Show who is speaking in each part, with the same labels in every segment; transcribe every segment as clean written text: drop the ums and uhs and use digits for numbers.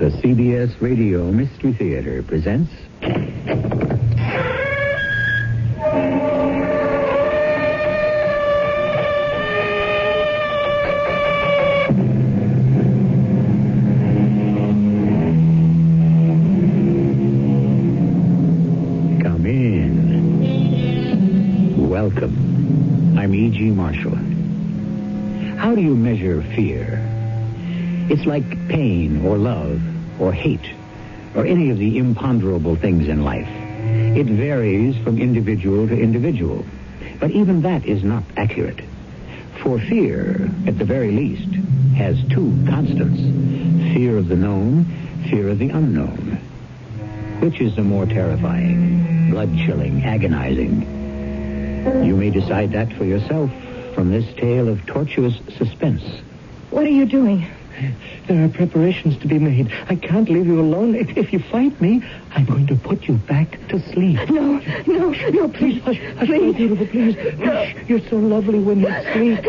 Speaker 1: The CBS Radio Mystery Theater presents... Come in. Welcome. I'm E.G. Marshall. How do you measure fear? It's like pain or love or hate or any of the imponderable things in life. It varies from individual to individual. But even that is not accurate. For fear, at the very least, has two constants. Fear of the known, fear of the unknown. Which is the more terrifying, blood-chilling, agonizing? You may decide that for yourself from this tale of tortuous suspense.
Speaker 2: What are you doing?
Speaker 3: There are preparations to be made. I can't leave you alone. If you fight me, I'm going to put you back to sleep.
Speaker 2: No, please.
Speaker 3: Hush, my beautiful, please. Hush. You're so lovely when you sleep.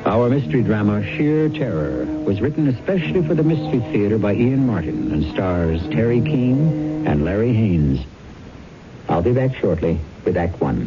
Speaker 1: Our mystery drama, Sheer Terror, was written especially for the Mystery Theater by Ian Martin and stars Terry Keane and Larry Haynes. I'll be back shortly with Act One.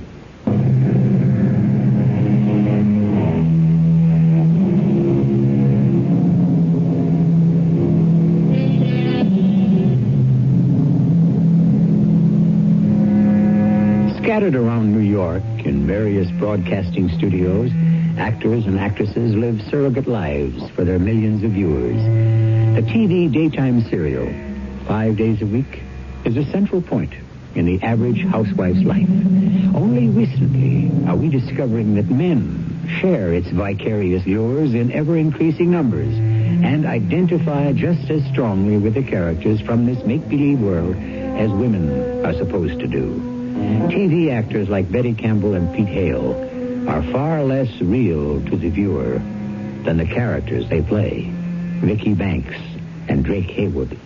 Speaker 1: Scattered around New York in various broadcasting studios, actors and actresses live surrogate lives for their millions of viewers. The TV daytime serial, 5 days a week, is a central point in the average housewife's life. Only recently are we discovering that men share its vicarious lures in ever-increasing numbers and identify just as strongly with the characters from this make-believe world as women are supposed to do. TV actors like Betty Campbell and Pete Hale are far less real to the viewer than the characters they play. Vicky Banks and Drake Haywood.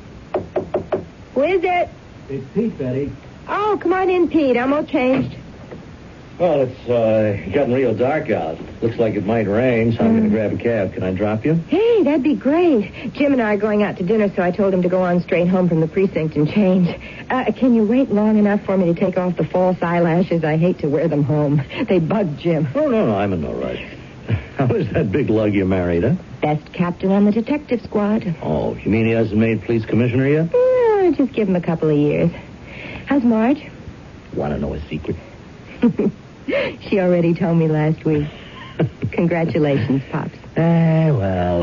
Speaker 2: Who is it?
Speaker 3: It's Pete, Betty.
Speaker 2: Oh, come on in, Pete. I'm all changed.
Speaker 4: Well, it's getting real dark out. Looks like it might rain, so I'm going to grab a cab. Can I drop you?
Speaker 2: Hey, that'd be great. Jim and I are going out to dinner, so I told him to go on straight home from the precinct and change. Can you wait long enough for me to take off the false eyelashes? I hate to wear them home. They bug Jim.
Speaker 4: Oh, no, I'm in no rush. How is that big lug you married, huh?
Speaker 2: Best captain on the detective squad.
Speaker 4: Oh, you mean he hasn't made police commissioner yet?
Speaker 2: Yeah, just give him a couple of years. How's Marge?
Speaker 4: Want to know a secret?
Speaker 2: She already told me last week. Congratulations, Pops.
Speaker 4: Well,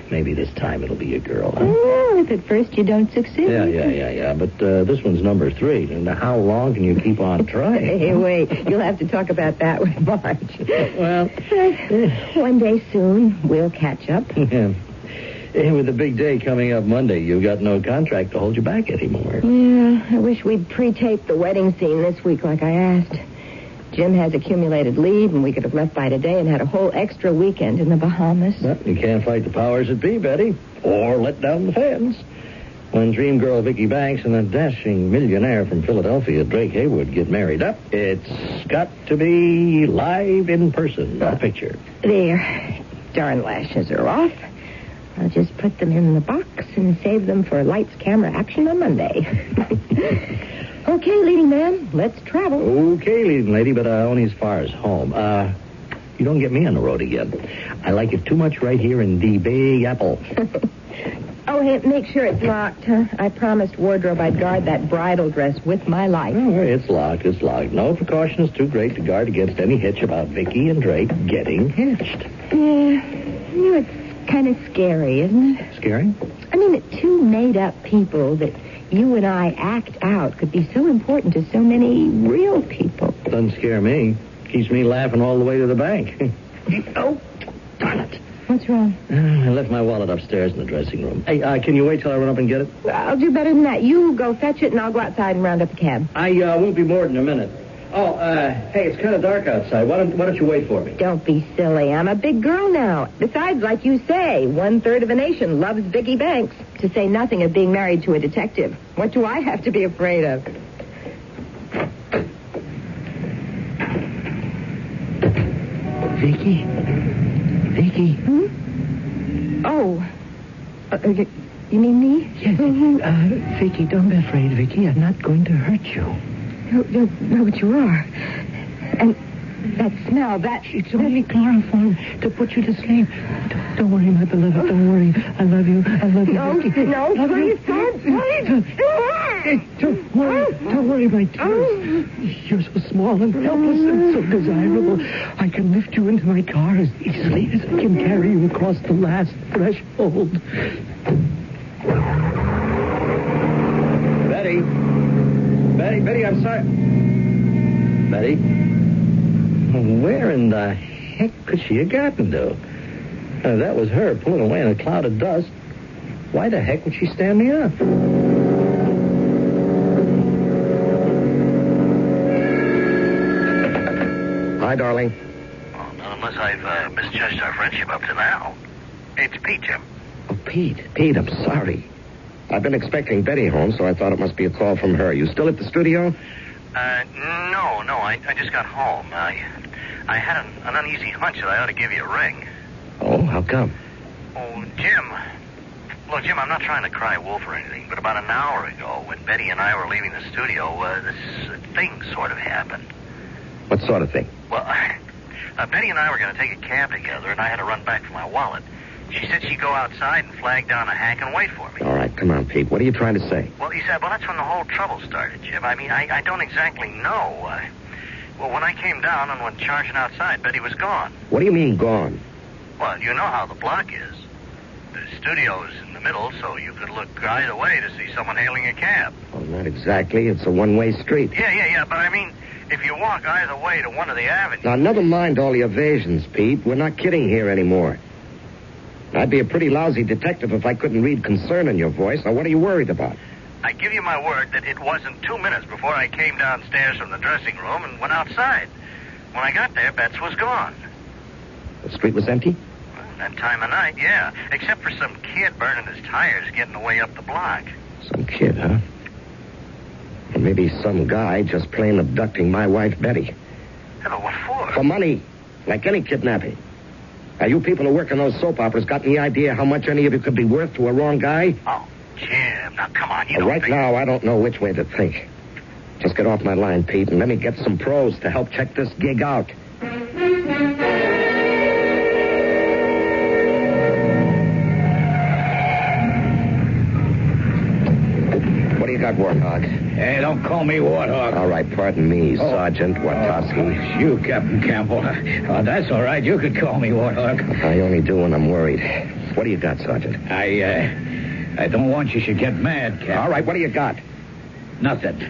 Speaker 4: maybe this time it'll be a girl, huh?
Speaker 2: Well, if at first you don't succeed.
Speaker 4: Yeah. But this one's number 3. And how long can you keep on trying?
Speaker 2: Hey, wait. You'll have to talk about that with Marge.
Speaker 4: Well,
Speaker 2: one day soon, we'll catch up.
Speaker 4: Yeah. Hey, with the big day coming up Monday, you've got no contract to hold you back anymore.
Speaker 2: Yeah, I wish we'd pre-taped the wedding scene this week like I asked. Jim has accumulated leave, and we could have left by today and had a whole extra weekend in the Bahamas.
Speaker 4: Well, you can't fight the powers that be, Betty, or let down the fans. When dream girl Vicky Banks and a dashing millionaire from Philadelphia, Drake Haywood, get married up, it's got to be live in person, not a picture.
Speaker 2: There. Darn lashes are off. I'll just put them in the box and save them for lights, camera, action on Monday. Okay, leading man, let's travel.
Speaker 4: Okay, leading lady, but only as far as home. You don't get me on the road again. I like it too much right here in the Big Apple.
Speaker 2: Oh, hey, make sure it's locked, huh? I promised Wardrobe I'd guard that bridal dress with my life.
Speaker 4: Oh, it's locked. No precaution is too great to guard against any hitch about Vicky and Drake getting hitched.
Speaker 2: Yeah, it's kind of scary, isn't it?
Speaker 4: Scary?
Speaker 2: I mean, that two made-up people that you and I act out could be so important to so many real people.
Speaker 4: Doesn't scare me. Keeps me laughing all the way to the bank. Oh, darn it.
Speaker 2: What's wrong?
Speaker 4: I left my wallet upstairs in the dressing room. Hey, can you wait till I run up and get it?
Speaker 2: I'll do better than that. You go fetch it, and I'll go outside and round up the cab.
Speaker 4: I won't be more than a minute. Oh, hey, it's kind of dark outside. Why don't you wait for me?
Speaker 2: Don't be silly. I'm a big girl now. Besides, like you say, 1/3 of the nation loves Vicky Banks, to say nothing of being married to a detective. What do I have to be afraid of?
Speaker 3: Vicky? Vicky?
Speaker 2: Oh. You mean me?
Speaker 3: Yes. Vicky, don't be afraid, Vicky. I'm not going to hurt you.
Speaker 2: No, but you are. And that smell,
Speaker 3: It's only chloroform to put you to sleep. Don't worry, my beloved. Don't worry. I love you. I love you, Vicky.
Speaker 2: No, please don't.
Speaker 3: Don't worry, my dear. You're so small and helpless and so desirable. I can lift you into my car as easily as I can carry you across the last threshold.
Speaker 4: Betty, I'm sorry. Betty? Where in the heck could she have gotten to? That was her pulling away in a cloud of dust. Why the heck would she stand me up? Hi, darling.
Speaker 5: Oh, not unless I've misjudged our friendship up to now. It's Pete, Jim.
Speaker 4: Oh, Pete, I'm sorry. I've been expecting Betty home, so I thought it must be a call from her. You still at the studio?
Speaker 5: No, I just got home. I had an uneasy hunch that I ought to give you a ring.
Speaker 4: Oh, how come?
Speaker 5: Oh, Jim. Look, Jim, I'm not trying to cry wolf or anything, but about an hour ago, when Betty and I were leaving the studio, this thing sort of happened.
Speaker 4: What sort of thing?
Speaker 5: Well, Betty and I were going to take a cab together, and I had to run back for my wallet. She said she'd go outside and flag down a hack and wait for me.
Speaker 4: All right, come on, Pete. What are you trying to say?
Speaker 5: Well, he said, that's when the whole trouble started, Jim. I mean, I don't exactly know. Well, when I came down and went charging outside, Betty was gone.
Speaker 4: What do you mean, gone?
Speaker 5: Well, you know how the block is. The studio's in the middle, so you could look either way to see someone hailing a cab.
Speaker 4: Well, not exactly. It's a one-way street.
Speaker 5: Yeah, but I mean, if you walk either way to one of the avenues...
Speaker 4: Now, never mind all the evasions, Pete. We're not kidding here anymore. I'd be a pretty lousy detective if I couldn't read concern in your voice. Now, what are you worried about?
Speaker 5: I give you my word that it wasn't 2 minutes before I came downstairs from the dressing room and went outside. When I got there, Bets was gone.
Speaker 4: The street was empty?
Speaker 5: Well, that time of night, yeah. Except for some kid burning his tires getting away up the block.
Speaker 4: Some kid, huh? Or maybe some guy just plain abducting my wife, Betty.
Speaker 5: Yeah, but what for?
Speaker 4: For money. Like any kidnapping. Now, you people who work in those soap operas got any idea how much any of you could be worth to a wrong guy?
Speaker 5: Oh, Jim, now come on, you don't
Speaker 4: Right
Speaker 5: think...
Speaker 4: now, I don't know which way to think. Just get off my line, Pete, and let me get some pros to help check this gig out. What do you got, Warthog?
Speaker 6: Hey, don't call me Warthog.
Speaker 4: All right, pardon me, Sergeant Watowski.
Speaker 6: You, Captain Campbell. Oh, that's all right. You could call me Warthog.
Speaker 4: I only do when I'm worried. What do you got, Sergeant?
Speaker 6: I don't want you should get mad, Captain.
Speaker 4: All right, what do you got?
Speaker 6: Nothing.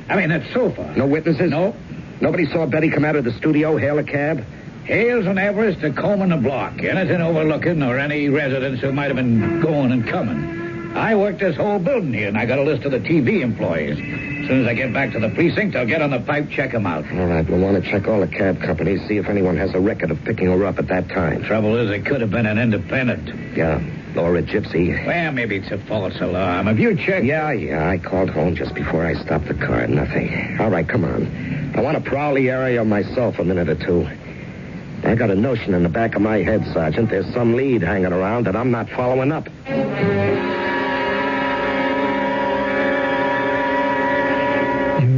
Speaker 6: I mean, that's so far.
Speaker 4: No witnesses?
Speaker 6: No.
Speaker 4: Nobody saw Betty come out of the studio, hail a cab?
Speaker 6: Hales and Everest are combing the block. Anything overlooking or any residents who might have been going and coming. I work this whole building here, and I got a list of the TV employees. As soon as I get back to the precinct, I'll get on the pipe, check them out.
Speaker 4: All right, we'll want to check all the cab companies, see if anyone has a record of picking her up at that time.
Speaker 6: Trouble is, it could have been an independent.
Speaker 4: Yeah, or a gypsy.
Speaker 6: Well, maybe it's a false alarm. Have you checked?
Speaker 4: Yeah, I called home just before I stopped the car. Nothing. All right, come on. I want to prowl the area myself a minute or two. I got a notion in the back of my head, Sergeant. There's some lead hanging around that I'm not following up.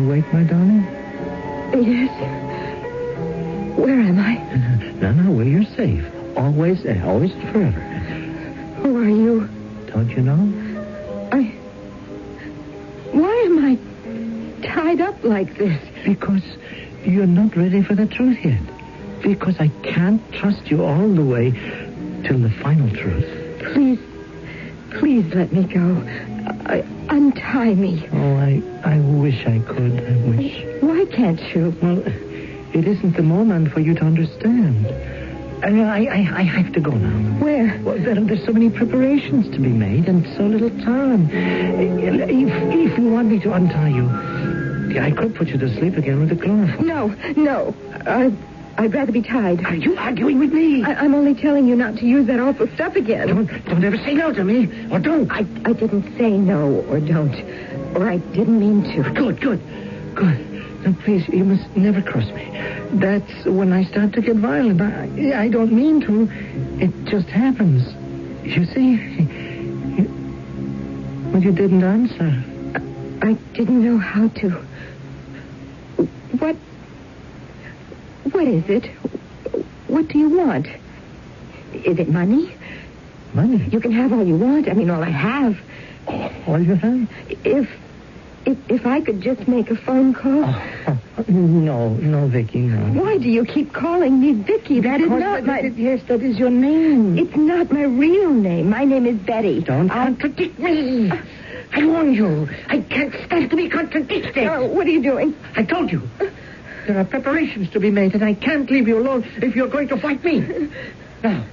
Speaker 3: Awake, my darling?
Speaker 2: Yes. Where am I?
Speaker 3: No, well, you're safe. Always and forever.
Speaker 2: Who are you?
Speaker 3: Don't you know?
Speaker 2: Why am I tied up like this?
Speaker 3: Because you're not ready for the truth yet. Because I can't trust you all the way till the final truth.
Speaker 2: Please let me go. Untie me.
Speaker 3: Oh, I wish I could. I wish.
Speaker 2: Why can't you?
Speaker 3: Well, it isn't the moment for you to understand. I have to go now.
Speaker 2: Where?
Speaker 3: Well, there's so many preparations to be made and so little time. If you want me to untie you, I could put you to sleep again with the chloroform.
Speaker 2: No. I'd rather be tied.
Speaker 3: Are you arguing with me?
Speaker 2: I'm only telling you not to use that awful stuff again.
Speaker 3: Don't ever say no to me. Or don't.
Speaker 2: I didn't say no or don't. Or I didn't mean to.
Speaker 3: Good. Now, please, you must never cross me. That's when I start to get violent. I don't mean to. It just happens. You see? Well, you didn't answer.
Speaker 2: I didn't know how to. What is it? What do you want? Is it money?
Speaker 3: Money?
Speaker 2: You can have all you want. I mean, all I have.
Speaker 3: All you have?
Speaker 2: If I could just make a phone call.
Speaker 3: No, Vicky, no.
Speaker 2: Why do you keep calling me Vicky? That is not my...
Speaker 3: Yes, that is your name.
Speaker 2: It's not my real name. My name is Betty.
Speaker 3: Don't contradict me. I warned you. I can't stand to be contradicted.
Speaker 2: What are you doing?
Speaker 3: I told you. There are preparations to be made, and I can't leave you alone if you're going to fight me. Now,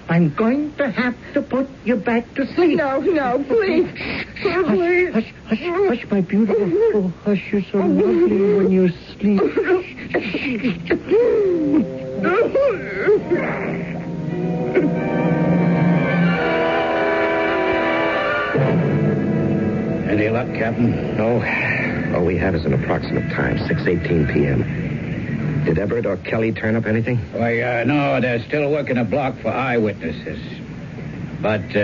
Speaker 3: I'm going to have to put you back to sleep.
Speaker 2: No, please. Please.
Speaker 3: Hush, my beautiful. Oh, hush, you're so lovely when you sleep.
Speaker 6: Any luck, Captain?
Speaker 4: No. All we have is an approximate time, 6:18 p.m. Did Everett or Kelly turn up anything?
Speaker 6: Why, no, they're still working a block for eyewitnesses. But,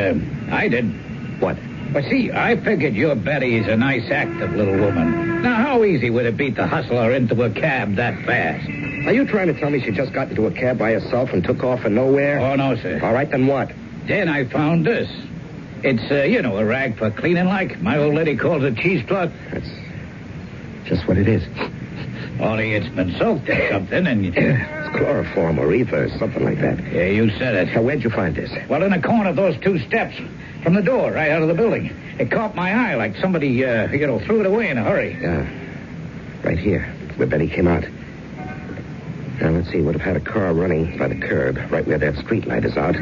Speaker 6: I did.
Speaker 4: What?
Speaker 6: Well, see, I figured your Betty's a nice, active little woman. Now, how easy would it be to hustle her into a cab that fast?
Speaker 4: Are you trying to tell me she just got into a cab by herself and took off from nowhere?
Speaker 6: Oh, no, sir.
Speaker 4: All right, then what?
Speaker 6: Then I found this. It's, a rag for cleaning like. My old lady calls it cheesecloth.
Speaker 4: That's just what it is.
Speaker 6: Only it's been soaked in something and...
Speaker 4: It's chloroform or ether or something like that.
Speaker 6: Yeah, you said it.
Speaker 4: Now, where'd you find this?
Speaker 6: Well, in the corner of those 2 steps from the door right out of the building. It caught my eye like somebody, threw it away in a hurry.
Speaker 4: Yeah. Right here, where Betty came out. Now, let's see. Would have had a car running by the curb, right where that street light is out.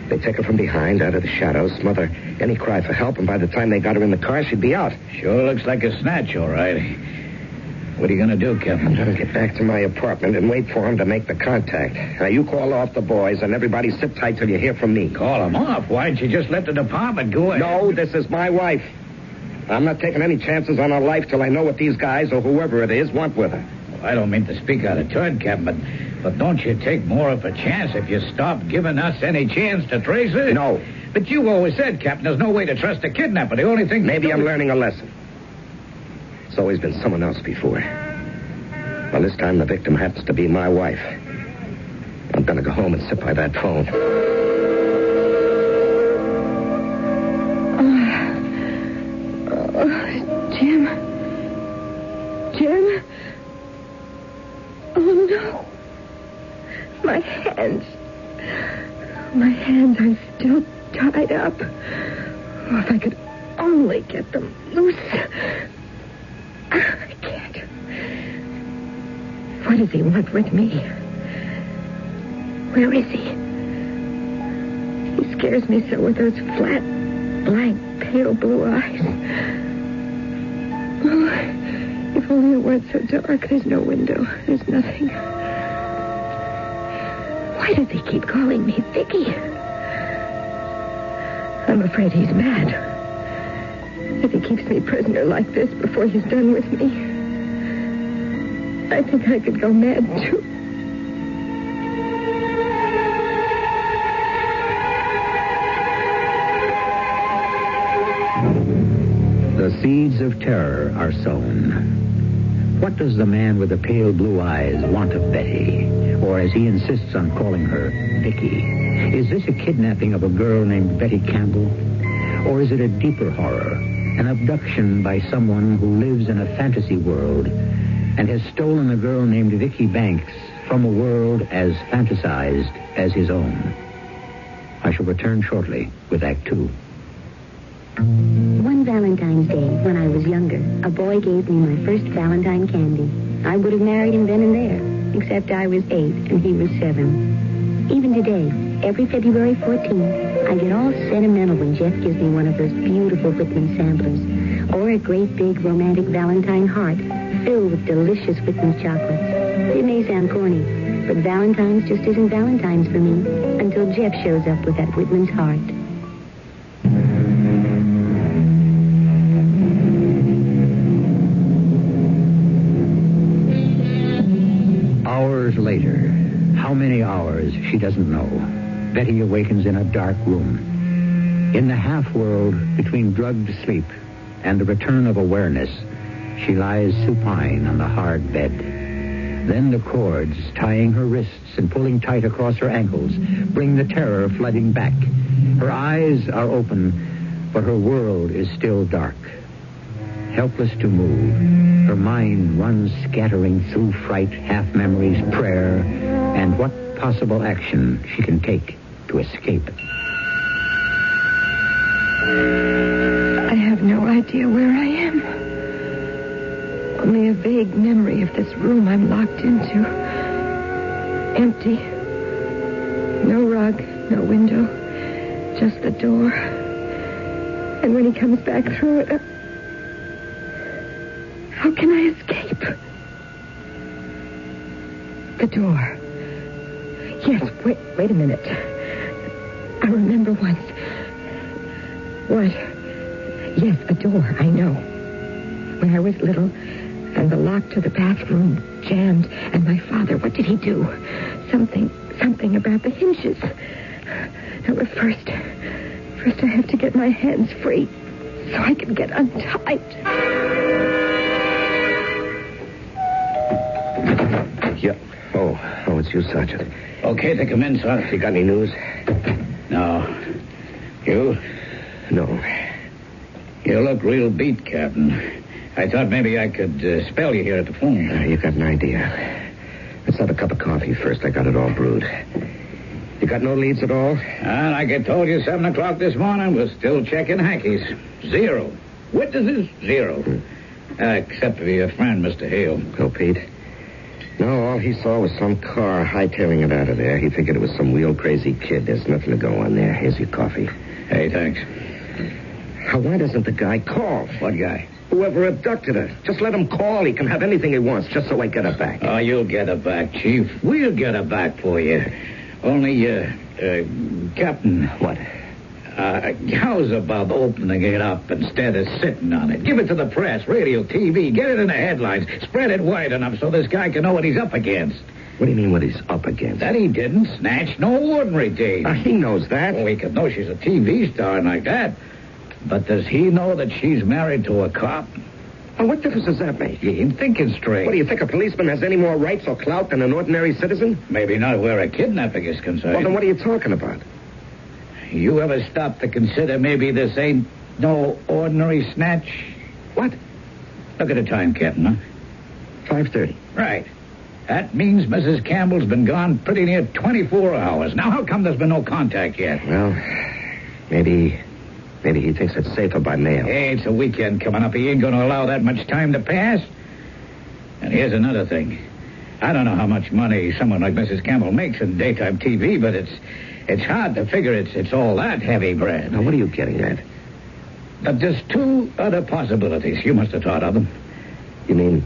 Speaker 4: They take her from behind, out of the shadows, smother any cry for help, and by the time they got her in the car, she'd be out.
Speaker 6: Sure looks like a snatch, all right. What are you going to do, Captain?
Speaker 4: I'm going to get back to my apartment and wait for him to make the contact. Now, you call off the boys, and everybody sit tight till you hear from me.
Speaker 6: Call them off? Why don't you just let the department go ahead?
Speaker 4: No, this is my wife. I'm not taking any chances on her life till I know what these guys, or whoever it is, want with her.
Speaker 6: Well, I don't mean to speak out of turn, Captain, but don't you take more of a chance if you stop giving us any chance to trace her?
Speaker 4: No.
Speaker 6: But you always said, Captain, there's no way to trust a kidnapper. The only thing...
Speaker 4: Maybe I'm learning a lesson. It's always been someone else before. Well, this time the victim happens to be my wife. I'm going to go home and sit by that phone.
Speaker 2: Jim? Oh, no. My hands are still tied up. Oh, if I could only get them loose. I can't. What does he want with me? Where is he? He scares me so with those flat, blank, pale blue eyes. Oh, if only it weren't so dark. There's no window. There's nothing. Why does he keep calling me Vicky? I'm afraid he's mad. If he keeps me prisoner like this before he's done with me, I think I could go mad, too.
Speaker 1: The seeds of terror are sown. What does the man with the pale blue eyes want of Betty? Or as he insists on calling her, Vicky? Is this a kidnapping of a girl named Betty Campbell? Or is it a deeper horror, an abduction by someone who lives in a fantasy world and has stolen a girl named Vicky Banks from a world as fantasized as his own? I shall return shortly with Act 2.
Speaker 7: One Valentine's Day, when I was younger, a boy gave me my first Valentine candy. I would have married him then and there, except I was 8 and he was 7. Even today, every February 14th, I get all sentimental when Jeff gives me one of those beautiful Whitman samplers. Or a great big romantic Valentine heart filled with delicious Whitman's chocolates. It may sound corny, but Valentine's just isn't Valentine's for me until Jeff shows up with that Whitman's heart.
Speaker 1: Hours later, how many hours, she doesn't know. Betty awakens in a dark room. In the half-world between drugged sleep and the return of awareness, she lies supine on the hard bed. Then the cords tying her wrists and pulling tight across her ankles bring the terror flooding back. Her eyes are open, but her world is still dark. Helpless to move, her mind runs scattering through fright, half-memories, prayer, and what possible action she can take to escape.
Speaker 2: I have no idea where I am. Only a vague memory of this room I'm locked into. Empty. No rug, no window, just the door. And when he comes back through it, how can I escape? The door. Yes, wait a minute. I remember once. What? Yes, a door, I know. When I was little, and the lock to the bathroom jammed, and my father, what did he do? Something about the hinges. Now, but first I have to get my hands free so I can get untied.
Speaker 8: Yeah. Oh, it's you, Sergeant.
Speaker 6: Okay to come in, sir.
Speaker 8: You got any news?
Speaker 6: No. You?
Speaker 8: No.
Speaker 6: You look real beat, Captain. I thought maybe I could spell you here at the phone.
Speaker 8: You got an idea. Let's have a cup of coffee first. I got it all brewed. You got no leads at all?
Speaker 6: Like I told you, 7 o'clock this morning, we're still checking hankies. 0. Witnesses, 0. Except for your friend, Mr. Hale.
Speaker 8: No, Pete. No, all he saw was some car hightailing it out of there. He figured it was some wheel-crazy kid. There's nothing to go on there. Here's your coffee.
Speaker 6: Hey, thanks.
Speaker 8: Why doesn't the guy call?
Speaker 6: What guy?
Speaker 8: Whoever abducted her. Just let him call. He can have anything he wants, just so I get her back.
Speaker 6: Oh, you'll get her back, Chief. We'll get her back for you. Only, Captain.
Speaker 8: What?
Speaker 6: How's about opening it up instead of sitting on it? Give it to the press, radio, TV. Get it in the headlines. Spread it wide enough so this guy can know what he's up against.
Speaker 8: What do you mean what he's up against?
Speaker 6: That he didn't snatch no ordinary dame.
Speaker 8: He knows that.
Speaker 6: Oh, he could know she's a TV star and like that. But does he know that she's married to a cop?
Speaker 8: Well, what difference does that make?
Speaker 6: You ain't thinking straight.
Speaker 8: What, do you think a policeman has any more rights or clout than an ordinary citizen?
Speaker 6: Maybe not where a kidnapping is concerned.
Speaker 8: Well, then what are you talking about?
Speaker 6: You ever stop to consider maybe this ain't no ordinary snatch?
Speaker 8: What?
Speaker 6: Look at the time, Captain, huh?
Speaker 8: 5:30.
Speaker 6: Right. That means Mrs. Campbell's been gone pretty near 24 hours. Now, how come there's been no contact yet?
Speaker 8: Well, maybe he thinks it's safer by mail.
Speaker 6: Hey, it's a weekend coming up. He ain't going to allow that much time to pass. And here's another thing. I don't know how much money someone like Mrs. Campbell makes in daytime TV, but it's hard to figure it's all that heavy bread.
Speaker 8: Now, what are you getting at?
Speaker 6: But there's 2 other possibilities. You must have thought of them.
Speaker 8: You mean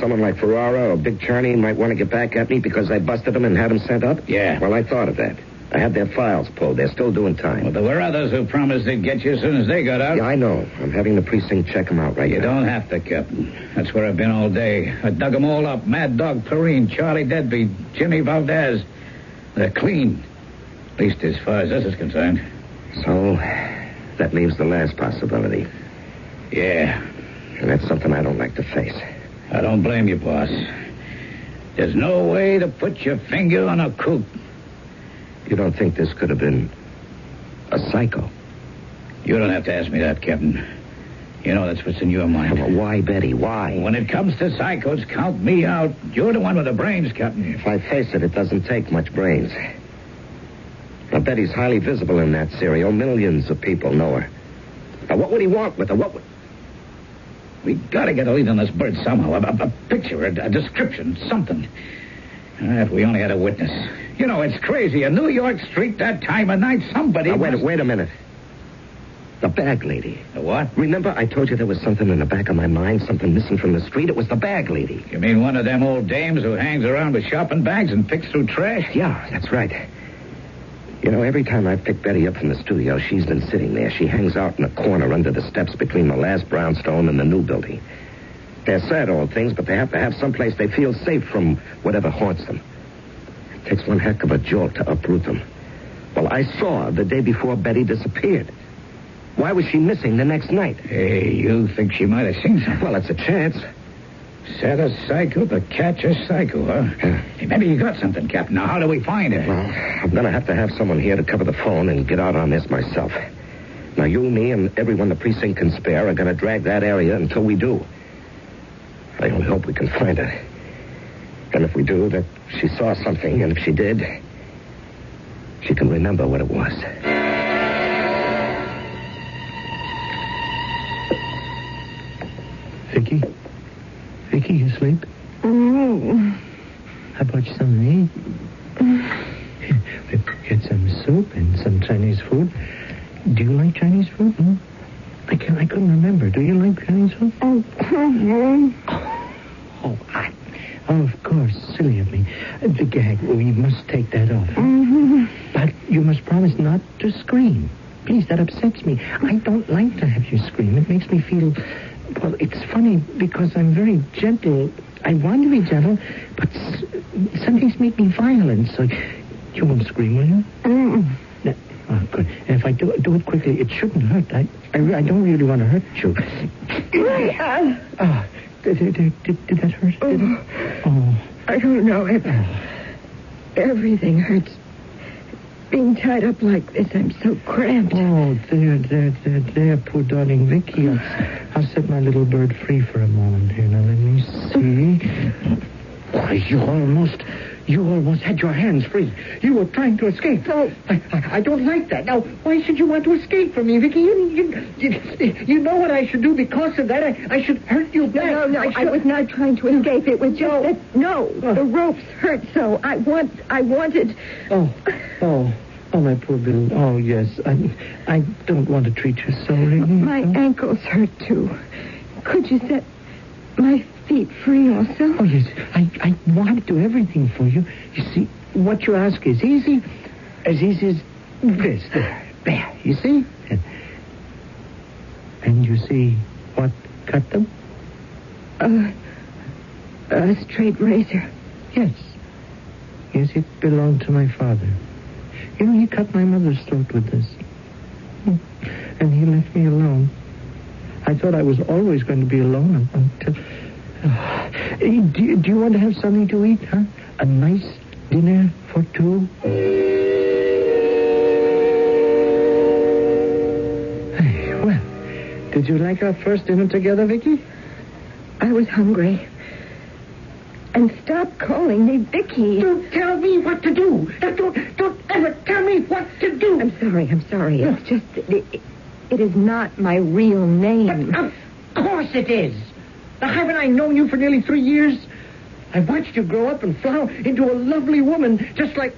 Speaker 8: someone like Ferrara or Big Charney might want to get back at me because I busted them and had them sent up?
Speaker 6: Yeah.
Speaker 8: Well, I thought of that. I had their files pulled. They're still doing time.
Speaker 6: Well, there were others who promised they'd get you as soon as they got out.
Speaker 8: Yeah, I know. I'm having the precinct check them out right now.
Speaker 6: You don't have to, Captain. That's where I've been all day. I dug them all up. Mad Dog Perrine, Charlie Deadbeat, Jimmy Valdez. They're clean. At least as far as this is concerned.
Speaker 8: So, that leaves the last possibility.
Speaker 6: Yeah.
Speaker 8: And that's something I don't like to face.
Speaker 6: I don't blame you, boss. There's no way to put your finger on a coop.
Speaker 8: You don't think this could have been a psycho?
Speaker 6: You don't have to ask me that, Captain. You know that's what's in your mind.
Speaker 8: Well, why, Betty? Why?
Speaker 6: When it comes to psychos, count me out. You're the one with the brains, Captain.
Speaker 8: If I face it, it doesn't take much brains. Now, Betty's highly visible in that serial. Millions of people know her. Now, what would he want with her?
Speaker 6: We gotta get a lead on this bird somehow. A picture, a description, something. If we only had a witness. You know, it's crazy. A New York street that time of night, somebody...
Speaker 8: Wait a minute. The bag lady.
Speaker 6: The what?
Speaker 8: Remember I told you there was something in the back of my mind, something missing from the street? It was the bag lady.
Speaker 6: You mean one of them old dames who hangs around with shopping bags and picks through trash?
Speaker 8: Yeah, that's right. You know, every time I've picked Betty up from the studio, she's been sitting there. She hangs out in a corner under the steps between the last brownstone and the new building. They're sad old things, but they have to have someplace they feel safe from whatever haunts them. It takes one heck of a jolt to uproot them. Well, I saw her the day before Betty disappeared. Why was she missing the next night?
Speaker 6: Hey, you think she might have seen something?
Speaker 8: Well, it's a chance.
Speaker 6: Set a cycle to catch a cycle, huh? Hey, maybe you got something, Captain. Now, how do we find it?
Speaker 8: Well, I'm going to have someone here to cover the phone and get out on this myself. Now, you, me, and everyone the precinct can spare are going to drag that area until we do. I only hope we can find her. And if we do, that she saw something, and if she did, she can remember what it was.
Speaker 3: Vicky? Vicky, you asleep?
Speaker 2: Oh.
Speaker 3: How about some meat? Get some soup and some Chinese food. Do you like Chinese food? Hmm? I couldn't remember. Do you like Chinese food?
Speaker 2: Oh,
Speaker 3: of course. Silly of me. The gag, we must take that off.
Speaker 2: Mm-hmm.
Speaker 3: But you must promise not to scream. Please, that upsets me. I don't like to have you scream. It makes me feel... Well, it's funny because I'm very gentle. I want to be gentle, but some things make me violent. So you won't scream, will you?
Speaker 2: Mm.
Speaker 3: No. Oh, good. And if I do it quickly, it shouldn't hurt. I don't really want to hurt you. Did that hurt? Did it? Oh.
Speaker 2: I don't know. Everything hurts. Being tied up like this, I'm so cramped.
Speaker 3: Oh, there, poor darling Vicky. I'll set my little bird free for a moment here. Now, let me see. Why, you almost had your hands free. You were trying to escape.
Speaker 2: Oh.
Speaker 3: I don't like that. Now, why should you want to escape from me, Vicky? You know what I should do because of that. I should hurt you back.
Speaker 2: No, I was not trying to escape. It was just that, the ropes hurt so. I wanted...
Speaker 3: Oh, my poor little... Oh, yes. I don't want to treat you so, really.
Speaker 2: My ankles hurt, too. Could you set my feet free also?
Speaker 3: Oh, yes. I want to do everything for you. You see, what you ask is easy. As easy as this. There. You see? And you see what cut them?
Speaker 2: A straight razor.
Speaker 3: Yes. Yes, it belonged to my father. You know, he cut my mother's throat with this. And he left me alone. I thought I was always going to be alone until... Do you want to have something to eat, huh? A nice dinner for two? Hey, well, did you like our first dinner together, Vicky?
Speaker 2: I was hungry. And stop calling me Vicky.
Speaker 3: Don't tell me what to do. Don't ever tell me what to do.
Speaker 2: I'm sorry. It's just... It is not my real name.
Speaker 3: But of course it is. Now, haven't I known you for nearly 3 years? I watched you grow up and flower into a lovely woman, just like...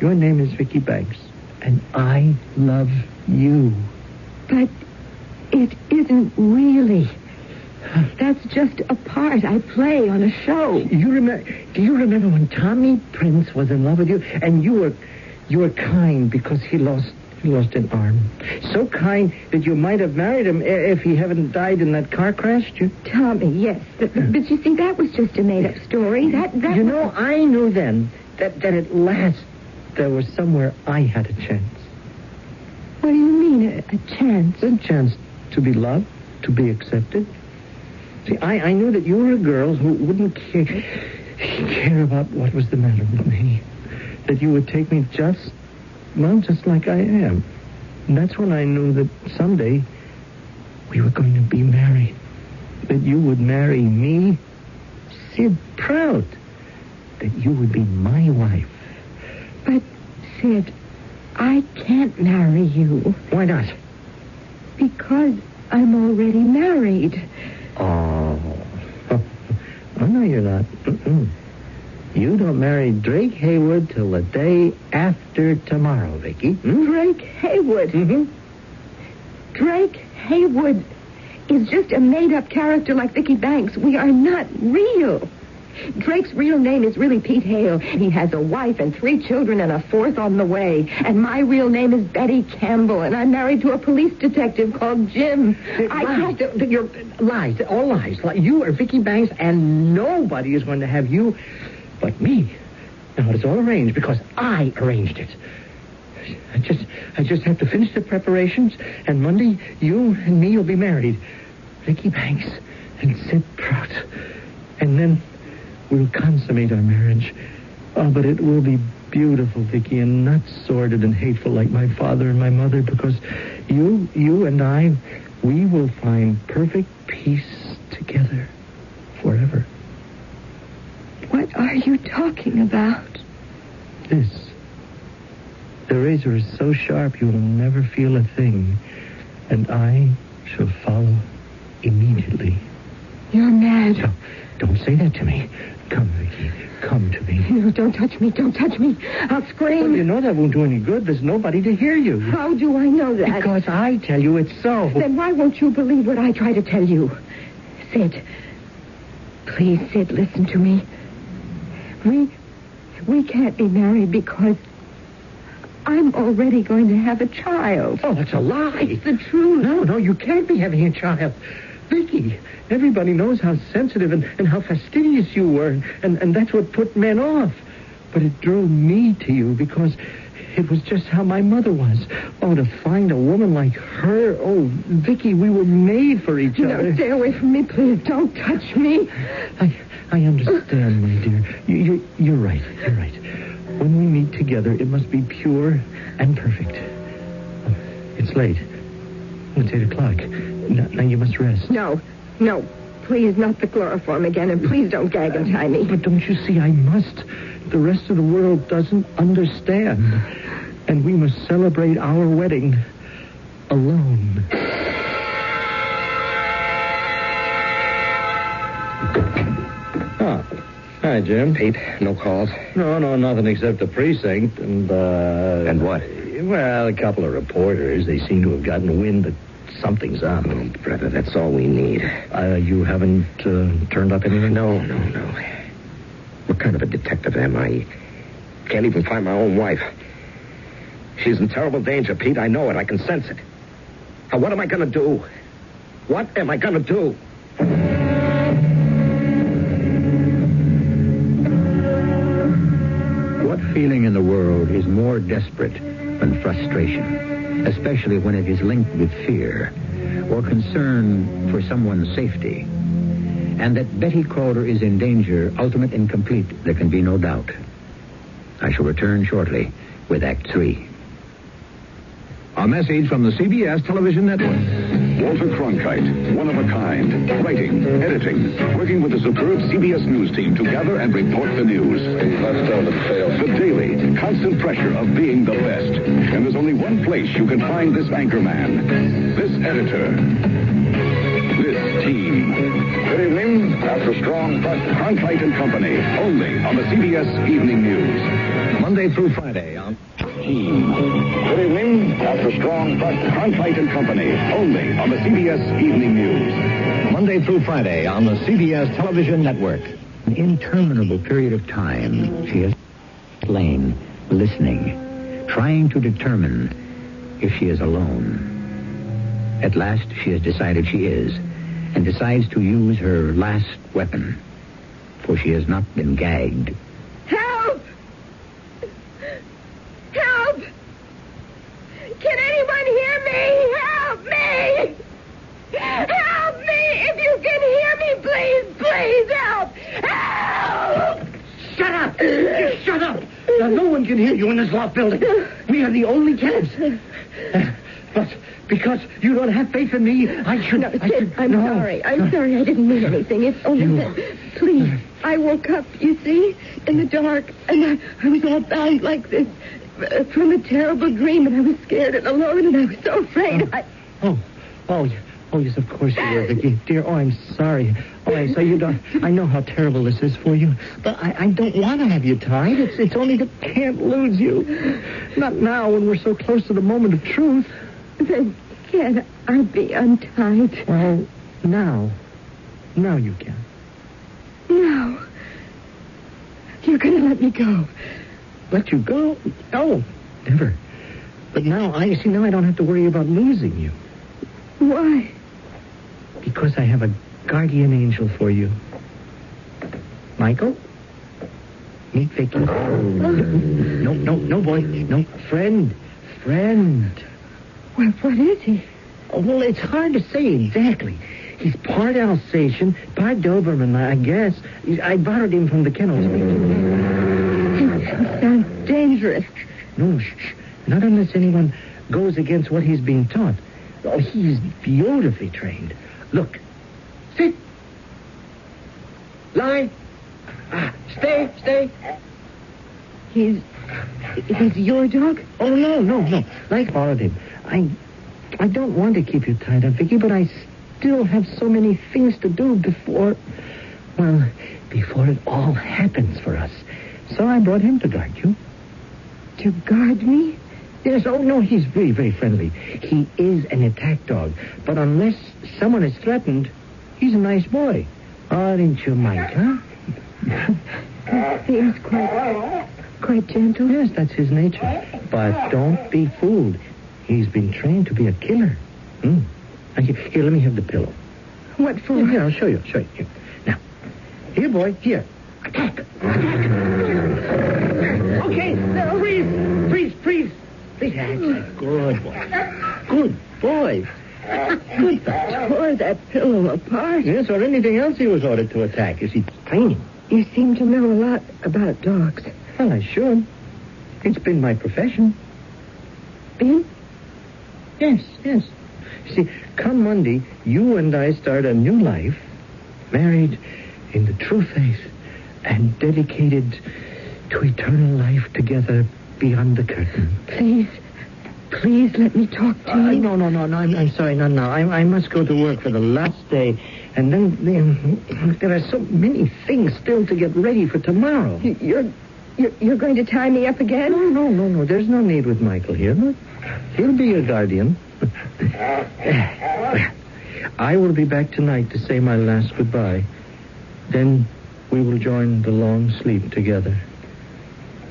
Speaker 3: Your name is Vicky Banks, and I love you.
Speaker 2: But it isn't really. That's just a part I play on a show.
Speaker 3: Do you remember when Tommy Prince was in love with you, and you were kind because he lost an arm? So kind that you might have married him if he hadn't died in that car crash.
Speaker 2: Tommy, yes. But you see, that was just a made-up story. That
Speaker 3: You know, I knew then that at last there was somewhere I had a chance.
Speaker 2: What do you mean, a chance?
Speaker 3: A chance to be loved, to be accepted. See, I knew that you were a girl who wouldn't care about what was the matter with me. That you would take me just like I am. And that's when I knew that someday we were going to be married. That you would marry me, Sid, proud. That you would be my wife.
Speaker 2: But, Sid, I can't marry you.
Speaker 3: Why not?
Speaker 2: Because I'm already married.
Speaker 3: Oh, no, you're not. You don't marry Drake Haywood till the day after tomorrow, Vicky.
Speaker 2: Drake Haywood?
Speaker 3: Mm-hmm.
Speaker 2: Drake Haywood is just a made-up character like Vicky Banks. We are not real. Drake's real name is really Pete Hale. He has a wife and 3 children and a 4th on the way. And my real name is Betty Campbell, and I'm married to a police detective called Jim.
Speaker 3: You're lies, all lies. You are Vicky Banks, and nobody is going to have you but me. Now, it's all arranged because I arranged it. I just have to finish the preparations, and Monday, you and me will be married. Vicky Banks and Sid Prout. And then we'll consummate our marriage. Oh, but it will be beautiful, Vicky, and not sordid and hateful like my father and my mother, because you and I, we will find perfect peace together forever.
Speaker 2: What are you talking about?
Speaker 3: This. The razor is so sharp you'll never feel a thing, and I shall follow immediately.
Speaker 2: You're mad.
Speaker 3: No, don't say that to me. Come, Vicky. Come to me.
Speaker 2: No, don't touch me. Don't touch me. I'll scream.
Speaker 3: Well, you know that won't do any good. There's nobody to hear you.
Speaker 2: How do I know that?
Speaker 3: Because I tell you it's so.
Speaker 2: Then why won't you believe what I try to tell you? Sid. Please, Sid, listen to me. We can't be married because I'm already going to have a child.
Speaker 3: Oh, that's a lie.
Speaker 2: It's the truth.
Speaker 3: No, you can't be having a child. Vicky, everybody knows how sensitive and how fastidious you were, and that's what put men off. But it drew me to you because it was just how my mother was. Oh, to find a woman like her. Oh, Vicky, we were made for each other.
Speaker 2: No, stay away from me, please. Don't touch me.
Speaker 3: I understand, my dear. You're right. You're right. When we meet together, it must be pure and perfect. It's late. It's 8 o'clock. Now you must rest.
Speaker 2: No. Please, not the chloroform again, and please don't gag and tie me.
Speaker 3: But don't you see, I must. The rest of the world doesn't understand. And we must celebrate our wedding alone. Hi, Jim.
Speaker 8: Pete, no calls?
Speaker 4: No, nothing except the precinct and,
Speaker 8: And what?
Speaker 4: Well, a couple of reporters. They seem to have gotten wind that something's up.
Speaker 8: Oh, brother, that's all we need.
Speaker 4: You haven't turned up anything?
Speaker 8: No. What kind of a detective am I? Can't even find my own wife. She's in terrible danger, Pete. I know it. I can sense it. Now, what am I going to do? What am I going to do?
Speaker 1: What feeling in the world is more desperate than frustration, especially when it is linked with fear or concern for someone's safety? And that Betty Calder is in danger, ultimate and complete, there can be no doubt. I shall return shortly with Act 3.
Speaker 9: A message from the CBS television network.
Speaker 10: Walter Cronkite, one of a kind. Writing, editing, working with the superb CBS News team to gather and report the news. The daily, constant pressure of being the best. And there's only one place you can find this anchor man, this editor, this team. Good evening. After strong trust, Cronkite and Company, only on the CBS Evening News.
Speaker 9: Monday through Friday on
Speaker 10: Team. Good evening. After strong trust, Cronkite and Company, only on the CBS Evening News.
Speaker 9: Monday through Friday on the CBS television network.
Speaker 1: An interminable period of time, she has lain, listening, trying to determine if she is alone. At last, she has decided she is, and decides to use her last weapon, for she has not been gagged.
Speaker 2: Help! Help! Can anyone hear me? Help me! Help me! If you can hear me, please help! Help!
Speaker 3: Shut up! Shut up! Now, no one can hear you in this loft building. We are the only tenants. But because you don't have faith in me, I should...
Speaker 2: I'm sorry. I'm sorry. I didn't mean anything. It's only that... Please. I woke up, you see, in the dark, and I was all bound like this from a terrible dream, and I was scared and alone, and I was so afraid.
Speaker 3: Oh, yes, of course you were, Vicky. Dear, I'm sorry. Oh, I'm sorry. You don't... I know how terrible this is for you. But I don't want to have you tied. It's only that I can't lose you. Not now when we're so close to the moment of truth.
Speaker 2: Then can't I be untied?
Speaker 3: Well, now. Now you can.
Speaker 2: No. You're going to let me go.
Speaker 3: Let you go? Oh, never. But now I don't have to worry about losing you.
Speaker 2: Why?
Speaker 3: Because I have a guardian angel for you. Michael? Meet Vicky. No, boy. No, friend.
Speaker 2: Well, what is he?
Speaker 3: Oh, well, it's hard to say exactly. He's part Alsatian, part Doberman, I guess. I borrowed him from the kennels.
Speaker 2: He sounds dangerous.
Speaker 3: No, shh. Not unless anyone goes against what he's being taught. Oh, he's beautifully trained. Look. Sit. Lie. Stay.
Speaker 2: He's your dog?
Speaker 3: Oh, no. I borrowed him. I don't want to keep you tied up, Vicky, but I still have so many things to do before it all happens for us. So I brought him to guard you.
Speaker 2: To guard me?
Speaker 3: Yes, oh, no, he's very, very friendly. He is an attack dog. But unless someone is threatened, he's a nice boy. Aren't you, Mike, huh?
Speaker 2: He seems quite gentle.
Speaker 3: Yes, that's his nature. But don't be fooled. He's been trained to be a killer. Here, let me have the pillow.
Speaker 2: What for?
Speaker 3: Here, I'll show you. Here. Now, here, boy, here. Attack. Okay, now, freeze. Good boy. Good boy.
Speaker 2: Tore that pillow apart.
Speaker 3: Yes, or anything else he was ordered to attack. You see, training.
Speaker 2: You seem to know a lot about dogs.
Speaker 3: Well, I should. It's been my profession.
Speaker 2: Been?
Speaker 3: Yes. You see, come Monday, you and I start a new life, married in the true faith and dedicated to eternal life together beyond the curtain.
Speaker 2: Please let me talk to you.
Speaker 3: No. I'm sorry, not now. I must go to work for the last day. And then there are so many things still to get ready for tomorrow.
Speaker 2: You're going to tie me up again?
Speaker 3: No. There's no need with Michael here. He'll be your guardian. I will be back tonight to say my last goodbye. Then we will join the long sleep together.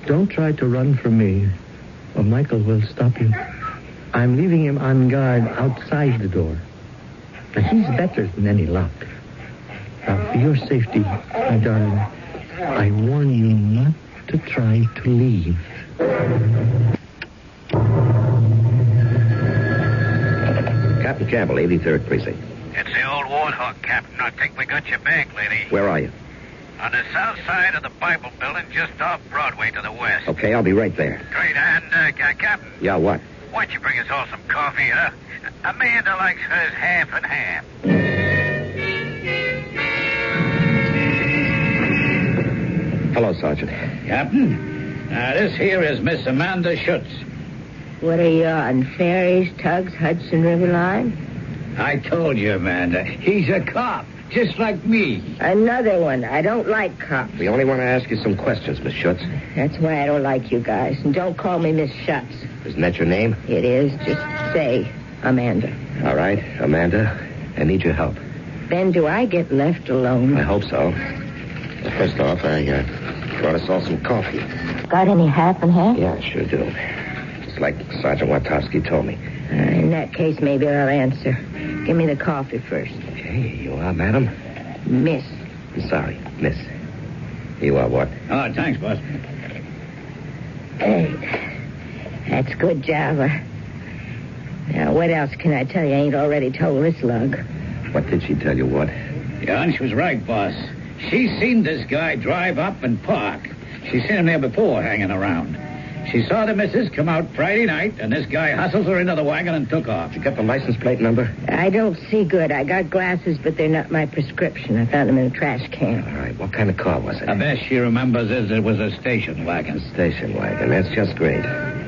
Speaker 3: Don't try to run from me, or Michael will stop you. I'm leaving him on guard outside the door. Now, he's better than any lock. Now, for your safety, my darling, I warn you not to try to leave.
Speaker 8: Captain Campbell, 83rd Precinct.
Speaker 5: It's the old Warthog, Captain. I think we got you back, lady.
Speaker 8: Where are you?
Speaker 5: On the south side of the Bible building, just off Broadway to the west.
Speaker 8: Okay, I'll be right there.
Speaker 5: Great. And, Captain.
Speaker 8: Yeah, what?
Speaker 5: Why don't you bring us all some coffee, huh? Amanda likes hers half and half.
Speaker 8: Hello, Sergeant.
Speaker 6: Captain, this here is Miss Amanda Schutz.
Speaker 2: What are you on, ferries, tugs, Hudson River line?
Speaker 6: I told you, Amanda. He's a cop, just like me.
Speaker 2: Another one. I don't like cops.
Speaker 8: We only want to ask you some questions, Miss Schutz.
Speaker 2: That's why I don't like you guys. And don't call me Miss Schutz.
Speaker 8: Isn't that your name?
Speaker 2: It is. Just say Amanda.
Speaker 8: All right, Amanda, I need your help.
Speaker 2: Then do I get left alone?
Speaker 8: I hope so. First off, I brought us all some coffee.
Speaker 2: Got any half and half?
Speaker 8: Yeah, I sure do. Just like Sergeant Watowski told me.
Speaker 2: In that case, maybe I'll answer. Give me the coffee first.
Speaker 8: Okay, you are, madam?
Speaker 2: Miss.
Speaker 8: I'm sorry, miss. You are what?
Speaker 6: Oh, thanks, boss.
Speaker 2: Hey, that's good, Java. Now, what else can I tell you? I ain't already told this lug.
Speaker 8: What did she tell you, what?
Speaker 6: Yeah, and she was right, boss. She seen this guy drive up and park. She seen him there before, hanging around. She saw the missus come out Friday night, and this guy hustles her into the wagon and took off.
Speaker 8: Did you get the license plate number?
Speaker 2: I don't see good. I got glasses, but they're not my prescription. I found them in a trash can.
Speaker 8: All right, what kind of car was it?
Speaker 6: The best she remembers is it was a station wagon.
Speaker 8: Station wagon, that's just great.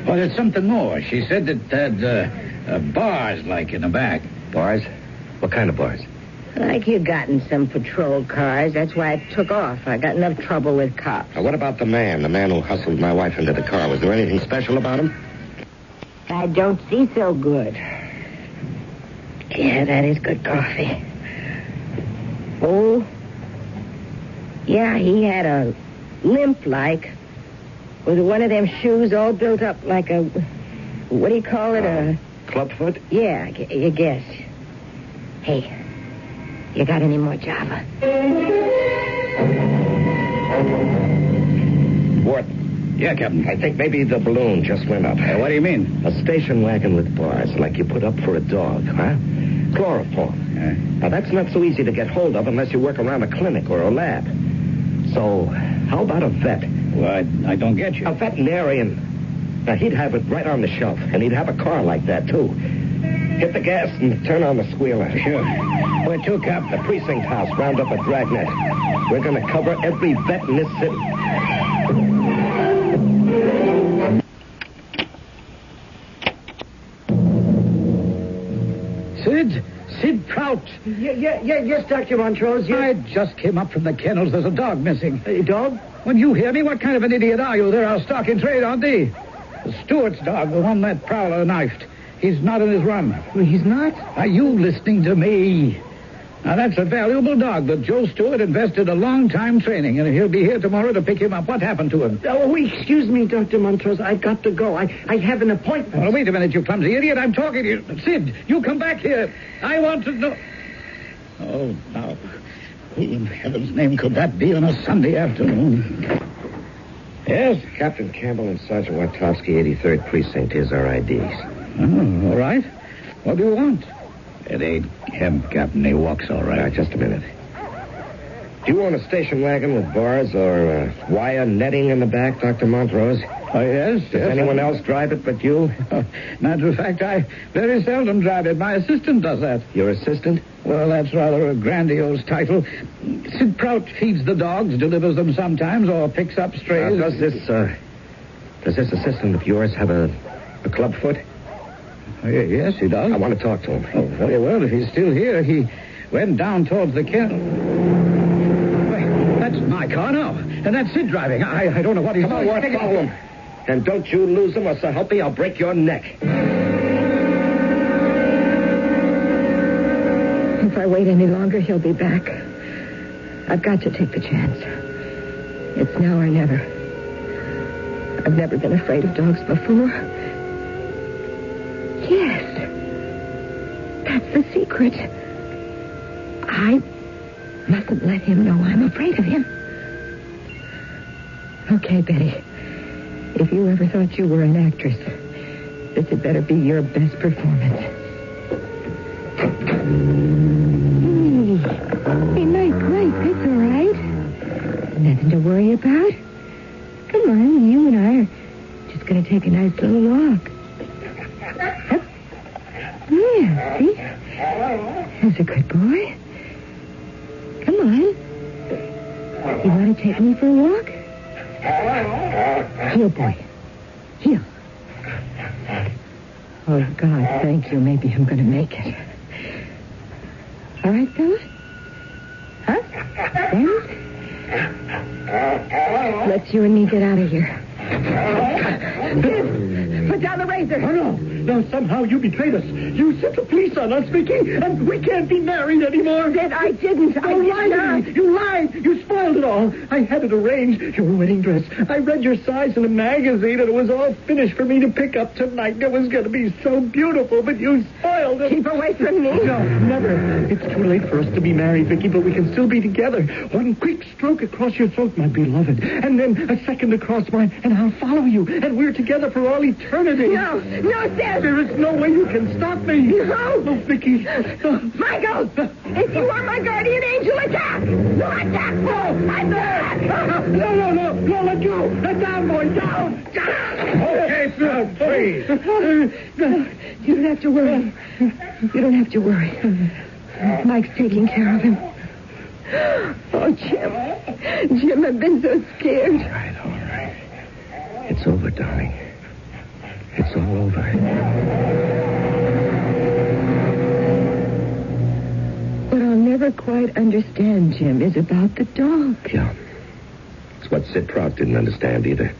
Speaker 6: Well, there's something more. She said that had bars, like, in the back.
Speaker 8: Bars? What kind of bars?
Speaker 2: Like you got in some patrol cars. That's why I took off. I got enough trouble with cops.
Speaker 8: Now, what about the man who hustled my wife into the car? Was there anything special about him?
Speaker 2: I don't see so good. Yeah, that is good coffee. Oh, yeah, he had a limp like, with one of them shoes all built up like a, what do you call it, a...
Speaker 8: Clubfoot?
Speaker 2: Yeah, I guess. Hey, you got any more Java?
Speaker 8: Ward.
Speaker 6: Yeah, Captain.
Speaker 8: I think maybe the balloon just went up.
Speaker 6: What do you mean?
Speaker 8: A station wagon with bars, like you put up for a dog, huh? Chloroform.
Speaker 6: Yeah.
Speaker 8: Now, that's not so easy to get hold of unless you work around a clinic or a lab. So, how about a vet?
Speaker 6: Well, I don't get you.
Speaker 8: A veterinarian. Now, he'd have it right on the shelf, and he'd have a car like that, too. Hit the gas and turn on the squealer.
Speaker 6: Sure.
Speaker 8: Where to, Cap? The precinct house. Round up a dragnet. We're going to cover every vet in this city.
Speaker 6: Sid Prout.
Speaker 3: Yes, Dr. Montrose. Yes.
Speaker 6: I just came up from the kennels. There's a dog missing.
Speaker 3: A dog?
Speaker 6: When you hear me, what kind of an idiot are you? They're our stock in trade, aren't they? The Stewart's dog, the one that Prowler knifed. He's not in his run.
Speaker 3: He's not?
Speaker 6: Are you listening to me? Now, that's a valuable dog that Joe Stewart invested a long time training, and he'll be here tomorrow to pick him up. What happened to him?
Speaker 3: Oh, excuse me, Dr. Montrose. I've got to go. I have an appointment.
Speaker 6: Oh, wait a minute, you clumsy idiot. I'm talking to you. Sid, you come back here. I want to know... Oh, now, who in heaven's name could that be on a Sunday afternoon? Yes?
Speaker 8: Captain Campbell and Sergeant Wartowski, 83rd Precinct. Here's our IDs.
Speaker 6: Oh, all right. What do you want? It ain't him, Captain. He walks all right.
Speaker 8: Just a minute. Do you own a station wagon with bars or wire netting in the back, Dr. Montrose?
Speaker 6: Oh, yes.
Speaker 8: Does anyone else drive it but you?
Speaker 6: Matter of fact, I very seldom drive it. My assistant does that.
Speaker 8: Your assistant?
Speaker 6: Well, that's rather a grandiose title. Sid Prout feeds the dogs, delivers them sometimes, or picks up strays.
Speaker 8: Does this assistant of yours have a clubfoot?
Speaker 6: Yes, he does.
Speaker 8: I want to talk to him.
Speaker 6: Oh, very well. If he's still here, he went down towards the kennel. Wait, that's my car now. And that's Sid driving. I don't know what he's
Speaker 8: doing. Come on, Ward, follow him. And don't you lose him, or so help me, I'll break your neck.
Speaker 2: If I wait any longer, he'll be back. I've got to take the chance. It's now or never. I've never been afraid of dogs before. Yes. That's the secret. I mustn't let him know I'm afraid of him. Okay, Betty. If you ever thought you were an actress, this had better be your best performance. Hey, nice place. It's all right. Nothing to worry about. Come on, you and I are just going to take a nice little walk. Yeah, see? That's a good boy. Come on. You want to take me for a walk? Heel, boy. Heel. Oh, God, thank you. Maybe I'm going to make it. All right, fella? Huh? Friends? Let's you and me get out of here. Put down the razor.
Speaker 3: Oh, no. No, somehow you betrayed us. You sent the police on us, Vicky, and we can't be married anymore.
Speaker 2: I didn't.
Speaker 3: You lied to me. You lied. You spoiled it all. I had it arranged. Your wedding dress. I read your size in a magazine, and it was all finished for me to pick up tonight. It was going to be so beautiful, but you spoiled it.
Speaker 2: Keep away from me.
Speaker 3: No, never. It's too late for us to be married, Vicky, but we can still be together. One quick stroke across your throat, my beloved, and then a second across mine, and I'll follow you, and we're together for all eternity.
Speaker 2: No, Sid.
Speaker 3: There is no way you can stop me.
Speaker 2: No.
Speaker 3: Oh, Vicky.
Speaker 2: Michael, if you are my guardian angel, attack. No, attack. No, I'm there.
Speaker 3: No, let go. Let down, boy, down.
Speaker 6: Okay, sir, please.
Speaker 2: You don't have to worry. You don't have to worry. Mike's taking care of him. Oh, Jim. Jim, I've been so scared.
Speaker 8: All right. It's over, darling. It's all over.
Speaker 2: don't understand, Jim, is about the dog.
Speaker 8: Yeah. It's what Sid Prout didn't understand either.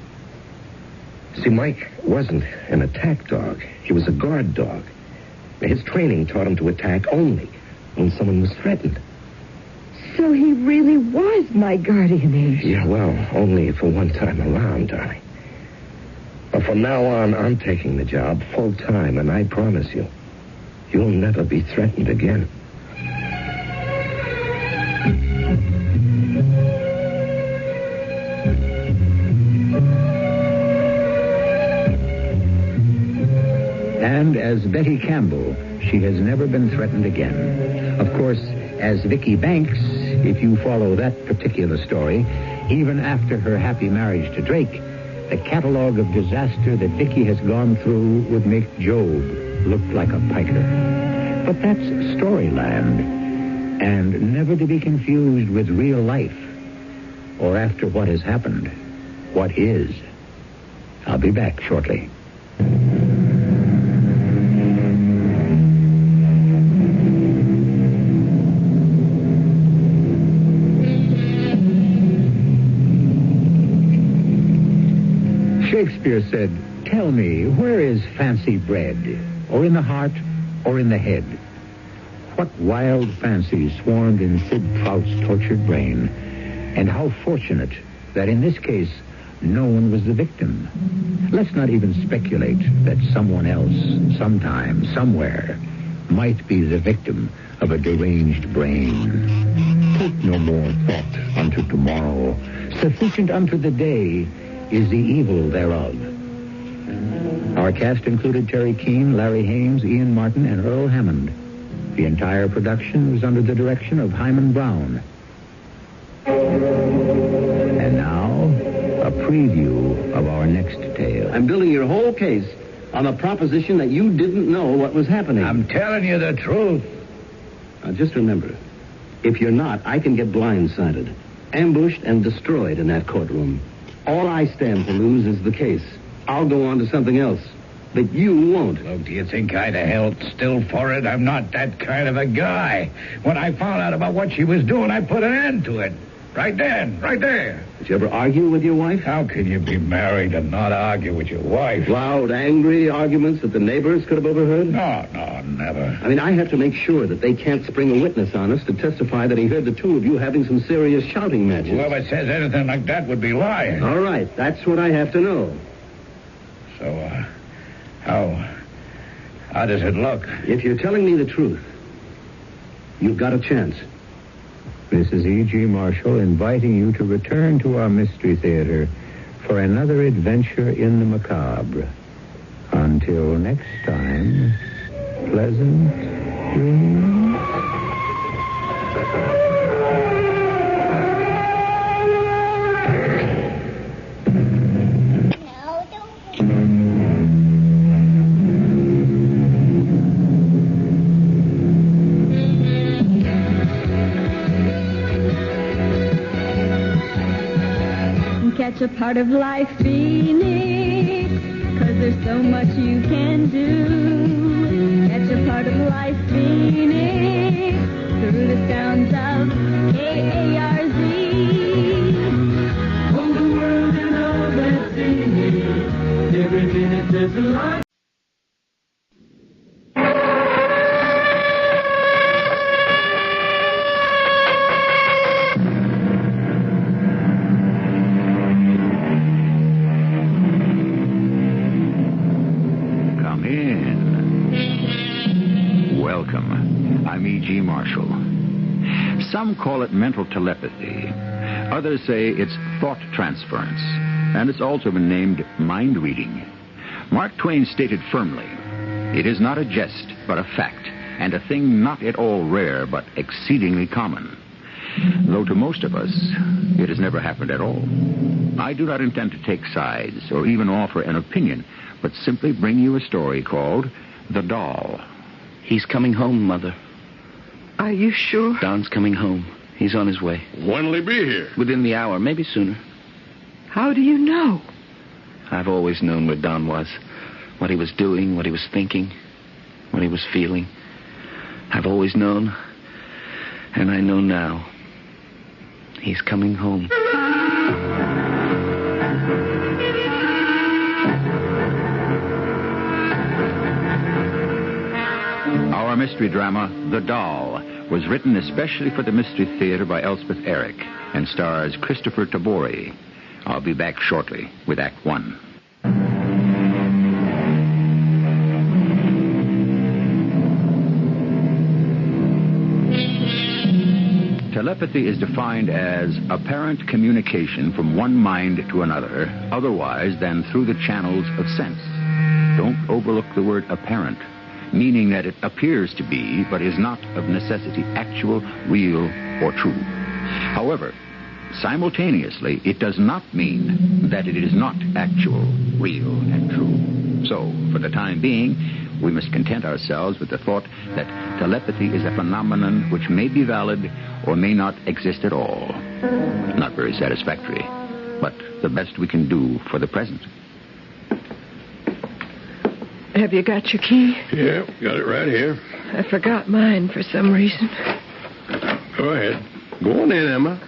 Speaker 8: See, Mike wasn't an attack dog. He was a guard dog. His training taught him to attack only when someone was threatened.
Speaker 2: So he really was my guardian angel.
Speaker 8: Yeah, well, only for one time around, darling. But from now on, I'm taking the job full time, and I promise you, you'll never be threatened again.
Speaker 1: And as Betty Campbell, she has never been threatened again. Of course, as Vicky Banks, if you follow that particular story, even after her happy marriage to Drake, the catalog of disaster that Vicky has gone through would make Job look like a piker. But that's storyland, and never to be confused with real life, or after what has happened, what is. I'll be back shortly. Shakespeare said, "Tell me, where is fancy bred? Or in the heart, or in the head?" What wild fancies swarmed in Sid Prout's tortured brain, and how fortunate that in this case, no one was the victim. Let's not even speculate that someone else, sometime, somewhere, might be the victim of a deranged brain. Take no more thought unto tomorrow. Sufficient unto the day is the evil thereof. Our cast included Terry Keane, Larry Haynes, Ian Martin, and Earl Hammond. The entire production was under the direction of Himan Brown. And now, a preview of our next tale.
Speaker 11: I'm building your whole case on the proposition that you didn't know what was happening.
Speaker 6: I'm telling you the truth.
Speaker 11: Now, just remember, if you're not, I can get blindsided, ambushed, and destroyed in that courtroom. All I stand to lose is the case. I'll go on to something else. But you won't.
Speaker 6: Look, do you think I'd have held still for it? I'm not that kind of a guy. When I found out about what she was doing, I put an end to it. Right then, right there.
Speaker 11: Did you ever argue with your wife?
Speaker 6: How can you be married and not argue with your wife?
Speaker 11: Loud, angry arguments that the neighbors could have overheard?
Speaker 6: No, never.
Speaker 11: I mean, I have to make sure that they can't spring a witness on us to testify that he heard the two of you having some serious shouting matches.
Speaker 6: Whoever says anything like that would be lying.
Speaker 11: All right, that's what I have to know.
Speaker 6: So, how does it look?
Speaker 11: If you're telling me the truth, you've got a chance.
Speaker 1: This is E.G. Marshall inviting you to return to our Mystery Theater for another adventure in the macabre. Until next time, pleasant dreams.
Speaker 12: Catch a part of life, Phoenix, 'cause there's so much you can do. Catch a part of life, Phoenix, through the sounds of KARZ. Hold the world and all that's in it. Every minute there's a life.
Speaker 9: I'm E.G. Marshall. Some call it mental telepathy. Others say it's thought transference. And it's also been named mind reading. Mark Twain stated firmly, it is not a jest, but a fact, and a thing not at all rare, but exceedingly common. Though to most of us, it has never happened at all. I do not intend to take sides or even offer an opinion, but simply bring you a story called The Doll.
Speaker 13: He's coming home, Mother.
Speaker 14: Are you sure?
Speaker 13: Don's coming home. He's on his way.
Speaker 15: When'll he be here?
Speaker 13: Within the hour, maybe sooner.
Speaker 14: How do you know?
Speaker 13: I've always known where Don was. What he was doing, what he was thinking, what he was feeling. I've always known. And I know now. He's coming home.
Speaker 9: Our mystery drama, The Doll, was written especially for the Mystery Theater by Elspeth Eric and stars Christopher Tabori. I'll be back shortly with Act One. Telepathy is defined as apparent communication from one mind to another, otherwise than through the channels of sense. Don't overlook the word apparent, meaning that it appears to be, but is not of necessity actual, real, or true. However, simultaneously, it does not mean that it is not actual, real, and true. So, for the time being, we must content ourselves with the thought that telepathy is a phenomenon which may be valid or may not exist at all. Not very satisfactory, but the best we can do for the present.
Speaker 14: Have you got your key?
Speaker 15: Yeah, got it right here.
Speaker 14: I forgot mine for some reason.
Speaker 15: Go ahead. Go on in, Emma.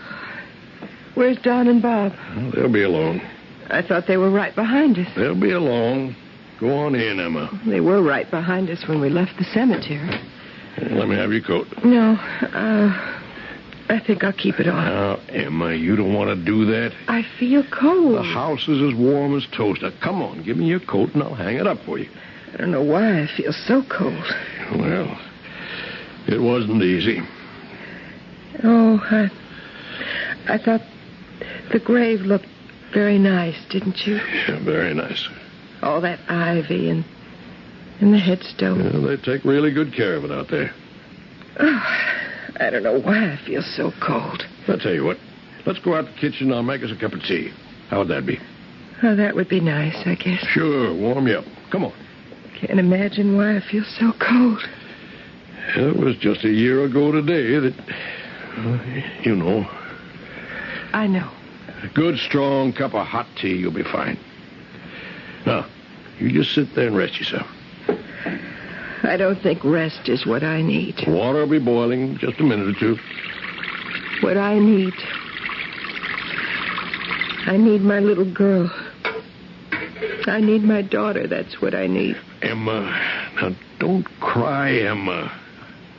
Speaker 14: Where's Don and Bob?
Speaker 15: Well, they'll be along.
Speaker 14: I thought they were right behind us.
Speaker 15: They'll be along. Go on in, Emma.
Speaker 14: They were right behind us when we left the cemetery.
Speaker 15: Let me have your coat.
Speaker 14: No, I think I'll keep it on.
Speaker 15: Now, Emma, you don't want to do that.
Speaker 14: I feel cold.
Speaker 15: The house is as warm as toast. Now, come on, give me your coat and I'll hang it up for you.
Speaker 14: I don't know why I feel so cold.
Speaker 15: Well, it wasn't easy.
Speaker 14: Oh, I thought the grave looked very nice, didn't you?
Speaker 15: Yeah, very nice.
Speaker 14: All that ivy and the headstone.
Speaker 15: Yeah, they take really good care of it out there.
Speaker 14: Oh, I don't know why I feel so cold.
Speaker 15: I'll tell you what. Let's go out to the kitchen and I'll make us a cup of tea. How would that be?
Speaker 14: Oh, that would be nice, I guess.
Speaker 15: Sure, warm you up. Come on.
Speaker 14: Can't imagine why I feel so cold.
Speaker 15: It was just a year ago today that, you know.
Speaker 14: I know.
Speaker 15: A good, strong cup of hot tea, you'll be fine. Now, you just sit there and rest yourself.
Speaker 14: I don't think rest is what I need.
Speaker 15: Water will be boiling in just a minute or two.
Speaker 14: What I need my little girl. I need my daughter, that's what I need.
Speaker 15: Emma, now don't cry, Emma.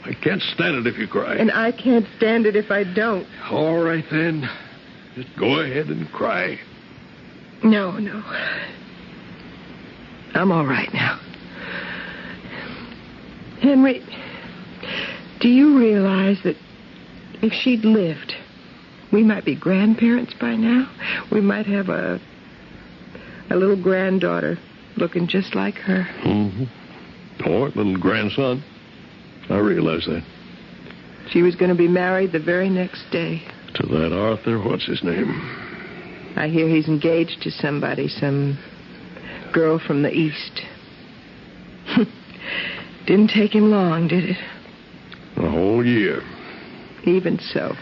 Speaker 15: I can't stand it if you cry.
Speaker 14: And I can't stand it if I don't.
Speaker 15: All right, then. Just go ahead and cry.
Speaker 14: No. I'm all right now. Henry, do you realize that if she'd lived, we might be grandparents by now? We might have a little granddaughter looking just like her.
Speaker 15: Mm-hmm. Or a little grandson. I realize that.
Speaker 14: She was going to be married the very next day.
Speaker 15: To that Arthur, what's his name?
Speaker 14: I hear he's engaged to somebody, some girl from the East. Didn't take him long, did it?
Speaker 15: A whole year.
Speaker 14: Even so.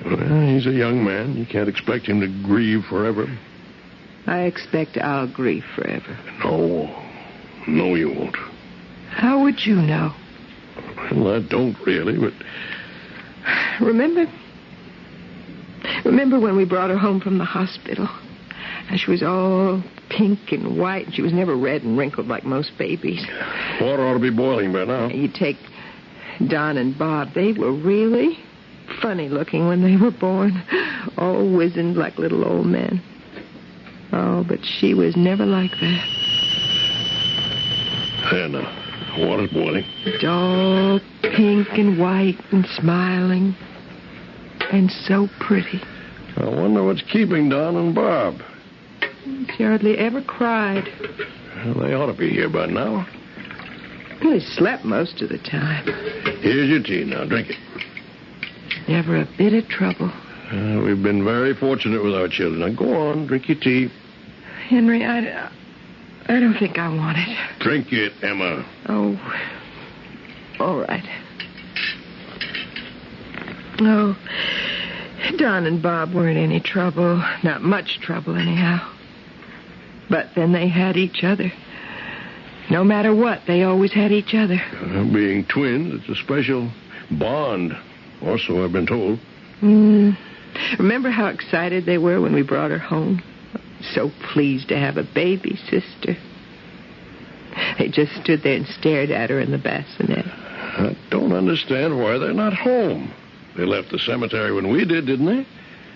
Speaker 15: Well, he's a young man. You can't expect him to grieve forever.
Speaker 14: I expect I'll grieve forever.
Speaker 15: No, you won't.
Speaker 14: How would you know?
Speaker 15: Well, I don't really, but...
Speaker 14: Remember when we brought her home from the hospital? And she was all pink and white, and she was never red and wrinkled like most babies.
Speaker 15: Water ought to be boiling by now.
Speaker 14: You take Don and Bob. They were really funny looking when they were born. All wizened like little old men. Oh, but she was never like that.
Speaker 15: And water's boiling.
Speaker 14: All pink and white and smiling. And so pretty.
Speaker 15: I wonder what's keeping Don and Bob.
Speaker 14: She hardly ever cried.
Speaker 15: Well, they ought to be here by now.
Speaker 14: Well, he slept most of the time.
Speaker 15: Here's your tea now. Drink it.
Speaker 14: Never a bit of trouble.
Speaker 15: We've been very fortunate with our children. Now, go on. Drink your tea.
Speaker 14: Henry, I don't think I want it.
Speaker 15: Drink it, Emma.
Speaker 14: Oh, all right. Oh, Don and Bob weren't any trouble. Not much trouble, anyhow. But then they had each other. No matter what, they always had each other.
Speaker 15: Being twins, it's a special bond. Or so I've been told.
Speaker 14: Remember how excited they were when we brought her home? So pleased to have a baby sister. They just stood there and stared at her in the bassinet.
Speaker 15: I don't understand why they're not home. They left the cemetery when we did, didn't they?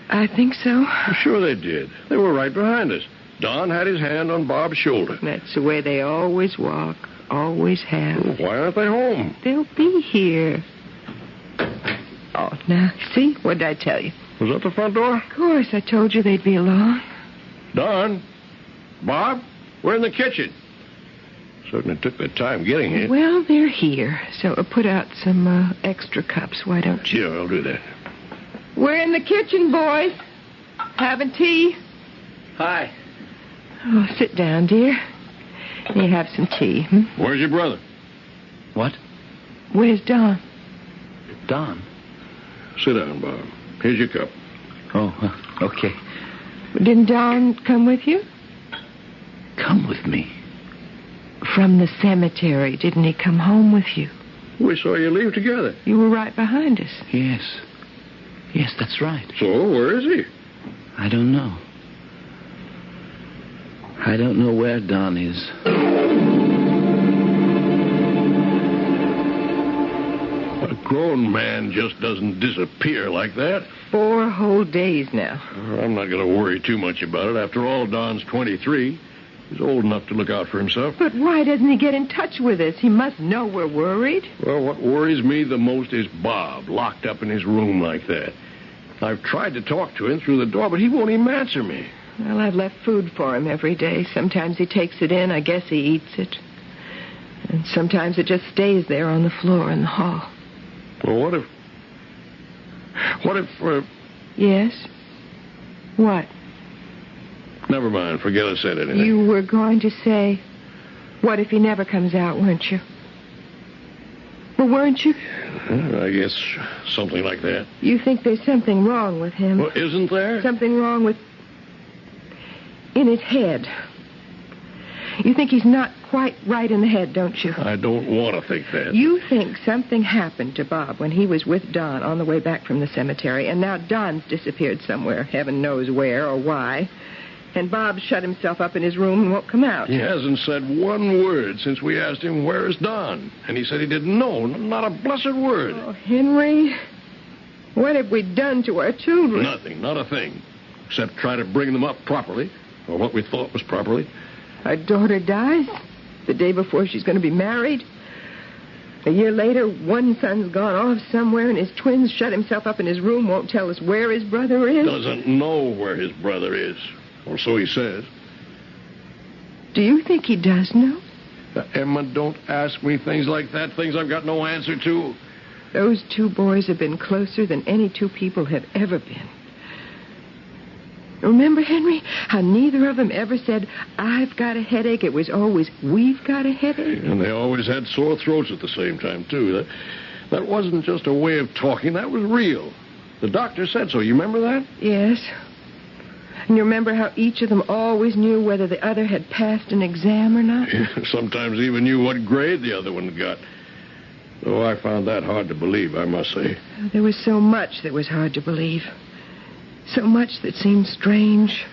Speaker 14: I think so.
Speaker 15: Sure they did. They were right behind us. Don had his hand on Bob's shoulder.
Speaker 14: That's the way they always walk, always have.
Speaker 15: Well, why aren't they home?
Speaker 14: They'll be here. Oh, now, see? What did I tell you?
Speaker 15: Was that the front door?
Speaker 14: Of course, I told you they'd be along.
Speaker 15: Don? Bob? We're in the kitchen. Certainly took their time getting here.
Speaker 14: Well, they're here, so put out some extra cups, why don't you?
Speaker 15: Sure, I'll do that.
Speaker 14: We're in the kitchen, boys. Having tea?
Speaker 13: Hi.
Speaker 14: Oh, sit down, dear. You have some tea,
Speaker 15: Where's your brother?
Speaker 13: What?
Speaker 14: Where's Don?
Speaker 13: Don?
Speaker 15: Sit down, Bob. Here's your cup.
Speaker 13: Oh, okay.
Speaker 14: Didn't Don come with you?
Speaker 13: Come with me.
Speaker 14: From the cemetery. Didn't he come home with you?
Speaker 15: We saw you leave together.
Speaker 14: You were right behind us.
Speaker 13: Yes. Yes, that's right.
Speaker 15: So, where is he?
Speaker 13: I don't know. I don't know where Don is.
Speaker 15: A grown man just doesn't disappear like that.
Speaker 14: 4 whole days now.
Speaker 15: I'm not going to worry too much about it. After all, Don's 23. He's old enough to look out for himself.
Speaker 14: But why doesn't he get in touch with us? He must know we're worried.
Speaker 15: Well, what worries me the most is Bob, locked up in his room like that. I've tried to talk to him through the door, but he won't even answer me.
Speaker 14: Well, I've left food for him every day. Sometimes he takes it in. I guess he eats it. And sometimes it just stays there on the floor in the hall.
Speaker 15: Well, what if...
Speaker 14: Yes? What?
Speaker 15: Never mind. Forget I said anything.
Speaker 14: You were going to say, what if he never comes out, weren't you? Well, weren't you?
Speaker 15: I guess something like that.
Speaker 14: You think there's something wrong with him?
Speaker 15: Well, isn't there?
Speaker 14: Something wrong with... in his head. You think he's not quite right in the head, don't you?
Speaker 15: I don't want to think that.
Speaker 14: You think something happened to Bob when he was with Don on the way back from the cemetery, and now Don's disappeared somewhere, heaven knows where or why, and Bob shut himself up in his room and won't come out.
Speaker 15: He hasn't said one word since we asked him, where is Don? And he said he didn't know, not a blessed word.
Speaker 14: Oh, Henry, what have we done to our children?
Speaker 15: Nothing, not a thing, except try to bring them up properly, or what we thought was properly.
Speaker 14: Our daughter dies the day before she's going to be married. A year later, one son's gone off somewhere, and his twins shut himself up in his room, won't tell us where his brother is.
Speaker 15: Doesn't know where his brother is, or so he says.
Speaker 14: Do you think he does know?
Speaker 15: Emma, don't ask me things like that, things I've got no answer to.
Speaker 14: Those 2 boys have been closer than any 2 people have ever been. Remember, Henry, how neither of them ever said, I've got a headache. It was always, we've got a headache.
Speaker 15: And they always had sore throats at the same time, too. That wasn't just a way of talking. That was real. The doctor said so. You remember that?
Speaker 14: Yes. And you remember how each of them always knew whether the other had passed an exam or not?
Speaker 15: Yeah, sometimes even knew what grade the other one got. Though I found that hard to believe, I must say.
Speaker 14: There was so much that was hard to believe. So much that seemed strange.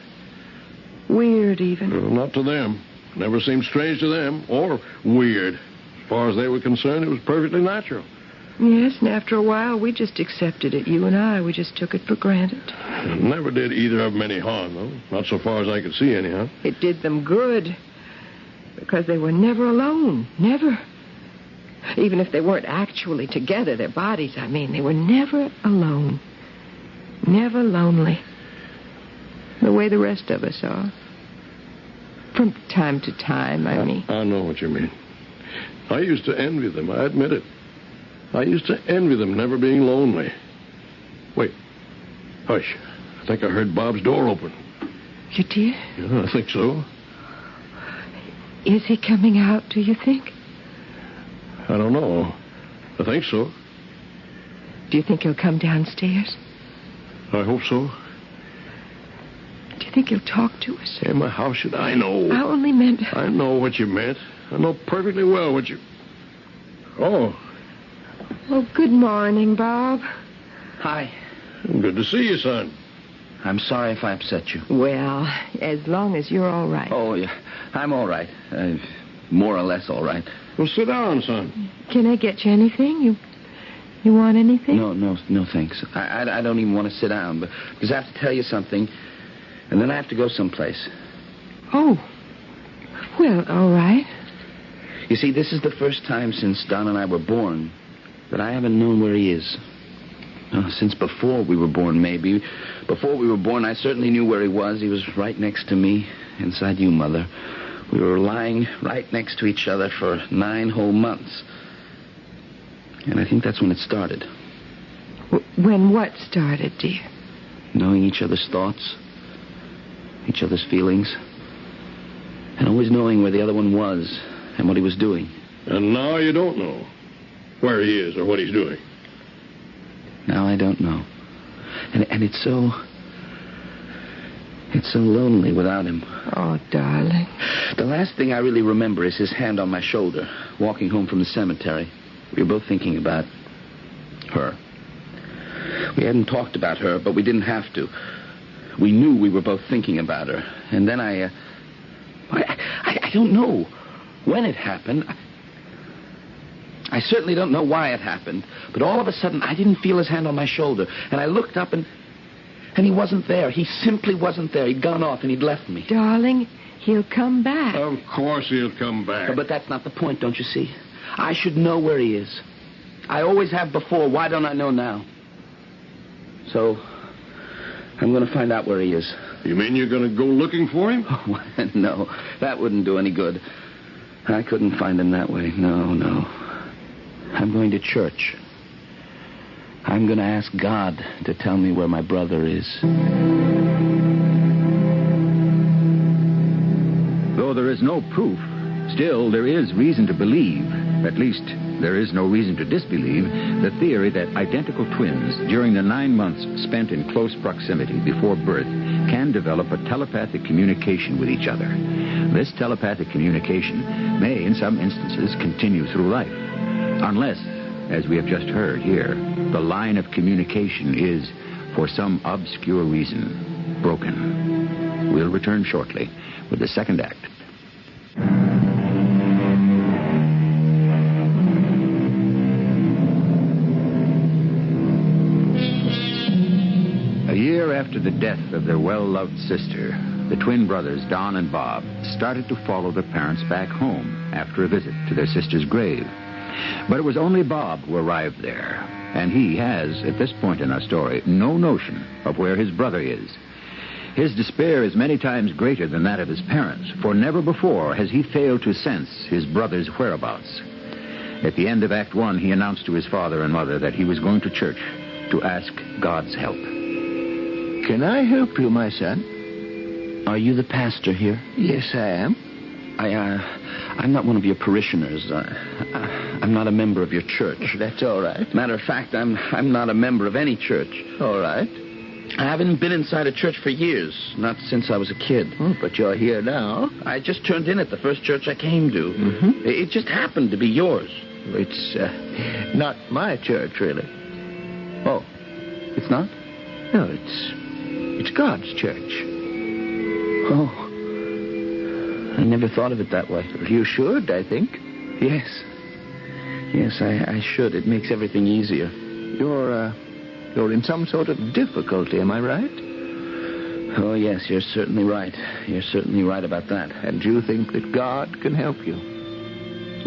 Speaker 14: Weird, even.
Speaker 15: Well, not to them. Never seemed strange to them, or weird. As far as they were concerned, it was perfectly natural.
Speaker 14: Yes, and after a while, we just accepted it. You and I, we just took it for granted.
Speaker 15: It never did either of them any harm, though. Not so far as I could see, anyhow.
Speaker 14: It did them good. Because they were never alone. Never. Even if they weren't actually together, their bodies, I mean, they were never alone. Never lonely. The way the rest of us are. From time to time, I mean.
Speaker 15: I know what you mean. I used to envy them, I admit it. I used to envy them never being lonely. Wait. Hush. I think I heard Bob's door open.
Speaker 14: You did?
Speaker 15: Yeah, I think so.
Speaker 14: Is he coming out, do you think?
Speaker 15: I don't know. I think so.
Speaker 14: Do you think he'll come downstairs?
Speaker 15: I hope so.
Speaker 14: Do you think he'll talk to us?
Speaker 15: Emma, how should I know?
Speaker 14: I only meant...
Speaker 15: I know what you meant. I know perfectly well what you... Oh.
Speaker 14: Oh, good morning, Bob.
Speaker 13: Hi.
Speaker 15: Good to see you, son.
Speaker 13: I'm sorry if I upset you.
Speaker 14: Well, as long as you're all right.
Speaker 13: Oh, yeah. I'm all right. More or less all right.
Speaker 15: Well, sit down, son.
Speaker 14: Can I get you anything? You want anything?
Speaker 13: No, thanks. I don't even want to sit down, because I have to tell you something, and then I have to go someplace.
Speaker 14: Oh. Well, all right.
Speaker 13: You see, this is the first time since Don and I were born that I haven't known where he is. Since before we were born, maybe. Before we were born, I certainly knew where he was. He was right next to me, inside you, Mother. We were lying right next to each other for 9 whole months. And I think that's when it started.
Speaker 14: When what started, dear?
Speaker 13: Knowing each other's thoughts, each other's feelings, and always knowing where the other one was and what he was doing.
Speaker 15: And now you don't know where he is or what he's doing.
Speaker 13: Now I don't know. And it's so lonely without him.
Speaker 14: Oh, darling.
Speaker 13: The last thing I really remember is his hand on my shoulder, walking home from the cemetery. We were both thinking about her. We hadn't talked about her, but we didn't have to. We knew we were both thinking about her. And then I don't know when it happened. I certainly don't know why it happened. But all of a sudden, I didn't feel his hand on my shoulder. And I looked up and he wasn't there. He simply wasn't there. He'd gone off and he'd left me.
Speaker 14: Darling, he'll come back.
Speaker 15: Of course he'll come back.
Speaker 13: But that's not the point, don't you see? I should know where he is. I always have before. Why don't I know now? So, I'm going to find out where he is.
Speaker 15: You mean you're going to go looking for him?
Speaker 13: Oh, no, that wouldn't do any good. I couldn't find him that way. No. I'm going to church. I'm going to ask God to tell me where my brother is.
Speaker 9: Though there is no proof, still there is reason to believe, at least there is no reason to disbelieve, the theory that identical twins, during the 9 months spent in close proximity before birth, can develop a telepathic communication with each other. This telepathic communication may, in some instances, continue through life. Unless, as we have just heard here, the line of communication is, for some obscure reason, broken. We'll return shortly with the second act. A year after the death of their well-loved sister, the twin brothers, Don and Bob, started to follow their parents back home after a visit to their sister's grave. But it was only Bob who arrived there, and he has, at this point in our story, no notion of where his brother is. His despair is many times greater than that of his parents, for never before has he failed to sense his brother's whereabouts. At the end of Act 1, he announced to his father and mother that he was going to church to ask God's help.
Speaker 16: Can I help you, my son?
Speaker 13: Are you the pastor here?
Speaker 16: Yes, I am.
Speaker 13: I'm not one of your parishioners. I'm not a member of your church.
Speaker 16: That's all right.
Speaker 13: Matter of fact, I'm not a member of any church.
Speaker 16: All right.
Speaker 13: I haven't been inside a church for years, not since I was a kid.
Speaker 16: Oh, but you're here now.
Speaker 13: I just turned in at the first church I came to.
Speaker 16: Mm-hmm.
Speaker 13: It just happened to be yours.
Speaker 16: It's not my church, really.
Speaker 13: Oh, it's not?
Speaker 16: No, it's God's church.
Speaker 13: Oh. I never thought of it that way.
Speaker 16: You should, I think.
Speaker 13: Yes. Yes, I should. It makes everything easier.
Speaker 16: You're in some sort of difficulty, am I right?
Speaker 13: Oh, yes, you're certainly right. You're certainly right about that.
Speaker 16: And you think that God can help you?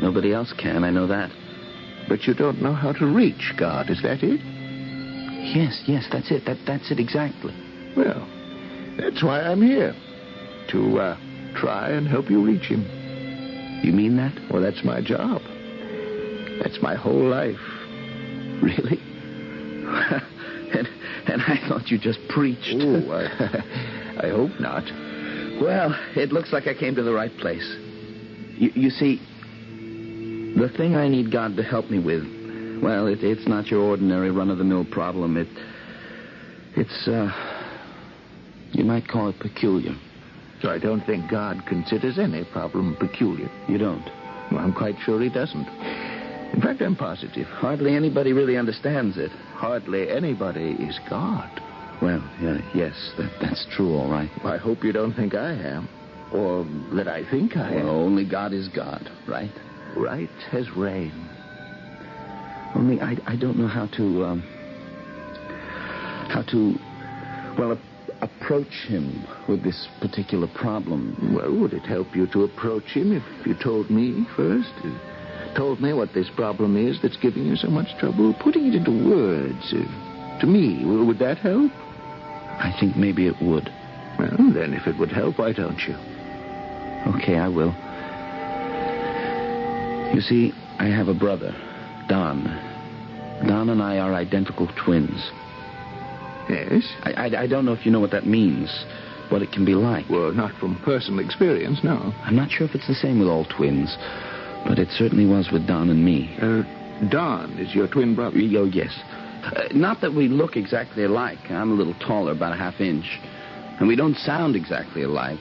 Speaker 13: Nobody else can, I know that.
Speaker 16: But you don't know how to reach God, is that it?
Speaker 13: Yes, that's it. That's it exactly.
Speaker 16: Well, that's why I'm here. To try and help you reach him.
Speaker 13: You mean that?
Speaker 16: Well, that's my job. That's my whole life.
Speaker 13: Really? And I thought you just preached.
Speaker 16: Oh, I hope not.
Speaker 13: Well, it looks like I came to the right place. You see, the thing I need God to help me with, well, it's not your ordinary run-of-the-mill problem. It's you might call it peculiar.
Speaker 16: So I don't think God considers any problem peculiar.
Speaker 13: You don't?
Speaker 16: Well, I'm quite sure he doesn't. In fact, I'm positive.
Speaker 13: Hardly anybody really understands it.
Speaker 16: Hardly anybody is God.
Speaker 13: Well, yes, that's true, all right.
Speaker 16: I hope you don't think I am. Or that I think I am.
Speaker 13: Well, only God is God, right?
Speaker 16: Right as rain.
Speaker 13: Only I don't know how to approach him with this particular problem.
Speaker 16: Well, would it help you to approach him if you told me first? Told me what this problem is that's giving you so much trouble? Putting it into words to me, would that help?
Speaker 13: I think maybe it would.
Speaker 16: Well, then if it would help, why don't you?
Speaker 13: Okay, I will. You see, I have a brother, Don. Don and I are identical twins.
Speaker 16: Yes?
Speaker 13: I don't know if you know what that means, what it can be like.
Speaker 16: Well, not from personal experience, no.
Speaker 13: I'm not sure if it's the same with all twins, but it certainly was with Don and me.
Speaker 16: Don is your twin brother?
Speaker 13: Oh, yes. Not that we look exactly alike. I'm a little taller, about a half inch. And we don't sound exactly alike.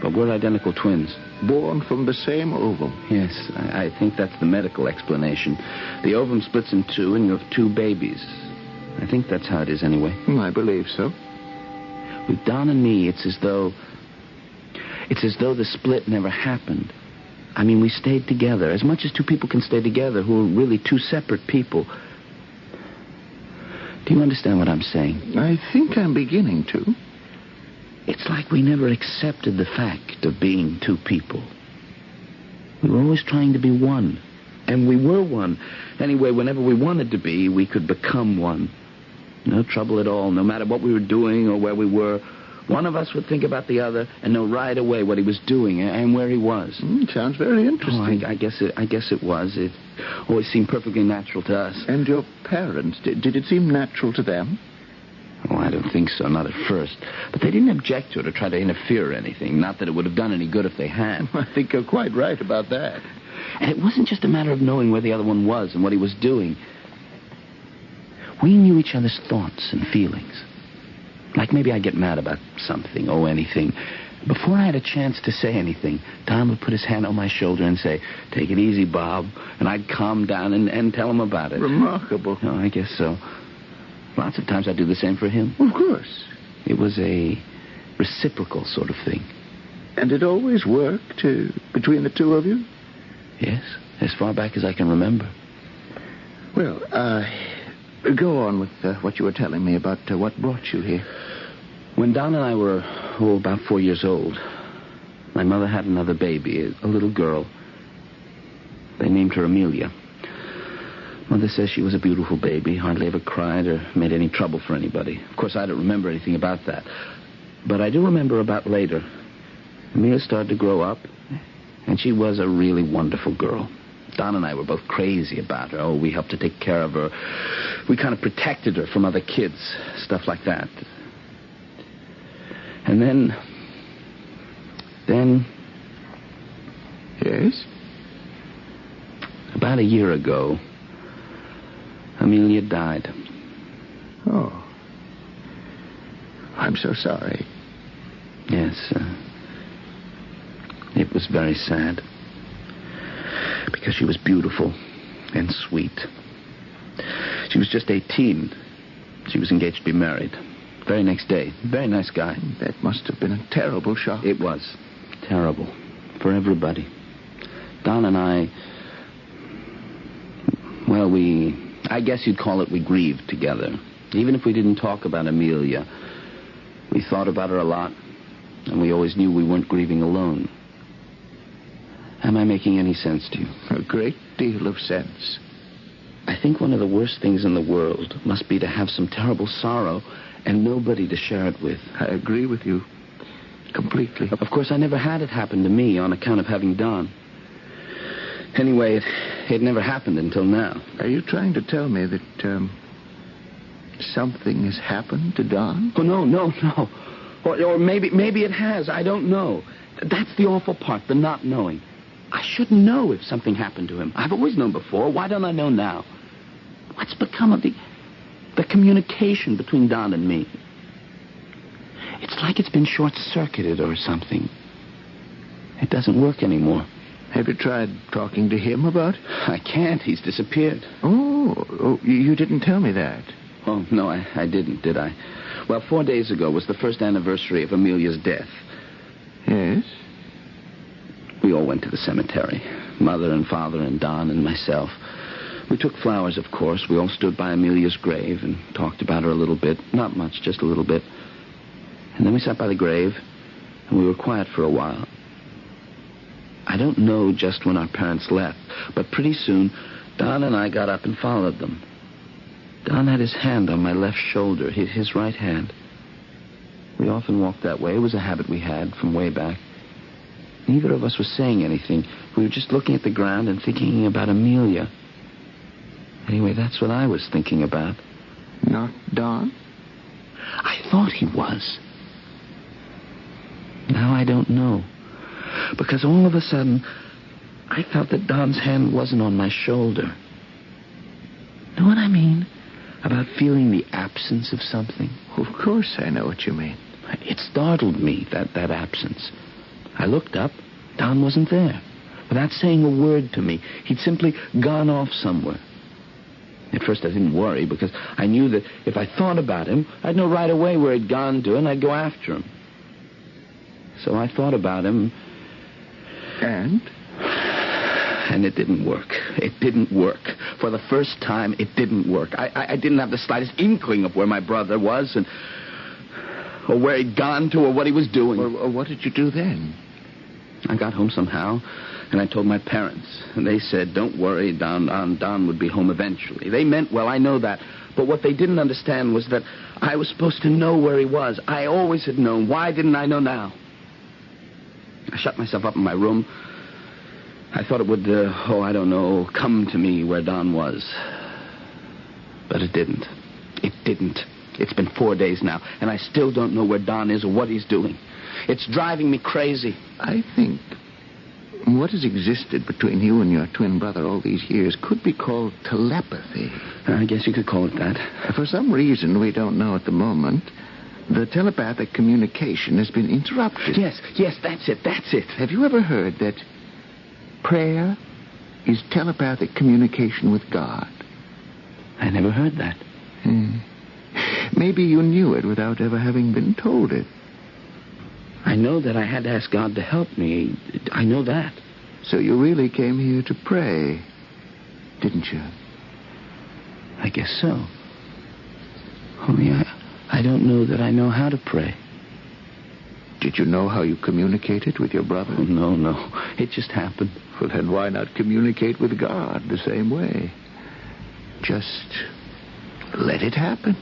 Speaker 13: But we're identical twins.
Speaker 16: Born from the same ovum?
Speaker 13: Yes, I think that's the medical explanation. The ovum splits in two, and you have two babies. I think that's how it is anyway.
Speaker 16: I believe so.
Speaker 13: With Don and me, it's as though the split never happened. I mean, we stayed together. As much as two people can stay together who are really two separate people. Do you understand what I'm saying?
Speaker 16: I think I'm beginning to.
Speaker 13: It's like we never accepted the fact of being two people. We were always trying to be one. And we were one. Anyway, whenever we wanted to be, we could become one. No trouble at all, no matter what we were doing or where we were. One of us would think about the other and know right away what he was doing and where he was.
Speaker 16: Sounds very interesting.
Speaker 13: Oh, I guess it was. It always seemed perfectly natural to us.
Speaker 16: And your parents, did it seem natural to them?
Speaker 13: Oh, I don't think so, not at first. But they didn't object to it or try to interfere or anything. Not that it would have done any good if they had.
Speaker 16: I think you're quite right about that.
Speaker 13: And it wasn't just a matter of knowing where the other one was and what he was doing. We knew each other's thoughts and feelings. Like maybe I'd get mad about something or anything. Before I had a chance to say anything, Don would put his hand on my shoulder and say, "Take it easy, Bob." And I'd calm down and tell him about it.
Speaker 16: Remarkable.
Speaker 13: Oh, I guess so. Lots of times I'd do the same for him.
Speaker 16: Of course.
Speaker 13: It was a reciprocal sort of thing.
Speaker 16: And it always worked between the two of you?
Speaker 13: Yes, as far back as I can remember.
Speaker 16: Well, go on with what you were telling me about what brought you here.
Speaker 13: When Don and I were, about 4 years old, my mother had another baby, a little girl. They named her Amelia. Mother says she was a beautiful baby, hardly ever cried or made any trouble for anybody. Of course, I don't remember anything about that. But I do remember about later. Amelia started to grow up, and she was a really wonderful girl. Don and I were both crazy about her. Oh, we helped to take care of her. We kind of protected her from other kids, stuff like that. And then...
Speaker 16: Yes?
Speaker 13: About a year ago, Amelia died.
Speaker 16: Oh. I'm so sorry.
Speaker 13: Yes, it was very sad. Because she was beautiful and sweet. She was just 18. She was engaged to be married. Very next day. Very nice guy.
Speaker 16: That must have been a terrible shock.
Speaker 13: It was. Terrible. For everybody. Don and I... Well, I guess you'd call it we grieved together. Even if we didn't talk about Amelia, we thought about her a lot, and we always knew we weren't grieving alone. Am I making any sense to you?
Speaker 16: A great deal of sense.
Speaker 13: I think one of the worst things in the world must be to have some terrible sorrow and nobody to share it with.
Speaker 16: I agree with you completely.
Speaker 13: Of course, I never had it happen to me on account of having Don. Anyway, it never happened until now.
Speaker 16: Are you trying to tell me that something has happened to Don?
Speaker 13: Oh, no. Or maybe it has. I don't know. That's the awful part, the not knowing. I should know if something happened to him. I've always known before. Why don't I know now? What's become of the communication between Don and me? It's like it's been short-circuited or something. It doesn't work anymore.
Speaker 16: Have you tried talking to him about it?
Speaker 13: I can't. He's disappeared.
Speaker 16: Oh, you didn't tell me that.
Speaker 13: Oh, no, I didn't, did I? Well, 4 days ago was the first anniversary of Amelia's death.
Speaker 16: Yes?
Speaker 13: We all went to the cemetery. Mother and Father and Don and myself. We took flowers, of course. We all stood by Amelia's grave and talked about her a little bit. Not much, just a little bit. And then we sat by the grave, and we were quiet for a while. I don't know just when our parents left, but pretty soon, Don and I got up and followed them. Don had his hand on my left shoulder, his right hand. We often walked that way. It was a habit we had from way back. Neither of us was saying anything. We were just looking at the ground and thinking about Amelia. Anyway, that's what I was thinking about.
Speaker 16: Not Don?
Speaker 13: I thought he was. Now I don't know. Because all of a sudden, I felt that Don's hand wasn't on my shoulder. Know what I mean? About feeling the absence of something.
Speaker 16: Of course I know what you mean.
Speaker 13: It startled me, that absence. I looked up. Don wasn't there. Without saying a word to me, he'd simply gone off somewhere. At first I didn't worry because I knew that if I thought about him, I'd know right away where he'd gone to and I'd go after him. So I thought about him. And it didn't work. It didn't work. For the first time, it didn't work. I didn't have the slightest inkling of where my brother was or where he'd gone to or what he was doing.
Speaker 16: Or what did you do then?
Speaker 13: I got home somehow, and I told my parents. And they said, don't worry, Don would be home eventually. They meant well, I know that. But what they didn't understand was that I was supposed to know where he was. I always had known. Why didn't I know now? I shut myself up in my room. I thought it would, come to me where Don was. But it didn't. It didn't. It's been 4 days now, and I still don't know where Don is or what he's doing. It's driving me crazy.
Speaker 16: I think what has existed between you and your twin brother all these years could be called telepathy.
Speaker 13: I guess you could call it that.
Speaker 16: For some reason we don't know at the moment, the telepathic communication has been interrupted.
Speaker 13: Yes, that's it.
Speaker 16: Have you ever heard that prayer is telepathic communication with God?
Speaker 13: I never heard that.
Speaker 16: Maybe you knew it without ever having been told it.
Speaker 13: I know that I had to ask God to help me. I know that.
Speaker 16: So you really came here to pray, didn't you?
Speaker 13: I guess so. Only I don't know that I know how to pray.
Speaker 16: Did you know how you communicated with your brother?
Speaker 13: Oh, no. It just happened.
Speaker 16: Well, then why not communicate with God the same way? Just let it happen.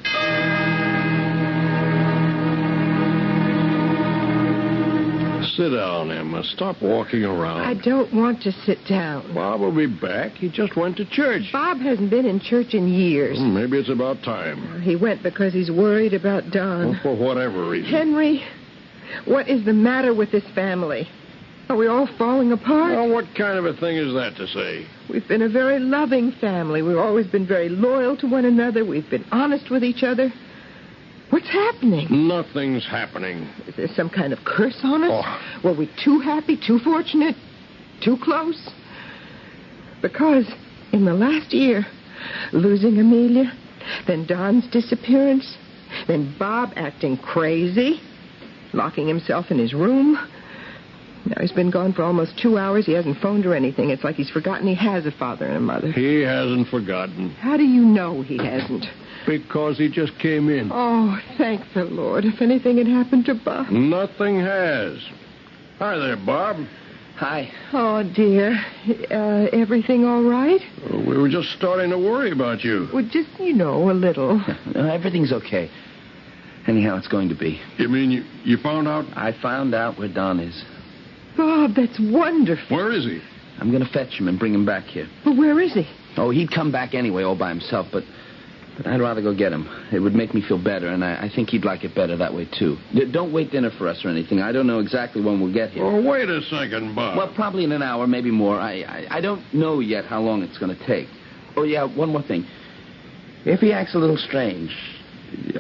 Speaker 15: Sit down, Emma. Stop walking around.
Speaker 14: I don't want to sit down.
Speaker 15: Bob will be back. He just went to church.
Speaker 14: Bob hasn't been in church in years.
Speaker 15: Maybe it's about time.
Speaker 14: He went because he's worried about Don.
Speaker 15: Well, for whatever reason.
Speaker 14: Henry, what is the matter with this family? Are we all falling apart?
Speaker 15: Well, what kind of a thing is that to say?
Speaker 14: We've been a very loving family. We've always been very loyal to one another. We've been honest with each other. What's happening?
Speaker 15: Nothing's happening.
Speaker 14: Is there some kind of curse on us?
Speaker 15: Oh.
Speaker 14: Were we too happy, too fortunate, too close? Because in the last year, losing Amelia, then Don's disappearance, then Bob acting crazy, locking himself in his room. Now he's been gone for almost 2 hours. He hasn't phoned or anything. It's like he's forgotten he has a father and a mother.
Speaker 15: He hasn't forgotten.
Speaker 14: How do you know he hasn't?
Speaker 15: Because he just came in.
Speaker 14: Oh, thank the Lord. If anything had happened to Bob.
Speaker 15: Nothing has. Hi there, Bob.
Speaker 13: Hi.
Speaker 14: Oh, dear. Everything all right?
Speaker 15: We were just starting to worry about you.
Speaker 14: Well, just, a little.
Speaker 13: Everything's okay. Anyhow, it's going to be.
Speaker 15: You mean you found out?
Speaker 13: I found out where Don is.
Speaker 14: Bob, that's wonderful.
Speaker 15: Where is he?
Speaker 13: I'm going to fetch him and bring him back here.
Speaker 14: But where is he?
Speaker 13: Oh, he'd come back anyway all by himself, but I'd rather go get him. It would make me feel better, and I think he'd like it better that way, too. Don't wait dinner for us or anything. I don't know exactly when we'll get here.
Speaker 15: Oh, wait a second, Bob.
Speaker 13: Well, probably in an hour, maybe more. I don't know yet how long it's going to take. Oh, yeah, one more thing. If he acts a little strange,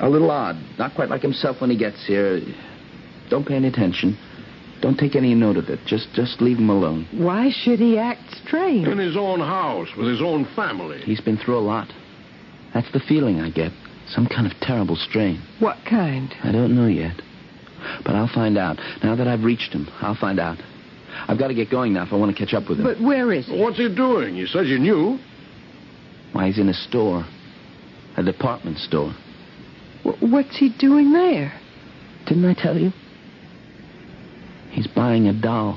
Speaker 13: a little odd, not quite like himself when he gets here, don't pay any attention. Don't take any note of it. Just leave him alone.
Speaker 14: Why should he act strange?
Speaker 15: In his own house, with his own family.
Speaker 13: He's been through a lot. That's the feeling I get. Some kind of terrible strain.
Speaker 14: What kind?
Speaker 13: I don't know yet. But I'll find out. Now that I've reached him, I'll find out. I've got to get going now if I want to catch up with him.
Speaker 14: But where is he?
Speaker 15: What's he doing? You said you knew.
Speaker 13: Why, he's in a store. A department store.
Speaker 14: What's he doing there?
Speaker 13: Didn't I tell you? He's buying a doll.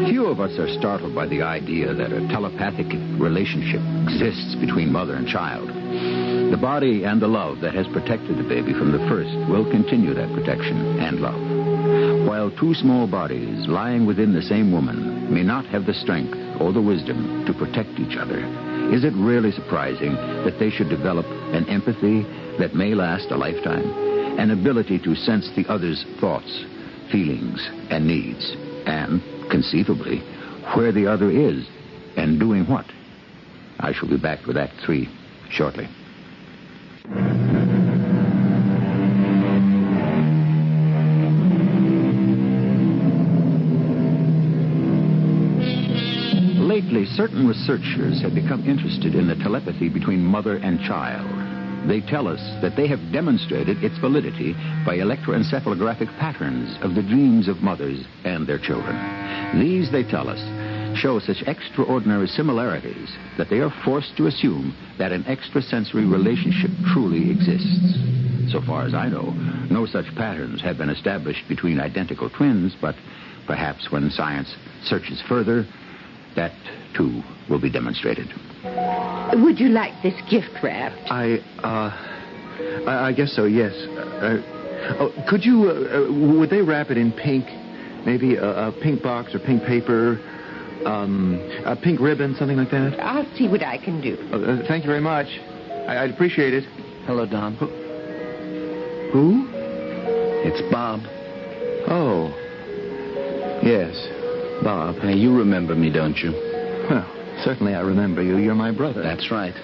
Speaker 9: Few of us are startled by the idea that a telepathic relationship exists between mother and child. The body and the love that has protected the baby from the first will continue that protection and love. While two small bodies lying within the same woman may not have the strength or the wisdom to protect each other, is it really surprising that they should develop an empathy that may last a lifetime, an ability to sense the other's thoughts, feelings, and needs, and, conceivably, where the other is and doing what? I shall be back with Act 3 shortly. Lately, certain researchers have become interested in the telepathy between mother and child. They tell us that they have demonstrated its validity by electroencephalographic patterns of the dreams of mothers and their children. These, they tell us, show such extraordinary similarities that they are forced to assume that an extrasensory relationship truly exists. So far as I know, no such patterns have been established between identical twins, but perhaps when science searches further, that, too, will be demonstrated.
Speaker 14: Would you like this gift wrapped?
Speaker 16: I guess so, yes. Could you, would they wrap it in pink? Maybe a pink box or pink paper, a pink ribbon, something like that?
Speaker 14: I'll see what I can do.
Speaker 16: Thank you very much. I'd appreciate it.
Speaker 13: Hello, Don.
Speaker 16: Who?
Speaker 13: It's Bob.
Speaker 16: Oh. Yes, Bob.
Speaker 13: Hey, you remember me, don't you?
Speaker 16: Well, certainly I remember you. You're my brother.
Speaker 13: That's right.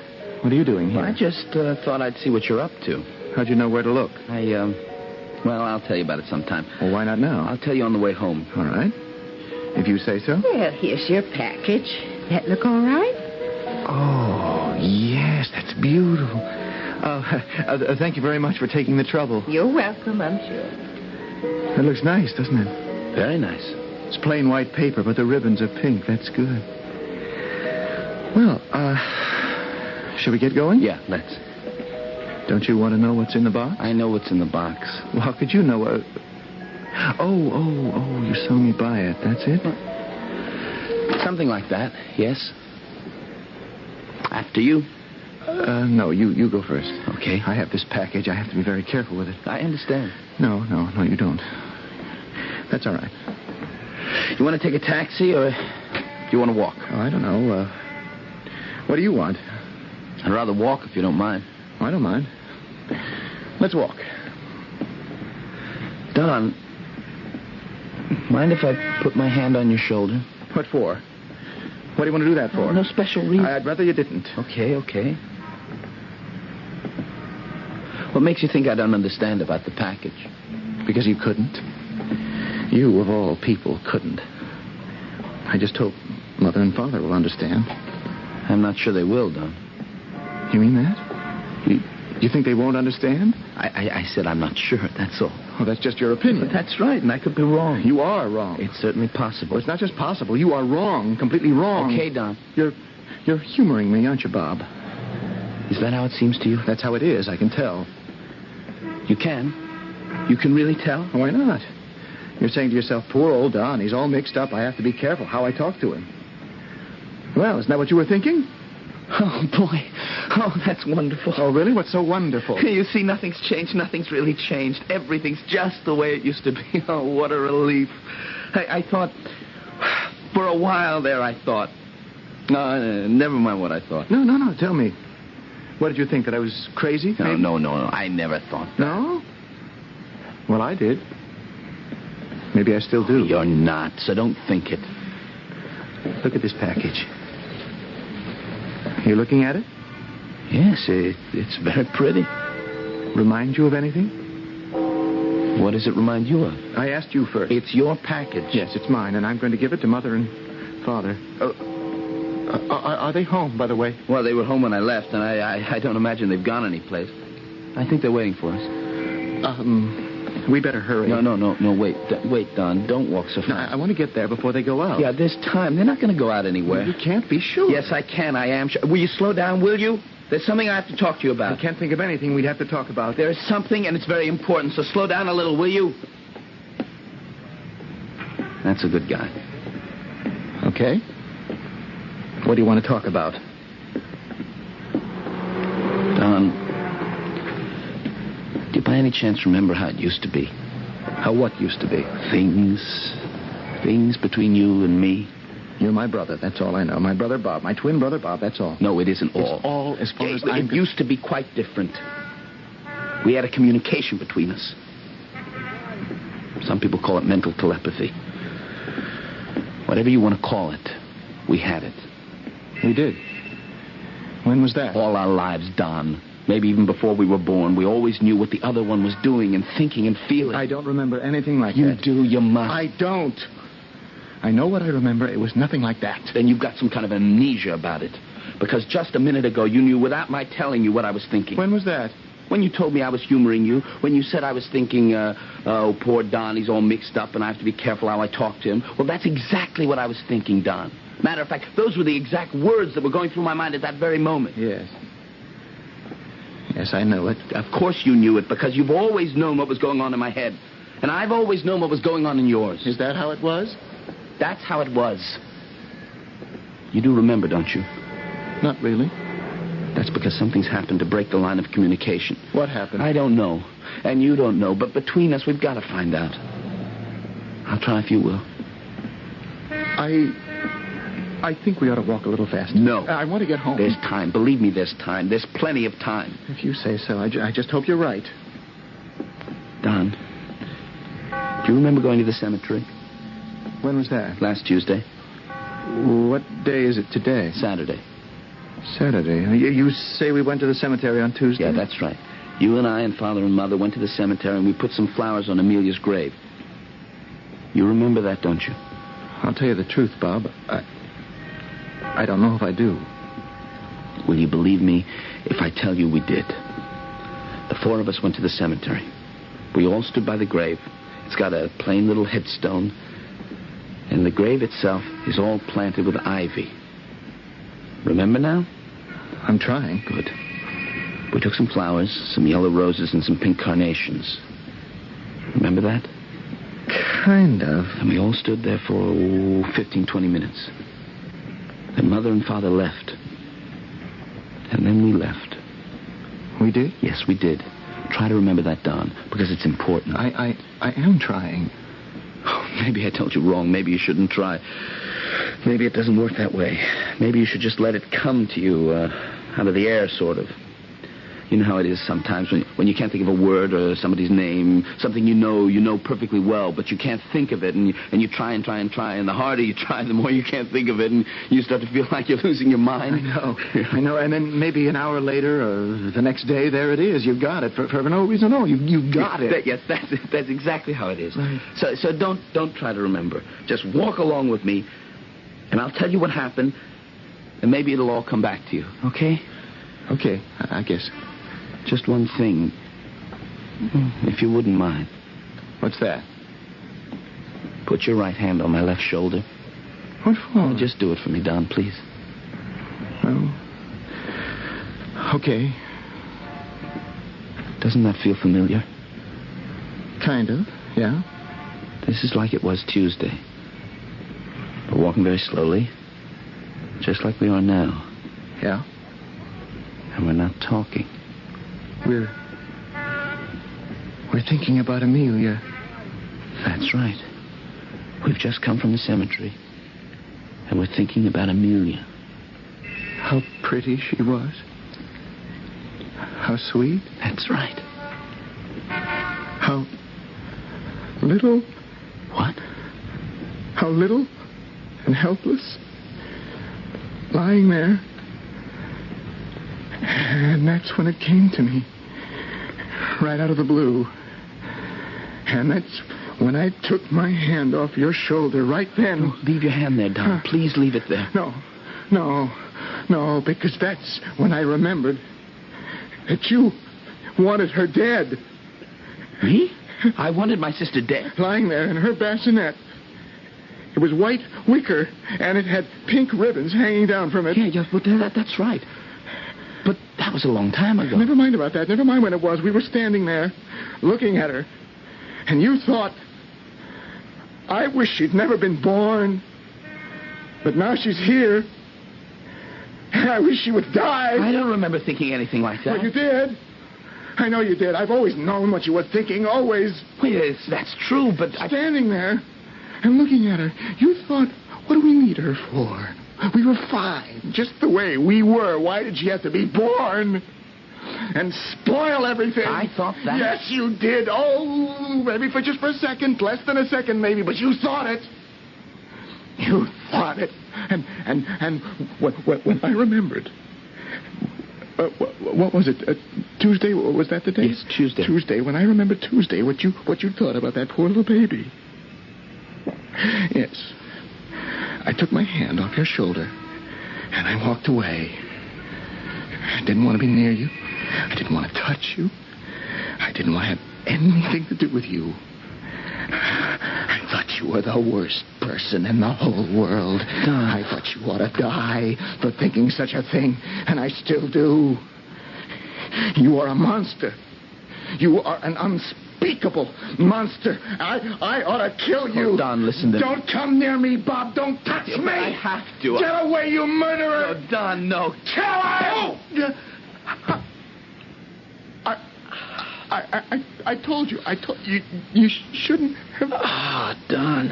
Speaker 16: What are you doing here?
Speaker 13: Well, I just thought I'd see what you're up to.
Speaker 16: How'd you know where to look?
Speaker 13: Well, I'll tell you about it sometime.
Speaker 16: Well, why not now?
Speaker 13: I'll tell you on the way home.
Speaker 16: All right. If you say so.
Speaker 14: Well, here's your package. That look all right?
Speaker 16: Oh, yes, that's beautiful. Thank you very much for taking the trouble.
Speaker 14: You're welcome, I'm sure.
Speaker 16: That looks nice, doesn't it?
Speaker 13: Very nice.
Speaker 16: It's plain white paper, but the ribbons are pink. That's good. Well, shall we get going?
Speaker 13: Yeah, let's.
Speaker 16: Don't you want to know what's in the box?
Speaker 13: I know what's in the box.
Speaker 16: Well, how could you know? Oh, you saw me buy it. That's it?
Speaker 13: Something like that, yes. After you.
Speaker 16: No, you go first.
Speaker 13: Okay.
Speaker 16: I have this package. I have to be very careful with it.
Speaker 13: I understand.
Speaker 16: No, you don't. That's all right.
Speaker 13: You want to take a taxi, or do you want to walk?
Speaker 16: Oh, I don't know. What do you want?
Speaker 13: I'd rather walk, if you don't mind.
Speaker 16: I don't mind. Let's walk.
Speaker 13: Don, mind if I put my hand on your shoulder?
Speaker 16: What for? What do you want to do that for?
Speaker 13: No special reason.
Speaker 16: I'd rather you didn't.
Speaker 13: Okay. What makes you think I don't understand about the package?
Speaker 16: Because you couldn't. You, of all people, couldn't. I just hope Mother and Father will understand.
Speaker 13: I'm not sure they will, Don.
Speaker 16: You mean that? You think they won't understand?
Speaker 13: I said I'm not sure, that's all.
Speaker 16: Oh, that's just your opinion.
Speaker 13: But that's right, and I could be wrong.
Speaker 16: You are wrong.
Speaker 13: It's certainly possible.
Speaker 16: Well, it's not just possible. You are wrong, completely wrong.
Speaker 13: Okay, Don.
Speaker 16: You're humoring me, aren't you, Bob?
Speaker 13: Is that how it seems to you?
Speaker 16: That's how it is, I can tell.
Speaker 13: You can? You can really tell?
Speaker 16: Why not? You're saying to yourself, poor old Don, he's all mixed up. I have to be careful how I talk to him. Well, isn't that what you were thinking?
Speaker 13: Oh, boy. Oh, that's wonderful.
Speaker 16: Oh, really? What's so wonderful?
Speaker 13: You see, nothing's changed. Nothing's really changed. Everything's just the way it used to be. Oh, what a relief. I thought... For a while there, I thought... No, never mind what I thought.
Speaker 16: No. Tell me. What did you think, that I was crazy?
Speaker 13: No. I never thought that.
Speaker 16: No? Well, I did. Maybe I still do.
Speaker 13: You're not, so don't think it.
Speaker 16: Look at this package. You looking at it?
Speaker 13: Yes, it's very pretty.
Speaker 16: Remind you of anything?
Speaker 13: What does it remind you of?
Speaker 16: I asked you first.
Speaker 13: It's your package.
Speaker 16: Yes, it's mine, and I'm going to give it to Mother and Father. Are they home, by the way?
Speaker 13: Well, they were home when I left, and I don't imagine they've gone anyplace. I think they're waiting for us.
Speaker 16: We better hurry.
Speaker 13: No, wait, Don. Don't walk so fast.
Speaker 16: No, I want to get there before they go out.
Speaker 13: Yeah, this time. They're not going to go out anywhere.
Speaker 16: You can't be sure.
Speaker 13: Yes, I can. I am sure. Will you slow down, will you? There's something I have to talk to you about.
Speaker 16: I can't think of anything we'd have to talk about.
Speaker 13: There's something, and it's very important, so slow down a little, will you? That's a good guy.
Speaker 16: Okay. What do you want to talk about?
Speaker 13: Don, do you by any chance remember how it used to be?
Speaker 16: How what used to be?
Speaker 13: Things between you and me.
Speaker 16: You're my brother, that's all I know. My brother Bob, my twin brother Bob, that's all.
Speaker 13: No, it isn't all.
Speaker 16: It's all as far as
Speaker 13: It used to be quite different. We had a communication between us. Some people call it mental telepathy. Whatever you want to call it, we had it.
Speaker 16: We did. When was that?
Speaker 13: All our lives, Don. Maybe even before we were born. We always knew what the other one was doing and thinking and feeling.
Speaker 16: I don't remember anything like that.
Speaker 13: You do, you must.
Speaker 16: I don't. I know what I remember. It was nothing like that.
Speaker 13: Then you've got some kind of amnesia about it. Because just a minute ago, you knew without my telling you what I was thinking.
Speaker 16: When was that?
Speaker 13: When you told me I was humoring you. When you said I was thinking, oh, poor Don, he's all mixed up and I have to be careful how I talk to him. Well, that's exactly what I was thinking, Don. Matter of fact, those were the exact words that were going through my mind at that very moment.
Speaker 16: Yes. Yes, I know it.
Speaker 13: Of course you knew it, because you've always known what was going on in my head. And I've always known what was going on in yours.
Speaker 16: Is that how it was?
Speaker 13: That's how it was. You do remember, don't you?
Speaker 16: Not really.
Speaker 13: That's because something's happened to break the line of communication.
Speaker 16: What happened?
Speaker 13: I don't know. And you don't know. But between us, we've got to find out. I'll try if you will.
Speaker 16: I think we ought to walk a little faster.
Speaker 13: No.
Speaker 16: I want to get home.
Speaker 13: There's time. Believe me, there's time. There's plenty of time.
Speaker 16: If you say so. I just hope you're right.
Speaker 13: Don, do you remember going to the cemetery?
Speaker 16: When was that?
Speaker 13: Last Tuesday.
Speaker 16: What day is it today?
Speaker 13: Saturday.
Speaker 16: Saturday. You say we went to the cemetery on Tuesday?
Speaker 13: Yeah, that's right. You and I and Father and Mother went to the cemetery and we put some flowers on Amelia's grave. You remember that, don't you?
Speaker 16: I'll tell you the truth, Bob. I don't know if I do.
Speaker 13: Will you believe me if I tell you we did? The four of us went to the cemetery. We all stood by the grave. It's got a plain little headstone. And the grave itself is all planted with ivy. Remember now?
Speaker 16: I'm trying.
Speaker 13: Good. We took some flowers, some yellow roses, and some pink carnations. Remember that?
Speaker 16: Kind of.
Speaker 13: And we all stood there for 15, 20 minutes. Then Mother and Father left. And then we left.
Speaker 16: We did?
Speaker 13: Yes, we did. Try to remember that, Don, because it's important.
Speaker 16: I am trying.
Speaker 13: Oh, maybe I told you wrong. Maybe you shouldn't try. Maybe it doesn't work that way. Maybe you should just let it come to you out of the air, sort of. You know how it is sometimes when you can't think of a word or somebody's name, something you know perfectly well, but you can't think of it, and you try and try and try, and the harder you try, the more you can't think of it, and you start to feel like you're losing your mind.
Speaker 16: I know, and then maybe an hour later or the next day, there it is. You've got it for no reason at all. You've got it.
Speaker 13: Yes, that's exactly how it is.
Speaker 16: Right.
Speaker 13: So don't try to remember. Just walk along with me, and I'll tell you what happened, and maybe it'll all come back to you. Okay?
Speaker 16: Okay, I guess.
Speaker 13: Just one thing, if you wouldn't mind.
Speaker 16: What's that?
Speaker 13: Put your right hand on my left shoulder.
Speaker 16: What for?
Speaker 13: Oh, just do it for me, Don, please.
Speaker 16: Oh. Okay.
Speaker 13: Doesn't that feel familiar?
Speaker 16: Kind of, yeah.
Speaker 13: This is like it was Tuesday. We're walking very slowly, just like we are now.
Speaker 16: Yeah?
Speaker 13: And we're not talking.
Speaker 16: We're thinking about Amelia.
Speaker 13: That's right. We've just come from the cemetery. And we're thinking about Amelia.
Speaker 16: How pretty she was. How sweet.
Speaker 13: That's right.
Speaker 16: How little.
Speaker 13: What?
Speaker 16: How little and helpless. Lying there. And that's when it came to me. Right out of the blue. And that's when I took my hand off your shoulder right then.
Speaker 13: Oh, leave your hand there, Don. Please leave it there.
Speaker 16: No, because that's when I remembered that you wanted her dead.
Speaker 13: Me? I wanted my sister dead?
Speaker 16: Lying there in her bassinet. It was white wicker, and it had pink ribbons hanging down from it.
Speaker 13: Yeah, but that's right. But that was a long time ago.
Speaker 16: Never mind about that. Never mind when it was. We were standing there, looking at her, and you thought, I wish she'd never been born. But now she's here, and I wish she would die.
Speaker 13: I don't remember thinking anything like that.
Speaker 16: Well, you did. I know you did. I've always known what you were thinking, always.
Speaker 13: Well, yes, that's true, but
Speaker 16: Standing there and looking at her, you thought, what do we need her for? We were fine, just the way we were. Why did she have to be born and spoil everything?
Speaker 13: I thought that.
Speaker 16: Yes, you did. Oh, maybe for just for a second, less than a second maybe, but you thought it. You thought it. And when I remembered, what was it? Tuesday? Was that the day?
Speaker 13: Yes, Tuesday.
Speaker 16: Tuesday. When I remembered Tuesday, what you thought about that poor little baby. Yes. I took my hand off your shoulder, and I walked away. I didn't want to be near you. I didn't want to touch you. I didn't want to have anything to do with you. I thought you were the worst person in the whole world. I thought you ought to die for thinking such a thing, and I still do. You are a monster. You are an unspeakable monster. I ought to kill you.
Speaker 13: Oh, Don, listen to me.
Speaker 16: Don't come near me, Bob. Don't touch me.
Speaker 13: I have to.
Speaker 16: Get away, you murderer.
Speaker 13: No, Don, no.
Speaker 16: Kill him. I told you. I told you. You shouldn't have.
Speaker 13: Ah, Don.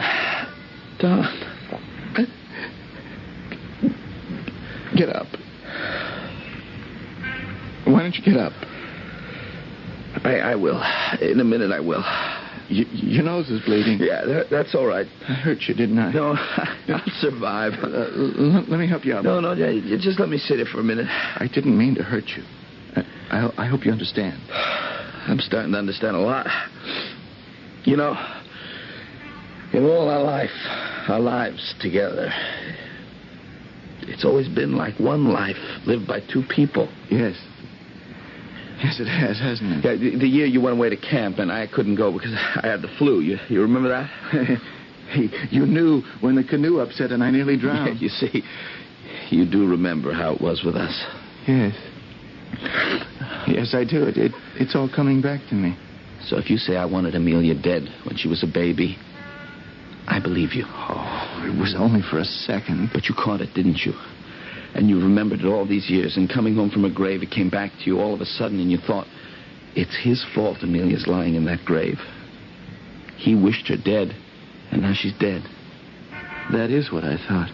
Speaker 16: Get up. Why don't you get up?
Speaker 13: I will. In a minute, I will.
Speaker 16: Your nose is bleeding.
Speaker 13: Yeah, that's all right.
Speaker 16: I hurt you, didn't I?
Speaker 13: No, I'll survive.
Speaker 16: Let me help you out.
Speaker 13: No, you just let me sit here for a minute.
Speaker 16: I didn't mean to hurt you. I hope you understand.
Speaker 13: I'm starting to understand a lot. You know, in all our lives together, it's always been like one life lived by two people.
Speaker 16: Yes. Yes, it has, hasn't it?
Speaker 13: Yeah, the year you went away to camp and I couldn't go because I had the flu. You remember that?
Speaker 16: You knew when the canoe upset and I nearly drowned.
Speaker 13: Yeah, you see, you do remember how it was with us.
Speaker 16: Yes. Yes, I do. It's all coming back to me.
Speaker 13: So if you say I wanted Amelia dead when she was a baby, I believe you.
Speaker 16: Oh, it was only for a second.
Speaker 13: But you caught it, didn't you? And you remembered it all these years, and coming home from a grave, it came back to you all of a sudden, and you thought, it's his fault Amelia's lying in that grave. He wished her dead, and now she's dead.
Speaker 16: That is what I thought.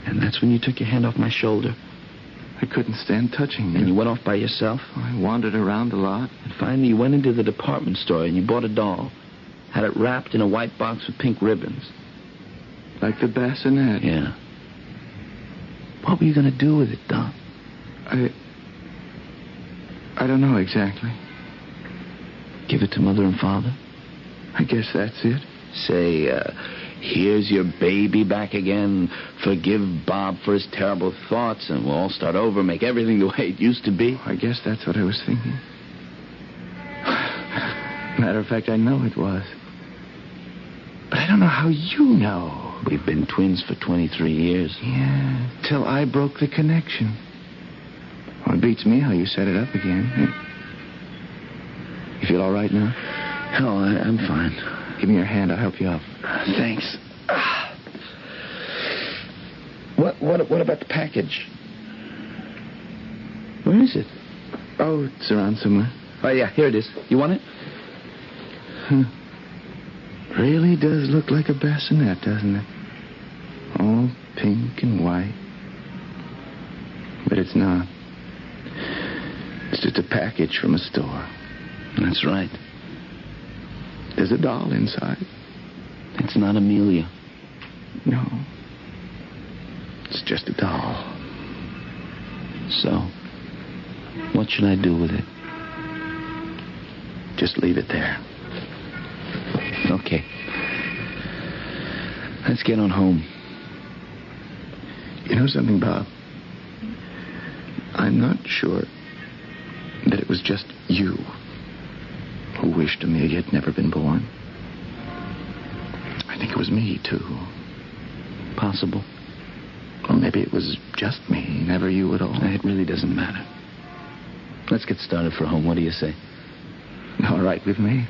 Speaker 13: And that's when you took your hand off my shoulder.
Speaker 16: I couldn't stand touching you.
Speaker 13: And you went off by yourself?
Speaker 16: I wandered around a lot.
Speaker 13: And finally you went into the department store and you bought a doll. Had it wrapped in a white box with pink ribbons.
Speaker 16: Like the bassinet?
Speaker 13: Yeah. What were you going to do with it, Don?
Speaker 16: I don't know exactly.
Speaker 13: Give it to Mother and Father?
Speaker 16: I guess that's it.
Speaker 13: Say, here's your baby back again. Forgive Bob for his terrible thoughts, and we'll all start over, make everything the way it used to be.
Speaker 16: I guess that's what I was thinking. Matter of fact, I know it was. But I don't know how you know.
Speaker 13: We've been twins for 23 years.
Speaker 16: Yeah, till I broke the connection. Well, it beats me how you set it up again. You feel all right now?
Speaker 13: Oh, I'm fine.
Speaker 16: Give me your hand. I'll help you up.
Speaker 13: Thanks. What about the package? Where is it?
Speaker 16: Oh, it's around somewhere.
Speaker 13: Oh, yeah, here it is. You want it?
Speaker 16: Really does look like a bassinet, doesn't it? All pink and white. But it's not. It's just a package from a store.
Speaker 13: That's right.
Speaker 16: There's a doll inside.
Speaker 13: It's not Amelia.
Speaker 16: No. It's just a doll.
Speaker 13: So? What should I do with it? Just leave it there. Okay. Let's get on home.
Speaker 16: You know something, Bob? I'm not sure that it was just you who wished Amelia had never been born. I think it was me, too.
Speaker 13: Possible.
Speaker 16: Or maybe it was just me, never you at all.
Speaker 13: It really doesn't matter. Let's get started for home. What do you say?
Speaker 16: All right with me.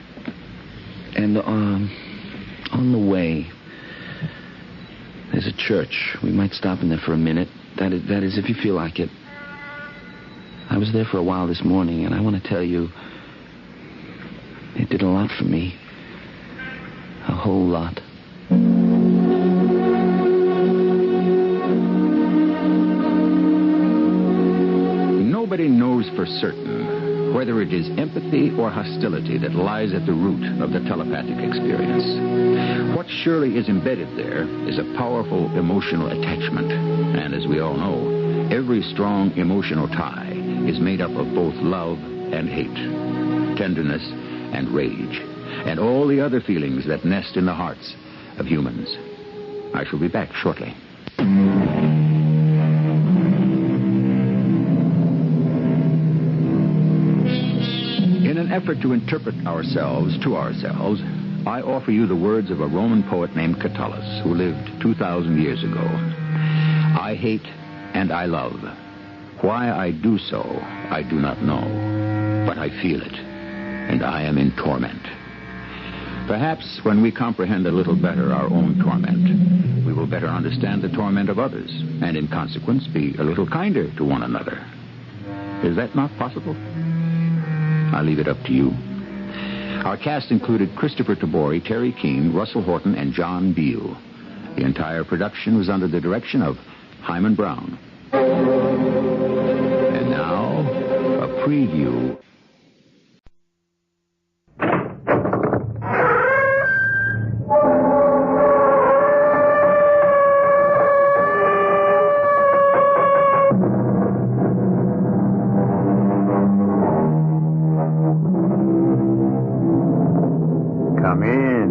Speaker 13: And on the way, there's a church. We might stop in there for a minute. That is, if you feel like it. I was there for a while this morning, and I want to tell you, it did a lot for me. A whole lot.
Speaker 9: Nobody knows for certain whether it is empathy or hostility that lies at the root of the telepathic experience. What surely is embedded there is a powerful emotional attachment. And as we all know, every strong emotional tie is made up of both love and hate, tenderness and rage, and all the other feelings that nest in the hearts of humans. I shall be back shortly. In an effort to interpret ourselves to ourselves, I offer you the words of a Roman poet named Catullus, who lived 2,000 years ago. I hate and I love. Why I do so, I do not know, but I feel it, and I am in torment. Perhaps when we comprehend a little better our own torment, we will better understand the torment of others, and in consequence be a little kinder to one another. Is that not possible? I leave it up to you. Our cast included Christopher Tabori, Terry Keane, Russell Horton, and John Beale. The entire production was under the direction of Himan Brown. And now, a preview.
Speaker 17: Come in.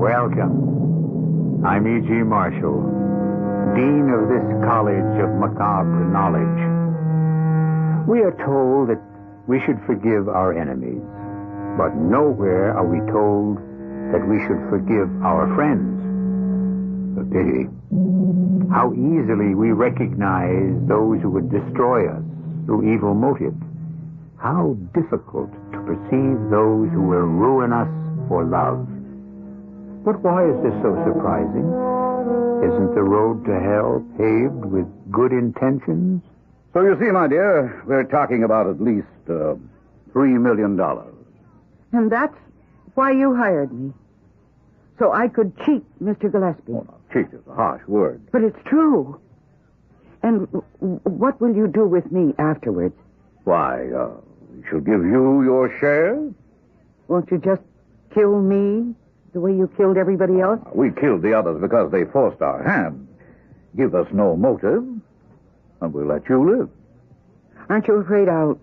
Speaker 17: Welcome. I'm E.G. Marshall, Dean of this College of Macabre Knowledge. We are told that we should forgive our enemies, but nowhere are we told that we should forgive our friends. A pity. How easily we recognize those who would destroy us through evil motives. How difficult to perceive those who will ruin us for love. But why is this so surprising? Isn't the road to hell paved with good intentions?
Speaker 18: So you see, my dear, we're talking about at least $3 million.
Speaker 19: And that's why you hired me. So I could cheat Mr. Gillespie.
Speaker 18: Oh, no, cheat is a harsh word.
Speaker 19: But it's true. And what will you do with me afterwards?
Speaker 18: Why, we shall give you your share.
Speaker 19: Won't you just kill me the way you killed everybody else?
Speaker 18: We killed the others because they forced our hand. Give us no motive, and we'll let you live.
Speaker 19: Aren't you afraid I'll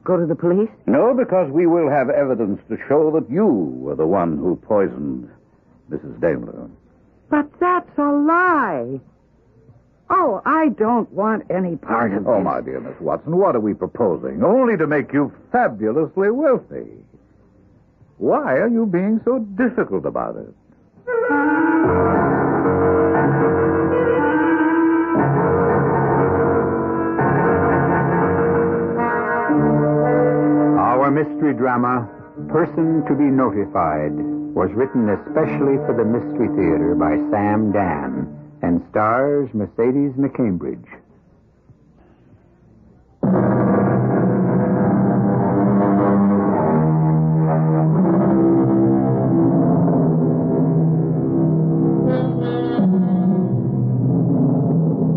Speaker 19: go to the police?
Speaker 18: No, because we will have evidence to show that you were the one who poisoned Mrs. Daimler.
Speaker 19: But that's a lie. Oh, I don't want any part of this.
Speaker 18: Oh, my dear Miss Watson, what are we proposing? Only to make you fabulously wealthy. Why are you being so difficult about it?
Speaker 17: Our mystery drama, Person to be Notified, was written especially for the Mystery Theater by Sam Dan and stars Mercedes McCambridge.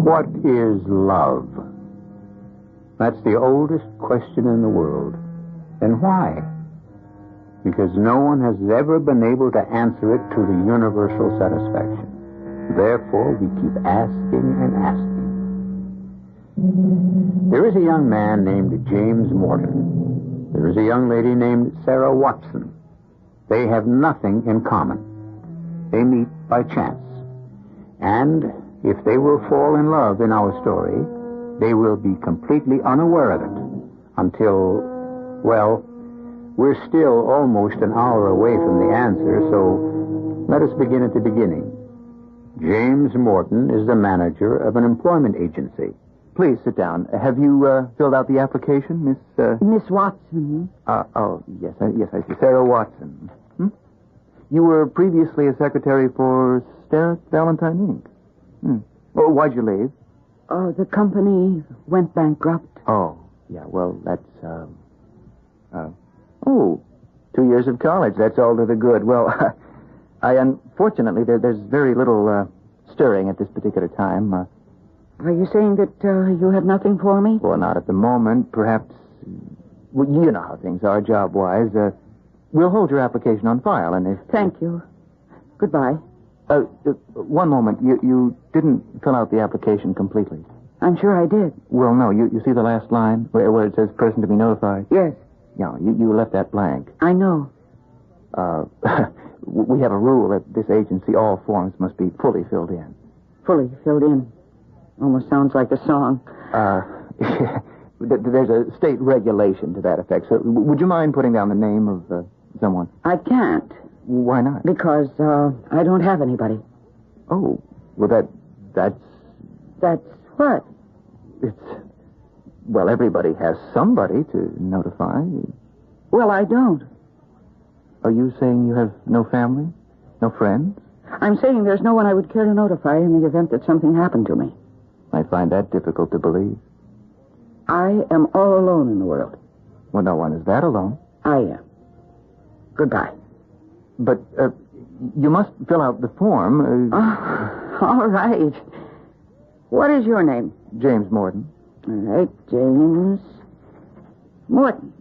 Speaker 17: What is love? That's the oldest question in the world. And why? Because no one has ever been able to answer it to the universal satisfaction. Therefore, we keep asking and asking. There is a young man named James Morton. There is a young lady named Sarah Watson. They have nothing in common. They meet by chance. And if they will fall in love in our story, they will be completely unaware of it until, well, we're still almost an hour away from the answer, so let us begin at the beginning. James Morton is the manager of an employment agency.
Speaker 16: Please sit down. Have you filled out the application, Miss...
Speaker 19: Miss Watson.
Speaker 16: Yes, I see. Sarah Watson. Hmm? You were previously a secretary for Starrett Valentine Inc. Well, why'd you leave?
Speaker 19: The company went bankrupt.
Speaker 16: Oh, yeah, well, that's, 2 years of college. That's all to the good. Well, unfortunately, there's very little stirring at this particular time.
Speaker 19: Are you saying that you have nothing for me?
Speaker 16: Well, not at the moment. Perhaps, well, you know how things are job-wise. We'll hold your application on file, and if...
Speaker 19: Thank you. Goodbye.
Speaker 16: One moment. You didn't fill out the application completely.
Speaker 19: I'm sure I did.
Speaker 16: Well, no. You see the last line where it says person to be notified?
Speaker 19: Yes.
Speaker 16: Yeah, you left that blank.
Speaker 19: I know.
Speaker 16: We have a rule at this agency. All forms must be fully filled in.
Speaker 19: Fully filled in. Almost sounds like a song.
Speaker 16: There's a state regulation to that effect. So would you mind putting down the name of someone?
Speaker 19: I can't.
Speaker 16: Why not?
Speaker 19: Because I don't have anybody.
Speaker 16: Oh, well, that's...
Speaker 19: That's what?
Speaker 16: Well, everybody has somebody to notify.
Speaker 19: Well, I don't.
Speaker 16: Are you saying you have no family? No friends?
Speaker 19: I'm saying there's no one I would care to notify in the event that something happened to me.
Speaker 16: I find that difficult to believe.
Speaker 19: I am all alone in the world.
Speaker 16: Well, no one is that alone.
Speaker 19: I am. Goodbye.
Speaker 16: But you must fill out the form.
Speaker 19: All right. What is your name?
Speaker 16: James Morton.
Speaker 19: All right, James Morton.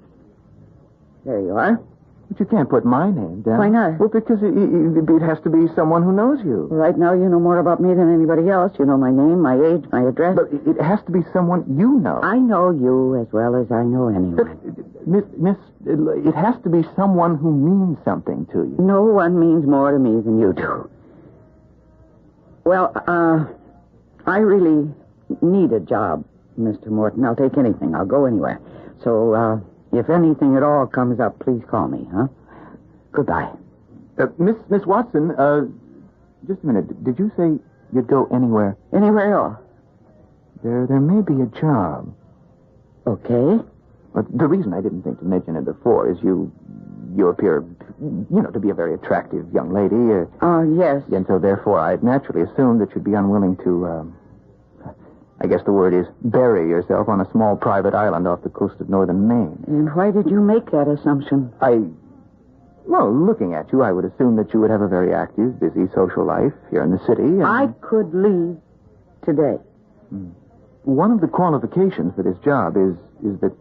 Speaker 19: There you are.
Speaker 16: But you can't put my name down.
Speaker 19: Why not?
Speaker 16: Well, because it has to be someone who knows you.
Speaker 19: Right now, you know more about me than anybody else. You know my name, my age, my address.
Speaker 16: But it has to be someone you know.
Speaker 19: I know you as well as I know anyone.
Speaker 16: Miss, it has to be someone who means something to you.
Speaker 19: No one means more to me than you do. Well, I really need a job, Mr. Morton. I'll take anything. I'll go anywhere. So, if anything at all comes up, please call me, huh? Goodbye.
Speaker 16: Miss Watson, just a minute. Did you say you'd go anywhere?
Speaker 19: Anywhere at all.
Speaker 16: There may be a job.
Speaker 19: Okay.
Speaker 16: But the reason I didn't think to mention it before is you appear, to be a very attractive young lady.
Speaker 19: Yes.
Speaker 16: And so, therefore, I'd naturally assumed that you'd be unwilling to, I guess the word is bury yourself on a small private island off the coast of northern Maine.
Speaker 19: And why did you make that assumption?
Speaker 16: Well, looking at you, I would assume that you would have a very active, busy social life here in the city. And...
Speaker 19: I could leave today.
Speaker 16: One of the qualifications for this job is that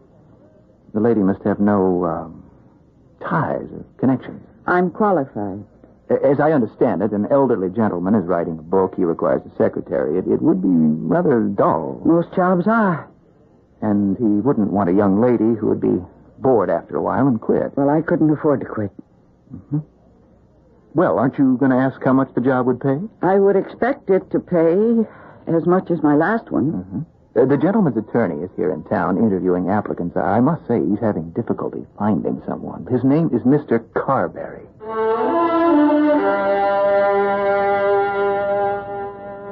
Speaker 16: the lady must have no ties or connections.
Speaker 19: I'm qualified.
Speaker 16: As I understand it, an elderly gentleman is writing a book. He requires a secretary. It would be rather dull.
Speaker 19: Most jobs are.
Speaker 16: And he wouldn't want a young lady who would be bored after a while and quit.
Speaker 19: Well, I couldn't afford to quit.
Speaker 16: Mm-hmm. Well, aren't you going to ask how much the job would pay?
Speaker 19: I would expect it to pay as much as my last one.
Speaker 16: Mm-hmm. The gentleman's attorney is here in town interviewing applicants. I must say he's having difficulty finding someone. His name is Mr. Carberry.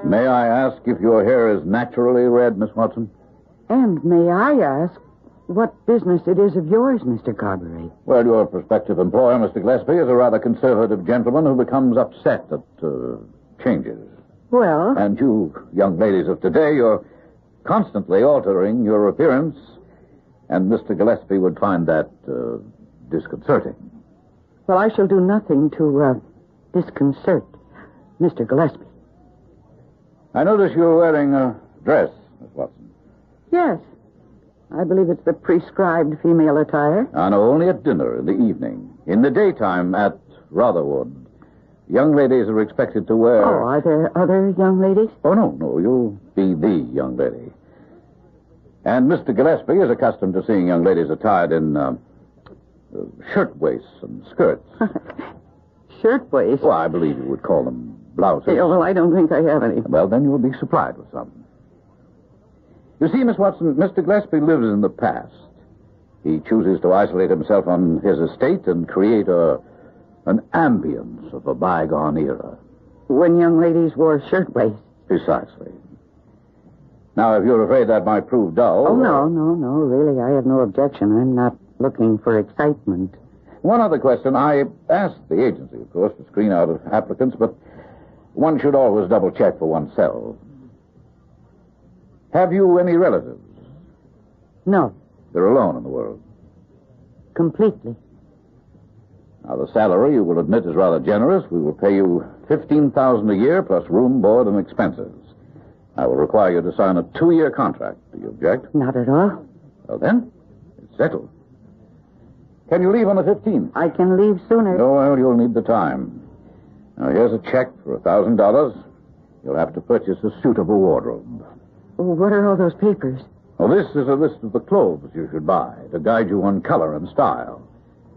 Speaker 18: May I ask if your hair is naturally red, Miss Watson?
Speaker 19: And may I ask what business it is of yours, Mr. Carberry?
Speaker 18: Well, your prospective employer, Mr. Gillespie, is a rather conservative gentleman who becomes upset at changes.
Speaker 19: Well?
Speaker 18: And you, young ladies of today, you're constantly altering your appearance, and Mr. Gillespie would find that disconcerting.
Speaker 19: Well, I shall do nothing to disconcert Mr. Gillespie.
Speaker 18: I notice you're wearing a dress, Miss Watson.
Speaker 19: Yes. I believe it's the prescribed female attire.
Speaker 18: I know, only at dinner in the evening. In the daytime at Rotherwood, young ladies are expected to wear...
Speaker 19: Oh, are there other young ladies?
Speaker 18: Oh, no, you'll be the young lady. And Mr. Gillespie is accustomed to seeing young ladies attired in shirtwaists and skirts.
Speaker 19: Shirtwaists?
Speaker 18: Well, I believe you would call them blouses.
Speaker 19: Yeah, well, I don't think I have any.
Speaker 18: Well, then you will be supplied with some. You see, Miss Watson, Mr. Gillespie lives in the past. He chooses to isolate himself on his estate and create an ambience of a bygone era.
Speaker 19: When young ladies wore shirtwaists.
Speaker 18: Precisely. Now, if you're afraid that might prove dull...
Speaker 19: Oh, no, really, I have no objection. I'm not looking for excitement.
Speaker 18: One other question. I asked the agency, of course, to screen out applicants, but one should always double-check for oneself. Have you any relatives?
Speaker 19: No.
Speaker 18: You're alone in the world?
Speaker 19: Completely.
Speaker 18: Now, the salary, you will admit, is rather generous. We will pay you $15,000 a year plus room, board, and expenses. I will require you to sign a 2-year contract. Do you object?
Speaker 19: Not at all.
Speaker 18: Well, then, it's settled. Can you leave on the 15th?
Speaker 19: I can leave sooner.
Speaker 18: No, well, you'll need the time. Now, here's a check for $1,000. You'll have to purchase a suitable wardrobe.
Speaker 19: What are all those papers?
Speaker 18: Well, this is a list of the clothes you should buy to guide you on color and style.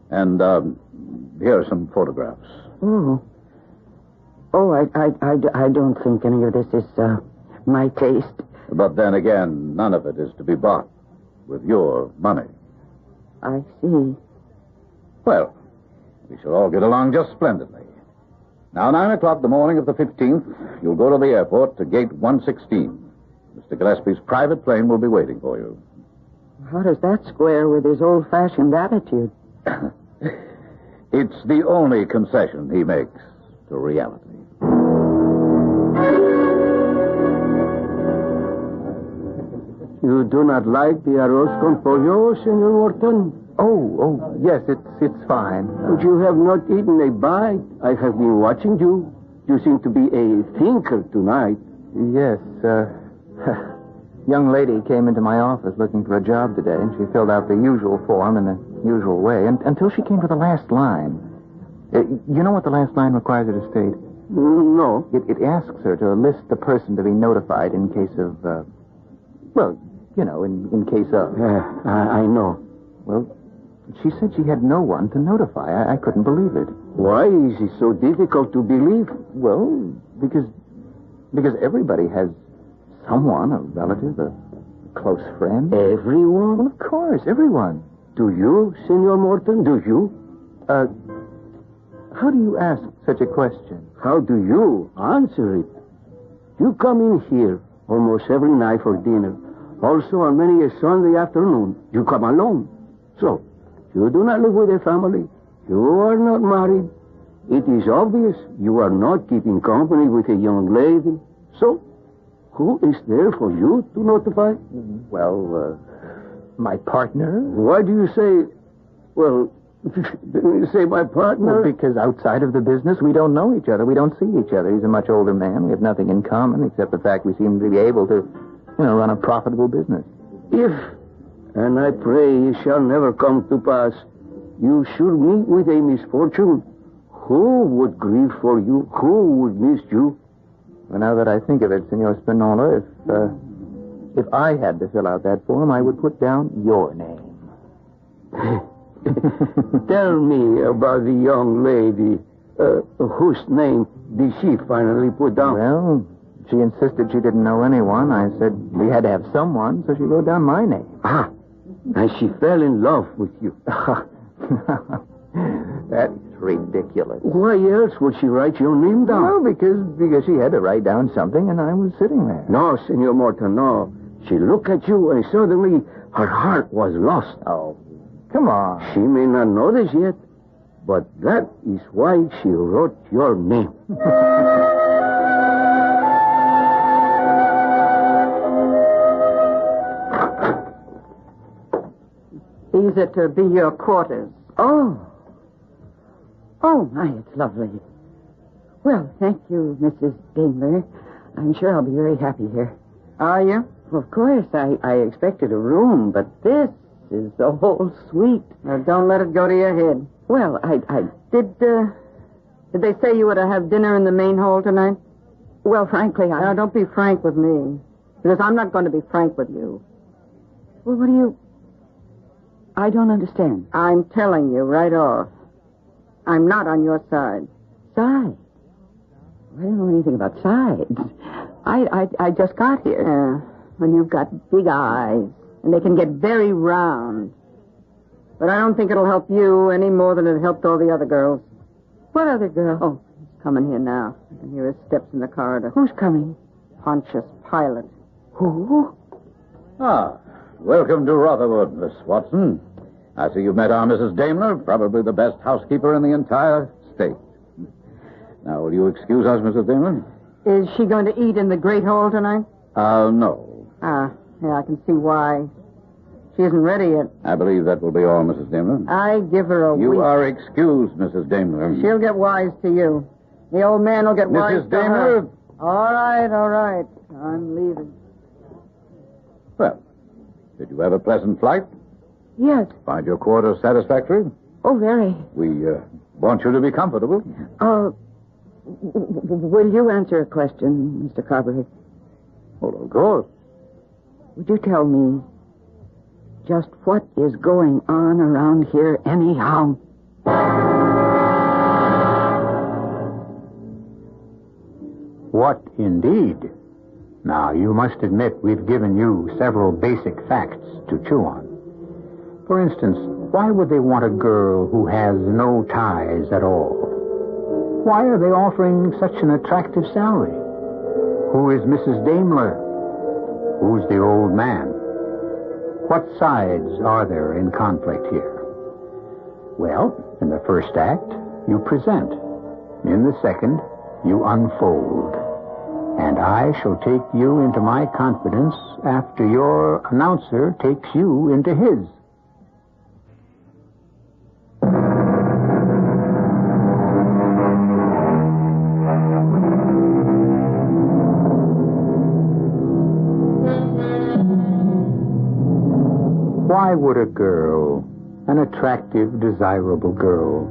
Speaker 18: And, here are some photographs.
Speaker 19: I don't think any of this is, my taste.
Speaker 18: But then again, none of it is to be bought with your money.
Speaker 19: I see.
Speaker 18: Well, we shall all get along just splendidly. Now, 9 o'clock the morning of the 15th, you'll go to the airport to gate 116. Mr. Gillespie's private plane will be waiting for you.
Speaker 19: How does that square with his old-fashioned attitude?
Speaker 18: It's the only concession he makes to reality.
Speaker 3: You do not like the arroz con pollo, Senor Morton? Oh, yes, it's fine. But you have not eaten a bite. I have been watching you. You seem to be a thinker tonight.
Speaker 16: Yes, young lady came into my office looking for a job today, and she filled out the usual form in the usual way, until she came to the last line. You know what the last line requires her to state?
Speaker 3: No.
Speaker 16: It asks her to list the person to be notified in case of, in case of.
Speaker 3: I know.
Speaker 16: Well, she said she had no one to notify. I couldn't believe it.
Speaker 3: Why is it so difficult to believe?
Speaker 16: Well, because everybody has someone, a relative, a close friend.
Speaker 3: Everyone?
Speaker 16: Well, of course, everyone.
Speaker 3: Do you, Senor Morton? Do you?
Speaker 16: How do you ask such a question?
Speaker 3: How do you answer it? You come in here almost every night for dinner. Also, on many a Sunday afternoon, you come alone. So, you do not live with a family. You are not married. It is obvious you are not keeping company with a young lady. So, who is there for you to notify?
Speaker 16: Well, my partner.
Speaker 3: Why do you say, didn't you say my partner?
Speaker 16: Well, because outside of the business, we don't know each other. We don't see each other. He's a much older man. We have nothing in common except the fact we seem to be able to, run a profitable business.
Speaker 3: If, and I pray it shall never come to pass, you should meet with a misfortune, who would grieve for you? Who would miss you?
Speaker 16: Well, now that I think of it, Senor Spinola, if I had to fill out that form, I would put down your name.
Speaker 3: Tell me about the young lady. Whose name did she finally put down?
Speaker 16: Well, she insisted she didn't know anyone. I said we had to have someone, so she wrote down my name.
Speaker 3: Ah, and she fell in love with you.
Speaker 16: That's ridiculous.
Speaker 3: Why else would she write your name down?
Speaker 16: Well, because she had to write down something, and I was sitting there.
Speaker 3: No, Senor Morton, no. She looked at you, and suddenly her heart was lost.
Speaker 16: Oh, come on.
Speaker 3: She may not know this yet, but that is why she wrote your name.
Speaker 19: These are to be your quarters. Oh, my, it's lovely. Well, thank you, Mrs. Daimler. I'm sure I'll be very happy here. Are you? Well, of course. I expected a room, but this is the whole suite. Now, don't let it go to your head. Well, Did they say you were to have dinner in the main hall tonight? Well, frankly, Now, don't be frank with me, because I'm not going to be frank with you. Well, what do you... I don't understand. I'm telling you right off. I'm not on your side. Side? I don't know anything about sides. I just got here. Yeah, when you've got big eyes, and they can get very round. But I don't think it'll help you any more than it helped all the other girls. What other girl? Oh, he's coming here now. I can hear his steps in the corridor. Who's coming? Pontius Pilate. Who?
Speaker 18: Ah, welcome to Rotherwood, Miss Watson. I see you've met our Mrs. Daimler, probably the best housekeeper in the entire state. Now, will you excuse us, Mrs. Daimler?
Speaker 19: Is she going to eat in the Great Hall tonight?
Speaker 18: No.
Speaker 19: Yeah, I can see why. She isn't ready yet.
Speaker 18: I believe that will be all, Mrs. Daimler.
Speaker 19: I give her a week.
Speaker 18: You are excused, Mrs. Daimler.
Speaker 19: She'll get wise to you. The old man will get wise
Speaker 18: Mrs.
Speaker 19: to her.
Speaker 18: Daimler?
Speaker 19: All right. I'm leaving.
Speaker 18: Well, did you have a pleasant flight?
Speaker 19: Yes.
Speaker 18: Find your quarters satisfactory?
Speaker 19: Oh, very.
Speaker 18: We want you to be comfortable.
Speaker 19: Will you answer a question, Mr. Carberry?
Speaker 18: Well, of course.
Speaker 19: Would you tell me just what is going on around here anyhow?
Speaker 17: What indeed? Now, you must admit we've given you several basic facts to chew on. For instance, why would they want a girl who has no ties at all? Why are they offering such an attractive salary? Who is Mrs. Daimler? Who's the old man? What sides are there in conflict here? Well, in the first act, you present. In the second, you unfold. And I shall take you into my confidence after your announcer takes you into his. Why would a girl, an attractive, desirable girl,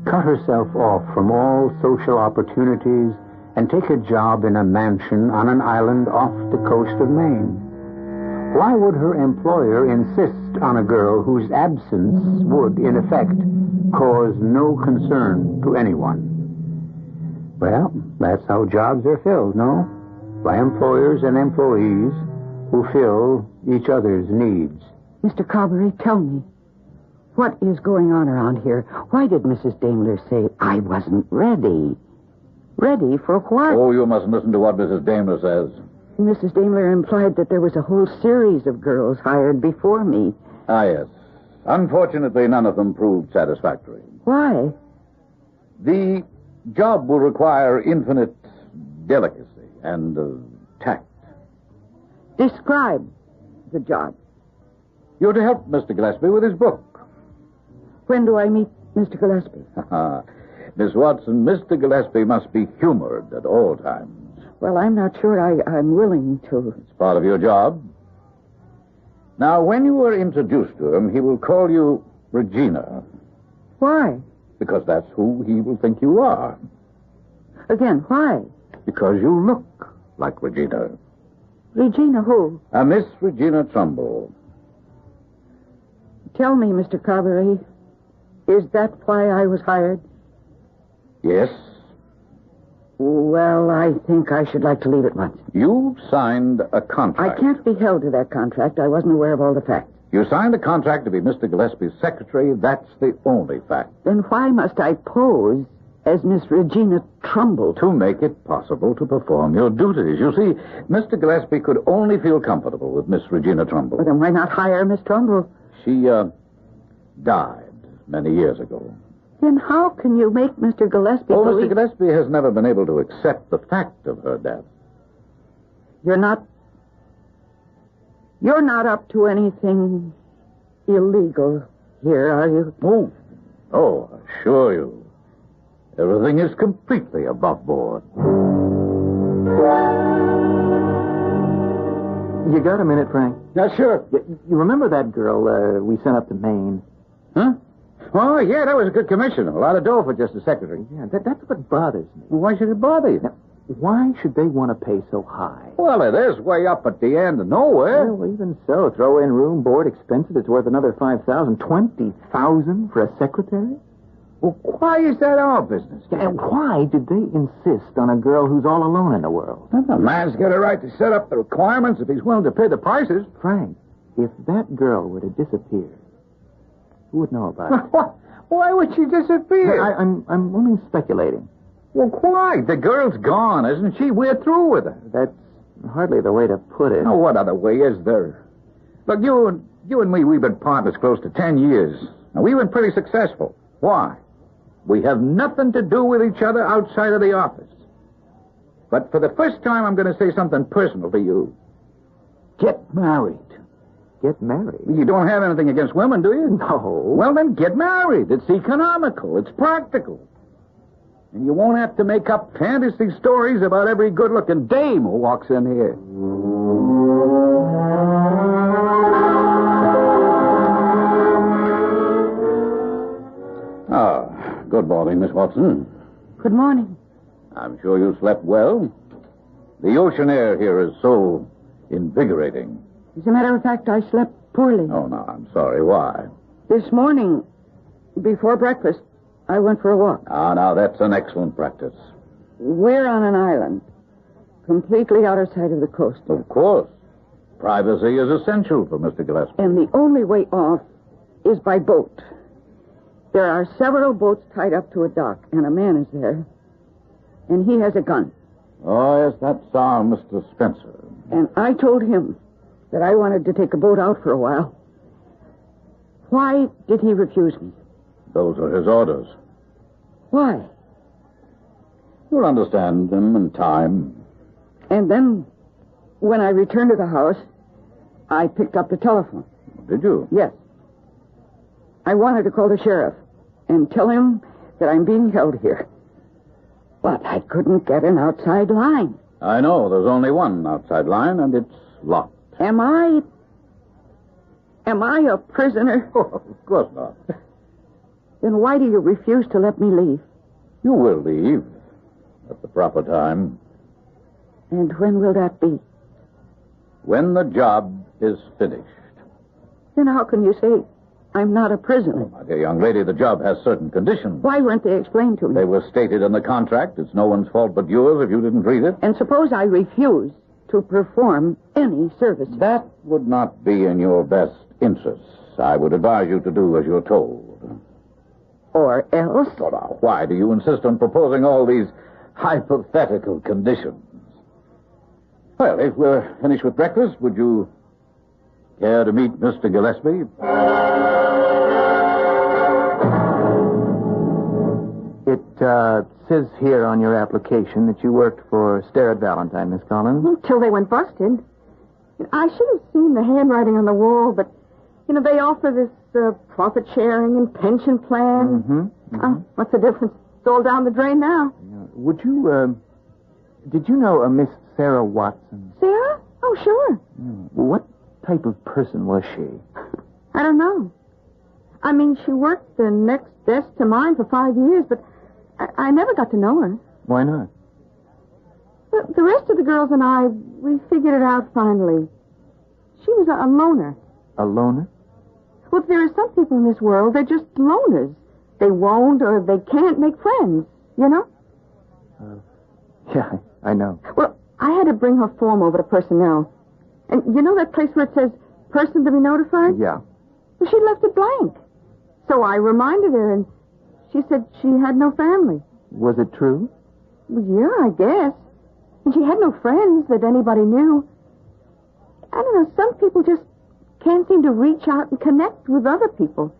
Speaker 17: cut herself off from all social opportunities and take a job in a mansion on an island off the coast of Maine? Why would her employer insist on a girl whose absence would, in effect, cause no concern to anyone? Well, that's how jobs are filled, no? By employers and employees who fill each other's needs.
Speaker 19: Mr. Carberry, tell me, what is going on around here? Why did Mrs. Daimler say I wasn't ready? Ready for what?
Speaker 18: Oh, you mustn't listen to what Mrs. Daimler says.
Speaker 19: Mrs. Daimler implied that there was a whole series of girls hired before me.
Speaker 18: Ah, yes. Unfortunately, none of them proved satisfactory.
Speaker 19: Why?
Speaker 18: The job will require infinite delicacy and tact.
Speaker 19: Describe the job.
Speaker 18: You're to help Mr. Gillespie with his book.
Speaker 19: When do I meet Mr. Gillespie?
Speaker 18: Miss Watson, Mr. Gillespie must be humored at all times.
Speaker 19: Well, I'm not sure I'm willing to.
Speaker 18: It's part of your job. Now, when you are introduced to him, he will call you Regina.
Speaker 19: Why?
Speaker 18: Because that's who he will think you are.
Speaker 19: Again, why?
Speaker 18: Because you look like Regina.
Speaker 19: Regina who?
Speaker 18: Miss Regina Trumbull.
Speaker 19: Tell me, Mr. Carberry, is that why I was hired?
Speaker 18: Yes.
Speaker 19: Well, I think I should like to leave at once.
Speaker 18: You signed a contract.
Speaker 19: I can't be held to that contract. I wasn't aware of all the facts.
Speaker 18: You signed a contract to be Mr. Gillespie's secretary. That's the only fact.
Speaker 19: Then why must I pose as Miss Regina Trumbull?
Speaker 18: To make it possible to perform your duties. You see, Mr. Gillespie could only feel comfortable with Miss Regina Trumbull.
Speaker 19: Well, then why not hire Miss Trumbull?
Speaker 18: She, died many years ago.
Speaker 19: Then how can you make Mr. Gillespie believe...
Speaker 18: Mr. Gillespie has never been able to accept the fact of her death.
Speaker 19: You're not up to anything illegal here, are you?
Speaker 18: Oh, I assure you. Everything is completely above board.
Speaker 16: You got a minute, Frank?
Speaker 18: Yeah, sure.
Speaker 16: You remember that girl we sent up to Maine?
Speaker 18: Huh? Oh, yeah, that was a good commission. A lot of dough for just a secretary.
Speaker 16: Yeah, that's what bothers me.
Speaker 18: Well, why should it bother you?
Speaker 16: Now, why should they want to pay so high?
Speaker 18: Well, it is way up at the end of nowhere.
Speaker 16: Well, even so, throw in room, board, expenses, it's worth another $5,000. $20,000 for a secretary?
Speaker 18: Well, why is that our business?
Speaker 16: And why did they insist on a girl who's all alone in the world?
Speaker 18: The man's got a right to set up the requirements if he's willing to pay the prices.
Speaker 16: Frank, if that girl were to disappear, who would know about it?
Speaker 18: Why would she disappear?
Speaker 16: I'm only speculating.
Speaker 18: Well, why? The girl's gone, isn't she? We're through with her.
Speaker 16: That's hardly the way to put it.
Speaker 18: Now, what other way is there? Look, you and me, we've been partners close to 10 years. Now, we've been pretty successful. Why? We have nothing to do with each other outside of the office. But for the first time, I'm going to say something personal to you. Get married.
Speaker 16: Get married?
Speaker 18: You don't have anything against women, do you?
Speaker 16: No.
Speaker 18: Well, then get married. It's economical. It's practical. And you won't have to make up fantasy stories about every good-looking dame who walks in here. Good morning, Miss Watson.
Speaker 19: Good morning.
Speaker 18: I'm sure you slept well. The ocean air here is so invigorating.
Speaker 19: As a matter of fact, I slept poorly.
Speaker 18: Oh, no, I'm sorry. Why?
Speaker 19: This morning, before breakfast, I went for a walk.
Speaker 18: Now, that's an excellent practice.
Speaker 19: We're on an island, completely out of sight of the coast.
Speaker 18: Of course. Privacy is essential for Mr. Gillespie.
Speaker 19: And the only way off is by boat. There are several boats tied up to a dock, and a man is there. And he has a gun.
Speaker 18: Oh, yes, that's Mr. Spencer.
Speaker 19: And I told him that I wanted to take a boat out for a while. Why did he refuse me?
Speaker 18: Those are his orders.
Speaker 19: Why?
Speaker 18: You'll understand them in time.
Speaker 19: And then, when I returned to the house, I picked up the telephone.
Speaker 18: Did you?
Speaker 19: Yes. I wanted to call the sheriff and tell him that I'm being held here. But I couldn't get an outside line.
Speaker 18: I know. There's only one outside line, and it's locked.
Speaker 19: Am I a prisoner?
Speaker 18: Oh, of course not.
Speaker 19: Then why do you refuse to let me leave?
Speaker 18: You will leave at the proper time.
Speaker 19: And when will that be?
Speaker 18: When the job is finished.
Speaker 19: Then how can you say I'm not a prisoner?
Speaker 18: Oh, my dear young lady, the job has certain conditions.
Speaker 19: Why weren't they explained to me?
Speaker 18: They were stated in the contract. It's no one's fault but yours if you didn't read it.
Speaker 19: And suppose I refuse to perform any service.
Speaker 18: That would not be in your best interests. I would advise you to do as you're told.
Speaker 19: Or else?
Speaker 18: Oh, now, why do you insist on proposing all these hypothetical conditions? Well, if we're finished with breakfast, would you care to meet Mr. Gillespie?
Speaker 16: It says here on your application that you worked for Stare at Valentine, Miss Collins.
Speaker 2: Until they went busted. I should have seen the handwriting on the wall, but, they offer this profit sharing and pension plan. What's the difference? It's all down the drain now.
Speaker 16: Would you, did you know a Miss Sarah Watson?
Speaker 2: Sarah? Oh, sure.
Speaker 16: What type of person was she?
Speaker 2: I don't know. I mean, she worked the next desk to mine for 5 years, but I never got to know her.
Speaker 16: Why not?
Speaker 2: The rest of the girls and I, we figured it out finally. She was a loner.
Speaker 16: A loner?
Speaker 2: Well, there are some people in this world, they're just loners. They won't or they can't make friends, you know?
Speaker 16: Yeah, I know.
Speaker 2: Well, I had to bring her form over to personnel. And you know that place where it says person to be notified?
Speaker 16: Yeah.
Speaker 2: Well, she left it blank. So I reminded her, and she said she had no family.
Speaker 16: Was it true?
Speaker 2: Well, yeah, I guess. And she had no friends that anybody knew. I don't know, some people just can't seem to reach out and connect with other people.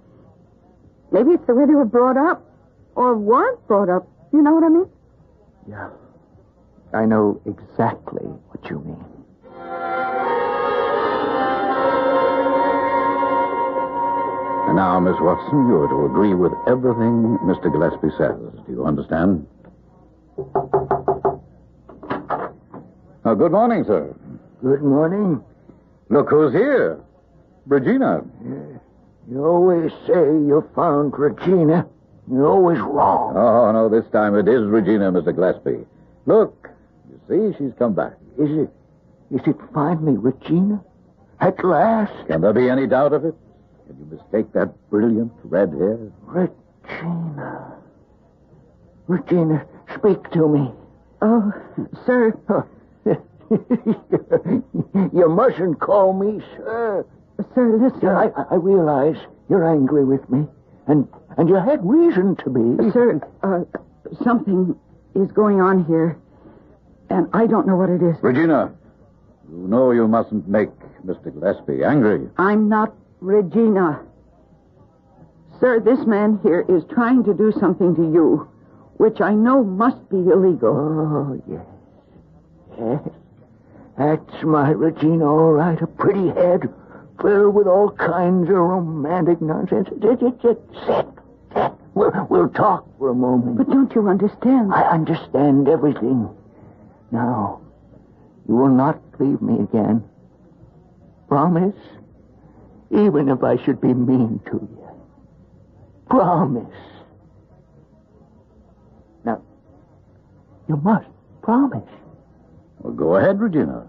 Speaker 2: Maybe it's the way they were brought up, or weren't brought up. You know what I mean?
Speaker 16: Yeah. I know exactly what you mean.
Speaker 18: And now, Miss Watson, you're to agree with everything Mr. Gillespie says. Do you understand? Good morning, sir.
Speaker 20: Good morning.
Speaker 18: Look who's here. Regina.
Speaker 20: Yeah. You always say you found Regina. You're always wrong.
Speaker 18: Oh, no, this time it is Regina, Mr. Gillespie. Look, see she's come back.
Speaker 20: Is it finally Regina? At last?
Speaker 18: Can there be any doubt of it? Can you mistake that brilliant red hair?
Speaker 20: Regina. Regina, speak to me.
Speaker 19: Oh, sir.
Speaker 20: You mustn't call me sir.
Speaker 19: Sir, listen.
Speaker 20: I realize you're angry with me, and you had reason to be.
Speaker 19: Sir, something is going on here, and I don't know what it is.
Speaker 18: Regina, you know you mustn't make Mr. Gillespie angry.
Speaker 19: I'm not Regina. Sir, this man here is trying to do something to you, which I know must be illegal.
Speaker 20: Oh, yes. Yes. That's my Regina, all right. A pretty head filled with all kinds of romantic nonsense. Sit. We'll talk for a moment.
Speaker 19: But don't you understand?
Speaker 20: I understand everything. Now, you will not leave me again. Promise? Even if I should be mean to you. Promise. Now, you must promise.
Speaker 18: Well, go ahead, Regina.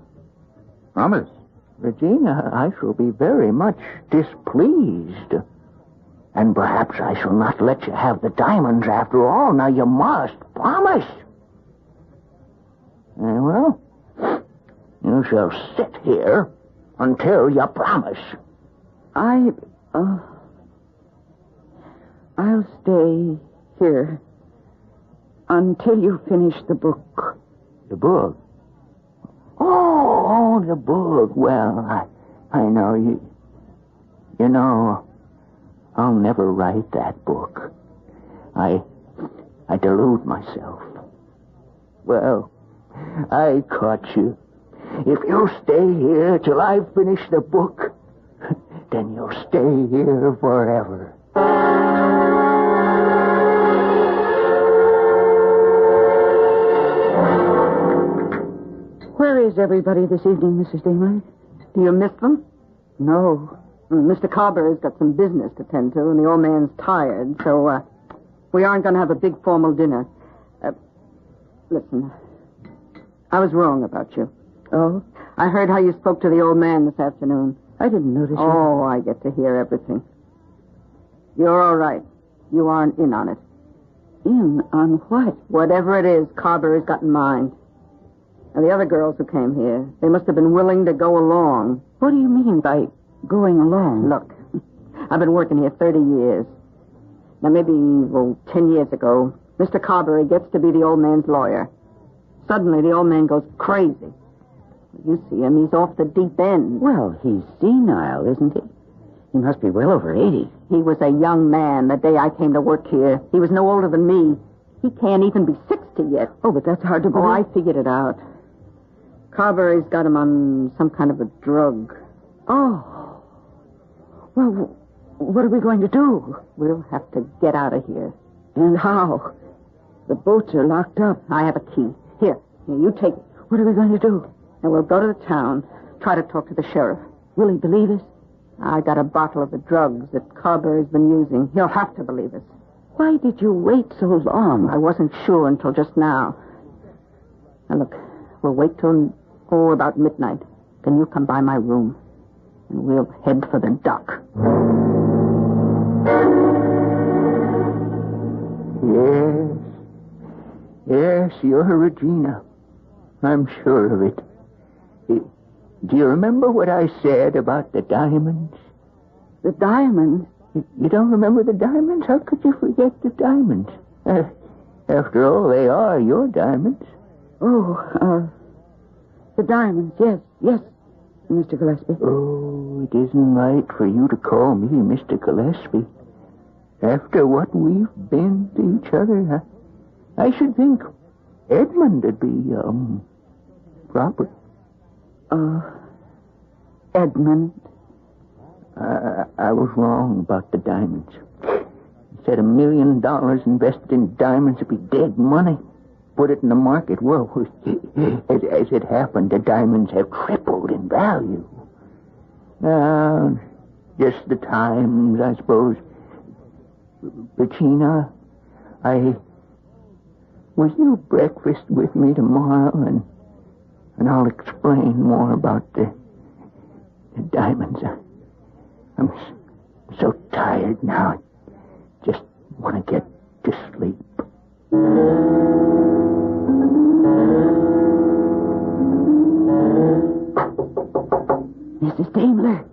Speaker 18: Promise.
Speaker 20: Regina, I shall be very much displeased. And perhaps I shall not let you have the diamonds after all. Now, you must promise. Well, you shall sit here until you promise.
Speaker 19: I'll stay here until you finish the book.
Speaker 20: The book? Oh, the book. Well, I know you. You know, I'll never write that book. I delude myself. Well, I caught you. If you'll stay here till I finish the book, then you'll stay here forever.
Speaker 19: Where is everybody this evening, Mrs. Daimler? Do you miss them? No. Mr. Carver has got some business to tend to, and the old man's tired, so we aren't going to have a big formal dinner. Listen, I was wrong about you. Oh? I heard how you spoke to the old man this afternoon. I didn't notice. Oh, I get to hear everything. You're all right. You aren't in on it. In on what? Whatever it is Carver has got in mind. And the other girls who came here, they must have been willing to go along. What do you mean by going along? Look, I've been working here 30 years. Now, maybe, 10 years ago, Mr. Carberry gets to be the old man's lawyer. Suddenly, the old man goes crazy. You see him, he's off the deep end. Well, he's senile, isn't he? He must be well over 80. He was a young man the day I came to work here. He was no older than me. He can't even be 60 yet. Oh, but that's hard to believe. Oh, I figured it out. Carberry's got him on some kind of a drug. Oh. Well, what are we going to do? We'll have to get out of here. And how? The boats are locked up. I have a key. Here, you take it. What are we going to do? And we'll go to the town, try to talk to the sheriff. Will he believe us? I got a bottle of the drugs that Carberry's been using. He'll have to believe us. Why did you wait so long? I wasn't sure until just now. Now, look, we'll wait till, about midnight. Then you come by my room, and we'll head for the dock.
Speaker 20: Yes, you're Regina. I'm sure of it. Do you remember what I said about the diamonds? The diamonds? You don't remember the diamonds? How could you forget the diamonds? After all, they are your diamonds. Oh, the diamonds, yes, Mr. Gillespie. Oh, it isn't right for you to call me Mr. Gillespie. After what we've been to each other, I should think Edmund would be, proper. Edmund? I was wrong about the diamonds. He said $1 million invested in diamonds would be dead money. Put it in the market. Well, as it happened, the diamonds have tripled in value. Just the times, I suppose. Regina, will you breakfast with me tomorrow and I'll explain more about the diamonds. I'm so tired now. I just want to get to sleep.
Speaker 19: Mrs. Daimler.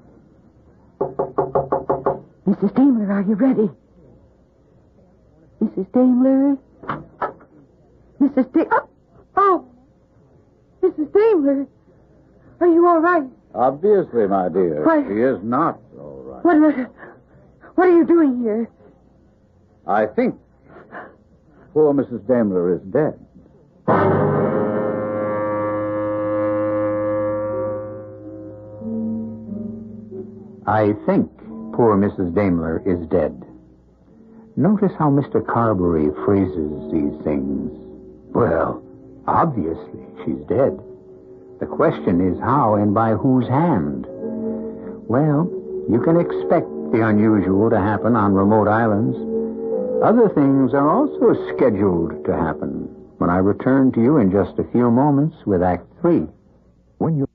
Speaker 19: Mrs. Daimler, are you ready? Mrs. Daimler? Mrs. Daimler? Oh! Mrs. Daimler! Are you all right?
Speaker 18: Obviously, my dear.
Speaker 19: Why-
Speaker 18: She is not all right.
Speaker 19: What are you doing here?
Speaker 18: I think poor Mrs. Daimler is dead.
Speaker 17: I think poor Mrs. Daimler is dead. Notice how Mr. Carberry phrases these things. Well, obviously, she's dead. The question is how and by whose hand. Well, you can expect the unusual to happen on remote islands. Other things are also scheduled to happen when I return to you in just a few moments with Act 3. When you...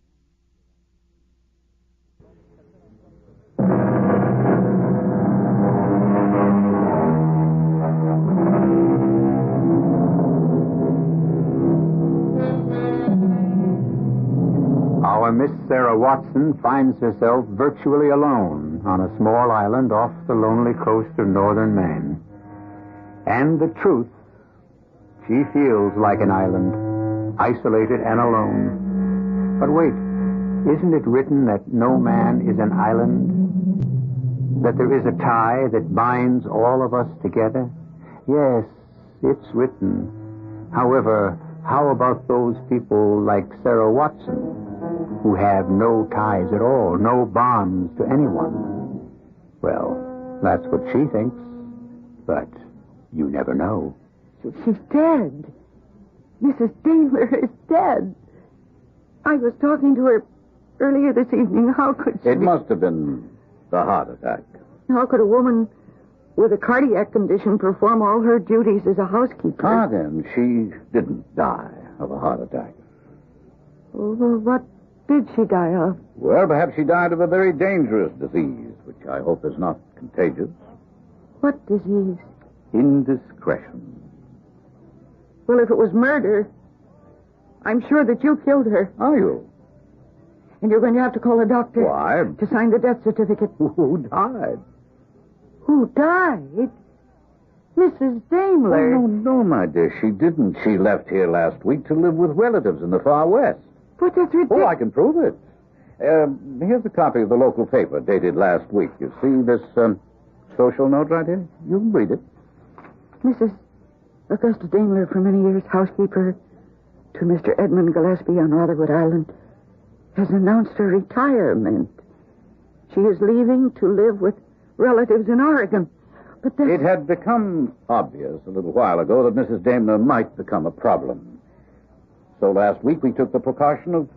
Speaker 17: Our Miss Sarah Watson finds herself virtually alone on a small island off the lonely coast of northern Maine. And the truth, she feels like an island, isolated and alone. But wait, isn't it written that no man is an island? That there is a tie that binds all of us together? Yes, it's written. However, how about those people like Sarah Watson, who have no ties at all, no bonds to anyone? Well, that's what she thinks, but you never know.
Speaker 19: She's dead. Mrs. Daimler is dead. I was talking to her earlier this evening. How could she...
Speaker 18: It must have been the heart attack.
Speaker 19: How could a woman with a cardiac condition perform all her duties as a housekeeper?
Speaker 18: Ah, then, she didn't die of a heart attack.
Speaker 19: Well, what did she die of?
Speaker 18: Well, perhaps she died of a very dangerous disease, which I hope is not contagious.
Speaker 19: What disease?
Speaker 18: Indiscretion.
Speaker 19: Well, if it was murder, I'm sure that you killed her.
Speaker 18: Are you?
Speaker 19: And you're going to have to call a doctor.
Speaker 18: Why?
Speaker 19: To sign the death certificate.
Speaker 18: Who died?
Speaker 19: Who died? Mrs. Daimler.
Speaker 18: Oh, no, my dear, she didn't. She left here last week to live with relatives in the far west.
Speaker 19: But that's ridiculous.
Speaker 18: Oh, I can prove it. Here's a copy of the local paper dated last week. You see this social note right here? You can read it.
Speaker 19: Mrs. Augusta Daimler, for many years housekeeper to Mr. Edmund Gillespie on Rotherwood Island, has announced her retirement. She is leaving to live with relatives in Oregon. But
Speaker 18: It had become obvious a little while ago that Mrs. Daimler might become a problem. So last week we took the precaution of,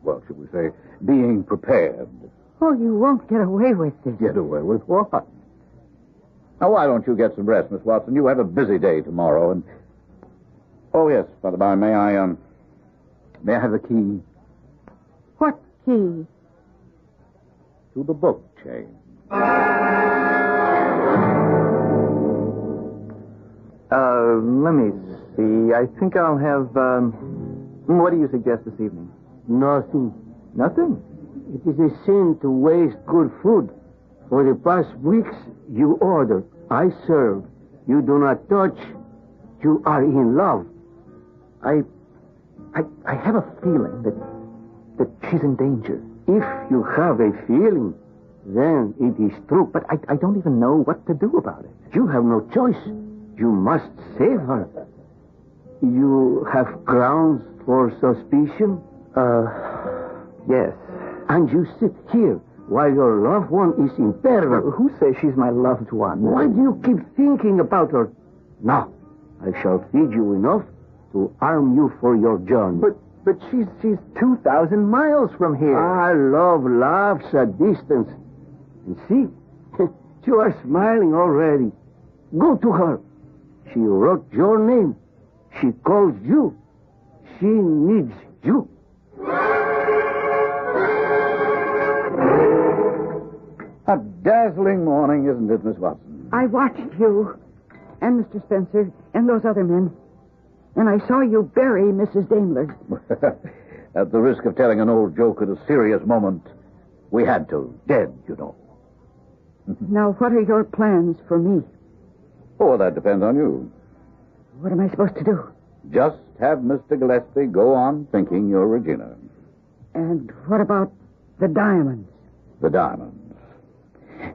Speaker 18: well, should we say, being prepared.
Speaker 19: Oh, you won't get away with this.
Speaker 18: Get away with what? Now, why don't you get some rest, Miss Watson? You have a busy day tomorrow, and... Oh, yes, by the by, may I have the key?
Speaker 19: What key?
Speaker 18: To the book chain.
Speaker 16: Let me see. I think I'll have, what do you suggest this evening?
Speaker 20: Nothing.
Speaker 16: Nothing?
Speaker 20: It is a sin to waste good food. For the past weeks, you order. I serve. You do not touch. You are in love.
Speaker 16: I have a feeling that she's in danger.
Speaker 20: If you have a feeling, then it is true.
Speaker 16: But I don't even know what to do about it.
Speaker 20: You have no choice. You must save her. You have grounds for suspicion?
Speaker 16: Yes.
Speaker 20: And you sit here while your loved one is in peril.
Speaker 16: Who says she's my loved one?
Speaker 20: Why do you keep thinking about her? Now, I shall feed you enough to arm you for your journey.
Speaker 16: But she's 2,000 miles from here.
Speaker 20: Ah, love laughs at distance. And see, you are smiling already. Go to her. She wrote your name. She calls you. She needs
Speaker 18: You? A dazzling morning, isn't it, Miss Watson?
Speaker 19: I watched you and Mr. Spencer and those other men, and I saw you bury Mrs. Daimler.
Speaker 18: At the risk of telling an old joke at a serious moment, we had to. Dead, you know.
Speaker 19: Now, what are your plans for me?
Speaker 18: Oh, that depends on you.
Speaker 19: What am I supposed to do?
Speaker 18: Just have Mr. Gillespie go on thinking you're Regina.
Speaker 19: And what about the diamonds?
Speaker 18: The diamonds.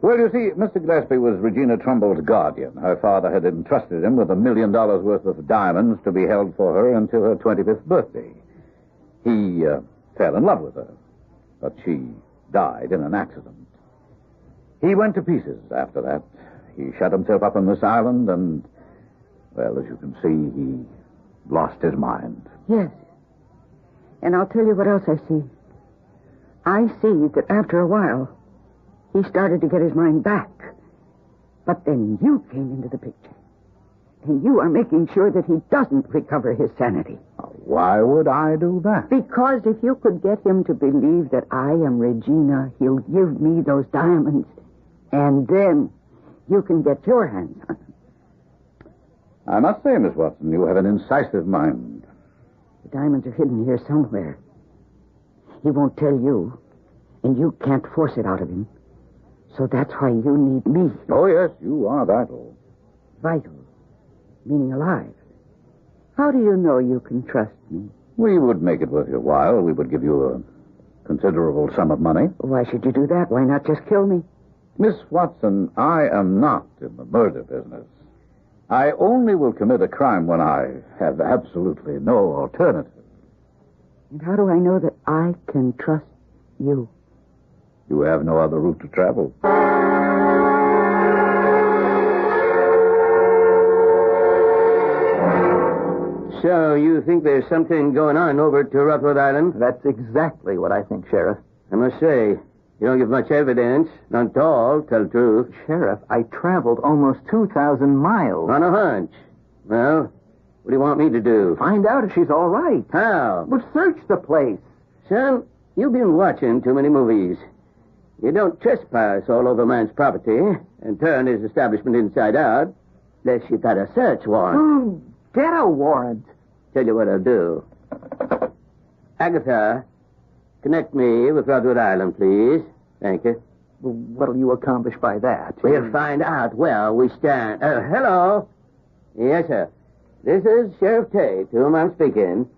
Speaker 18: Well, you see, Mr. Gillespie was Regina Trumbull's guardian. Her father had entrusted him with $1 million worth of diamonds to be held for her until her 25th birthday. He fell in love with her, but she died in an accident. He went to pieces after that. He shut himself up on this island and, well, as you can see, he lost his mind.
Speaker 19: Yes. And I'll tell you what else I see. I see that after a while, he started to get his mind back. But then you came into the picture. And you are making sure that he doesn't recover his sanity.
Speaker 18: Why would I do that?
Speaker 19: Because if you could get him to believe that I am Regina, he'll give me those diamonds. And then you can get your hands on them.
Speaker 18: I must say, Miss Watson, you have an incisive mind.
Speaker 19: The diamonds are hidden here somewhere. He won't tell you, and you can't force it out of him. So that's why you need me.
Speaker 18: Oh, yes, you are vital.
Speaker 19: Vital? Meaning alive. How do you know you can trust me?
Speaker 18: We would make it worth your while. We would give you a considerable sum of money.
Speaker 19: Why should you do that? Why not just kill me?
Speaker 18: Miss Watson, I am not in the murder business. I only will commit a crime when I have absolutely no alternative.
Speaker 19: And how do I know that I can trust you?
Speaker 18: You have no other route to travel.
Speaker 21: So, you think there's something going on over at Rockwood Island?
Speaker 16: That's exactly what I think, Sheriff.
Speaker 21: I must say, you don't give much evidence. None at all, tell the truth.
Speaker 16: Sheriff, I traveled almost 2,000 miles.
Speaker 21: On a hunch. Well, what do you want me to do?
Speaker 16: Find out if she's all right.
Speaker 21: How?
Speaker 16: Well, search the place.
Speaker 21: Son, you've been watching too many movies. You don't trespass all over a man's property and turn his establishment inside out unless you've got a search warrant.
Speaker 16: Oh, get a warrant.
Speaker 21: Tell you what I'll do. Agatha, connect me with Rockwood Island, please. Thank you.
Speaker 16: Well, what'll you accomplish by that?
Speaker 21: We'll find out where we stand. Hello? Yes, sir. This is Sheriff Tate, to whom I'm speaking.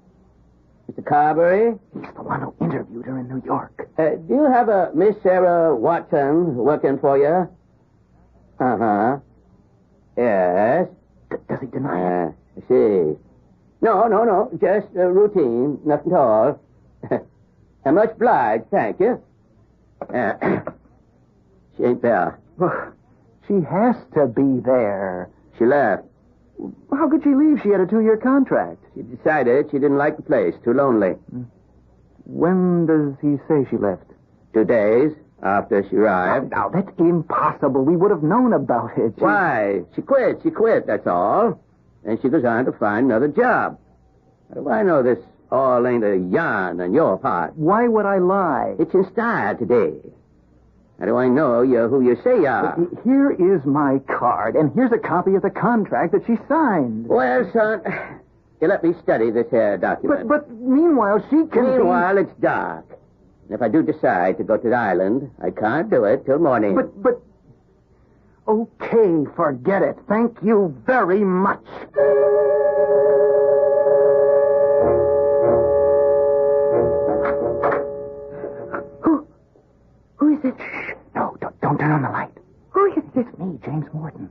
Speaker 21: Mr. Carberry?
Speaker 16: He's the one who interviewed her in New York.
Speaker 21: Do you have a Miss Sarah Watson working for you? Uh-huh. Yes.
Speaker 16: Does he deny it?
Speaker 21: I see. No. Just routine. Nothing at all. I'm much obliged, thank you. She ain't there.
Speaker 16: Well, she has to be there.
Speaker 21: She left.
Speaker 16: How could she leave? She had a 2-year contract.
Speaker 21: She decided she didn't like the place. Too lonely.
Speaker 16: When does he say she left?
Speaker 21: 2 days after she arrived.
Speaker 16: Now, that's impossible. We would have known about it.
Speaker 21: Why? She quit, that's all. And she goes on to find another job. How do I know this all ain't a yarn on your part?
Speaker 16: Why would I lie?
Speaker 21: It's in style today. How do I know you're who you say you are?
Speaker 16: Here is my card, and here's a copy of the contract that she signed.
Speaker 21: Well, son, you let me study this here document.
Speaker 16: But meanwhile, she can
Speaker 21: Meanwhile, it's dark. And if I do decide to go to the island, I can't do it till morning.
Speaker 16: But... Okay, forget it. Thank you very much.
Speaker 19: Who is it?
Speaker 16: Shh. No, don't turn on the light.
Speaker 19: Who is it?
Speaker 16: It's me, James Morton.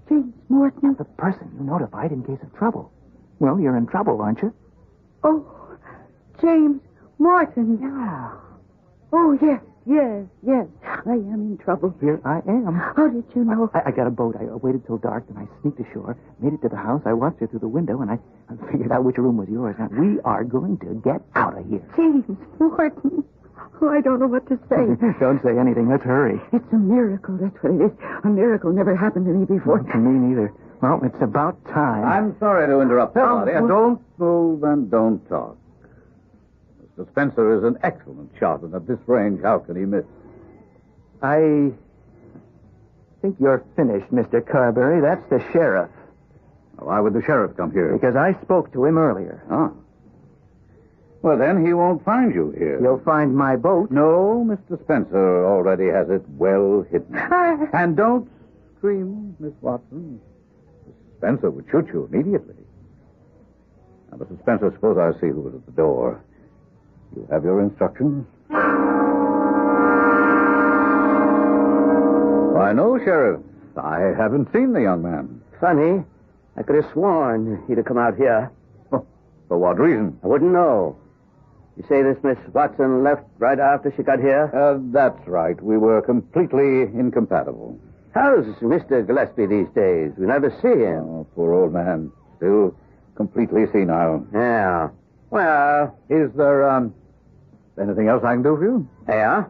Speaker 19: James Morton?
Speaker 16: The person you notified in case of trouble. Well, you're in trouble, aren't you?
Speaker 19: Oh, James Morton.
Speaker 16: Yeah.
Speaker 19: Oh, yes. I am in trouble.
Speaker 16: Here I am.
Speaker 19: How did you know?
Speaker 16: I got a boat. I waited till dark, and I sneaked ashore, made it to the house. I watched her through the window, and I figured out which room was yours. Now, we are going to get out of here.
Speaker 19: James Morton. Oh, I don't know what to say.
Speaker 16: Don't say anything. Let's hurry.
Speaker 19: It's a miracle. That's what it is. A miracle never happened to me before.
Speaker 16: Not to me neither. Well, it's about time.
Speaker 18: I'm sorry to interrupt. Don't move and don't talk. Mr. Spencer is an excellent shot, and at this range, how can he miss?
Speaker 20: I think you're finished, Mr. Carberry. That's the sheriff.
Speaker 18: Why would the sheriff come here?
Speaker 20: Because I spoke to him earlier.
Speaker 18: Ah. Well, then he won't find you here.
Speaker 20: You'll find my boat.
Speaker 18: No, Mr. Spencer already has it well hidden. And don't scream, Miss Watson. Mr. Spencer would shoot you immediately. Now, Mr. Spencer, suppose I see who is at the door. You have your instructions? Why, no, Sheriff. I haven't seen the young man.
Speaker 21: Funny. I could have sworn he'd have come out here.
Speaker 18: Oh, for what reason?
Speaker 21: I wouldn't know. You say this Miss Watson left right after she got here?
Speaker 18: That's right. We were completely incompatible.
Speaker 21: How's Mr. Gillespie these days? We never see him.
Speaker 18: Oh, poor old man. Still completely senile.
Speaker 21: Yeah. Well...
Speaker 18: Is there, anything else I can do for you?
Speaker 21: Yeah.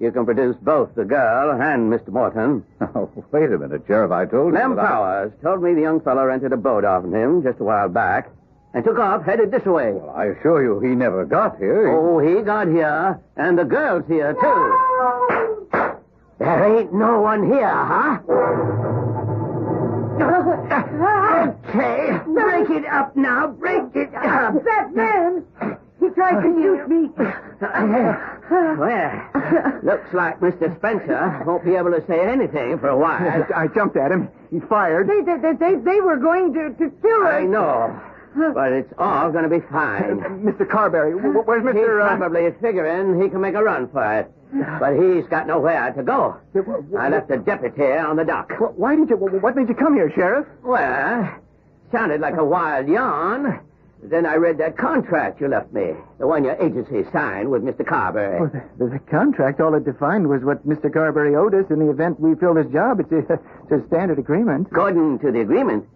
Speaker 21: You can produce both the girl and Mr. Morton.
Speaker 18: Oh, wait a minute, Sheriff. I told you...
Speaker 21: Lem Powers told me the young fellow rented a boat off of him just a while back and took off headed this way.
Speaker 18: Well, I assure you he never got here.
Speaker 21: Oh, he got here, and the girl's here, too. There ain't no one here, huh? Okay, break it up now. Break it up.
Speaker 2: That man! He tried to shoot me.
Speaker 21: Well, looks like Mr. Spencer won't be able to say anything for a while.
Speaker 20: I jumped at him. He fired.
Speaker 2: They were going to kill us.
Speaker 21: I know, but it's all going to be fine.
Speaker 20: Mr. Carberry, where's Mr.
Speaker 21: He's probably figuring he can make a run for it. But he's got nowhere to go. I left a deputy on the dock.
Speaker 20: Why did you... What made you come here, Sheriff?
Speaker 21: Well, sounded like a wild yarn. Then I read that contract you left me. The one your agency signed with Mr. Carberry.
Speaker 20: Well, the contract, all it defined was what Mr. Carberry owed us in the event we filled his job. It's a standard agreement.
Speaker 21: According to the agreement,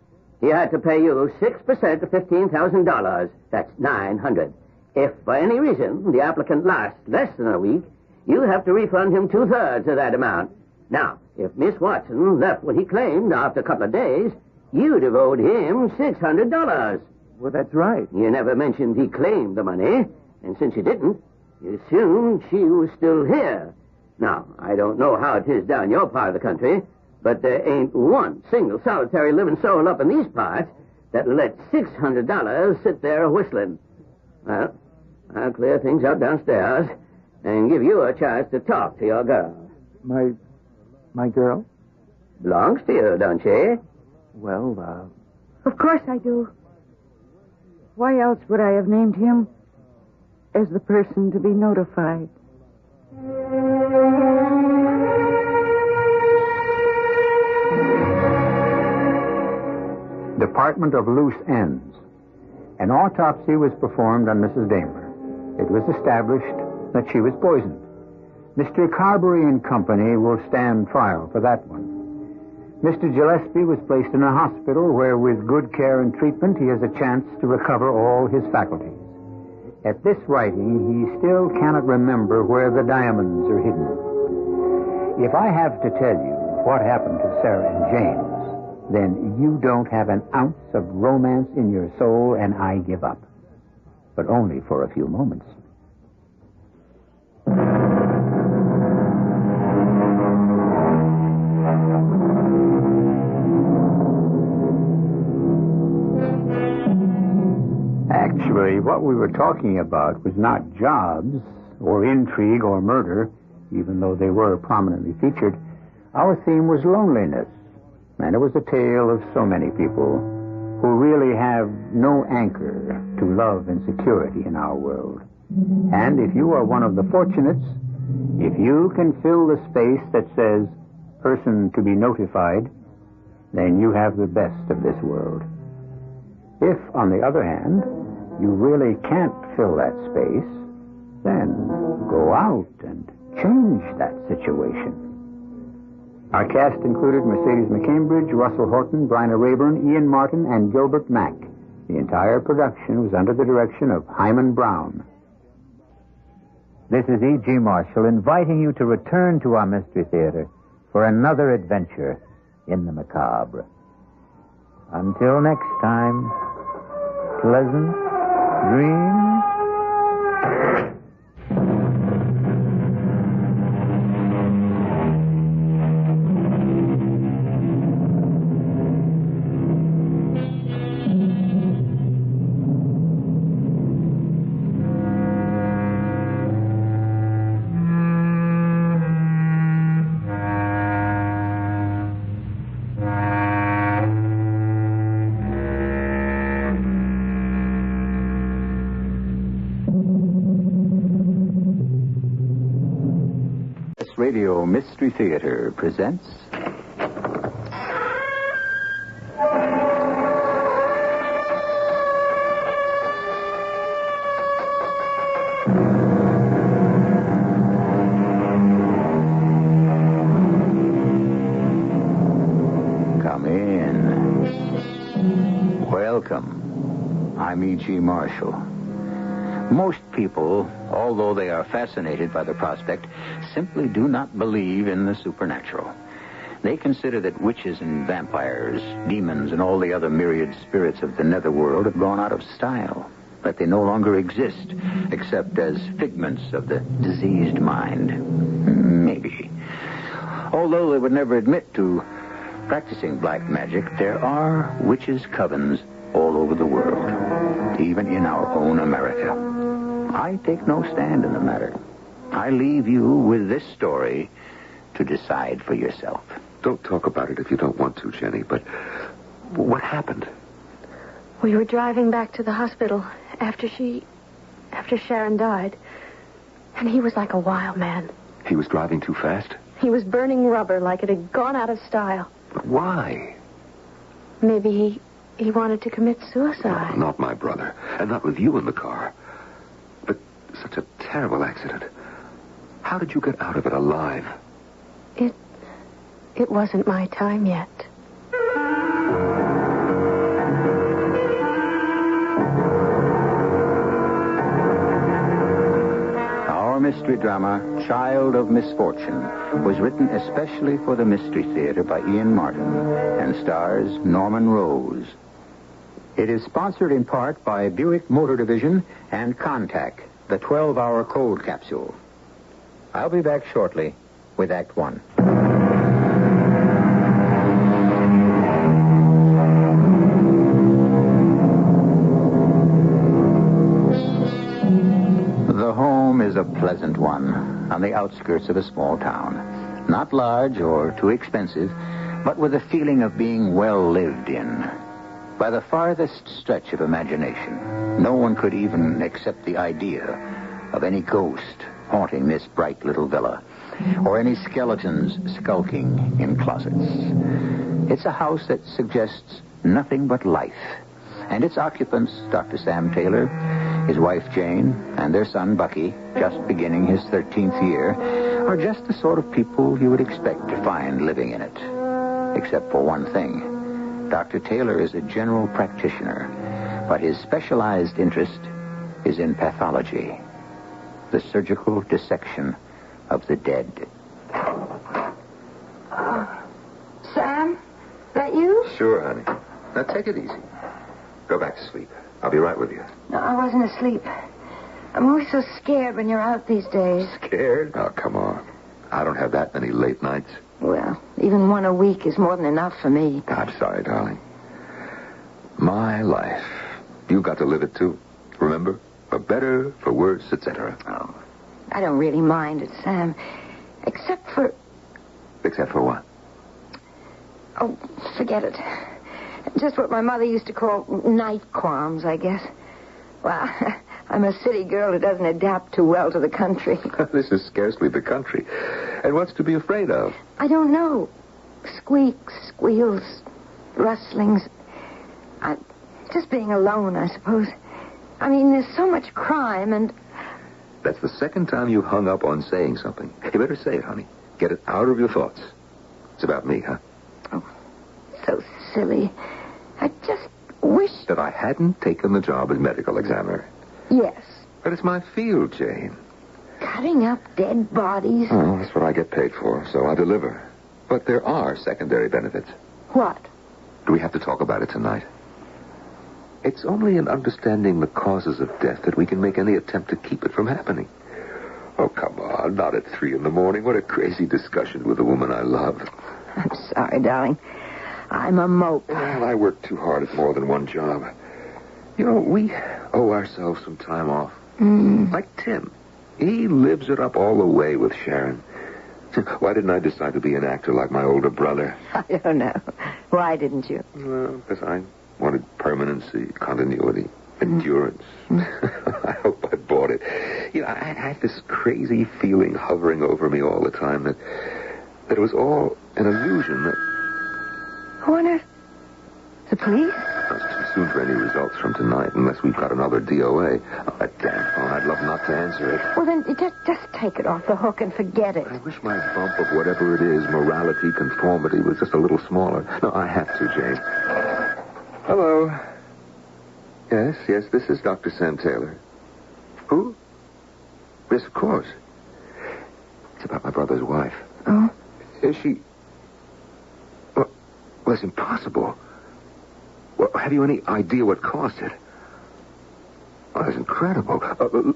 Speaker 21: he had to pay you 6% of $15,000. That's $900. If, for any reason, the applicant lasts less than a week, you have to refund him 2/3 of that amount. Now, if Miss Watson left what he claimed after a couple of days, you'd have owed him $600.
Speaker 20: Well, that's right.
Speaker 21: You never mentioned he claimed the money, and since you didn't, you assumed she was still here. Now, I don't know how it is down your part of the country, but there ain't one single solitary living soul up in these parts that'll let $600 sit there whistling. Well, I'll clear things up downstairs and give you a chance to talk to your girl.
Speaker 20: My girl?
Speaker 21: Belongs to you, don't she?
Speaker 20: Well,
Speaker 2: Of course I do.
Speaker 19: Why else would I have named him as the person to be notified?
Speaker 17: Department of Loose Ends. An autopsy was performed on Mrs. Daimler. It was established that she was poisoned. Mr. Carberry and Company will stand trial for that one. Mr. Gillespie was placed in a hospital where, with good care and treatment, he has a chance to recover all his faculties. At this writing, he still cannot remember where the diamonds are hidden. If I have to tell you what happened to Sarah and James, then you don't have an ounce of romance in your soul, and I give up. But only for a few moments. Actually, what we were talking about was not jobs or intrigue or murder, even though they were prominently featured. Our theme was loneliness, and it was a tale of so many people who really have no anchor to love and security in our world. And if you are one of the fortunates, if you can fill the space that says person to be notified, then you have the best of this world. If, on the other hand, you really can't fill that space, then go out and change that situation. Our cast included Mercedes McCambridge, Russell Horton, Bryna Rayburn, Ian Martin, and Gilbert Mack. The entire production was under the direction of Himan Brown. This is E.G. Marshall inviting you to return to our Mystery Theater for another adventure in the macabre. Until next time, pleasant dreams. Radio Mystery Theater presents... Come in. Welcome. I'm E.G. Marshall. Most people, although they are fascinated by the prospect, simply do not believe in the supernatural. They consider that witches and vampires, demons, and all the other myriad spirits of the netherworld have gone out of style, that they no longer exist, except as figments of the diseased mind. Maybe. Although they would never admit to practicing black magic, there are witches' covens all over the world, even in our own America. I take no stand in the matter. I leave you with this story to decide for yourself.
Speaker 7: Don't talk about it if you don't want to, Jenny, but what happened?
Speaker 22: We were driving back to the hospital after Sharon died, and he was like a wild man.
Speaker 7: He was driving too fast?
Speaker 22: He was burning rubber like it had gone out of style.
Speaker 7: But why?
Speaker 22: Maybe he wanted to commit suicide.
Speaker 7: Not my brother, and not with you in the car. But such a terrible accident. How did you get out of it alive?
Speaker 22: It wasn't my time yet.
Speaker 17: Our mystery drama, Child of Misfortune, was written especially for the Mystery Theater by Ian Martin and stars Norman Rose. It is sponsored in part by Buick Motor Division and Contact, the 12-hour cold capsule. I'll be back shortly with Act One. The home is a pleasant one on the outskirts of a small town. Not large or too expensive, but with a feeling of being well lived in. By the farthest stretch of imagination, no one could even accept the idea of any ghost haunting this bright little villa, or any skeletons skulking in closets. It's a house that suggests nothing but life, and its occupants, Dr. Sam Taylor, his wife Jane, and their son Bucky, just beginning his 13th year, are just the sort of people you would expect to find living in it. Except for one thing. Dr. Taylor is a general practitioner, but his specialized interest is in pathology, the surgical dissection of the dead.
Speaker 2: Sam, that you?
Speaker 7: Sure, honey. Now take it easy. Go back to sleep. I'll be right with you.
Speaker 2: No, I wasn't asleep. I'm always so scared when you're out these days.
Speaker 7: Scared? Oh, come on. I don't have that many late nights.
Speaker 2: Well, even one a week is more than enough for me.
Speaker 7: I'm sorry, darling. My life. You got to live it, too. Remember? For better, for worse, etc.
Speaker 2: Oh, I don't really mind it, Sam. Except for...
Speaker 7: Except for what?
Speaker 2: Oh, forget it. Just what my mother used to call night qualms, I guess. Well, I'm a city girl who doesn't adapt too well to the country.
Speaker 7: This is scarcely the country. And what's to be afraid of?
Speaker 2: I don't know. Squeaks, squeals, rustlings. Just being alone, I suppose. I mean, there's so much crime and...
Speaker 7: That's the second time you hung up on saying something. You better say it, honey. Get it out of your thoughts. It's about me, huh?
Speaker 2: Oh, so silly. I just wish...
Speaker 7: That I hadn't taken the job as medical examiner.
Speaker 2: Yes.
Speaker 7: But it's my field, Jane.
Speaker 2: Cutting up dead bodies.
Speaker 7: Oh, that's what I get paid for, so I deliver. But there are secondary benefits.
Speaker 2: What?
Speaker 7: Do we have to talk about it tonight? It's only in understanding the causes of death that we can make any attempt to keep it from happening. Oh, come on. Not at 3 a.m. What a crazy discussion with a woman I love.
Speaker 2: I'm sorry, darling. I'm a mope.
Speaker 7: Well, I work too hard at more than one job. You know, we owe ourselves some time off. Like Tim. He lives it up all the way with Sharon. Why didn't I decide to be an actor like my older brother?
Speaker 2: I don't know. Why didn't you?
Speaker 7: Well, because I wanted permanency, continuity, endurance. I hope I bought it. You know, I had this crazy feeling hovering over me all the time that it was all an illusion that...
Speaker 2: Who on earth? The police?
Speaker 7: It's too soon for any results from tonight unless we've got another DOA. Oh, that damn phone. I'd love not to answer it.
Speaker 2: Well, then just take it off the hook and forget it.
Speaker 7: I wish my bump of whatever it is, morality, conformity, was just a little smaller. No, I have to, Jane. Hello. Yes, this is Dr. Sam Taylor. Who? Yes, of course. It's about my brother's wife.
Speaker 2: Oh?
Speaker 7: Is she... Well, that's impossible. Well, have you any idea what caused it? Oh, that's incredible.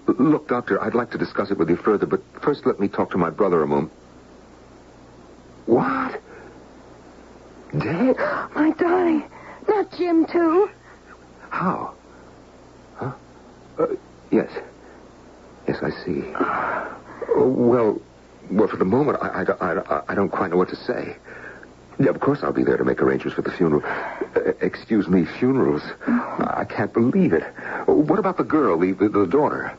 Speaker 7: Look, Doctor, I'd like to discuss it with you further, but first let me talk to my brother a moment. What? Dead?
Speaker 2: My darling. Not Jim, too.
Speaker 7: How? Huh? Yes. Yes, I see. Well, for the moment, I don't quite know what to say. Yeah, of course I'll be there to make arrangements for the funeral. Excuse me, funerals? I can't believe it. What about the girl, the daughter?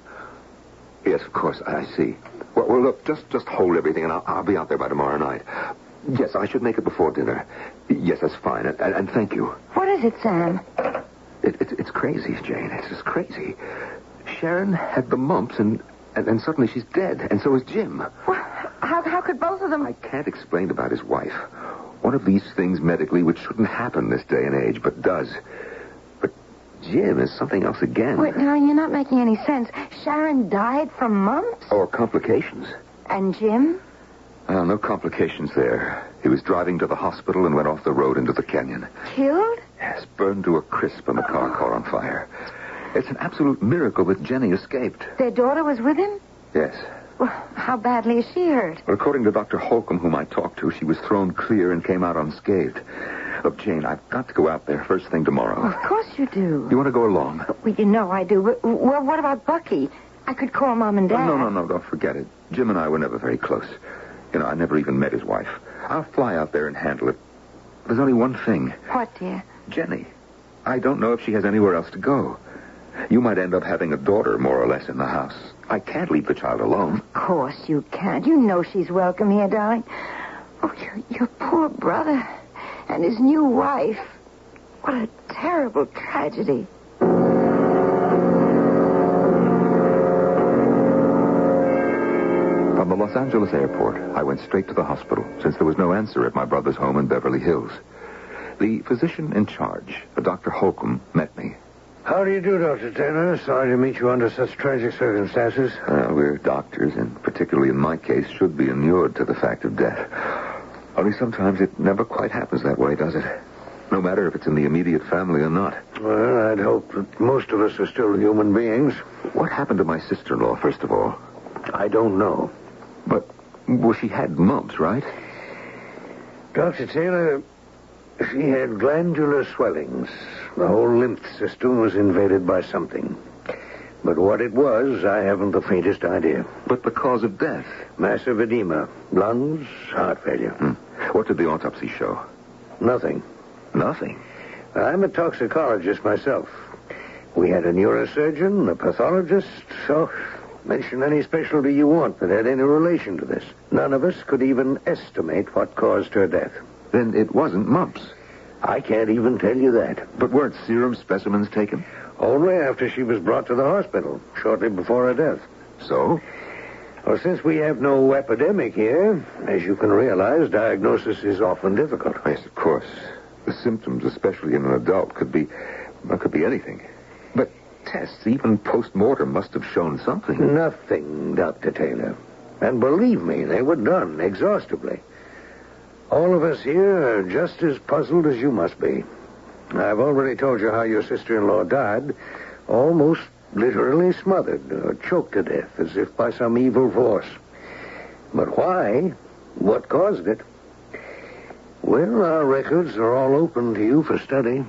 Speaker 7: Yes, of course, I see. Well, look, just hold everything, and I'll be out there by tomorrow night. Yes, I should make it before dinner. Yes, that's fine, and thank you.
Speaker 2: What is it, Sam?
Speaker 7: It's crazy, Jane. It's just crazy. Sharon had the mumps, and suddenly she's dead, and so is Jim.
Speaker 2: Well, how could both of them...
Speaker 7: I can't explain about his wife. One of these things medically which shouldn't happen this day and age, but does. But Jim is something else again.
Speaker 2: Wait, now, you're not making any sense. Sharon died from mumps?
Speaker 7: Or complications.
Speaker 2: And Jim?
Speaker 7: No complications there. He was driving to the hospital and went off the road into the canyon.
Speaker 2: Killed?
Speaker 7: Yes, burned to a crisp and the car caught on fire. It's an absolute miracle that Jenny escaped.
Speaker 2: Their daughter was with him?
Speaker 7: Yes.
Speaker 2: Well, how badly is she hurt?
Speaker 7: Well, according to Dr. Holcomb, whom I talked to, she was thrown clear and came out unscathed. Look, Jane, I've got to go out there first thing tomorrow.
Speaker 2: Well, of course you do.
Speaker 7: You want to go along?
Speaker 2: Well, you know I do. But, well, what about Bucky? I could call Mom and Dad.
Speaker 7: No, don't forget it. Jim and I were never very close. You know, I never even met his wife. I'll fly out there and handle it. There's only one thing.
Speaker 2: What, dear?
Speaker 7: Jenny. I don't know if she has anywhere else to go. You might end up having a daughter, more or less, in the house. I can't leave the child alone.
Speaker 2: Of course you can't. You know she's welcome here, darling. Oh, your poor brother and his new wife. What a terrible tragedy.
Speaker 7: From the Los Angeles airport, I went straight to the hospital, since there was no answer at my brother's home in Beverly Hills. The physician in charge, Dr. Holcomb, met me.
Speaker 3: How do you do, Dr. Taylor? Sorry to meet you under such tragic circumstances.
Speaker 7: We're doctors, and particularly in my case, should be inured to the fact of death. Only sometimes it never quite happens that way, does it? No matter if it's in the immediate family or not.
Speaker 3: Well, I'd hope that most of us are still human beings.
Speaker 7: What happened to my sister-in-law, first of all?
Speaker 3: I don't know.
Speaker 7: But, well, she had mumps, right?
Speaker 3: Dr. Taylor, she had glandular swellings. The whole lymph system was invaded by something. But what it was, I haven't the faintest idea.
Speaker 7: But the cause of death?
Speaker 3: Massive edema. Lungs, heart failure.
Speaker 7: What did the autopsy show?
Speaker 3: Nothing.
Speaker 7: Nothing?
Speaker 3: I'm a toxicologist myself. We had a neurosurgeon, a pathologist, so mention any specialty you want that had any relation to this. None of us could even estimate what caused her death.
Speaker 7: Then it wasn't mumps.
Speaker 3: I can't even tell you that.
Speaker 7: But weren't serum specimens taken?
Speaker 3: Only after she was brought to the hospital, shortly before her death.
Speaker 7: So?
Speaker 3: Well, since we have no epidemic here, as you can realize, diagnosis is often difficult.
Speaker 7: Yes, of course. The symptoms, especially in an adult, could be anything. But tests, even post-mortem, must have shown something.
Speaker 3: Nothing, Dr. Taylor. And believe me, they were done exhaustively. All of us here are just as puzzled as you must be. I've already told you how your sister-in-law died, almost literally smothered or choked to death, as if by some evil force. But why? What caused it? Well, our records are all open to you for study.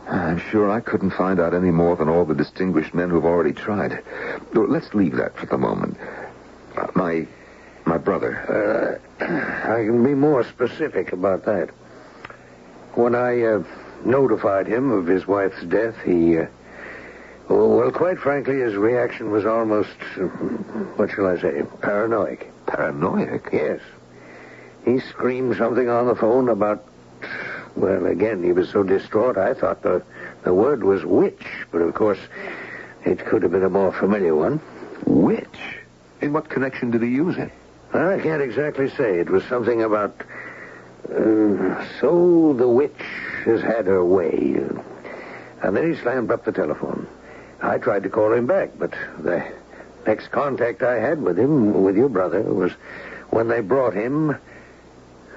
Speaker 7: I'm sure I couldn't find out any more than all the distinguished men who've already tried. Let's leave that for the moment. My brother.
Speaker 3: I can be more specific about that. When I notified him of his wife's death, he
Speaker 4: Oh, well, quite frankly, his reaction was almost, what shall I say, paranoid.
Speaker 7: Paranoid?
Speaker 4: Yes. He screamed something on the phone about, well, again, he was so distraught, I thought the word was witch. But, of course, it could have been a more familiar one.
Speaker 7: Witch? In what connection did he use it?
Speaker 4: Well, I can't exactly say. It was something about, so the witch has had her way. And then he slammed up the telephone. I tried to call him back, but the next contact I had with him, with your brother, was when they brought him,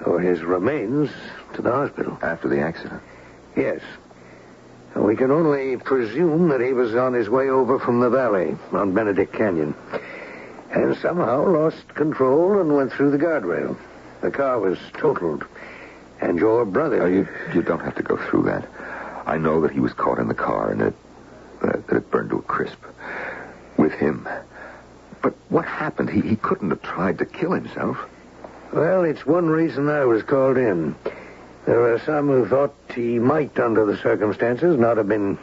Speaker 4: or his remains, to the hospital.
Speaker 7: After the accident?
Speaker 4: Yes. We can only presume that he was on his way over from the valley on Benedict Canyon. And somehow lost control and went through the guardrail. The car was totaled. And your brother...
Speaker 7: You don't have to go through that. I know that he was caught in the car and that it burned to a crisp. With him. But what happened? He couldn't have tried to kill himself.
Speaker 4: Well, it's one reason I was called in. There are some who thought he might, under the circumstances, not have been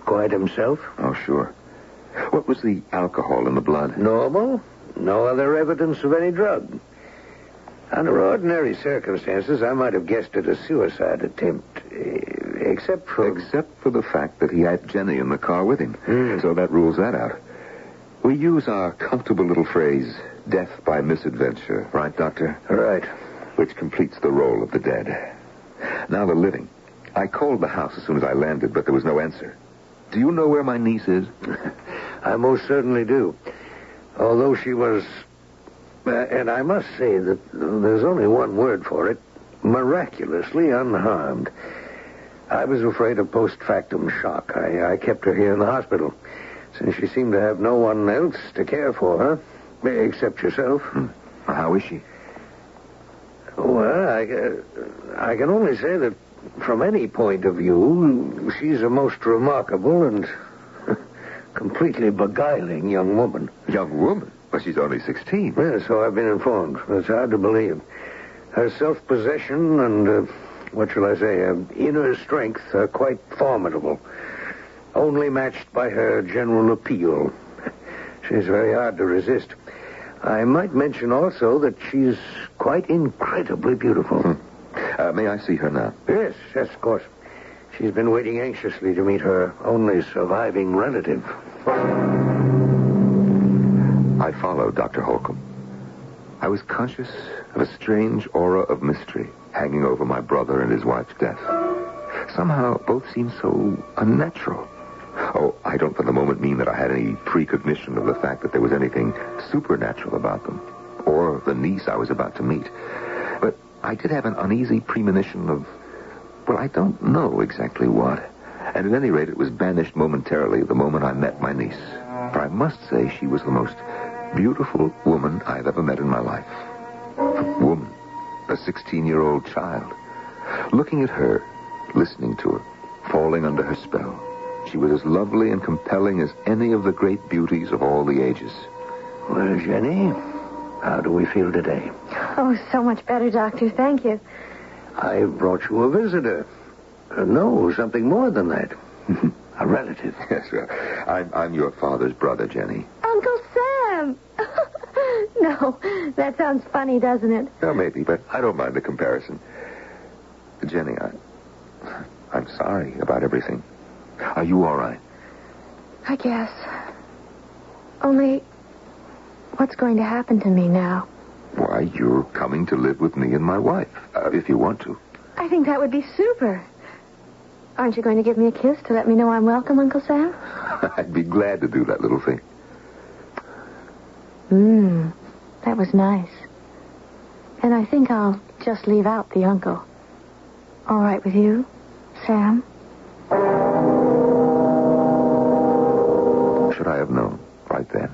Speaker 4: quite himself.
Speaker 7: Oh, sure. What was the alcohol in the blood?
Speaker 4: Normal. No other evidence of any drug. Under ordinary circumstances, I might have guessed at a suicide attempt. Except for
Speaker 7: the fact that he had Jenny in the car with him. So that rules that out. We use our comfortable little phrase, death by misadventure. Right, Doctor?
Speaker 4: Right.
Speaker 7: Which completes the role of the dead. Now the living. I called the house as soon as I landed, but there was no answer. Do you know where my niece is?
Speaker 4: I most certainly do. Although she was... and I must say that there's only one word for it. Miraculously unharmed. I was afraid of post-factum shock. I kept her here in the hospital, since she seemed to have no one else to care for her, except yourself.
Speaker 7: How is she?
Speaker 4: Well, I can only say that from any point of view, she's a most remarkable and completely beguiling young woman.
Speaker 7: Young woman? Well, she's only 16.
Speaker 4: Yes, so I've been informed. It's hard to believe. Her self-possession and, what shall I say, inner strength are quite formidable. Only matched by her general appeal. She's very hard to resist. I might mention also that she's quite incredibly beautiful.
Speaker 7: May I see her now?
Speaker 4: Yes, of course. She's been waiting anxiously to meet her only surviving relative.
Speaker 7: I followed Dr. Holcomb. I was conscious of a strange aura of mystery hanging over my brother and his wife's death. Somehow, both seemed so unnatural. Oh, I don't for the moment mean that I had any precognition of the fact that there was anything supernatural about them, or the niece I was about to meet. But I did have an uneasy premonition of, well, I don't know exactly what. And at any rate, it was banished momentarily the moment I met my niece. For I must say she was the most beautiful woman I've ever met in my life. Woman. A 16-year-old child. Looking at her, listening to her, falling under her spell, she was as lovely and compelling as any of the great beauties of all the ages.
Speaker 4: Well, Jenny, how do we feel today?
Speaker 22: Oh, so much better, Doctor. Thank you.
Speaker 4: I brought you a visitor. No, something more than that. A relative.
Speaker 7: Yes, well, I'm your father's brother, Jenny.
Speaker 22: Uncle Sam! No, that sounds funny, doesn't it?
Speaker 7: Well, maybe, but I don't mind the comparison. Jenny, I'm sorry about everything. Are you all right?
Speaker 22: I guess. Only, what's going to happen to me now?
Speaker 7: Why, you're coming to live with me and my wife, if you want to.
Speaker 22: I think that would be super. Aren't you going to give me a kiss to let me know I'm welcome, Uncle Sam?
Speaker 7: I'd be glad to do that little thing.
Speaker 22: That was nice. And I think I'll just leave out the uncle. All right with you, Sam?
Speaker 7: Should I have known right then?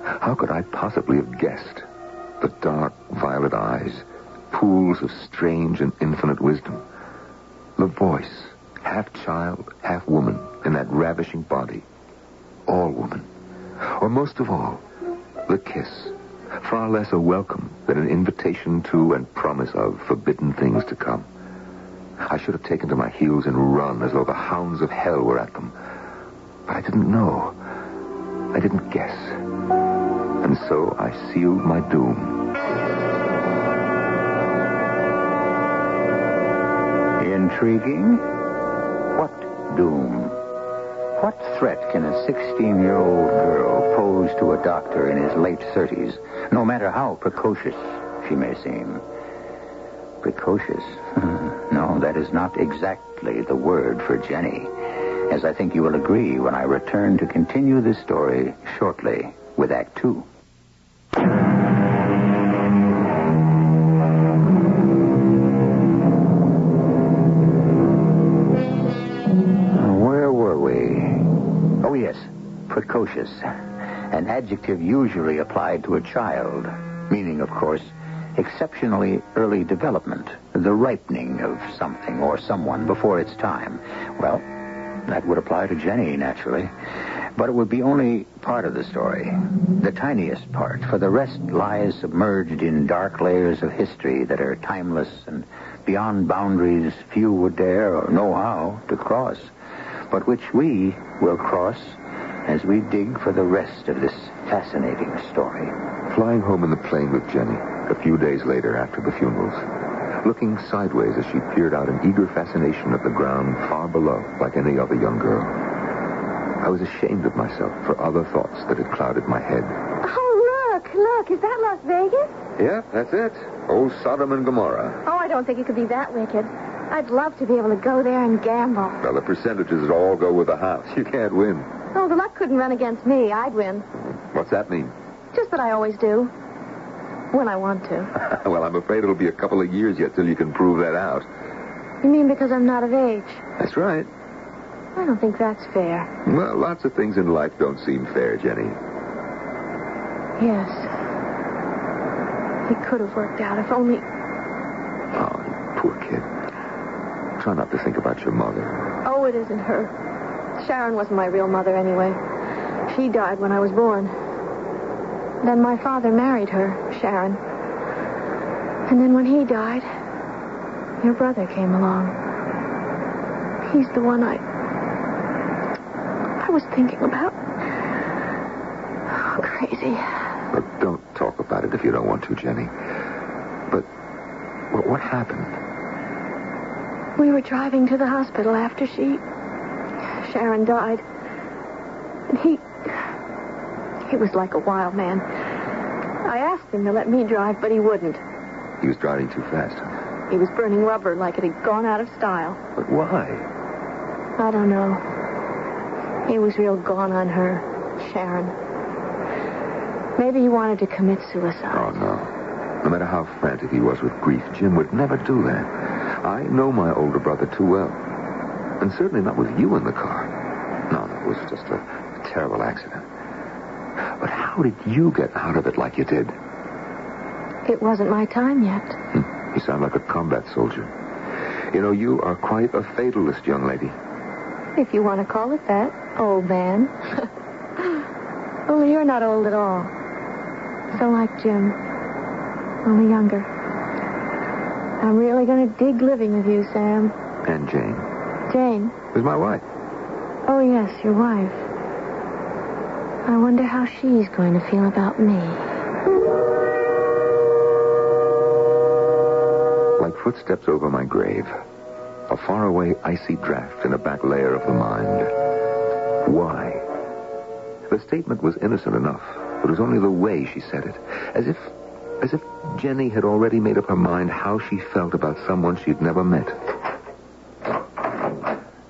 Speaker 7: How could I possibly have guessed? The dark violet eyes, pools of strange and infinite wisdom. The voice, half child, half woman, in that ravishing body. All woman. Or most of all, the kiss. Far less a welcome than an invitation to and promise of forbidden things to come. I should have taken to my heels and run as though the hounds of hell were at them. I didn't know. I didn't guess. And so I sealed my doom.
Speaker 17: Intriguing? What doom? What threat can a 16-year-old girl pose to a doctor in his late 30s, no matter how precocious she may seem? Precocious? No, that is not exactly the word for Jenny, as I think you will agree when I return to continue this story shortly with Act 2. Where were we? Oh, yes, precocious. An adjective usually applied to a child, meaning, of course, exceptionally early development, the ripening of something or someone before its time. Well, that would apply to Jenny, naturally. But it would be only part of the story, the tiniest part, for the rest lies submerged in dark layers of history that are timeless and beyond boundaries few would dare or know how to cross, but which we will cross as we dig for the rest of this fascinating story.
Speaker 7: Flying home in the plane with Jenny a few days later after the funerals, looking sideways as she peered out in eager fascination at the ground far below, like any other young girl. I was ashamed of myself for other thoughts that had clouded my head.
Speaker 2: Oh, look, is that Las Vegas?
Speaker 7: Yeah, that's it. Old Sodom and Gomorrah.
Speaker 2: Oh, I don't think it could be that wicked. I'd love to be able to go there and gamble.
Speaker 7: Well, the percentages all go with the house. You can't win.
Speaker 2: Oh, the luck couldn't run against me. I'd win.
Speaker 7: What's that mean?
Speaker 2: Just that I always do. When I want to.
Speaker 7: Well, I'm afraid it'll be a couple of years yet till you can prove that out.
Speaker 2: You mean because I'm not of age?
Speaker 7: That's right.
Speaker 2: I don't think that's fair.
Speaker 7: Well, lots of things in life don't seem fair, Jenny.
Speaker 2: Yes. It could have worked out if only...
Speaker 7: Oh, you poor kid. Try not to think about your mother.
Speaker 2: Oh, it isn't her. Sharon wasn't my real mother anyway. She died when I was born. Then my father married her, Sharon. And then when he died, your brother came along. He's the one I was thinking about. Oh, crazy.
Speaker 7: Look, don't talk about it if you don't want to, Jenny. But what happened?
Speaker 2: We were driving to the hospital after Sharon died. And he was like a wild man. I asked him to let me drive, but he wouldn't.
Speaker 7: He was driving too fast, huh?
Speaker 2: He was burning rubber like it had gone out of style.
Speaker 7: But why?
Speaker 2: I don't know. He was real gone on her, Sharon. Maybe he wanted to commit suicide.
Speaker 7: Oh, no. No matter how frantic he was with grief, Jim would never do that. I know my older brother too well. And certainly not with you in the car. No, it was just a terrible accident. But how did you get out of it like you did?
Speaker 2: It wasn't my time yet.
Speaker 7: You sound like a combat soldier. You know, you are quite a fatalist, young lady.
Speaker 2: If you want to call it that, old man. Only you're not old at all. So like Jim. Only younger. I'm really going to dig living with you, Sam.
Speaker 7: And Jane.
Speaker 2: Jane?
Speaker 7: Who's my wife?
Speaker 2: Oh, yes, your wife. I wonder how she's going to feel about me.
Speaker 7: Like footsteps over my grave, a faraway icy draft in a back layer of the mind. Why? The statement was innocent enough. It was only the way she said it. As if Jenny had already made up her mind how she felt about someone she'd never met.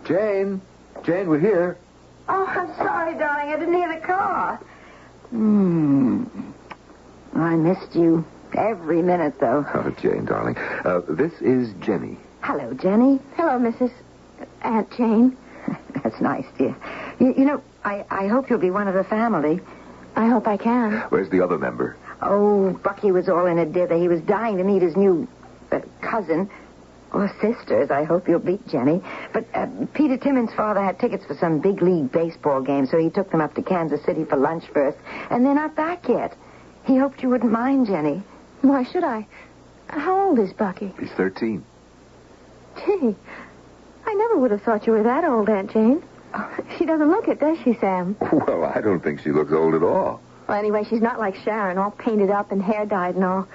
Speaker 7: Jane, we're here.
Speaker 19: Oh, I'm sorry, darling. I didn't hear the car. I missed you every minute, though.
Speaker 7: Oh, Jane, darling. This is Jenny.
Speaker 19: Hello, Jenny.
Speaker 2: Hello, Mrs. Aunt Jane.
Speaker 19: That's nice, dear. You know, I hope you'll be one of the family.
Speaker 2: I hope I can.
Speaker 7: Where's the other member?
Speaker 19: Oh, Bucky was all in a dither. He was dying to meet his new cousin. Or sisters, I hope you'll beat Jenny. But Peter Timmons' father had tickets for some big league baseball game, so he took them up to Kansas City for lunch first. And they're not back yet. He hoped you wouldn't mind, Jenny.
Speaker 2: Why should I? How old is Bucky?
Speaker 7: He's 13.
Speaker 2: Gee, I never would have thought you were that old, Aunt Jane.
Speaker 22: Oh, she doesn't look it, does she, Sam?
Speaker 7: Well, I don't think she looks old at all.
Speaker 22: Well, anyway, she's not like Sharon, all painted up and hair dyed and all.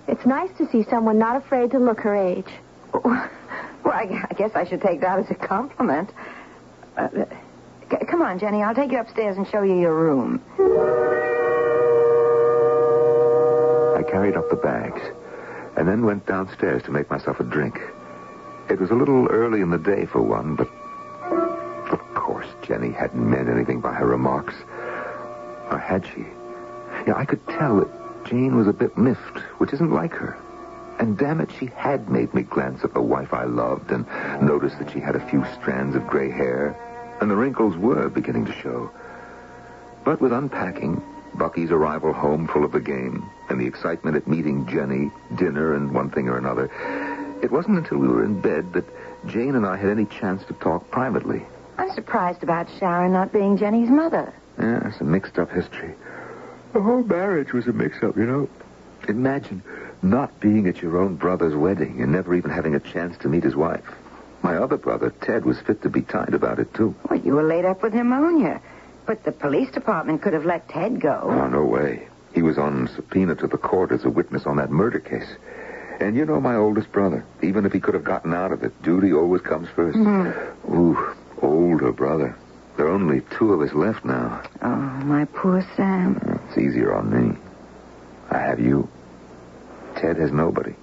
Speaker 22: It's nice to see someone not afraid to look her age.
Speaker 2: Well, I guess I should take that as a compliment. Come on, Jenny. I'll take you upstairs and show you your room.
Speaker 7: I carried up the bags and then went downstairs to make myself a drink. It was a little early in the day for one, but of course Jenny hadn't meant anything by her remarks. Or had she? Yeah, I could tell that Jane was a bit miffed, which isn't like her. And damn it, she had made me glance at the wife I loved and notice that she had a few strands of gray hair, and the wrinkles were beginning to show. But with unpacking, Bucky's arrival home full of the game, and the excitement at meeting Jenny, dinner, and one thing or another, it wasn't until we were in bed that Jane and I had any chance to talk privately.
Speaker 2: I'm surprised about Sharon not being Jenny's mother.
Speaker 7: Yeah, it's a mixed-up history. The whole marriage was a mix-up, you know. Imagine not being at your own brother's wedding and never even having a chance to meet his wife. My other brother, Ted, was fit to be tied about it, too.
Speaker 2: Well, you were laid up with pneumonia. But the police department could have let Ted go.
Speaker 7: Oh, no way. He was on subpoena to the court as a witness on that murder case. And you know my oldest brother. Even if he could have gotten out of it, duty always comes first.
Speaker 2: Mm-hmm.
Speaker 7: Ooh, older brother. There are only two of us left now.
Speaker 2: Oh, my poor Sam.
Speaker 7: It's easier on me. I have you. Ted has nobody.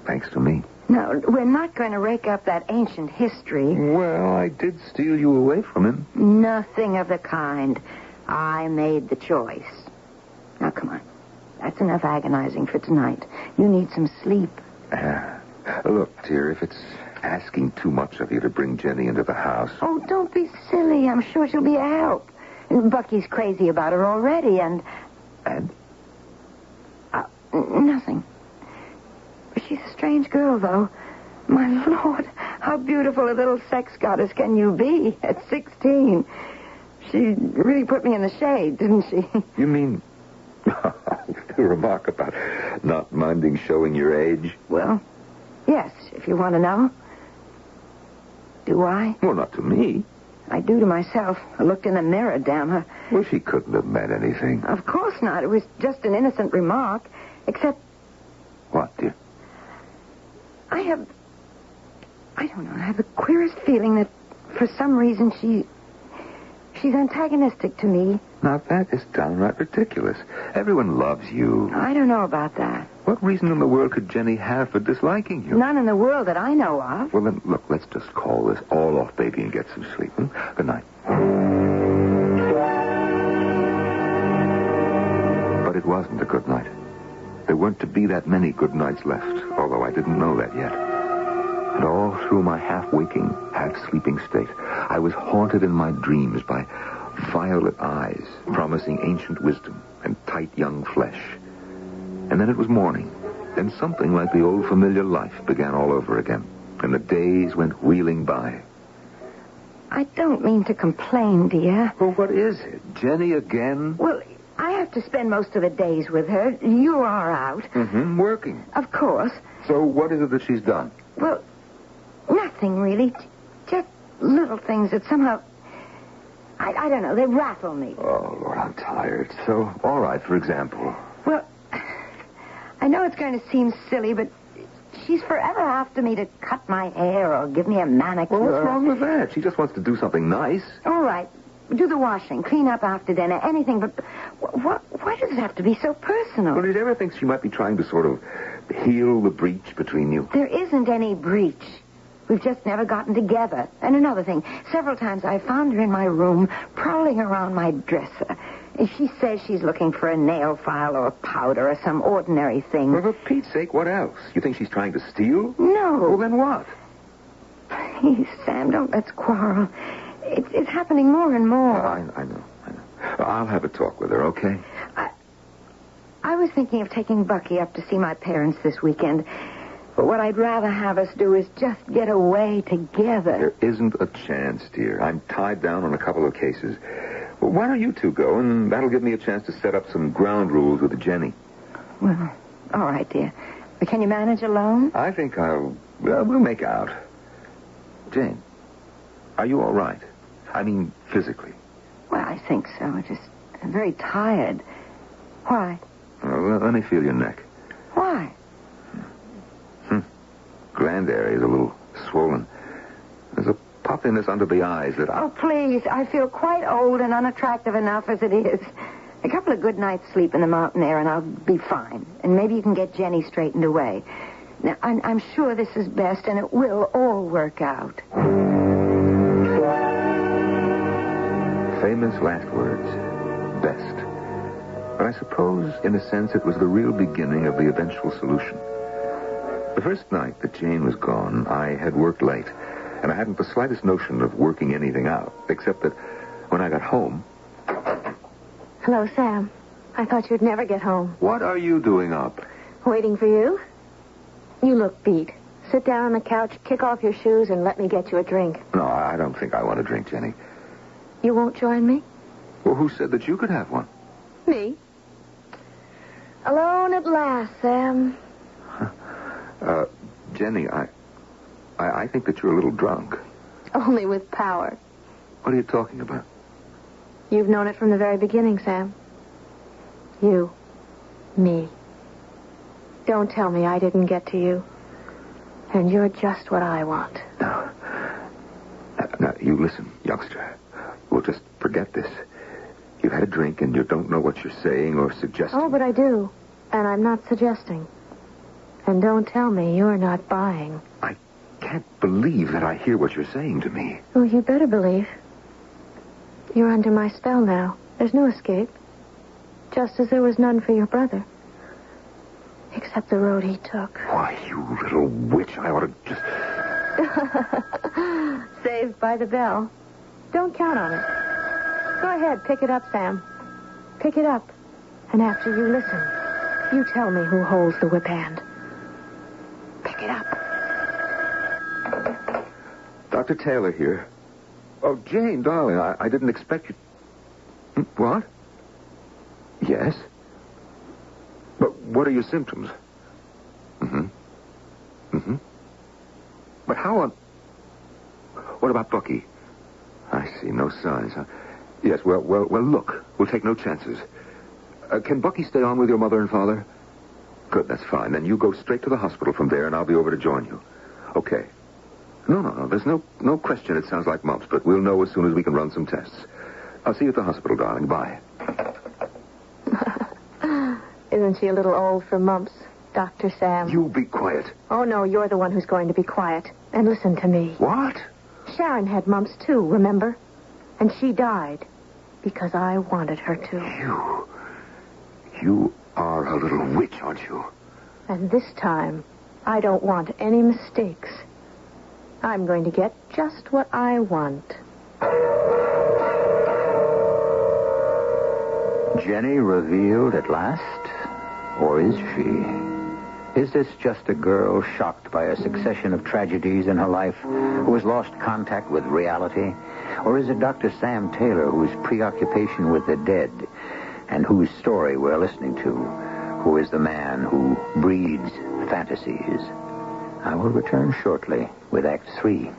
Speaker 7: Thanks to me.
Speaker 2: No, we're not going to rake up that ancient history.
Speaker 7: Well, I did steal you away from him.
Speaker 2: Nothing of the kind. I made the choice. Now, come on. That's enough agonizing for tonight. You need some sleep.
Speaker 7: Look, dear, if it's asking too much of you to bring Jenny into the house...
Speaker 2: Oh, don't be silly. I'm sure she'll be a help. Bucky's crazy about her already, and...
Speaker 7: And?
Speaker 2: Nothing. She's a strange girl, though. My Lord, how beautiful a little sex goddess can you be at 16? She really put me in the shade, didn't she?
Speaker 7: You mean... the remark about not minding showing your age?
Speaker 2: Well, yes, if you want to know. Do I?
Speaker 7: Well, not to me.
Speaker 2: I do to myself. I looked in the mirror, damn her.
Speaker 7: Well, she couldn't have meant anything.
Speaker 2: Of course not. It was just an innocent remark. Except...
Speaker 7: What, dear?
Speaker 2: I don't know, I have the queerest feeling that for some reason she's antagonistic to me.
Speaker 7: Now, that is downright ridiculous. Everyone loves you.
Speaker 2: I don't know about that.
Speaker 7: What reason in the world could Jenny have for disliking you?
Speaker 2: None in the world that I know of.
Speaker 7: Well, then, look, let's just call this all off, baby, and get some sleep. Good night. But it wasn't a good night. There weren't to be that many good nights left, although I didn't know that yet. And all through my half-waking, half-sleeping state, I was haunted in my dreams by violet eyes promising ancient wisdom and tight young flesh. And then it was morning, and something like the old familiar life began all over again, and the days went reeling by.
Speaker 2: I don't mean to complain, dear.
Speaker 7: Well, what is it? Jenny again?
Speaker 2: Well, I have to spend most of the days with her. You are out.
Speaker 7: Mm-hmm, working.
Speaker 2: Of course.
Speaker 7: So what is it that she's done?
Speaker 2: Well, nothing really. Just little things that somehow... I don't know, they rattle me.
Speaker 7: Oh, Lord, I'm tired. So, all right, for example.
Speaker 2: Well, I know it's going to seem silly, but she's forever after me to cut my hair or give me a manicure.
Speaker 7: Well, what's wrong with that? She just wants to do something nice.
Speaker 2: All right. Do the washing, clean up after dinner, anything, but why does it have to be so personal?
Speaker 7: Well, did you ever think she might be trying to sort of heal the breach between you?
Speaker 2: There isn't any breach. We've just never gotten together. And another thing, several times I found her in my room prowling around my dresser. She says she's looking for a nail file or a powder or some ordinary thing.
Speaker 7: Well, for Pete's sake, what else? You think she's trying to steal?
Speaker 2: No.
Speaker 7: Well, then what?
Speaker 2: Please, Sam, don't let's quarrel. It's happening more and more.
Speaker 7: I know. I'll have a talk with her, okay?
Speaker 2: I was thinking of taking Bucky up to see my parents this weekend. But what I'd rather have us do is just get away together.
Speaker 7: There isn't a chance, dear. I'm tied down on a couple of cases. Well, why don't you two go, and that'll give me a chance to set up some ground rules with Jenny.
Speaker 2: Well, all right, dear. But can you manage alone?
Speaker 7: I think we'll make out. Jane, are you all right? I mean, physically.
Speaker 19: Well, I think so. I'm very tired. Why?
Speaker 7: Let me feel your neck.
Speaker 19: Why?
Speaker 7: Gland area is a little swollen. There's a puffiness under the eyes that
Speaker 19: Oh, please. I feel quite old and unattractive enough as it is. A couple of good nights' sleep in the mountain air and I'll be fine. And maybe you can get Jenny straightened away. Now, I'm sure this is best and it will all work out.
Speaker 7: Famous last words. Best. But I suppose, in a sense, it was the real beginning of the eventual solution. The first night that Jane was gone, I had worked late, and I hadn't the slightest notion of working anything out, except that when I got home...
Speaker 22: Hello, Sam. I thought you'd never get home.
Speaker 7: What are you doing up?
Speaker 22: Waiting for you? You look beat. Sit down on the couch, kick off your shoes, and let me get you a drink.
Speaker 7: No, I don't think I want to drink, Jenny.
Speaker 22: You won't join me?
Speaker 7: Well, who said that you could have one?
Speaker 22: Me. Alone at last, Sam.
Speaker 7: Jenny, I think that you're a little drunk.
Speaker 22: Only with power.
Speaker 7: What are you talking about?
Speaker 22: You've known it from the very beginning, Sam. You. Me. Don't tell me I didn't get to you. And you're just what I want.
Speaker 7: Now, you listen, youngster. We'll just forget this. You've had a drink and you don't know what you're saying or suggesting.
Speaker 22: Oh, but I do. And I'm not suggesting. And don't tell me you're not buying.
Speaker 7: I can't believe that I hear what you're saying to me.
Speaker 22: Oh, you better believe. You're under my spell now. There's no escape. Just as there was none for your brother. Except the road he took.
Speaker 7: Why, you little witch, I ought to just...
Speaker 22: Saved by the bell. Don't count on it. Go ahead, pick it up, Sam. Pick it up. And after you listen, you tell me who holds the whip hand. Pick it up.
Speaker 7: Dr. Taylor here. Oh, Jane, darling, I didn't expect you... What? Yes? But what are your symptoms? But how on... What about Bucky? I see, no signs, huh? Yes, well, look. We'll take no chances. Can Bucky stay on with your mother and father? Good, that's fine. Then you go straight to the hospital from there, and I'll be over to join you. Okay. No. There's no question it sounds like mumps, but we'll know as soon as we can run some tests. I'll see you at the hospital, darling. Bye.
Speaker 22: Isn't she a little old for mumps, Dr. Sam?
Speaker 7: You be quiet.
Speaker 22: Oh, no, you're the one who's going to be quiet. And listen to me.
Speaker 7: What?
Speaker 22: Sharon had mumps, too, remember? And she died because I wanted her to.
Speaker 7: You are a little witch, aren't you?
Speaker 22: And this time, I don't want any mistakes. I'm going to get just what I want.
Speaker 1: Jenny revealed at last? Or is she? Is this just a girl shocked by a succession of tragedies in her life who has lost contact with reality? Or is it Dr. Sam Taylor whose preoccupation with the dead and whose story we're listening to, who is the man who breeds fantasies? I will return shortly with Act 3.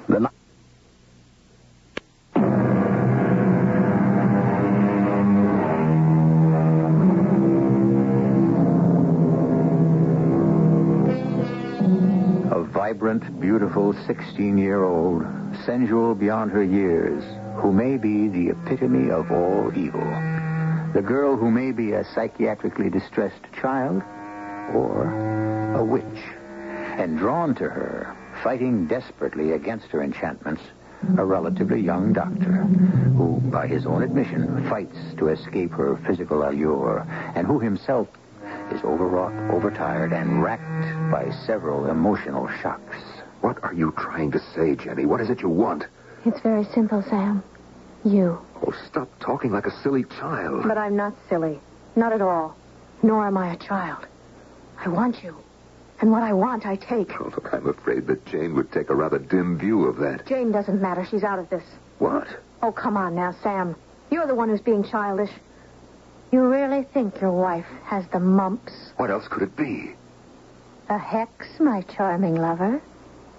Speaker 1: A vibrant, beautiful 16-year-old, sensual beyond her years, who may be the epitome of all evil. The girl who may be a psychiatrically distressed child or a witch. And drawn to her, fighting desperately against her enchantments, a relatively young doctor who, by his own admission, fights to escape her physical allure, and who himself is overwrought, overtired, and racked by several emotional shocks.
Speaker 7: What are you trying to say, Jenny? What is it you want?
Speaker 22: It's very simple, Sam. You.
Speaker 7: Oh, stop talking like a silly child.
Speaker 22: But I'm not silly. Not at all. Nor am I a child. I want you. And what I want, I take.
Speaker 7: Oh, look, I'm afraid that Jane would take a rather dim view of that.
Speaker 22: Jane doesn't matter. She's out of this.
Speaker 7: What?
Speaker 22: Oh, come on now, Sam. You're the one who's being childish. You really think your wife has the mumps?
Speaker 7: What else could it be?
Speaker 22: A hex, my charming lover.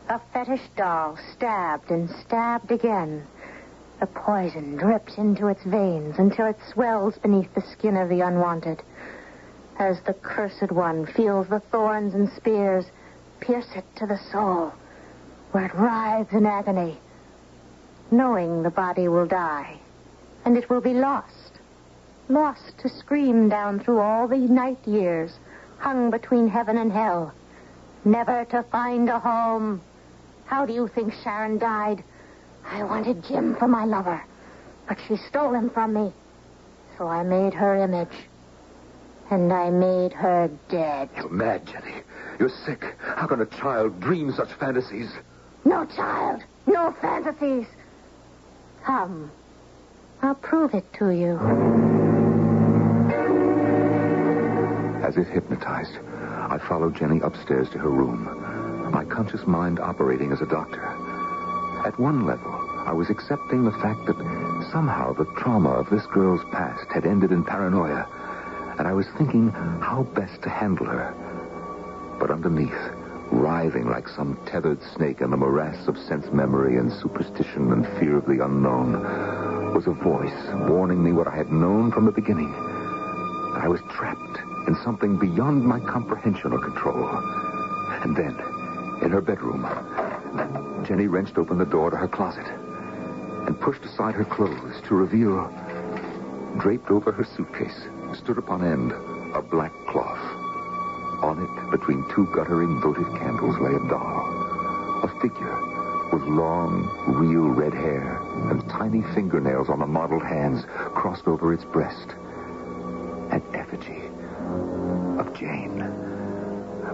Speaker 22: A fetish doll stabbed and stabbed again. The poison drips into its veins until it swells beneath the skin of the unwanted. As the cursed one feels the thorns and spears pierce it to the soul, where it writhes in agony, knowing the body will die, and it will be lost to scream down through all the night years, hung between heaven and hell, never to find a home. How do you think Sharon died? I wanted Jim for my lover, but she stole him from me, so I made her image, and I made her dead.
Speaker 7: You're mad, Jenny. You're sick. How can a child dream such fantasies?
Speaker 22: No child, no fantasies. Come, I'll prove it to you.
Speaker 7: As if hypnotized, I followed Jenny upstairs to her room, my conscious mind operating as a doctor. At one level, I was accepting the fact that somehow the trauma of this girl's past had ended in paranoia, and I was thinking how best to handle her. But underneath, writhing like some tethered snake in the morass of sense memory and superstition and fear of the unknown, was a voice warning me what I had known from the beginning. I was trapped in something beyond my comprehension or control. And then, in her bedroom, Jenny wrenched open the door to her closet and pushed aside her clothes to reveal, draped over her suitcase, stood upon end, a black cloth. On it, between two guttering votive candles, lay a doll. A figure with long, real red hair and tiny fingernails on the mottled hands crossed over its breast. An effigy of Jane.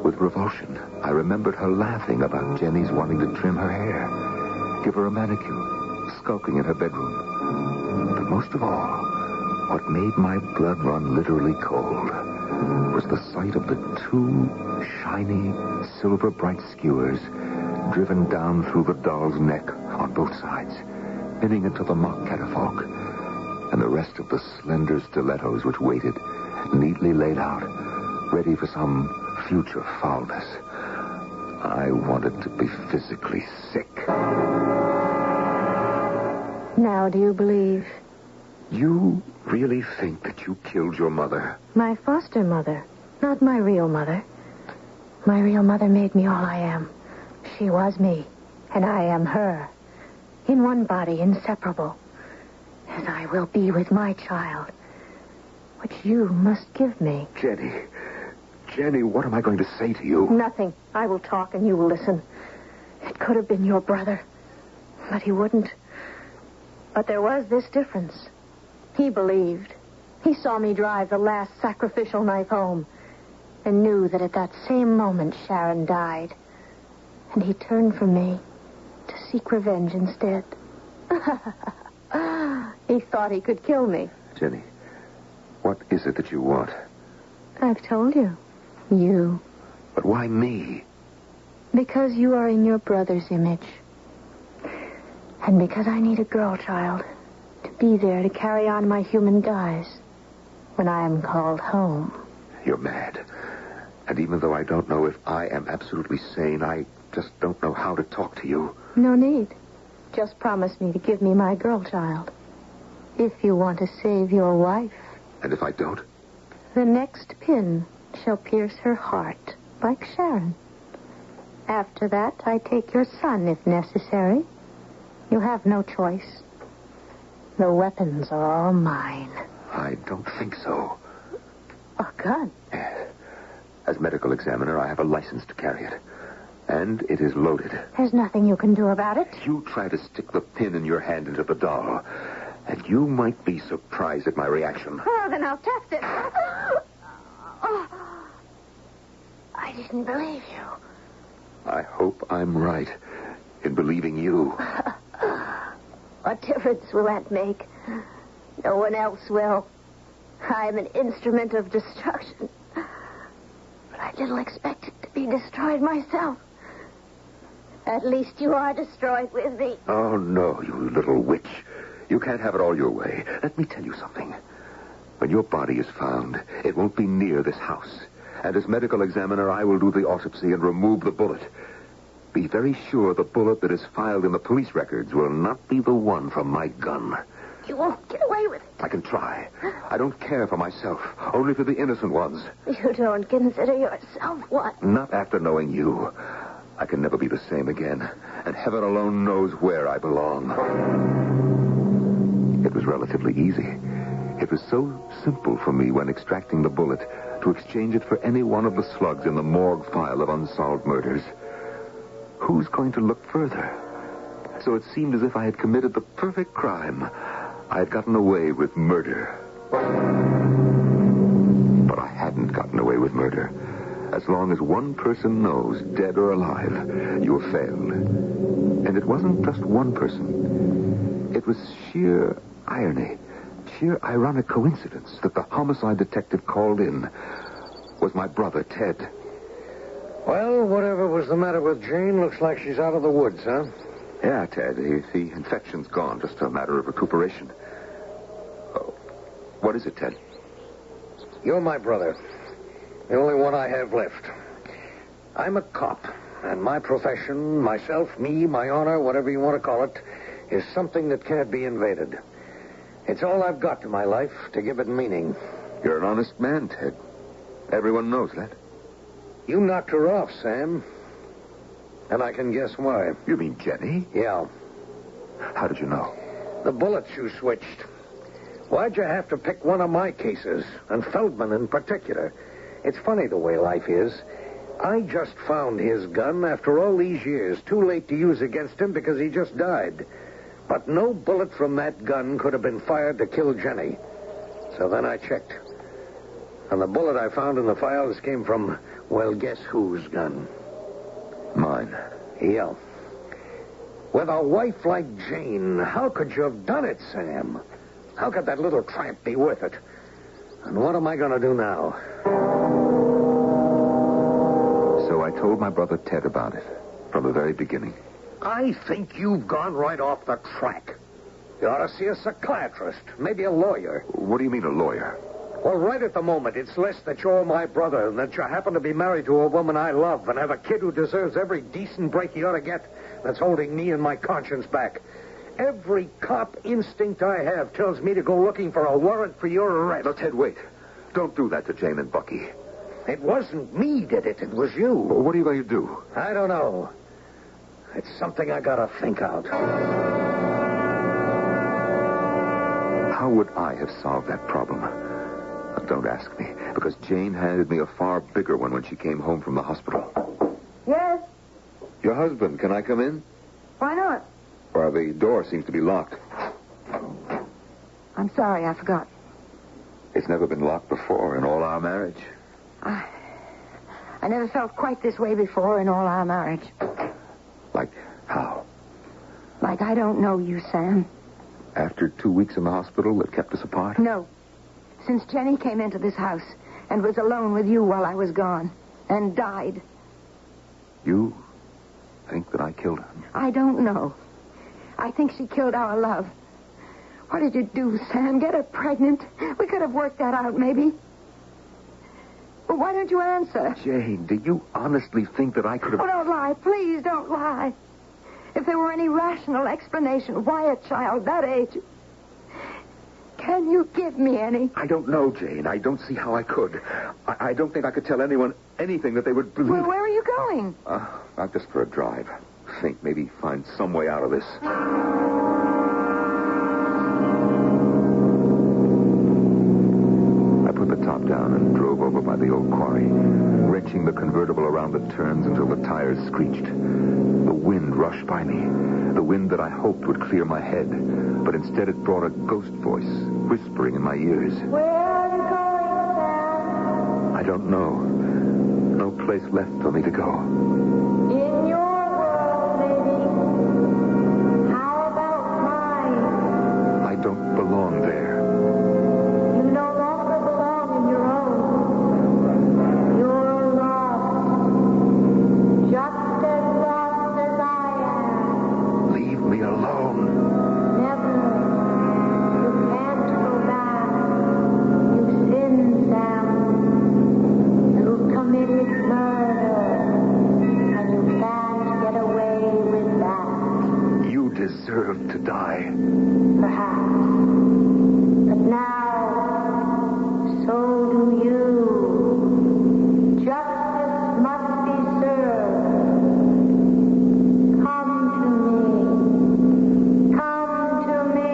Speaker 7: With revulsion, I remembered her laughing about Jenny's wanting to trim her hair, give her a manicure, skulking in her bedroom. But most of all, what made my blood run literally cold was the sight of the two shiny, silver-bright skewers driven down through the doll's neck on both sides, pinning it to the mock catafalque, and the rest of the slender stilettos which waited, neatly laid out, ready for some future foulness. I wanted to be physically sick.
Speaker 22: Now do you believe?
Speaker 7: You really think that you killed your mother?
Speaker 22: My foster mother, not my real mother. My real mother made me all I am. She was me, and I am her. In one body, inseparable. As I will be with my child, which you must give me.
Speaker 7: Jenny, what am I going to say to you?
Speaker 22: Nothing. I will talk and you will listen. It could have been your brother, but he wouldn't. But there was this difference. He believed. He saw me drive the last sacrificial knife home and knew that at that same moment Sharon died. And he turned from me to seek revenge instead. He thought he could kill me.
Speaker 7: Jenny, what is it that you want?
Speaker 22: I've told you. You.
Speaker 7: But why me?
Speaker 22: Because you are in your brother's image. And because I need a girl child to be there to carry on my human guise when I am called home.
Speaker 7: You're mad. And even though I don't know if I am absolutely sane, I just don't know how to talk to you.
Speaker 22: No need. Just promise me to give me my girl child. If you want to save your wife.
Speaker 7: And if I don't?
Speaker 22: The next pin shall pierce her heart, like Sharon. After that, I take your son, if necessary. You have no choice. The weapons are all mine.
Speaker 7: I don't think so.
Speaker 22: A gun?
Speaker 7: As medical examiner, I have a license to carry it. And it is loaded.
Speaker 22: There's nothing you can do about it.
Speaker 7: You try to stick the pin in your hand into the doll, and you might be surprised at my reaction.
Speaker 22: Oh, then I'll test it. Oh. I didn't believe you.
Speaker 7: I hope I'm right in believing you.
Speaker 22: What difference will that make? No one else will. I'm an instrument of destruction. But I little expected to be destroyed myself. At least you are destroyed with me.
Speaker 7: Oh, no, you little witch. You can't have it all your way. Let me tell you something. When your body is found, it won't be near this house. And as medical examiner, I will do the autopsy and remove the bullet. be very sure the bullet that is filed in the police records will not be the one from my gun.
Speaker 22: You won't get away with it.
Speaker 7: I can try. I don't care for myself, only for the innocent ones.
Speaker 22: You don't consider yourself what?
Speaker 7: Not after knowing you. I can never be the same again, and heaven alone knows where I belong. It was relatively easy. It was so simple for me when extracting the bullet to exchange it for any one of the slugs in the morgue file of unsolved murders. Who's going to look further? So it seemed as if I had committed the perfect crime. I had gotten away with murder. But I hadn't gotten away with murder. As long as one person knows, dead or alive, you have failed. And it wasn't just one person. It was sheer irony, sheer ironic coincidence that the homicide detective called in was my brother, Ted.
Speaker 4: Well, whatever was the matter with Jane, looks like she's out of the woods, huh?
Speaker 7: Yeah, Ted, the infection's gone. Just a matter of recuperation. Oh, what is it, Ted?
Speaker 4: You're my brother. The only one I have left. I'm a cop, and my profession, myself, me, my honor, whatever you want to call it, is something that can't be invaded. It's all I've got to my life to give it meaning.
Speaker 7: You're an honest man, Ted. Everyone knows that.
Speaker 4: You knocked her off, Sam. And I can guess why.
Speaker 7: You mean Jenny?
Speaker 4: Yeah.
Speaker 7: How did you know?
Speaker 4: The bullets you switched. Why'd you have to pick one of my cases, and Feldman in particular? It's funny the way life is. I just found his gun after all these years, too late to use against him because he just died. But no bullet from that gun could have been fired to kill Jenny. So then I checked. And the bullet I found in the files came from, well, guess whose gun?
Speaker 7: Mine.
Speaker 4: Yeah. With a wife like Jane, how could you have done it, Sam? How could that little tramp be worth it? And what am I going to do now?
Speaker 7: So I told my brother Ted about it from the very beginning.
Speaker 4: I think you've gone right off the track. You ought to see a psychiatrist, maybe a lawyer.
Speaker 7: What do you mean, a lawyer?
Speaker 4: Well, right at the moment, it's less that you're my brother and that you happen to be married to a woman I love and have a kid who deserves every decent break he ought to get that's holding me and my conscience back. Every cop instinct I have tells me to go looking for a warrant for your arrest.
Speaker 7: No, Ted, wait. Don't do that to Jane and Bucky.
Speaker 4: It wasn't me did it. It was you.
Speaker 7: Well, what are you going to do?
Speaker 4: I don't know. It's something I gotta think out.
Speaker 7: How would I have solved that problem? Don't ask me, because Jane handed me a far bigger one when she came home from the hospital.
Speaker 2: Yes?
Speaker 7: Your husband, can I come in?
Speaker 2: Why not?
Speaker 7: Well, the door seems to be locked.
Speaker 2: I'm sorry, I forgot.
Speaker 7: It's never been locked before in all our marriage.
Speaker 2: I never felt quite this way before in all our marriage.
Speaker 7: Like how?
Speaker 2: Like I don't know you, Sam.
Speaker 7: After 2 weeks in the hospital that kept us apart?
Speaker 2: No. Since Jenny came into this house and was alone with you while I was gone and died.
Speaker 7: You think that I killed her?
Speaker 2: I don't know. I think she killed our love. What did you do, Sam? Get her pregnant? We could have worked that out, maybe. Well, why don't you answer?
Speaker 7: Jane, do you honestly think that I could have...
Speaker 2: Oh, don't lie. Please don't lie. If there were any rational explanation why a child that age... Can you give me any?
Speaker 7: I don't know, Jane. I don't see how I could. I don't think I could tell anyone anything that they would believe.
Speaker 2: Well, where are you going?
Speaker 7: I'm just for a drive. Think, maybe find some way out of this. I put the top down and drove over by the old quarry, wrenching the convertible around the turns until the tires screeched. The wind rushed by me, the wind that I hoped would clear my head, but instead it brought a ghost voice whispering in my ears.
Speaker 2: Where are you going, Sam?
Speaker 7: I don't know. No place left for me to go.
Speaker 2: In your world, maybe. How about mine?
Speaker 7: I don't belong there.
Speaker 2: You no longer belong in your own. You're lost. Just as lost as I am.
Speaker 7: Leave me alone.
Speaker 2: Never. You can't go back. You've sinned, Sam. You committed murder. And you can't get away.
Speaker 7: deserved to die.
Speaker 12: Perhaps. But now, so do you. Justice must be served. Come to me. Come to me.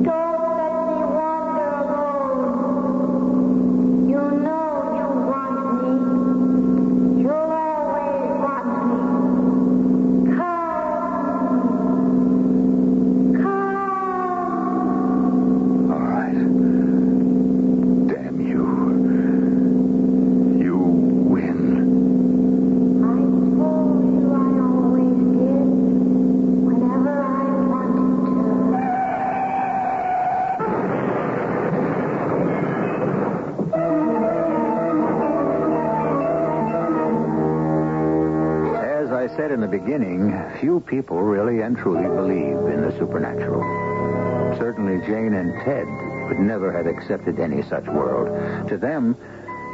Speaker 12: Don't let me wander alone. You know you want me. You'll always want me.
Speaker 7: All right. Damn you. You win.
Speaker 12: I told you I always did. Whenever I wanted
Speaker 1: As I said in the beginning, few people really and truly believe in the supernatural. Certainly Jane and Ted would never have accepted any such world. To them,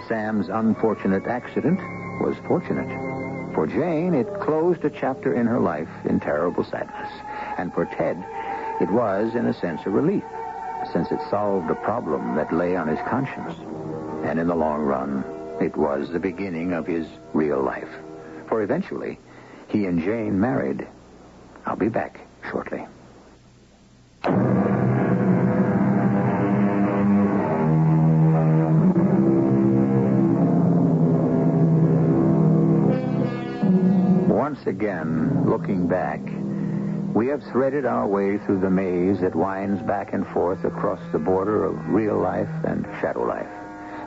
Speaker 1: Sam's unfortunate accident was fortunate. For Jane, it closed a chapter in her life in terrible sadness. And for Ted, it was, in a sense, a relief, since it solved a problem that lay on his conscience. And in the long run, it was the beginning of his real life. For eventually, he and Jane married. I'll be back shortly. Once again, looking back, we have threaded our way through the maze that winds back and forth across the border of real life and shadow life.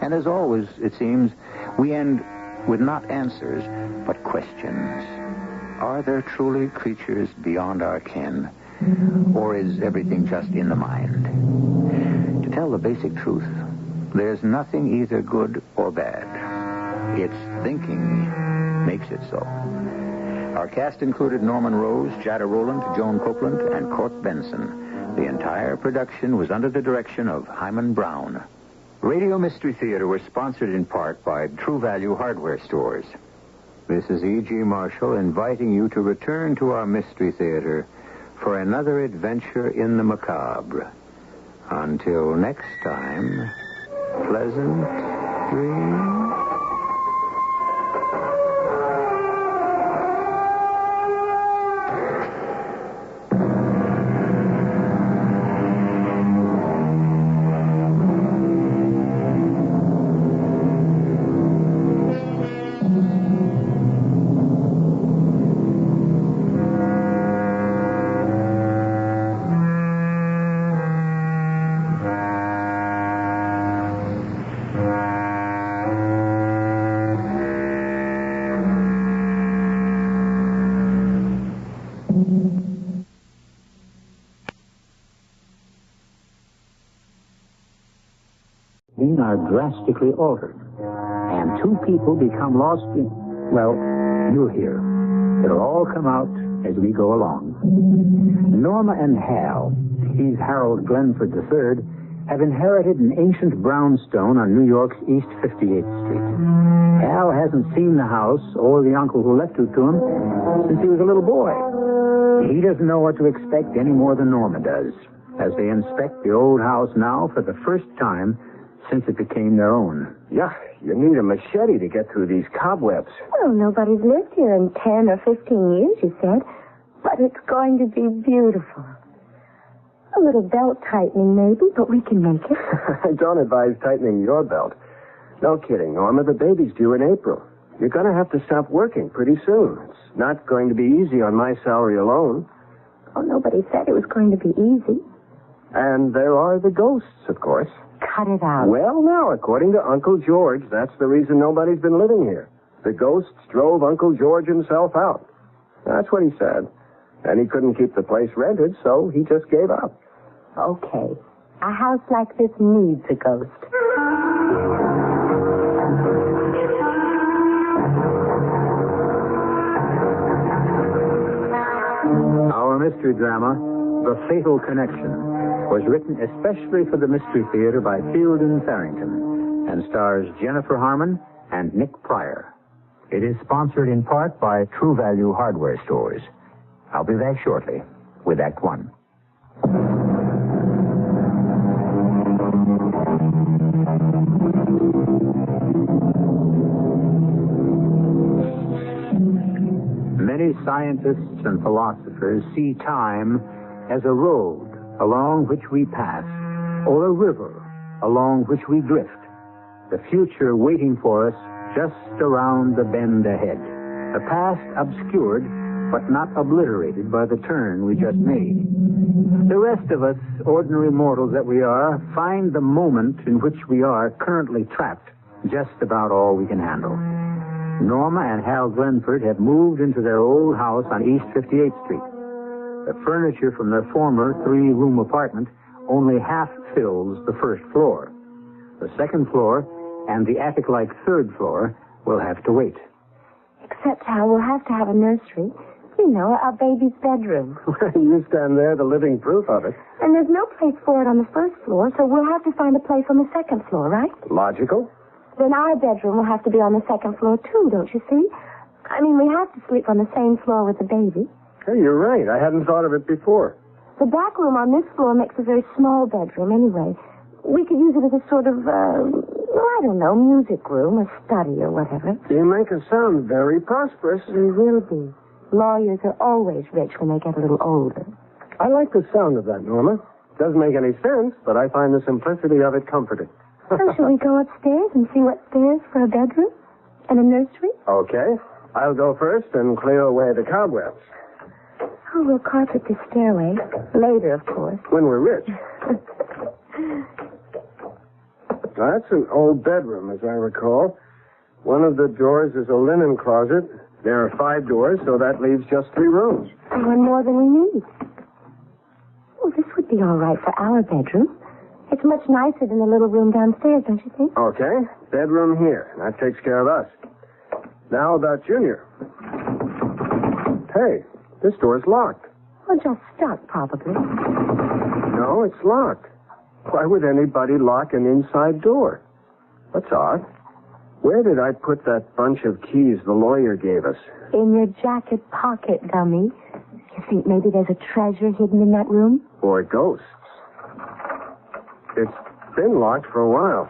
Speaker 1: And as always, it seems, we end with not answers, but questions. Are there truly creatures beyond our ken? Or is everything just in the mind? To tell the basic truth, there's nothing either good or bad. It's thinking makes it so. Our cast included Norman Rose, Jada Rowland, Joan Copeland, and Court Benson. The entire production was under the direction of Himan Brown. Radio Mystery Theater was sponsored in part by True Value Hardware Stores. This is E.G. Marshall inviting you to return to our Mystery Theater for another adventure in the macabre. Until next time, pleasant dreams.
Speaker 17: Are drastically altered. And two people become lost in... Well, you'll hear. It'll all come out as we go along. Norma and Hal, he's Harold Glenford III, have inherited an ancient brownstone on New York's East 58th Street. Hal hasn't seen the house or the uncle who left it to him since he was a little boy. He doesn't know what to expect any more than Norma does, as they inspect the old house now for the first time since it became their own.
Speaker 5: Yeah, you need a machete to get through these cobwebs.
Speaker 2: Well, nobody's lived here in 10 or 15 years, you said. But it's going to be beautiful. A little belt tightening, maybe, but we can make it.
Speaker 5: I don't advise tightening your belt. No kidding, Norma. The baby's due in April. You're going to have to stop working pretty soon. It's not going to be easy on my salary alone.
Speaker 2: Oh, nobody said it was going to be easy.
Speaker 5: And there are the ghosts, of course.
Speaker 2: Cut it out.
Speaker 5: Well, now, according to Uncle George, that's the reason nobody's been living here. The ghosts drove Uncle George himself out. That's what he said. And he couldn't keep the place rented, so he just gave up.
Speaker 2: Okay. A house like this needs a ghost.
Speaker 17: Our mystery drama, The Fatal Connection, was written especially for the Mystery Theater by Fielden Farrington and stars Jennifer Harmon and Nick Pryor. It is sponsored in part by True Value Hardware Stores. I'll be back shortly. with Act One. Many scientists and philosophers see time as a road along which we pass, or a river along which we drift, the future waiting for us just around the bend ahead, the past obscured but not obliterated by the turn we just made. The rest of us, ordinary mortals that we are, find the moment in which we are currently trapped just about all we can handle. Norma and Hal Glenford have moved into their old house on East 58th Street. The furniture from their former 3-room apartment only half fills the first floor. The second floor and the attic-like third floor will have to wait.
Speaker 2: Except, Hal, we'll have to have a nursery. You know, our baby's bedroom.
Speaker 5: You stand there, the living proof of it.
Speaker 2: And there's no place for it on the first floor, so we'll have to find a place on the second floor, right?
Speaker 5: Logical.
Speaker 2: Then our bedroom will have to be on the second floor, too, don't you see? I mean, we have to sleep on the same floor with the baby.
Speaker 5: Hey, you're right. I hadn't thought of it before.
Speaker 2: The back room on this floor makes a very small bedroom anyway. We could use it as a sort of, I don't know, music room, a study or whatever.
Speaker 5: You make us sound very prosperous.
Speaker 2: We will be. Lawyers are always rich when they get a little older.
Speaker 5: I like the sound of that, Norma. Doesn't make any sense, but I find the simplicity of it comforting.
Speaker 2: So shall we go upstairs and see what's there for a bedroom and a nursery?
Speaker 5: Okay. I'll go first and clear away the cobwebs.
Speaker 2: Oh, we'll carpet the stairway. Later, of course.
Speaker 5: When we're rich. That's an old bedroom, as I recall. One of the drawers is a linen closet. There are 5 doors, so that leaves just 3 rooms.
Speaker 2: One more than we need. Well, this would be all right for our bedroom. It's much nicer than the little room downstairs, don't you think?
Speaker 5: Okay. Bedroom here. That takes care of us. Now about Junior. Hey, this door's locked.
Speaker 2: Well, just stuck, probably.
Speaker 5: No, it's locked. Why would anybody lock an inside door? That's odd. Where did I put that bunch of keys the lawyer gave us?
Speaker 2: In your jacket pocket, dummy. You think maybe there's a treasure hidden in that room?
Speaker 5: Or ghosts. It's been locked for a while.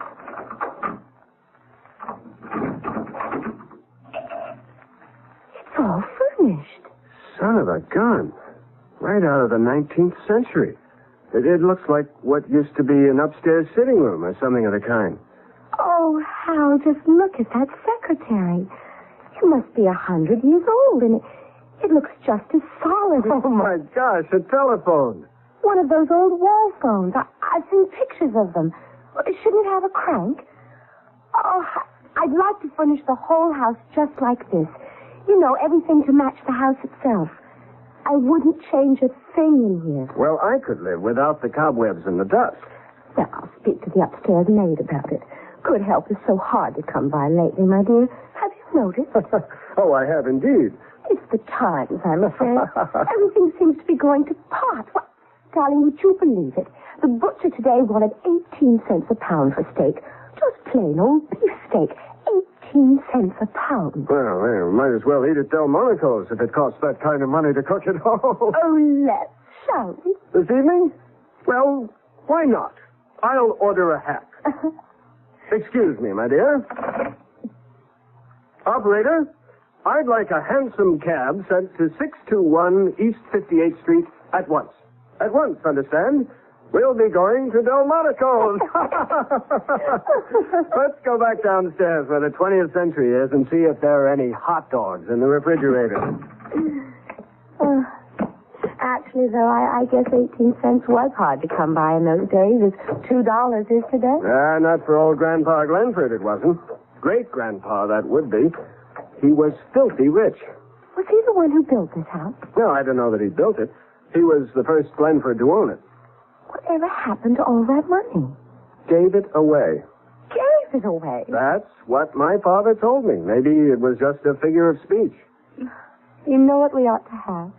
Speaker 2: It's all furnished.
Speaker 5: Son of a gun. Right out of the 19th century. It looks like what used to be an upstairs sitting room or something of the kind.
Speaker 2: Oh, Hal, just look at that secretary. It must be 100 years old, and it looks just as solid.
Speaker 5: Oh, my gosh, a telephone.
Speaker 2: One of those old wall phones. I've seen pictures of them. Shouldn't it have a crank? Oh, I'd like to furnish the whole house just like this. You know, everything to match the house itself. I wouldn't change a thing in here.
Speaker 5: Well, I could live without the cobwebs and the dust.
Speaker 2: Well, I'll speak to the upstairs maid about it. Good help is so hard to come by lately, my dear. Have you noticed?
Speaker 5: Oh, I have indeed.
Speaker 2: It's the times, I'm afraid. Everything seems to be going to pot. What? Darling, would you believe it? The butcher today wanted 18 cents a pound for steak. Just plain old beef steak. 18 cents a pound.
Speaker 5: Well, we might as well eat at Delmonico's if it costs that kind of money to cook at home.
Speaker 2: Oh, let's, shall we?
Speaker 5: This evening? Well, why not? I'll order a hack. Excuse me, my dear. Operator, I'd like a hansom cab sent to 621 East 58th Street at once. At once, understand? We'll be going to Delmonico's. Let's go back downstairs where the 20th century is and see if there are any hot dogs in the refrigerator.
Speaker 2: Actually, though, I guess 18 cents was hard to come by in those days, as $2 is today.
Speaker 5: Not for old Grandpa Glenford, it wasn't. Great-grandpa, that would be. He was filthy rich.
Speaker 2: Was he the one who built this house?
Speaker 5: No, I don't know that he built it. He was the first Glenford to own it.
Speaker 2: Whatever happened to all that money?
Speaker 5: Gave it away.
Speaker 2: Gave it away?
Speaker 5: That's what my father told me. Maybe it was just a figure of speech.
Speaker 2: You know what we ought to have?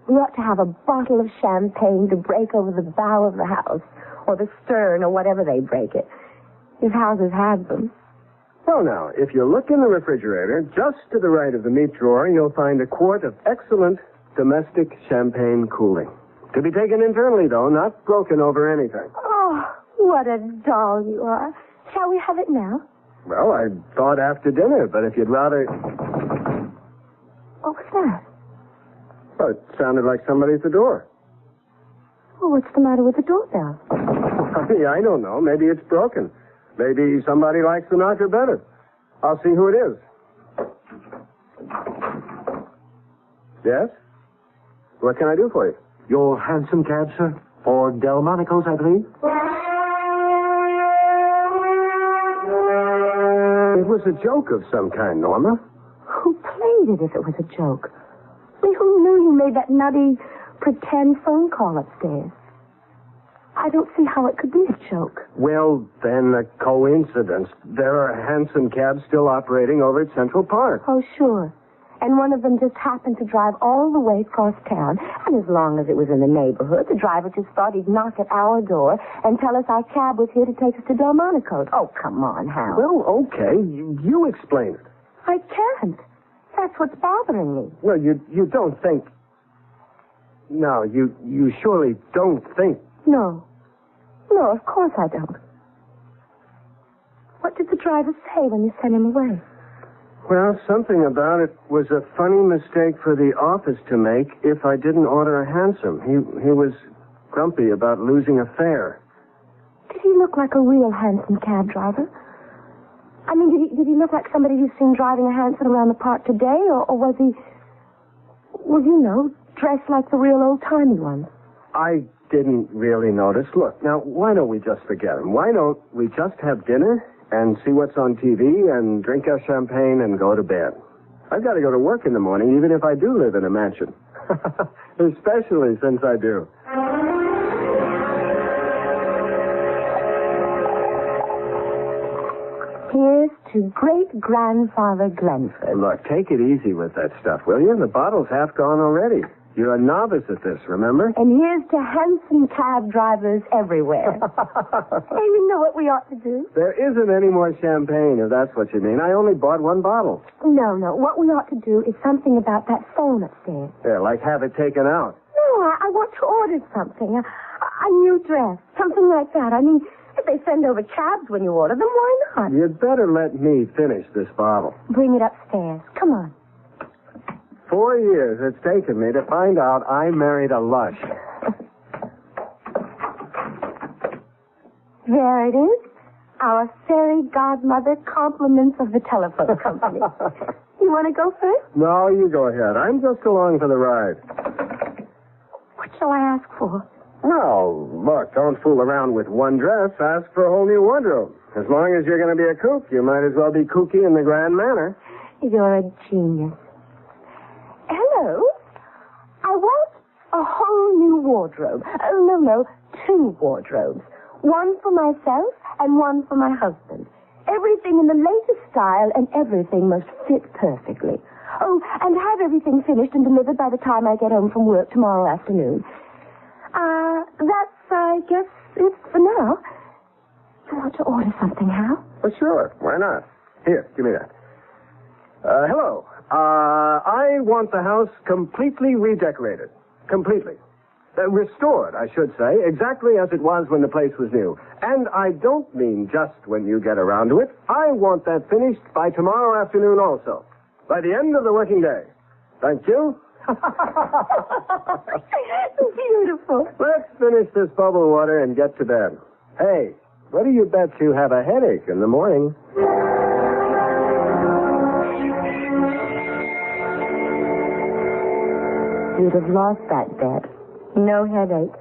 Speaker 2: We ought to have a bottle of champagne to break over the bow of the house, or the stern, or whatever they break it. His houses had them.
Speaker 5: Well, now, if you look in the refrigerator, just to the right of the meat drawer, you'll find a quart of excellent domestic champagne cooling. To be taken internally, though, not broken over anything.
Speaker 22: Oh, what a doll you are. Shall we have it now?
Speaker 5: Well, I thought after dinner, but if you'd rather...
Speaker 22: What was that?
Speaker 5: Well, it sounded like somebody at the door.
Speaker 22: Well, what's the matter with the doorbell?
Speaker 5: I don't know. Maybe it's broken. Maybe somebody likes the knocker better. I'll see who it is. Yes? What can I do for you?
Speaker 3: Your hansom cab, sir? For Delmonico's, I believe?
Speaker 5: It was a joke of some kind, Norma.
Speaker 22: Who played it if it was a joke? I mean, who knew you made that nutty pretend phone call upstairs? I don't see how it could be a joke.
Speaker 5: Well, then, a coincidence. There are hansom cabs still operating over at Central Park.
Speaker 22: Oh, sure. And one of them just happened to drive all the way across town. And as long as it was in the neighborhood, the driver just thought he'd knock at our door and tell us our cab was here to take us to Delmonico's. Oh, come on, Hal.
Speaker 5: Well, okay. You explain it.
Speaker 22: I can't. That's what's bothering me.
Speaker 5: Well, you don't think... No, you surely don't think...
Speaker 22: No. No, of course I don't. What did the driver say when you sent him away?
Speaker 5: Well, something about it was a funny mistake for the office to make if I didn't order a hansom. He was grumpy about losing a fare.
Speaker 22: Did he look like a real hansom cab driver? I mean, did he look like somebody you've seen driving a hansom around the park today, or was he, well, you know, dressed like the real old-timey ones?
Speaker 5: I didn't really notice. Look, now, why don't we just forget him? Why don't we just have dinner and see what's on TV and drink our champagne and go to bed? I've got to go to work in the morning, even if I do live in a mansion. Especially since I do.
Speaker 22: Here's to great-grandfather Glenford.
Speaker 5: Look, take it easy with that stuff, will you? The bottle's half gone already. You're a novice at this, remember?
Speaker 22: And here's to hansom cab drivers everywhere. Hey, you know what we ought to do?
Speaker 5: There isn't any more champagne, if that's what you mean. I only bought one bottle.
Speaker 22: No. What we ought to do is something about that phone upstairs.
Speaker 5: Yeah, like have it taken out.
Speaker 22: No, I want to order something. A new dress. Something like that. I mean, if they send over cabs when you order them, why not?
Speaker 5: You'd better let me finish this bottle.
Speaker 22: Bring it upstairs. Come on.
Speaker 5: 4 years it's taken me to find out I married a lush.
Speaker 22: There it is. Our fairy godmother compliments of the telephone company. You want to go first?
Speaker 5: No, you go ahead. I'm just along for the ride.
Speaker 22: What shall I ask for?
Speaker 5: No, look, don't fool around with one dress. Ask for a whole new wardrobe. As long as you're going to be a kook, you might as well be kooky in the grand manner.
Speaker 22: You're a genius. Hello? I want a whole new wardrobe. Oh, no, 2 wardrobes. One for myself and one for my husband. Everything in the latest style and everything must fit perfectly. Oh, and have everything finished and delivered by the time I get home from work tomorrow afternoon. That's, I guess, it for now. You want to order something, Hal?
Speaker 5: Well, sure. Why not? Here, give me that. Hello. I want the house completely redecorated. Completely. Restored, I should say, exactly as it was when the place was new. And I don't mean just when you get around to it. I want that finished by tomorrow afternoon also. By the end of the working day. Thank you.
Speaker 22: Beautiful.
Speaker 5: Let's finish this bubble water and get to bed. Hey, what do you bet you have a headache in the morning?
Speaker 22: You'd have lost that bet. No headache.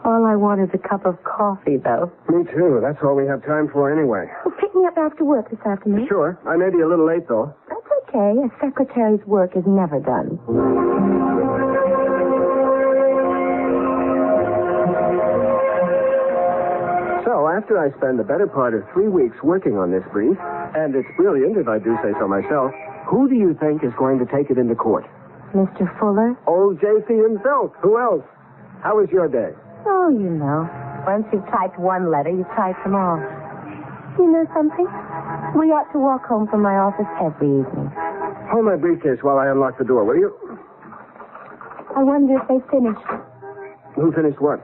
Speaker 22: All I want is a cup of coffee, though.
Speaker 5: Me too. That's all we have time for anyway.
Speaker 22: Well, pick me up after work this afternoon.
Speaker 5: Sure. I may be a little late, though.
Speaker 22: That's okay. A secretary's work is never done.
Speaker 5: So, after I spend the better part of 3 weeks working on this brief, and it's brilliant if I do say so myself, who do you think is going to take it into court?
Speaker 22: Mr. Fuller?
Speaker 5: Old J.C. himself. Who else? How was your day?
Speaker 22: Oh, you know. Once you've typed one letter, you've typed them all. You know something? We ought to walk home from my office every evening.
Speaker 5: Hold my briefcase while I unlock the door, will you?
Speaker 22: I wonder if they finished.
Speaker 5: Who finished what?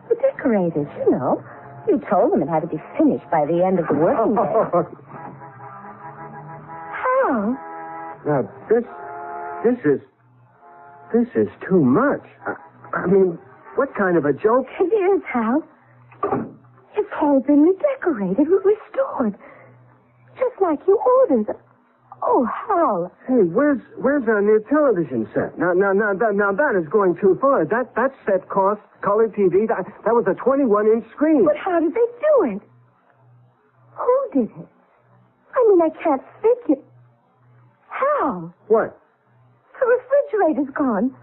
Speaker 2: The decorators, you know. You told them it had to be finished by the end of the working day. How?
Speaker 5: Now, this is too much. I mean, what kind of a joke?
Speaker 2: It is, Hal. It's all been redecorated, restored. Just like you ordered. Oh, Hal.
Speaker 5: Hey, where's our new television set? Now, that is going too far. That set cost color TV. That was a 21-inch screen.
Speaker 2: But how did they do it? Who did it? I mean, I can't figure. Hal.
Speaker 5: What?
Speaker 2: The refrigerator's gone.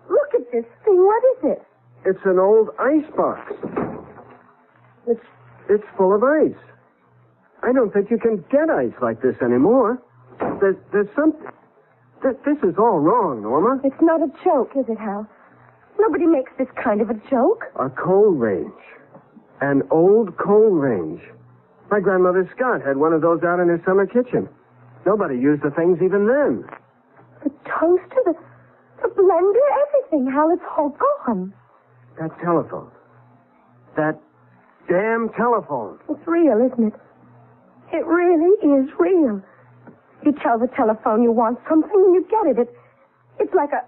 Speaker 2: Look at this thing. What is it?
Speaker 5: It's an old ice box. It's full of ice. I don't think you can get ice like this anymore. There's something. This is all wrong, Norma.
Speaker 2: It's not a joke, is it, Hal? Nobody makes this kind of a joke.
Speaker 5: A coal range. An old coal range. My grandmother Scott had one of those out in her summer kitchen. Nobody used the things even then.
Speaker 2: The toaster, the blender, everything, Hal, it's all gone.
Speaker 5: That telephone. That damn telephone.
Speaker 2: It's real, isn't it? It really is real. You tell the telephone you want something and you get it. It's like a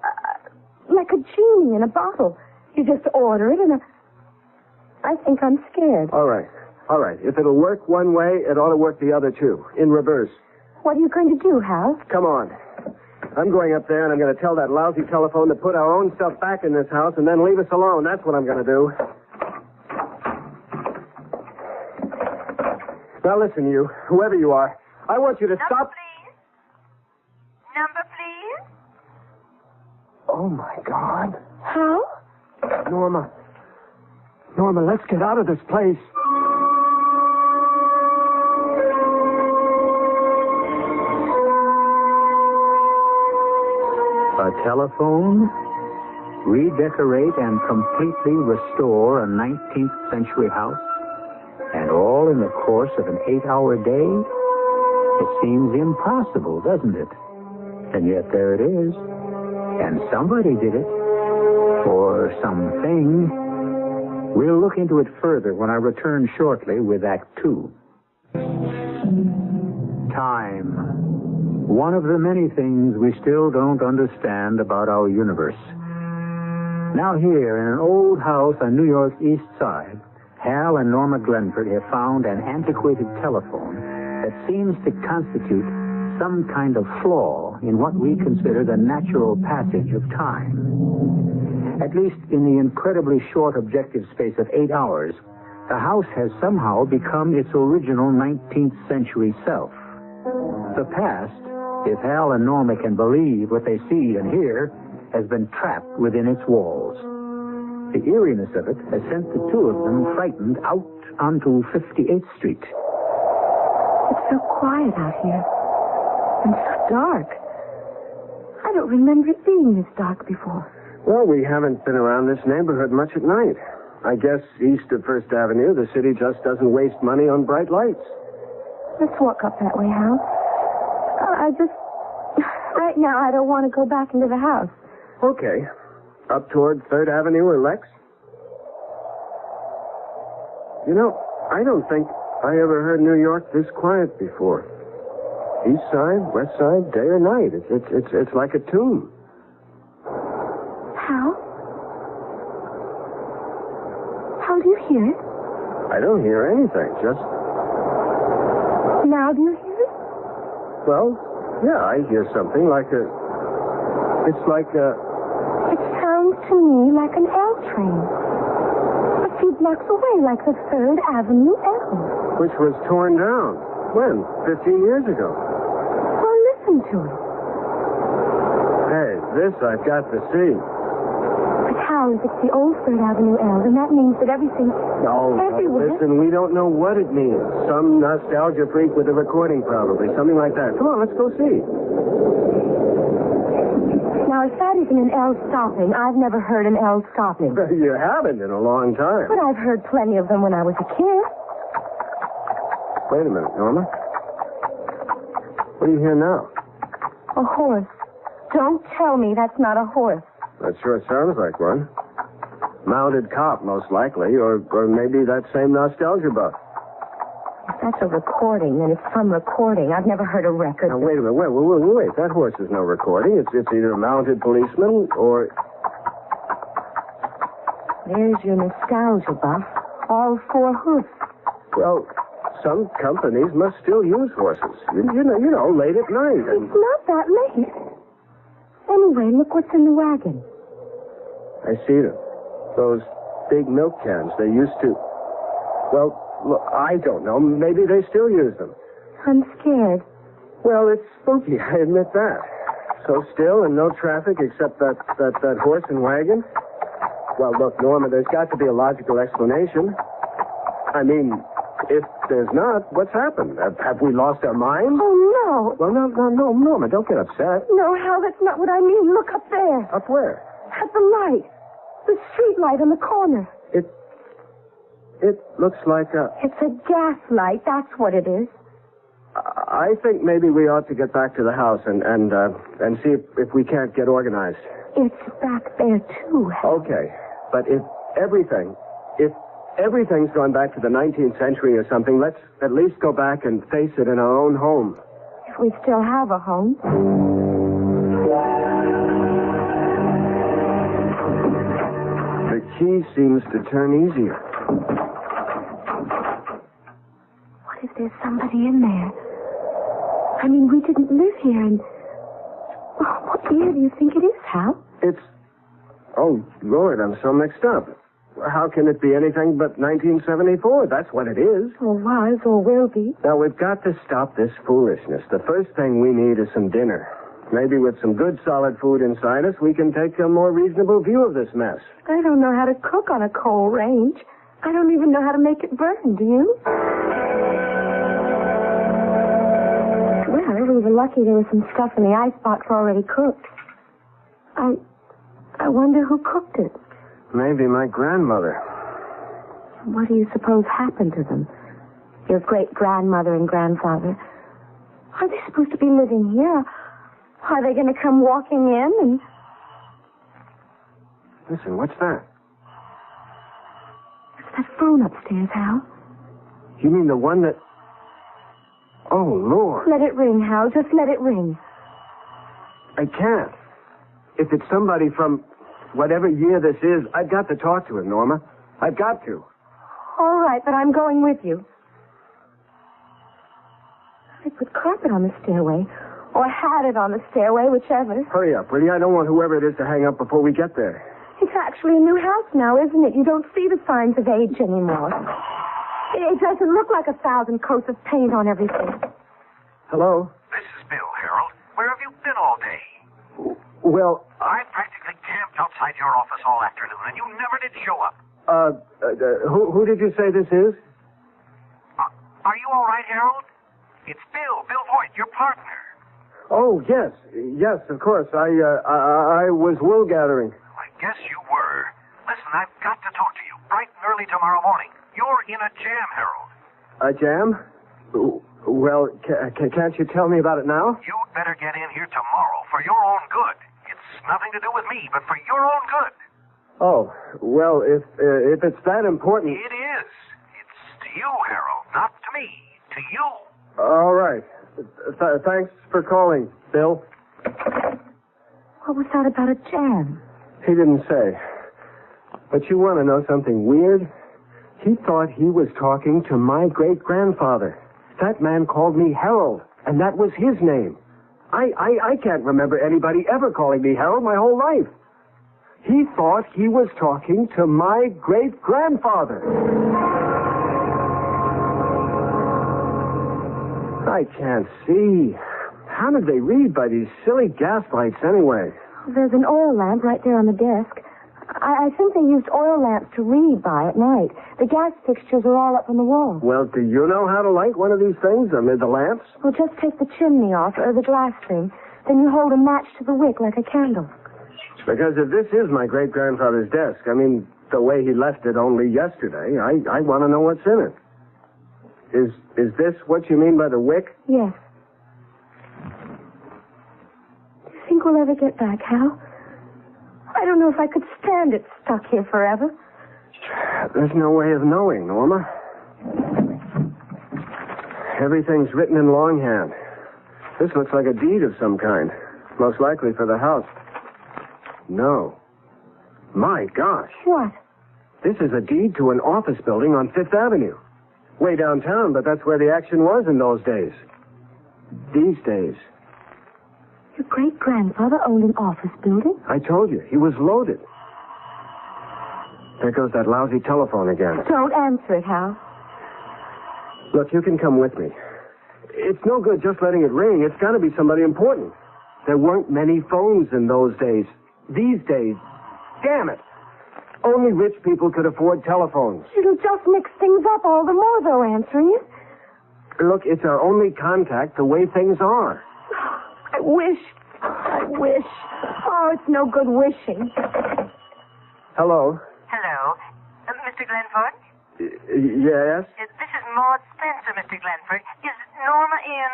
Speaker 2: genie in a bottle. You just order it and I think I'm scared.
Speaker 5: All right. If it'll work one way, it ought to work the other too. In reverse.
Speaker 2: What are you going to do, Hal?
Speaker 5: Come on. I'm going up there and I'm going to tell that lousy telephone to put our own stuff back in this house and then leave us alone. That's what I'm going to do. Now listen, you, whoever you are, I want you to stop.
Speaker 8: Please. Number, please.
Speaker 5: Oh, my God.
Speaker 2: Hal?
Speaker 5: Norma, let's get out of this place.
Speaker 1: A telephone? Redecorate and completely restore a 19th century house? And all in the course of an 8-hour day? It seems impossible, doesn't it? And yet there it is. And somebody did it. Or something. We'll look into it further when I return shortly with Act 2. Time. One of the many things we still don't understand about our universe. Now here, in an old house on New York's East Side, Hal and Norma Glenford have found an antiquated telephone that seems to constitute some kind of flaw in what we consider the natural passage of time. At least in the incredibly short objective space of 8 hours, the house has somehow become its original 19th century self. The past, if Hal and Norma can believe what they see and hear, has been trapped within its walls. The eeriness of it has sent the two of them frightened out onto 58th Street.
Speaker 2: It's so quiet out here. And so dark. I don't remember it being this dark before.
Speaker 5: Well, we haven't been around this neighborhood much at night. I guess east of First Avenue, the city just doesn't waste money on bright lights.
Speaker 2: Let's walk up that way, Hal. Right now, I don't want to go back into the house.
Speaker 5: Okay. Up toward 3rd Avenue or Lex? You know, I don't think I ever heard New York this quiet before. East side, west side, day or night. It's like a tomb.
Speaker 2: Hal? Hal, do you hear it?
Speaker 5: I don't hear anything, just...
Speaker 2: Now do you hear it?
Speaker 5: Well, yeah, I hear something like a... It's like a...
Speaker 2: It sounds to me like an L train. A few blocks away, like the 3rd Avenue L.
Speaker 5: Which was torn down. When? 15 years ago.
Speaker 2: Well, listen to it.
Speaker 5: Hey, this I've got to see.
Speaker 2: But how, if it's the old 3rd Avenue L, then that means that everything...
Speaker 5: No,
Speaker 2: everywhere...
Speaker 5: listen, we don't know what it means. Some nostalgia freak with a recording, probably. Something like that. Come on, let's go see.
Speaker 2: Now, if that isn't an L stopping, I've never heard an L stopping.
Speaker 5: You haven't in a long time.
Speaker 2: But I've heard plenty of them when I was a kid.
Speaker 5: Wait a minute, Norma. What do you hear now?
Speaker 2: A horse. Don't tell me that's not a horse.
Speaker 5: That sure sounds like one. mounted cop, most likely, or maybe that same nostalgia buff.
Speaker 2: If that's a recording, then it's some recording. I've never heard a record.
Speaker 5: Now, wait a minute. Wait. That horse is no recording. It's either a mounted policeman or...
Speaker 2: There's your nostalgia buff. All 4 hoofs.
Speaker 5: Well, some companies must still use horses. You know, late at night. And...
Speaker 2: It's not that late. Anyway, look what's in the wagon.
Speaker 5: I see them. Those big milk cans. They used to... Well, look, I don't know. Maybe they still use them.
Speaker 2: I'm scared.
Speaker 5: Well, it's spooky, I admit that. So still and no traffic except that horse and wagon? Well, look, Norma, there's got to be a logical explanation. I mean, if there's not, what's happened? Have we lost our minds?
Speaker 2: Oh, no.
Speaker 5: Well, no, Norma, don't get upset.
Speaker 2: No, Hal, that's not what I mean. Look up there.
Speaker 5: Up where?
Speaker 2: At the light. The street light on the corner.
Speaker 5: It looks like a...
Speaker 2: It's a gas light, that's what it is.
Speaker 5: I think maybe we ought to get back to the house and see if we can't get organized.
Speaker 2: It's back there, too, Hal.
Speaker 5: Okay, but if everything's gone back to the 19th century or something, let's at least go back and face it in our own home.
Speaker 2: If we still have a home.
Speaker 5: The key seems to turn easier.
Speaker 2: What if there's somebody in there? I mean, we didn't live here, and... Oh, what year do you think it is, Hal?
Speaker 5: It's... Oh, Lord, I'm so mixed up. How can it be anything but 1974? That's what it is.
Speaker 2: Or was, or will be.
Speaker 5: Now, we've got to stop this foolishness. The first thing we need is some dinner. Maybe with some good, solid food inside us, we can take a more reasonable view of this mess.
Speaker 2: I don't know how to cook on a coal range. I don't even know how to make it burn, do you? Well, we were lucky there was some stuff in the icebox already cooked. I wonder who cooked it.
Speaker 5: Maybe my grandmother.
Speaker 2: What do you suppose happened to them? Your great-grandmother and grandfather. Are they supposed to be living here? Are they going to come walking in and...
Speaker 5: Listen, what's that?
Speaker 2: It's that phone upstairs, Hal.
Speaker 5: You mean the one that... Oh, Lord.
Speaker 2: Let it ring, Hal. Just let it ring.
Speaker 5: I can't. If it's somebody from whatever year this is, I've got to talk to him, Norma. I've got to.
Speaker 2: All right, but I'm going with you. They put carpet on the stairway. Or had it on the stairway, whichever.
Speaker 5: Hurry up, will you? I don't want whoever it is to hang up before we get there.
Speaker 2: It's actually a new house now, isn't it? You don't see the signs of age anymore. It doesn't look like 1,000 coats of paint on everything.
Speaker 5: Hello?
Speaker 6: This is Bill, Harold. Where have you been all day?
Speaker 5: Well...
Speaker 6: I practically camped outside your office all afternoon, and you never did show up.
Speaker 5: Who did you say this is?
Speaker 6: Are you all right, Harold? It's Bill Voigt, your partner.
Speaker 5: Oh, yes. Yes, of course. I was wool gathering.
Speaker 6: I guess you were. Listen, I've got to talk to you bright and early tomorrow morning. You're in a jam, Harold.
Speaker 5: A jam? Well, can't you tell me about it now?
Speaker 6: You'd better get in here tomorrow for your own good. It's nothing to do with me, but for your own good.
Speaker 5: Oh, well, if it's that important...
Speaker 6: It is. It's to you, Harold, not to me. To you.
Speaker 5: All right. Thanks for calling, Bill.
Speaker 2: What was that about a jam?
Speaker 5: He didn't say. But you want to know something weird? He thought he was talking to my great-grandfather. That man called me Harold, and that was his name. I can't remember anybody ever calling me Harold my whole life. He thought he was talking to my great-grandfather. I can't see. How did they read by these silly gas lights anyway?
Speaker 2: There's an oil lamp right there on the desk. I think they used oil lamps to read by at night. The gas fixtures are all up on the wall.
Speaker 5: Well, do you know how to light one of these things? Amid the lamps?
Speaker 2: Well, just take the chimney off, or the glass thing. Then you hold a match to the wick like a candle.
Speaker 5: Because if this is my great-grandfather's desk, I mean, the way he left it only yesterday, I want to know what's in it. Is this what you mean by the wick?
Speaker 2: Yes. Do you think we'll ever get back, Hal? I I don't know if I could stand it stuck here forever.
Speaker 5: There's no way of knowing, Norma. Everything's written in longhand. This looks like a deed of some kind. Most likely for the house. No. My gosh.
Speaker 2: What?
Speaker 5: This is a deed to an office building on Fifth Avenue. Way downtown, but that's where the action was in those days. These days.
Speaker 2: Your great-grandfather owned an office building?
Speaker 5: I told you, he was loaded. There goes that lousy telephone again.
Speaker 2: Don't answer it, Hal.
Speaker 5: Look, you can come with me. It's no good just letting it ring. It's got to be somebody important. There weren't many phones in those days. These days, damn it. Only rich people could afford telephones.
Speaker 2: It'll just mix things up all the more, though, answering it.
Speaker 5: Look, it's our only contact the way things are.
Speaker 2: I wish. Oh, it's no good wishing.
Speaker 5: Hello.
Speaker 10: Hello. Mr. Glenford?
Speaker 5: Yes?
Speaker 10: This is Maud Spencer, Mr. Glenford. Is Norma in?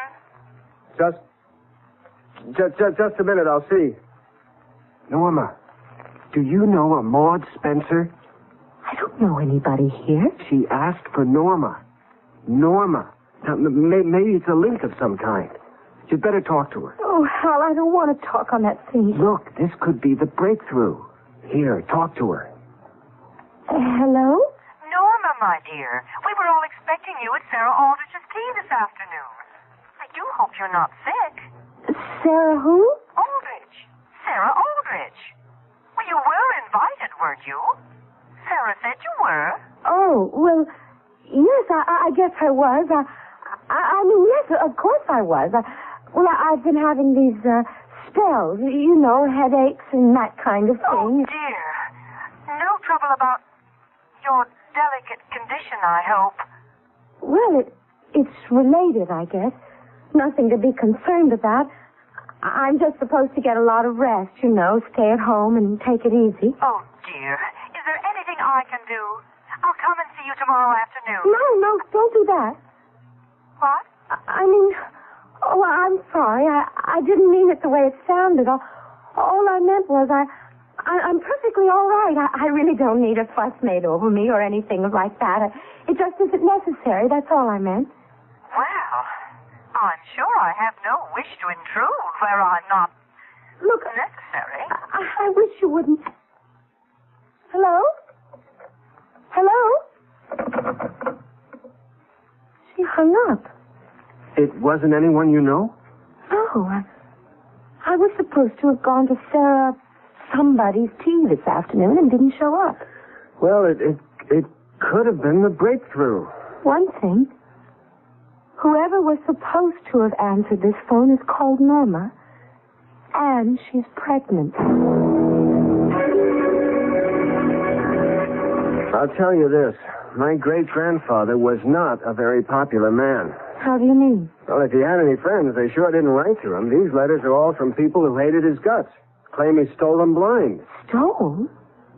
Speaker 5: Just a minute, I'll see. Norma, do you know a Maud Spencer?
Speaker 2: I don't know anybody here.
Speaker 5: She asked for Norma. Norma. Now, maybe it's a link of some kind. You'd better talk to her.
Speaker 2: Oh, Hal, I don't want to talk on that thing.
Speaker 5: Look, this could be the breakthrough. Here, talk to her.
Speaker 2: Hello?
Speaker 10: Norma, my dear. We were all expecting you at Sarah Aldrich's tea this afternoon. I do hope you're not sick.
Speaker 2: Sarah who?
Speaker 10: Aldrich. Sarah Aldrich. Well, you were invited, weren't you? Sarah said you were.
Speaker 2: Oh, well, yes, I guess I was. I mean, yes, of course I was. I've been having these spells, you know, headaches and that kind of thing.
Speaker 10: Oh, dear. No trouble about your delicate condition, I hope.
Speaker 2: Well, it's related, I guess. Nothing to be concerned about. I'm just supposed to get a lot of rest, you know, stay at home and take it easy.
Speaker 10: Oh, dear. Is there anything I can do? I'll come and see you tomorrow afternoon.
Speaker 2: No, don't do that.
Speaker 10: What?
Speaker 2: I mean, I'm sorry. I didn't mean it the way it sounded. All I meant was I'm perfectly all right. I really don't need a fuss made over me or anything like that. It just isn't necessary. That's all I meant.
Speaker 10: Well, I'm sure I have no wish to intrude where I'm not necessary.
Speaker 2: I wish you wouldn't. Hello? She hung up.
Speaker 5: It wasn't anyone you know?
Speaker 2: No. I was supposed to have gone to Sarah somebody's tea this afternoon and didn't show up.
Speaker 5: Well, it could have been the breakthrough.
Speaker 2: One thing. Whoever was supposed to have answered this phone is called Norma, and she's pregnant.
Speaker 5: I'll tell you this. My great-grandfather was not a very popular man.
Speaker 2: How do you mean?
Speaker 5: Well, if he had any friends, they sure didn't write to him. These letters are all from people who hated his guts, claim he stole them blind.
Speaker 2: Stole?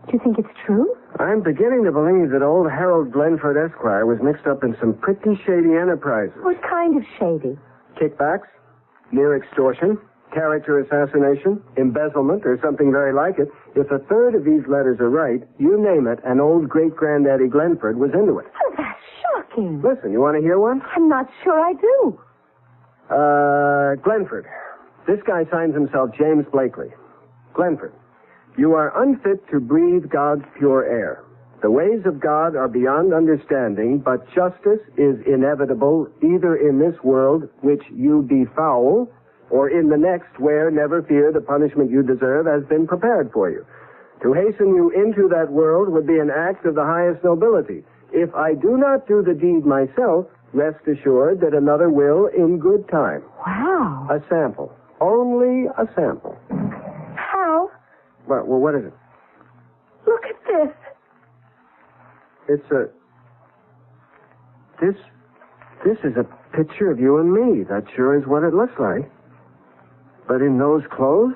Speaker 2: Do you think it's true?
Speaker 5: I'm beginning to believe that old Harold Glenford Esquire was mixed up in some pretty shady enterprises.
Speaker 2: What kind of shady?
Speaker 5: Kickbacks, near extortion, character assassination, embezzlement, or something very like it. If a third of these letters are right, you name it, and old great-granddaddy Glenford was into it.
Speaker 2: Oh, that's shocking.
Speaker 5: Listen, you want to hear one?
Speaker 2: I'm not sure I do.
Speaker 5: Glenford. This guy signs himself James Blakely. Glenford, you are unfit to breathe God's pure air. The ways of God are beyond understanding, but justice is inevitable either in this world, which you befoul, or in the next where, never fear, the punishment you deserve has been prepared for you. To hasten you into that world would be an act of the highest nobility. If I do not do the deed myself, rest assured that another will in good time.
Speaker 2: Wow.
Speaker 5: A sample. Only a sample.
Speaker 2: How?
Speaker 5: Well, what is it?
Speaker 2: Look at this.
Speaker 5: It's a... This is a picture of you and me. That sure is what it looks like. But in those clothes?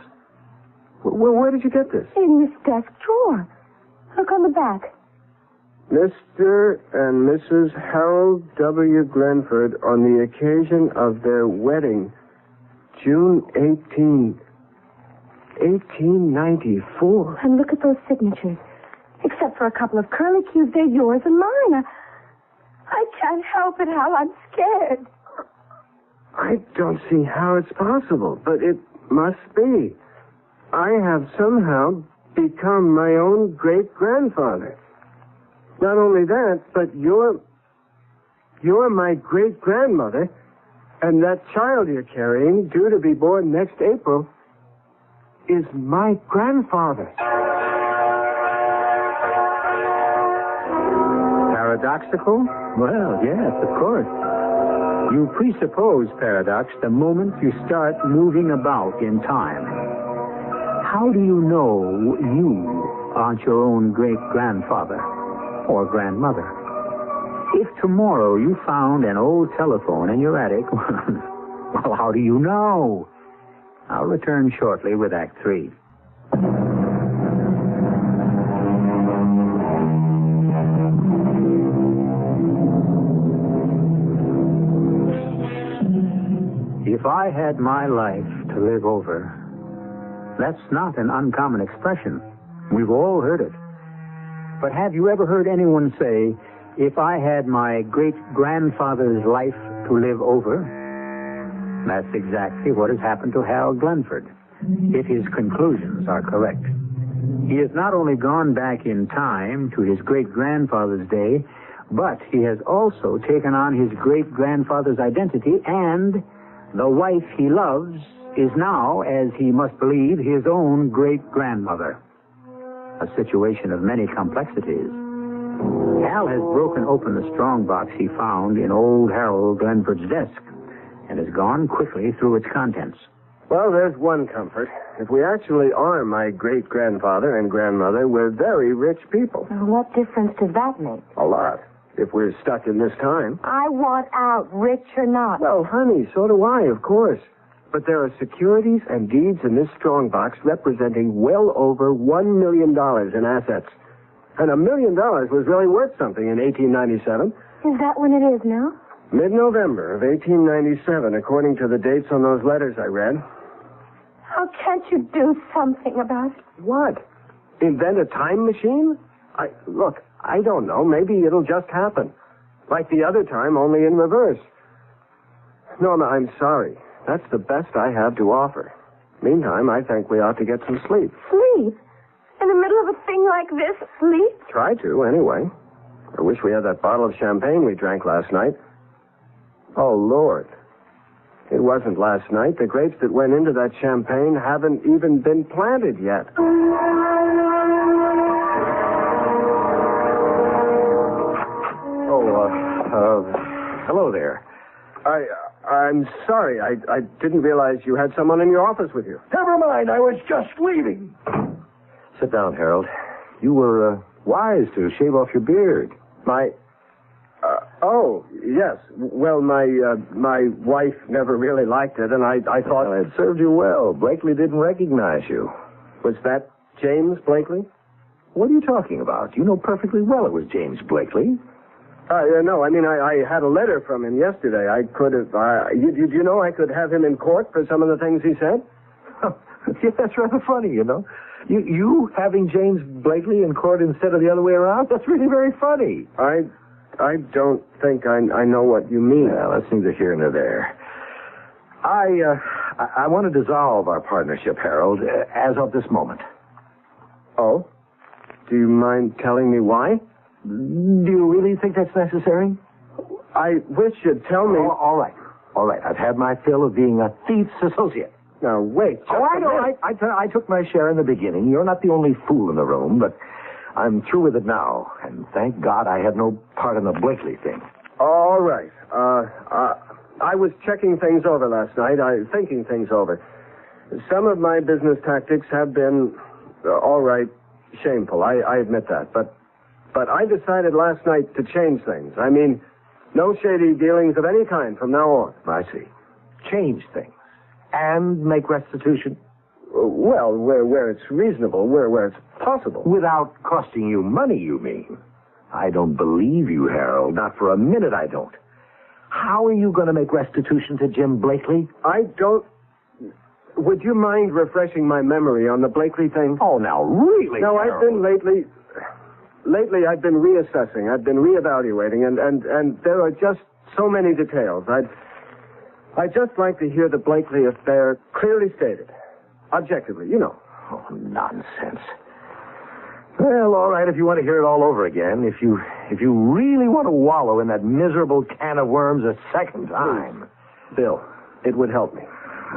Speaker 5: Well, where did you get this?
Speaker 2: In this desk drawer. Look on the back.
Speaker 5: Mr. and Mrs. Harold W. Glenford on the occasion of their wedding, June 18, 1894.
Speaker 22: And look at those signatures. Except for a couple of curlicues, they're yours and mine. I can't help it, Hal. I'm scared.
Speaker 5: I don't see how it's possible, but it must be. I have somehow become my own great-grandfather. Not only that, but you're my great-grandmother, and that child you're carrying, due to be born next April, is my grandfather.
Speaker 1: Paradoxical? Well, yes, of course. You presuppose paradox the moment you start moving about in time. How do you know you aren't your own great-grandfather or grandmother? If tomorrow you found an old telephone in your attic, well, how do you know? I'll return shortly with Act 3. If I had my life to live over, that's not an uncommon expression. We've all heard it. But have you ever heard anyone say, if I had my great-grandfather's life to live over? That's exactly what has happened to Hal Glenford, if his conclusions are correct. He has not only gone back in time to his great-grandfather's day, but he has also taken on his great-grandfather's identity, and the wife he loves is now, as he must believe, his own great-grandmother. A situation of many complexities. Hal has broken open the strongbox he found in old Harold Glenford's desk and has gone quickly through its contents.
Speaker 5: Well, there's one comfort. If we actually are my great-grandfather and grandmother, we're very rich people.
Speaker 22: Well, what difference does that make?
Speaker 5: A lot. If we're stuck in this time.
Speaker 22: I want out, rich or not.
Speaker 5: Well, honey, so do I, of course. But there are securities and deeds in this strongbox representing well over $1 million in assets. And $1 million was really worth something in 1897.
Speaker 22: Is that when it is now?
Speaker 5: Mid-November of 1897, according to the dates on those letters I read.
Speaker 22: How can't you do something about it?
Speaker 5: What? Invent a time machine? Look, I don't know. Maybe it'll just happen. Like the other time, only in reverse. Norma, I'm sorry. That's the best I have to offer. Meantime, I think we ought to get some sleep.
Speaker 22: Sleep? In the middle of a thing like this, sleep?
Speaker 5: Try to, anyway. I wish we had that bottle of champagne we drank last night. Oh, Lord. It wasn't last night. The grapes that went into that champagne haven't even been planted yet.
Speaker 3: Hello there.
Speaker 5: I'm sorry. I didn't realize you had someone in your office with you.
Speaker 3: Never mind. I was just leaving. Sit down, Harold. You were wise to shave off your beard.
Speaker 5: Oh, yes. Well, my wife never really liked it, and I thought...
Speaker 3: Well, it served you well. Blakely didn't recognize you.
Speaker 5: Was that James Blakely?
Speaker 3: What are you talking about? You know perfectly well it was James Blakely.
Speaker 5: No, I mean, I had a letter from him yesterday. I could have... Did you know I could have him in court for some of the things he said?
Speaker 3: Yeah, that's rather funny, you know. You having James Blakely in court instead of the other way around? That's really very funny.
Speaker 5: I don't think I know what you mean.
Speaker 3: Well, that's neither here nor there. I want to dissolve our partnership, Harold, as of this moment.
Speaker 5: Oh? Do you mind telling me why?
Speaker 3: Do you really think that's necessary?
Speaker 5: I wish you'd tell me...
Speaker 3: All right. I've had my fill of being a thief's associate.
Speaker 5: Now, wait.
Speaker 3: I know. I took my share in the beginning. You're not the only fool in the room, but I'm through with it now. And thank God I had no part in the Blakely thing.
Speaker 5: All right. I was checking things over last night. Thinking things over. Some of my business tactics have been, all right, shameful. I admit that. But I decided last night to change things. I mean, no shady dealings of any kind from now on.
Speaker 3: I see. Change things. And make restitution?
Speaker 5: Well, where it's reasonable, where it's possible.
Speaker 3: Without costing you money, you mean? I don't believe you, Harold. Not for a minute I don't. How are you going to make restitution to Jim Blakely?
Speaker 5: I don't... would you mind refreshing my memory on the Blakely thing?
Speaker 11: Oh, now, really?
Speaker 5: No, I've been Lately, I've been reassessing. I've been reevaluating, and there are just so many details. I'd just like to hear the Blakely affair clearly stated. Objectively, you know.
Speaker 11: Oh, nonsense. Well, all right, if you want to hear it all over again, if you really want to wallow in that miserable can of worms a second time.
Speaker 5: Please. Bill, it would help me.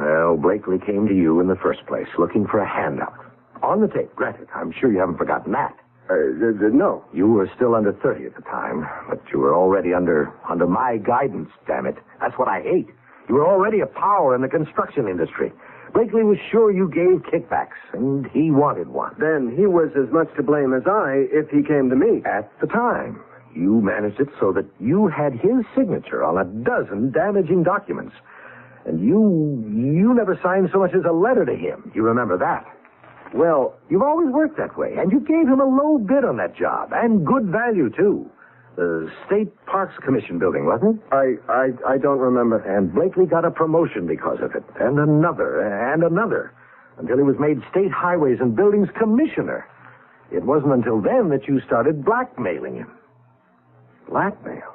Speaker 11: Well, Blakely came to you in the first place, looking for a handout. On the tape, granted. I'm sure you haven't forgotten that.
Speaker 5: No.
Speaker 11: You were still under 30 at the time, but you were already under my guidance, damn it. That's what I hate. You were already a power in the construction industry. Blakely was sure you gave kickbacks, and he wanted one.
Speaker 5: Then he was as much to blame as I if he came to me.
Speaker 11: At the time, you managed it so that you had his signature on a dozen damaging documents. And you never signed so much as a letter to him. You remember that? Well, you've always worked that way, and you gave him a low bid on that job, and good value, too. The State Parks Commission building, wasn't it?
Speaker 5: I don't remember.
Speaker 11: And Blakely got a promotion because of it, and another, until he was made State Highways and Buildings Commissioner. It wasn't until then that you started blackmailing him. Blackmail?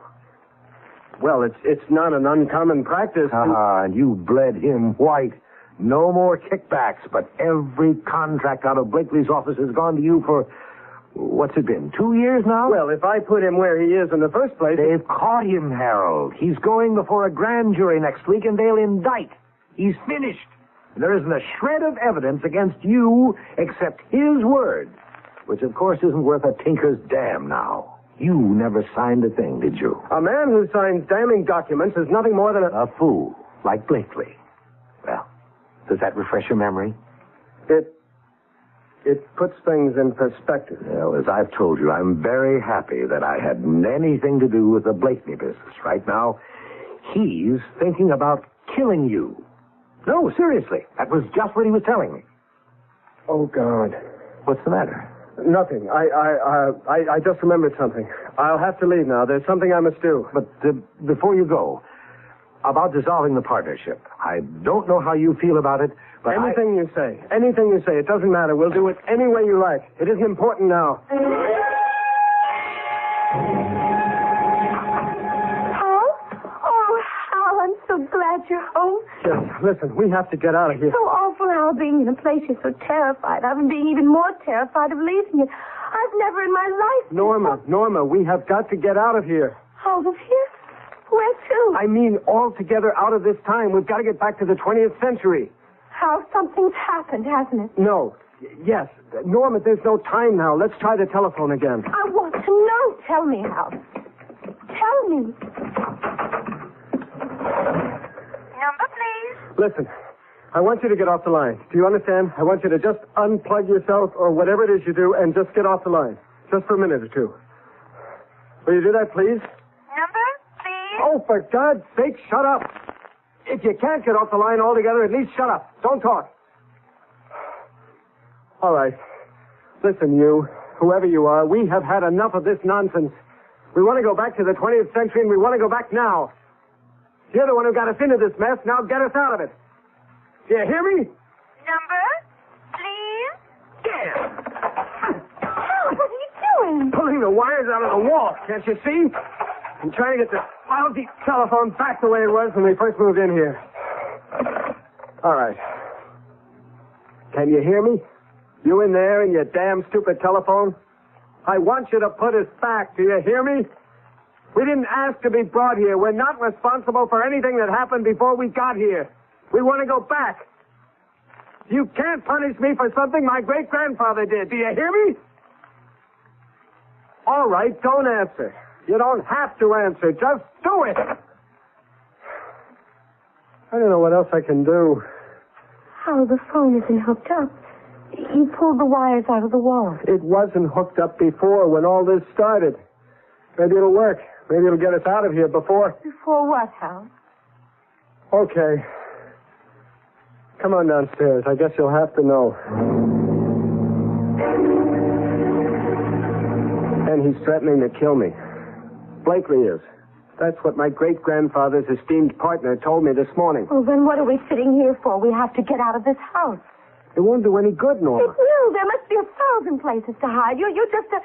Speaker 5: Well, it's not an uncommon practice.
Speaker 11: And you bled him white. No more kickbacks, but every contract out of Blakely's office has gone to you for... What's it been, 2 years now?
Speaker 5: Well, if I put him where he is in the first place...
Speaker 11: They've caught him, Harold. He's going before a grand jury next week, and they'll indict. He's finished. There isn't a shred of evidence against you except his word, which, of course, isn't worth a tinker's damn now. You never signed a thing, did you?
Speaker 5: A man who signs damning documents is nothing more than
Speaker 11: a fool, like Blakely. Well, does that refresh your memory?
Speaker 5: It puts things in perspective.
Speaker 11: Well, as I've told you, I'm very happy that I had anything to do with the Blakely business. Right now, he's thinking about killing you. No, seriously. That was just what he was telling me.
Speaker 5: Oh, God.
Speaker 11: What's the matter?
Speaker 5: Nothing. I just remembered something. I'll have to leave now. There's something I must do.
Speaker 11: But before you go, about dissolving the partnership. I don't know how you feel about it, but
Speaker 5: Anything you say. It doesn't matter. We'll do it any way you like. It isn't important now.
Speaker 15: Hal, I'm so glad you're home.
Speaker 5: Just listen, we have to get out of here.
Speaker 15: So awful, Hal, being in a place you're so terrified of and being even more terrified of leaving it. I've never in my life...
Speaker 5: Norma, we have got to get out of here.
Speaker 15: Out of here? Where to?
Speaker 5: I mean, altogether out of this time. We've got to get back to the 20th century.
Speaker 15: Hal, something's happened, hasn't it?
Speaker 5: No. Yes. Norma, there's no time now. Let's try the telephone again.
Speaker 15: I want to know. Tell me, Hal. Tell me.
Speaker 8: Number, please.
Speaker 5: Listen, I want you to get off the line. Do you understand? I want you to just unplug yourself or whatever it is you do and just get off the line. Just for a minute or two. Will you do that, please?
Speaker 8: Number, please.
Speaker 5: Oh, for God's sake, shut up. If you can't get off the line altogether, at least shut up. Don't talk. All right. Listen, you, whoever you are, we have had enough of this nonsense. We want to go back to the 20th century, and we want to go back now. You're the one who got us into this mess. Now get us out of it. Do you hear me?
Speaker 8: Number, please.
Speaker 15: Hal, what are you doing?
Speaker 5: Pulling the wires out of the wall. Can't you see? I'm trying to get the lousy telephone back the way it was when we first moved in here. All right. Can you hear me? You in there in your damn stupid telephone? I want you to put us back. Do you hear me? We didn't ask to be brought here. We're not responsible for anything that happened before we got here. We want to go back. You can't punish me for something my great-grandfather did. Do you hear me? All right, don't answer. You don't have to answer. Just do it. I don't know what else I can do.
Speaker 15: Hal, the phone isn't hooked up. You pulled the wires out of the wall.
Speaker 5: It wasn't hooked up before when all this started. Maybe it'll work. Maybe it'll get us out of here before...
Speaker 15: Before what, Hal?
Speaker 5: Okay. Come on downstairs. I guess you'll have to know. And he's threatening to kill me. Blakely is. That's what my great-grandfather's esteemed partner told me this morning.
Speaker 15: Well, then what are we sitting here for? We have to get out of this house.
Speaker 5: It won't do any good, Norma.
Speaker 15: It will. There must be 1,000 places to hide. You're just a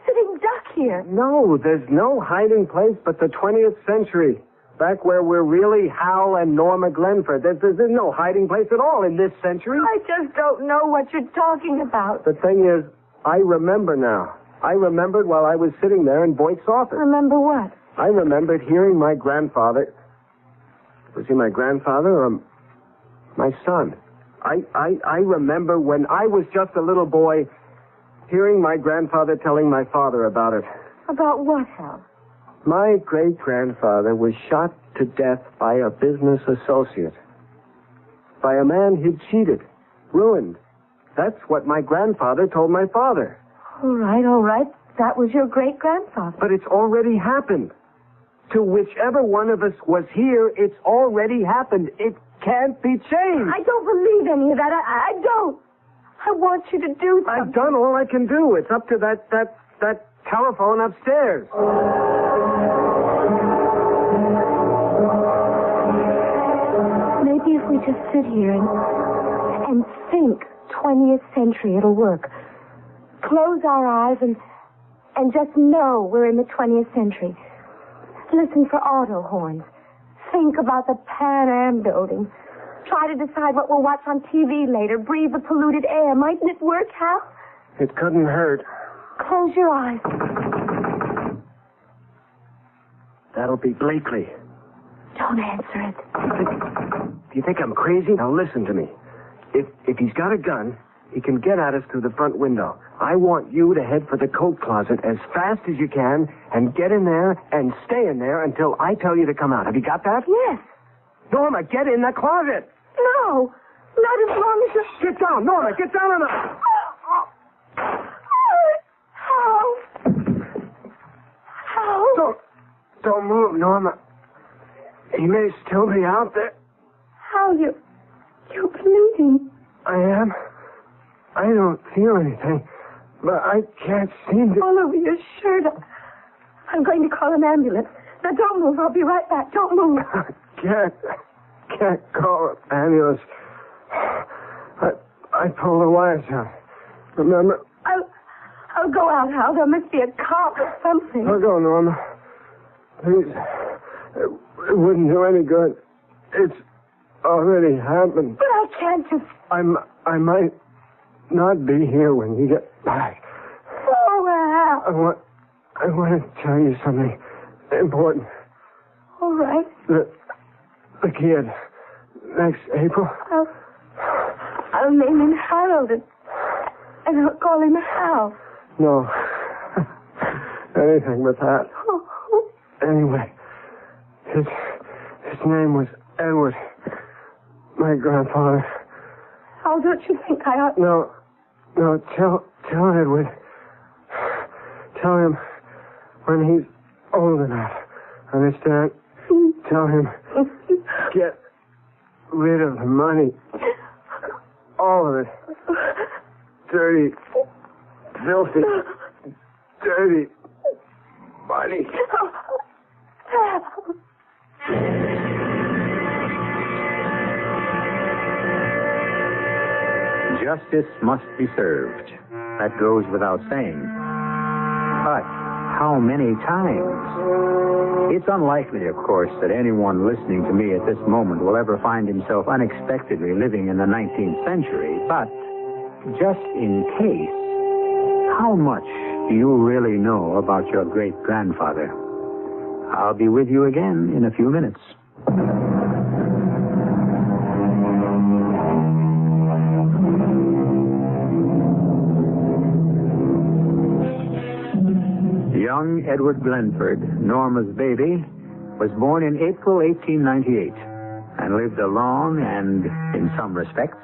Speaker 15: sitting duck here.
Speaker 5: No, there's no hiding place but the 20th century. Back where we're really Hal and Norma Glenford. There's no hiding place at all in this century.
Speaker 15: I just don't know what you're talking about.
Speaker 5: The thing is, I remember now. I remembered while I was sitting there in Voight's office.
Speaker 15: Remember what?
Speaker 5: I remembered hearing my grandfather. Was he my grandfather or my son? I remember when I was just a little boy hearing my grandfather telling my father about it.
Speaker 15: About what, Hal?
Speaker 5: My great-grandfather was shot to death by a business associate. By a man he'd cheated, ruined. That's what my grandfather told my father.
Speaker 15: All right. That was your great-grandfather.
Speaker 5: But it's already happened. To whichever one of us was here, it's already happened. It can't be changed.
Speaker 15: I don't believe any of that. I don't. I want you to do something.
Speaker 5: I've done all I can do. It's up to that telephone upstairs.
Speaker 15: Maybe if we just sit here and think 20th century, it'll work. Close our eyes and just know we're in the 20th century. Listen for auto horns. Think about the Pan Am building. Try to decide what we'll watch on TV later. Breathe the polluted air. Mightn't it work, Hal?
Speaker 5: It couldn't hurt.
Speaker 15: Close your eyes.
Speaker 5: That'll be Blakely.
Speaker 15: Don't answer it.
Speaker 5: Do you think I'm crazy? Now listen to me. If he's got a gun, he can get at us through the front window. I want you to head for the coat closet as fast as you can and get in there and stay in there until I tell you to come out. Have you got that?
Speaker 15: Yes.
Speaker 5: Norma, get in the closet.
Speaker 15: No. Not as long as you...
Speaker 5: Get down, Norma. Get down on the...
Speaker 15: How?
Speaker 5: Don't move, Norma. He may still be out there.
Speaker 15: How? You're bleeding.
Speaker 5: I am. I don't feel anything, but I can't seem to...
Speaker 15: All over your shirt. I'm going to call an ambulance. Now, don't move. I'll be right back. Don't move.
Speaker 5: Can't call an ambulance. I pulled the wires out. Remember?
Speaker 15: I'll go out, Hal. There must be a cop or something.
Speaker 5: I'll go, Norma. Please. It wouldn't do any good. It's already happened.
Speaker 15: But I can't just...
Speaker 5: I might not be here when you get back.
Speaker 15: Oh, Hal.
Speaker 5: I want to tell you something important.
Speaker 15: All right.
Speaker 5: The kid. Next April.
Speaker 15: I'll name him Harold and I'll call him Hal.
Speaker 5: No. Anything but that. Anyway, his name was Edward. My grandfather.
Speaker 15: How don't you think I ought...
Speaker 5: No, tell Edward. Tell him when he's old enough. Understand? Tell him get rid of the money. All of it. Dirty, filthy, dirty money.
Speaker 1: Justice must be served. That goes without saying. But how many times? It's unlikely, of course, that anyone listening to me at this moment will ever find himself unexpectedly living in the 19th century. But just in case, how much do you really know about your great-grandfather? I'll be with you again in a few minutes. Young Edward Glenford, Norma's baby, was born in April 1898 and lived a long and, in some respects,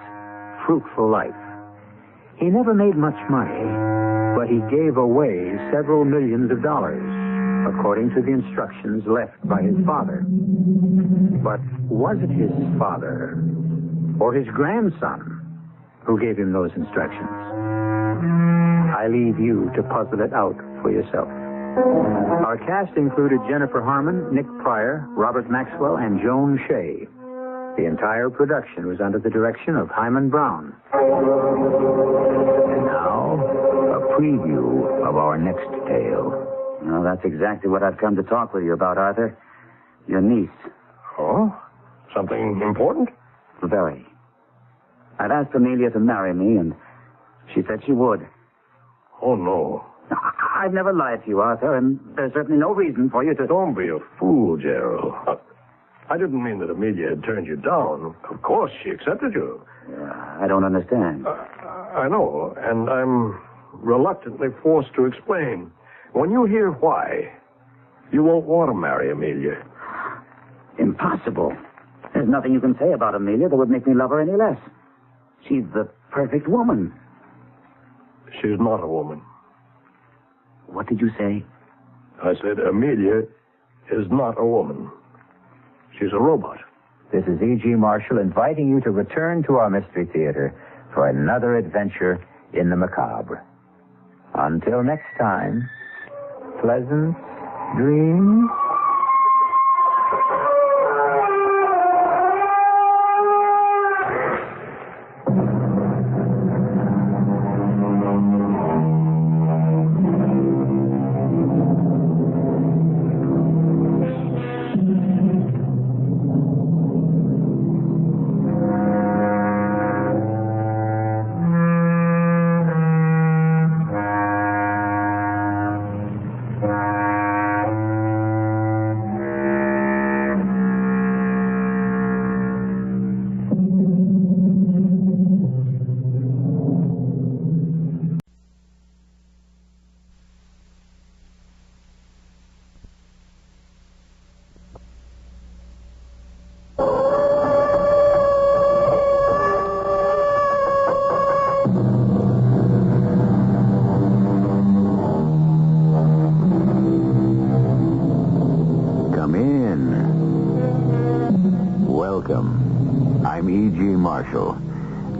Speaker 1: fruitful life. He never made much money, but he gave away several millions of dollars, according to the instructions left by his father. But was it his father or his grandson who gave him those instructions? I leave you to puzzle it out for yourself.
Speaker 17: Our cast included Jennifer Harmon, Nick Pryor, Robert Maxwell, and Joan Shea. The entire production was under the direction of Himan Brown.
Speaker 1: And now, a preview of our next tale.
Speaker 13: Well, that's exactly what I've come to talk with you about, Arthur. Your niece.
Speaker 5: Oh? Something important?
Speaker 13: Very. I've asked Amelia to marry me, and she said she would.
Speaker 5: Oh, no.
Speaker 13: I've never lied to you, Arthur, and there's certainly no reason for you to...
Speaker 5: Don't be a fool, Gerald. I didn't mean that Amelia had turned you down. Of course, she accepted you.
Speaker 13: I don't understand.
Speaker 5: I know, and I'm reluctantly forced to explain. When you hear why, you won't want to marry Amelia.
Speaker 13: Impossible. There's nothing you can say about Amelia that would make me love her any less. She's the perfect woman.
Speaker 5: She's not a woman.
Speaker 13: What did you say?
Speaker 5: I said Amelia is not a woman. She's a robot.
Speaker 1: This is E.G. Marshall inviting you to return to our Mystery Theater for another adventure in the macabre. Until next time, pleasant dreams.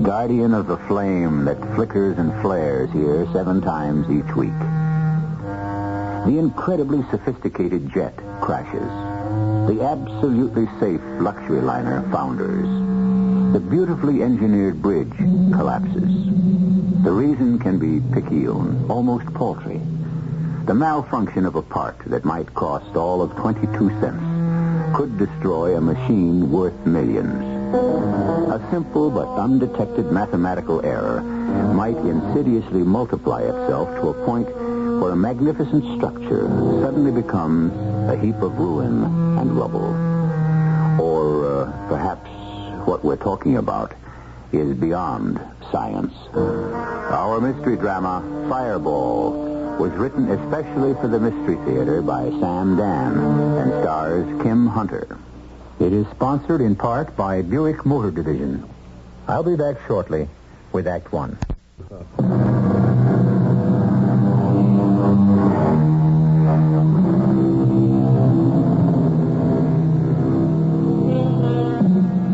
Speaker 9: Guardian of the flame that flickers and flares here 7 times each week. The incredibly sophisticated jet crashes. The absolutely safe luxury liner founders. The beautifully engineered bridge collapses. The reason can be picayune, almost paltry. The malfunction of a part that might cost all of 22 cents could destroy a machine worth millions. A simple but undetected mathematical error might insidiously multiply itself to a point where a magnificent structure suddenly becomes a heap of ruin and rubble. Or perhaps what we're talking about is beyond science. Our mystery drama, Fireball, was written especially for the Mystery Theater by Sam Dan and stars Kim Hunter. It is sponsored in part by Buick Motor Division. I'll be back shortly with Act 1.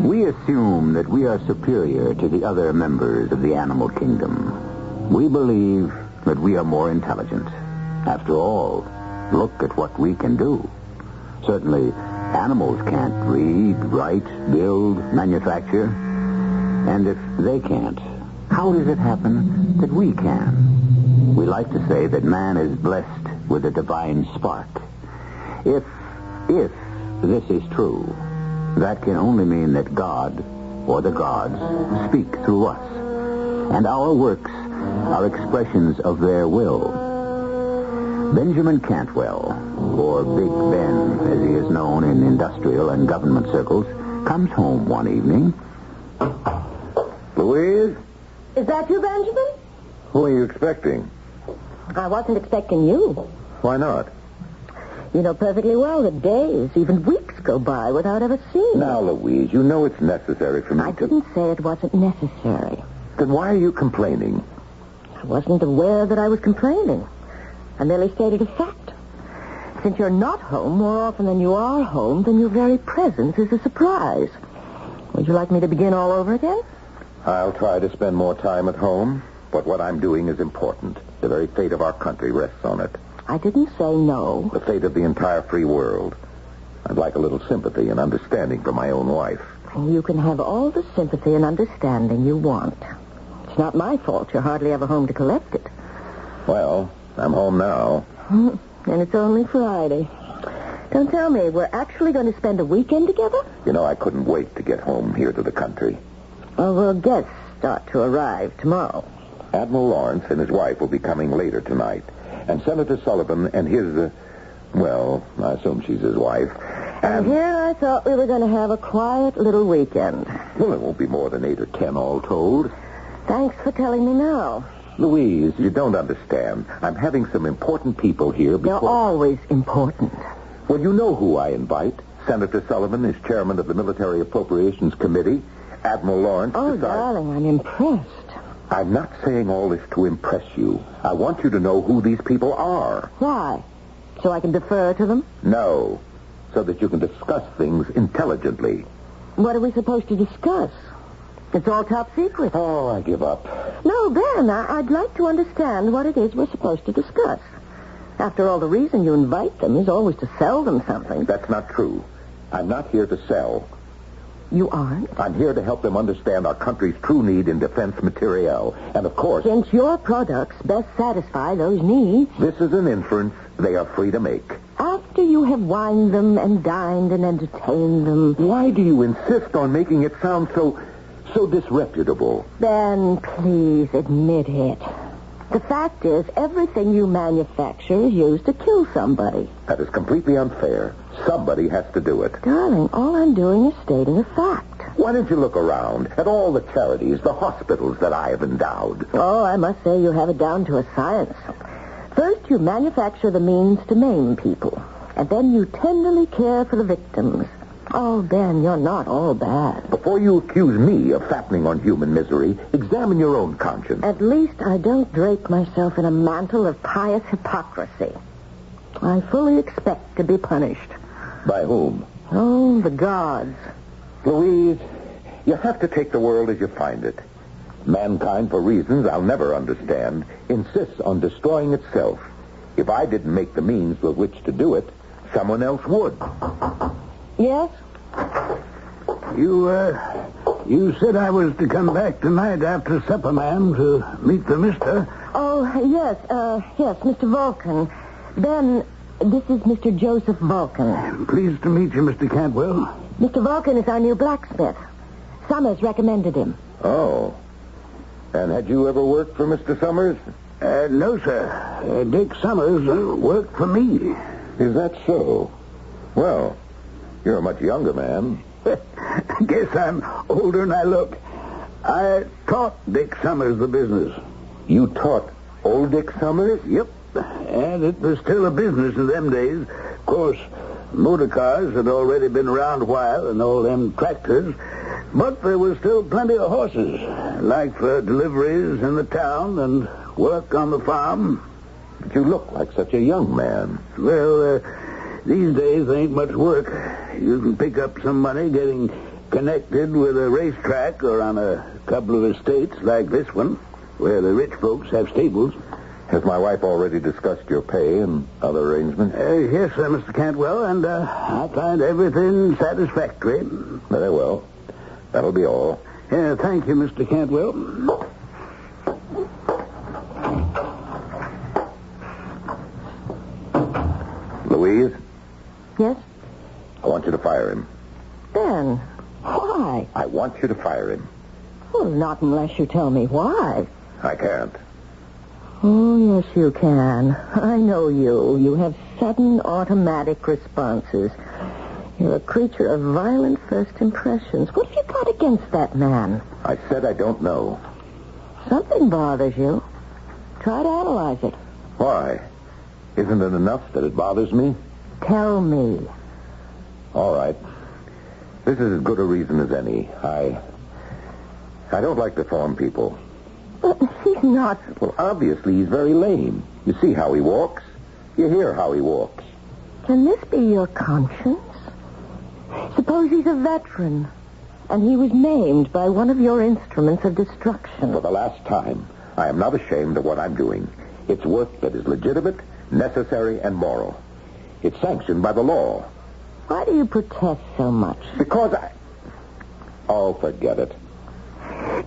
Speaker 9: We assume that we are superior to the other members of the animal kingdom. We believe that we are more intelligent. After all, look at what we can do. Certainly, animals can't read, write, build, manufacture. And if they can't, how does it happen that we can? We like to say that man is blessed with a divine spark. If this is true, that can only mean that God, or the gods, speak through us. And our works are expressions of their will. Benjamin Cantwell, or Big Ben, as he is known in industrial and government circles, comes home one evening.
Speaker 7: Louise?
Speaker 2: Is that you, Benjamin?
Speaker 7: Who are you expecting?
Speaker 2: I wasn't expecting you.
Speaker 7: Why not?
Speaker 2: You know perfectly well that days, even weeks go by without ever seeing you.
Speaker 7: Now, Louise, you know it's necessary for me
Speaker 2: I didn't say it wasn't necessary.
Speaker 7: Then why are you complaining?
Speaker 2: I wasn't aware that I was complaining. I merely stated a fact. Since you're not home more often than you are home, then your very presence is a surprise. Would you like me to begin all over again?
Speaker 7: I'll try to spend more time at home, but what I'm doing is important. The very fate of our country rests on it.
Speaker 19: I didn't say no.
Speaker 7: The fate of the entire free world. I'd like a little sympathy and understanding for my own wife.
Speaker 19: You can have all the sympathy and understanding you want. It's not my fault you're hardly ever home to collect it.
Speaker 7: Well, I'm home now.
Speaker 19: And it's only Friday. Don't tell me, we're actually going to spend a weekend together?
Speaker 7: You know, I couldn't wait to get home here to the country.
Speaker 19: Well, guests start to arrive tomorrow.
Speaker 7: Admiral Lawrence and his wife will be coming later tonight. And Senator Sullivan and his, well, I assume she's his wife.
Speaker 19: And here I thought we were going to have a quiet little weekend.
Speaker 7: Well, it won't be more than 8 or 10 all told.
Speaker 19: Thanks for telling me now.
Speaker 7: Louise, you don't understand. I'm having some important people here because...
Speaker 19: They're always important.
Speaker 7: Well, you know who I invite. Senator Sullivan is chairman of the Military Appropriations Committee. Admiral Lawrence...
Speaker 19: Oh, darling, I'm impressed.
Speaker 7: I'm not saying all this to impress you. I want you to know who these people are.
Speaker 19: Why? So I can defer to them?
Speaker 7: No. So that you can discuss things intelligently.
Speaker 19: What are we supposed to discuss? It's all top secret.
Speaker 7: Oh, I give up.
Speaker 19: No, Ben, I'd like to understand what it is we're supposed to discuss. After all, the reason you invite them is always to sell them something.
Speaker 7: That's not true. I'm not here to sell.
Speaker 19: You aren't?
Speaker 7: I'm here to help them understand our country's true need in defense materiel. And, of course...
Speaker 19: Since your products best satisfy those needs...
Speaker 7: This is an inference they are free to make.
Speaker 19: After you have wined them and dined and entertained them...
Speaker 7: Why do you insist on making it sound so disreputable?
Speaker 19: Ben, please admit it. The fact is, everything you manufacture is used to kill somebody.
Speaker 7: That is completely unfair. Somebody has to do it.
Speaker 19: Darling, all I'm doing is stating a fact.
Speaker 7: Why don't you look around at all the charities, the hospitals that I have endowed?
Speaker 19: Oh, I must say you have it down to a science. First, you manufacture the means to maim people. And then you tenderly care for the victims. Oh, Ben, you're not all bad.
Speaker 7: Before you accuse me of fattening on human misery, examine your own conscience.
Speaker 19: At least I don't drape myself in a mantle of pious hypocrisy. I fully expect to be punished.
Speaker 7: By whom?
Speaker 19: Oh, the gods.
Speaker 7: Louise, you have to take the world as you find it. Mankind, for reasons I'll never understand, insists on destroying itself. If I didn't make the means with which to do it, someone else would.
Speaker 19: Yes?
Speaker 14: You said I was to come back tonight after supper, ma'am, to meet the mister.
Speaker 19: Oh, yes, Mr. Vulcan. Ben, this is Mr. Joseph Vulcan.
Speaker 14: Pleased to meet you, Mr. Cantwell.
Speaker 19: Mr. Vulcan is our new blacksmith. Summers recommended him.
Speaker 7: Oh. And had you ever worked for Mr. Summers?
Speaker 14: No, sir. Dick Summers worked for me.
Speaker 7: Is that so? Well, you're a much younger man.
Speaker 14: Guess I'm older than I look. I taught Dick Summers the business.
Speaker 7: You taught old Dick Summers?
Speaker 14: Yep. And it was still a business in them days. Of course, motor cars had already been around a while and all them tractors. But there was still plenty of horses, like for deliveries in the town and work on the farm.
Speaker 7: But you look like such a young man.
Speaker 14: Well, these days there ain't much work. You can pick up some money getting connected with a racetrack or on a couple of estates like this one, where the rich folks have stables.
Speaker 7: Has my wife already discussed your pay and other arrangements?
Speaker 14: Yes, sir, Mr. Cantwell, and I find everything satisfactory.
Speaker 7: Very well. That'll be all.
Speaker 14: Thank you, Mr. Cantwell.
Speaker 7: Louise?
Speaker 19: Yes?
Speaker 7: I want you to fire him.
Speaker 19: Ben, why?
Speaker 7: I want you to fire him.
Speaker 19: Well, not unless you tell me why.
Speaker 7: I can't.
Speaker 19: Oh, yes, you can. I know you. You have sudden automatic responses. You're a creature of violent first impressions. What have you got against that man?
Speaker 7: I said I don't know.
Speaker 19: Something bothers you. Try to analyze it.
Speaker 7: Why? Isn't it enough that it bothers me?
Speaker 19: Tell me.
Speaker 7: All right. This is as good a reason as any. I don't like deformed people.
Speaker 19: But he's not...
Speaker 7: Well, obviously he's very lame. You see how he walks. You hear how he walks.
Speaker 19: Can this be your conscience? Suppose he's a veteran, and he was maimed by one of your instruments of destruction.
Speaker 7: For the last time, I am not ashamed of what I'm doing. It's work that is legitimate
Speaker 16: necessary and moral. It's sanctioned by the law.
Speaker 18: Why do you protest so much?
Speaker 16: Because I... Oh, forget it.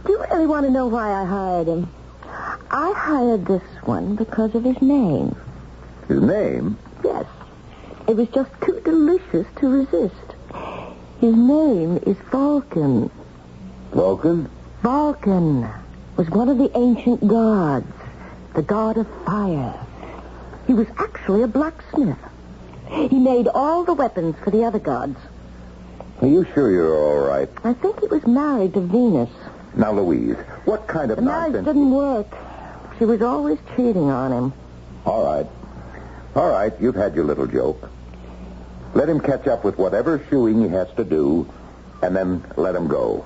Speaker 18: Do you really want to know why I hired him? I hired this one because of his name.
Speaker 16: His name?
Speaker 18: Yes. It was just too delicious to resist. His name is Vulcan.
Speaker 16: Vulcan?
Speaker 18: Vulcan was one of the ancient gods, the god of fire. He was actually a blacksmith. He made all the weapons for the other gods.
Speaker 16: Are you sure you're all right?
Speaker 18: I think he was married to Venus.
Speaker 16: Now, Louise, what kind of
Speaker 18: the
Speaker 16: nonsense...
Speaker 18: The marriage didn't work. She was always cheating on him.
Speaker 16: All right. All right, you've had your little joke. Let him catch up with whatever shoeing he has to do, and then let him go.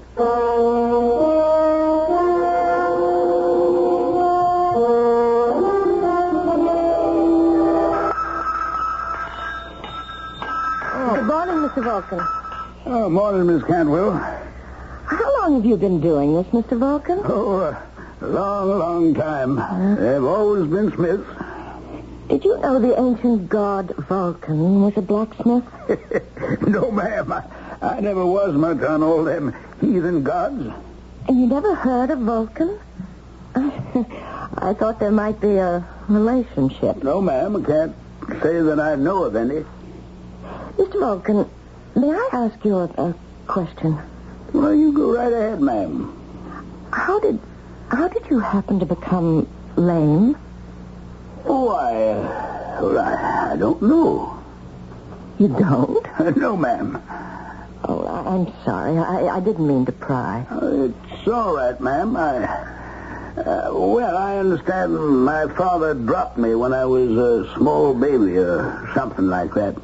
Speaker 18: Good morning, Mr. Vulcan.
Speaker 14: Oh, morning, Miss Cantwell.
Speaker 18: How long have you been doing this, Mr. Vulcan?
Speaker 14: Oh, a long time. They've always been Smiths.
Speaker 18: Did you know the ancient god Vulcan was a blacksmith?
Speaker 14: No, ma'am. I never was much on all them heathen gods.
Speaker 18: And you never heard of Vulcan? I thought there might be a relationship.
Speaker 14: No, ma'am. I can't say that I know of any.
Speaker 18: Mr. Vulcan, may I ask you a question?
Speaker 14: Well, you go right ahead, ma'am.
Speaker 18: How did you happen to become lame?
Speaker 14: Oh, I don't know.
Speaker 18: You don't?
Speaker 14: No, ma'am.
Speaker 18: Oh, I'm sorry. I didn't mean to pry.
Speaker 14: It's all right, ma'am. I understand my father dropped me when I was a small baby or something like that.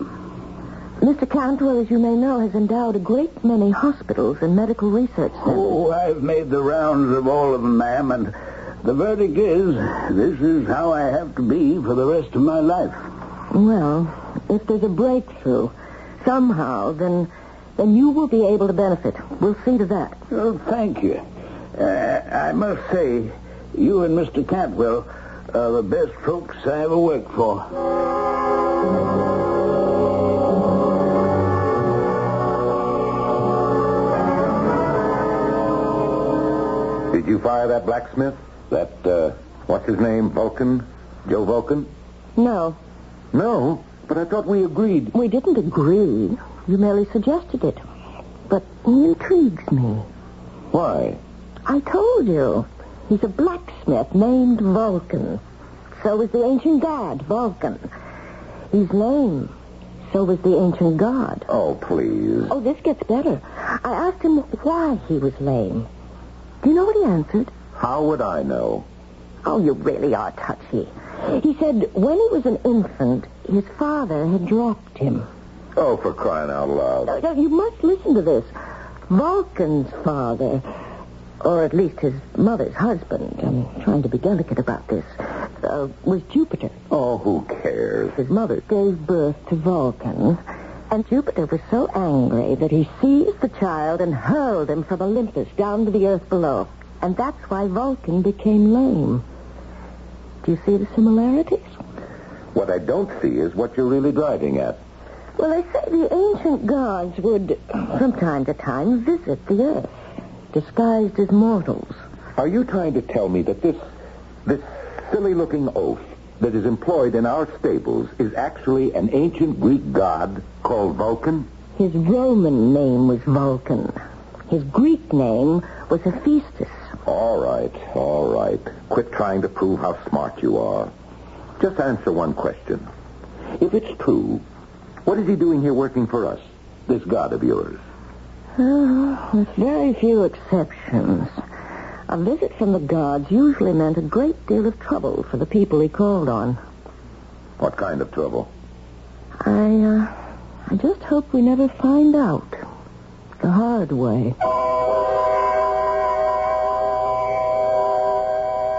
Speaker 18: Mr. Cantwell, as you may know, has endowed a great many hospitals and medical research centers.
Speaker 14: Oh, I've made the rounds of all of them, ma'am, and the verdict is this is how I have to be for the rest of my life.
Speaker 18: Well, if there's a breakthrough somehow, then you will be able to benefit. We'll see to that.
Speaker 14: Oh, thank you. I must say, you and Mr. Cantwell are the best folks I ever worked for.
Speaker 16: Did you fire that blacksmith? That, what's his name, Vulcan? Joe Vulcan?
Speaker 18: No.
Speaker 16: No? But I thought we agreed.
Speaker 18: We didn't agree. You merely suggested it. But he intrigues me.
Speaker 16: Why?
Speaker 18: I told you. He's a blacksmith named Vulcan. So is the ancient god, Vulcan. He's lame. So is the ancient god.
Speaker 16: Oh, please.
Speaker 18: Oh, this gets better. I asked him why he was lame. Do you know what he answered?
Speaker 16: How would I know?
Speaker 18: Oh, you really are touchy. He said when he was an infant, his father had dropped him.
Speaker 16: Oh, for crying out loud.
Speaker 18: You must listen to this. Vulcan's father, or at least his mother's husband, I'm trying to be delicate about this, was Jupiter.
Speaker 16: Oh, who cares?
Speaker 18: His mother gave birth to Vulcan, and Jupiter was so angry that he seized the child and hurled him from Olympus down to the earth below. And that's why Vulcan became lame. Do you see the similarities?
Speaker 16: What I don't see is what you're really driving at.
Speaker 18: Well, they say the ancient gods would, from time to time, visit the earth, disguised as mortals.
Speaker 16: Are you trying to tell me that this silly-looking oaf that is employed in our stables is actually an ancient Greek god called Vulcan?
Speaker 18: His Roman name was Vulcan. His Greek name was Hephaestus.
Speaker 16: All right. Quit trying to prove how smart you are. Just answer one question. If it's true, what is he doing here working for us, this god of yours?
Speaker 18: With very few exceptions. A visit from the gods usually meant a great deal of trouble for the people he called on.
Speaker 16: What kind of trouble?
Speaker 18: I just hope we never find out. The hard way.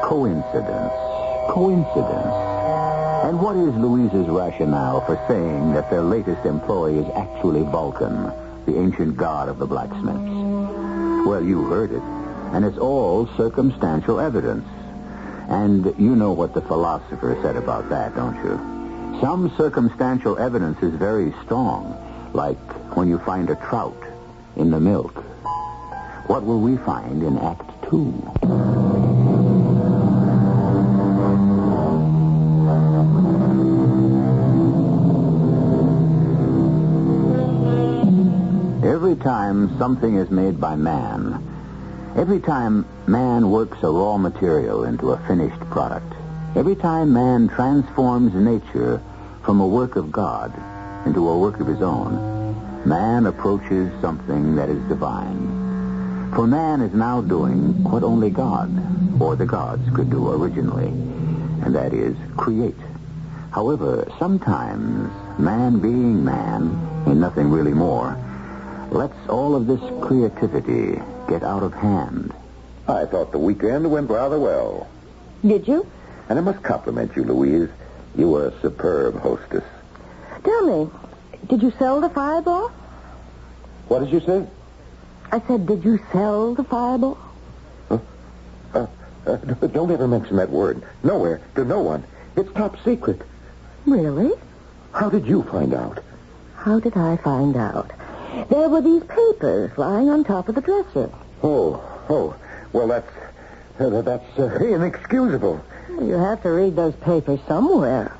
Speaker 17: Coincidence. And what is Louise's rationale for saying that their latest employee is actually Vulcan, the ancient god of the blacksmiths? Well, you heard it. And it's all circumstantial evidence. And you know what the philosopher said about that, don't you?
Speaker 16: Some circumstantial evidence is very strong, like when you find a trout in the milk. What will we find in Act 2? Every time something is made by man, every time man works a raw material into a finished product, every time man transforms nature from a work of God into a work of his own, man approaches something that is divine. For man is now doing what only God, or the gods, could do originally, and that is create. However, sometimes man being man, and nothing really more, lets all of this creativity get out of hand.
Speaker 7: I thought the weekend went rather well.
Speaker 18: Did you?
Speaker 7: And I must compliment you, Louise. You were a superb hostess.
Speaker 18: Tell me, did you sell the fireball?
Speaker 7: What did you say?
Speaker 18: I said, did you sell the fireball?
Speaker 7: Don't ever mention that word. Nowhere. To no one. It's top secret.
Speaker 18: Really?
Speaker 7: How did you find out?
Speaker 18: How did I find out? There were these papers lying on top of the dresser.
Speaker 7: Oh. Well, that's inexcusable.
Speaker 18: You have to read those papers somewhere.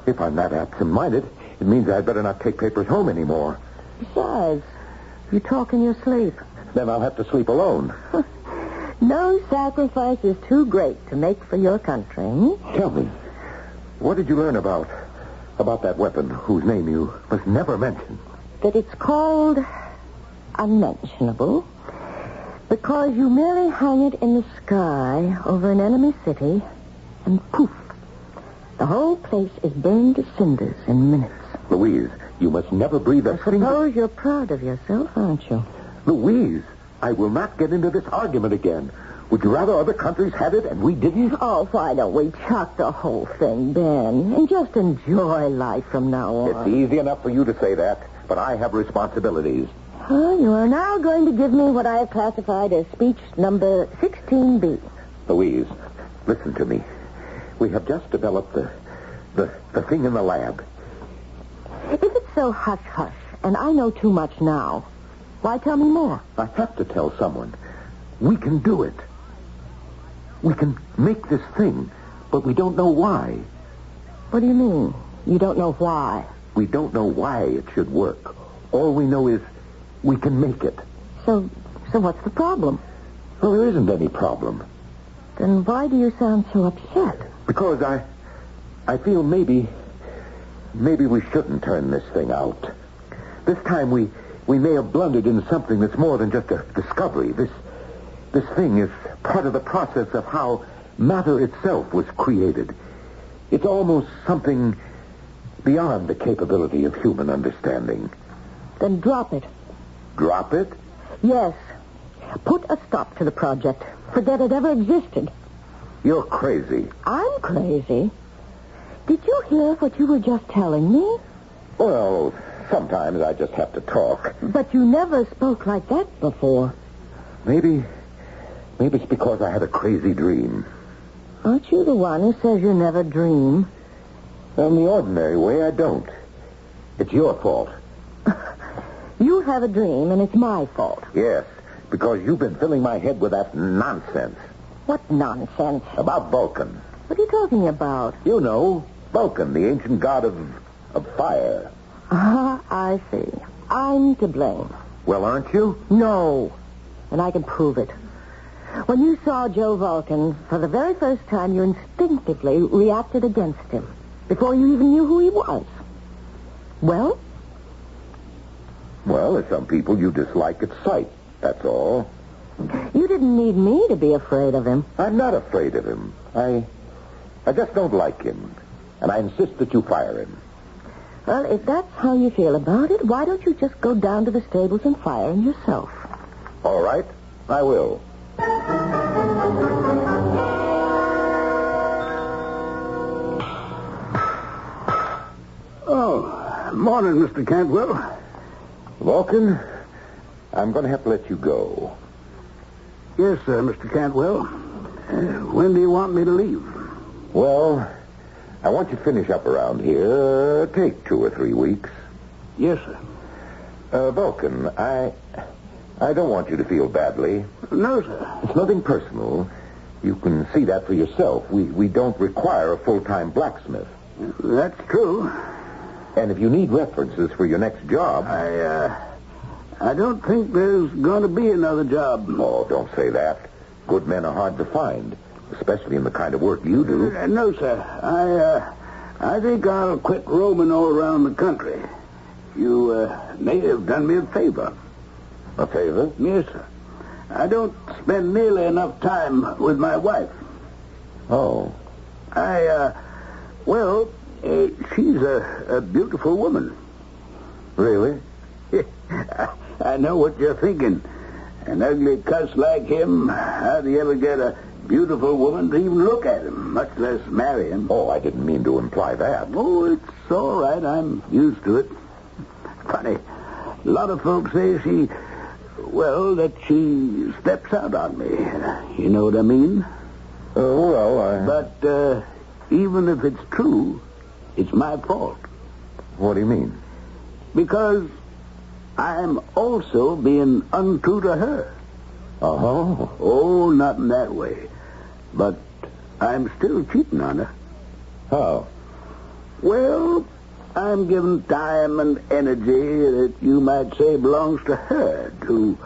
Speaker 7: If I'm that absent-minded, it means I'd better not take papers home anymore.
Speaker 18: Besides, you talk in your sleep.
Speaker 7: Then I'll have to sleep alone.
Speaker 18: No sacrifice is too great to make for your country.
Speaker 7: Tell me, what did you learn about that weapon whose name you must never mention?
Speaker 18: That it's called unmentionable because you merely hang it in the sky over an enemy city and poof, the whole place is burned to cinders in minutes.
Speaker 7: Louise, you must never breathe a single...
Speaker 18: I suppose you're proud of yourself, aren't you?
Speaker 7: Louise, I will not get into this argument again. Would you rather other countries had it and we didn't?
Speaker 18: Oh, why don't we chuck the whole thing, Ben, and just enjoy life from now on?
Speaker 7: It's easy enough for you to say that, but I have responsibilities.
Speaker 18: You are now going to give me what I have classified as speech number 16B.
Speaker 7: Louise, listen to me. We have just developed the thing in the lab.
Speaker 18: If it's so hush-hush, and I know too much now, why tell me more?
Speaker 7: I have to tell someone. We can do it. We can make this thing, but we don't know why.
Speaker 18: What do you mean? You don't know why?
Speaker 7: We don't know why it should work. All we know is we can make it.
Speaker 18: So what's the problem?
Speaker 7: Well, there isn't any problem.
Speaker 18: Then why do you sound so upset?
Speaker 7: Because I feel maybe we shouldn't turn this thing out. This time we may have blundered into something that's more than just a discovery. This thing is part of the process of how matter itself was created. It's almost something beyond the capability of human understanding.
Speaker 18: Then drop it.
Speaker 7: Drop it?
Speaker 18: Yes. Put a stop to the project. Forget it ever existed.
Speaker 7: You're crazy.
Speaker 18: I'm crazy? Did you hear what you were just telling me?
Speaker 7: Well, sometimes I just have to talk.
Speaker 18: But you never spoke like that before.
Speaker 7: Maybe it's because I had a crazy dream.
Speaker 18: Aren't you the one who says you never dream?
Speaker 7: In the ordinary way, I don't. It's your fault.
Speaker 18: You have a dream, and it's my fault.
Speaker 7: Yes, because you've been filling my head with that nonsense.
Speaker 18: What nonsense?
Speaker 7: About Vulcan.
Speaker 18: What are you talking about?
Speaker 7: You know, Vulcan, the ancient god of fire.
Speaker 18: I see. I'm to blame.
Speaker 7: Well, aren't you?
Speaker 18: No. And I can prove it. When you saw Joe Vulcan for the very first time, you instinctively reacted against him before you even knew who he was. Well?
Speaker 7: Well, there's some people you dislike at sight, that's all.
Speaker 18: You didn't need me to be afraid of him.
Speaker 7: I'm not afraid of him. I just don't like him. And I insist that you fire him.
Speaker 18: Well, if that's how you feel about it, why don't you just go down to the stables and fire him yourself?
Speaker 7: All right, I will.
Speaker 14: Oh, morning, Mr. Cantwell.
Speaker 7: Vulcan, I'm going to have to let you go.
Speaker 14: Yes, sir, Mr. Cantwell. When do you want me to leave?
Speaker 7: Well,
Speaker 16: I want you to finish up around here. Take 2 or 3 weeks.
Speaker 14: Yes, sir.
Speaker 16: Vulcan, I don't want you to feel badly.
Speaker 14: No, sir.
Speaker 16: It's nothing personal. You can see that for yourself. We don't require a full-time blacksmith.
Speaker 14: That's true.
Speaker 16: And if you need references for your next job...
Speaker 14: I don't think there's going to be another job.
Speaker 16: Oh, don't say that. Good men are hard to find, especially in the kind of work you do.
Speaker 14: No, sir. I think I'll quit roaming all around the country. You may have done me a favor.
Speaker 16: A favor?
Speaker 14: Yes, sir. I don't spend nearly enough time with my wife.
Speaker 16: Oh.
Speaker 14: She's a beautiful woman.
Speaker 16: Really?
Speaker 14: I know what you're thinking. An ugly cuss like him, how do you ever get a beautiful woman to even look at him, much less marry him?
Speaker 16: Oh, I didn't mean to imply that.
Speaker 14: Oh, it's all right. I'm used to it. Funny. A lot of folks say that she steps out on me. You know what I mean? But even if it's true, it's my fault.
Speaker 16: What do you mean?
Speaker 14: Because I'm also being untrue to her.
Speaker 16: Oh?
Speaker 14: Oh, not in that way. But I'm still cheating on her.
Speaker 16: How?
Speaker 14: Well, I'm giving time and energy that you might say belongs to her, to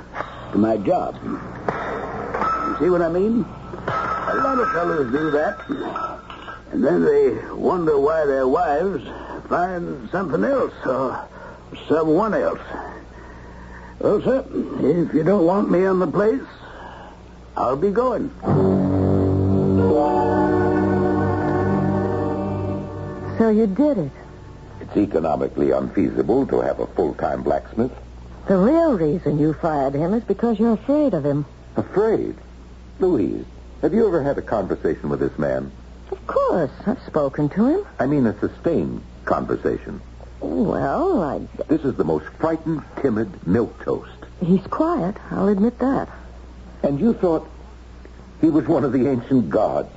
Speaker 14: my job. You see what I mean? A lot of fellas do that. And then they wonder why their wives find something else or someone else. Well, sir, if you don't want me on the place, I'll be going.
Speaker 18: So you did it.
Speaker 16: It's economically unfeasible to have a full-time blacksmith.
Speaker 18: The real reason you fired him is because you're afraid of him.
Speaker 16: Afraid? Louise, have you ever had a conversation with this man?
Speaker 18: Of course. I've spoken to him.
Speaker 16: I mean a sustained conversation.
Speaker 18: Well,
Speaker 16: This is the most frightened, timid milquetoast.
Speaker 18: He's quiet. I'll admit that.
Speaker 16: And you thought he was one of the ancient gods?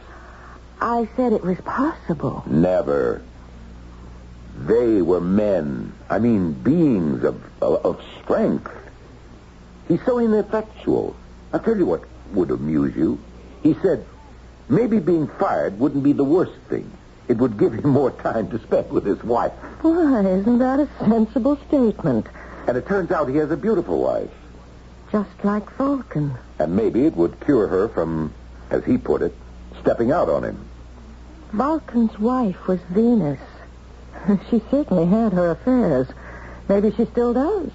Speaker 18: I said it was possible.
Speaker 16: Never. They were men. I mean, beings of strength. He's so ineffectual. I'll tell you what would amuse you. He said, maybe being fired wouldn't be the worst thing. It would give him more time to spend with his wife.
Speaker 18: Why, isn't that a sensible statement?
Speaker 16: And it turns out he has a beautiful wife.
Speaker 18: Just like Vulcan.
Speaker 16: And maybe it would cure her from, as he put it, stepping out on him.
Speaker 18: Vulcan's wife was Venus. She certainly had her affairs. Maybe she still does.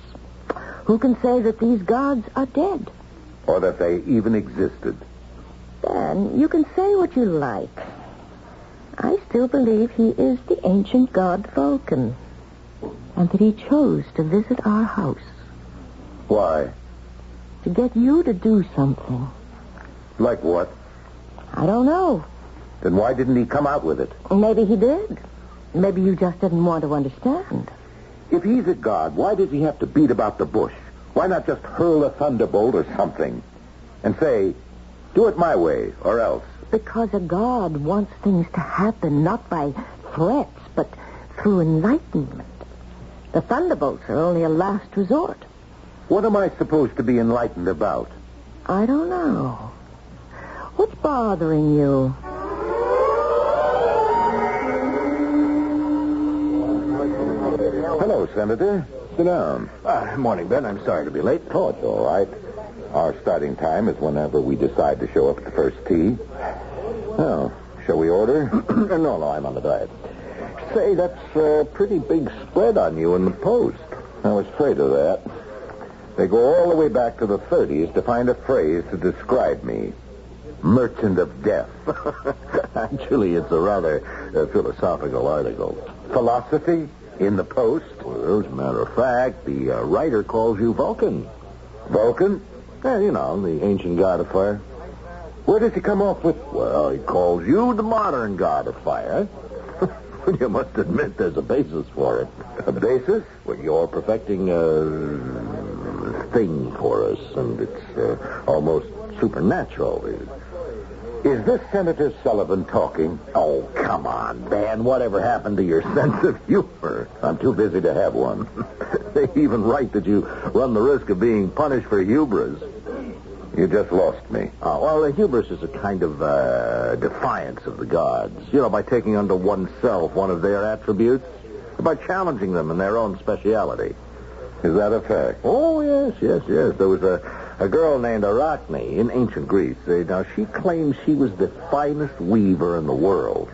Speaker 18: Who can say that these gods are dead?
Speaker 16: Or that they even existed?
Speaker 18: Dan, you can say what you like. I still believe he is the ancient god Vulcan. And that he chose to visit our house.
Speaker 16: Why?
Speaker 18: To get you to do something.
Speaker 16: Like what?
Speaker 18: I don't know.
Speaker 16: Then why didn't he come out with it?
Speaker 18: Maybe he did. Maybe you just didn't want to understand.
Speaker 16: If he's a god, why does he have to beat about the bush? Why not just hurl a thunderbolt or something? And say, do it my way, or else.
Speaker 18: Because a god wants things to happen, not by threats, but through enlightenment. The thunderbolts are only a last resort.
Speaker 16: What am I supposed to be enlightened about?
Speaker 18: I don't know. What's bothering you?
Speaker 16: Hello, Senator. Sit down.
Speaker 11: Morning, Ben. I'm sorry to be late.
Speaker 16: Oh, it's all right. Our starting time is whenever we decide to show up at the first tee. Well, shall we order?
Speaker 11: No, I'm on the diet. Say, that's a pretty big spread on you in the Post.
Speaker 16: I was afraid of that. They go all the way back to the 30s to find a phrase to describe me. Merchant of death.
Speaker 11: Actually, it's a rather philosophical article.
Speaker 16: Philosophy? In the Post?
Speaker 11: Well, as a matter of fact, the writer calls you Vulcan.
Speaker 16: Vulcan?
Speaker 11: Yeah, you know, the ancient god of fire.
Speaker 16: Where does he come off with?
Speaker 11: Well, he calls you the modern god of fire. You must admit there's a basis for it.
Speaker 16: A basis?
Speaker 11: Well, you're perfecting a thing for us, and it's almost supernatural.
Speaker 16: Is this Senator Sullivan talking? Oh, come on, Dan. Whatever happened to your sense of humor? I'm too busy to have one. They even write that you run the risk of being punished for hubris. You just lost me. Well, the hubris is a kind of defiance of the gods. You know, by taking unto oneself one of their attributes, by challenging them in their own speciality. Is that a fact? Oh, yes. There was a girl named Arachne in ancient Greece. Now, she claimed she was the finest weaver in the world.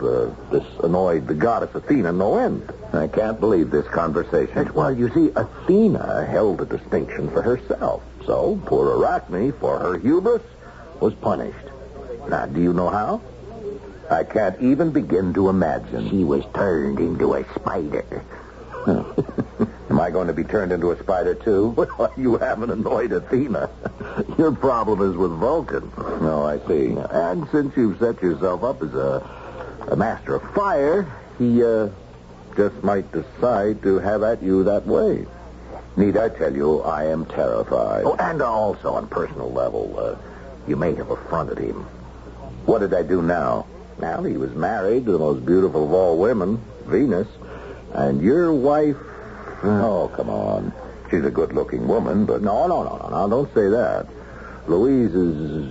Speaker 16: This annoyed the goddess Athena no end. I can't believe this conversation. Well, you see, Athena held a distinction for herself. So, poor Arachne, for her hubris, was punished. Now, do you know how? I can't even begin to imagine. She was turned into a spider. Am I going to be turned into a spider, too? Well, you haven't annoyed Athena. Your problem is with Vulcan. Oh, I see. And since you've set yourself up as a master of fire, he just might decide to have at you that way. Need I tell you, I am terrified. Oh, and also on personal level, you may have affronted him. What did I do now? Well, he was married to the most beautiful of all women, Venus. And your wife... Oh, come on. She's a good-looking woman, but... No, don't say that. Louise is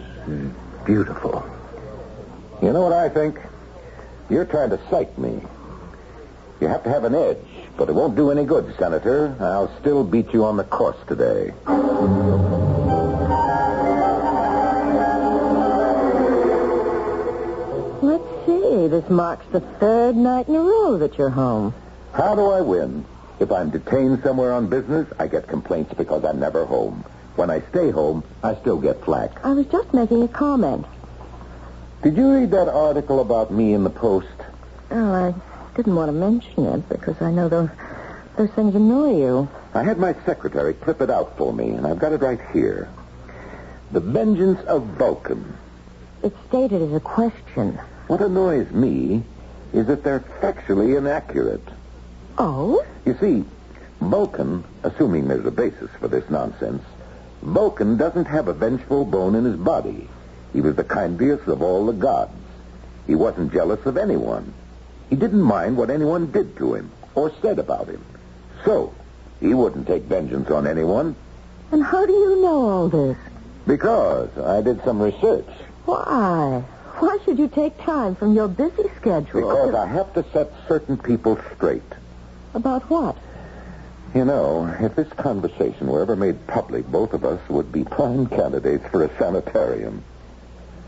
Speaker 16: beautiful. You know what I think? You're trying to psych me. You have to have an edge, but it won't do any good, Senator. I'll still beat you on the course today.
Speaker 18: Let's see. This marks the third night in a row that you're home.
Speaker 16: How do I win? If I'm detained somewhere on business, I get complaints because I'm never home. When I stay home, I still get flack.
Speaker 18: I was just making a comment.
Speaker 16: Did you read that article about me in the Post?
Speaker 18: Oh, I didn't want to mention it because I know those things annoy you.
Speaker 16: I had my secretary clip it out for me, and I've got it right here. The vengeance of Vulcan.
Speaker 18: It's stated as a question.
Speaker 16: What annoys me is that they're factually inaccurate.
Speaker 18: Oh?
Speaker 16: You see, Vulcan, assuming there's a basis for this nonsense, Vulcan doesn't have a vengeful bone in his body. He was the kindliest of all the gods. He wasn't jealous of anyone. He didn't mind what anyone did to him or said about him. So, he wouldn't take vengeance on anyone.
Speaker 18: And how do you know all this?
Speaker 16: Because I did some research.
Speaker 18: Why? Why should you take time from your busy schedule?
Speaker 16: Because I have to set certain people straight.
Speaker 18: About what?
Speaker 16: You know, if this conversation were ever made public, both of us would be prime candidates for a sanitarium.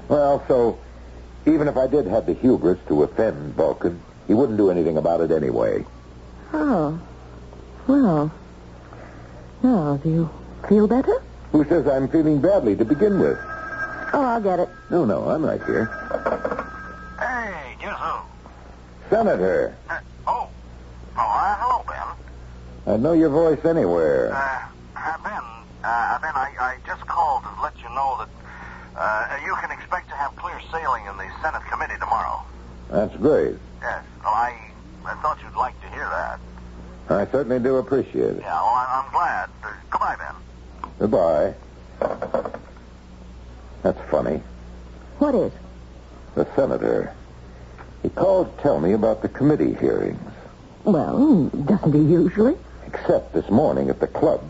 Speaker 16: Well, so, even if I did have the hubris to offend Vulcan, he wouldn't do anything about it anyway.
Speaker 18: Oh. Well. Now, do you feel better?
Speaker 16: Who says I'm feeling badly to begin with?
Speaker 18: Oh, I'll get it.
Speaker 16: No, I'm right here.
Speaker 6: Hey, guess who?
Speaker 16: Senator.
Speaker 6: Hello, Ben.
Speaker 16: I know your voice anywhere.
Speaker 6: Ben, I just called to let you know that you can expect to have clear sailing in the Senate committee tomorrow.
Speaker 16: That's great.
Speaker 6: Yes. Well, I thought you'd like to hear that.
Speaker 16: I certainly do appreciate it.
Speaker 6: Yeah, well, I'm glad. Goodbye, Ben.
Speaker 16: Goodbye. That's funny.
Speaker 18: What is?
Speaker 16: The senator. He called to tell me about the committee hearings.
Speaker 18: Well, doesn't he usually?
Speaker 16: Except this morning at the club.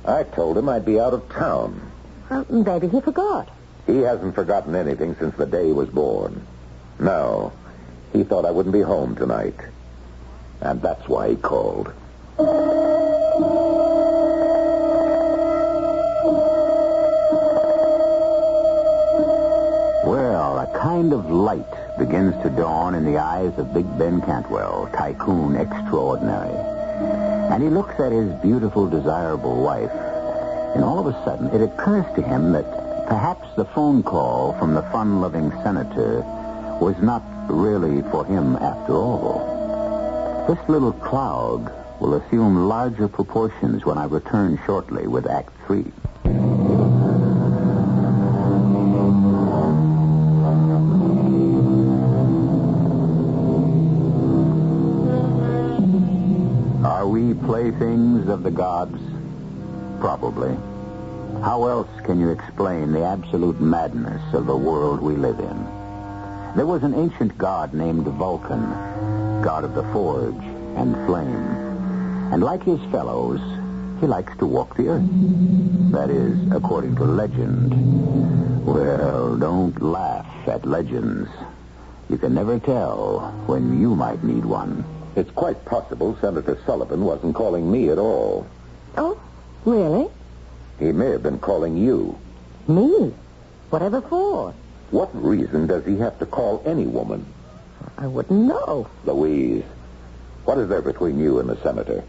Speaker 16: I told him I'd be out of town.
Speaker 18: Maybe he forgot.
Speaker 16: He hasn't forgotten anything since the day he was born. No, he thought I wouldn't be home tonight. And that's why he called.
Speaker 9: Well, a kind of light begins to dawn in the eyes of Big Ben Cantwell, tycoon extraordinary. And he looks at his beautiful, desirable wife, and all of a sudden it occurs to him that perhaps the phone call from the fun-loving senator was not really for him after all. This little cloud will assume larger proportions when I return shortly with Act 3. Are we playthings of the gods? Probably. How else can you explain the absolute madness of the world we live in?
Speaker 16: There was an ancient god named Vulcan, god of the forge and flame. And like his fellows, he likes to walk the earth. That is, according to legend. Well, don't laugh at legends. You can never tell when you might need one.
Speaker 7: It's quite possible Senator Sullivan wasn't calling me at all.
Speaker 18: Oh, really?
Speaker 7: He may have been calling you.
Speaker 18: Me? Whatever for?
Speaker 7: What reason does he have to call any woman?
Speaker 18: I wouldn't know.
Speaker 7: Louise, what is there between you and the senator?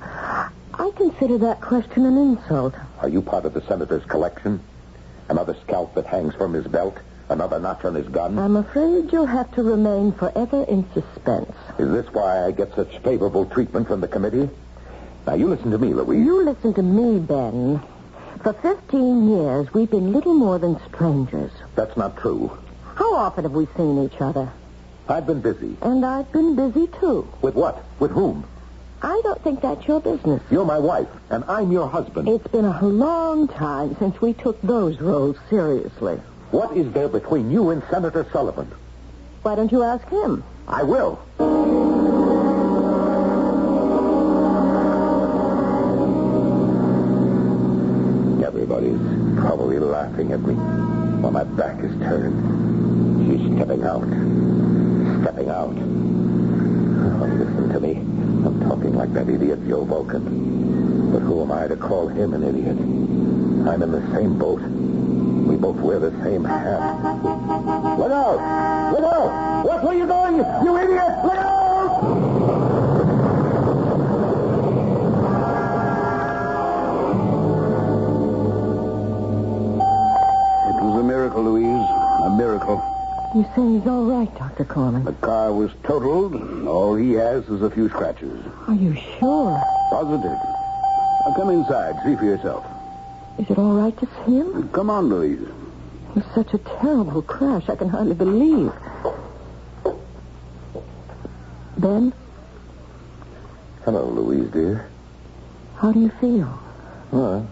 Speaker 18: I consider that question an insult.
Speaker 7: Are you part of the senator's collection? Another scalp that hangs from his belt? Another notch on his gun?
Speaker 18: I'm afraid you'll have to remain forever in suspense.
Speaker 7: Is this why I get such favorable treatment from the committee? Now, you listen to me, Louise.
Speaker 18: You listen to me, Ben. For 15 years, we've been little more than strangers.
Speaker 7: That's not true.
Speaker 18: How often have we seen each other?
Speaker 7: I've been busy.
Speaker 18: And I've been busy, too.
Speaker 7: With what? With whom?
Speaker 18: I don't think that's your business.
Speaker 7: You're my wife, and I'm your husband.
Speaker 18: It's been a long time since we took those roles seriously.
Speaker 7: What is there between you and Senator Sullivan?
Speaker 18: Why don't you ask him?
Speaker 7: I will. Everybody's probably laughing at me while my back is turned. She's stepping out. Stepping out. Oh, listen to me. I'm talking like that idiot Joe Vulcan. But who am I to call him an idiot? I'm in the same boat. We both wear the same hat. Look out! Look out! Watch where you're going, you idiot! Look out!
Speaker 14: It was a miracle, Louise. A miracle.
Speaker 18: You say he's all right, Dr. Corman?
Speaker 14: The car was totaled. All he has is a few scratches.
Speaker 18: Are you sure?
Speaker 14: Positive. Now come inside. See for yourself.
Speaker 18: Is it all right to see him?
Speaker 14: Come on, Louise.
Speaker 18: It was such a terrible crash, I can hardly believe. Ben?
Speaker 7: Hello, Louise, dear.
Speaker 18: How do you feel?
Speaker 7: Well,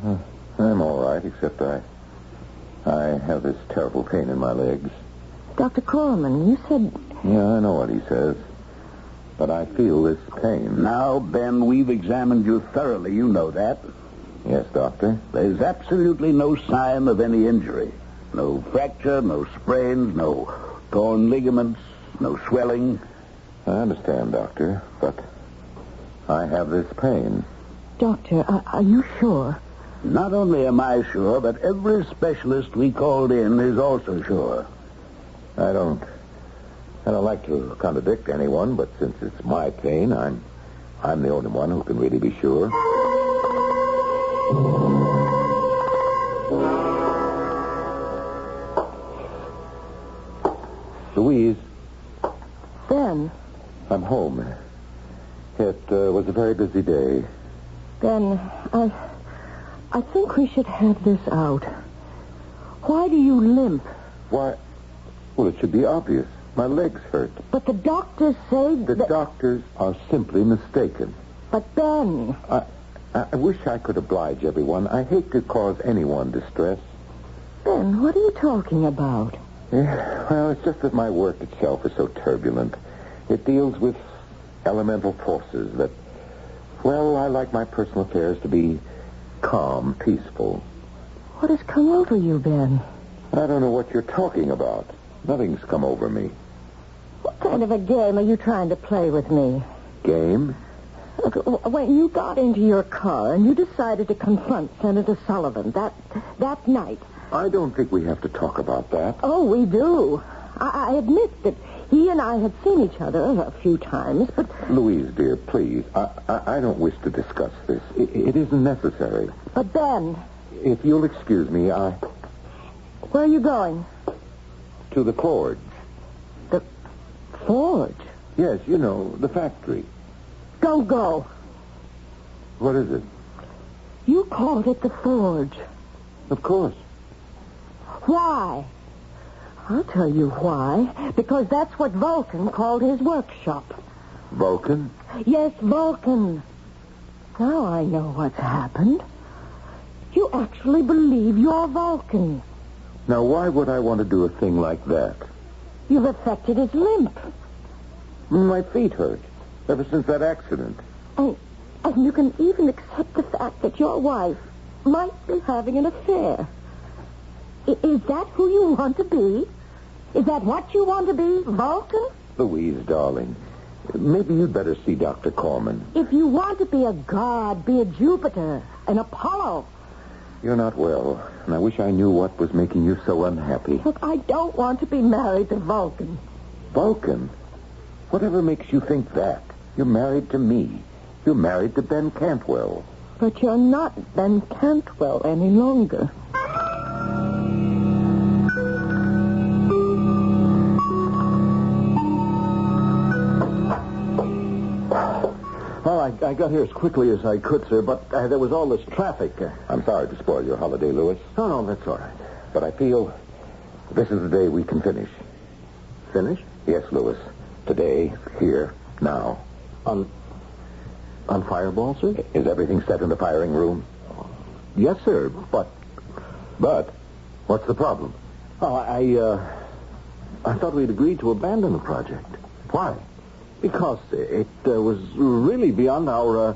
Speaker 7: I'm all right, except I have this terrible pain in my legs.
Speaker 18: Dr. Corman, you said...
Speaker 7: Yeah, I know what he says. But I feel this pain.
Speaker 14: Now, Ben, we've examined you thoroughly. You know that.
Speaker 7: Yes, Doctor.
Speaker 14: There's absolutely no sign of any injury. No fracture, no sprains, no torn ligaments, no swelling.
Speaker 7: I understand, Doctor, but I have this pain.
Speaker 18: Doctor, are you sure?
Speaker 14: Not only am I sure, but every specialist we called in is also sure.
Speaker 7: I don't like to contradict anyone, but since it's my pain, I'm the only one who can really be sure. Louise.
Speaker 18: Ben.
Speaker 7: I'm home. It was a very busy day.
Speaker 18: Ben, I think we should have this out. Why do you limp?
Speaker 7: Why? Well, it should be obvious. My legs hurt.
Speaker 18: But the doctors say
Speaker 7: The doctors are simply mistaken.
Speaker 18: But Ben...
Speaker 7: I wish I could oblige everyone. I hate to cause anyone distress.
Speaker 18: Ben, what are you talking about?
Speaker 7: Yeah, well, it's just that my work itself is so turbulent. It deals with elemental forces that, well, I like my personal affairs to be calm, peaceful.
Speaker 18: What has come over you, Ben?
Speaker 7: I don't know what you're talking about. Nothing's come over me.
Speaker 18: What kind of a game are you trying to play with me?
Speaker 7: Game?
Speaker 18: Look, when you got into your car and you decided to confront Senator Sullivan that night...
Speaker 7: I don't think we have to talk about that.
Speaker 18: Oh, we do. I admit that he and I had seen each other a few times, but...
Speaker 7: Louise, dear, please. I don't wish to discuss this. It isn't necessary.
Speaker 18: But Ben...
Speaker 7: If you'll excuse me,
Speaker 18: Where are you going?
Speaker 7: To the forge.
Speaker 18: The forge?
Speaker 7: Yes, you know, the factory.
Speaker 18: Don't go.
Speaker 7: What is it?
Speaker 18: You called it the forge.
Speaker 7: Of course.
Speaker 18: Why? I'll tell you why. Because that's what Vulcan called his workshop.
Speaker 7: Vulcan?
Speaker 18: Yes, Vulcan. Now I know what's happened. You actually believe you're Vulcan.
Speaker 7: Now, why would I want to do a thing like that?
Speaker 18: You've affected his limp.
Speaker 16: My feet hurt ever since that accident.
Speaker 18: And you can even accept the fact that your wife might be having an affair. Is that who you want to be? Is that what you want to be, Vulcan?
Speaker 16: Louise, darling, maybe you'd better see Dr. Corman.
Speaker 18: If you want to be a god, be a Jupiter, an Apollo.
Speaker 16: You're not well, and I wish I knew what was making you so unhappy.
Speaker 18: Look, I don't want to be married to Vulcan.
Speaker 16: Vulcan? Whatever makes you think that? You're married to me. You're married to Ben Cantwell.
Speaker 18: But you're not Ben Cantwell any longer.
Speaker 3: Well, I got here as quickly as I could, sir, but there was all this traffic.
Speaker 16: I'm sorry to spoil your holiday, Louis.
Speaker 3: No, that's all right.
Speaker 16: But I feel this is the day we can finish.
Speaker 3: Finish?
Speaker 16: Yes, Louis. Today, here, now.
Speaker 3: On Fireball, sir?
Speaker 16: Is everything set in the firing room?
Speaker 3: Yes, sir, but...
Speaker 16: But? What's the problem?
Speaker 3: Oh, I thought we'd agreed to abandon the project.
Speaker 16: Why?
Speaker 3: Because it was really beyond our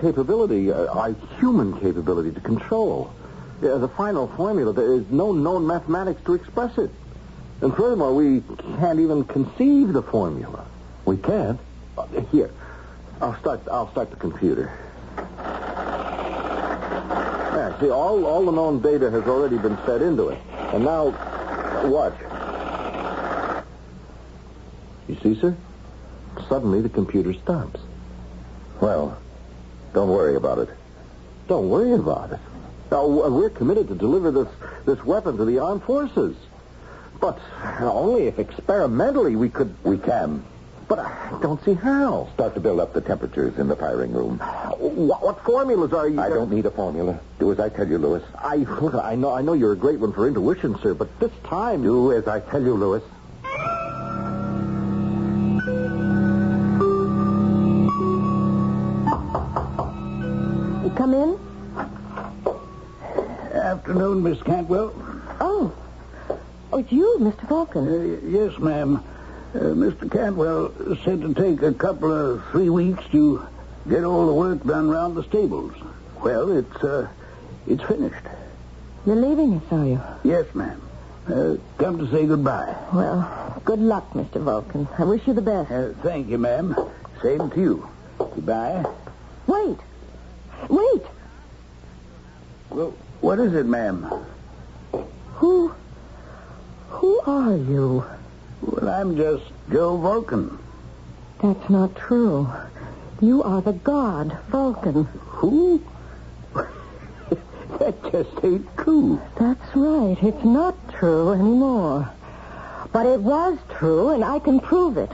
Speaker 3: capability, our human capability to control. The final formula, there is no known mathematics to express it. And furthermore, we can't even conceive the formula.
Speaker 16: We can't?
Speaker 3: Here, I'll start the computer. Yeah, see, all the known data has already been fed into it. And now, watch. You see, sir? Suddenly the computer stops.
Speaker 16: Well, don't worry about it.
Speaker 3: Don't worry about it. Now, we're committed to deliver this weapon to the armed forces. But only if experimentally we could...
Speaker 16: We can.
Speaker 3: But I don't see how.
Speaker 16: Start to build up the temperatures in the firing room.
Speaker 3: What formulas are you...
Speaker 16: I don't need a formula. Do as I tell you, Louis.
Speaker 3: I know you're a great one for intuition, sir, but this time...
Speaker 16: Do as I tell you, Louis.
Speaker 18: Come in.
Speaker 14: Afternoon, Miss Cantwell.
Speaker 18: Oh, it's you, Mr. Vulcan.
Speaker 14: Yes, ma'am. Mr. Cantwell said to take a couple of 3 weeks to get all the work done around the stables. Well, it's finished.
Speaker 18: You're leaving us, are you?
Speaker 14: Yes, ma'am. Come to say goodbye.
Speaker 18: Well, good luck, Mr. Vulcan. I wish you the best.
Speaker 14: Thank you, ma'am. Same to you. Goodbye.
Speaker 18: Wait.
Speaker 14: Well, what is it, ma'am?
Speaker 18: Who are you?
Speaker 14: Well, I'm just Joe Vulcan.
Speaker 18: That's not true. You are the god, Vulcan.
Speaker 14: Who? That just ain't true.
Speaker 18: That's right. It's not true anymore. But it was true, and I can prove it.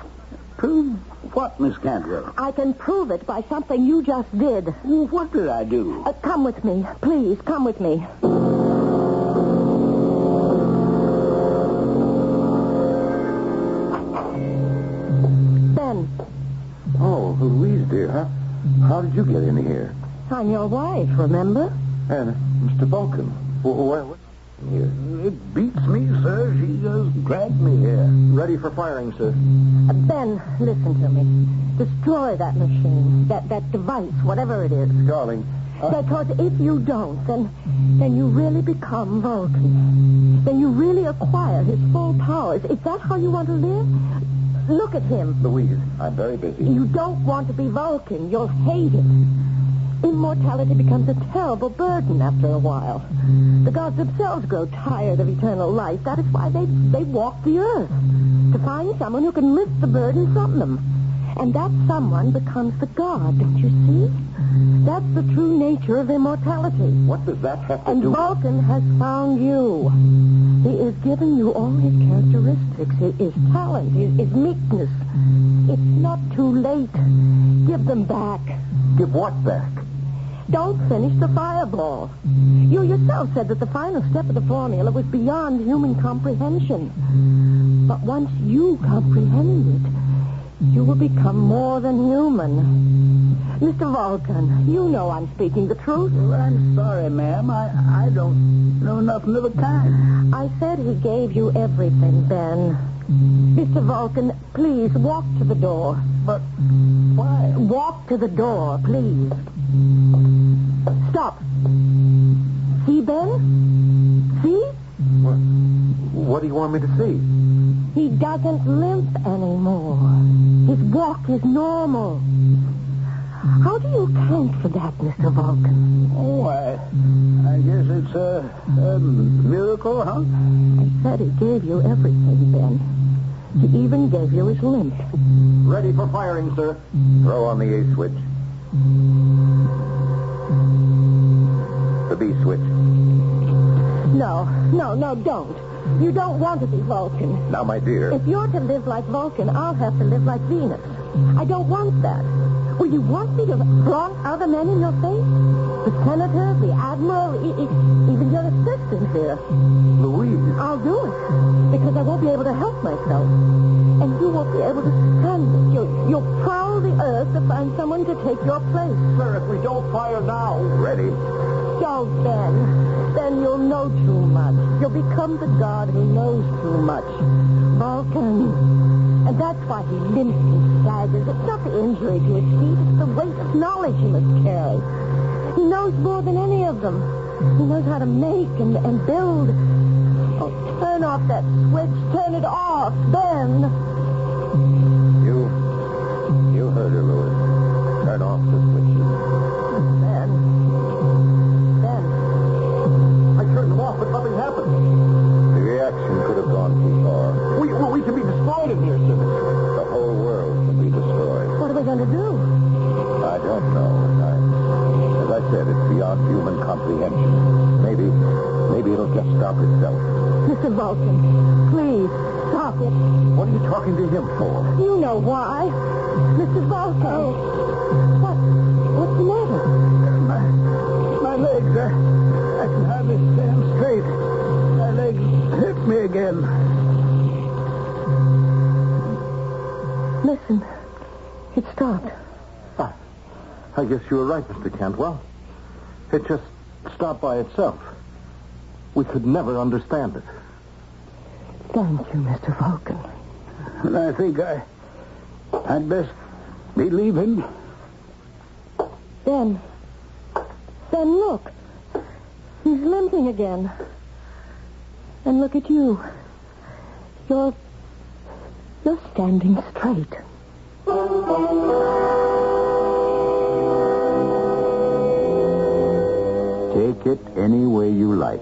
Speaker 14: Prove what, Miss Cantwell?
Speaker 18: I can prove it by something you just did.
Speaker 14: What did I do?
Speaker 18: Come with me. Please, come with me. Ben.
Speaker 16: Oh, Louise, dear. How did you get in here?
Speaker 18: I'm your wife, remember?
Speaker 16: And Mr. Vulcan. What? Here.
Speaker 14: It beats me, sir. She just dragged me here.
Speaker 3: Ready for firing, sir.
Speaker 18: Ben, listen to me. Destroy that machine, that device, whatever it is.
Speaker 16: Darling.
Speaker 18: Because if you don't, then you really become Vulcan. Then you really acquire his full powers. Is that how you want to live? Look at him.
Speaker 16: Louise, I'm very busy.
Speaker 18: You don't want to be Vulcan. You'll hate it. Immortality becomes a terrible burden after a while. The gods themselves grow tired of eternal life. That is why they walk the earth. To find someone who can lift the burden from them. And that someone becomes the god, don't you see? That's the true nature of immortality.
Speaker 16: What does that have to do?
Speaker 18: And Vulcan has found you. He is giving you all his characteristics, his talent, his meekness. It's not too late. Give them back.
Speaker 16: Give what back?
Speaker 18: Don't finish the fireball. You yourself said that the final step of the formula was beyond human comprehension. But once you comprehend it, you will become more than human. Mr. Vulcan, you know I'm speaking the truth.
Speaker 14: Well, I'm sorry, ma'am. I don't know nothing of the kind.
Speaker 18: I said he gave you everything, Ben. Mr. Vulcan, please, walk to the door.
Speaker 14: But why?
Speaker 18: Walk to the door, please. Stop. See, Ben? See?
Speaker 16: What do you want me to see?
Speaker 18: He doesn't limp anymore. His walk is normal. How do you account for that, Mr. Vulcan?
Speaker 14: Oh, I guess it's a miracle, huh?
Speaker 18: I said he gave you everything, Ben. He even gave you his limp.
Speaker 16: Ready for firing, sir. Throw on the A switch. The B switch.
Speaker 18: No, don't. You don't want to be Vulcan.
Speaker 16: Now, my dear.
Speaker 18: If you're to live like Vulcan, I'll have to live like Venus. I don't want that. Will you want me to flaunt other men in your face? The senator, the admiral, even your assistant here.
Speaker 16: Louise.
Speaker 18: I'll do it. Because I won't be able to help myself. And you won't be able to stand it. You'll prowl the earth to find someone to take your place.
Speaker 16: Sir, if we don't fire now. Ready.
Speaker 18: Don't, Ben. Then you'll know too much. You'll become the god who knows too much. Vulcan. And that's why he limps and staggers. It's not the injury to his feet. It's the weight of knowledge he must carry. He knows more than any of them. He knows how to make and build. Oh, turn off that switch. Turn it off, Ben.
Speaker 16: You heard her, Louis. Turn off the switches.
Speaker 18: Ben.
Speaker 16: I turned them off, but nothing happened. The reaction could have gone too far. We can be destroyed in here, sir. The whole world can be destroyed.
Speaker 18: What are we going to do?
Speaker 16: I don't know. As I said, it's beyond human comprehension. Maybe it'll just stop itself.
Speaker 18: Mr. Vulcan, please, stop it.
Speaker 16: What are you talking to him for?
Speaker 18: You know why. Mr. Vulcan. What's the matter?
Speaker 14: My legs, I can hardly stand straight. My legs hit me again.
Speaker 18: Listen, it stopped.
Speaker 16: I guess you were right, Mr. Cantwell. It just stopped by itself. We could never understand it.
Speaker 18: Thank you, Mr. Vulcan.
Speaker 14: And I think I'd best be leaving.
Speaker 18: Ben, look. He's limping again. And look at you. You're standing straight.
Speaker 17: Take it any way you like.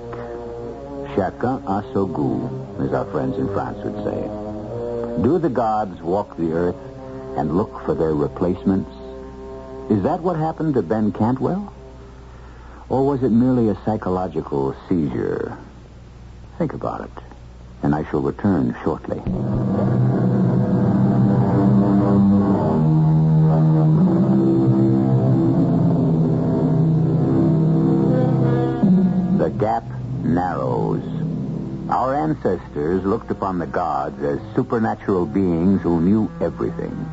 Speaker 17: Chacun a son goût, as our friends in France would say. Do the gods walk the earth and look for their replacements? Is that what happened to Ben Cantwell? Or was it merely a psychological seizure? Think about it, and I shall return shortly. The gap narrows. Our ancestors looked upon the gods as supernatural beings who knew everything.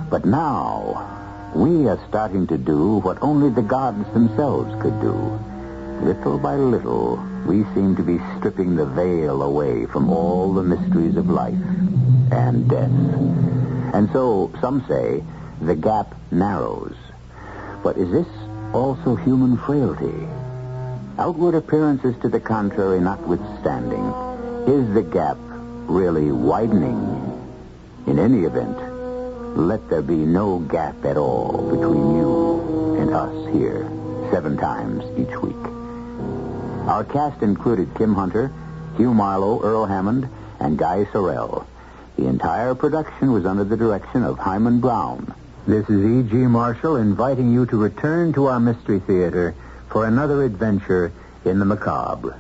Speaker 17: But now, we are starting to do what only the gods themselves could do. Little by little, we seem to be stripping the veil away from all the mysteries of life and death. And so, some say, the gap narrows. But is this also human frailty? Outward appearances to the contrary notwithstanding, is the gap really widening? In any event, let there be no gap at all between you and us here, 7 times each week. Our cast included Kim Hunter, Hugh Marlowe, Earl Hammond, and Guy Sorrell. The entire production was under the direction of Himan Brown. This is E.G. Marshall inviting you to return to our Mystery Theater for another adventure in the macabre.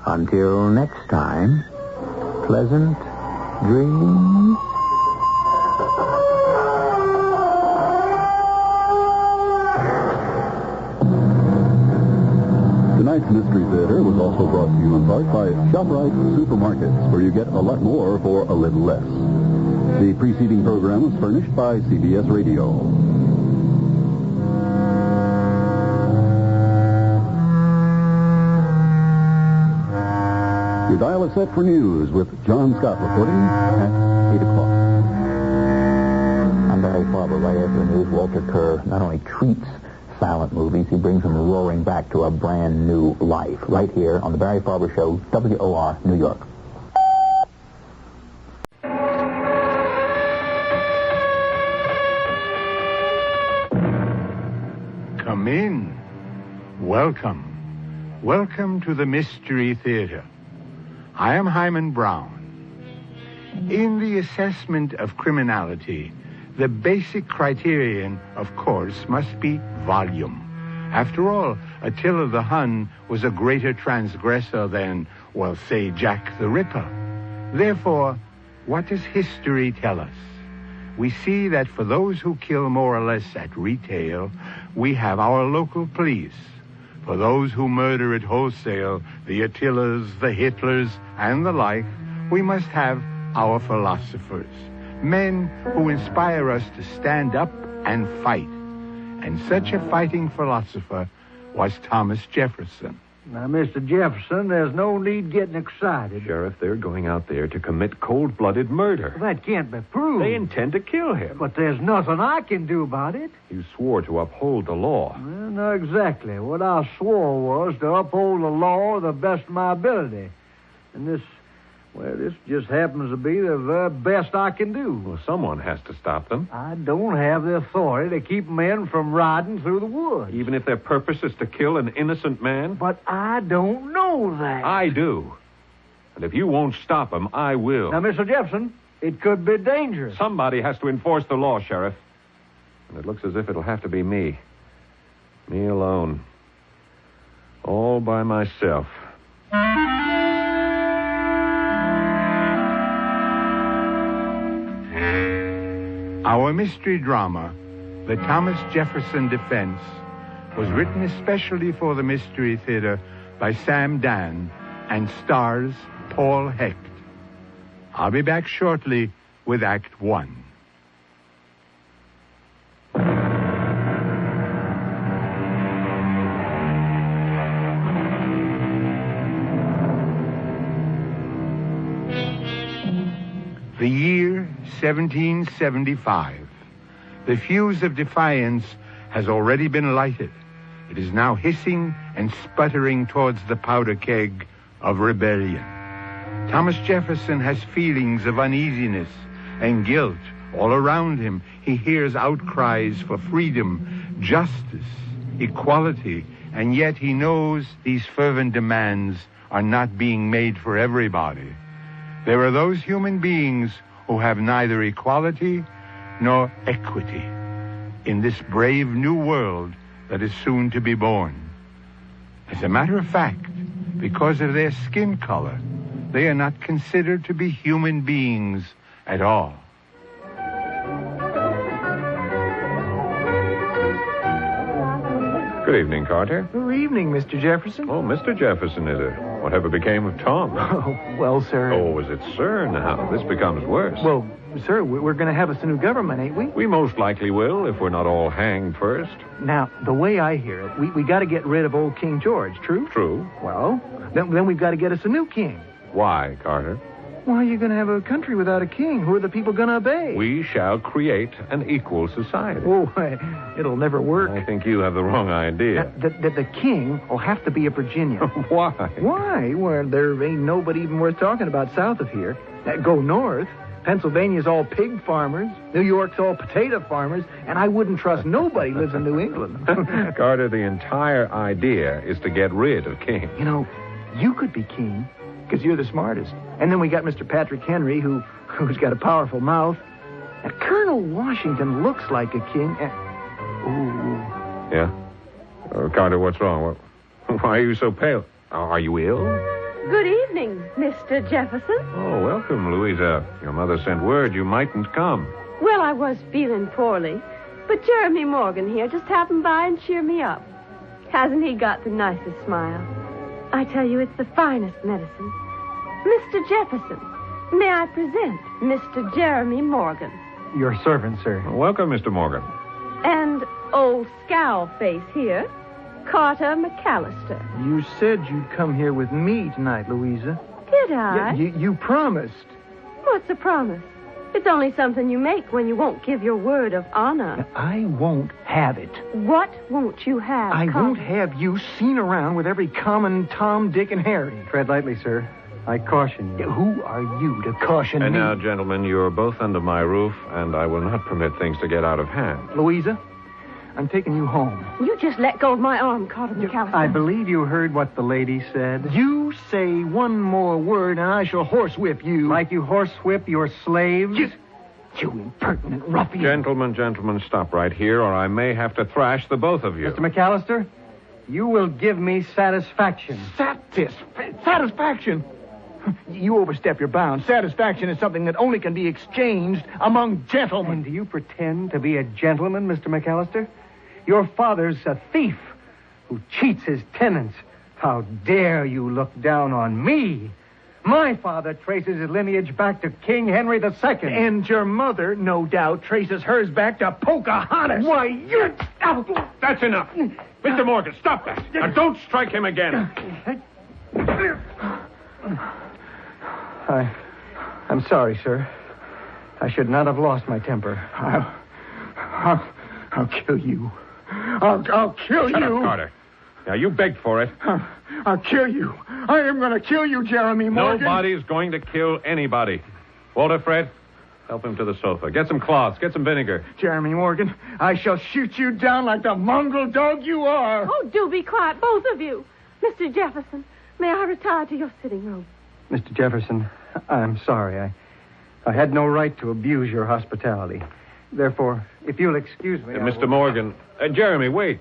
Speaker 17: Until next time, pleasant dreams.
Speaker 20: Tonight's Mystery Theater was also brought to you in part by ShopRite Supermarkets, where you get a lot more for a little less. The preceding program was furnished by CBS Radio. Your dial is set for news with John Scott reporting at 8 o'clock.
Speaker 16: I'm Barry Farber. Right after the news, Walter Kerr not only treats silent movies, he brings them roaring back to a brand new life. Right here on the Barry Farber Show, WOR, New York.
Speaker 4: Come in. Welcome. Welcome to the Mystery Theater. I am Himan Brown. In the assessment of criminality, the basic criterion, of course, must be volume. After all, Attila the Hun was a greater transgressor than, well, say, Jack the Ripper. Therefore, what does history tell us? We see that for those who kill more or less at retail, we have our local police. For those who murder at wholesale, the Attilas, the Hitlers, and the like, we must have our philosophers. Men who inspire us to stand up and fight. And such a fighting philosopher was Thomas Jefferson.
Speaker 3: Now, Mr. Jefferson, there's no need getting excited.
Speaker 21: Sheriff, they're going out there to commit cold-blooded murder.
Speaker 3: That can't be proved.
Speaker 21: They intend to kill him.
Speaker 3: But there's nothing I can do about it.
Speaker 21: You swore to uphold the law.
Speaker 3: Well, not exactly. What I swore was to uphold the law to the best of my ability. And this just happens to be the very best I can do.
Speaker 21: Well, someone has to stop them.
Speaker 3: I don't have the authority to keep men from riding through the woods.
Speaker 21: Even if their purpose is to kill an innocent man?
Speaker 3: But I don't know that.
Speaker 21: I do. And if you won't stop them, I will.
Speaker 3: Now, Mr. Jefferson, it could be dangerous.
Speaker 21: Somebody has to enforce the law, Sheriff. And it looks as if it'll have to be me. Me alone. All by myself.
Speaker 4: Our mystery drama, The Thomas Jefferson Defense, was written especially for the Mystery Theater by Sam Dan and stars Paul Hecht. I'll be back shortly with Act 1. The year 1775. The fuse of defiance has already been lighted. It is now hissing and sputtering towards the powder keg of rebellion. Thomas Jefferson has feelings of uneasiness and guilt all around him. He hears outcries for freedom, justice, equality, and yet he knows these fervent demands are not being made for everybody. There are those human beings who have neither equality nor equity in this brave new world that is soon to be born. As a matter of fact, because of their skin color, they are not considered to be human beings at all.
Speaker 21: Good evening, Carter.
Speaker 3: Good evening, Mr. Jefferson.
Speaker 21: Oh, Mr. Jefferson, is it? Whatever became of Tom?
Speaker 3: Oh, well, sir.
Speaker 21: Oh, is it sir now? This becomes worse.
Speaker 3: Well, sir, we're going to have us a new government, ain't we?
Speaker 21: We most likely will, if we're not all hanged first.
Speaker 3: Now, the way I hear it, we got to get rid of old King George, true?
Speaker 21: True.
Speaker 3: Well, then we've got to get us a new king.
Speaker 21: Why, Carter?
Speaker 3: Why are you going to have a country without a king? Who are the people going to obey?
Speaker 21: We shall create an equal society.
Speaker 3: Oh, it'll never work.
Speaker 21: I think you have the wrong idea.
Speaker 3: The king will have to be a Virginian.
Speaker 21: Why?
Speaker 3: Why? Well, there ain't nobody even worth talking about south of here. Go north. Pennsylvania's all pig farmers. New York's all potato farmers. And I wouldn't trust nobody lives in New England.
Speaker 21: Carter, the entire idea is to get rid of king.
Speaker 3: You know, you could be king because you're the smartest. And then we got Mr. Patrick Henry, who's got a powerful mouth. And Colonel Washington looks like a king. Ooh.
Speaker 21: Yeah? Carter, what's wrong? Why are you so pale? Are you ill?
Speaker 23: Good evening, Mr. Jefferson.
Speaker 21: Oh, welcome, Louisa. Your mother sent word you mightn't come.
Speaker 23: Well, I was feeling poorly, but Jeremy Morgan here just happened by and cheered me up. Hasn't he got the nicest smile? I tell you, it's the finest medicine. Mr. Jefferson, may I present Mr. Jeremy Morgan?
Speaker 3: Your servant, sir.
Speaker 21: Welcome, Mr. Morgan.
Speaker 23: And old scowl face here, Carter McAllister.
Speaker 3: You said you'd come here with me tonight, Louisa.
Speaker 23: Did I?
Speaker 3: You promised.
Speaker 23: What's a promise? It's only something you make when you won't give your word of honor.
Speaker 3: I won't have it.
Speaker 23: What won't you have,
Speaker 3: I
Speaker 23: Carter?
Speaker 3: won't have you seen around with every common Tom, Dick, and Harry. Tread lightly, sir. I caution you. Who are you to caution
Speaker 21: And
Speaker 3: me?
Speaker 21: now, gentlemen, you are both under my roof, and I will not permit things to get out of hand.
Speaker 3: Louisa, I'm taking you home.
Speaker 23: You just let go of my arm, Carter McAllister.
Speaker 3: I believe you heard what the lady said. You say one more word, and I shall horsewhip you. Like you horsewhip your slaves? You impertinent ruffian.
Speaker 21: Gentlemen, stop right here, or I may have to thrash the both of you.
Speaker 3: Mr. McAllister, you will give me satisfaction. Satisfaction? You overstep your bounds. Satisfaction is something that only can be exchanged among gentlemen. And do you pretend to be a gentleman, Mr. McAllister? Your father's a thief who cheats his tenants. How dare you look down on me? My father traces his lineage back to King Henry II. And your mother, no doubt, traces hers back to Pocahontas. Why, you're...
Speaker 21: That's enough. Mr. Morgan, stop that. Now, don't strike him again.
Speaker 3: I'm sorry, sir. I should not have lost my temper. I'll kill you. I'll kill you.
Speaker 21: Shut up, Carter. Now, you begged for it.
Speaker 3: I'll kill you. I am going to kill you, Jeremy Morgan.
Speaker 21: Nobody's going to kill anybody. Walter, Fred, help him to the sofa. Get some cloths. Get some vinegar.
Speaker 3: Jeremy Morgan, I shall shoot you down like the mongrel dog you are.
Speaker 23: Oh, do be quiet, both of you. Mr. Jefferson, may I retire to your sitting room?
Speaker 3: Mr. Jefferson, I'm sorry. I had no right to abuse your hospitality. Therefore, if you'll excuse me...
Speaker 21: Mr. Morgan. Jeremy, wait.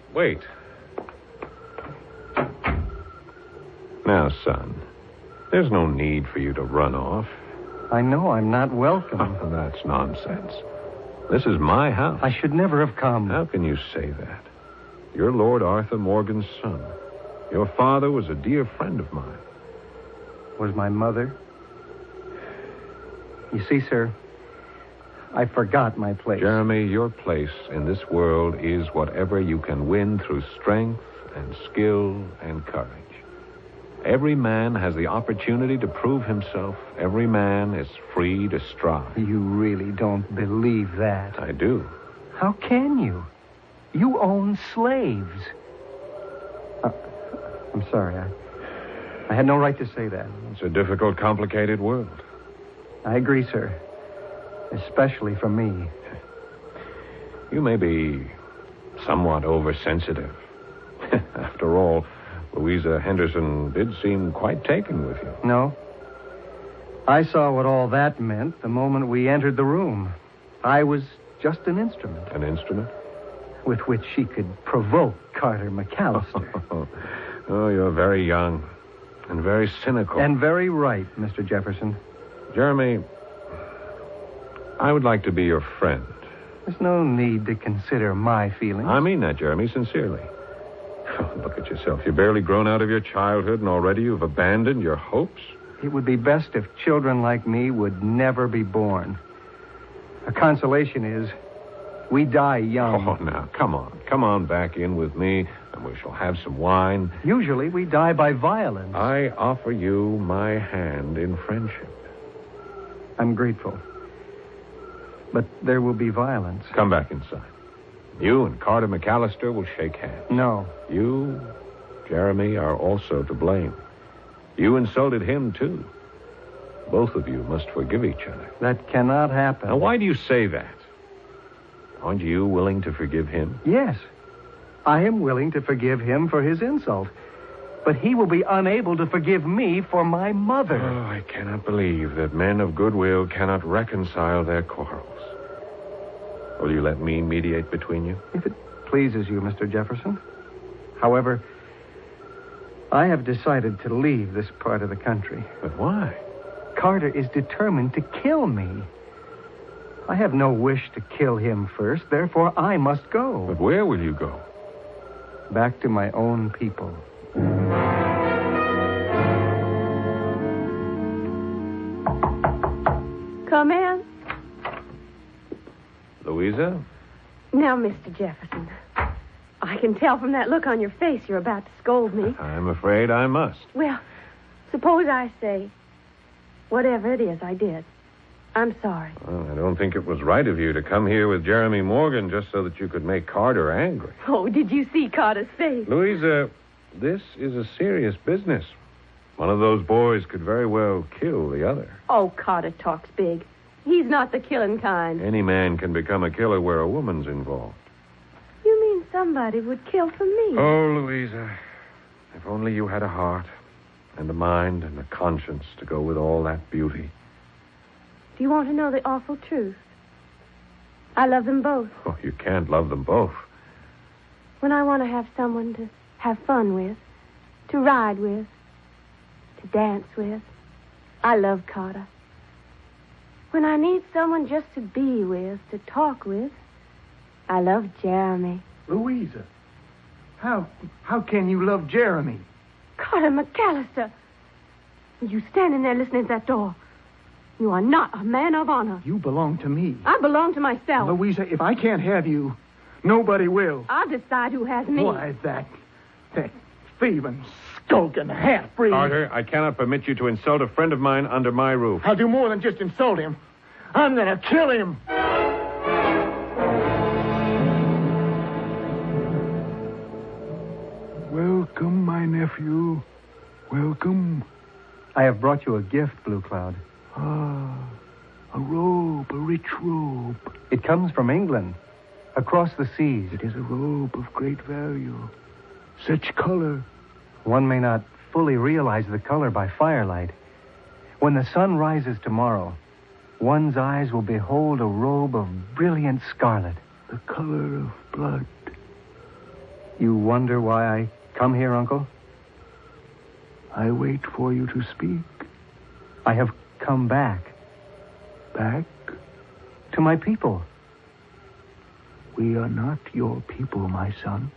Speaker 21: Now, son, there's no need for you to run off.
Speaker 3: I know I'm not welcome.
Speaker 21: Oh, that's nonsense. This is my house.
Speaker 3: I should never have come.
Speaker 21: How can you say that? You're Lord Arthur Morgan's son. Your father was a dear friend of mine.
Speaker 3: Was my mother? You see, sir, I forgot my place.
Speaker 21: Jeremy, your place in this world is whatever you can win through strength and skill and courage. Every man has the opportunity to prove himself. Every man is free to strive.
Speaker 3: You really don't believe that?
Speaker 21: I do.
Speaker 3: How can you? You own slaves. I'm sorry. I had no right to say that.
Speaker 21: It's a difficult, complicated world.
Speaker 3: I agree, sir. Especially for me.
Speaker 21: You may be somewhat oversensitive. After all, Louisa Henderson did seem quite taken with you.
Speaker 3: No. I saw what all that meant the moment we entered the room. I was just an instrument.
Speaker 21: An instrument?
Speaker 3: With which she could provoke Carter McAllister.
Speaker 21: Oh, you're very young and very cynical.
Speaker 3: And very right, Mr. Jefferson.
Speaker 21: Jeremy, I would like to be your friend.
Speaker 3: There's no need to consider my feelings.
Speaker 21: I mean that, Jeremy, sincerely. Look at yourself. You're barely grown out of your childhood, and already you've abandoned your hopes.
Speaker 3: It would be best if children like me would never be born. A consolation is we die young.
Speaker 21: Oh, now, come on. Come on back in with me, and we shall have some wine.
Speaker 3: Usually we die by violence.
Speaker 21: I offer you my hand in friendship.
Speaker 3: I'm grateful. But there will be violence.
Speaker 21: Come back inside. You and Carter McAllister will shake hands.
Speaker 3: No.
Speaker 21: You, Jeremy, are also to blame. You insulted him, too. Both of you must forgive each other.
Speaker 3: That cannot happen.
Speaker 21: Now, why do you say that? Aren't you willing to forgive him?
Speaker 3: Yes. I am willing to forgive him for his insult. But he will be unable to forgive me for my mother.
Speaker 21: Oh, I cannot believe that men of goodwill cannot reconcile their quarrels. Will you let me mediate between you?
Speaker 3: If it pleases you, Mr. Jefferson. However, I have decided to leave this part of the country.
Speaker 21: But why?
Speaker 3: Carter is determined to kill me. I have no wish to kill him first, therefore I must go.
Speaker 21: But where will you go?
Speaker 3: Back to my own people.
Speaker 23: Come in.
Speaker 21: Louisa?
Speaker 23: Now, Mr. Jefferson, I can tell from that look on your face you're about to scold me.
Speaker 21: I'm afraid I must.
Speaker 23: Well, suppose I say, Whatever it is, I did. I'm sorry.
Speaker 21: Well, I don't think it was right of you to come here with Jeremy Morgan just so that you could make Carter angry.
Speaker 23: Oh, did you see Carter's face?
Speaker 21: Louisa, this is a serious business. One of those boys could very well kill the other.
Speaker 23: Oh, Carter talks big. He's not the killing kind.
Speaker 21: Any man can become a killer where a woman's involved.
Speaker 23: You mean somebody would kill for me?
Speaker 21: Oh, Louisa, if only you had a heart and a mind and a conscience to go with all that beauty.
Speaker 23: Do you want to know the awful truth? I love them both.
Speaker 21: Oh, you can't love them both.
Speaker 23: When I want to have someone to have fun with, to ride with, to dance with, I love Carter. When I need someone just to be with, to talk with, I love Jeremy.
Speaker 3: Louisa, how can you love Jeremy?
Speaker 23: Carter McAllister. You standing there listening at that door. You are not a man of honor.
Speaker 3: You belong to me.
Speaker 23: I belong to myself.
Speaker 3: Louisa, if I can't have you, nobody will.
Speaker 23: I'll decide who has me.
Speaker 3: Why, that thieving, skulking half-breed.
Speaker 21: Carter, I cannot permit you to insult a friend of mine under my roof.
Speaker 3: I'll do more than just insult him. I'm going to kill him.
Speaker 4: Welcome, my nephew. Welcome.
Speaker 3: I have brought you a gift, Blue Cloud.
Speaker 4: Ah, a robe, a rich robe.
Speaker 3: It comes from England, across the seas.
Speaker 4: It is a robe of great value. Such color.
Speaker 3: One may not fully realize the color by firelight. When the sun rises tomorrow, one's eyes will behold a robe of brilliant scarlet.
Speaker 4: The color of blood.
Speaker 3: You wonder why I come here, Uncle?
Speaker 4: I wait for you to speak.
Speaker 3: I have come back.
Speaker 4: Back?
Speaker 3: To my people.
Speaker 4: We are not your people, my son.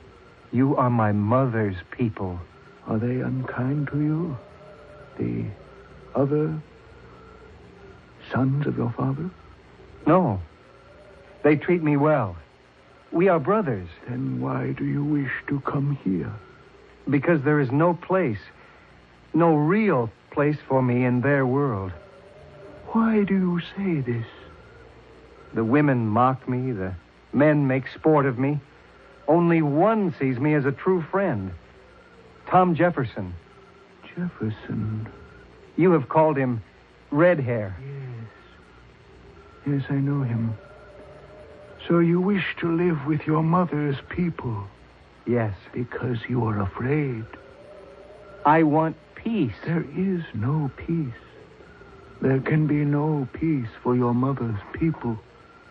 Speaker 3: You are my mother's people.
Speaker 4: Are they unkind to you? The other sons of your father?
Speaker 3: No. They treat me well. We are brothers.
Speaker 4: Then why do you wish to come here?
Speaker 3: Because there is no place, no real place for me in their world.
Speaker 4: Why do you say this?
Speaker 3: The women mock me, the men make sport of me. Only one sees me as a true friend. Tom Jefferson.
Speaker 4: Jefferson?
Speaker 3: You have called him Red Hair.
Speaker 4: Yes, I know him. So you wish to live with your mother's people?
Speaker 3: Yes.
Speaker 4: Because you are afraid.
Speaker 3: I want peace.
Speaker 4: There is no peace. There can be no peace for your mother's people.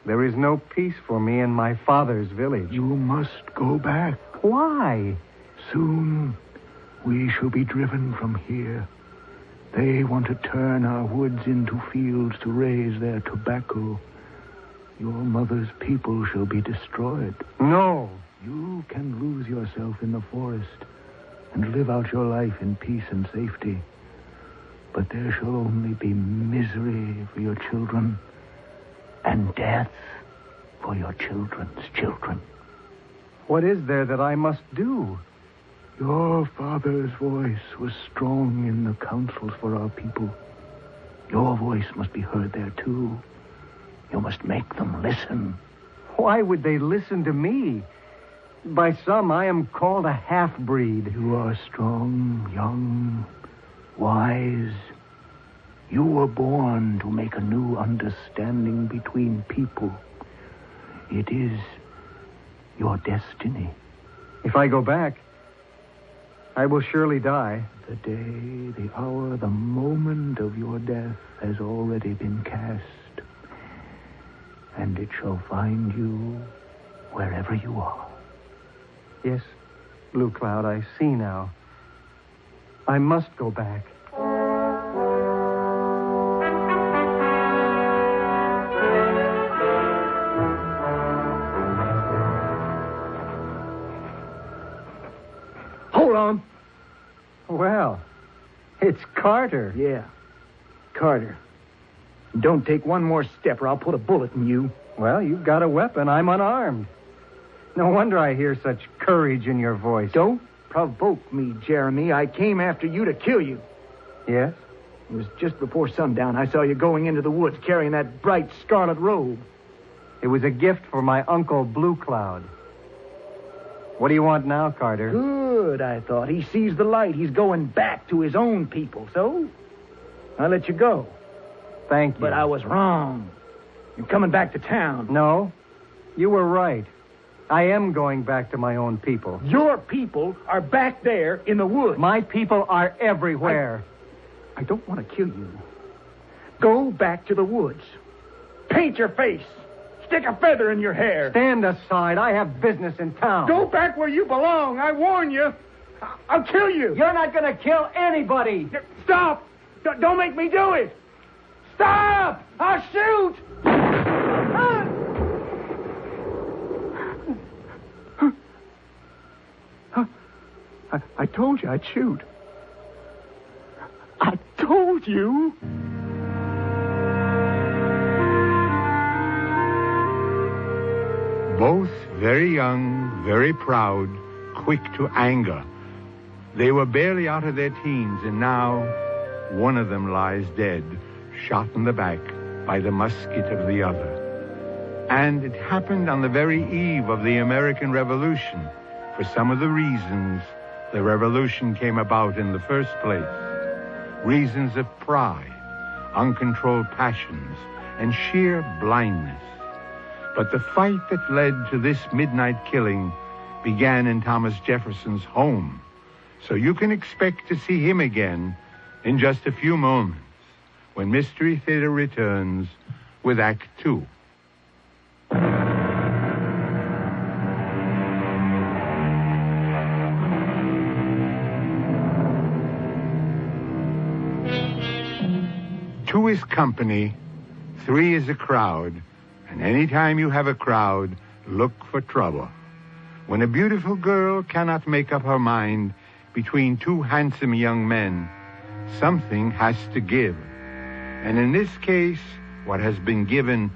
Speaker 3: There is no peace for me in my father's village.
Speaker 4: You must go back.
Speaker 3: Why?
Speaker 4: Soon we shall be driven from here. They want to turn our woods into fields to raise their tobacco. Your mother's people shall be destroyed.
Speaker 3: No.
Speaker 4: You can lose yourself in the forest and live out your life in peace and safety. But there shall only be misery for your children and death for your children's children.
Speaker 3: What is there that I must do?
Speaker 4: Your father's voice was strong in the councils for our people. Your voice must be heard there, too. You must make them listen.
Speaker 3: Why would they listen to me? By some, I am called a half-breed.
Speaker 4: You are strong, young, wise. You were born to make a new understanding between people. It is your destiny.
Speaker 3: If I go back, I will surely die.
Speaker 4: The day, the hour, the moment of your death has already been cast. And it shall find you wherever you are.
Speaker 3: Yes, Blue Cloud, I see now. I must go back.
Speaker 4: Hold on.
Speaker 3: Well, it's Carter.
Speaker 4: Yeah, Carter. Don't take one more step or I'll put a bullet in you.
Speaker 3: Well, you've got a weapon. I'm unarmed. No wonder I hear such courage in your voice.
Speaker 4: Don't provoke me, Jeremy. I came after you to kill you.
Speaker 3: Yes? It was just before sundown. I saw you going into the woods carrying that bright scarlet robe.
Speaker 10: It was a gift for my Uncle Blue Cloud. What do you want now, Carter?
Speaker 3: Good, I thought. He sees the light. He's going back to his own people, so I let you go.
Speaker 10: Thank you.
Speaker 3: But I was wrong. You're coming back to town.
Speaker 10: No, you were right. I am going back to my own people.
Speaker 3: Your people are back there in the woods.
Speaker 10: My people are everywhere.
Speaker 3: I don't want to kill you. Go back to the woods. Paint your face. Stick a feather in your hair.
Speaker 10: Stand aside. I have business in town.
Speaker 3: Go back where you belong. I warn you. I'll kill you.
Speaker 10: You're not going to kill anybody.
Speaker 3: Stop. Don't make me do it. Stop. I'll shoot. I told you I'd shoot. I told you.
Speaker 4: Both very young, very proud, quick to anger. They were barely out of their teens, and now one of them lies dead, shot in the back by the musket of the other. And it happened on the very eve of the American Revolution, for some of the reasons the revolution came about in the first place. Reasons of pride, uncontrolled passions, and sheer blindness. But the fight that led to this midnight killing began in Thomas Jefferson's home. So you can expect to see him again in just a few moments when Mystery Theater returns with Act 2. Two is company, three is a crowd, and anytime you have a crowd, look for trouble. When a beautiful girl cannot make up her mind between two handsome young men, something has to give. And in this case, what has been given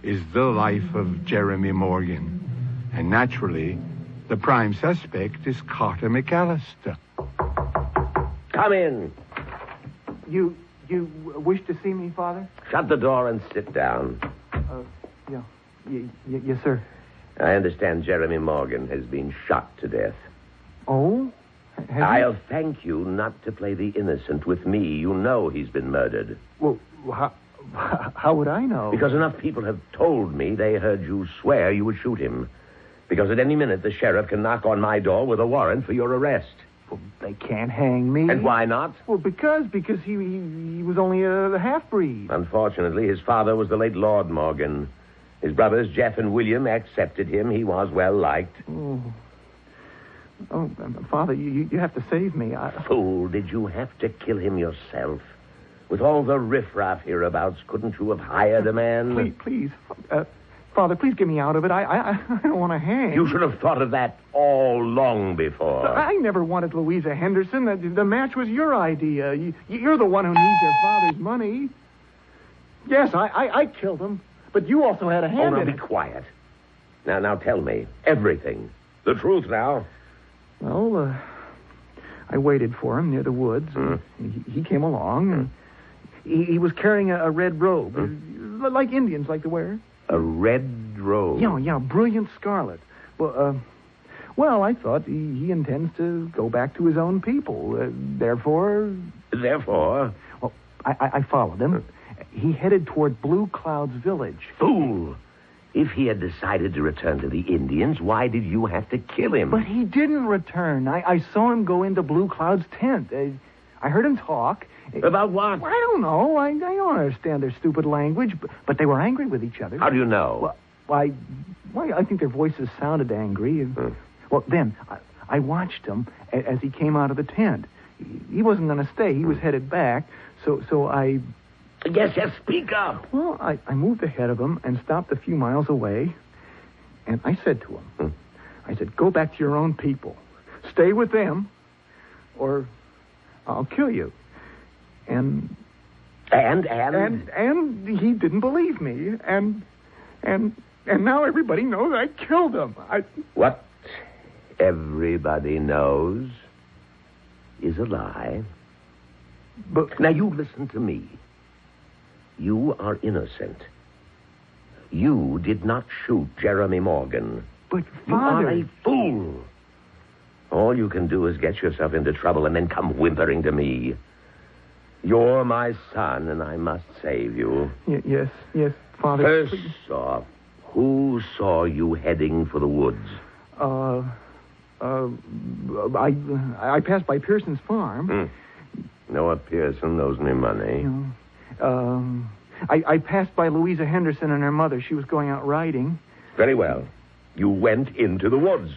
Speaker 4: is the life of Jeremy Morgan. And naturally, the prime suspect is Carter McAllister.
Speaker 11: Come in.
Speaker 3: You wish to see me, Father?
Speaker 11: Shut the door and sit down.
Speaker 3: Yeah. Yes, sir.
Speaker 11: I understand Jeremy Morgan has been shot to death.
Speaker 3: Oh?
Speaker 11: I'll thank you not to play the innocent with me. You know he's been murdered.
Speaker 3: Well, how would I know?
Speaker 11: Because enough people have told me they heard you swear you would shoot him. Because at any minute the sheriff can knock on my door with a warrant for your arrest.
Speaker 3: Well, they can't hang me.
Speaker 11: And why not?
Speaker 3: Well, because he was only a half-breed.
Speaker 11: Unfortunately, his father was the late Lord Morgan. His brothers, Jeff and William, accepted him. He was well-liked.
Speaker 3: Oh, Father, you have to save me.
Speaker 11: Fool, did you have to kill him yourself? With all the riffraff hereabouts, couldn't you have hired a man?
Speaker 3: Please. Father, please get me out of it. I don't want to hang.
Speaker 11: You should have thought of that all long before.
Speaker 3: I never wanted Louisa Henderson. The match was your idea. You're the one who needs your father's money. Yes, I killed him. But you also had a hand in it.
Speaker 11: Be quiet. Now tell me. Everything. The truth now.
Speaker 3: Well, I waited for him near the woods. He came along. And he was carrying a red robe. Like Indians like to wear.
Speaker 11: A red robe?
Speaker 3: Yeah, brilliant scarlet. Well, I thought he intends to go back to his own people. Therefore?
Speaker 11: Well,
Speaker 3: I followed him. He headed toward Blue Cloud's village.
Speaker 11: Fool! If he had decided to return to the Indians, why did you have to kill him?
Speaker 3: But he didn't return. I saw him go into Blue Cloud's tent. I heard him talk.
Speaker 11: About what?
Speaker 3: I don't know. I don't understand their stupid language, but they were angry with each other.
Speaker 11: How do you know?
Speaker 3: Well, I think their voices sounded angry. Well, then, I watched him as he came out of the tent. He wasn't going to stay. He was headed back, so I...
Speaker 11: Yes, speak up.
Speaker 3: Well, I moved ahead of him and stopped a few miles away, and I said to him, I said, go back to your own people. Stay with them, or I'll kill you. And he didn't believe me, and now everybody knows I killed him.
Speaker 11: What everybody knows is a lie. But now you listen to me. You are innocent. You did not shoot Jeremy Morgan.
Speaker 3: But,
Speaker 11: you
Speaker 3: Father...
Speaker 11: are a fool. All you can do is get yourself into trouble and then come whimpering to me. You're my son, and I must save you.
Speaker 3: Yes, Father.
Speaker 11: First off, who saw you heading for the woods?
Speaker 3: I passed by Pearson's farm.
Speaker 11: Noah Pearson owes me money.
Speaker 3: I passed by Louisa Henderson and her mother. She was going out riding.
Speaker 11: Very well. You went into the woods.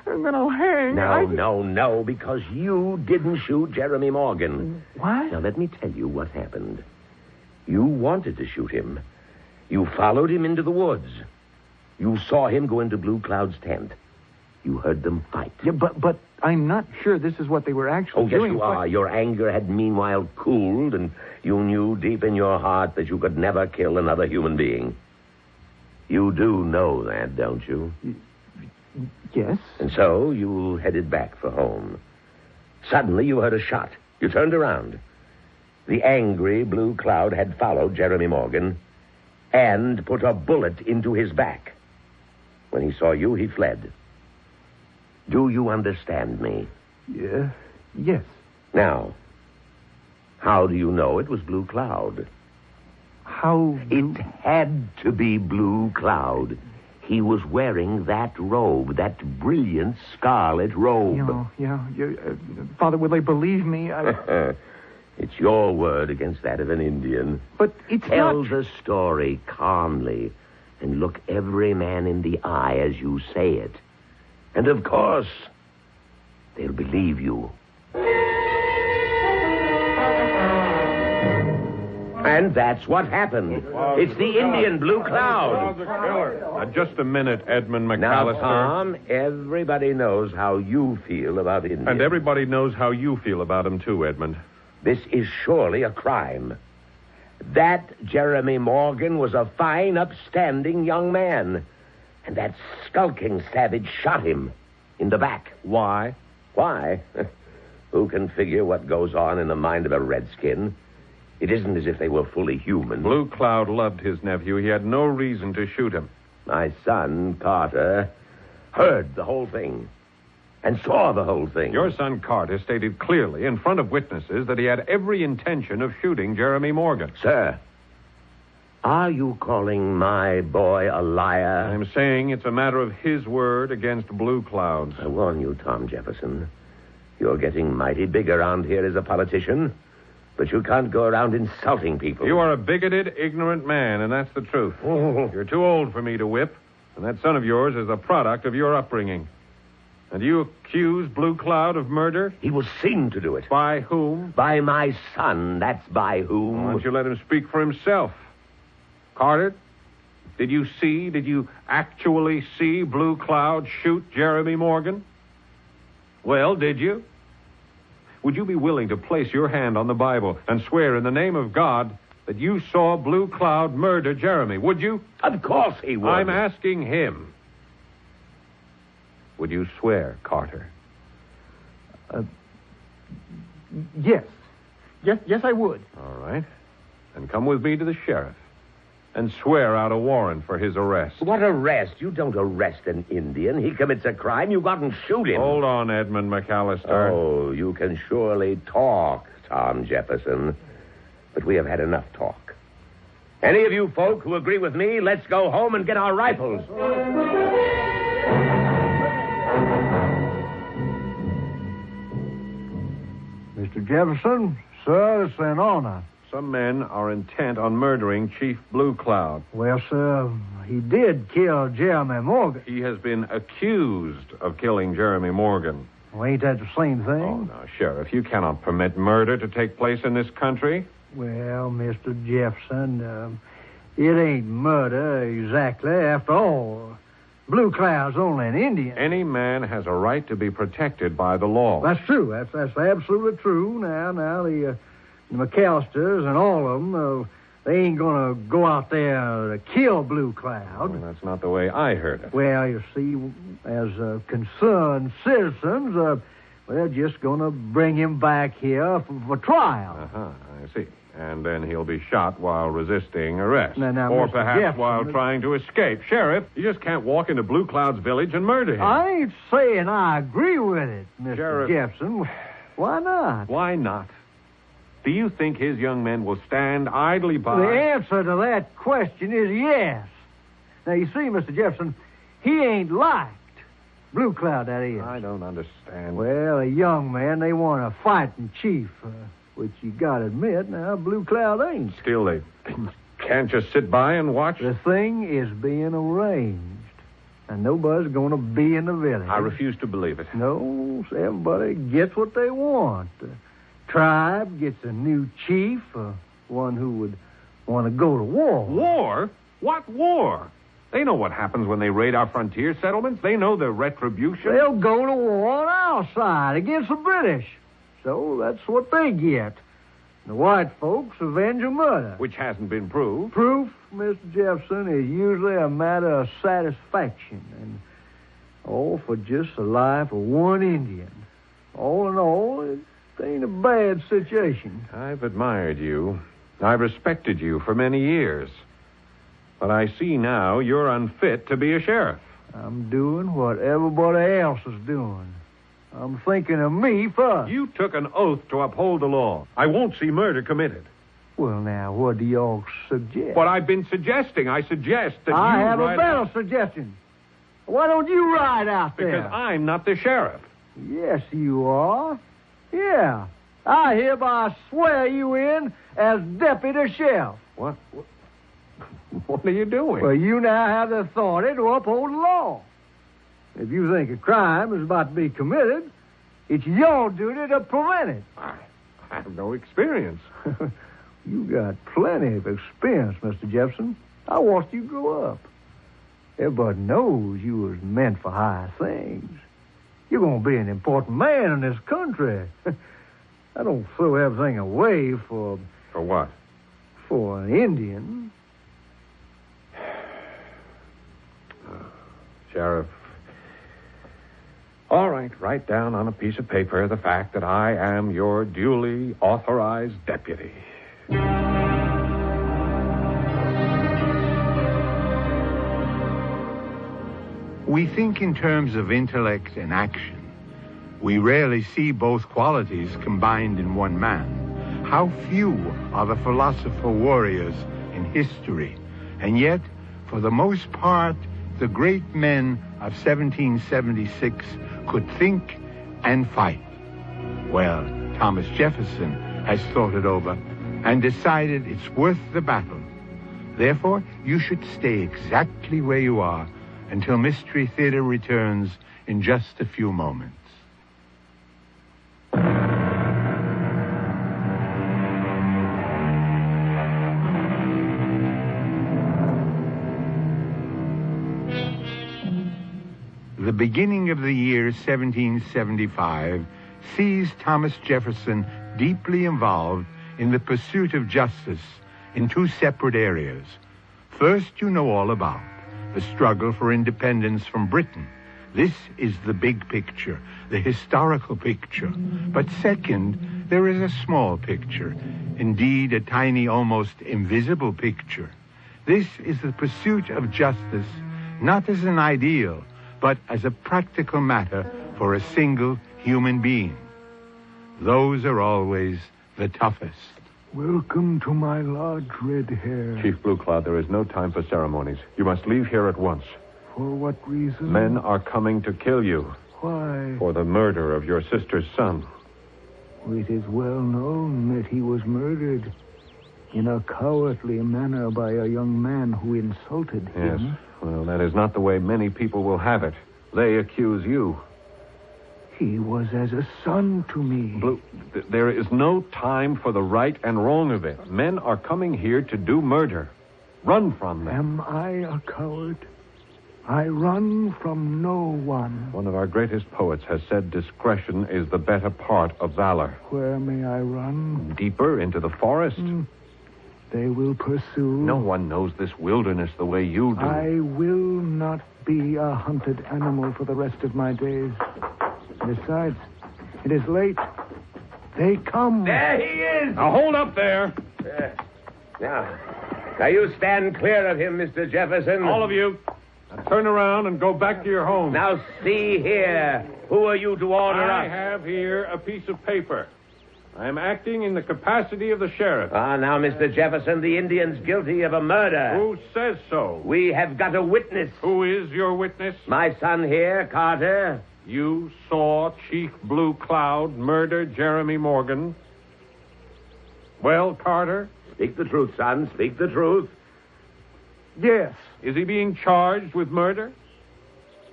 Speaker 3: And then I'll hang.
Speaker 11: No, because you didn't shoot Jeremy Morgan.
Speaker 3: What?
Speaker 11: Now, let me tell you what happened. You wanted to shoot him. You followed him into the woods. You saw him go into Blue Cloud's tent. You heard them fight.
Speaker 3: Yeah, but I'm not sure this is what they were actually
Speaker 11: doing.
Speaker 3: Oh, yes,
Speaker 11: you are. Your anger had meanwhile cooled, and you knew deep in your heart that you could never kill another human being. You do know that, don't you?
Speaker 3: Yes.
Speaker 11: And so you headed back for home. Suddenly you heard a shot. You turned around. The angry Blue Cloud had followed Jeremy Morgan and put a bullet into his back. When he saw you, he fled. Do you understand me?
Speaker 3: Yes.
Speaker 11: Now, how do you know it was Blue Cloud? It had to be Blue Cloud. He was wearing that robe, that brilliant scarlet robe.
Speaker 3: Father, will they believe me?
Speaker 11: It's your word against that of an Indian.
Speaker 3: But it's
Speaker 11: Tell the story calmly and look every man in the eye as you say it. And of course, they'll believe you. And that's what happened. It's the Indian Blue Cloud.
Speaker 21: Just a minute, Edmund McAllister.
Speaker 11: Now, Tom, everybody knows how you feel about Indians.
Speaker 21: And everybody knows how you feel about him, too, Edmund.
Speaker 11: This is surely a crime. That Jeremy Morgan was a fine, upstanding young man. And that skulking savage shot him in the back.
Speaker 21: Why?
Speaker 11: Why? Who can figure what goes on in the mind of a redskin? It isn't as if they were fully human.
Speaker 21: Blue Cloud loved his nephew. He had no reason to shoot him.
Speaker 11: My son, Carter, heard the whole thing and saw the whole thing.
Speaker 21: Your son, Carter, stated clearly in front of witnesses that he had every intention of shooting Jeremy Morgan.
Speaker 11: Sir, are you calling my boy a liar?
Speaker 21: I'm saying it's a matter of his word against Blue Cloud's.
Speaker 11: I warn you, Tom Jefferson. You're getting mighty big around here as a politician. But you can't go around insulting people.
Speaker 21: You are a bigoted, ignorant man, and that's the truth. You're too old for me to whip, and that son of yours is a product of your upbringing. And you accuse Blue Cloud of murder?
Speaker 11: He was seen to do it.
Speaker 21: By whom?
Speaker 11: By my son, that's by whom.
Speaker 21: Why don't you let him speak for himself? Carter, did you actually see Blue Cloud shoot Jeremy Morgan? Well, did you? Would you be willing to place your hand on the Bible and swear in the name of God that you saw Blue Cloud murder Jeremy? Would you?
Speaker 11: Of course he would.
Speaker 21: I'm asking him. Would you swear, Carter?
Speaker 3: Yes. Yes, I would.
Speaker 21: All right. Then come with me to the sheriff and swear out a warrant for his arrest.
Speaker 11: What arrest? You don't arrest an Indian. He commits a crime. You go out and shoot him.
Speaker 21: Hold on, Edmund McAllister.
Speaker 11: Oh, you can surely talk, Tom Jefferson. But we have had enough talk. Any of you folk who agree with me, let's go home and get our rifles.
Speaker 8: Mr. Jefferson, sir, it's an honor.
Speaker 21: Some men are intent on murdering Chief Blue Cloud.
Speaker 8: Well, sir, he did kill Jeremy Morgan.
Speaker 21: He has been accused of killing Jeremy Morgan.
Speaker 8: Well, ain't that the same thing?
Speaker 21: Oh, now, Sheriff, you cannot permit murder to take place in this country.
Speaker 8: Well, Mr. Jefferson, it ain't murder exactly. After all, Blue Cloud's only an Indian.
Speaker 21: Any man has a right to be protected by the law.
Speaker 8: That's true. That's absolutely true. Now, the McAllisters and all of them, they ain't going to go out there to kill Blue Cloud.
Speaker 21: Well, that's not the way I heard it.
Speaker 8: Well, you see, as concerned citizens, They're just going to bring him back here for trial.
Speaker 21: Uh-huh, I see. And then he'll be shot while resisting arrest.
Speaker 8: Now,
Speaker 21: or
Speaker 8: Mr.
Speaker 21: perhaps
Speaker 8: Jefferson,
Speaker 21: while trying to escape. Sheriff, you just can't walk into Blue Cloud's village and murder him.
Speaker 8: I ain't saying I agree with it, Mr.
Speaker 21: Sheriff.
Speaker 8: Jefferson. Why not?
Speaker 21: Why not? Do you think his young men will stand idly by?
Speaker 8: The answer to that question is yes. Now, you see, Mr. Jefferson, he ain't liked. Blue Cloud, that is.
Speaker 21: I don't understand.
Speaker 8: Well, a young man, they want a fighting chief, which you gotta admit, now, Blue Cloud ain't.
Speaker 21: Still, they can't just sit by and watch?
Speaker 8: The thing is being arranged, and nobody's gonna be in the village.
Speaker 21: I refuse to believe it.
Speaker 8: No, everybody gets what they want. The tribe gets a new chief, one who would want to go to war.
Speaker 21: War? What war? They know what happens when they raid our frontier settlements. They know the retribution.
Speaker 8: They'll go to war on our side against the British. So that's what they get. The white folks avenge a murder.
Speaker 21: Which hasn't been proved.
Speaker 8: Proof, Mr. Jefferson, is usually a matter of satisfaction. And all for just the life of one Indian. All in all, it ain't a bad situation.
Speaker 21: I've admired you. I've respected you for many years. But I see now you're unfit to be a sheriff.
Speaker 8: I'm doing what everybody else is doing. I'm thinking of me first.
Speaker 21: You took an oath to uphold the law. I won't see murder committed.
Speaker 8: Well, now, what do y'all suggest?
Speaker 21: What I've been suggesting. I suggest that
Speaker 8: I
Speaker 21: you
Speaker 8: have a
Speaker 21: ride
Speaker 8: better
Speaker 21: out.
Speaker 8: suggestion. Why don't you ride out there?
Speaker 21: Because I'm not the sheriff.
Speaker 8: Yes, you are. Yeah. I hereby swear you in as deputy sheriff.
Speaker 21: What? What are you doing?
Speaker 8: Well, you now have the authority to uphold the law. If you think a crime is about to be committed, it's your duty to prevent it.
Speaker 21: I have no experience.
Speaker 8: You got plenty of experience, Mr. Jefferson. I watched you grow up. Everybody knows you was meant for high things. You're going to be an important man in this country. I don't throw everything away for...
Speaker 21: For what?
Speaker 8: For an Indian.
Speaker 21: Sheriff. All right, write down on a piece of paper the fact that I am your duly authorized deputy.
Speaker 4: We think in terms of intellect and action. We rarely see both qualities combined in one man. How few are the philosopher warriors in history, and yet, for the most part, the great men of 1776 could think and fight. Well, Thomas Jefferson has thought it over and decided it's worth the battle. Therefore, you should stay exactly where you are until Mystery Theater returns in just a few moments. The beginning of the year 1775 sees Thomas Jefferson deeply involved in the pursuit of justice in two separate areas. First, you know all about the struggle for independence from Britain. This is the big picture, the historical picture. But second, there is a small picture, indeed a tiny, almost invisible picture. This is the pursuit of justice, not as an ideal, but as a practical matter for a single human being. Those are always the toughest.
Speaker 12: Welcome to my lodge, Red Hair.
Speaker 21: Chief Blue Cloud, there is no time for ceremonies. You must leave here at once.
Speaker 12: For what reason?
Speaker 21: Men are coming to kill you.
Speaker 12: Why?
Speaker 21: For the murder of your sister's son.
Speaker 12: It is well known that he was murdered in a cowardly manner by a young man who insulted him.
Speaker 21: Yes. Well, that is not the way many people will have it. They accuse you.
Speaker 12: He was as a son to me.
Speaker 21: Blue, there is no time for the right and wrong of it. Men are coming here to do murder. Run from them.
Speaker 12: Am I a coward? I run from no one.
Speaker 21: One of our greatest poets has said discretion is the better part of valor.
Speaker 12: Where may I run?
Speaker 21: Deeper into the forest.
Speaker 12: They will pursue.
Speaker 21: No one knows this wilderness the way you do.
Speaker 12: I will not be a hunted animal for the rest of my days. Besides, It is late. They come.
Speaker 13: There he is.
Speaker 21: Now, hold up there.
Speaker 13: Now, you stand clear of him, Mr. Jefferson.
Speaker 21: All of you. Now, turn around and go back to your home.
Speaker 13: Now, see here. Who are you to order us?
Speaker 21: I have here a piece of paper. I am acting in the capacity of the sheriff.
Speaker 13: Now, Mr. Jefferson, the Indian's guilty of a murder.
Speaker 21: Who says so?
Speaker 13: We have got a witness.
Speaker 21: Who is your witness?
Speaker 13: My son here, Carter.
Speaker 21: You saw Chief Blue Cloud murder Jeremy Morgan. Well, Carter?
Speaker 13: Speak the truth, son. Speak the truth.
Speaker 12: Yes.
Speaker 21: Is he being charged with murder?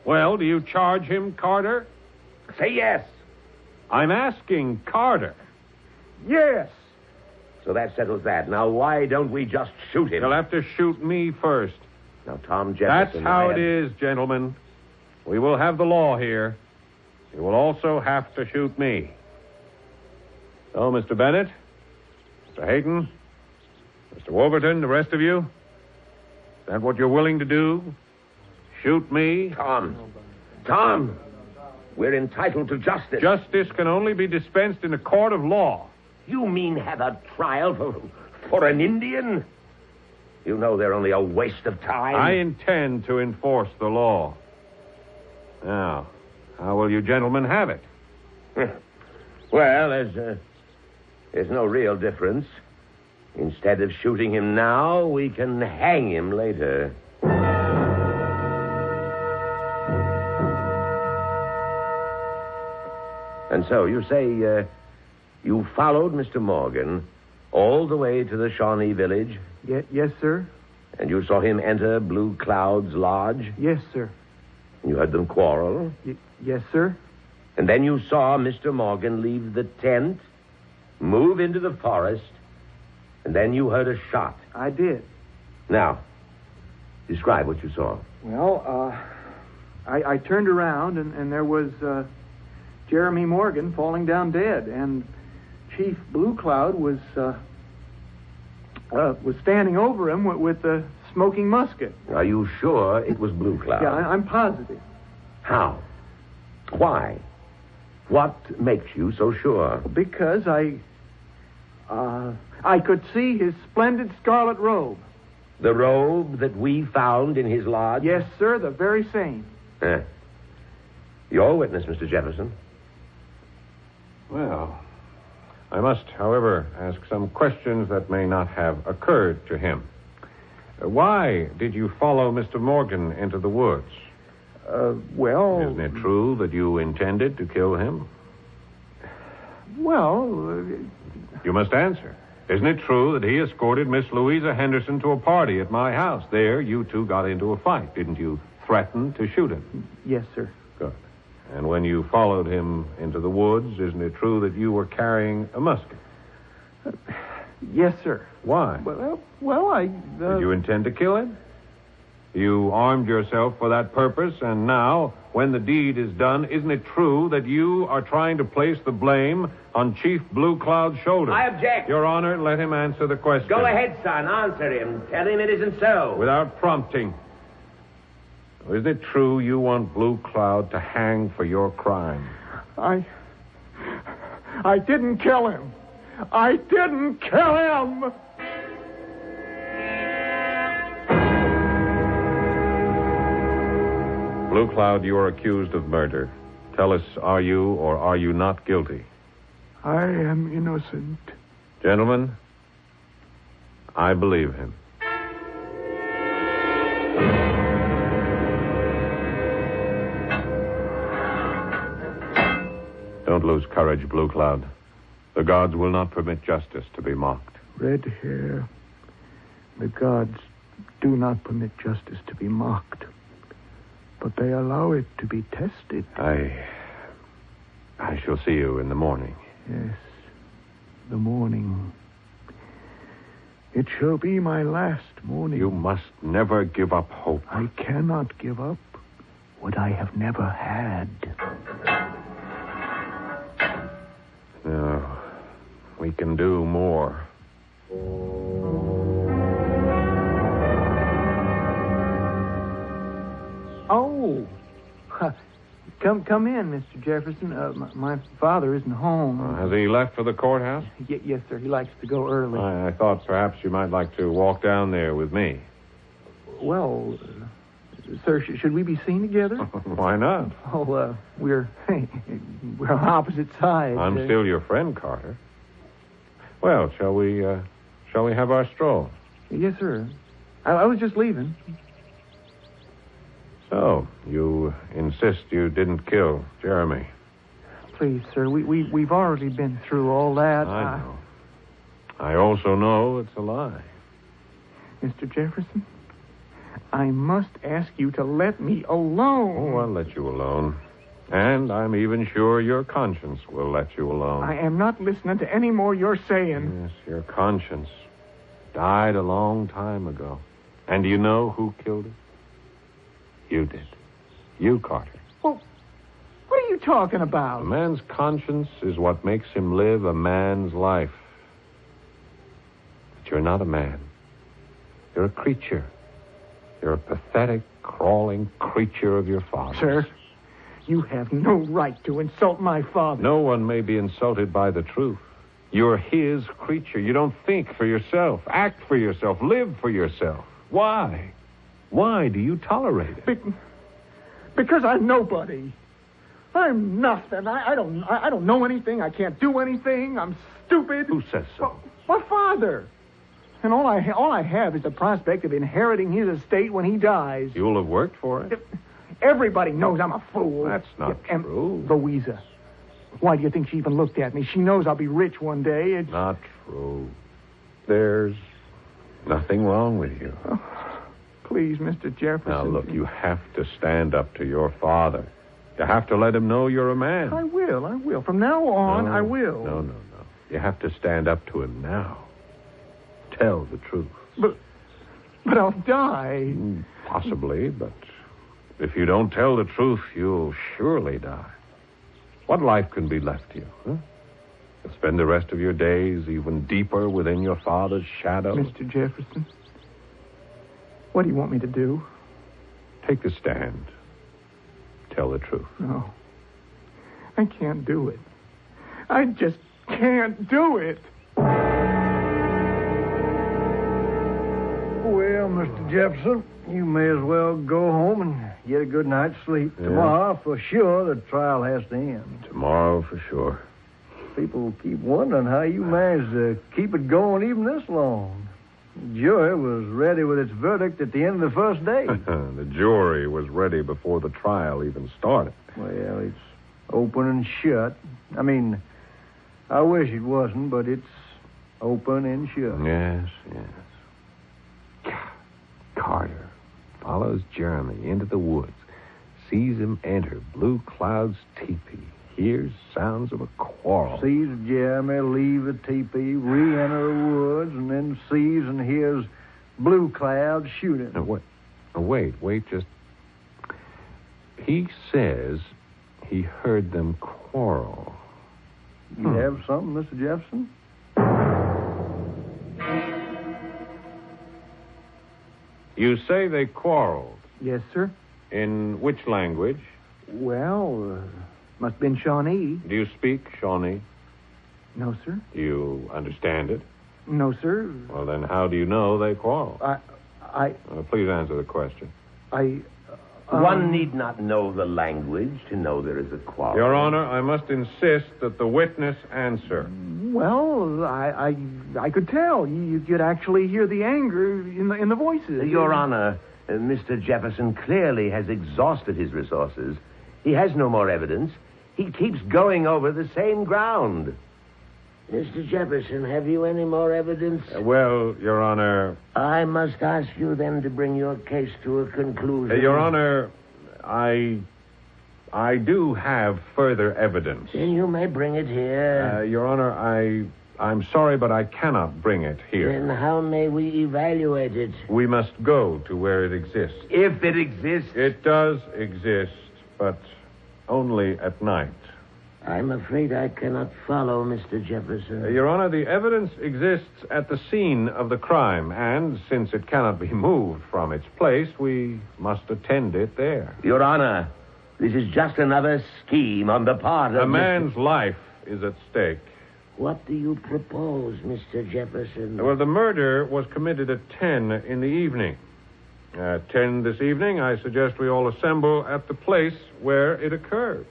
Speaker 21: Well, do you charge him, Carter?
Speaker 13: Say yes.
Speaker 21: I'm asking Carter.
Speaker 12: Yes.
Speaker 13: So that settles that. Now, why don't we just shoot him?
Speaker 21: You'll have to shoot me first.
Speaker 13: Now, Tom Jefferson...
Speaker 21: That's how it is, gentlemen. We will have the law here. You will also have to shoot me. So, Mr. Bennett, Mr. Hayton, Mr. Wolverton, the rest of you, is that what you're willing to do? Shoot me?
Speaker 13: Tom, we're entitled to justice.
Speaker 21: Justice can only be dispensed in a court of law.
Speaker 13: You mean have a trial for an Indian? You know they're only a waste of time.
Speaker 21: I intend to enforce the law. Now, how will you gentlemen have it?
Speaker 13: Well, there's no real difference. Instead of shooting him now, we can hang him later. And so, you say, you followed Mr. Morgan all the way to the Shawnee village?
Speaker 12: Yes, sir.
Speaker 13: And you saw him enter Blue Cloud's lodge?
Speaker 12: Yes, sir.
Speaker 13: And you heard them quarrel?
Speaker 12: Yes, sir.
Speaker 13: And then you saw Mr. Morgan leave the tent, move into the forest, and then you heard a shot.
Speaker 12: I did.
Speaker 13: Now, describe what you saw.
Speaker 12: Well, I turned around, and there was Jeremy Morgan falling down dead, and Chief Blue Cloud was standing over him with a smoking musket.
Speaker 13: Are you sure it was Blue Cloud?
Speaker 12: Yeah, I'm positive.
Speaker 13: How? Why? What makes you so sure?
Speaker 12: Because I could see his splendid scarlet robe.
Speaker 13: The robe that we found in his lodge?
Speaker 12: Yes, sir, the very same.
Speaker 13: Your witness, Mr. Jefferson.
Speaker 21: Well, I must, however, ask some questions that may not have occurred to him. Why did you follow Mr. Morgan into the woods?
Speaker 12: Well...
Speaker 21: Isn't it true that you intended to kill him?
Speaker 12: Well...
Speaker 21: You must answer. Isn't it true that he escorted Miss Louisa Henderson to a party at my house? There, you two got into a fight. Didn't you threaten to shoot him?
Speaker 12: Yes, sir.
Speaker 21: Good. And when you followed him into the woods, isn't it true that you were carrying a musket?
Speaker 12: Yes, sir.
Speaker 21: Why?
Speaker 12: Well, I...
Speaker 21: Did you intend to kill him? You armed yourself for that purpose, and now, when the deed is done, isn't it true that you are trying to place the blame on Chief Blue Cloud's shoulders?
Speaker 13: I object.
Speaker 21: Your Honor, let him answer the question.
Speaker 13: Go ahead, son. Answer him. Tell him it isn't so.
Speaker 21: Without prompting. Isn't it true you want Blue Cloud to hang for your crime?
Speaker 12: I didn't kill him. I didn't kill him!
Speaker 21: Blue Cloud, you are accused of murder. Tell us, are you or are you not guilty?
Speaker 12: I am innocent.
Speaker 21: Gentlemen, I believe him. Don't lose courage, Blue Cloud. The gods will not permit justice to be mocked.
Speaker 12: Red hair. The gods do not permit justice to be mocked. But they allow it to be tested.
Speaker 21: I shall see you in the morning.
Speaker 12: Yes, the morning. It shall be my last morning.
Speaker 21: You must never give up hope.
Speaker 12: I cannot give up what I have never had.
Speaker 21: No, we can do more.
Speaker 12: Oh, Come in, Mr. Jefferson. My father isn't home.
Speaker 21: Has he left for the courthouse?
Speaker 12: Yes, sir. He likes to go early.
Speaker 21: I thought perhaps you might like to walk down there with me.
Speaker 12: Well, sir, should we be seen together?
Speaker 21: Why not?
Speaker 12: Oh, we're on opposite sides.
Speaker 21: I'm still your friend, Carter. Well, shall we have our stroll?
Speaker 12: Yes, sir. I was just leaving.
Speaker 21: So, you insist you didn't kill Jeremy?
Speaker 12: Please, sir, we've already been through all that.
Speaker 21: I know. I also know it's a lie.
Speaker 12: Mr. Jefferson, I must ask you to let me alone.
Speaker 21: Oh, I'll let you alone. And I'm even sure your conscience will let you alone.
Speaker 12: I am not listening to any more you're saying.
Speaker 21: Yes, your conscience died a long time ago. And do you know who killed it? You did. You, Carter.
Speaker 12: Well, what are you talking about?
Speaker 21: A man's conscience is what makes him live a man's life. But you're not a man. You're a creature. You're a pathetic, crawling creature of your father.
Speaker 12: Sir, you have no right to insult my father.
Speaker 21: No one may be insulted by the truth. You're his creature. You don't think for yourself, act for yourself, live for yourself. Why? Why do you tolerate it?
Speaker 12: Because I'm nobody. I'm nothing. I don't know anything. I can't do anything. I'm stupid.
Speaker 21: Who says so?
Speaker 12: My father. And all I have is the prospect of inheriting his estate when he dies.
Speaker 21: You'll have worked for it.
Speaker 12: Everybody knows I'm a fool.
Speaker 21: That's not true.
Speaker 12: Louisa, why do you think she even looked at me? She knows I'll be rich one day.
Speaker 21: Not true. There's nothing wrong with you.
Speaker 12: Oh, please, Mr. Jefferson.
Speaker 21: Now, look, you have to stand up to your father. You have to let him know you're a man.
Speaker 12: I will. From now on, I will.
Speaker 21: No. You have to stand up to him now. Tell the truth.
Speaker 12: But I'll die.
Speaker 21: Possibly, but if you don't tell the truth, you'll surely die. What life can be left you, huh? To spend the rest of your days even deeper within your father's shadow?
Speaker 12: Mr. Jefferson, what do you want me to do?
Speaker 21: Take the stand. Tell the truth.
Speaker 12: No. I can't do it. I just can't do it.
Speaker 8: Well, Mr. Jefferson, you may as well go home and get a good night's sleep.
Speaker 21: Yeah.
Speaker 8: Tomorrow, for sure, the trial has to end.
Speaker 21: Tomorrow, for sure.
Speaker 8: People keep wondering how you managed to keep it going even this long. The jury was ready with its verdict at the end of the first day.
Speaker 21: The jury was ready before the trial even started.
Speaker 8: Well, it's open and shut. I mean, I wish it wasn't, but it's open and shut.
Speaker 21: Yes. Carter follows Jeremy into the woods, sees him enter Blue Cloud's teepee, hears sounds of a quarrel.
Speaker 8: Sees Jeremy leave the teepee, re-enter the woods, and then sees and hears Blue Cloud shooting.
Speaker 21: Wait, just... He says he heard them quarrel.
Speaker 8: You have something, Mr. Jefferson?
Speaker 21: You say they quarreled.
Speaker 12: Yes, sir.
Speaker 21: In which language?
Speaker 12: Well, must have been Shawnee.
Speaker 21: Do you speak Shawnee?
Speaker 12: No, sir.
Speaker 21: Do you understand it?
Speaker 12: No, sir.
Speaker 21: Well, then how do you know they quarreled? Please answer the question.
Speaker 13: One need not know the language to know there is a quarrel.
Speaker 21: Your Honor, I must insist that the witness answer.
Speaker 12: Well, I could tell. You could actually hear the anger in the voices.
Speaker 13: Your Honor, Mr. Jefferson clearly has exhausted his resources. He has no more evidence. He keeps going over the same ground.
Speaker 5: Mr. Jefferson, have you any more evidence?
Speaker 21: Well, Your Honor...
Speaker 5: I must ask you then to bring your case to a conclusion.
Speaker 21: Your Honor, I do have further evidence.
Speaker 5: Then you may bring it here.
Speaker 21: Your Honor, I'm sorry, but I cannot bring it here.
Speaker 5: Then how may we evaluate it?
Speaker 21: We must go to where it exists.
Speaker 13: If it exists?
Speaker 21: It does exist, but only at night.
Speaker 5: I'm afraid I cannot follow, Mr. Jefferson.
Speaker 21: Your Honor, the evidence exists at the scene of the crime, and since it cannot be moved from its place, we must attend it there.
Speaker 13: Your Honor, This is just another scheme on the part of...
Speaker 21: A man's life is at stake.
Speaker 13: What do you propose, Mr. Jefferson?
Speaker 21: Well, the murder was committed at 10 in the evening. At 10 this evening, I suggest we all assemble at the place where it occurred.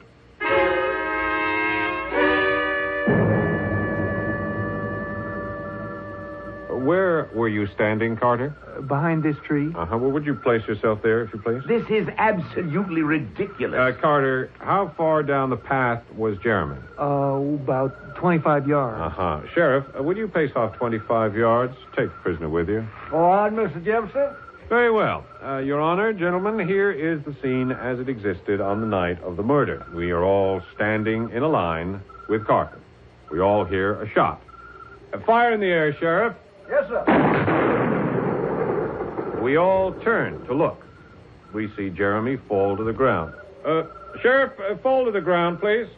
Speaker 21: Where were you standing, Carter?
Speaker 12: Behind this tree.
Speaker 21: Well, would you place yourself there, if you please?
Speaker 13: This is absolutely ridiculous.
Speaker 21: Carter, how far down the path was Jeremy?
Speaker 12: About 25 yards.
Speaker 21: Sheriff, would you pace off 25 yards? Take the prisoner with you.
Speaker 8: All right, Mr. Jefferson.
Speaker 21: Very well. Your Honor, gentlemen, here is the scene as it existed on the night of the murder. We are all standing in a line with Carter. We all hear a shot. Fire in the air, Sheriff.
Speaker 8: Yes, sir.
Speaker 21: We all turn to look. We see Jeremy fall to the ground. Sheriff, fall to the ground, please.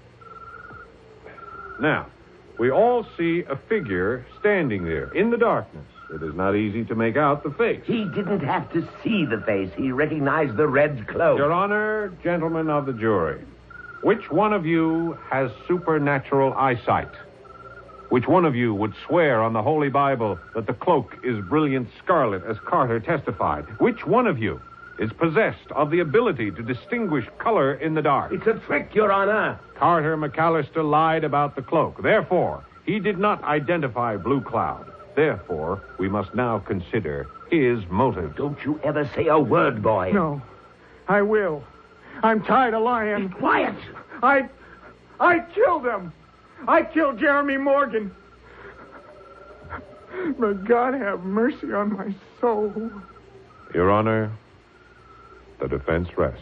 Speaker 21: Now, we all see a figure standing there in the darkness. It is not easy to make out the face.
Speaker 13: He didn't have to see the face. He recognized the red cloak.
Speaker 21: Your Honor, gentlemen of the jury, which one of you has supernatural eyesight? Which one of you would swear on the Holy Bible that the cloak is brilliant scarlet, as Carter testified? Which one of you is possessed of the ability to distinguish color in the dark?
Speaker 13: It's a trick, Your Honor.
Speaker 21: Carter McAllister lied about the cloak. Therefore, he did not identify Blue Cloud. Therefore, we must now consider his motive.
Speaker 13: Don't you ever say a word, boy.
Speaker 12: No, I will. I'm tired of lying.
Speaker 13: Be quiet.
Speaker 12: I killed him. I killed Jeremy Morgan. May God have mercy on my soul.
Speaker 21: Your Honor, the defense rests.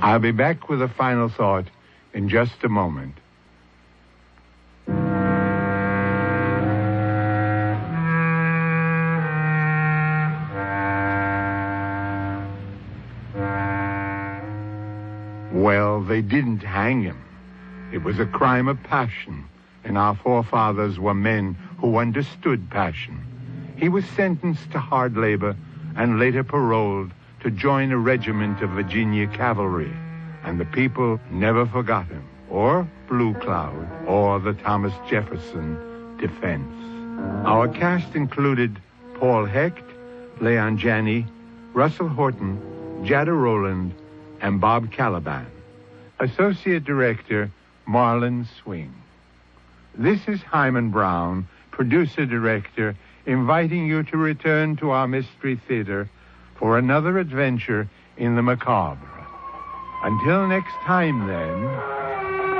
Speaker 4: I'll be back with a final thought in just a moment. Well, they didn't hang him. It was a crime of passion, and our forefathers were men who understood passion. He was sentenced to hard labor and later paroled to join a regiment of Virginia cavalry, and the people never forgot him, or Blue Cloud, or the Thomas Jefferson defense. Our cast included Paul Hecht, Leon Janney, Russell Horton, Jada Rowland, and Bob Caliban. Associate Director, Marlon Swing. This is Himan Brown, Producer-Director, inviting you to return to our Mystery Theater for another adventure in the macabre. Until next time, then,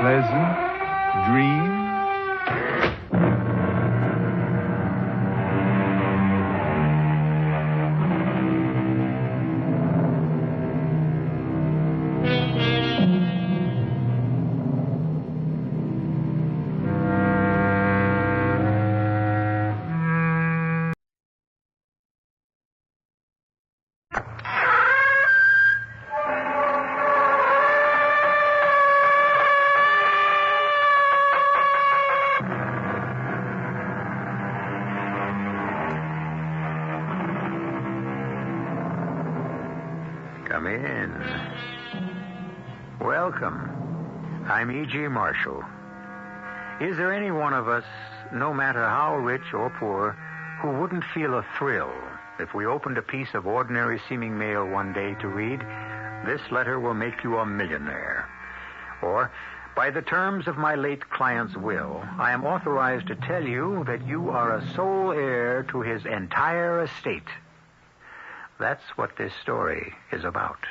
Speaker 4: pleasant dreams.
Speaker 17: Come in. Welcome. I'm E.G. Marshall. Is there any one of us, no matter how rich or poor, who wouldn't feel a thrill if we opened a piece of ordinary-seeming mail one day to read, "This letter will make you a millionaire"? Or, "By the terms of my late client's will, I am authorized to tell you that you are a sole heir to his entire estate." That's what this story is about.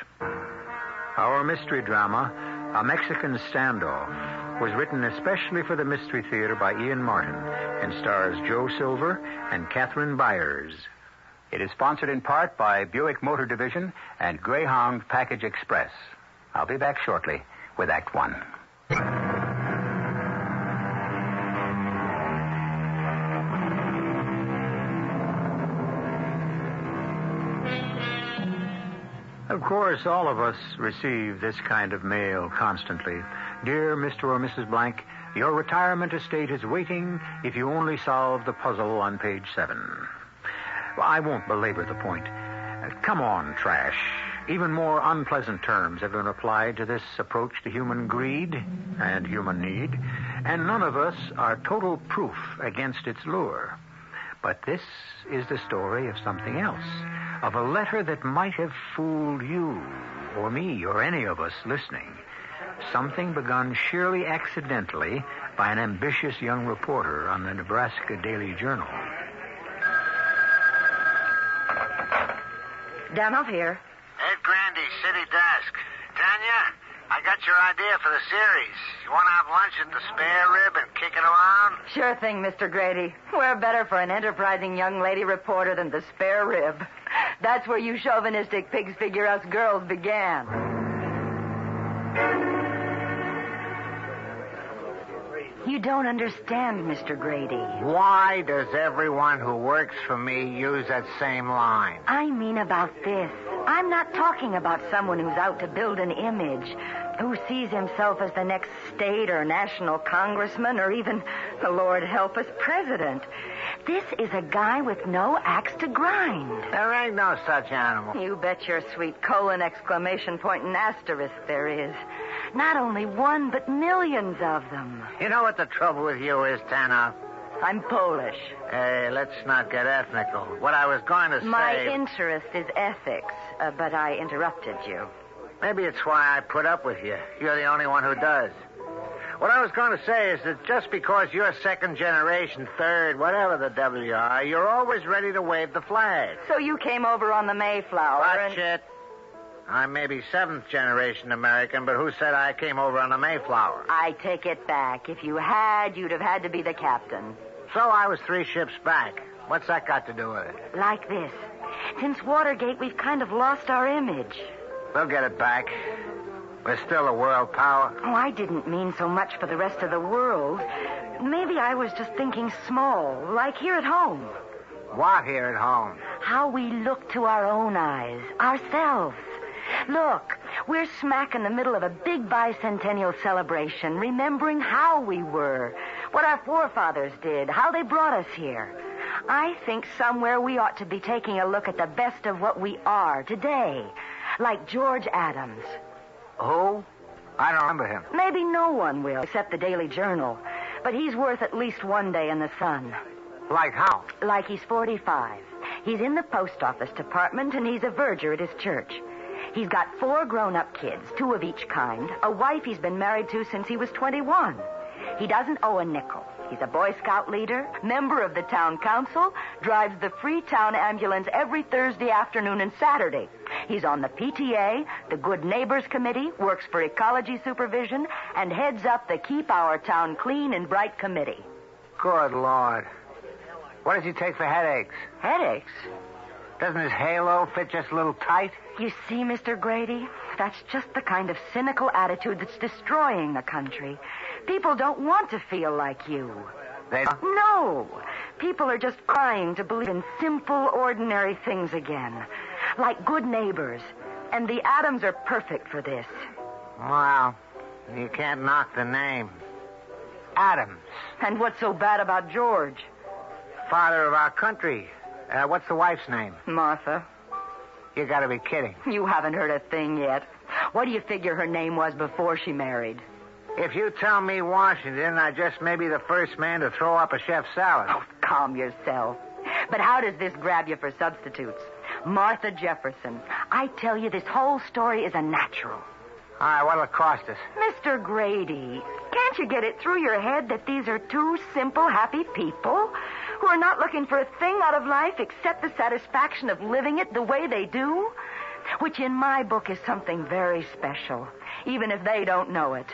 Speaker 17: Our mystery drama, A Mexican Standoff, was written especially for the Mystery Theater by Ian Martin and stars Joe Silver and Catherine Byers. It is sponsored in part by Buick Motor Division and Greyhound Package Express. I'll be back shortly with Act One. Of course, all of us receive this kind of mail constantly. "Dear Mr. or Mrs. Blank, your retirement estate is waiting if you only solve the puzzle on page 7. Well, I won't belabor the point. Come on, Trash. Even more unpleasant terms have been applied to this approach to human greed and human need, and none of us are total proof against its lure. But this is the story of something else, of a letter that might have fooled you, or me, or any of us listening. Something begun sheerly accidentally by an ambitious young reporter on the Nebraska Daily Journal.
Speaker 1: Standoff here.
Speaker 6: Ed Grandy, City Desk. Tanya, I got your idea for the series. You want to have lunch at the Spare Rib and kick it around?
Speaker 1: Sure thing, Mr. Grady. Where better for an enterprising young lady reporter than the Spare Rib? That's where you chauvinistic pigs figure us girls began. You don't understand, Mr. Grady.
Speaker 6: Why does everyone who works for me use that same line?
Speaker 1: I mean about this. I'm not talking about someone who's out to build an image, who sees himself as the next state or national congressman or even, the Lord help us, president. This is a guy with no axe to grind.
Speaker 6: There ain't no such animal.
Speaker 1: You bet your sweet colon, exclamation point, and asterisk there is. Not only one, but millions of them.
Speaker 6: You know what the trouble with you is, Tana?
Speaker 1: I'm Polish.
Speaker 6: Hey, let's not get ethnical. What I was going to say...
Speaker 1: My interest is ethics, but I interrupted you.
Speaker 6: Maybe it's why I put up with you. You're the only one who does. What I was going to say is that just because you're second generation, third, whatever the devil you are, you're always ready to wave the flag.
Speaker 1: So you came over on the Mayflower
Speaker 6: Watch it. I'm maybe seventh generation American, but who said I came over on the Mayflower?
Speaker 1: I take it back. If you had, you'd have had to be the captain.
Speaker 6: So I was 3 ships back. What's that got to do with it?
Speaker 1: Like this. Since Watergate, we've kind of lost our image.
Speaker 6: We'll get it back. We're still a world power.
Speaker 1: Oh, I didn't mean so much for the rest of the world. Maybe I was just thinking small, like here at home.
Speaker 6: What here at home?
Speaker 1: How we look to our own eyes, ourselves. Look, we're smack in the middle of a big bicentennial celebration, remembering how we were, what our forefathers did, how they brought us here. I think somewhere we ought to be taking a look at the best of what we are today, like George Adams.
Speaker 6: Who? I don't remember him.
Speaker 1: Maybe no one will, except the Daily Journal. But he's worth at least one day in the sun.
Speaker 6: Like how?
Speaker 1: Like he's 45. He's in the post office department, and he's a verger at his church. He's got 4 grown-up kids, 2 of each kind, a wife he's been married to since he was 21. He doesn't owe a nickel. He's a Boy Scout leader, member of the town council, drives the free town ambulance every Thursday afternoon and Saturday. He's on the PTA, the Good Neighbors Committee, works for ecology supervision, and heads up the Keep Our Town Clean and Bright Committee.
Speaker 6: Good Lord. What does he take for headaches?
Speaker 1: Headaches?
Speaker 6: Doesn't his halo fit just a little tight?
Speaker 1: You see, Mr. Grady, that's just the kind of cynical attitude that's destroying the country. People don't want to feel like you.
Speaker 6: They don't?
Speaker 1: No. People are just crying to believe in simple, ordinary things again. Like good neighbors. And the Adams are perfect for this.
Speaker 6: Well, you can't knock the name. Adams.
Speaker 1: And what's so bad about George?
Speaker 6: Father of our country. What's the wife's name?
Speaker 1: Martha.
Speaker 6: You gotta be kidding.
Speaker 1: You haven't heard a thing yet. What do you figure her name was before she married?
Speaker 6: If you tell me Washington, I just may be the first man to throw up a chef's salad.
Speaker 1: Oh, calm yourself. But how does this grab you for substitutes? Martha Jefferson. I tell you, this whole story is a natural.
Speaker 6: All right, what'll it cost us?
Speaker 1: Mr. Grady, can't you get it through your head that these are 2 simple, happy people who are not looking for a thing out of life except the satisfaction of living it the way they do? Which in my book is something very special, even if they don't know it.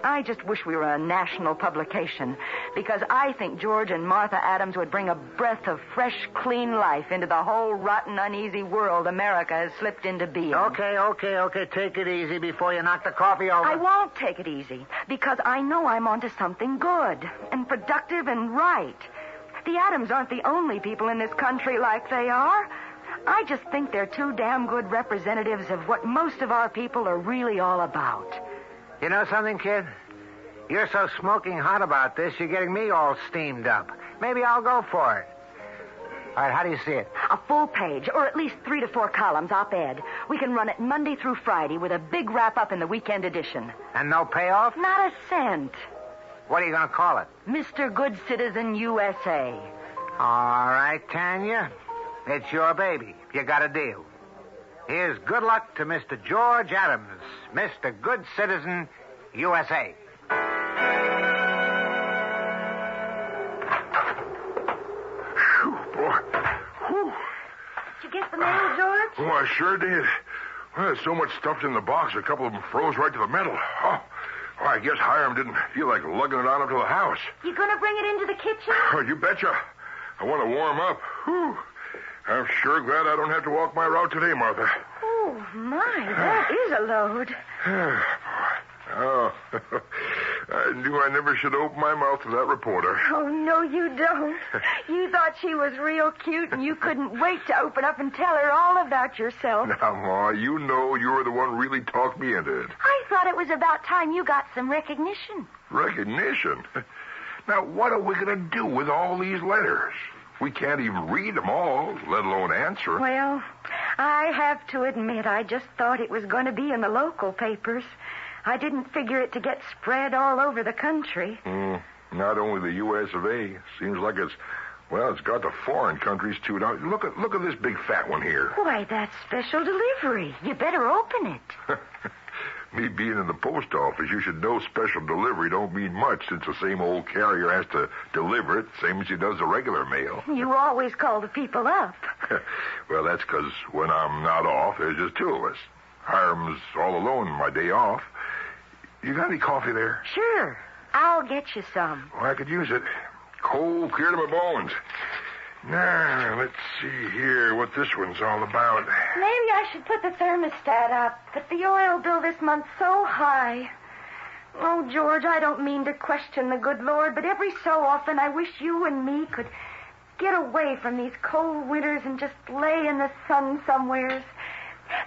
Speaker 1: I just wish we were a national publication, because I think George and Martha Adams would bring a breath of fresh, clean life into the whole rotten, uneasy world America has slipped into being.
Speaker 6: Okay. Take it easy before you knock the coffee over.
Speaker 1: I won't take it easy, because I know I'm onto something good and productive and right. The Adams aren't the only people in this country like they are. I just think they're 2 damn good representatives of what most of our people are really all about.
Speaker 6: You know something, kid? You're so smoking hot about this, you're getting me all steamed up. Maybe I'll go for it. All right, how do you see it?
Speaker 1: A full page, or at least 3 to 4 columns op-ed. We can run it Monday through Friday with a big wrap-up in the weekend edition.
Speaker 6: And no payoff?
Speaker 1: Not a cent.
Speaker 6: What are you going to call it?
Speaker 1: Mr. Good Citizen USA.
Speaker 6: All right, Tanya. It's your baby. You got a deal. Here's good luck to Mr. George Adams, Mr. Good Citizen USA.
Speaker 1: Did you get the mail, George?
Speaker 2: Oh, I sure did. Well, there's so much stuffed in the box, a couple of them froze right to the metal. Oh, I guess Hiram didn't feel like lugging it on up to the house.
Speaker 1: You gonna bring it into the kitchen?
Speaker 2: Oh, you betcha. I want to warm up. Whew. I'm sure glad I don't have to walk my route today, Martha.
Speaker 1: Oh, my, that is a load.
Speaker 2: Oh, I knew I never should open my mouth to that reporter.
Speaker 1: Oh, no, you don't. You thought she was real cute, and you couldn't wait to open up and tell her all about yourself.
Speaker 2: Now, Ma, you know you were the one who really talked me into it.
Speaker 1: I thought it was about time you got some recognition.
Speaker 2: Recognition? Now, what are we going to do with all these letters? We can't even read them all, let alone answer.
Speaker 1: Well, I have to admit, I just thought it was going to be in the local papers. I didn't figure it to get spread all over the country.
Speaker 2: Not only the U.S. of A. Seems like it's got the foreign countries, too. Now, look at this big fat one here.
Speaker 1: Why, that's special delivery. You better open it.
Speaker 2: Me being in the post office, you should know special delivery don't mean much since the same old carrier has to deliver it, same as he does the regular mail.
Speaker 1: You always call the people up.
Speaker 2: Well, that's because when I'm not off, there's just 2 of us. Hiram's all alone my day off. You got any coffee there?
Speaker 1: Sure. I'll get you some.
Speaker 2: Well, I could use it. Cold, clear to my bones. Now, let's see here what this one's all about.
Speaker 1: Maybe I should put the thermostat up, but the oil bill this month's so high. Oh, George, I don't mean to question the good Lord, but every so often I wish you and me could get away from these cold winters and just lay in the sun somewheres,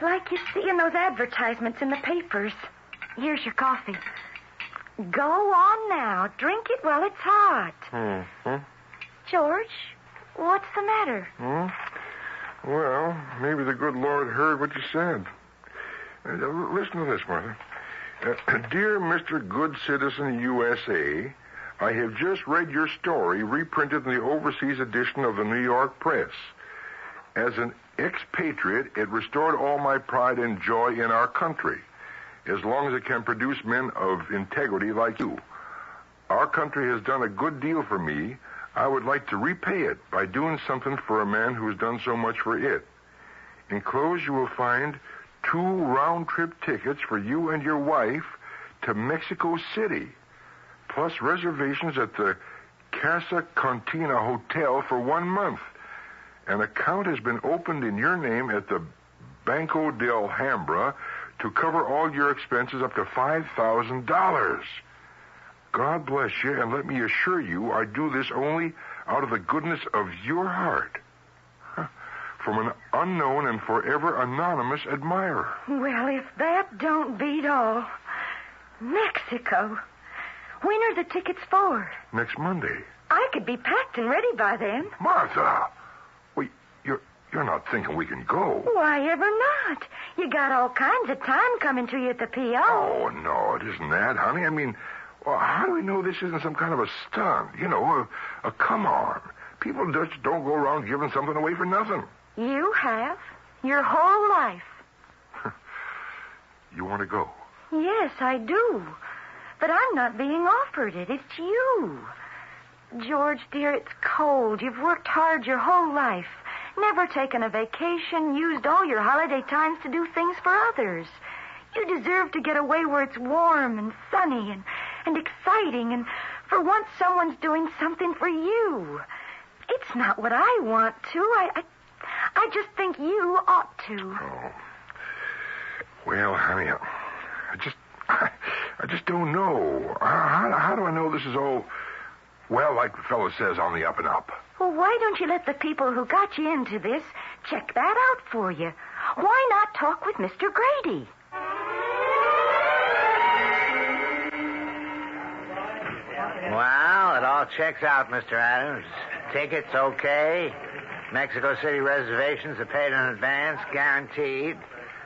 Speaker 1: like you see in those advertisements in the papers. Here's your coffee. Go on now. Drink it while it's hot.
Speaker 2: Mm-hmm.
Speaker 1: George, what's the matter?
Speaker 2: Well, maybe the good Lord heard what you said. Listen to this, Martha. Dear Mr. Good Citizen USA, I have just read your story reprinted in the overseas edition of the New York Press. As an expatriate, it restored all my pride and joy in our country, as long as it can produce men of integrity like you. Our country has done a good deal for me. I would like to repay it by doing something for a man who has done so much for it. Enclosed, you will find 2 round-trip tickets for you and your wife to Mexico City, plus reservations at the Casa Cantina Hotel for 1 month. An account has been opened in your name at the Banco del Alhambra to cover all your expenses up to $5,000. God bless you, and let me assure you I do this only out of the goodness of your heart. From an unknown and forever anonymous admirer.
Speaker 1: Well, if that don't beat all. Mexico. When are the tickets for?
Speaker 2: Next Monday.
Speaker 1: I could be packed and ready by then.
Speaker 2: Martha! Wait, you're not thinking we can go?
Speaker 1: Why ever not? You got all kinds of time coming to you at the P.O.
Speaker 2: Oh, no, it isn't that, honey. I mean, well, how do we know this isn't some kind of a stunt? You know, a come-on. People just don't go around giving something away for nothing.
Speaker 1: You have. Your whole life.
Speaker 2: You want to go?
Speaker 1: Yes, I do. But I'm not being offered it. It's you. George, dear, it's cold. You've worked hard your whole life. Never taken a vacation, used all your holiday times to do things for others. You deserve to get away where it's warm and sunny and exciting, and for once someone's doing something for you. It's not what I want to. I just think you ought to.
Speaker 2: Oh. Well, honey, I just don't know. How do I know this is all, well, like the fellow says, on the up and up?
Speaker 1: Well, why don't you let the people who got you into this check that out for you? Why not talk with Mr. Grady?
Speaker 6: Well, it all checks out, Mr. Adams. Tickets okay. Mexico City reservations are paid in advance, guaranteed.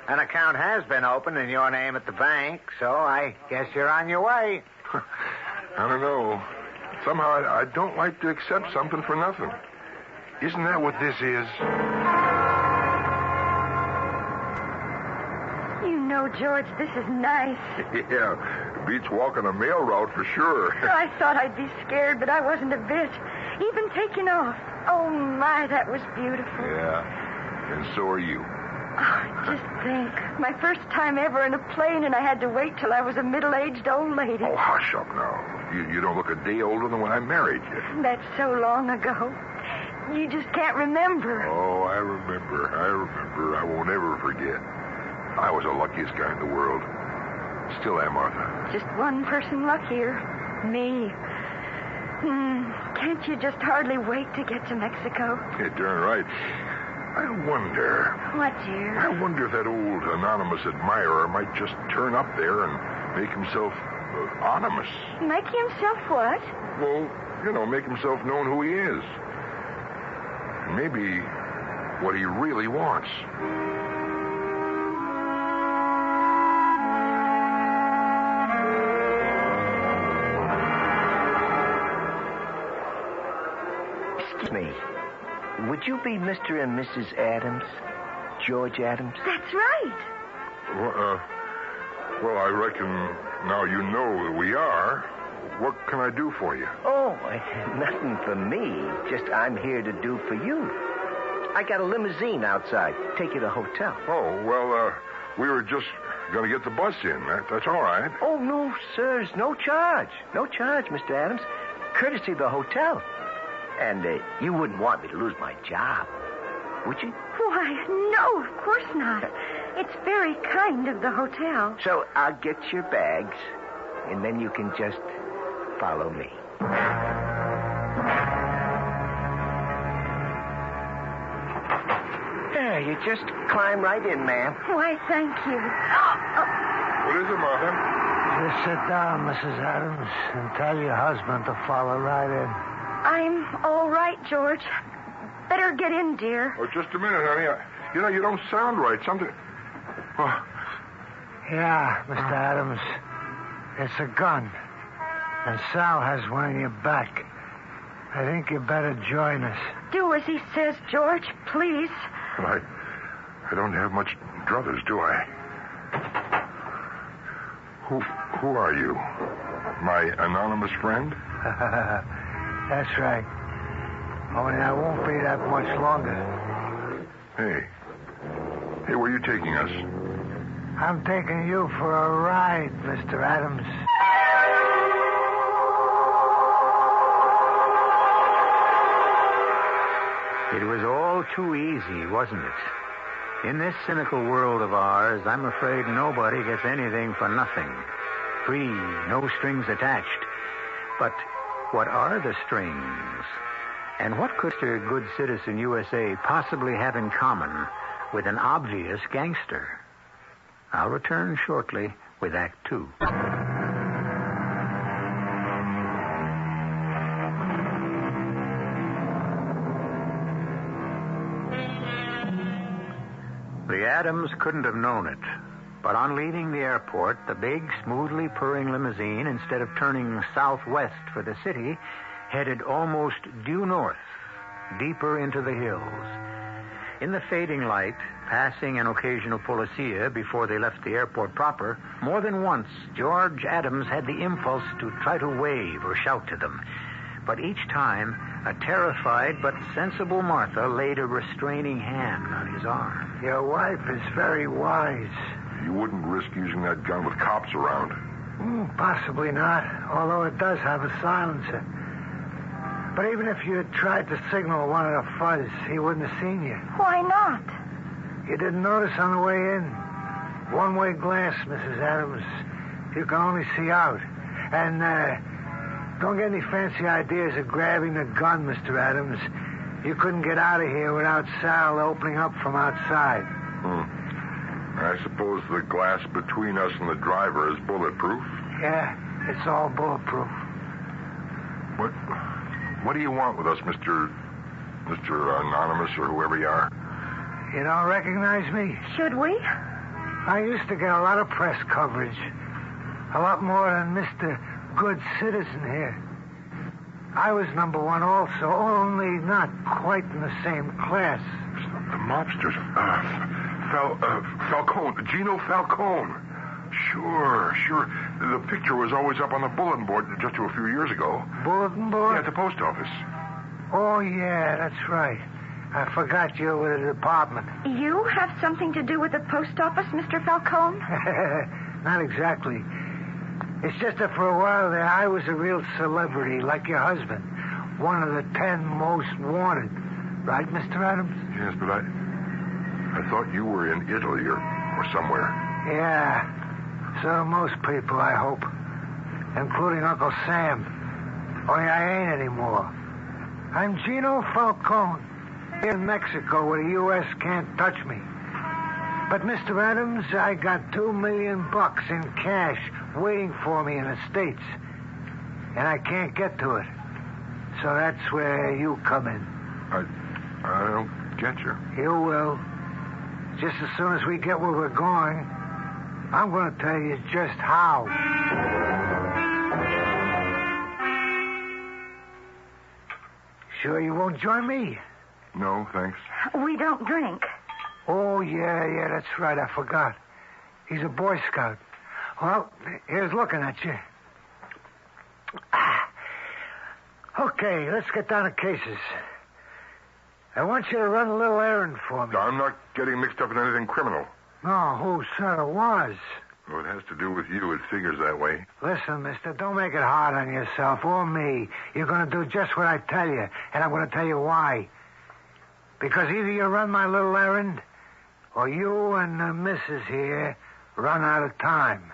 Speaker 6: An account has been opened in your name at the bank, so I guess you're on your way.
Speaker 2: I don't know. Somehow I don't like to accept something for nothing. Isn't that what this is?
Speaker 1: You know, George, this is nice.
Speaker 2: Yeah, beats walking a mail route for sure.
Speaker 1: I thought I'd be scared, but I wasn't a bit. Even taking off. Oh, my, that was beautiful.
Speaker 2: Yeah, and so are you.
Speaker 1: Oh, just think. My first time ever in a plane, and I had to wait till I was a middle-aged old lady.
Speaker 2: Oh, hush up now. You don't look a day older than when I married you.
Speaker 1: That's so long ago. You just can't remember.
Speaker 2: Oh, I remember. I won't ever forget. I was the luckiest guy in the world. Still am, Martha.
Speaker 1: Just one person luckier. Me. Can't you just hardly wait to get to Mexico?
Speaker 2: Yeah, darn right. I wonder.
Speaker 1: What, dear?
Speaker 2: I wonder if that old anonymous admirer might just turn up there and make himself anonymous.
Speaker 1: Make himself what?
Speaker 2: Well, make himself known who he is. Maybe what he really wants.
Speaker 5: Excuse me. Would you be Mr. and Mrs. Adams? George Adams?
Speaker 1: That's right.
Speaker 2: Well, I reckon now you know that we are. What can I do for you?
Speaker 5: Oh, nothing for me. Just I'm here to do for you. I got a limousine outside. Take you to the hotel.
Speaker 2: Oh, well, we were just going to get the bus in. That's all right.
Speaker 5: Oh, no, sirs. No charge. No charge, Mr. Adams. Courtesy of the hotel. And you wouldn't want me to lose my job, would you?
Speaker 1: Why, no, of course not. It's very kind of the hotel.
Speaker 5: So I'll get your bags, and then you can just follow me. There, you just climb right in, ma'am.
Speaker 1: Why, thank you.
Speaker 2: What is it, Martha?
Speaker 6: Just sit down, Mrs. Adams, and tell your husband to follow right in.
Speaker 1: I'm all right, George. Better get in, dear.
Speaker 2: Oh, just a minute, honey. You don't sound right. Something... Oh.
Speaker 6: Yeah, Mr. Adams. It's a gun. And Sal has one in your back. I think you better join us.
Speaker 1: Do as he says, George, please.
Speaker 2: Well, I don't have much druthers, do I? Who are you? My anonymous friend?
Speaker 6: That's right. Only I won't be that much longer.
Speaker 2: Hey, where are you taking us?
Speaker 6: I'm taking you for a ride, Mr. Adams.
Speaker 4: It was all too easy, wasn't it? In this cynical world of ours, I'm afraid nobody gets anything for nothing. Free, no strings attached. But what are the strings? And what could Mr. Good Citizen USA possibly have in common with an obvious gangster? I'll return shortly with Act 2. The Adams couldn't have known it, but on leaving the airport, the big, smoothly purring limousine, instead of turning southwest for the city, headed almost due north, deeper into the hills. In the fading light, passing an occasional policia before they left the airport proper, more than once, George Adams had the impulse to try to wave or shout to them. But each time, a terrified but sensible Martha laid a restraining hand on his arm.
Speaker 6: Your wife is very wise.
Speaker 2: You wouldn't risk using that gun with cops around.
Speaker 6: Possibly not, although it does have a silencer. But even if you had tried to signal one of the fuzz, he wouldn't have seen you.
Speaker 1: Why not?
Speaker 6: You didn't notice on the way in. One-way glass, Mrs. Adams. You can only see out. And, don't get any fancy ideas of grabbing the gun, Mr. Adams. You couldn't get out of here without Sal opening up from outside.
Speaker 2: I suppose the glass between us and the driver is bulletproof.
Speaker 6: Yeah, it's all bulletproof.
Speaker 2: What do you want with us, Mr. Mr. Anonymous or whoever you are.
Speaker 15: You don't recognize me?
Speaker 1: Should we?
Speaker 15: I used to get a lot of press coverage. A lot more than Mr. Good Citizen here. I was number one also, only not quite in the same class.
Speaker 2: The mobsters. Falcone. Gino Falcone. Sure. The picture was always up on the bulletin board just a few years ago.
Speaker 15: Bulletin board?
Speaker 2: Yeah, at the post office.
Speaker 15: Oh, yeah, that's right. I forgot you were the department.
Speaker 1: You have something to do with the post office, Mr. Falcone?
Speaker 15: Not exactly. It's just that for a while there, I was a real celebrity, like your husband. One of the 10 most wanted. Right, Mr. Adams?
Speaker 2: Yes, but I thought you were in Italy or somewhere.
Speaker 15: Yeah. So do most people, I hope. Including Uncle Sam. Only I ain't anymore. I'm Gino Falcone. Here in Mexico where the U.S. can't touch me. But, Mr. Adams, I got $2 million in cash waiting for me in the States. And I can't get to it. So that's where you come in.
Speaker 2: I don't get you.
Speaker 15: You will. Just as soon as we get where we're going, I'm going to tell you just how. Sure you won't join me?
Speaker 2: No, thanks.
Speaker 1: We don't drink.
Speaker 15: Oh, yeah, that's right. I forgot. He's a Boy Scout. Well, here's looking at you. Okay, let's get down to cases. I want you to run a little errand for me.
Speaker 2: I'm not getting mixed up in anything criminal.
Speaker 15: No, who said it was?
Speaker 2: Well, it has to do with you. It figures that way.
Speaker 15: Listen, mister, don't make it hard on yourself or me. You're going to do just what I tell you, and I'm going to tell you why. Because either you run my little errand, or you and the missus here run out of time.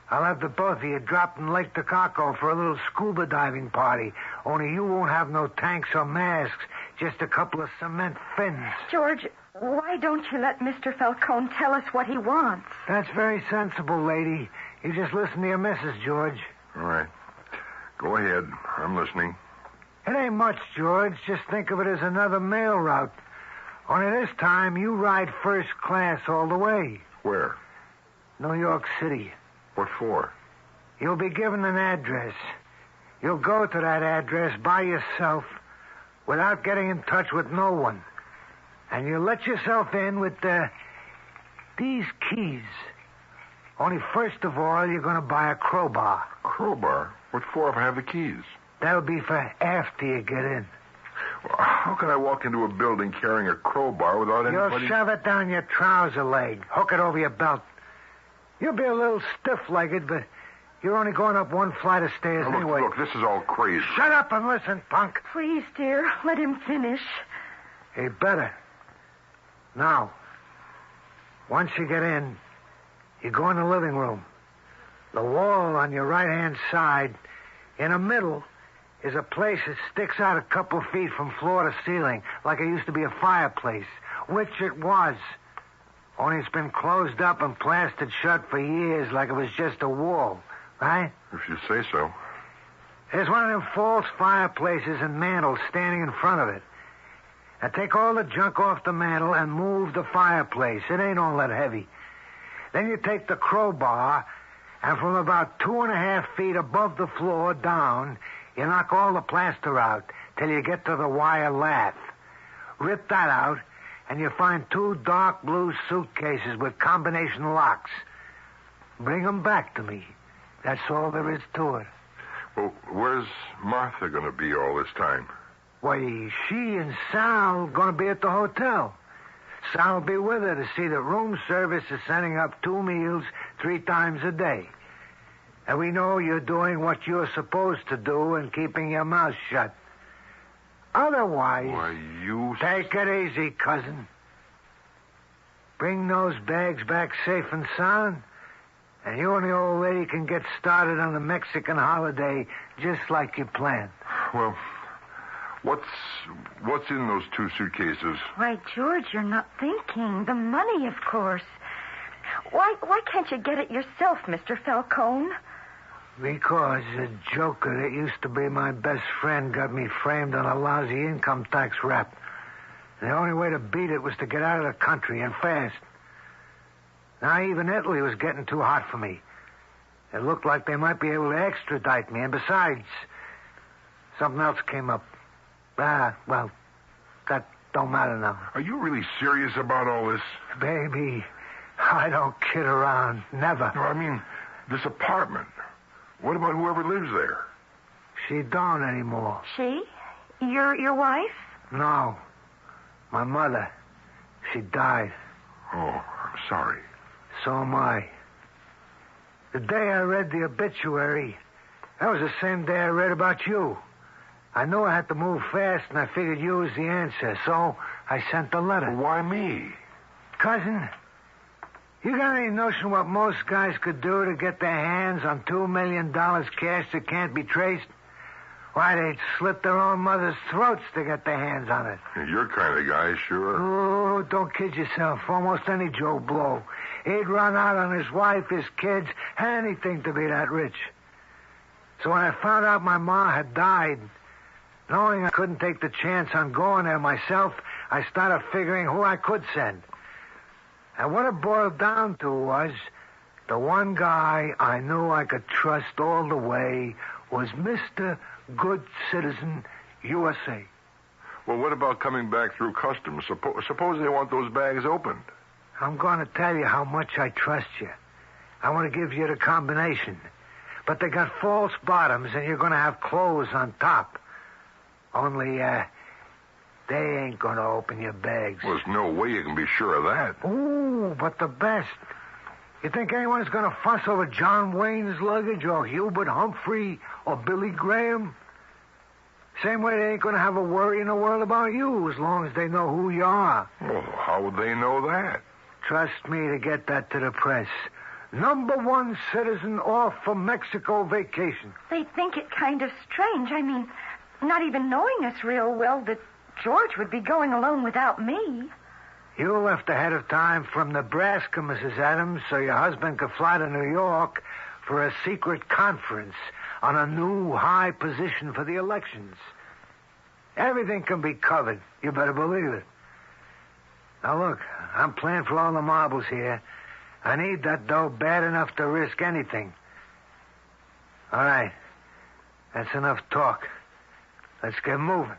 Speaker 15: I'll have the both of you dropped in Lake Takaco for a little scuba diving party. Only you won't have no tanks or masks, just a couple of cement fins.
Speaker 1: George, why don't you let Mr. Falcone tell us what he wants?
Speaker 15: That's very sensible, lady. You just listen to your missus, George.
Speaker 2: All right. Go ahead. I'm listening.
Speaker 15: It ain't much, George. Just think of it as another mail route. Only this time, you ride first class all the way.
Speaker 2: Where?
Speaker 15: New York City.
Speaker 2: What for?
Speaker 15: You'll be given an address. You'll go to that address by yourself without getting in touch with no one. And you let yourself in with these keys. Only first of all, you're going to buy a crowbar.
Speaker 2: Crowbar? What for if I have the keys?
Speaker 15: That'll be for after you get in.
Speaker 2: Well, how can I walk into a building carrying a crowbar without anybody...
Speaker 15: You'll shove it down your trouser leg. Hook it over your belt. You'll be a little stiff-legged, but you're only going up one flight of stairs anyway.
Speaker 2: Look, this is all crazy.
Speaker 15: Shut up and listen, punk.
Speaker 1: Please, dear, let him finish.
Speaker 15: He better. Now, once you get in, you go in the living room. The wall on your right-hand side, in the middle, is a place that sticks out a couple of feet from floor to ceiling, like it used to be a fireplace, which it was. Only it's been closed up and plastered shut for years like it was just a wall, right?
Speaker 2: If you say so.
Speaker 15: There's one of them false fireplaces and mantles standing in front of it. Now take all the junk off the mantle and move the fireplace. It ain't all that heavy. Then you take the crowbar, and from about 2.5 feet above the floor down, you knock all the plaster out till you get to the wire lath. Rip that out, and you find 2 dark blue suitcases with combination locks. Bring them back to me. That's all there is to it.
Speaker 2: Well, where's Martha going to be all this time?
Speaker 15: Why, she and Sal going to be at the hotel. Sal will be with her to see that room service is sending up 2 meals 3 times a day. And we know you're doing what you're supposed to do and keeping your mouth shut. Otherwise...
Speaker 2: Why, you...
Speaker 15: Take it easy, cousin. Bring those bags back safe and sound, and you and the old lady can get started on the Mexican holiday just like you planned.
Speaker 2: Well, what's in those 2 suitcases?
Speaker 1: Why, George, you're not thinking. The money, of course. Why can't you get it yourself, Mr. Falcone?
Speaker 15: Because a joker that used to be my best friend got me framed on a lousy income tax rap. The only way to beat it was to get out of the country, and fast. Now even Italy was getting too hot for me. It looked like they might be able to extradite me, and besides, something else came up. Well, that don't matter now.
Speaker 2: Are you really serious about all this?
Speaker 15: Baby, I don't kid around. Never.
Speaker 2: No, I mean, this apartment. What about whoever lives there?
Speaker 15: She don't anymore.
Speaker 1: She? Your wife?
Speaker 15: No. My mother. She died.
Speaker 2: Oh, I'm sorry.
Speaker 15: So am I. The day I read the obituary, that was the same day I read about you. I knew I had to move fast, and I figured you was the answer, so I sent the letter.
Speaker 2: Well, why me?
Speaker 15: Cousin, you got any notion what most guys could do to get their hands on $2 million cash that can't be traced? Why, they'd slit their own mother's throats to get their hands on it.
Speaker 2: Your kind of guy, sure.
Speaker 15: Oh, don't kid yourself. Almost any Joe Blow. He'd run out on his wife, his kids, anything to be that rich. So when I found out my ma had died, knowing I couldn't take the chance on going there myself, I started figuring who I could send. And what it boiled down to was the one guy I knew I could trust all the way was Mr. Good Citizen USA.
Speaker 2: Well, what about coming back through customs? Suppose they want those bags opened.
Speaker 15: I'm going to tell you how much I trust you. I want to give you the combination. But they got false bottoms, and you're going to have clothes on top. Only, they ain't going to open your bags.
Speaker 2: Well, there's no way you can be sure of that.
Speaker 15: Ooh, but the best. You think anyone's going to fuss over John Wayne's luggage or Hubert Humphrey or Billy Graham? Same way they ain't going to have a worry in the world about you as long as they know who you are.
Speaker 2: Well, how would they know that?
Speaker 15: Trust me to get that to the press. #1 citizen off for Mexico vacation.
Speaker 1: They think it kind of strange. I mean, not even knowing us real well, that George would be going alone without me.
Speaker 15: You left ahead of time from Nebraska, Mrs. Adams, so your husband could fly to New York for a secret conference on a new high position for the elections. Everything can be covered. You better believe it. Now, look, I'm playing for all the marbles here. I need that dough bad enough to risk anything. All right. That's enough talk. Let's get moving.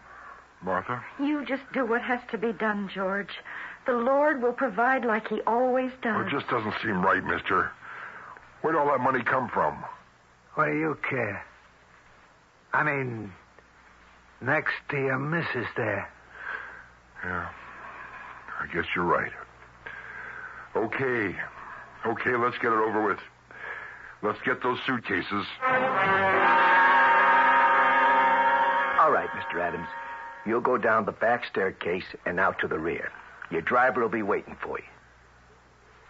Speaker 2: Martha?
Speaker 1: You just do what has to be done, George. The Lord will provide like he always does.
Speaker 2: Well, it just doesn't seem right, mister. Where'd all that money come from?
Speaker 15: What do you care? I mean, next to your missus there.
Speaker 2: Yeah, I guess you're right. Okay, let's get it over with. Let's get those suitcases.
Speaker 5: All right, Mr. Adams. You'll go down the back staircase and out to the rear. Your driver will be waiting for you.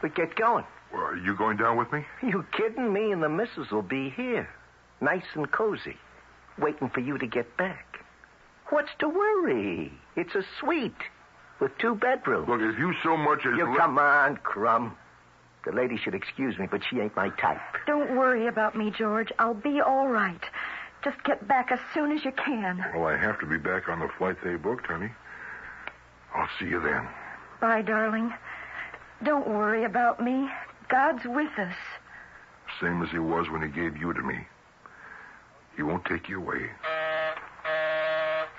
Speaker 5: But get going.
Speaker 2: Well, are you going down with me?
Speaker 5: You kidding? Me and the missus will be here. Nice and cozy. Waiting for you to get back. What's to worry? It's a suite with 2 bedrooms.
Speaker 2: Look, if you so much as...
Speaker 5: Come on, Crumb. The lady should excuse me, but she ain't my type.
Speaker 1: Don't worry about me, George. I'll be all right. Just get back as soon as you can.
Speaker 2: Well, I have to be back on the flight they booked, honey. I'll see you then.
Speaker 1: Bye, darling. Don't worry about me. God's with us.
Speaker 2: Same as he was when he gave you to me. He won't take you away.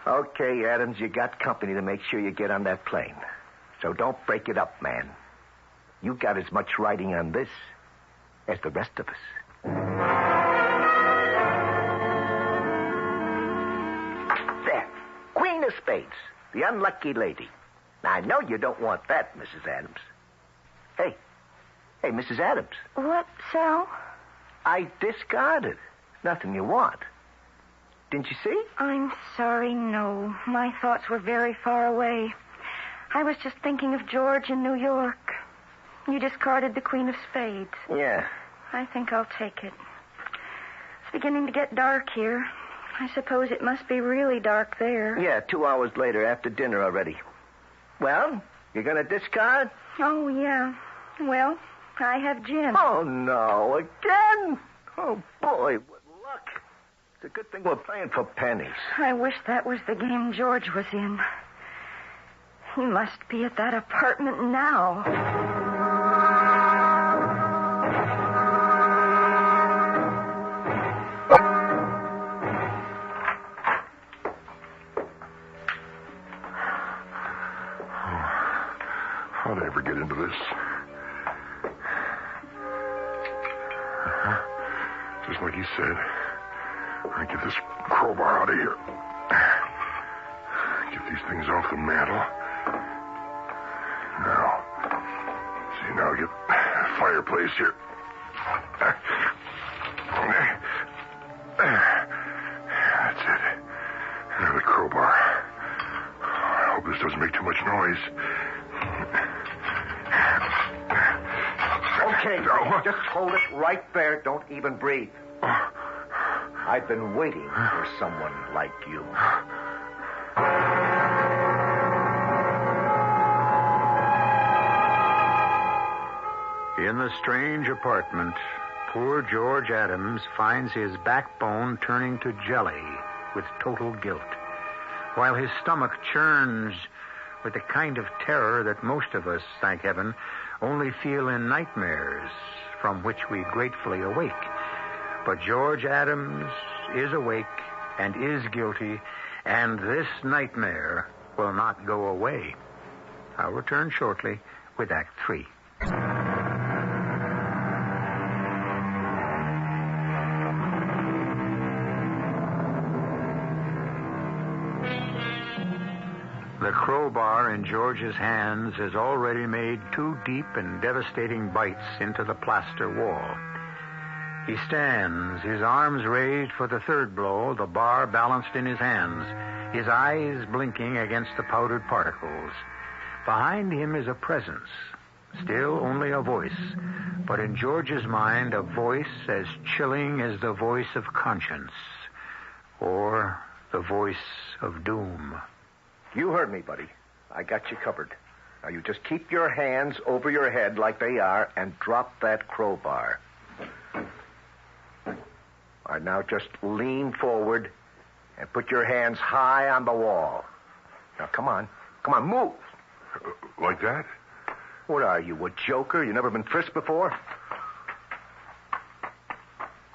Speaker 5: Okay, Adams, you got company to make sure you get on that plane. So don't break it up, man. You got as much writing on this as the rest of us. There. Queen of Spades. The unlucky lady. Now, I know you don't want that, Mrs. Adams. Hey, Mrs. Adams.
Speaker 1: What, Sal?
Speaker 5: I discarded. Nothing you want. Didn't you see?
Speaker 1: I'm sorry, no. My thoughts were very far away. I was just thinking of George in New York. You discarded the Queen of Spades.
Speaker 5: Yeah.
Speaker 1: I think I'll take it. It's beginning to get dark here. I suppose it must be really dark there.
Speaker 5: Yeah, 2 hours later, after dinner already. Well, you gonna discard?
Speaker 1: Oh, yeah. Well, I have gin.
Speaker 5: Oh, no. Again? Oh, boy. It's a good thing we're playing for pennies.
Speaker 1: I wish that was the game George was in. He must be at that apartment now.
Speaker 2: How'd I ever get into this? Just like he said. I get this crowbar out of here. Get these things off the mantel. Now get a fireplace here. That's it. Now the crowbar. I hope this doesn't make too much noise.
Speaker 5: Okay, just hold it right there. Don't even breathe. I've been waiting for someone like you.
Speaker 17: In the strange apartment, poor George Adams finds his backbone turning to jelly with total guilt, while his stomach churns with the kind of terror that most of us, thank heaven, only feel in nightmares from which we gratefully awake. But George Adams is awake and is guilty, and this nightmare will not go away. I'll return shortly with Act 3. The crowbar in George's hands has already made 2 deep and devastating bites into the plaster wall. He stands, his arms raised for the 3rd blow, the bar balanced in his hands, his eyes blinking against the powdered particles. Behind him is a presence, still only a voice, but in George's mind a voice as chilling as the voice of conscience, or the voice of doom.
Speaker 5: You heard me, buddy. I got you covered. Now you just keep your hands over your head like they are and drop that crowbar. All right, now just lean forward and put your hands high on the wall. Now, come on. Come on, move.
Speaker 2: Like that?
Speaker 5: What are you, a joker? You never been frisked before?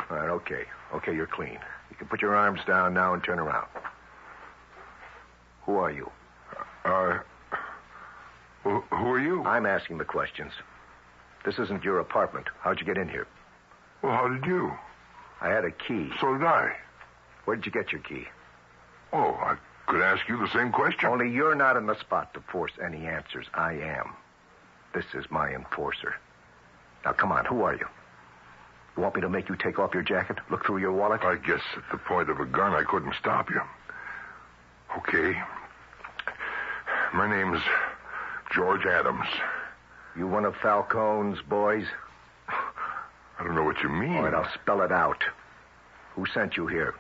Speaker 5: All right, okay. Okay, you're clean. You can put your arms down now and turn around. Who are you?
Speaker 2: Who are you?
Speaker 5: I'm asking the questions. This isn't your apartment. How'd you get in here?
Speaker 2: Well, how did you?
Speaker 5: I had a key.
Speaker 2: So did I.
Speaker 5: Where did you get your key?
Speaker 2: Oh, I could ask you the same question.
Speaker 5: Only you're not in the spot to force any answers. I am. This is my enforcer. Now, come on. Who are you? You want me to make you take off your jacket? Look through your wallet?
Speaker 2: I guess at the point of a gun, I couldn't stop you. Okay. My name's George Adams.
Speaker 5: You one of Falcone's boys?
Speaker 2: I don't know what you mean.
Speaker 5: All right, I'll spell it out. Who sent you here?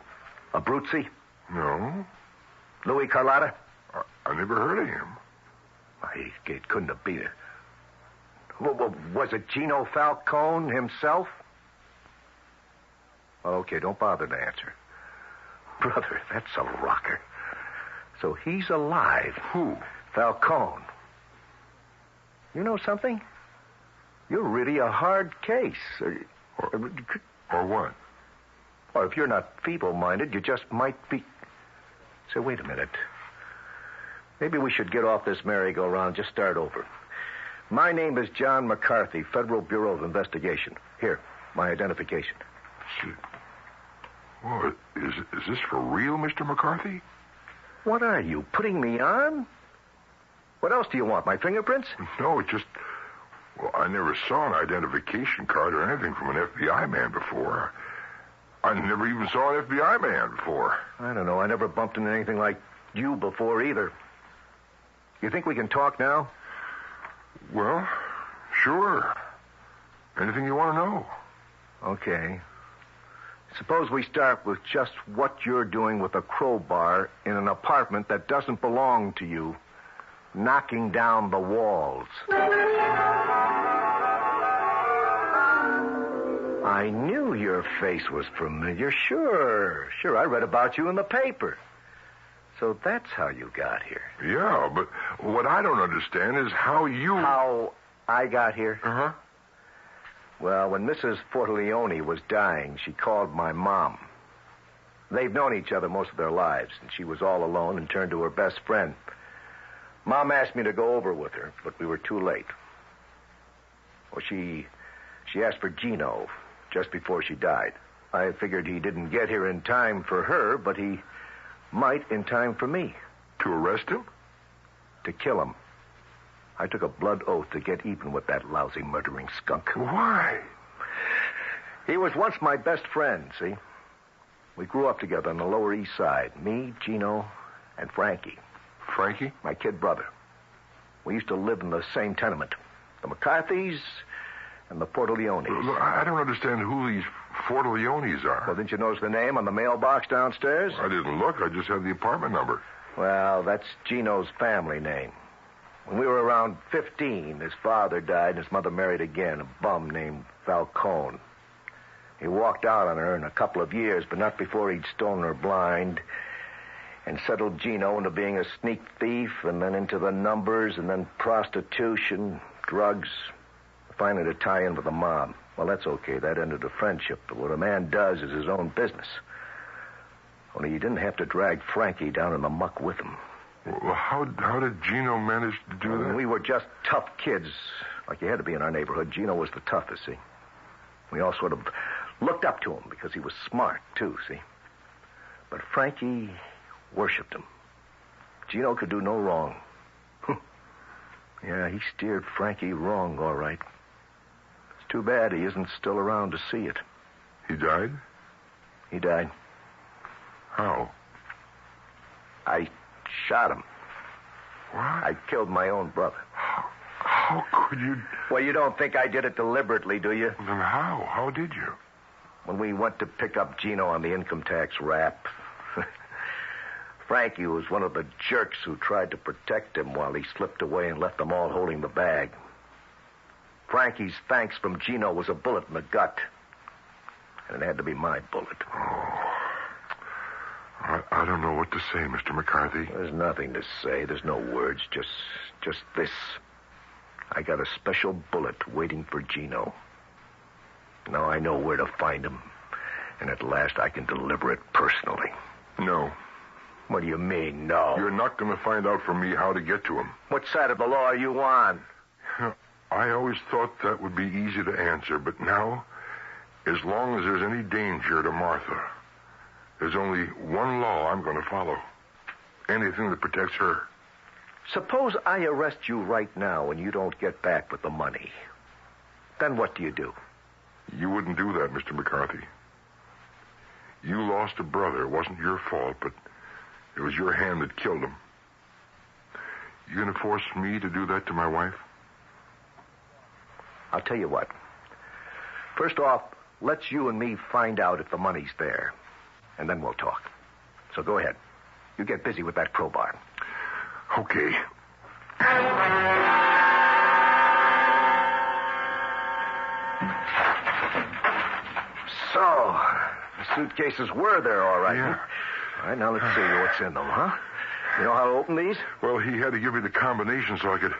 Speaker 5: Abruzzi?
Speaker 2: No.
Speaker 5: Louis Carlotta?
Speaker 2: I never heard of him.
Speaker 5: It couldn't have been it. Was it Gino Falcone himself? Okay, don't bother to answer. Brother, that's a rocker. So he's alive.
Speaker 2: Who?
Speaker 5: Falcone. You know something? You're really a hard case.
Speaker 2: Or what?
Speaker 5: Or if you're not feeble-minded, you just might be... Say, wait a minute. Maybe we should get off this merry-go-round, just start over. My name is John McCarthy, Federal Bureau of Investigation. Here, my identification.
Speaker 2: Shit. Well, is this for real, Mr. McCarthy?
Speaker 5: What are you, putting me on? What else do you want, my fingerprints?
Speaker 2: No, it just... Well, I never saw an identification card or anything from an FBI man before. I never even saw an FBI man before.
Speaker 5: I don't know. I never bumped into anything like you before either. You think we can talk now?
Speaker 2: Well, sure. Anything you want to know.
Speaker 5: Okay. Suppose we start with just what you're doing with a crowbar in an apartment that doesn't belong to you, knocking down the I knew your face was familiar. Sure. I read about you in the paper. So that's how you got here.
Speaker 2: Yeah, but what I don't understand is how you...
Speaker 5: How I got here?
Speaker 2: Uh-huh.
Speaker 5: Well, when Mrs. Fortaleone was dying, she called my mom. They've known each other most of their lives, and she was all alone and turned to her best friend. Mom asked me to go over with her, but we were too late. Well, she asked for Gino just before she died. I figured he didn't get here in time for her, but he might in time for me.
Speaker 2: To arrest him?
Speaker 5: To kill him. I took a blood oath to get even with that lousy murdering skunk.
Speaker 2: Why?
Speaker 5: He was once my best friend, see? We grew up together on the Lower East Side. Me, Gino, and Frankie.
Speaker 2: Frankie?
Speaker 5: My kid brother. We used to live in the same tenement. The McCarthys and the Portaleones.
Speaker 2: Look, I don't understand who these Fortaleones are.
Speaker 5: Well, didn't you notice the name on the mailbox downstairs?
Speaker 2: I didn't look. I just had the apartment number.
Speaker 5: Well, that's Gino's family name. When we were around 15, his father died and his mother married again, a bum named Falcone. He walked out on her in a couple of years, but not before he'd stolen her blind and settled Gino into being a sneak thief and then into the numbers and then prostitution, drugs, finally to tie in with the mob. Well, that's okay. That ended a friendship. But what a man does is his own business. Only he didn't have to drag Frankie down in the muck with him.
Speaker 2: Well, how did Gino manage to do that?
Speaker 5: We were just tough kids, like you had to be in our neighborhood. Gino was the toughest, see? We all sort of looked up to him because he was smart, too, see? But Frankie worshipped him. Gino could do no wrong. Yeah, he steered Frankie wrong, all right. It's too bad he isn't still around to see it.
Speaker 2: He died?
Speaker 5: He died.
Speaker 2: How?
Speaker 5: I shot him.
Speaker 2: What?
Speaker 5: I killed my own brother.
Speaker 2: How could you...
Speaker 5: Well, you don't think I did it deliberately, do you?
Speaker 2: Then how? How did you?
Speaker 5: When we went to pick up Gino on the income tax rap, Frankie was one of the jerks who tried to protect him while he slipped away and left them all holding the bag. Frankie's thanks from Gino was a bullet in the gut. And it had to be my bullet.
Speaker 2: Oh. I don't know what to say, Mr. McCarthy.
Speaker 5: There's nothing to say. There's no words. Just this. I got a special bullet waiting for Gino. Now I know where to find him. And at last I can deliver it personally.
Speaker 2: No.
Speaker 5: What do you mean, no?
Speaker 2: You're not going to find out from me how to get to him.
Speaker 5: What side of the law are you on?
Speaker 2: I always thought that would be easy to answer, but now, as long as there's any danger to Martha, there's only one law I'm going to follow. Anything that protects her.
Speaker 5: Suppose I arrest you right now and you don't get back with the money. Then what do you do?
Speaker 2: You wouldn't do that, Mr. McCarthy. You lost a brother. It wasn't your fault, but it was your hand that killed him. You going to force me to do that to my wife?
Speaker 5: I'll tell you what. First off, let's you and me find out if the money's there. And then we'll talk. So go ahead. You get busy with that crowbar.
Speaker 2: Okay.
Speaker 5: So, the suitcases were there, all right.
Speaker 2: Yeah.
Speaker 5: All right, now let's see what's in them, huh? You know how to open these?
Speaker 2: Well, he had to give me the combination so I could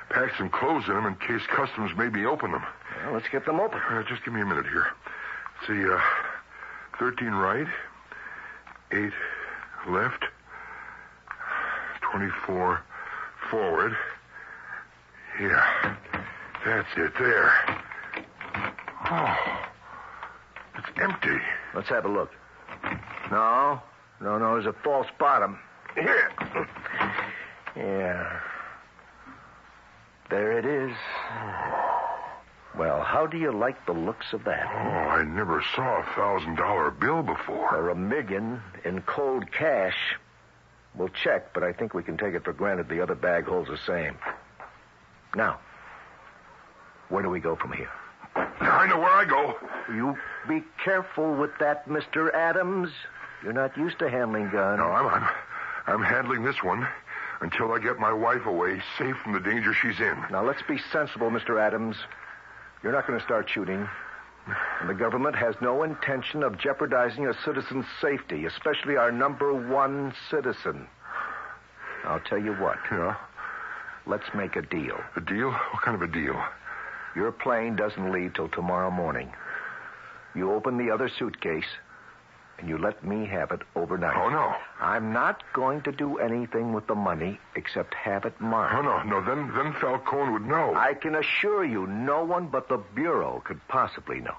Speaker 2: pack some clothes in them in case customs made me open them.
Speaker 5: Well, let's get them open.
Speaker 2: Just give me a minute here. See, 13 right, 8 left, 24 forward. Yeah, that's it there. Oh, it's empty.
Speaker 5: Let's have a look. No, there's a false bottom. Here. Yeah. There it is. Well, how do you like the looks of that?
Speaker 2: Oh, I never saw a $1,000 bill before.
Speaker 5: Or $1 million in cold cash. We'll check, but I think we can take it for granted the other bag holds the same. Now, where do we go from here?
Speaker 2: I know where I go.
Speaker 5: You be careful with that, Mr. Adams. You're not used to handling guns.
Speaker 2: No, I'm handling this one until I get my wife away, safe from the danger she's in.
Speaker 5: Now, let's be sensible, Mr. Adams. You're not going to start shooting. And the government has no intention of jeopardizing a citizen's safety, especially our number one citizen. I'll tell you what.
Speaker 2: Yeah?
Speaker 5: Let's make a deal.
Speaker 2: A deal? What kind of a deal?
Speaker 5: Your plane doesn't leave till tomorrow morning. You open the other suitcase, and you let me have it overnight.
Speaker 2: Oh, no.
Speaker 5: I'm not going to do anything with the money except have it marked.
Speaker 2: Oh, no. Then Falcone would know.
Speaker 5: I can assure you no one but the Bureau could possibly know.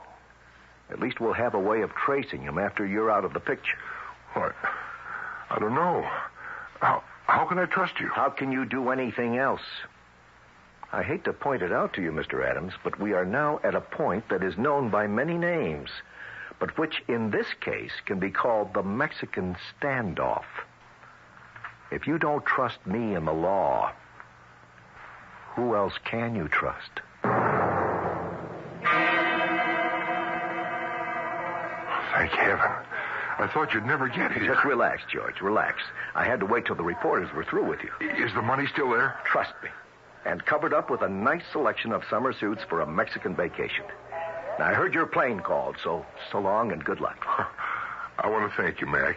Speaker 5: At least we'll have a way of tracing him after you're out of the picture.
Speaker 2: What? I don't know. How can I trust you?
Speaker 5: How can you do anything else? I hate to point it out to you, Mr. Adams, but we are now at a point that is known by many names, but which in this case can be called the Mexican Standoff. If you don't trust me and the law, who else can you trust?
Speaker 2: Thank heaven. I thought you'd never get here.
Speaker 5: Just relax, George, relax. I had to wait till the reporters were through with you.
Speaker 2: Is the money still there?
Speaker 5: Trust me. And covered up with a nice selection of summer suits for a Mexican vacation. Now, I heard your plane called, so long and good luck.
Speaker 2: I want to thank you, Mac.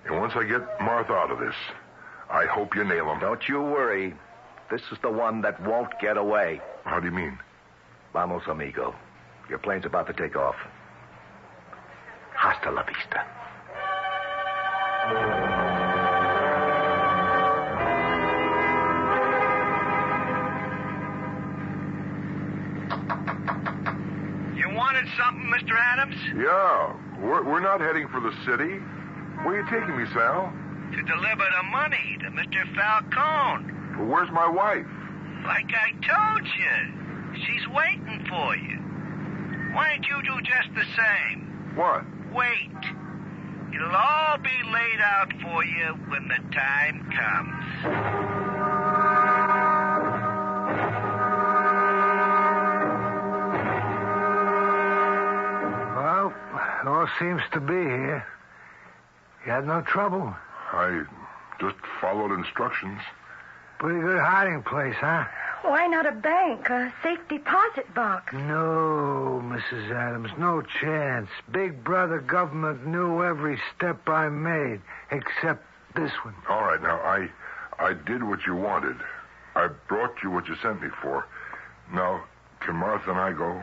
Speaker 2: And once I get Martha out of this, I hope you nail him.
Speaker 5: Don't you worry. This is the one that won't get away.
Speaker 2: How do you mean?
Speaker 5: Vamos, amigo. Your plane's about to take off. Hasta la vista.
Speaker 9: You wanted something, Mr. Adams?
Speaker 2: Yeah. We're not heading for the city. Where are you taking me, Sal?
Speaker 9: To deliver the money to Mr. Falcone.
Speaker 2: Well, where's my wife?
Speaker 9: Like I told you. She's waiting for you. Why don't you do just the same?
Speaker 2: What?
Speaker 9: Wait. It'll all be laid out for you when the time comes.
Speaker 15: Well, it all seems to be here. You had no trouble?
Speaker 2: I just followed instructions.
Speaker 15: Pretty good hiding place, huh?
Speaker 1: Why not a bank, a safe deposit box?
Speaker 15: No, Mrs. Adams, no chance. Big brother government knew every step I made, except this one.
Speaker 2: All right, now, I did what you wanted. I brought you what you sent me for. Now, can Martha and I go?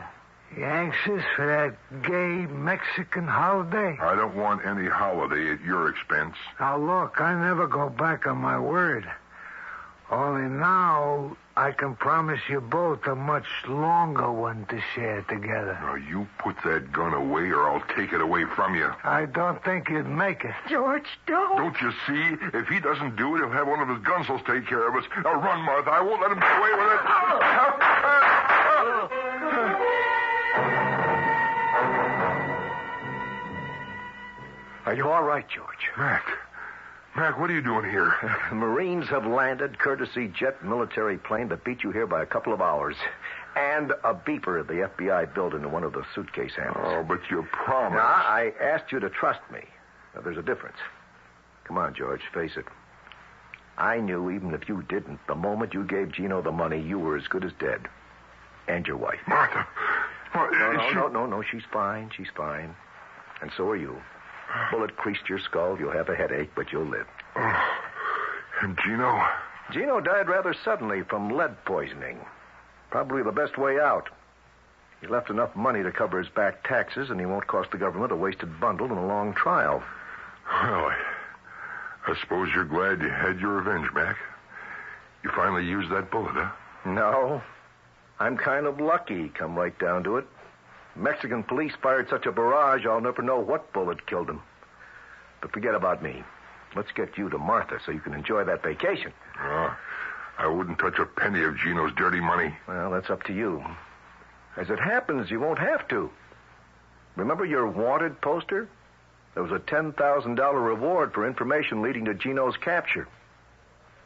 Speaker 15: You anxious for that gay Mexican holiday?
Speaker 2: I don't want any holiday at your expense.
Speaker 15: Now, look, I never go back on my word. Only now I can promise you both a much longer one to share together.
Speaker 2: Now, you put that gun away or I'll take it away from you.
Speaker 15: I don't think you'd make it.
Speaker 1: George, don't.
Speaker 2: Don't you see? If he doesn't do it, he'll have one of his gunsels take care of us. Now, run, Martha. I won't let him get away with it.
Speaker 5: Are you all right, George?
Speaker 2: Mac, what are you doing here?
Speaker 5: Marines have landed, courtesy jet military plane that beat you here by a couple of hours. And a beeper the FBI built into one of the suitcase handles.
Speaker 2: Oh, but you promised.
Speaker 5: Now, I asked you to trust me. Now, there's a difference. Come on, George, face it. I knew even if you didn't, the moment you gave Gino the money, you were as good as dead. And your wife.
Speaker 2: Martha.
Speaker 5: No, she's fine. She's fine. And so are you. Bullet creased your skull. You'll have a headache, but you'll live.
Speaker 2: Oh, and Gino?
Speaker 5: Gino died rather suddenly from lead poisoning. Probably the best way out. He left enough money to cover his back taxes, and he won't cost the government a wasted bundle in a long trial.
Speaker 2: Well, I suppose you're glad you had your revenge, Mac. You finally used that bullet, huh?
Speaker 5: No. I'm kind of lucky, come right down to it. Mexican police fired such a barrage, I'll never know what bullet killed him. But forget about me. Let's get you to Martha so you can enjoy that vacation.
Speaker 2: Oh, I wouldn't touch a penny of Gino's dirty money.
Speaker 5: Well, that's up to you. As it happens, you won't have to. Remember your wanted poster? There was a $10,000 reward for information leading to Gino's capture.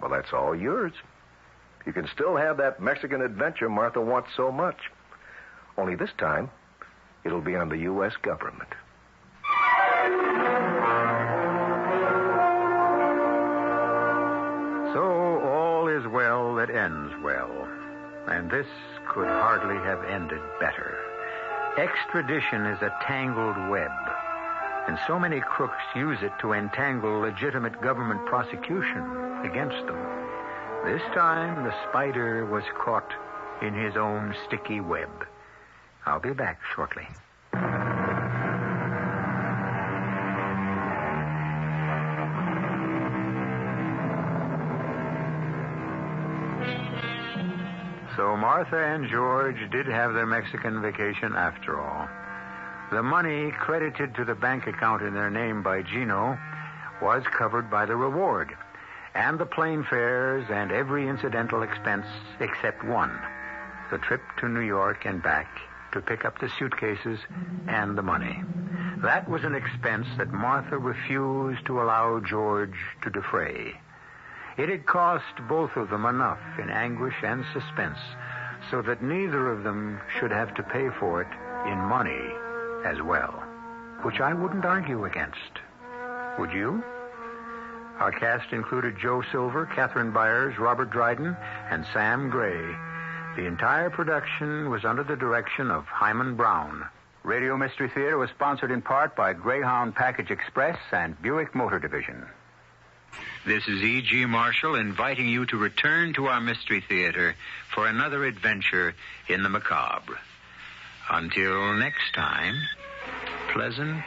Speaker 5: Well, that's all yours. You can still have that Mexican adventure Martha wants so much. Only this time, it'll be on the U.S. government.
Speaker 17: So all is well that ends well. And this could hardly have ended better.
Speaker 7: Extradition is a tangled web, and so many crooks use it to entangle legitimate government prosecution against them. This time, the spider was caught in his own sticky web. I'll be back shortly. So Martha and George did have their Mexican vacation after all. The money credited to the bank account in their name by Gino was covered by the reward, and the plane fares and every incidental expense except one, the trip to New York and back to pick up the suitcases and the money. That was an expense that Martha refused to allow George to defray. It had cost both of them enough in anguish and suspense so that neither of them should have to pay for it in money as well, which I wouldn't argue against. Would you? Our cast included Joe Silver, Catherine Byers, Robert Dryden, and Sam Gray. The entire production was under the direction of Himan Brown. Radio Mystery Theater was sponsored in part by Greyhound Package Express and Buick Motor Division. This is E.G. Marshall inviting you to return to our Mystery Theater for another adventure in the macabre. Until next time, pleasant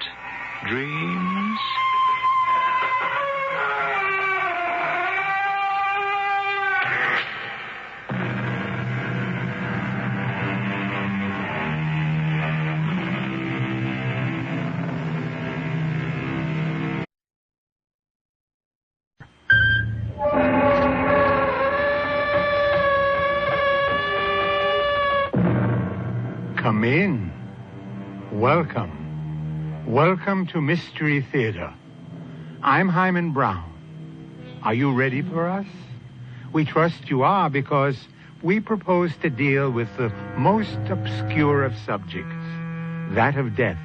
Speaker 7: dreams.
Speaker 4: Come in. Welcome. Welcome to Mystery Theater. I'm Himan Brown. Are you ready for us? We trust you are, because we propose to deal with the most obscure of subjects, that of death.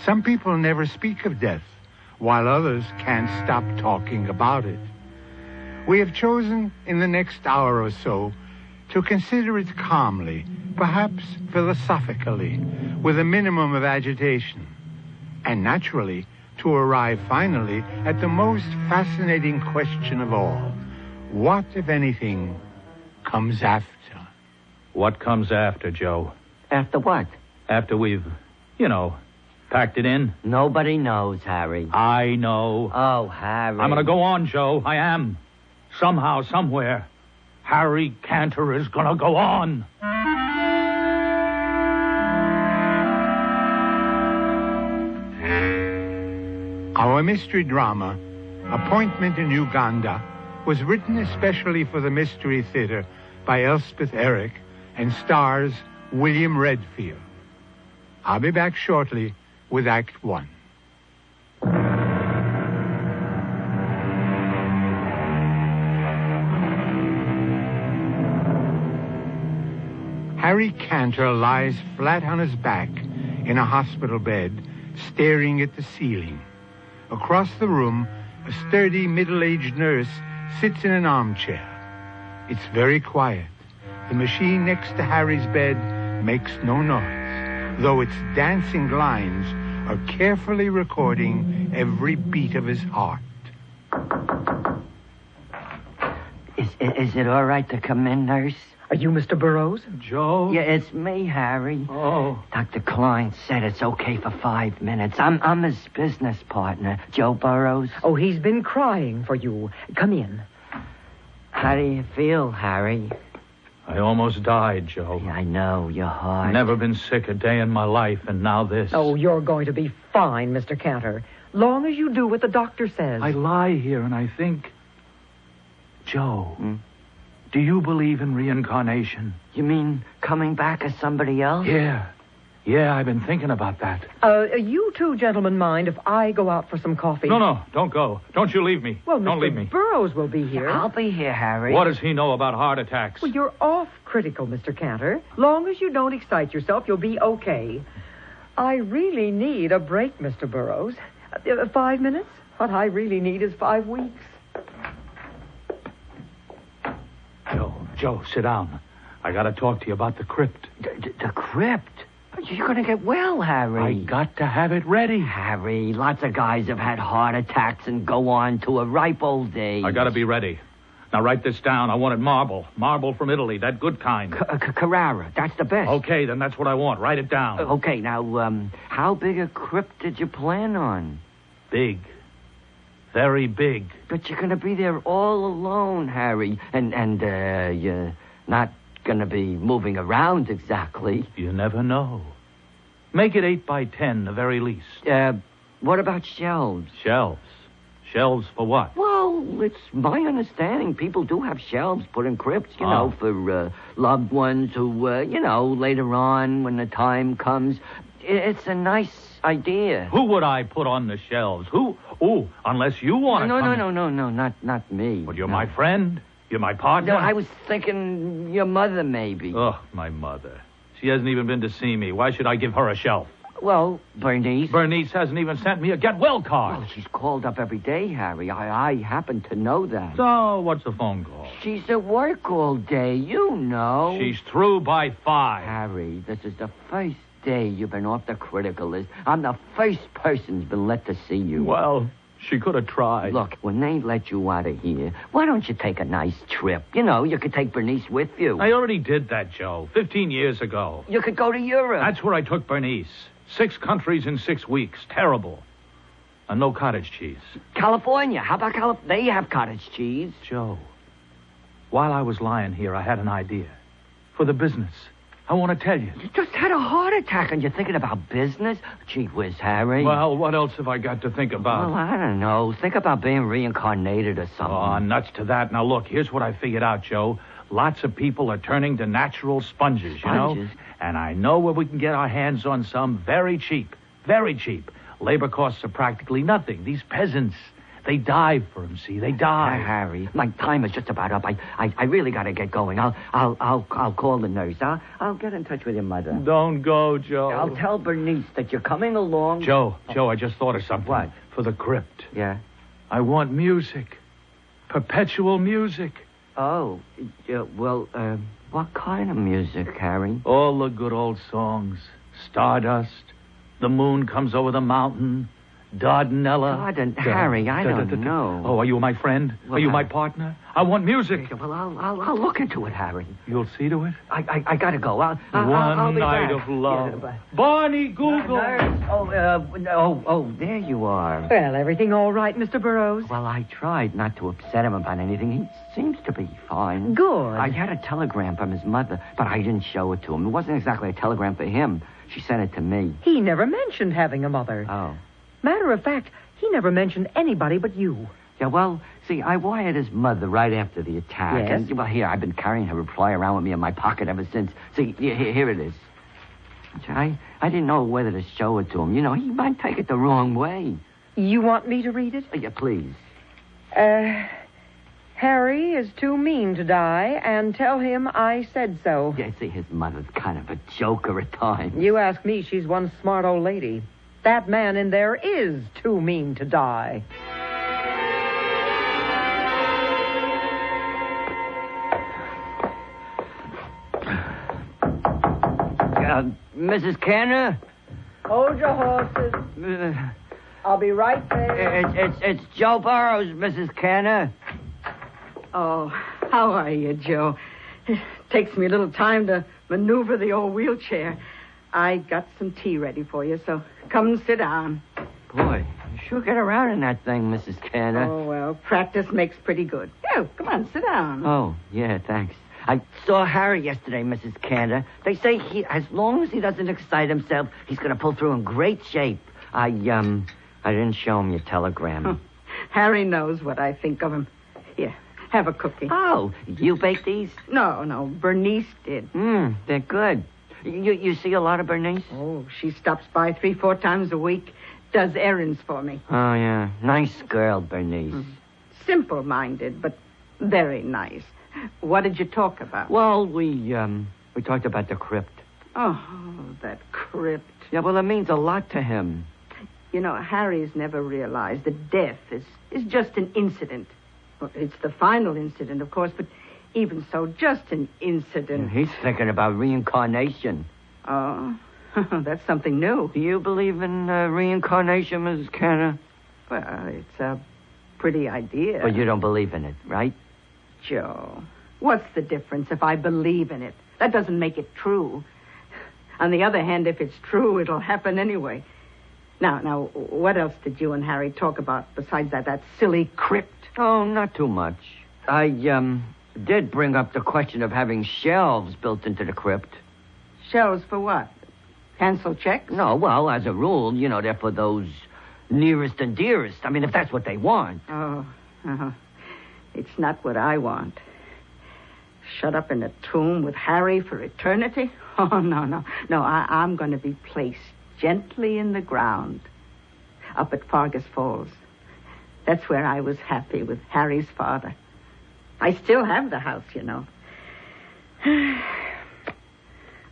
Speaker 4: Some people never speak of death, while others can't stop talking about it. We have chosen in the next hour or so to consider it calmly, perhaps philosophically, with a minimum of agitation, and naturally to arrive finally at the most fascinating question of all. What, if anything, comes after?
Speaker 19: What comes after, Joe?
Speaker 22: After what?
Speaker 19: After we've, packed it in?
Speaker 22: Nobody knows, Harry.
Speaker 19: I know.
Speaker 22: Oh, Harry.
Speaker 19: I'm going to go on, Joe. I am. Somehow, somewhere, Harry Cantor is going to go on.
Speaker 4: Our mystery drama, Appointment in Uganda, was written especially for the Mystery Theater by Elspeth Eric and stars William Redfield. I'll be back shortly with Act One. Harry Cantor lies flat on his back in a hospital bed, staring at the ceiling. Across the room, a sturdy middle-aged nurse sits in an armchair. It's very quiet. The machine next to Harry's bed makes no noise, though its dancing lines are carefully recording every beat of his heart.
Speaker 22: Is it all right to come in, nurse?
Speaker 24: Are you Mr. Burroughs?
Speaker 19: Joe?
Speaker 22: Yeah, it's me, Harry.
Speaker 19: Oh.
Speaker 22: Dr. Klein said it's okay for 5 minutes. I'm his business partner, Joe Burroughs.
Speaker 24: Oh, he's been crying for you. Come in.
Speaker 22: How do you feel, Harry?
Speaker 19: I almost died, Joe.
Speaker 22: Yeah, I know, you're hard.
Speaker 19: Never been sick a day in my life, and now this.
Speaker 24: Oh, you're going to be fine, Mr. Cantor. Long as you do what the doctor says.
Speaker 19: I lie here and I think... Joe... Do you believe in reincarnation?
Speaker 22: You mean coming back as somebody else?
Speaker 19: Yeah. Yeah, I've been thinking about that.
Speaker 24: You two gentlemen mind if I go out for some coffee?
Speaker 19: No, don't go. Don't you leave me.
Speaker 24: Well,
Speaker 19: don't leave me.
Speaker 24: Burroughs will be here.
Speaker 22: I'll be here, Harry.
Speaker 19: What does he know about heart attacks?
Speaker 24: Well, you're off critical, Mr. Cantor. Long as you don't excite yourself, you'll be okay. I really need a break, Mr. Burroughs. 5 minutes? What I really need is 5 weeks.
Speaker 19: Joe, sit down. I got to talk to you about the crypt.
Speaker 22: The crypt? You're going to get well, Harry.
Speaker 19: I got to have it ready.
Speaker 22: Harry, lots of guys have had heart attacks and go on to a ripe old age.
Speaker 19: I got to be ready. Now, write this down. I wanted marble. Marble from Italy, that good kind.
Speaker 22: Carrara, that's the best.
Speaker 19: Okay, then that's what I want. Write it down.
Speaker 22: Okay, now, how big a crypt did you plan on?
Speaker 19: Big. Very big.
Speaker 22: But you're going to be there all alone, Harry. And you're not going to be moving around exactly.
Speaker 19: You never know. Make it 8 by 10, the very least.
Speaker 22: What about shelves?
Speaker 19: Shelves? Shelves for what?
Speaker 22: Well, it's my understanding people do have shelves put in crypts, you know, for loved ones who, later on when the time comes. It's a nice idea.
Speaker 19: Who would I put on the shelves? Who? Oh, unless you want to
Speaker 22: No, not me.
Speaker 19: But you're my friend? You're my partner?
Speaker 22: No, I was thinking your mother, maybe.
Speaker 19: Oh, my mother. She hasn't even been to see me. Why should I give her a shelf?
Speaker 22: Well, Bernice.
Speaker 19: Bernice hasn't even sent me a get-well card.
Speaker 22: Well, she's called up every day, Harry. I happen to know that.
Speaker 19: So, what's the phone call?
Speaker 22: She's at work all day, you know.
Speaker 19: She's through by 5.
Speaker 22: Harry, this is the first day you've been off the critical list. I'm the first person who's been let to see you.
Speaker 19: Well, she could have tried.
Speaker 22: Look, when they let you out of here, why don't you take a nice trip? You know, you could take Bernice with you.
Speaker 19: I already did that, Joe, 15 years ago.
Speaker 22: You could go to Europe.
Speaker 19: That's where I took Bernice. 6 countries in 6 weeks. Terrible. And no cottage cheese.
Speaker 22: California. How about California? They have cottage cheese.
Speaker 19: Joe, while I was lying here, I had an idea. For the business. I want to tell you.
Speaker 22: You just had a heart attack and you're thinking about business? Gee whiz, Harry.
Speaker 19: Well, what else have I got to think about?
Speaker 22: Well, I don't know. Think about being reincarnated or something.
Speaker 19: Oh, nuts to that. Now, look, here's what I figured out, Joe. Lots of people are turning to natural sponges, you know? And I know where we can get our hands on some very cheap. Very cheap. Labor costs are practically nothing. These peasants, they dive for them, see? They dive.
Speaker 22: Harry, my time is just about up. I really got to get going. I'll call the nurse. I'll get in touch with your mother.
Speaker 19: Don't go, Joe.
Speaker 22: I'll tell Bernice that you're coming along.
Speaker 19: Joe, I just thought of something.
Speaker 22: What?
Speaker 19: For the crypt.
Speaker 22: Yeah?
Speaker 19: I want music. Perpetual music.
Speaker 22: Oh, well, what kind of music, Harry?
Speaker 19: All the good old songs. Stardust. The moon comes over the mountain. Dardanella.
Speaker 22: Harry, I don't know.
Speaker 19: Oh, are you my friend?
Speaker 22: Well,
Speaker 19: are you my partner? I want music.
Speaker 22: Well, I'll look into it, Harry.
Speaker 19: You'll see to it?
Speaker 22: I gotta go. I'll
Speaker 19: One
Speaker 22: be
Speaker 19: night
Speaker 22: back.
Speaker 19: of love.
Speaker 22: Yeah,
Speaker 19: Barney Google.
Speaker 22: There you are.
Speaker 24: Well, everything all right, Mr. Burroughs?
Speaker 22: Well, I tried not to upset him about anything. He seems to be fine.
Speaker 24: Good.
Speaker 22: I had a telegram from his mother, but I didn't show it to him. It wasn't exactly a telegram for him. She sent it to me.
Speaker 24: He never mentioned having a mother.
Speaker 22: Oh.
Speaker 24: Matter of fact, he never mentioned anybody but you.
Speaker 22: Yeah, well, see, I wired his mother right after the attack.
Speaker 24: Yes?
Speaker 22: And, well, here, I've been carrying her reply around with me in my pocket ever since. See, here it is. I didn't know whether to show it to him. You know, he might take it the wrong way.
Speaker 24: You want me to read it?
Speaker 22: Yeah, please.
Speaker 24: Harry is too mean to die, and tell him I said so.
Speaker 22: Yeah, see, his mother's kind of a joker at times.
Speaker 24: You ask me, she's one smart old lady. That man in there is too mean to die.
Speaker 22: Mrs. Canner?
Speaker 24: Hold your horses. I'll be right there.
Speaker 22: It's Joe Burroughs, Mrs. Canner.
Speaker 14: Oh, how are you, Joe? It takes me a little time to maneuver the old wheelchair. I got some tea ready for you, so come and sit down.
Speaker 22: Boy, you sure get around in that thing, Mrs. Canner.
Speaker 14: Oh, well, practice makes pretty good. Oh, come on, sit down.
Speaker 22: Oh, yeah, thanks. I saw Harry yesterday, Mrs. Canner. They say as long as he doesn't excite himself, he's going to pull through in great shape. I didn't show him your telegram.
Speaker 14: Oh, Harry knows what I think of him. Here, have a cookie.
Speaker 22: Oh, you baked these?
Speaker 14: No, Bernice did.
Speaker 22: They're good. You see a lot of Bernice?
Speaker 14: Oh, she stops by 3-4 times a week, does errands for me.
Speaker 22: Oh, yeah. Nice girl, Bernice.
Speaker 14: Simple-minded, but very nice. What did you talk about?
Speaker 22: Well, we talked about the crypt.
Speaker 14: Oh, that crypt.
Speaker 22: Yeah, well, it means a lot to him.
Speaker 14: You know, Harry's never realized that death is just an incident. Well, it's the final incident, of course, but even so, just an incident.
Speaker 22: He's thinking about reincarnation.
Speaker 14: Oh, That's something new.
Speaker 22: Do you believe in reincarnation, Mrs. Cantor?
Speaker 14: Well, it's a pretty idea.
Speaker 22: But you don't believe in it, right?
Speaker 14: Joe, what's the difference if I believe in it? That doesn't make it true. On the other hand, if it's true, it'll happen anyway. Now, what else did you and Harry talk about besides that silly crypt?
Speaker 22: Oh, not too much. I did bring up the question of having shelves built into the crypt.
Speaker 14: Shelves for what? Cancel checks?
Speaker 22: No, well, as a rule, they're for those nearest and dearest. I mean, if that's what they want.
Speaker 14: Oh, it's not what I want. Shut up in a tomb with Harry for eternity? Oh, no. No, I'm going to be placed gently in the ground up at Fargus Falls. That's where I was happy with Harry's father. I still have the house,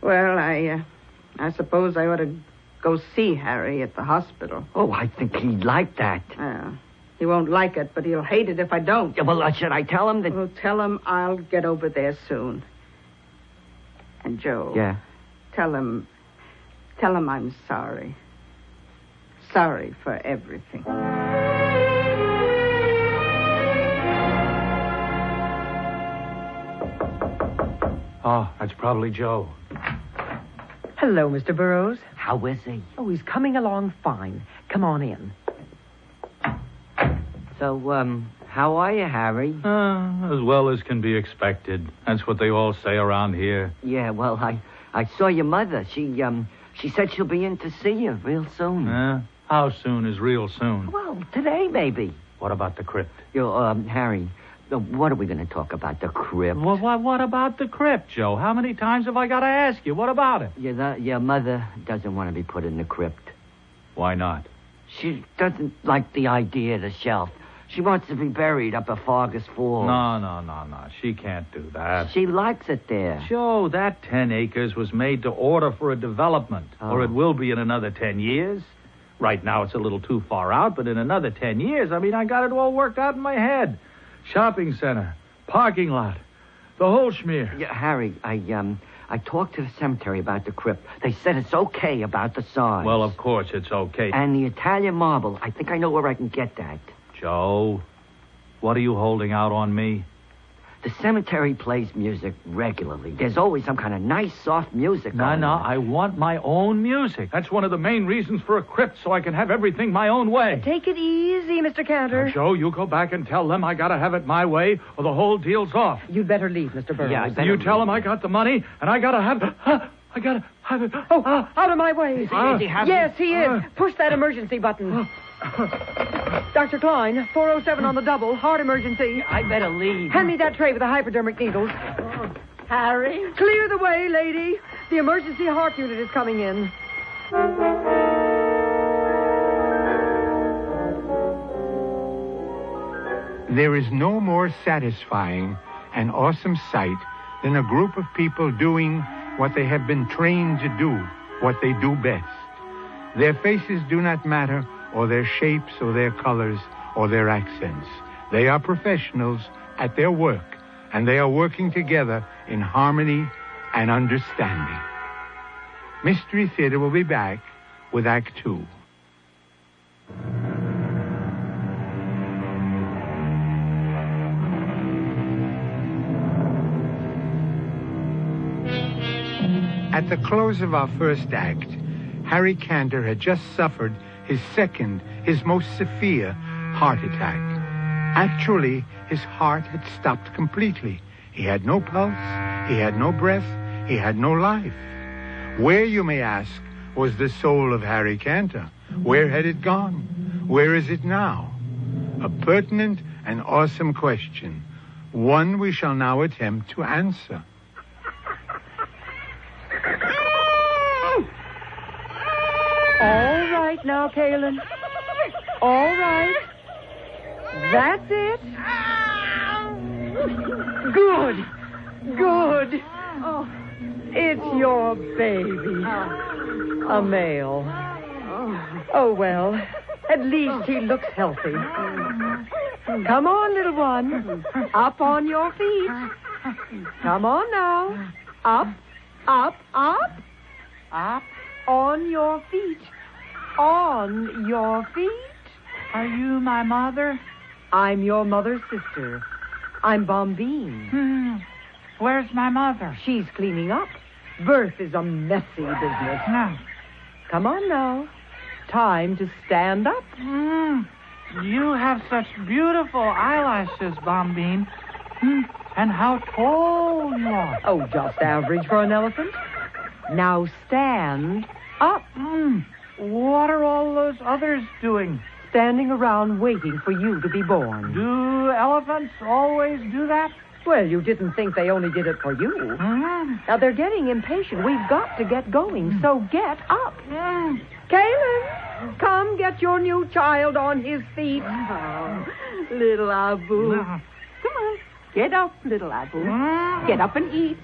Speaker 14: Well, I suppose I ought to go see Harry at the hospital.
Speaker 22: Oh, I think he'd like that.
Speaker 14: He won't like it, but he'll hate it if I don't.
Speaker 22: Yeah, well, should I tell him that...
Speaker 14: Well, tell him I'll get over there soon. And Joe...
Speaker 22: Yeah?
Speaker 14: Tell him I'm sorry. Sorry for everything.
Speaker 19: Oh, that's probably Joe.
Speaker 24: Hello, Mr. Burroughs.
Speaker 22: How is he?
Speaker 24: Oh, he's coming along fine. Come on in.
Speaker 22: So, how are you, Harry?
Speaker 19: As well as can be expected. That's what they all say around here.
Speaker 22: Yeah, well, I saw your mother. She said she'll be in to see you real soon.
Speaker 19: How soon is real soon?
Speaker 22: Well, today, maybe.
Speaker 19: What about the crypt?
Speaker 22: Harry, what are we going to talk about? The crypt?
Speaker 19: What about the crypt, Joe? How many times have I got to ask you? What about it?
Speaker 22: Your mother doesn't want to be put in the crypt.
Speaker 19: Why not?
Speaker 22: She doesn't like the idea of the shelf. She wants to be buried up at Fargus Falls.
Speaker 19: No. She can't do that.
Speaker 22: She likes it there.
Speaker 19: Joe, that 10 acres was made to order for a development. Or it will be in another 10 years. Right now it's a little too far out, but in another 10 years, I got it all worked out in my head. Shopping center, parking lot, the whole schmear.
Speaker 22: Yeah, Harry, I talked to the cemetery about the crypt. They said it's okay about the size.
Speaker 19: Well, of course it's okay.
Speaker 22: And the Italian marble, I think I know where I can get that.
Speaker 19: Joe, what are you holding out on me?
Speaker 22: The cemetery plays music regularly. There's always some kind of nice, soft music on.
Speaker 19: No, I want my own music. That's one of the main reasons for a crypt, so I can have everything my own way.
Speaker 24: Take it easy, Mr. Cantor.
Speaker 19: Now, Joe, you go back and tell them I gotta have it my way, or the whole deal's off.
Speaker 24: You'd better leave, Mr. Burroughs.
Speaker 22: Yeah,
Speaker 19: You tell them I got the money, and I gotta have it. I gotta have it.
Speaker 24: Oh, out of my way.
Speaker 22: Is he happy?
Speaker 24: Yes, he is. Push that emergency button. Dr. Klein, 407 on the double, heart emergency.
Speaker 22: I better leave.
Speaker 24: Hand me that tray with the hypodermic needles.
Speaker 14: Harry?
Speaker 24: Clear the way, lady. The emergency heart unit is coming in.
Speaker 4: There is no more satisfying and awesome sight than a group of people doing what they have been trained to do, what they do best. Their faces do not matter, or their shapes, or their colors, or their accents. They are professionals at their work, and they are working together in harmony and understanding. Mystery Theater will be back with Act 2. At the close of our first act, Harry Cantor had just suffered his second, his most severe heart attack. Actually, his heart had stopped completely. He had no pulse, he had no breath, he had no life. Where, you may ask, was the soul of Harry Cantor? Where had it gone? Where is it now? A pertinent and awesome question, one we shall now attempt to answer.
Speaker 24: All right now, Kaylin. All right. That's it. Good. Good. Oh, it's your baby. A male. Oh, well, at least he looks healthy. Come on, little one. Up on your feet. Come on now. Up, up, up. Up, On your feet. On your feet.
Speaker 16: Are you my mother?
Speaker 24: I'm your mother's sister. I'm Bombine.
Speaker 16: Where's my mother?
Speaker 24: She's cleaning up. Birth is a messy business.
Speaker 16: No.
Speaker 24: Come on now. Time to stand up.
Speaker 16: You have such beautiful eyelashes, Bombine. And how tall you are.
Speaker 24: Oh, just average for an elephant. Now stand up.
Speaker 16: What are all those others doing?
Speaker 24: Standing around waiting for you to be born.
Speaker 16: Do elephants always do that?
Speaker 24: Well, you didn't think they only did it for you. Now, they're getting impatient. We've got to get going, so get up. Caleb, come get your new child on his feet. Oh, little Abu. Come on. Get up, little Abu. Get up and eat.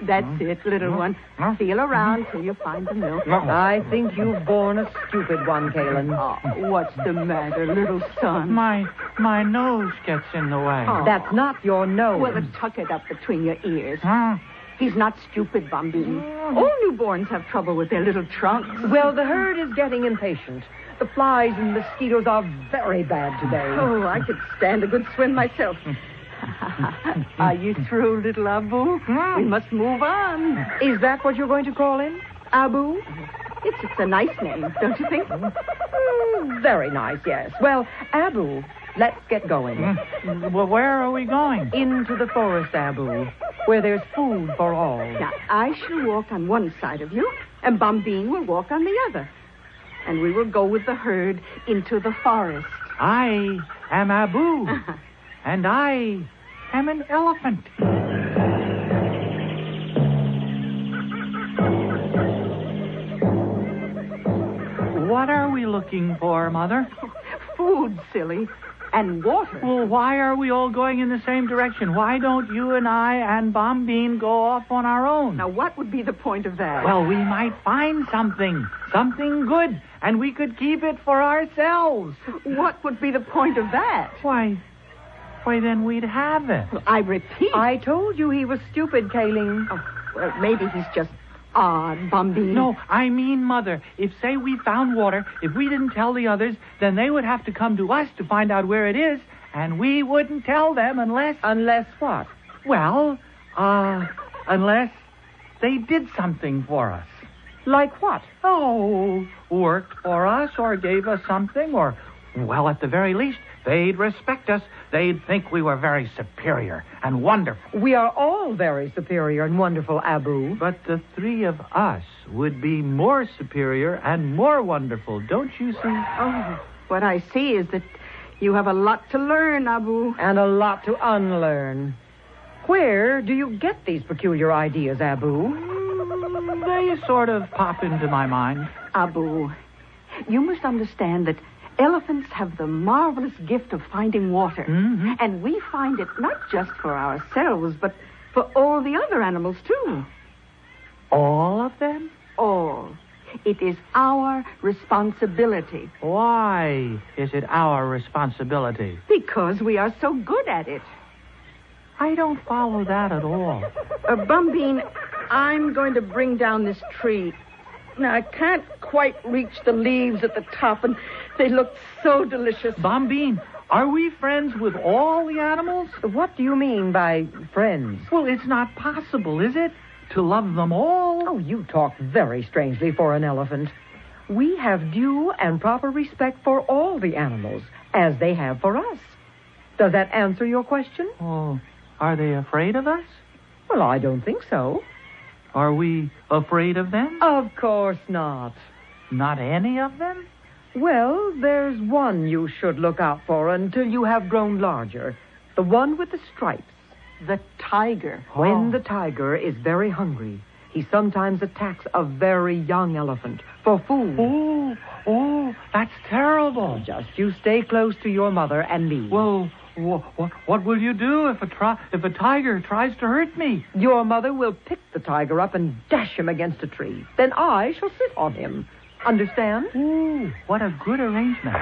Speaker 24: That's it, little one. Feel around till you find the milk. I think you've born a stupid one, Kalen. Oh, what's the matter, little son?
Speaker 16: My nose gets in the way.
Speaker 24: Oh. That's not your nose.
Speaker 14: Well, then tuck it up between your ears. He's not stupid, Bombine. All newborns have trouble with their little trunks.
Speaker 24: Well, the herd is getting impatient. The flies and mosquitoes are very bad today.
Speaker 14: Oh, I could stand a good swim myself. Are you through, little Abu? We must move on.
Speaker 24: Is that what you're going to call him? Abu?
Speaker 14: It's a nice name, don't you think?
Speaker 24: Very nice, yes. Well, Abu, let's get going.
Speaker 16: Well, where are we going?
Speaker 24: Into the forest, Abu, where there's food for all.
Speaker 14: Now, I shall walk on one side of you, and Bombine will walk on the other. And we will go with the herd into the forest.
Speaker 16: I am Abu, and I am an elephant. What are we looking for, Mother?
Speaker 14: Food, silly, and water.
Speaker 16: Well, why are we all going in the same direction? Why don't you and I and Bombine go off on our own?
Speaker 14: Now, what would be the point of that?
Speaker 16: Well, we might find something good, and we could keep it for ourselves.
Speaker 14: What would be the point of that?
Speaker 16: Why, then we'd have it.
Speaker 14: Well, I repeat.
Speaker 24: I told you he was stupid, Kaling.
Speaker 14: Oh, well, maybe he's just odd, Bombine.
Speaker 16: No, I mean, Mother, if, say, we found water, if we didn't tell the others, then they would have to come to us to find out where it is, and we wouldn't tell them unless...
Speaker 24: Unless what?
Speaker 16: Well, unless they did something for us.
Speaker 24: Like what?
Speaker 16: Oh, worked for us or gave us something or, well, at the very least, they'd respect us. They'd think we were very superior and wonderful.
Speaker 24: We are all very superior and wonderful, Abu.
Speaker 16: But the three of us would be more superior and more wonderful, don't you see?
Speaker 14: Oh, what I see is that you have a lot to learn, Abu.
Speaker 24: And a lot to unlearn. Where do you get these peculiar ideas, Abu?
Speaker 16: They sort of pop into my mind.
Speaker 14: Abu, you must understand that elephants have the marvelous gift of finding water.
Speaker 16: Mm-hmm.
Speaker 14: And we find it not just for ourselves, but for all the other animals, too.
Speaker 16: All of them?
Speaker 14: All. It is our responsibility.
Speaker 16: Why is it our responsibility?
Speaker 14: Because we are so good at it.
Speaker 16: I don't follow that at all.
Speaker 14: Bombine, I'm going to bring down this tree. Now, I can't quite reach the leaves at the top, and they look so delicious.
Speaker 16: Bombine, are we friends with all the animals?
Speaker 24: What do you mean by friends?
Speaker 16: Well, it's not possible, is it? To love them all?
Speaker 24: Oh, you talk very strangely for an elephant. We have due and proper respect for all the animals, as they have for us. Does that answer your question?
Speaker 16: Oh, are they afraid of us?
Speaker 24: Well, I don't think so.
Speaker 16: Are we afraid of them?
Speaker 24: Of course not.
Speaker 16: Not any of them?
Speaker 24: Well, there's one you should look out for until you have grown larger. The one with the stripes.
Speaker 14: The tiger.
Speaker 24: When the tiger is very hungry, he sometimes attacks a very young elephant for food.
Speaker 16: Oh, that's terrible.
Speaker 24: Just you stay close to your mother and me.
Speaker 16: Well, what will you do if a tiger tries to hurt me?
Speaker 24: Your mother will pick the tiger up and dash him against a tree. Then I shall sit on him. Understand?
Speaker 16: Ooh, what a good arrangement.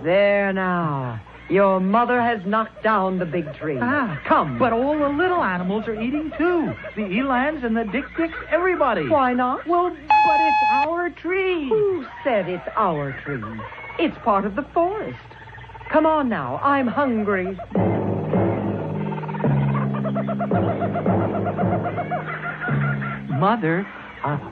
Speaker 24: There now. Your mother has knocked down the big tree. Come.
Speaker 19: But all the little animals are eating, too. The elans and the dick-dicks, everybody.
Speaker 24: Why not?
Speaker 19: Well, but it's our tree.
Speaker 24: Who said it's our tree? It's part of the forest. Come on now. I'm hungry.
Speaker 16: Mother,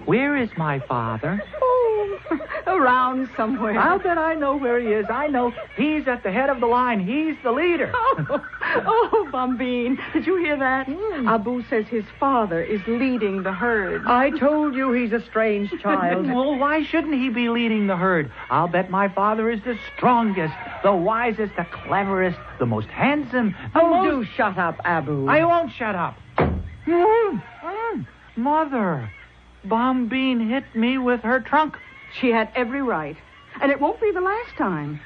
Speaker 16: where is my father?
Speaker 14: Oh, around somewhere.
Speaker 19: I'll bet I know where he is. I know. He's at the head of the line. He's the leader.
Speaker 14: Oh, Bombine, did you hear that? Abu says his father is leading the herd.
Speaker 24: I told you he's a strange child.
Speaker 19: Well, why shouldn't he be leading the herd? I'll bet my father is the strongest, the wisest, the cleverest, the most handsome.
Speaker 24: Do shut up, Abu.
Speaker 19: I won't shut up. Mother, Bombine hit me with her trunk.
Speaker 14: She had every right. And it won't be the last time.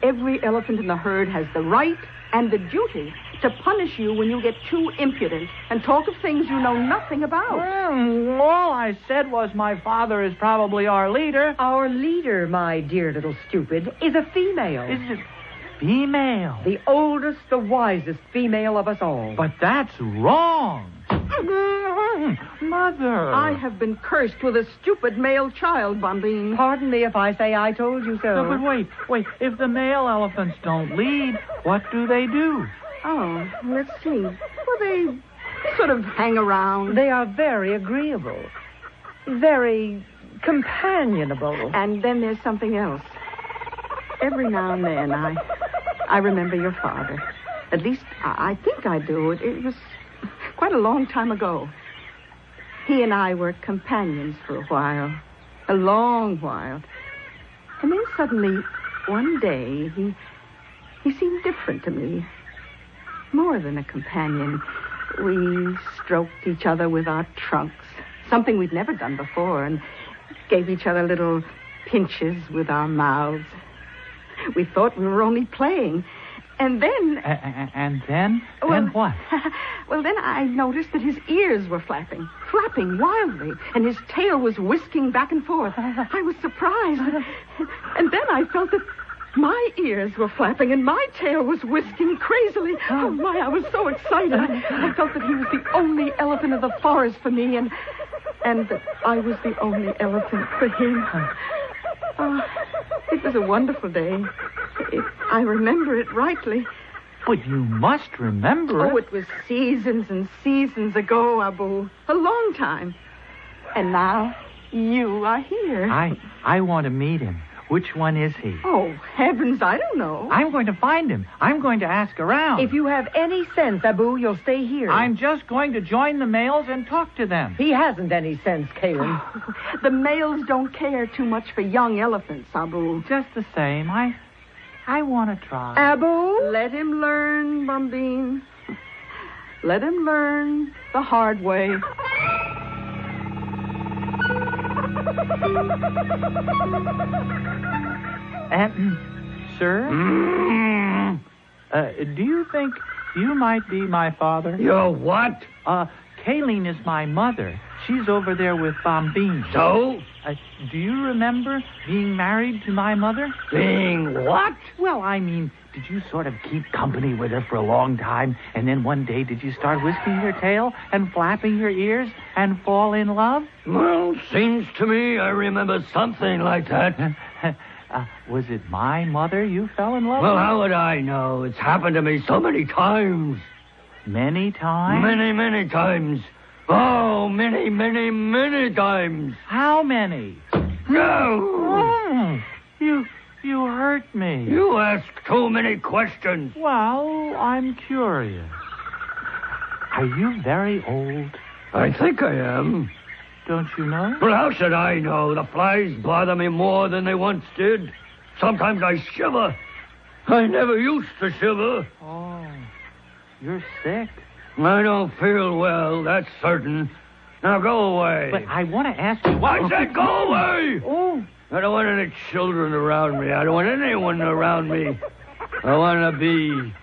Speaker 14: Every elephant in the herd has the right and the duty to punish you when you get too impudent and talk of things you know nothing about.
Speaker 19: Well, all I said was my father is probably our leader.
Speaker 24: Our leader, my dear little stupid, is a female.
Speaker 19: Is it female?
Speaker 24: The oldest, the wisest female of us all.
Speaker 19: But that's wrong. Mother.
Speaker 14: I have been cursed with a stupid male child, Bombine.
Speaker 24: Pardon me if I say I told you so.
Speaker 19: No, but wait. If the male elephants don't lead, what do they do?
Speaker 14: Oh, let's see. Well, they sort of hang around.
Speaker 24: They are very agreeable. Very companionable.
Speaker 14: And then there's something else. Every now and then I remember your father. At least I think I do. It was quite a long time ago. He and I were companions for a while. A long while. And then suddenly, one day, he seemed different to me. More than a companion. We stroked each other with our trunks. Something we'd never done before. And gave each other little pinches with our mouths. We thought we were only playing. And then...
Speaker 19: And then?
Speaker 14: Well,
Speaker 19: then what?
Speaker 14: Well, then I noticed that his ears were flapping wildly, and his tail was whisking back and forth. I was surprised. And then I felt that my ears were flapping and my tail was whisking crazily. Oh, my, I was so excited. I felt that he was the only elephant of the forest for me, and that I was the only elephant for him. It was a wonderful day. I remember it rightly.
Speaker 19: But you must remember it.
Speaker 14: Oh, it was seasons and seasons ago, Abu. A long time. And now you are here.
Speaker 19: I want to meet him. Which one is he?
Speaker 14: Oh, heavens, I don't know.
Speaker 19: I'm going to find him. I'm going to ask around.
Speaker 24: If you have any sense, Abu, you'll stay here.
Speaker 19: I'm just going to join the males and talk to them.
Speaker 24: He hasn't any sense, Kalen.
Speaker 14: Oh, the males don't care too much for young elephants, Abu.
Speaker 19: Just the same, I want to try.
Speaker 14: Abu? Let him learn, Bombine. Let him learn the hard way.
Speaker 19: Sir? Do you think you might be my father?
Speaker 13: You're what?
Speaker 19: Kayleen is my mother. She's over there with Bombine.
Speaker 13: So?
Speaker 19: Do you remember being married to my mother?
Speaker 13: Being what?
Speaker 19: Well, I mean, did you sort of keep company with her for a long time, and then one day did you start whisking your tail and flapping your ears and fall in love?
Speaker 13: Well, seems to me I remember something like that.
Speaker 19: Was it my mother you fell in love with?
Speaker 13: Well, how would I know? It's happened to me so many times.
Speaker 19: Many times?
Speaker 13: Many, many times. Oh, many, many, many times.
Speaker 19: How many?
Speaker 13: No!
Speaker 19: You hurt me.
Speaker 13: You ask too many questions.
Speaker 19: Well, I'm curious. Are you very old?
Speaker 13: I think I am.
Speaker 19: Don't you know?
Speaker 13: Well, how should I know? The flies bother me more than they once did. Sometimes I shiver. I never used to shiver.
Speaker 19: Oh, you're sick.
Speaker 13: I don't feel well, that's certain. Now go away.
Speaker 19: But I want to ask you...
Speaker 13: I said go away!
Speaker 19: Oh.
Speaker 13: I don't want any children around me. I don't want anyone around me. I want to be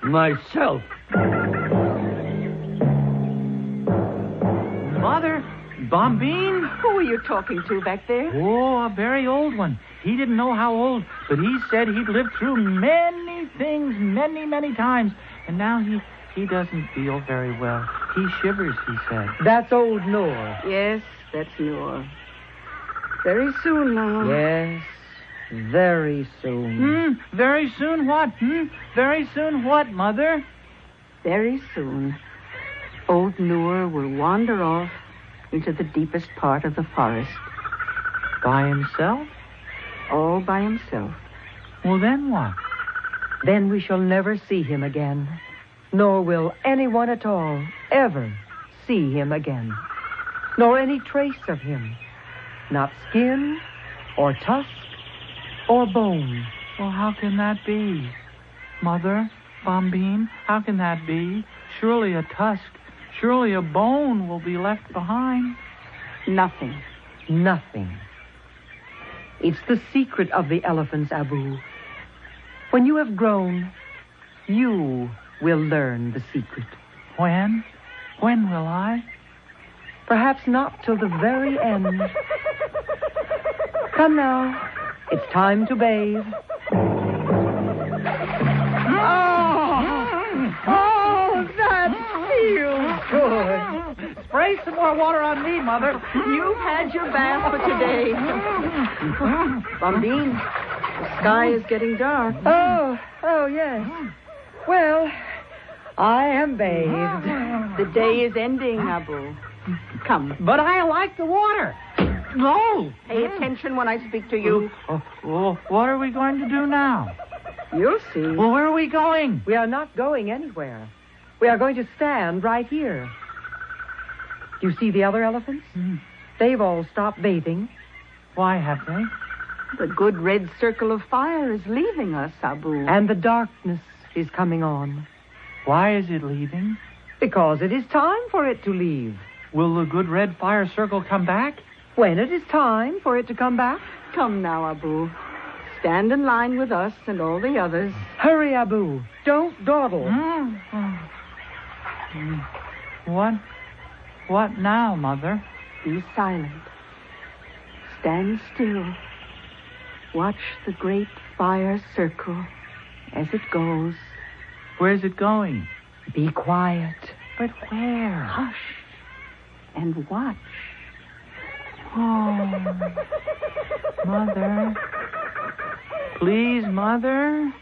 Speaker 19: myself. Mother,
Speaker 16: Bombine?
Speaker 14: Who are you talking to back there?
Speaker 16: Oh, a very old one. He didn't know how old, but he said he'd lived through many things, many times. And now he doesn't feel very well. He shivers, he said.
Speaker 24: That's old Noor.
Speaker 14: Yes, that's Noor. Very soon now.
Speaker 24: Yes, very soon.
Speaker 16: Very soon what? Very soon what, Mother?
Speaker 14: Very soon, old Noor will wander off into the deepest part of the forest.
Speaker 16: By himself?
Speaker 14: All by himself.
Speaker 16: Well, then what?
Speaker 24: Then we shall never see him again. Nor will anyone at all ever see him again. Nor any trace of him. Not skin, or tusk, or bone.
Speaker 16: Well, how can that be? Mother, Bombine, how can that be? Surely a tusk, surely a bone will be left behind.
Speaker 14: Nothing.
Speaker 24: Nothing. It's the secret of the elephants, Abu. When you have grown, you will learn the secret.
Speaker 16: When? When will I?
Speaker 24: Perhaps not till the very end. Come now. It's time to bathe. Oh, that feels good.
Speaker 16: Spray some more water on me, Mother.
Speaker 14: You've had your bath for today. Bombine, the sky is getting dark.
Speaker 24: Oh, yes. Well, I am bathed.
Speaker 14: The day is ending, Abu. Come.
Speaker 16: But I like the water. No.
Speaker 14: Pay attention when I speak to you.
Speaker 16: Well, what are we going to do now?
Speaker 14: You'll see.
Speaker 16: Well, where are we going?
Speaker 24: We are not going anywhere. We are going to stand right here. Do you see the other elephants? They've all stopped bathing.
Speaker 16: Why have they?
Speaker 14: The good red circle of fire is leaving us, Abu.
Speaker 24: And the darkness is coming on.
Speaker 16: Why is it leaving?
Speaker 24: Because it is time for it to leave.
Speaker 16: Will the good red fire circle come back?
Speaker 24: When it is time for it to come back.
Speaker 14: Come now, Abu. Stand in line with us and all the others.
Speaker 24: Hurry, Abu. Don't dawdle.
Speaker 16: What now, Mother?
Speaker 14: Be silent. Stand still. Watch the great fire circle as it goes.
Speaker 16: Where's it going?
Speaker 24: Be quiet.
Speaker 16: But where?
Speaker 14: Hush. And watch.
Speaker 16: Oh, Mother. Please, Mother.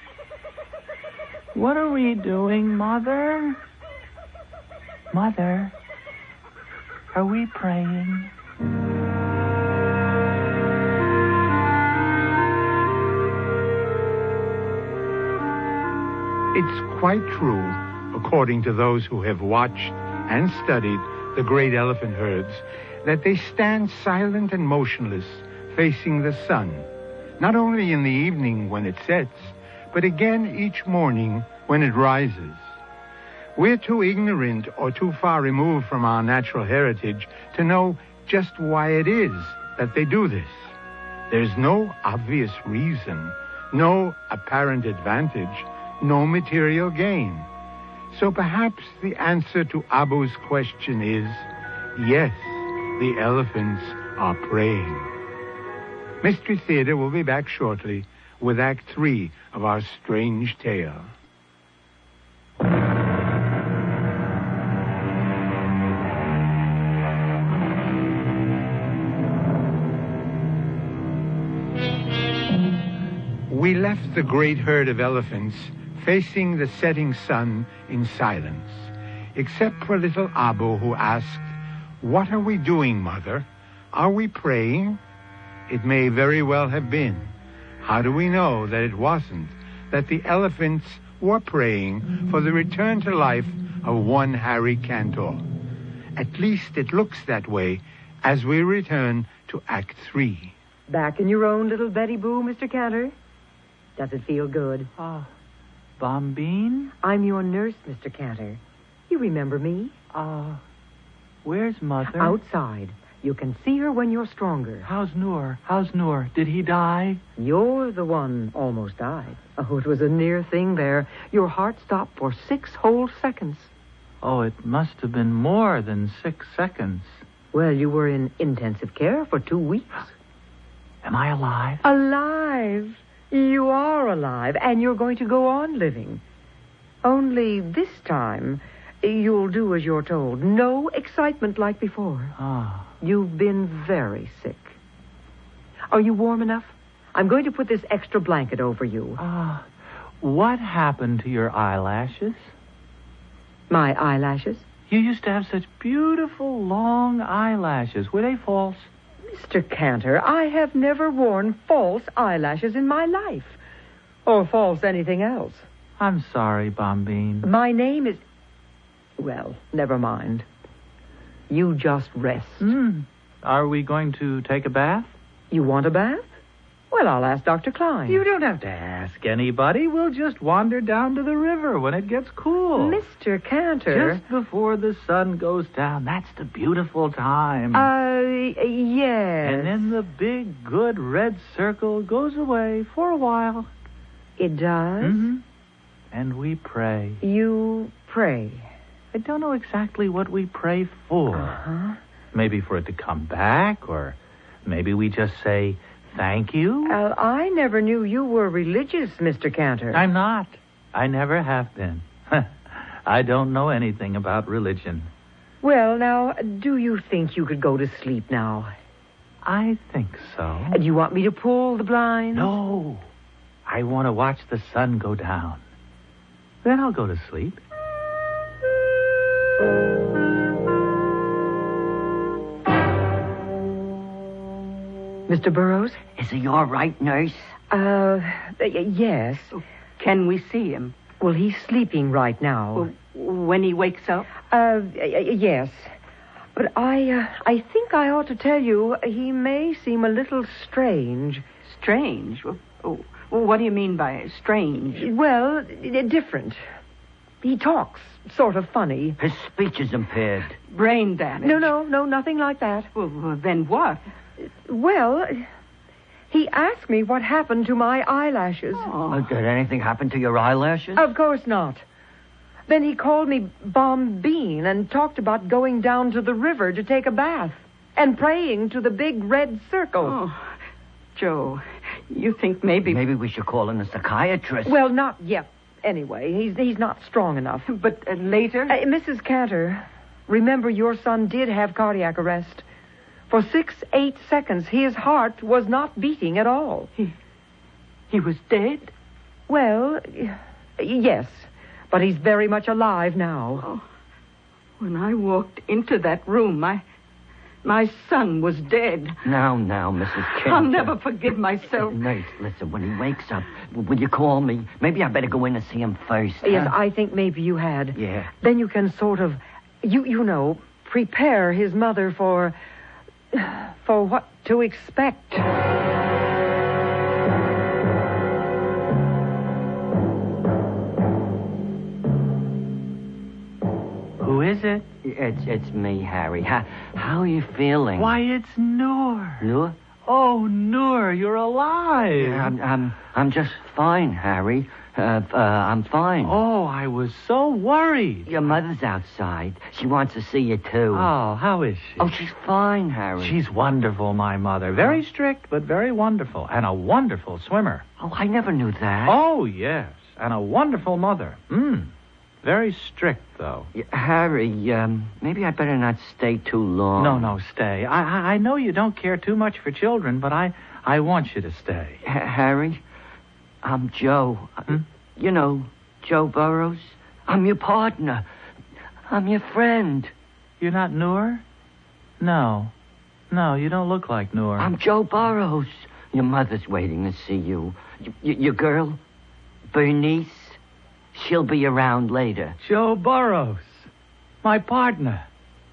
Speaker 16: What are we doing, Mother? Mother, are we praying?
Speaker 4: It's quite true, according to those who have watched and studied the great elephant herds, that they stand silent and motionless, facing the sun, not only in the evening when it sets, but again each morning when it rises. We're too ignorant or too far removed from our natural heritage to know just why it is that they do this. There's no obvious reason, no apparent advantage, no material gain. So perhaps the answer to Abu's question is, yes, the elephants are praying. Mystery Theater will be back shortly with Act 3 of our strange tale. We left the great herd of elephants facing the setting sun in silence, except for little Abu, who asked, "What are we doing, Mother? Are we praying?" It may very well have been. How do we know that it wasn't, that the elephants were praying for the return to life of one Harry Cantor? At least it looks that way as we return to Act 3.
Speaker 24: Back in your own little Betty Boo, Mr. Cantor? Does it feel good?
Speaker 16: Bombine?
Speaker 24: I'm your nurse, Mr. Cantor. You remember me?
Speaker 16: Where's Mother?
Speaker 24: Outside. You can see her when you're stronger.
Speaker 16: How's Noor? Did he die?
Speaker 24: You're the one almost died. Oh, it was a near thing there. Your heart stopped for 6 whole seconds.
Speaker 16: Oh, it must have been more than 6 seconds.
Speaker 24: Well, you were in intensive care for 2 weeks.
Speaker 19: Am I alive?
Speaker 24: Alive? You are alive, and you're going to go on living. Only this time, you'll do as you're told. No excitement like before.
Speaker 19: Ah.
Speaker 24: You've been very sick. Are you warm enough? I'm going to put this extra blanket over you.
Speaker 19: What happened to your eyelashes?
Speaker 24: My eyelashes?
Speaker 19: You used to have such beautiful, long eyelashes. Were they false?
Speaker 24: Mr. Cantor, I have never worn false eyelashes in my life. Or false anything else.
Speaker 19: I'm sorry, Bombine.
Speaker 24: My name is... Well, never mind. You just rest.
Speaker 19: Are we going to take a bath?
Speaker 24: You want a bath? Well, I'll ask Dr. Klein.
Speaker 19: You don't have to ask anybody. We'll just wander down to the river when it gets cool.
Speaker 24: Mr. Cantor.
Speaker 19: Just before the sun goes down. That's the beautiful time.
Speaker 24: Yes.
Speaker 19: And then the big, good red circle goes away for a while.
Speaker 24: It does?
Speaker 19: Mm-hmm. And we pray.
Speaker 24: You pray?
Speaker 19: I don't know exactly what we pray for.
Speaker 24: Uh-huh.
Speaker 19: Maybe for it to come back, or maybe we just say... Thank you?
Speaker 24: I never knew you were religious, Mr. Cantor.
Speaker 19: I'm not. I never have been. I don't know anything about religion.
Speaker 24: Well, now, do you think you could go to sleep now?
Speaker 19: I think so.
Speaker 24: Do you want me to pull the blinds?
Speaker 19: No. I want to watch the sun go down. Then I'll go to sleep.
Speaker 24: Mr. Burroughs?
Speaker 22: Is he all right, nurse?
Speaker 24: Yes.
Speaker 14: Can we see him?
Speaker 24: Well, he's sleeping right now.
Speaker 14: When he wakes up?
Speaker 24: Yes. But I think I ought to tell you, he may seem a little strange.
Speaker 14: Strange? What do you mean by strange?
Speaker 24: Well, different. He talks sort of funny.
Speaker 22: His speech is impaired.
Speaker 14: Brain damage?
Speaker 24: No, nothing like that.
Speaker 14: Well, then what?
Speaker 24: Well, he asked me what happened to my eyelashes.
Speaker 22: Did anything happen to your eyelashes?
Speaker 24: Of course not. Then he called me Bombine and talked about going down to the river to take a bath and praying to the big red circle.
Speaker 14: Oh, Joe, you think maybe...
Speaker 22: Maybe we should call in a psychiatrist.
Speaker 24: Well, not yet. Anyway, he's not strong enough.
Speaker 14: But later?
Speaker 24: Mrs. Cantor, remember your son did have cardiac arrest. For 6-8 seconds, his heart was not beating at all.
Speaker 14: He was dead?
Speaker 24: Well, yes. But he's very much alive now.
Speaker 14: Oh, when I walked into that room, my son was dead.
Speaker 22: Now, Mrs. Cantor.
Speaker 14: I'll never forgive myself.
Speaker 22: Nurse, listen, when he wakes up, will you call me? Maybe I better go in and see him first.
Speaker 24: Yes, I think maybe you had.
Speaker 22: Yeah.
Speaker 24: Then you can sort of, you know, prepare his mother for what to expect.
Speaker 19: Who is it?
Speaker 22: It's me, Harry. How are you feeling?
Speaker 19: Why, it's Noor.
Speaker 22: Noor?
Speaker 19: Oh, Noor, you're alive.
Speaker 22: Yeah, I'm just fine, Harry. I'm fine.
Speaker 19: Oh, I was so worried.
Speaker 22: Your mother's outside. She wants to see you, too.
Speaker 19: Oh, how is she?
Speaker 22: Oh, she's fine, Harry.
Speaker 19: She's wonderful, my mother. Very strict, but very wonderful. And a wonderful swimmer.
Speaker 22: Oh, I never knew that.
Speaker 19: Oh, yes. And a wonderful mother. Very strict, though.
Speaker 22: Harry, maybe I better not stay too long.
Speaker 19: No, stay. I know you don't care too much for children, but I want you to stay.
Speaker 22: Harry, I'm Joe. You know, Joe Burroughs. I'm your partner. I'm your friend.
Speaker 19: You're not Noor? No, you don't look like Noor.
Speaker 22: I'm Joe Burroughs. Your mother's waiting to see you. Your girl, Bernice, she'll be around later.
Speaker 19: Joe Burroughs. My partner.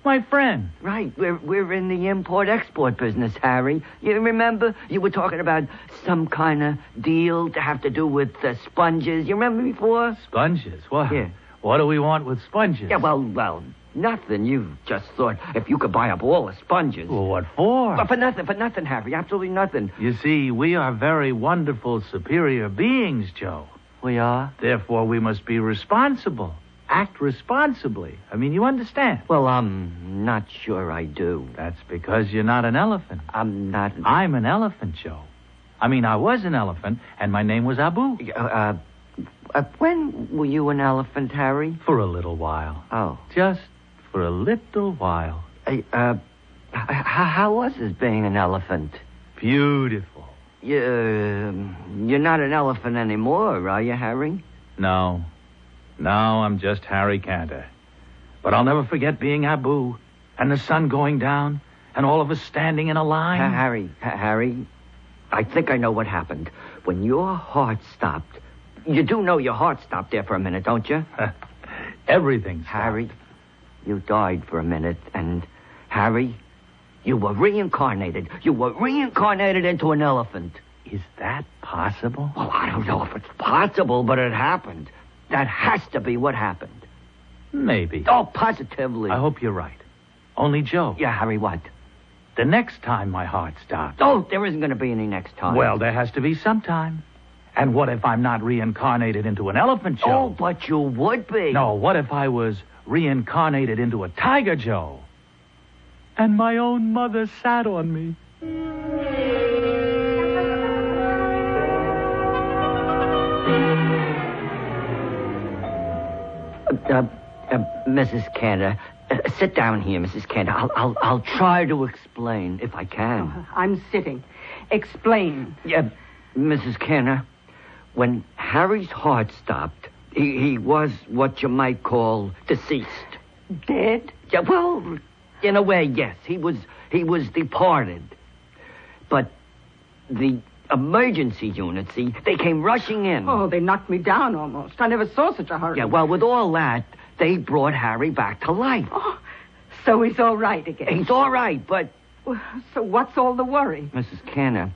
Speaker 19: My friend.
Speaker 22: Right. We're in the import-export business, Harry. You remember? You were talking about some kind of deal to have to do with sponges. You remember before?
Speaker 19: Sponges? What?
Speaker 22: Yeah.
Speaker 19: What do we want with sponges?
Speaker 22: Yeah, well, nothing. You just thought if you could buy up all the sponges.
Speaker 19: Well, what for?
Speaker 22: Well, for nothing, Harry. Absolutely nothing.
Speaker 19: You see, we are very wonderful, superior beings, Joe.
Speaker 22: We are?
Speaker 19: Therefore, we must be responsible. act responsibly. I mean, you understand?
Speaker 22: Well, I'm not sure I do.
Speaker 19: That's because you're not an elephant.
Speaker 22: I'm not.
Speaker 19: I'm an elephant, Joe. I mean, I was an elephant, and my name was Abu.
Speaker 22: When were you an elephant, Harry?
Speaker 19: For a little while.
Speaker 22: Oh.
Speaker 19: Just for a little while.
Speaker 22: How was it being an elephant?
Speaker 19: Beautiful.
Speaker 22: You're not an elephant anymore, are you, Harry?
Speaker 19: No. No, I'm just Harry Cantor. But I'll never forget being Abu, and the sun going down, and all of us standing in a line.
Speaker 22: Harry, I think I know what happened. When your heart stopped, you do know your heart stopped there for a minute, don't you?
Speaker 19: Everything stopped.
Speaker 22: Harry, you died for a minute, and Harry, you were reincarnated. You were reincarnated into an elephant.
Speaker 19: Is that possible?
Speaker 22: Well, I don't know if it's possible, but it happened. That has to be what happened.
Speaker 19: Maybe.
Speaker 22: Oh, positively.
Speaker 19: I hope you're right. Only, Joe.
Speaker 22: Yeah, Harry, what?
Speaker 19: The next time my heart stops.
Speaker 22: Oh, there isn't going to be any next time.
Speaker 19: Well, there has to be sometime. And what if I'm not reincarnated into an elephant, Joe?
Speaker 22: Oh, but you would be.
Speaker 19: No, what if I was reincarnated into a tiger, Joe? And my own mother sat on me.
Speaker 22: Mrs. Cantor, sit down here, Mrs. Cantor. I'll try to explain if I can.
Speaker 14: Oh, I'm sitting. Explain.
Speaker 22: Yeah, Mrs. Cantor, when Harry's heart stopped, he was what you might call deceased.
Speaker 14: Dead?
Speaker 22: Yeah, well, in a way, yes. He was departed. But the emergency unit, see, they came rushing in.
Speaker 14: Oh, they knocked me down almost. I never saw such a hurry.
Speaker 22: Yeah, well, with all that, they brought Harry back to life.
Speaker 14: Oh, so he's all right again.
Speaker 22: He's all right, but...
Speaker 14: So what's all the worry?
Speaker 22: Mrs. Cantor,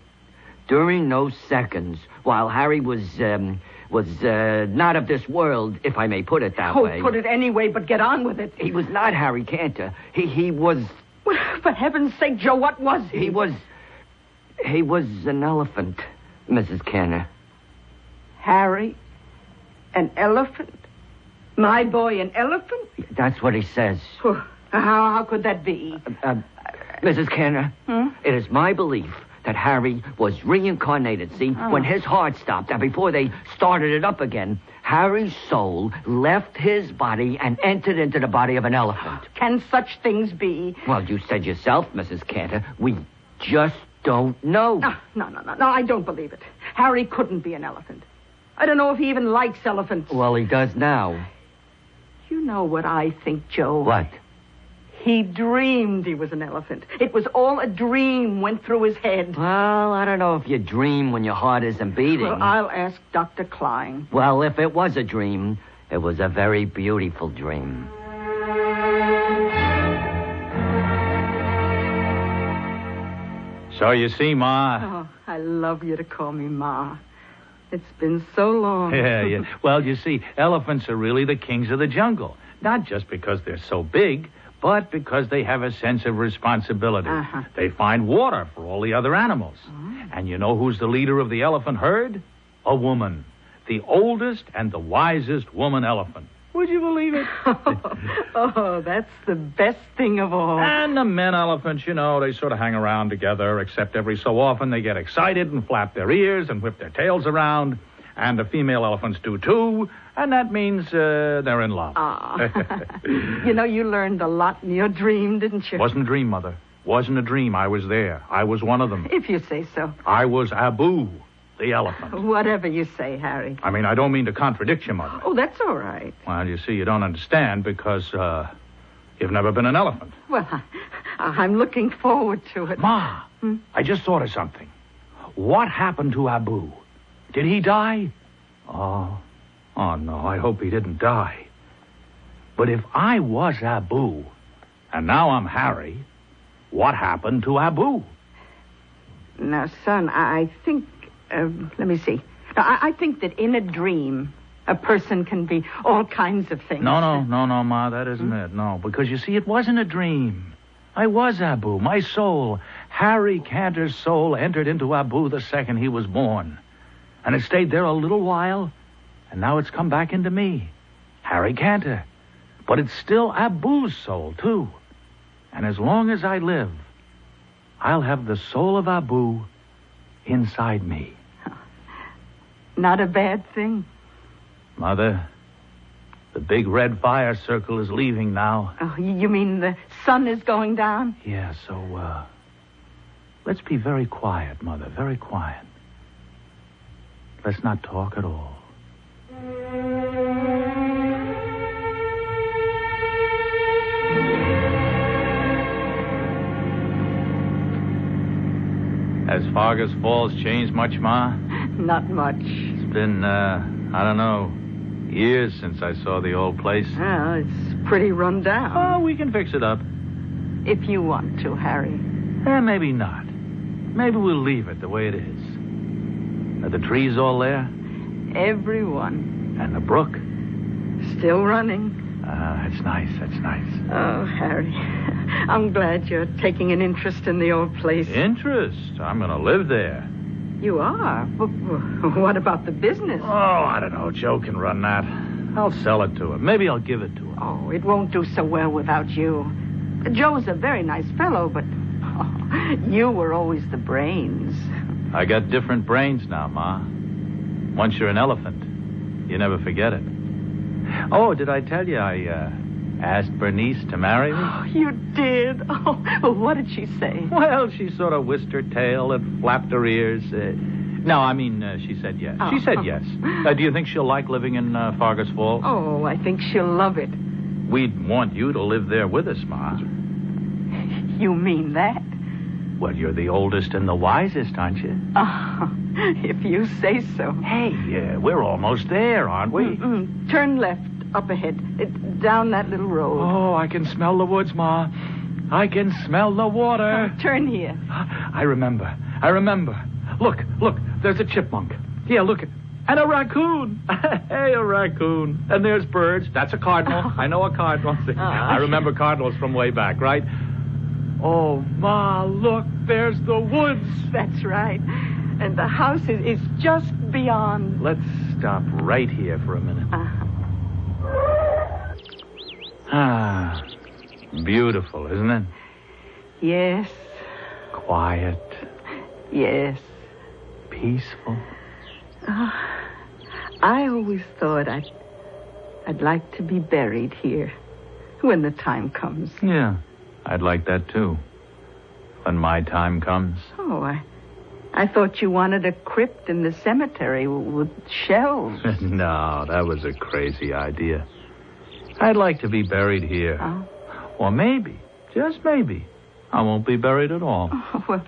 Speaker 22: during those seconds, while Harry was not of this world, if I may put it that way.
Speaker 14: Oh, put it any way, but get on with it.
Speaker 22: He was not Harry Cantor. He was...
Speaker 14: Well, for heaven's sake, Joe, what was he?
Speaker 22: He was an elephant, Mrs. Cantor.
Speaker 14: Harry? An elephant? My boy, an elephant?
Speaker 22: That's what he says.
Speaker 14: How could that be?
Speaker 22: Mrs. Cantor, it is my belief that Harry was reincarnated, see?
Speaker 14: Oh.
Speaker 22: When his heart stopped, and before they started it up again, Harry's soul left his body and entered into the body of an elephant.
Speaker 14: Can such things be?
Speaker 22: Well, you said yourself, Mrs. Cantor, we just don't know.
Speaker 14: No, I don't believe it. Harry couldn't be an elephant. I don't know if he even likes elephants.
Speaker 22: Well, he does now.
Speaker 14: You know what I think, Joe?
Speaker 22: What?
Speaker 14: He dreamed he was an elephant. It was all a dream went through his head.
Speaker 22: Well, I don't know if you dream when your heart isn't beating.
Speaker 14: Well, I'll ask Dr. Klein.
Speaker 22: Well, if it was a dream, it was a very beautiful dream.
Speaker 19: So you see, Ma...
Speaker 14: Oh, I love you to call me Ma. It's been so long.
Speaker 19: Yeah. Well, you see, elephants are really the kings of the jungle. Not just because they're so big, but because they have a sense of responsibility.
Speaker 14: Uh-huh.
Speaker 19: They find water for all the other animals.
Speaker 14: Oh.
Speaker 19: And you know who's the leader of the elephant herd? A woman. The oldest and the wisest woman elephant. Would you believe it?
Speaker 14: Oh, that's the best thing of all.
Speaker 19: And the men elephants, you know, they sort of hang around together, except every so often they get excited and flap their ears and whip their tails around. And the female elephants do, too. And that means they're in love.
Speaker 14: You know, you learned a lot in your dream, didn't you?
Speaker 19: Wasn't a dream, Mother. Wasn't a dream. I was there. I was one of them.
Speaker 14: If you say so.
Speaker 19: I was Abu, the elephant.
Speaker 14: Whatever you say, Harry.
Speaker 19: I mean, I don't mean to contradict you, Mother.
Speaker 14: Oh, that's all right.
Speaker 19: Well, you see, you don't understand because you've never been an elephant.
Speaker 14: Well, I'm looking forward to it.
Speaker 19: Ma, I just thought of something. What happened to Abu? Did he die? Oh, no, I hope he didn't die. But if I was Abu, and now I'm Harry, what happened to Abu?
Speaker 14: Now, son, I think... let me see. Now, I think that in a dream, a person can be all kinds of things.
Speaker 19: No, Ma, that isn't it. No, because you see, it wasn't a dream. I was Abu. My soul, Harry Cantor's soul, entered into Abu the second he was born. And it stayed there a little while, and now it's come back into me. Harry Cantor. But it's still Abu's soul, too. And as long as I live, I'll have the soul of Abu inside me.
Speaker 14: Not a bad thing.
Speaker 19: Mother, the big red fire circle is leaving now.
Speaker 14: Oh, you mean the sun is going down?
Speaker 19: Yeah, so, let's be very quiet, Mother, very quiet. Let's not talk at all. Has Fargus Falls changed much, Ma?
Speaker 14: Not much.
Speaker 19: It's been, I don't know, years since I saw the old place.
Speaker 14: Well, it's pretty run down.
Speaker 19: Oh, we can fix it up.
Speaker 14: If you want to, Harry.
Speaker 19: Maybe not. Maybe we'll leave it the way it is. Are the trees all there?
Speaker 14: Everyone.
Speaker 19: And the brook?
Speaker 14: Still running.
Speaker 19: That's nice, that's nice.
Speaker 14: Oh, Harry, I'm glad you're taking an interest in the old place.
Speaker 19: Interest? I'm going to live there.
Speaker 14: You are? What about the business?
Speaker 19: Oh, I don't know. Joe can run that. I'll sell it to him. Maybe I'll give it to him.
Speaker 14: Oh, it won't do so well without you. Joe's a very nice fellow, but you were always the brains.
Speaker 19: I got different brains now, Ma. Once you're an elephant, you never forget it. Oh, did I tell you I asked Bernice to marry me?
Speaker 14: Oh, you did? Oh, what did she say?
Speaker 19: Well, she sort of whisked her tail and flapped her ears. No, I mean, she said yes.
Speaker 14: Oh.
Speaker 19: She said yes. Do you think she'll like living in Fargus Falls?
Speaker 14: Oh, I think she'll love it.
Speaker 19: We'd want you to live there with us, Ma.
Speaker 14: You mean that?
Speaker 19: Well, you're the oldest and the wisest, aren't you?
Speaker 14: Oh, if you say so.
Speaker 19: Hey, we're almost there, aren't we?
Speaker 14: Turn left, up ahead, down that little road.
Speaker 19: Oh, I can smell the woods, Ma. I can smell the water.
Speaker 14: Oh, turn here.
Speaker 19: I remember. Look, there's a chipmunk. Here, look. And a raccoon. Hey, a raccoon. And there's birds. That's a cardinal. I know a cardinal. I remember cardinals from way back, right? Oh, Ma, look, there's the woods.
Speaker 14: That's right. And the house is just beyond.
Speaker 19: Let's stop right here for a minute. Ah, beautiful, isn't it?
Speaker 14: Yes.
Speaker 19: Quiet.
Speaker 14: Yes.
Speaker 19: Peaceful.
Speaker 14: I always thought I'd like to be buried here when the time comes.
Speaker 19: Yeah, I'd like that too. When my time comes.
Speaker 14: Oh, I thought you wanted a crypt in the cemetery with shelves.
Speaker 19: No, that was a crazy idea. I'd like to be buried here.
Speaker 14: Oh?
Speaker 19: Or maybe, just maybe, I won't be buried at all.
Speaker 14: Oh, well,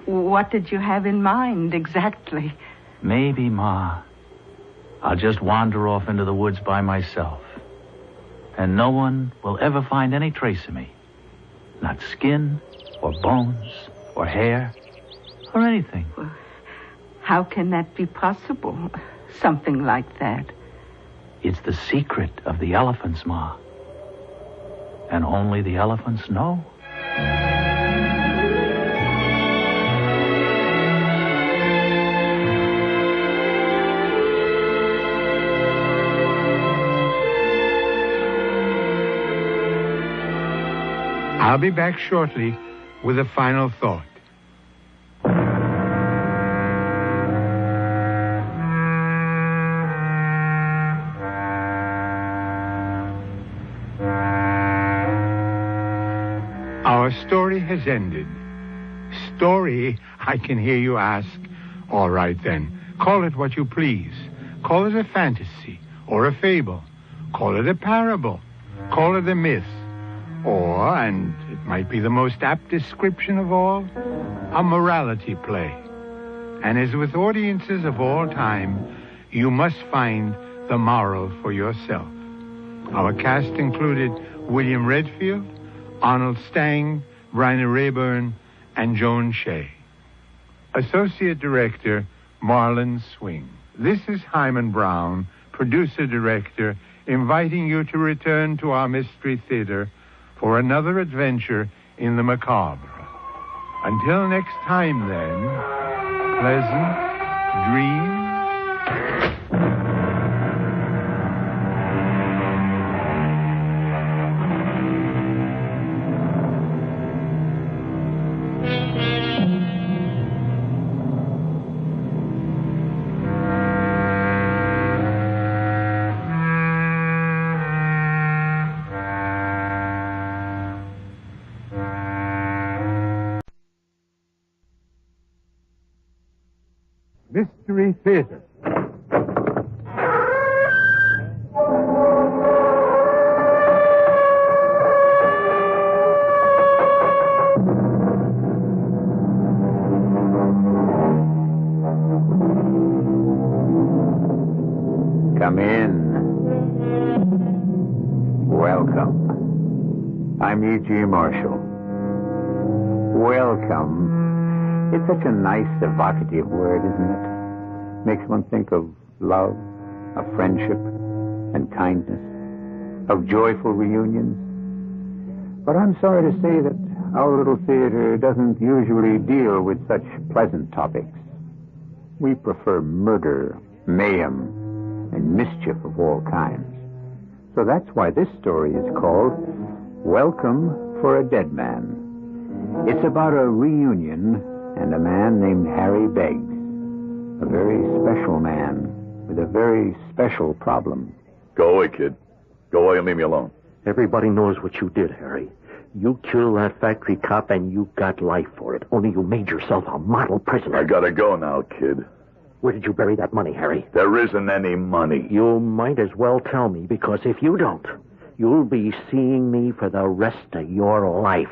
Speaker 14: what did you have in mind exactly?
Speaker 19: Maybe, Ma, I'll just wander off into the woods by myself. And no one will ever find any trace of me. Not skin, or bones, or hair, or anything.
Speaker 14: Well, how can that be possible? Something like that.
Speaker 19: It's the secret of the elephants, Ma. And only the elephants know.
Speaker 4: I'll be back shortly with a final thought. Our story has ended. Story, I can hear you ask. All right, then. Call it what you please. Call it a fantasy or a fable. Call it a parable. Call it a myth. Or, and it might be the most apt description of all, a morality play. And as with audiences of all time, you must find the moral for yourself. Our cast included William Redfield, Arnold Stang, Rainer Rayburn, and Joan Shea. Associate Director, Marlon Swing. This is Himan Brown, Producer-Director, inviting you to return to our Mystery Theater for another adventure in the macabre. Until next time, then, pleasant dreams.
Speaker 17: Mystery Theater. Come in. Welcome. I'm E.G. Marshall. Welcome. It's such a nice, evocative word, isn't it? Makes one think of love, of friendship, and kindness, of joyful reunions. But I'm sorry to say that our little theater doesn't usually deal with such pleasant topics. We prefer murder, mayhem, and mischief of all kinds. So that's why this story is called Welcome for a Dead Man. It's about a reunion and a man named Harry Beggs, a very special man with a very special problem.
Speaker 10: Go away, kid. Go away and leave me alone.
Speaker 18: Everybody knows what you did, Harry. You killed that factory cop and you got life for it. Only you made yourself a model prisoner.
Speaker 10: I gotta go now, kid.
Speaker 18: Where did you bury that money, Harry?
Speaker 10: There isn't any money.
Speaker 18: You might as well tell me, because if you don't, you'll be seeing me for the rest of your life.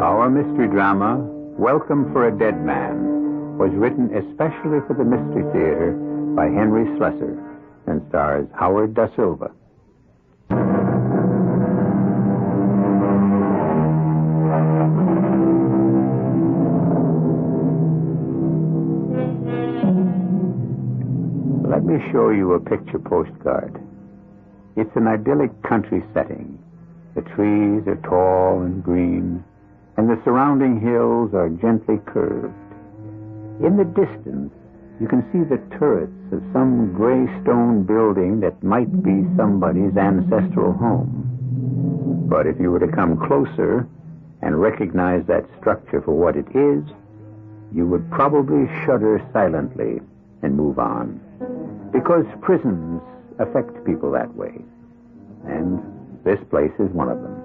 Speaker 17: Our mystery drama, Welcome for a Dead Man, was written especially for the Mystery Theater by Henry Slessor and stars Howard Da Silva. Let me show you a picture postcard. It's an idyllic country setting. The trees are tall and green, and the surrounding hills are gently curved. In the distance, you can see the turrets of some gray stone building that might be somebody's ancestral home. But if you were to come closer and recognize that structure for what it is, you would probably shudder silently and move on. Because prisons affect people that way. And this place is one of them.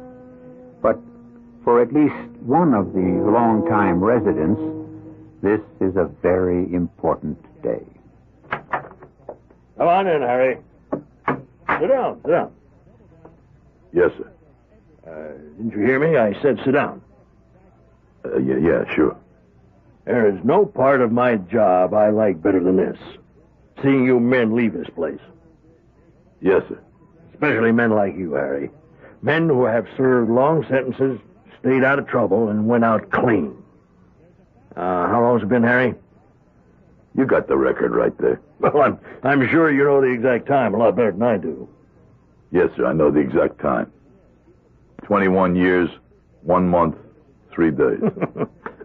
Speaker 17: But for at least one of the long-time residents, this is a very important day.
Speaker 18: Come on in, Harry. Sit down, sit down.
Speaker 10: Yes, sir.
Speaker 18: Didn't you hear me? I said sit down.
Speaker 10: Yeah, sure.
Speaker 18: There is no part of my job I like better than this. Seeing you men leave this place.
Speaker 10: Yes, sir.
Speaker 18: Especially men like you, Harry. Men who have served long sentences, stayed out of trouble, and went out clean. How long's it been, Harry?
Speaker 10: You got the record right there.
Speaker 18: Well, I'm sure you know the exact time a lot better than I do.
Speaker 10: Yes, sir, I know the exact time. 21 years, 1 month, 3 days.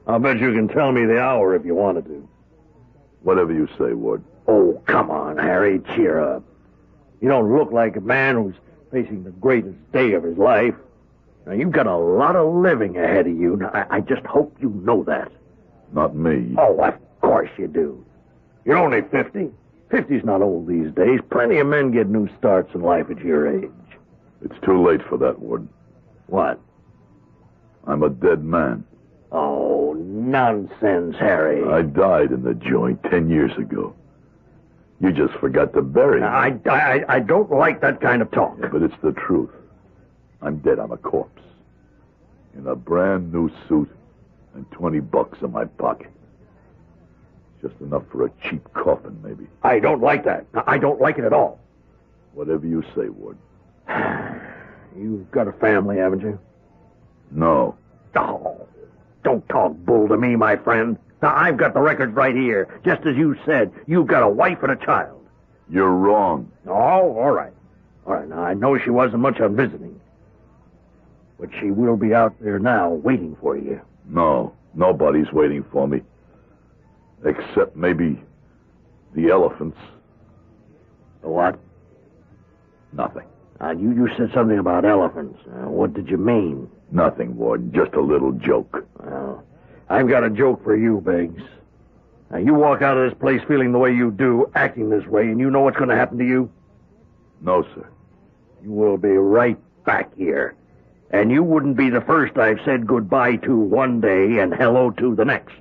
Speaker 18: I'll bet you can tell me the hour if you wanted to.
Speaker 10: Whatever you say, Ward.
Speaker 18: Oh, come on, Harry, cheer up. You don't look like a man who's facing the greatest day of his life. Now, you've got a lot of living ahead of you. Now, I just hope you know that.
Speaker 10: Not me.
Speaker 18: Oh, of course you do. You're only 50. 50's not old these days. Plenty of men get new starts in life at your age.
Speaker 10: It's too late for that, Ward.
Speaker 18: What?
Speaker 10: I'm a dead man.
Speaker 18: Oh, nonsense, Harry.
Speaker 10: I died in the joint 10 years ago. You just forgot to bury me.
Speaker 18: I don't like that kind of talk.
Speaker 10: Yeah, but it's the truth. I'm dead. I'm a corpse. In a brand new suit and $20 in my pocket. Just enough for a cheap coffin, maybe.
Speaker 18: I don't like that. I don't like it at all.
Speaker 10: Whatever you say, Ward.
Speaker 18: You've got a family, haven't you?
Speaker 10: No.
Speaker 18: Oh, don't talk bull to me, my friend. Now, I've got the records right here. Just as you said, you've got a wife and a child.
Speaker 10: You're wrong.
Speaker 18: Oh, all right. All right, now, I know she wasn't much on visiting. But she will be out there now waiting for you.
Speaker 10: No, nobody's waiting for me. Except maybe the elephants.
Speaker 18: The what?
Speaker 10: Nothing.
Speaker 18: You said something about elephants. What did you mean?
Speaker 10: Nothing, Ward. Just a little joke.
Speaker 18: Well, I've got a joke for you, Biggs. Now, you walk out of this place feeling the way you do, acting this way, and you know what's going to happen to you?
Speaker 10: No, sir.
Speaker 18: You will be right back here. And you wouldn't be the first I've said goodbye to one day and hello to the next.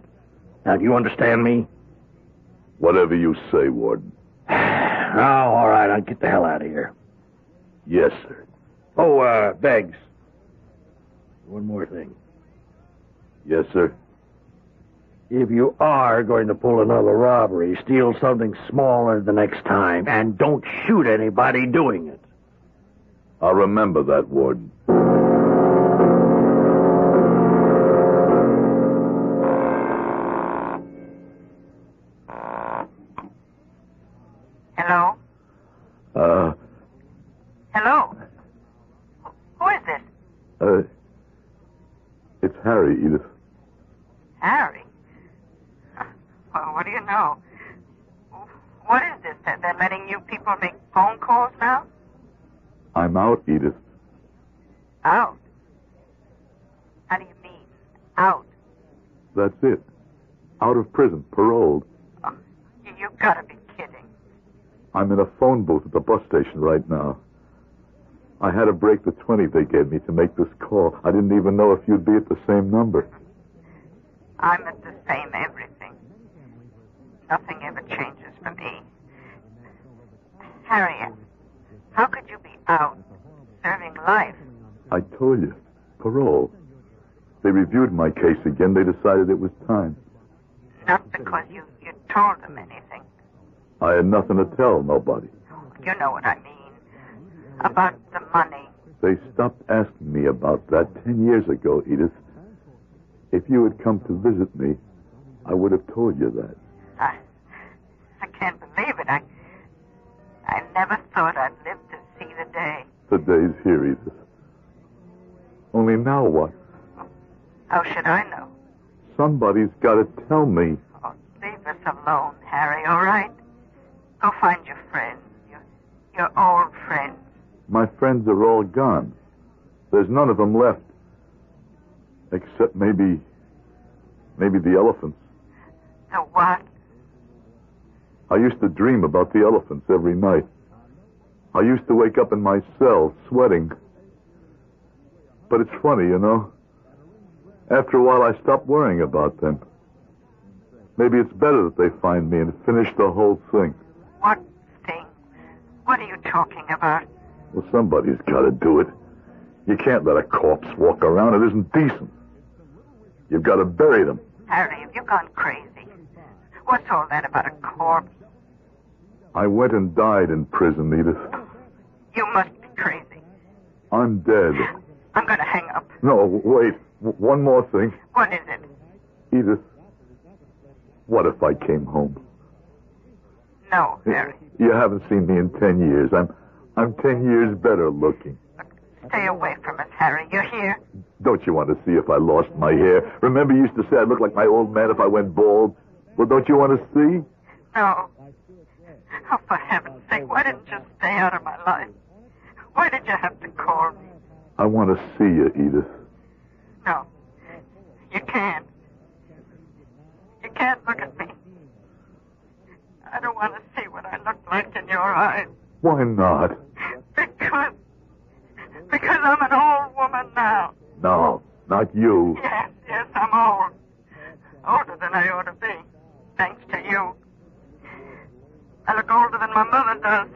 Speaker 18: Now, do you understand me?
Speaker 10: Whatever you say, Warden.
Speaker 18: Oh, all right, I'll get the hell out of here.
Speaker 10: Yes, sir.
Speaker 18: Oh, Beggs. One more thing.
Speaker 10: Yes, sir.
Speaker 18: If you are going to pull another robbery, steal something smaller the next time, and don't shoot anybody doing it.
Speaker 10: I'll remember that, Warden.
Speaker 1: Hello? Hello? Who is this?
Speaker 10: It's Harry, Edith.
Speaker 1: Harry? Well, what do you know? What is this? That they're letting you people make phone calls now?
Speaker 10: I'm out, Edith.
Speaker 1: Out? How do you mean, out?
Speaker 10: That's it. Out of prison, paroled.
Speaker 1: Oh, you've got to be kidding.
Speaker 10: I'm in a phone booth at the bus station right now. I had to break the 20 they gave me to make this call. I didn't even know if you'd be at the same number.
Speaker 1: I'm at the same everything. Nothing ever changes for me. Harriet, how could you be out serving life?
Speaker 10: I told you. Parole. They reviewed my case again. They decided it was time.
Speaker 1: Not because you told them anything.
Speaker 10: I had nothing to tell nobody.
Speaker 1: You know what I mean. About the money.
Speaker 10: They stopped asking me about that 10 years ago, Edith. If you had come to visit me, I would have told you that.
Speaker 1: I can't believe it. I never thought I'd live to see the day.
Speaker 10: The day's here, Edith. Only now what?
Speaker 1: How should I know?
Speaker 10: Somebody's got to tell me.
Speaker 1: Oh, leave us alone, Harry, all right? Go find your friends, your old friends.
Speaker 10: My friends are all gone. There's none of them left. Except maybe the elephants.
Speaker 1: The what?
Speaker 10: I used to dream about the elephants every night. I used to wake up in my cell, sweating. But it's funny, you know. After a while, I stopped worrying about them. Maybe it's better that they find me and finish the whole thing.
Speaker 1: What thing? What are you talking about?
Speaker 10: Well, somebody's got to do it. You can't let a corpse walk around. It isn't decent. You've got to bury them.
Speaker 1: Harry, have you gone crazy? What's all that about a corpse?
Speaker 10: I went and died in prison, Edith.
Speaker 1: You must be crazy.
Speaker 10: I'm dead.
Speaker 1: I'm going to hang up.
Speaker 10: No, wait. One more thing.
Speaker 1: What is it?
Speaker 10: Edith, what if I came home?
Speaker 1: No, Harry.
Speaker 10: You haven't seen me in 10 years. I'm 10 years better looking.
Speaker 1: Stay away from us, Harry. You're here.
Speaker 10: Don't you want to see if I lost my hair? Remember you used to say I'd look like my old man if I went bald? Well, don't you want to see?
Speaker 1: No. Oh, for heaven's sake, why didn't you stay out of my life? Why did you have to call me?
Speaker 10: I want to see you, Edith.
Speaker 1: No. You can't. You can't look at me. I don't want to see what I look like in your eyes.
Speaker 10: Why not?
Speaker 1: Because I'm an old woman now.
Speaker 10: No, not you.
Speaker 1: Yes, I'm old. Older than I ought to be, thanks to you. I look older than my mother does.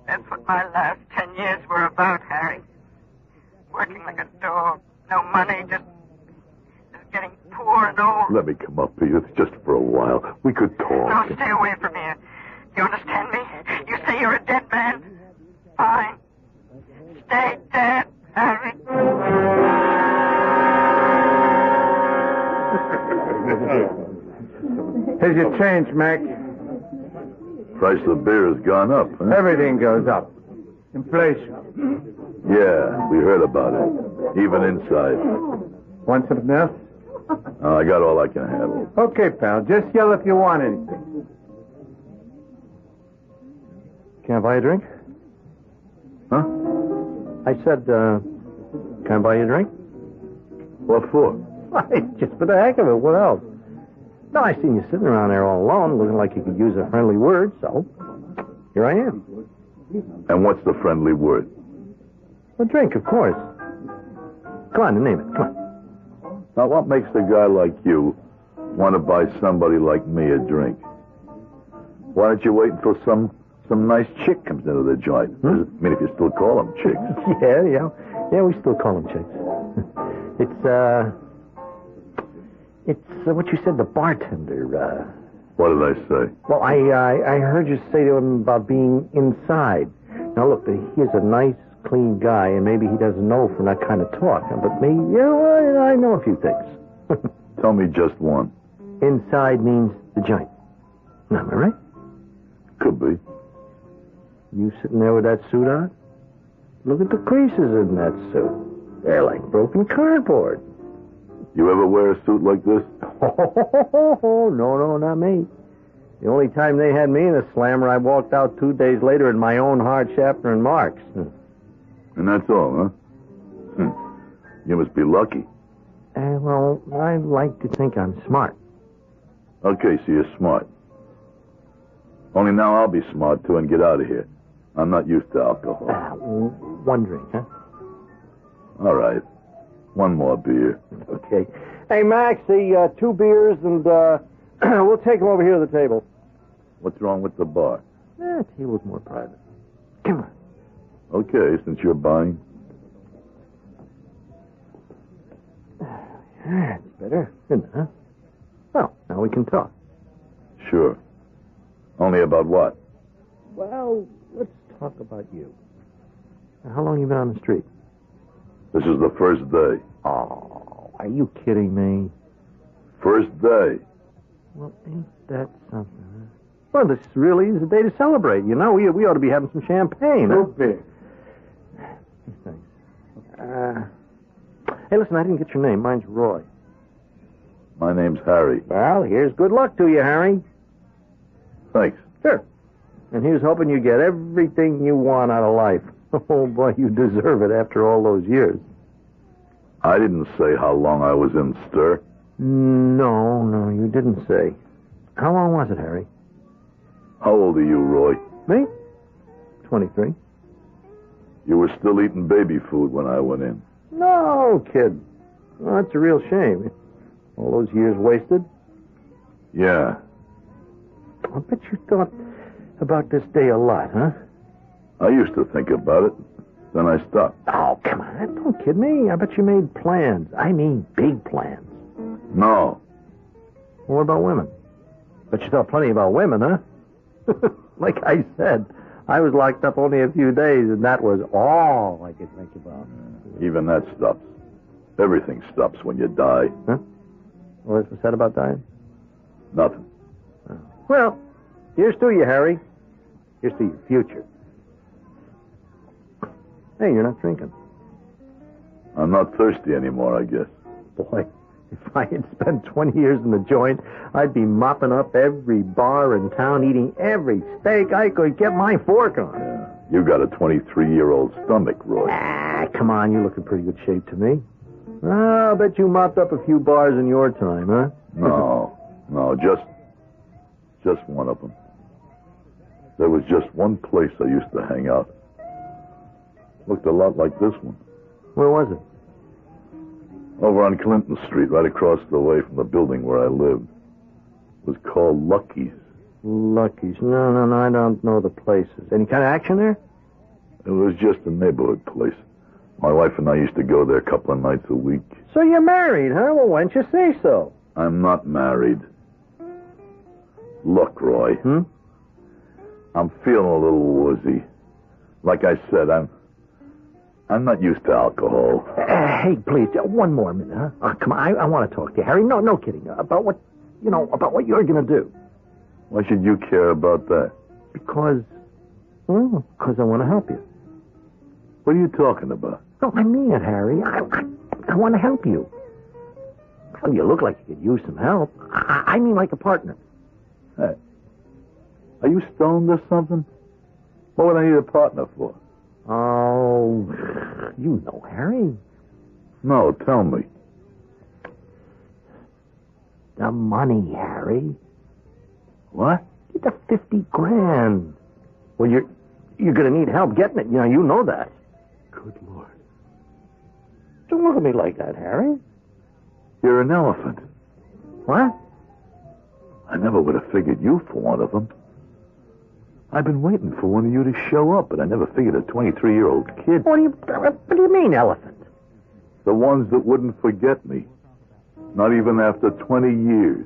Speaker 1: That's what my last 10 years were about, Harry. Working like a dog. No money, just getting poor and old.
Speaker 10: Let me come up, Edith, just for a while. We could talk.
Speaker 1: No, stay away from here. You understand me? You say you're a dead man? Fine. Stay dead, Harry.
Speaker 3: Here's your change, Mac.
Speaker 10: Price of beer has gone up, huh?
Speaker 3: Everything goes up. Inflation.
Speaker 10: Yeah, we heard about it. Even inside.
Speaker 3: Want something else?
Speaker 10: Oh, I got all I can handle.
Speaker 3: Okay, pal. Just yell if you want anything. Can I buy a drink?
Speaker 10: Huh?
Speaker 3: I said, can I buy you a drink?
Speaker 10: What for?
Speaker 3: Just for the heck of it. What else? No, I seen you sitting around there all alone, looking like you could use a friendly word, so here I am.
Speaker 10: And what's the friendly word?
Speaker 3: A drink, of course. Come on, name it. Come on.
Speaker 10: Now, what makes a guy like you want to buy somebody like me a drink? Why don't you wait until some nice chick comes into the joint? I mean, if you still call them chicks.
Speaker 3: Yeah, we still call them chicks. It's what you said, the bartender.
Speaker 10: What did I say?
Speaker 3: Well, I heard you say to him about being inside. Now, look, he's a nice, clean guy, and maybe he doesn't know from that kind of talk. But me, I know a few things.
Speaker 10: Tell me just one.
Speaker 3: Inside means the joint. Am I right?
Speaker 10: Could be.
Speaker 3: You sitting there with that suit on? Look at the creases in that suit. They're like broken cardboard.
Speaker 10: You ever wear a suit like this?
Speaker 3: Oh, no, not me. The only time they had me in a slammer, I walked out 2 days later in my own hard Schaffner and Marks.
Speaker 10: And that's all, huh? You must be lucky.
Speaker 3: Well, I like to think I'm smart.
Speaker 10: Okay, so you're smart. Only now I'll be smart, too, and get out of here. I'm not used to alcohol.
Speaker 3: One drink, huh?
Speaker 10: All right. One more beer.
Speaker 3: Okay. Hey, Max, 2 beers, and we'll take them over here to the table.
Speaker 10: What's wrong with the bar?
Speaker 3: The table's more private. Come on.
Speaker 10: Okay, since you're buying.
Speaker 3: That's better, isn't it, huh? Well, now we can talk.
Speaker 10: Sure. Only about what?
Speaker 3: Well, let's talk about you. How long you been on the street?
Speaker 10: This is the first day.
Speaker 3: Oh, are you kidding me?
Speaker 10: First day.
Speaker 3: Well, ain't that something, huh? Well, this really is a day to celebrate. You know, we ought to be having some champagne.
Speaker 10: No beer.
Speaker 3: Thanks. Hey, listen, I didn't get your name. Mine's Roy.
Speaker 10: My name's Harry.
Speaker 3: Well, here's good luck to you, Harry.
Speaker 10: Thanks.
Speaker 3: Sure. And here's hoping you get everything you want out of life. Oh, boy, you deserve it after all those years.
Speaker 10: I didn't say how long I was in stir.
Speaker 3: No, you didn't say. How long was it, Harry?
Speaker 10: How old are you, Roy?
Speaker 3: Me? 23.
Speaker 10: You were still eating baby food when I went in.
Speaker 3: No, kid. Well, that's a real shame. All those years wasted.
Speaker 10: Yeah.
Speaker 3: I bet you thought about this day a lot, huh?
Speaker 10: I used to think about it. Then I stopped.
Speaker 3: Oh, come on. Don't kid me. I bet you made plans. I mean big plans.
Speaker 10: No.
Speaker 3: Well, what about women? Bet you thought plenty about women, huh? Like I said, I was locked up only a few days, and that was all I could think about.
Speaker 10: Even that stops. Everything stops when you die.
Speaker 3: Huh? Well, what's said about dying?
Speaker 10: Nothing.
Speaker 3: Oh. Well, here's to you, Harry. Here's to your future. Hey, you're not drinking.
Speaker 10: I'm not thirsty anymore, I guess.
Speaker 3: Boy, if I had spent 20 years in the joint, I'd be mopping up every bar in town, eating every steak I could get my fork on.
Speaker 10: Yeah. You got a 23-year-old stomach, Roy.
Speaker 3: Come on, you look in pretty good shape to me. I'll bet you mopped up a few bars in your time, huh?
Speaker 10: No, just one of them. There was just one place I used to hang out. Looked a lot like this one.
Speaker 3: Where was it?
Speaker 10: Over on Clinton Street, right across the way from the building where I lived. It was called Lucky's.
Speaker 3: Lucky's. No, I don't know the places. Any kind of action there?
Speaker 10: It was just a neighborhood place. My wife and I used to go there a couple of nights a week.
Speaker 3: So you're married, huh? Well, why don't you say so?
Speaker 10: I'm not married. Look, Roy. I'm feeling a little woozy. Like I said, I'm not used to alcohol.
Speaker 3: Hey, please, one more minute, huh? Oh, come on, I want to talk to you, Harry. No kidding. About what you're going to do.
Speaker 10: Why should you care about that?
Speaker 3: Because I want to help you.
Speaker 10: What are you talking about?
Speaker 3: No, I mean it, Harry. I want to help you. Well, you look like you could use some help. I mean like a partner.
Speaker 10: Hey, are you stoned or something? What would I need a partner for?
Speaker 3: Oh, you know, Harry.
Speaker 10: No, tell me.
Speaker 3: The money, Harry.
Speaker 10: What?
Speaker 3: Get the 50 grand. Well, you're going to need help getting it. You know that. Good Lord. Don't look at me like that, Harry.
Speaker 10: You're an elephant.
Speaker 3: What?
Speaker 10: I never would have figured you for one of them. I've been waiting for one of you to show up, but I never figured a 23-year-old kid.
Speaker 3: What do you mean, elephant?
Speaker 10: The ones that wouldn't forget me. Not even after 20 years.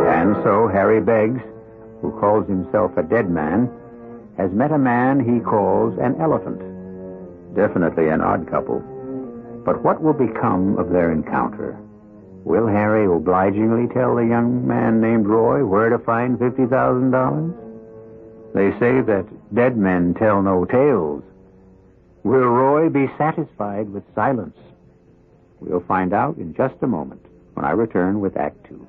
Speaker 17: And so Harry Beggs, who calls himself a dead man, has met a man he calls an elephant. Definitely an odd couple. But what will become of their encounter? Will Harry obligingly tell the young man named Roy where to find $50,000? They say that dead men tell no tales. Will Roy be satisfied with silence? We'll find out in just a moment when I return with Act Two.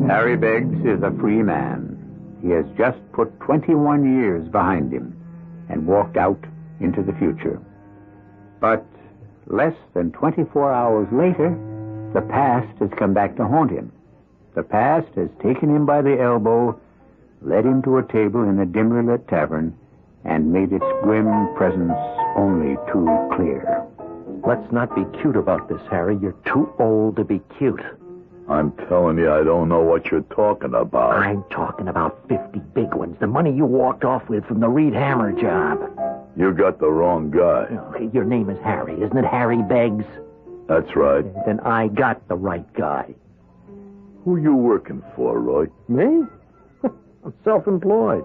Speaker 17: Harry Beggs is a free man. He has just put 21 years behind him and walked out into the future. But less than 24 hours later, the past has come back to haunt him. The past has taken him by the elbow, led him to a table in a dimly lit tavern, and made its grim presence only too clear.
Speaker 3: Let's not be cute about this, Harry. You're too old to be cute.
Speaker 10: I'm telling you, I don't know what you're talking about.
Speaker 3: I'm talking about 50 big ones. The money you walked off with from the Reed Hammer job.
Speaker 10: You got the wrong guy.
Speaker 3: Oh, your name is Harry, isn't it, Harry Beggs?
Speaker 10: That's right.
Speaker 3: Then I got the right guy.
Speaker 10: Who you working for, Roy?
Speaker 3: Me? I'm self-employed.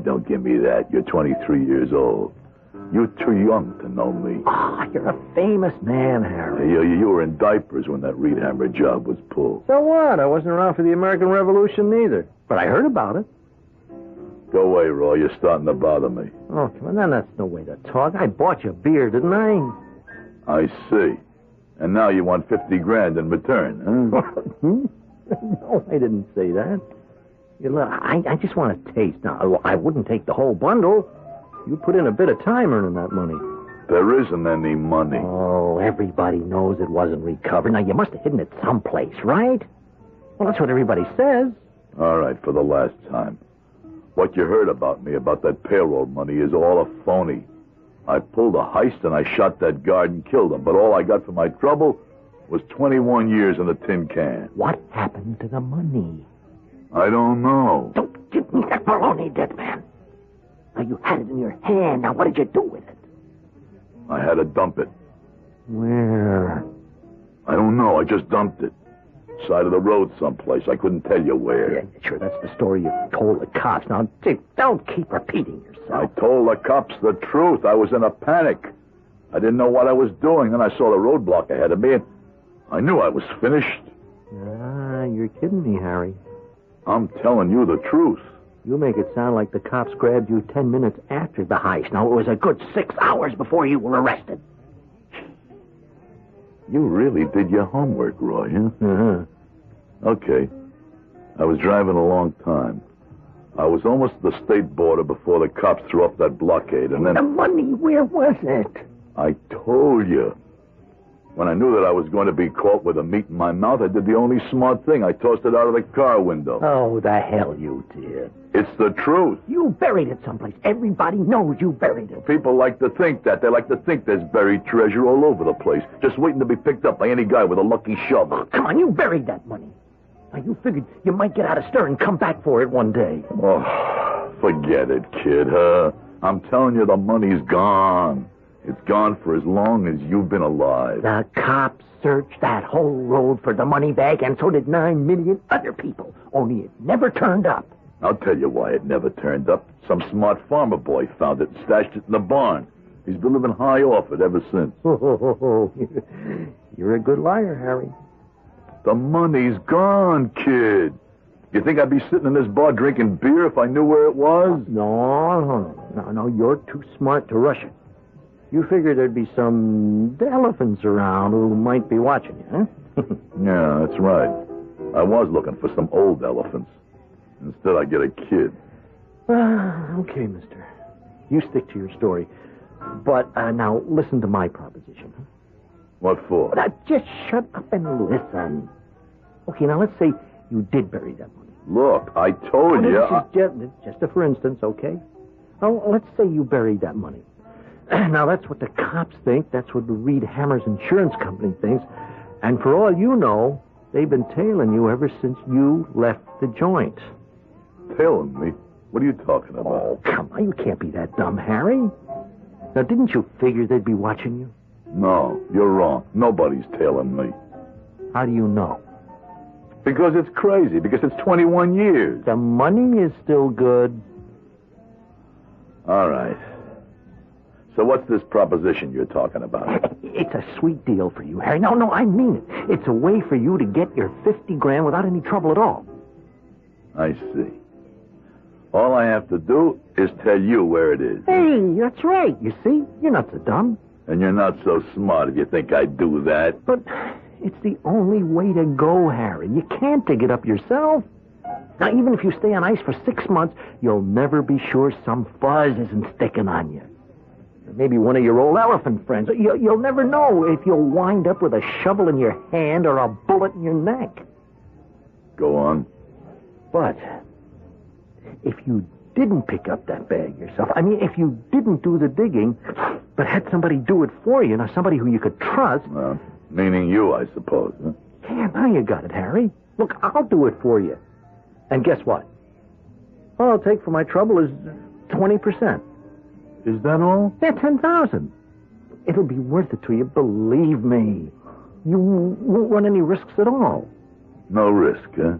Speaker 10: Don't give me that. You're 23 years old. You're too young to know me.
Speaker 3: You're a famous man, Harry.
Speaker 10: You were in diapers when that Reed Hammer job was pulled.
Speaker 3: So what? I wasn't around for the American Revolution either. But I heard about it.
Speaker 10: Go away, Roy. You're starting to bother me.
Speaker 3: Oh, come on. Then that's no way to talk. I bought you beer, didn't I?
Speaker 10: I see. And now you want 50 grand in return, huh?
Speaker 3: No, I didn't say that. Look, I just want a taste. Now, I wouldn't take the whole bundle. You put in a bit of time earning that money.
Speaker 10: There isn't any money.
Speaker 3: Oh, everybody knows it wasn't recovered. Now, you must have hidden it someplace, right? Well, that's what everybody says.
Speaker 10: All right, for the last time. What you heard about me, about that payroll money, is all a phony. I pulled a heist and I shot that guard and killed him, but all I got for my trouble was 21 years in a tin can.
Speaker 3: What happened to the money?
Speaker 10: I don't know.
Speaker 3: Don't give me that baloney, dead man. Now, you had it in your hand. Now, what did you do with it?
Speaker 10: I had to dump it.
Speaker 3: Where?
Speaker 10: I don't know. I just dumped it. Side of the road someplace. I couldn't tell you where.
Speaker 3: Yeah, sure, that's the story you told the cops. Now, Dick, don't keep repeating yourself.
Speaker 10: I told the cops the truth. I was in a panic. I didn't know what I was doing. Then I saw the roadblock ahead of me, and I knew I was finished.
Speaker 3: You're kidding me, Harry.
Speaker 10: I'm telling you the truth.
Speaker 3: You make it sound like the cops grabbed you 10 minutes after the heist. Now, it was a good 6 hours before you were arrested.
Speaker 10: You really did your homework, Roy, huh?
Speaker 3: Uh-huh.
Speaker 10: Okay. I was driving a long time. I was almost at the state border before the cops threw up that blockade, and then...
Speaker 3: The money, where was it?
Speaker 10: I told you. When I knew that I was going to be caught with a meat in my mouth, I did the only smart thing. I tossed it out of the car window.
Speaker 3: Oh, the hell you did.
Speaker 10: It's the truth.
Speaker 3: You buried it someplace. Everybody knows you buried it.
Speaker 10: People like to think that. They like to think there's buried treasure all over the place, just waiting to be picked up by any guy with a lucky shovel.
Speaker 3: Oh, come on, you buried that money. Now, you figured you might get out of stir and come back for it one day.
Speaker 10: Oh, forget it, kid, huh? I'm telling you, the money's gone. It's gone for as long as you've been alive.
Speaker 3: The cops searched that whole road for the money bag, and so did 9 million other people. Only it never turned up.
Speaker 10: I'll tell you why it never turned up. Some smart farmer boy found it and stashed it in the barn. He's been living high off it ever since.
Speaker 3: You're a good liar, Harry.
Speaker 10: The money's gone, kid. You think I'd be sitting in this bar drinking beer if I knew where it was?
Speaker 3: No, you're too smart to rush it. You figured there'd be some elephants around who might be watching you, huh?
Speaker 10: Yeah, that's right. I was looking for some old elephants. Instead, I get a kid.
Speaker 3: Okay, mister. You stick to your story. But now, listen to my proposition. Huh?
Speaker 10: What for?
Speaker 3: Now, just shut up and listen. Okay, now let's say you did bury that money.
Speaker 10: Look, I told you.
Speaker 3: This is just a for instance, okay? Now, let's say you buried that money. Now, that's what the cops think. That's what the Reed Hammer's insurance company thinks. And for all you know, they've been tailing you ever since you left the joint.
Speaker 10: Tailing me? What are you talking about?
Speaker 3: Oh, come on. You can't be that dumb, Harry. Now, didn't you figure they'd be watching you?
Speaker 10: No, you're wrong. Nobody's tailing me.
Speaker 3: How do you know?
Speaker 10: Because it's crazy. Because it's 21 years.
Speaker 3: The money is still good.
Speaker 10: All right. So what's this proposition you're talking about?
Speaker 3: It's a sweet deal for you, Harry. No, I mean it. It's a way for you to get your 50 grand without any trouble at all.
Speaker 10: I see. All I have to do is tell you where it is.
Speaker 3: Hey, that's right. You see? You're not so dumb.
Speaker 10: And you're not so smart if you think I'd do that.
Speaker 3: But it's the only way to go, Harry. You can't dig it up yourself. Now, even if you stay on ice for 6 months, you'll never be sure some fuzz isn't sticking on you. Maybe one of your old elephant friends. You'll never know if you'll wind up with a shovel in your hand or a bullet in your neck.
Speaker 10: Go on.
Speaker 3: But if you didn't pick up that bag yourself, I mean, if you didn't do the digging, but had somebody do it for you, now somebody who you could trust...
Speaker 10: meaning you, I suppose, huh?
Speaker 3: Yeah, now you got it, Harry. Look, I'll do it for you. And guess what? All I'll take for my trouble is 20%.
Speaker 10: Is that all?
Speaker 3: Yeah, 10,000. It'll be worth it to you, believe me. You won't run any risks at all.
Speaker 10: No risk, huh?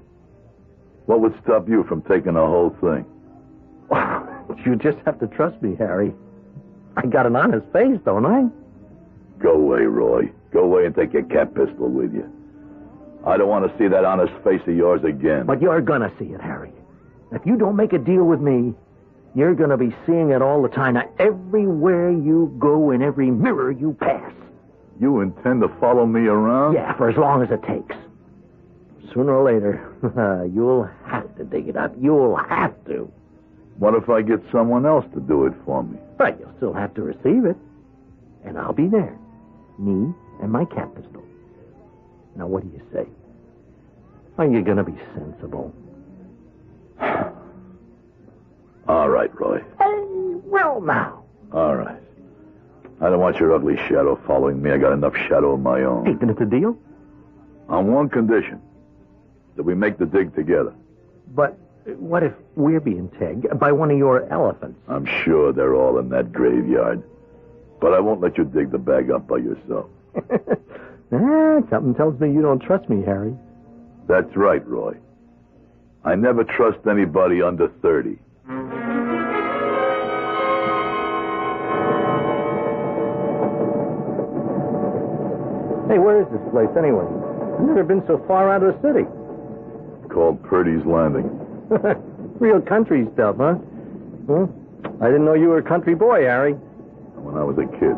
Speaker 10: What would stop you from taking the whole thing?
Speaker 3: You just have to trust me, Harry. I got an honest face, don't I?
Speaker 10: Go away, Roy. Go away and take your cat pistol with you. I don't want to see that honest face of yours again.
Speaker 3: But you're gonna see it, Harry. If you don't make a deal with me, you're gonna be seeing it all the time. Now, everywhere you go, in every mirror you pass.
Speaker 10: You intend to follow me around?
Speaker 3: Yeah, for as long as it takes. Sooner or later, you'll have to dig it up. You'll have to.
Speaker 10: What if I get someone else to do it for me?
Speaker 3: But you'll still have to receive it. And I'll be there. Me and my cat pistol. Now, what do you say? Are you going to be sensible?
Speaker 10: All right, Roy.
Speaker 3: Hey, well, now.
Speaker 10: All right. I don't want your ugly shadow following me. I got enough shadow of my own.
Speaker 3: Hey, then it's a deal?
Speaker 10: On one condition. That we make the dig together.
Speaker 3: But what if we're being tagged by one of your elephants?
Speaker 10: I'm sure they're all in that graveyard. But I won't let you dig the bag up by yourself.
Speaker 3: Something tells me you don't trust me, Harry.
Speaker 10: That's right, Roy. I never trust anybody under 30.
Speaker 3: Hey, where is this place, anyway? I've never been so far out of the city.
Speaker 10: Called Purdy's Landing.
Speaker 3: Real country stuff, huh? Well, I didn't know you were a country boy, Harry.
Speaker 10: When I was a kid.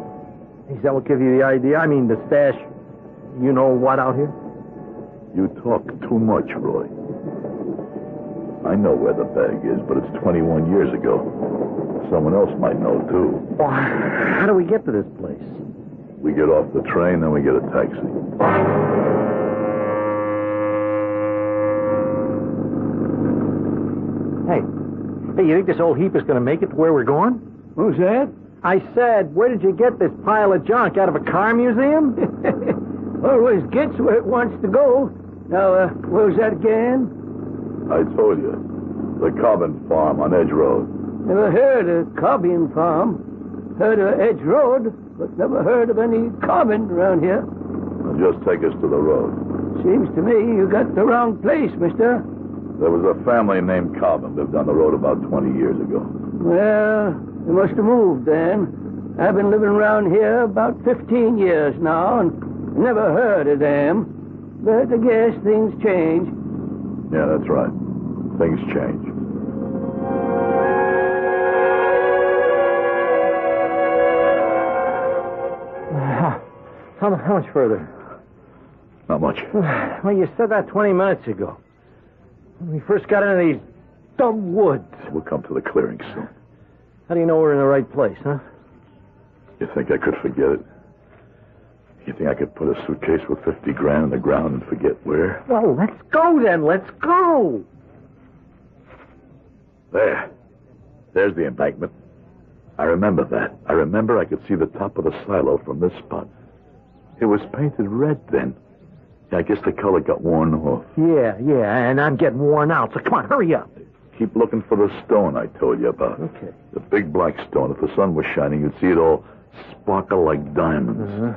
Speaker 3: Is that what gave you the idea? I mean, the stash, you know what, out here?
Speaker 10: You talk too much, Roy. I know where the bag is, but it's 21 years ago. Someone else might know, too.
Speaker 3: Well, how do we get to this place?
Speaker 10: We get off the train, then we get a taxi.
Speaker 3: Hey, you think this old heap is going to make it to where we're going?
Speaker 8: Who's that?
Speaker 3: I said, where did you get this pile of junk? Out of a car museum?
Speaker 8: Always gets where it wants to go. Now, where was that again?
Speaker 10: I told you. The Cobbin Farm on Edge Road.
Speaker 8: Never heard of Cobbin Farm. Heard of Edge Road, but never heard of any Cobbin around here.
Speaker 10: Well, just take us to the road.
Speaker 8: Seems to me you got the wrong place, mister.
Speaker 10: There was a family named Cobbin lived on the road about 20 years ago.
Speaker 8: Well, they must have moved then. I've been living around here about 15 years now and never heard of them. But I guess things change.
Speaker 10: Yeah, that's right. Things change.
Speaker 3: How much further?
Speaker 10: Not much.
Speaker 3: Well, you said that 20 minutes ago. When we first got into these dumb woods.
Speaker 10: We'll come to the clearing soon.
Speaker 3: How do you know we're in the right place, huh?
Speaker 10: You think I could forget it? You think I could put a suitcase with $50,000 in the ground and forget where?
Speaker 3: Well, let's go then. Let's go.
Speaker 10: There. There's the embankment. I remember that. I remember I could see the top of the silo from this spot. It was painted red then. Yeah, I guess the color got worn off.
Speaker 3: Yeah, and I'm getting worn out, so come on, hurry up.
Speaker 10: Keep looking for the stone I told you about.
Speaker 3: Okay.
Speaker 10: The big black stone. If the sun was shining, you'd see it all sparkle like diamonds.
Speaker 3: I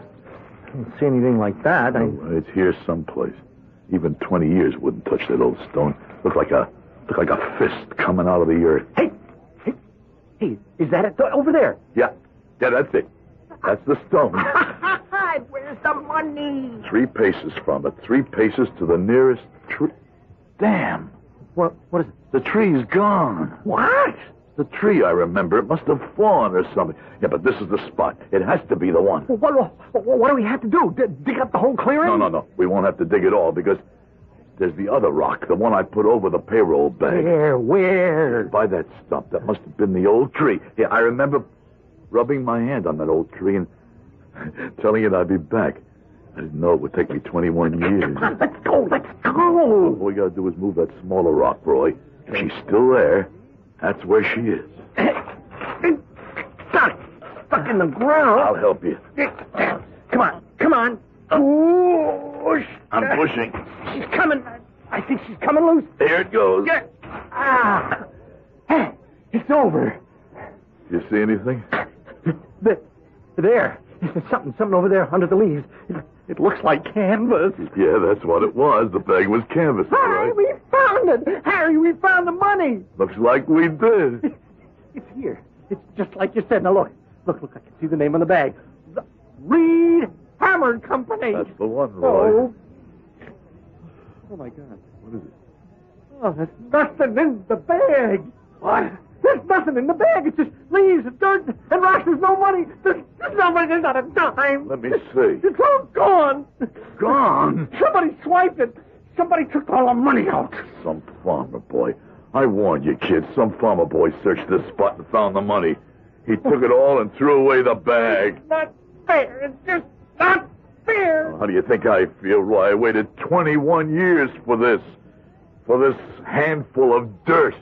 Speaker 3: don't see anything like that.
Speaker 10: No, it's here someplace. Even 20 years wouldn't touch that old stone. Looked like a fist coming out of the earth.
Speaker 3: Hey, is that it? Over there?
Speaker 10: Yeah, that's it. That's the stone.
Speaker 3: Where's the money?
Speaker 10: 3 paces from it. 3 paces to the nearest tree. Damn.
Speaker 3: What is it?
Speaker 10: The tree's gone.
Speaker 3: What?
Speaker 10: The tree, I remember. It must have fallen or something. Yeah, but this is the spot. It has to be the one.
Speaker 3: What do we have to do? Dig up the whole clearing?
Speaker 10: No. We won't have to dig it all because there's the other rock, the one I put over the payroll bag.
Speaker 3: Where?
Speaker 10: By that stump. That must have been the old tree. Yeah, I remember rubbing my hand on that old tree and telling it I'd be back. I didn't know it would take me 21 years.
Speaker 3: Let's go.
Speaker 10: All we gotta do is move that smaller rock, Roy. If she's still there, that's where she is.
Speaker 3: Stuck in the ground.
Speaker 10: I'll help you.
Speaker 3: Come on. Push.
Speaker 10: I'm pushing.
Speaker 3: She's coming. I think she's coming loose.
Speaker 10: There it goes.
Speaker 3: Hey, it's over.
Speaker 10: You see anything?
Speaker 3: There. There's something over there under the leaves. It looks like canvas.
Speaker 10: Yeah, that's what it was. The bag was canvas, all right?
Speaker 3: We found it. Harry, we found the money.
Speaker 10: Looks like we did.
Speaker 3: It's here. It's just like you said. Now, look. I can see the name on the bag. The Reed Hammer Company.
Speaker 10: That's the one, Roy.
Speaker 3: Oh, my God.
Speaker 10: What is it?
Speaker 3: Oh, there's nothing in the bag. What? There's nothing in the bag. It's just leaves and dirt and rocks. There's no money. There's no money. There's not a dime.
Speaker 10: Let me see.
Speaker 3: It's all gone.
Speaker 10: Gone?
Speaker 3: Somebody swiped it. Somebody took all the money out.
Speaker 10: Some farmer boy. I warned you, kids. Some farmer boy searched this spot and found the money. He took it all and threw away the bag.
Speaker 3: It's not fair. It's just not fair.
Speaker 10: How do you think I feel, Roy? I waited 21 years for this. For this handful of dirt.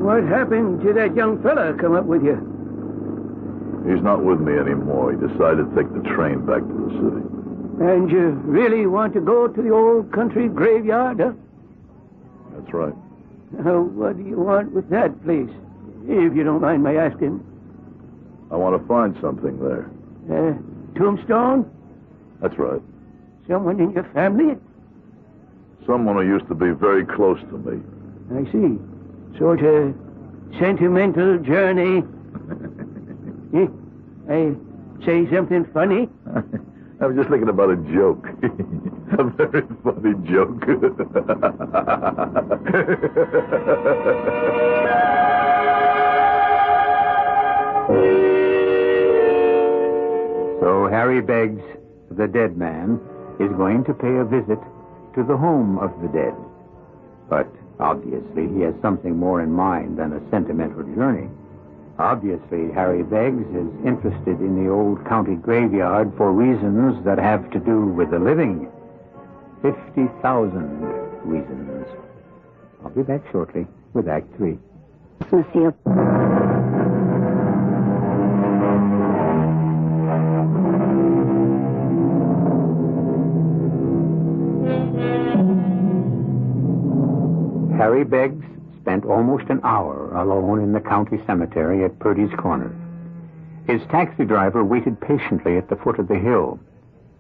Speaker 8: What happened to that young fella come up with you?
Speaker 10: He's not with me anymore. He decided to take the train back to the city.
Speaker 8: And you really want to go to the old country graveyard, huh?
Speaker 10: That's right.
Speaker 8: Now, what do you want with that place, if you don't mind my asking?
Speaker 10: I want to find something there.
Speaker 8: Tombstone?
Speaker 10: That's right.
Speaker 8: Someone in your family?
Speaker 10: Someone who used to be very close to me.
Speaker 8: I see. Sort of sentimental journey. I say something funny?
Speaker 10: I was just thinking about a joke. A very funny joke.
Speaker 17: So Harry Beggs, the dead man, is going to pay a visit to the home of the dead. But obviously he has something more in mind than a sentimental journey. Obviously, Harry Beggs is interested in the old county graveyard for reasons that have to do with the living. 50,000 reasons. I'll be back shortly with Act 3.
Speaker 11: Monsieur.
Speaker 17: Harry Beggs spent almost an hour alone in the county cemetery at Purdy's Corner. His taxi driver waited patiently at the foot of the hill,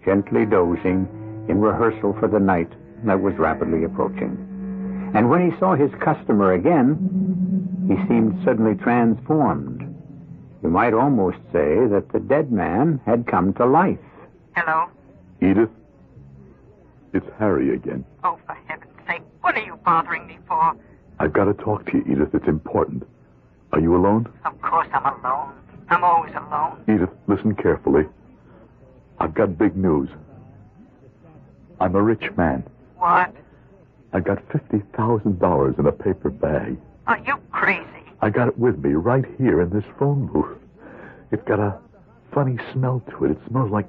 Speaker 17: gently dozing in rehearsal for the night that was rapidly approaching. And when he saw his customer again, he seemed suddenly transformed. You might almost say that the dead man had come to life.
Speaker 14: Hello?
Speaker 10: Edith, it's Harry again.
Speaker 14: Oh, for heaven's sake, what are you bothering me for?
Speaker 10: I've got to talk to you, Edith. It's important. Are you alone?
Speaker 14: Of course I'm alone. I'm always alone.
Speaker 10: Edith, listen carefully. I've got big news. I'm a rich man.
Speaker 14: What?
Speaker 10: I've got $50,000 in a paper bag.
Speaker 14: Are you
Speaker 24: crazy.
Speaker 10: I got it with me right here in this phone booth. It's got a funny smell to it. It smells like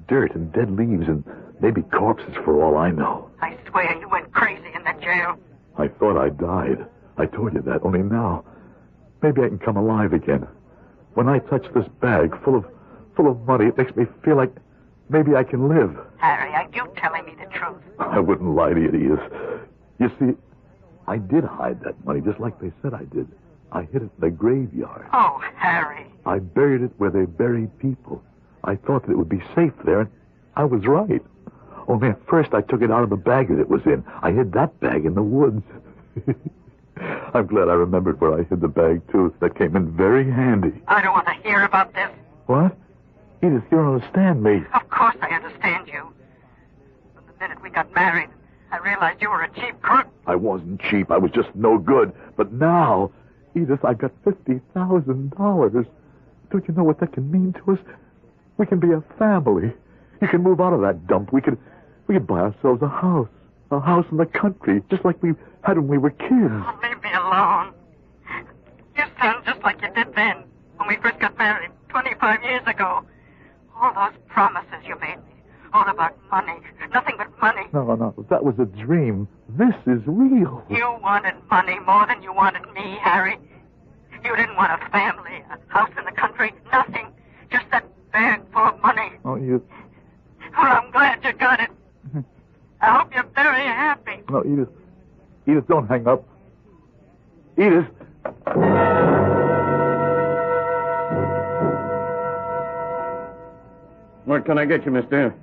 Speaker 10: dirt and dead leaves and maybe corpses for all I know.
Speaker 24: I swear you went crazy in that jail.
Speaker 10: I thought I died. I told you that, only now. Maybe I can come alive again. When I touch this bag full of money, it makes me feel like maybe I can live.
Speaker 24: Harry, are you telling me the truth?
Speaker 10: I wouldn't lie to you, Edith. You see, I did hide that money just like they said I did. I hid it in the graveyard.
Speaker 24: Oh, Harry.
Speaker 10: I buried it where they bury people. I thought that it would be safe there, and I was right. Only at first I took it out of the bag that it was in. I hid that bag in the woods. I'm glad I remembered where I hid the bag, too. That came in very handy.
Speaker 24: I don't want to hear about this.
Speaker 10: What? Edith, you don't understand me.
Speaker 24: Of course I understand you. From the minute we got married, I realized you were a cheap crook.
Speaker 10: I wasn't cheap. I was just no good. But now, Edith, I've got $50,000. Don't you know what that can mean to us? We can be a family. You can move out of that dump. We could buy ourselves a house in the country, just like we had when we were kids.
Speaker 24: Oh, leave me alone. You sound just like you did then, when we first got married 25 years ago. All those promises you made me, all about money, nothing but money.
Speaker 10: No, that was a dream. This is real.
Speaker 24: You wanted money more than you wanted me, Harry. You didn't want a family, a house in the country, nothing. Just that bag full of money.
Speaker 10: Oh, you...
Speaker 24: Well, I'm glad you got it. I hope you're very happy.
Speaker 10: No, Edith. Edith, don't hang up. Edith.
Speaker 18: What can I get you, mister?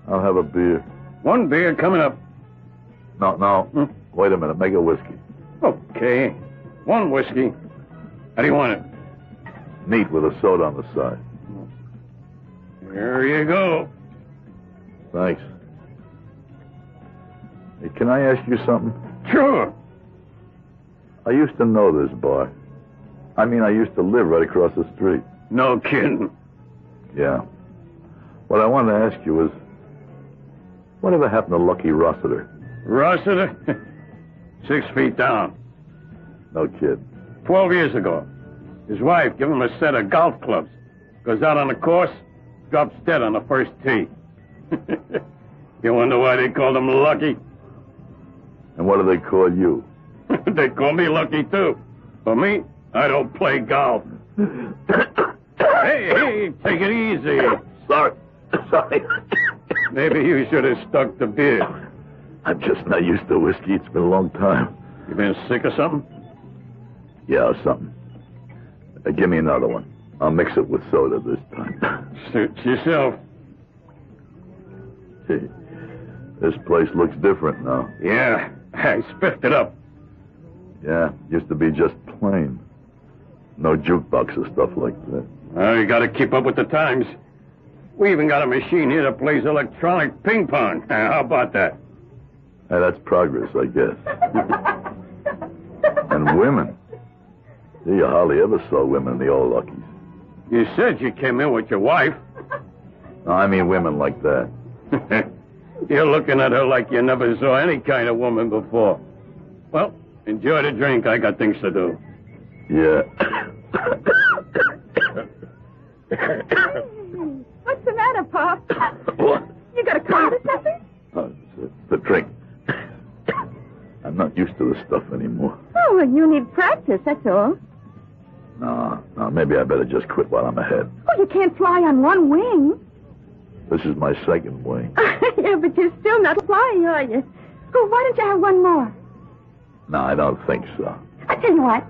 Speaker 10: I'll have a beer.
Speaker 18: One beer coming up.
Speaker 10: No. Wait a minute. Make a whiskey.
Speaker 18: Okay. One whiskey. How do you want it?
Speaker 10: Neat with a soda on the side.
Speaker 18: Here you go.
Speaker 10: Thanks. Hey, can I ask you something?
Speaker 18: Sure.
Speaker 10: I used to know this bar. I mean, I used to live right across the street.
Speaker 18: No kidding.
Speaker 10: Yeah. What I wanted to ask you was, whatever happened to Lucky Rossiter?
Speaker 18: Rossiter? 6 feet down.
Speaker 10: No kid.
Speaker 18: 12 years ago. His wife gave him a set of golf clubs. Goes out on the course, drops dead on the first tee. You wonder why they called him Lucky?
Speaker 10: And what do they call you?
Speaker 18: They call me Lucky, too. For me, I don't play golf. Hey, take it easy.
Speaker 10: Sorry.
Speaker 18: Maybe you should have stuck to beer.
Speaker 10: I'm just not used to whiskey. It's been a long time.
Speaker 18: You been sick or something?
Speaker 10: Yeah, something. Give me another one. I'll mix it with soda this time.
Speaker 18: Suits yourself.
Speaker 10: Hey, this place looks different now.
Speaker 18: Yeah, I spiffed it up.
Speaker 10: Yeah, used to be just plain. No jukebox or stuff like that.
Speaker 18: Well, you gotta keep up with the times. We even got a machine here that plays electronic ping pong. How about that?
Speaker 10: Hey, that's progress, I guess. And women. Gee, you hardly ever saw women in the old Luckies.
Speaker 18: You said you came in with your wife.
Speaker 10: No, I mean women like that.
Speaker 18: You're looking at her like you never saw any kind of woman before. Well, enjoy the drink. I got things to do.
Speaker 10: Yeah.
Speaker 11: What's the matter, Pop?
Speaker 10: What?
Speaker 11: You got a cold or something?
Speaker 10: Oh, it's the drink. I'm not used to this stuff anymore.
Speaker 11: Oh, well, you need practice, that's all.
Speaker 10: No, maybe I better just quit while I'm ahead.
Speaker 11: Oh, you can't fly on one wing.
Speaker 10: This is my second wing.
Speaker 11: Yeah, but you're still not flying, are you? Oh, why don't you have one more?
Speaker 10: No, I don't think so.
Speaker 11: I tell you what,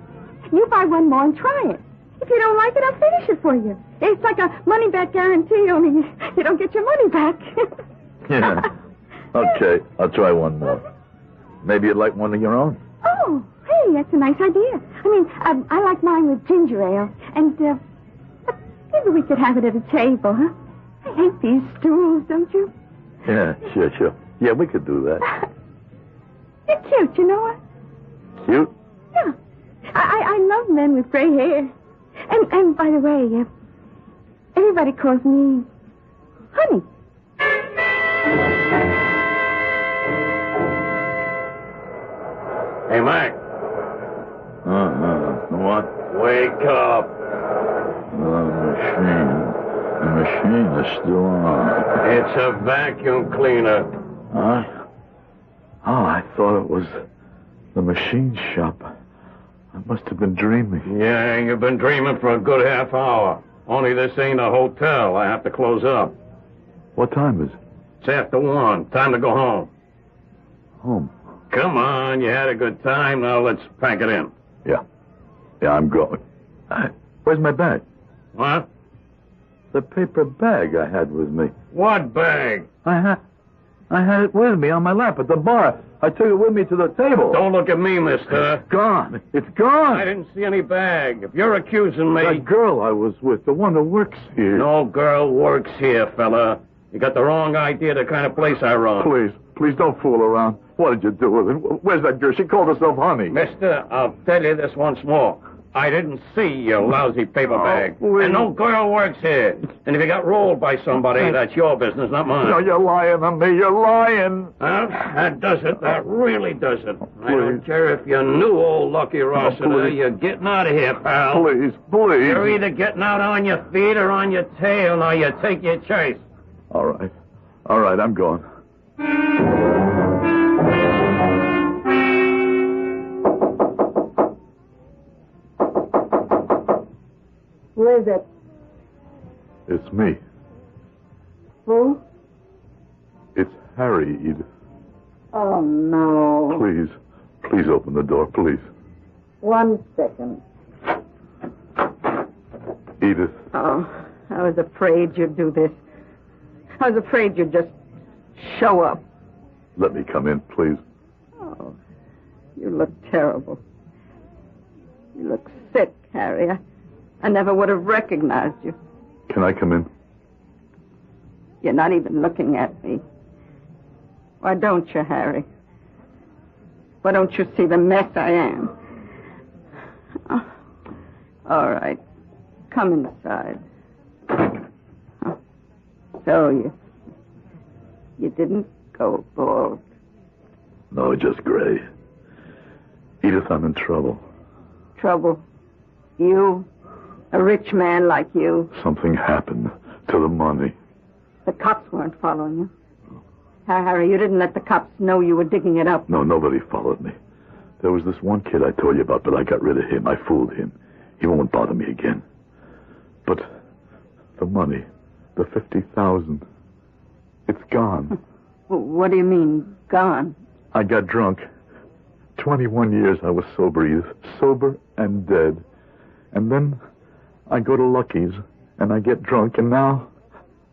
Speaker 11: you buy one more and try it. If you don't like it, I'll finish it for you. It's like a money-back guarantee, only you don't get your money back.
Speaker 10: Yeah. Okay, I'll try one more. Maybe you'd like one of your own.
Speaker 11: Oh, hey, that's a nice idea. I mean, I like mine with ginger ale. And, maybe we could have it at a table, huh? I hate these stools, don't you?
Speaker 10: Yeah, sure. Yeah, we could do that.
Speaker 11: You're cute, you know what?
Speaker 10: Cute?
Speaker 11: Yeah. I love men with gray hair. And by the way, everybody calls me Honey.
Speaker 18: Hey, Mike. What?
Speaker 10: Wake up.
Speaker 18: The machine is still on.
Speaker 10: It's a vacuum cleaner.
Speaker 18: Huh? Oh, I thought it was the machine shop. I must have been dreaming.
Speaker 10: Yeah, you've been dreaming for a good half hour. Only this ain't a hotel. I have to close up.
Speaker 18: What time is it?
Speaker 10: It's after 1. Time to go home.
Speaker 18: Home?
Speaker 10: Come on, you had a good time. Now let's pack it in.
Speaker 18: Yeah, I'm going. Where's my bag?
Speaker 10: What?
Speaker 18: The paper bag I had with me.
Speaker 10: What bag?
Speaker 18: I had it with me on my lap at the bar. I took it with me to the table.
Speaker 10: Don't look at me, mister.
Speaker 18: It's gone. It's gone.
Speaker 10: I didn't see any bag. If you're accusing me...
Speaker 18: That girl I was with, the one who works here.
Speaker 10: No girl works here, fella. You got the wrong idea of the kind of place I run.
Speaker 18: Please don't fool around. What did you do with it? Where's that girl? She called herself Honey.
Speaker 10: Mister, I'll tell you this once more. I didn't see your lousy paper bag. And no girl works here. And if you got rolled by somebody, that's your business, not mine.
Speaker 18: No, you're lying on me. You're lying.
Speaker 10: That does it. That really does it. I don't care if you knew old Lucky Rossiter. You're getting out of here, pal.
Speaker 18: Please.
Speaker 10: You're either getting out on your feet or on your tail. Now you take your choice.
Speaker 18: All right, I'm going.
Speaker 11: Who is it?
Speaker 18: It's me.
Speaker 11: Who?
Speaker 18: It's Harry, Edith.
Speaker 11: Oh, no.
Speaker 18: Please open the door, please.
Speaker 11: 1 second.
Speaker 18: Edith.
Speaker 14: Oh, I was afraid you'd do this. I was afraid you'd just show up.
Speaker 18: Let me come in, please.
Speaker 14: Oh, you look terrible. You look sick, Harry. I never would have recognized you.
Speaker 18: Can I come in?
Speaker 14: You're not even looking at me. Why don't you, Harry? Why don't you see the mess I am? Oh, all right. Come inside. Oh, so you didn't go bald.
Speaker 18: No, just gray. Edith, I'm in trouble.
Speaker 14: Trouble? You? A rich man like you?
Speaker 18: Something happened to the money.
Speaker 14: The cops weren't following you. Harry, you didn't let the cops know you were digging it up.
Speaker 18: No, nobody followed me. There was this one kid I told you about, but I got rid of him. I fooled him. He won't bother me again. But the money, the $50,000, it's gone.
Speaker 14: What do you mean, gone?
Speaker 18: I got drunk. 21 years I was sober, Edith. Sober and dead. And then I go to Lucky's, and I get drunk, and now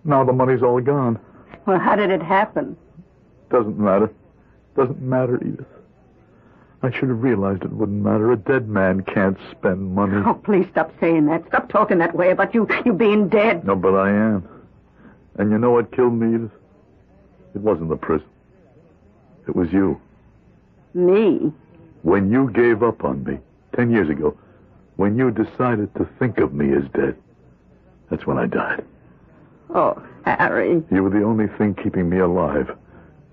Speaker 18: the money's all gone.
Speaker 14: Well, how did it happen?
Speaker 18: Doesn't matter. Doesn't matter, Edith. I should have realized it wouldn't matter. A dead man can't spend money.
Speaker 14: Oh, please stop saying that. Stop talking that way about you being dead.
Speaker 18: No, but I am. And you know what killed me, Edith? It wasn't the prison. It was you.
Speaker 14: Me?
Speaker 18: When you gave up on me 10 years ago, when you decided to think of me as dead, that's when I died.
Speaker 14: Oh, Harry.
Speaker 18: You were the only thing keeping me alive.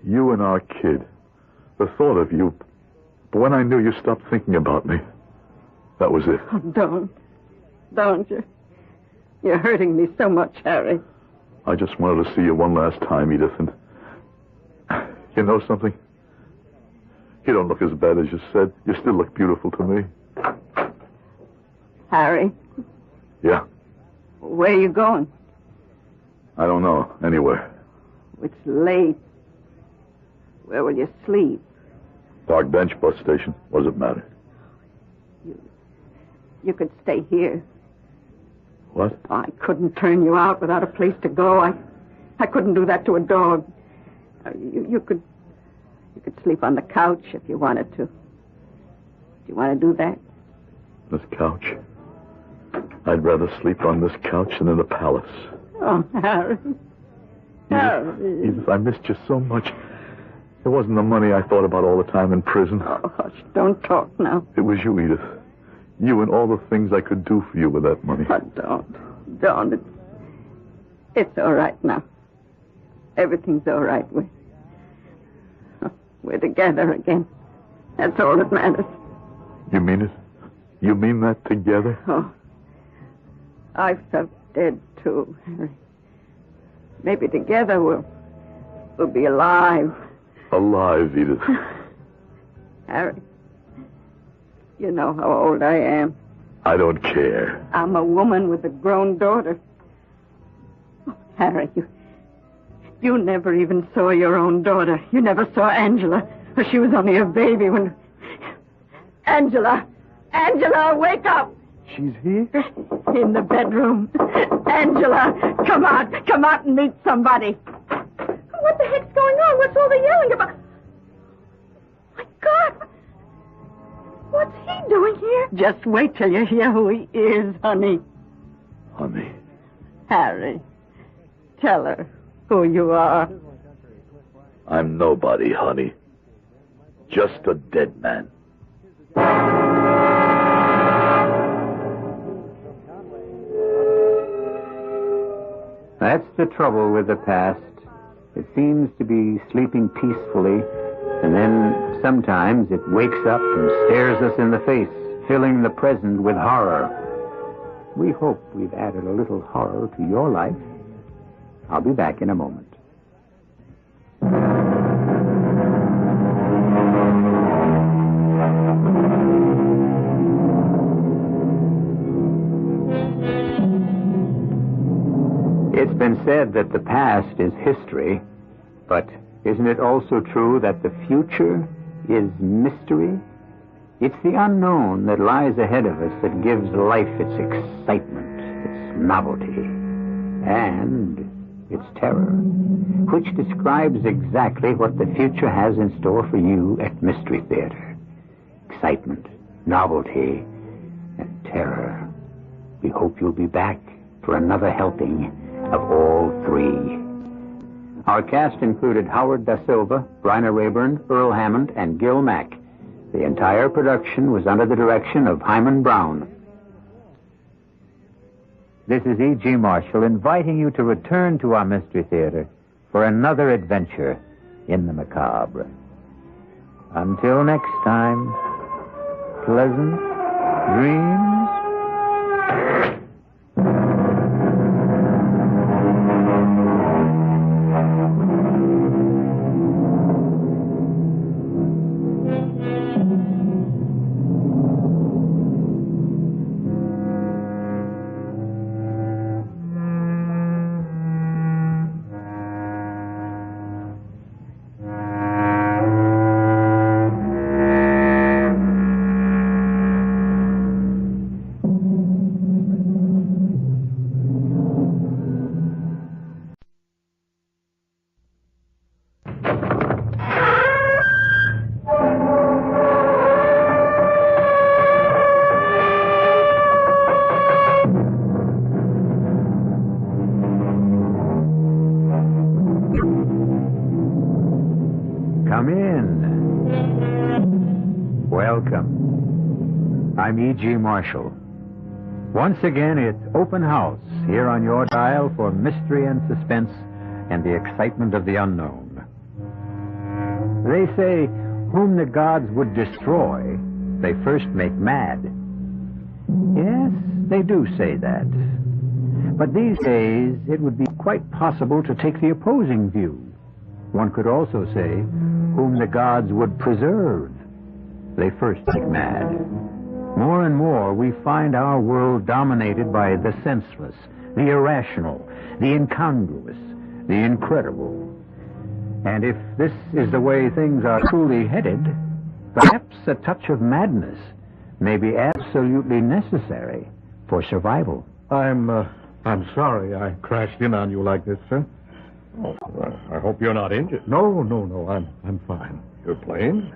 Speaker 18: You and our kid. The thought of you. But when I knew you stopped thinking about me, that was it.
Speaker 14: Oh, don't you? You're hurting me so much, Harry.
Speaker 18: I just wanted to see you one last time, Edith, and you know something? You don't look as bad as you said. You still look beautiful to me.
Speaker 14: Harry?
Speaker 18: Yeah?
Speaker 14: Where are you going?
Speaker 18: I don't know. Anywhere.
Speaker 14: It's late. Where will you sleep?
Speaker 18: Park bench, bus station. What does it matter?
Speaker 14: You could stay here.
Speaker 18: What?
Speaker 14: I couldn't turn you out without a place to go. I couldn't do that to a dog. You could sleep on the couch if you wanted to. Do you want to do that?
Speaker 18: This couch? I'd rather sleep on this couch than in the palace.
Speaker 14: Oh, Harry. Harry.
Speaker 18: Edith, I missed you so much. It wasn't the money I thought about all the time in prison.
Speaker 14: Oh, hush, don't talk now.
Speaker 18: It was you, Edith. You and all the things I could do for you with that money.
Speaker 14: Oh, don't. It's all right now. Everything's all right. We're together again. That's all that matters.
Speaker 18: You mean it?
Speaker 10: You mean that together?
Speaker 11: Oh, I felt dead, too, Harry. Maybe together we'll be alive.
Speaker 10: Alive, Edith.
Speaker 11: Harry, you know how old I am.
Speaker 10: I don't care.
Speaker 11: I'm a woman with a grown daughter. Oh, Harry, you never even saw your own daughter. You never saw Angela. She was only a baby when... Angela! Angela, wake up!
Speaker 10: She's here?
Speaker 11: In the bedroom. Angela, come out and meet somebody. What the heck's going on? What's all the yelling about? My God! What's he doing here? Just wait till you hear who he is, honey.
Speaker 10: Honey.
Speaker 11: Harry, tell her who you are.
Speaker 10: I'm nobody, honey. Just a dead man.
Speaker 17: That's the trouble with the past. It seems to be sleeping peacefully, and then sometimes it wakes up and stares us in the face, filling the present with horror. We hope we've added a little horror to your life. I'll be back in a moment. It's been said that the past is history, but isn't it also true that the future is mystery? It's the unknown that lies ahead of us that gives life its excitement, its novelty, and its terror, which describes exactly what the future has in store for you at Mystery Theater. Excitement, novelty, and terror. We hope you'll be back for another helping of all three. Our cast included Howard Da Silva, Bryna Rayburn, Earl Hammond, and Gil Mack. The entire production was under the direction of Himan Brown.
Speaker 12: This is E.G. Marshall inviting you to return to our Mystery Theater for another adventure in the macabre. Until next time, pleasant dreams. Come in. Welcome. I'm E.G. Marshall. Once again, it's open house here on your dial for mystery and suspense and the excitement of the unknown. They say, whom the gods would destroy, they first make mad. Yes, they do say that. But these days, it would be quite possible to take the opposing view. One could also say, whom the gods would preserve, they first make mad. More and more, we find our world dominated by the senseless, the irrational, the incongruous, the incredible. And if this is the way things are truly headed, perhaps a touch of madness may be absolutely necessary for survival.
Speaker 18: I'm sorry I crashed in on you like this, sir. Oh, I hope you're not injured. No, I'm fine. Your plane?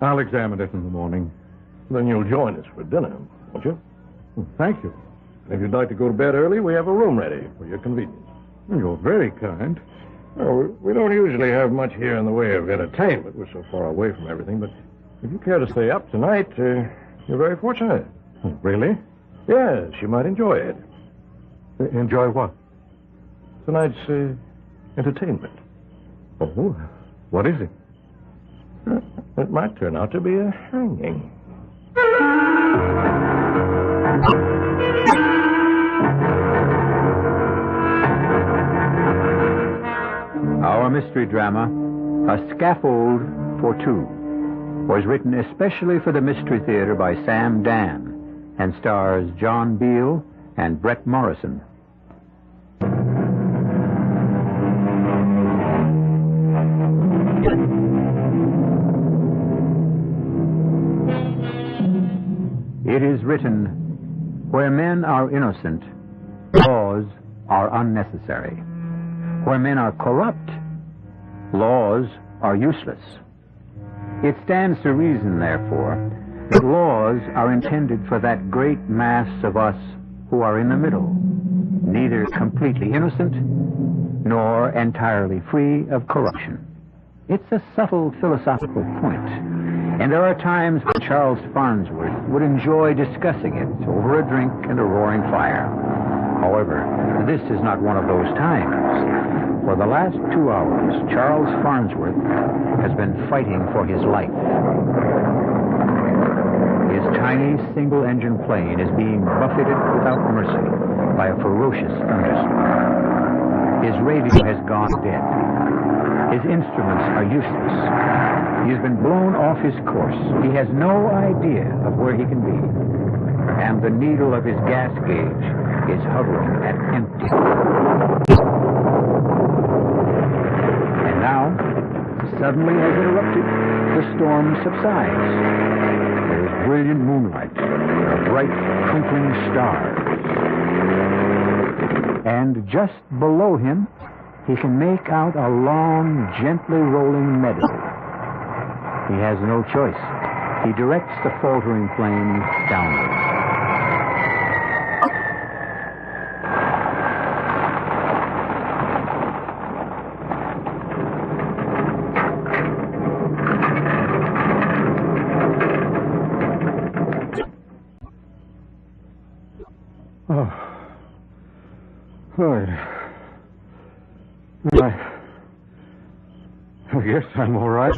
Speaker 18: I'll examine it in the morning. Then you'll join us for dinner, won't you? Thank you. If you'd like to go to bed early, we have a room ready for your convenience. You're very kind. Well, we don't usually have much here in the way of entertainment. We're so far away from everything, but if you care to stay up tonight, you're very fortunate. Really? Yes, you might enjoy it. Enjoy what? Tonight's entertainment. Oh, what is it? It might turn out to be a hanging.
Speaker 12: Our mystery drama, A Scaffold for Two, was written especially for the Mystery Theater by Sam Dan and stars John Beale and Brett Morrison. It is written, where men are innocent, laws are unnecessary. Where men are corrupt, laws are useless. It stands to reason, therefore, that laws are intended for that great mass of us who are in the middle, neither completely innocent nor entirely free of corruption. It's a subtle philosophical point, and there are times when Charles Farnsworth would enjoy discussing it over a drink and a roaring fire. However, this is not one of those times. For the last 2 hours, Charles Farnsworth has been fighting for his life. His tiny single-engine plane is being buffeted without mercy by a ferocious thunderstorm. His radio has gone dead. His instruments are useless. He has been blown off his course. He has no idea of where he can be. And the needle of his gas gauge is hovering at empty. And now, suddenly as it erupted, the storm subsides. There is brilliant moonlight, a bright twinkling star. And just below him, he can make out a long, gently rolling meadow. He has no choice. He directs the faltering plane downward.
Speaker 18: I guess I'm all right.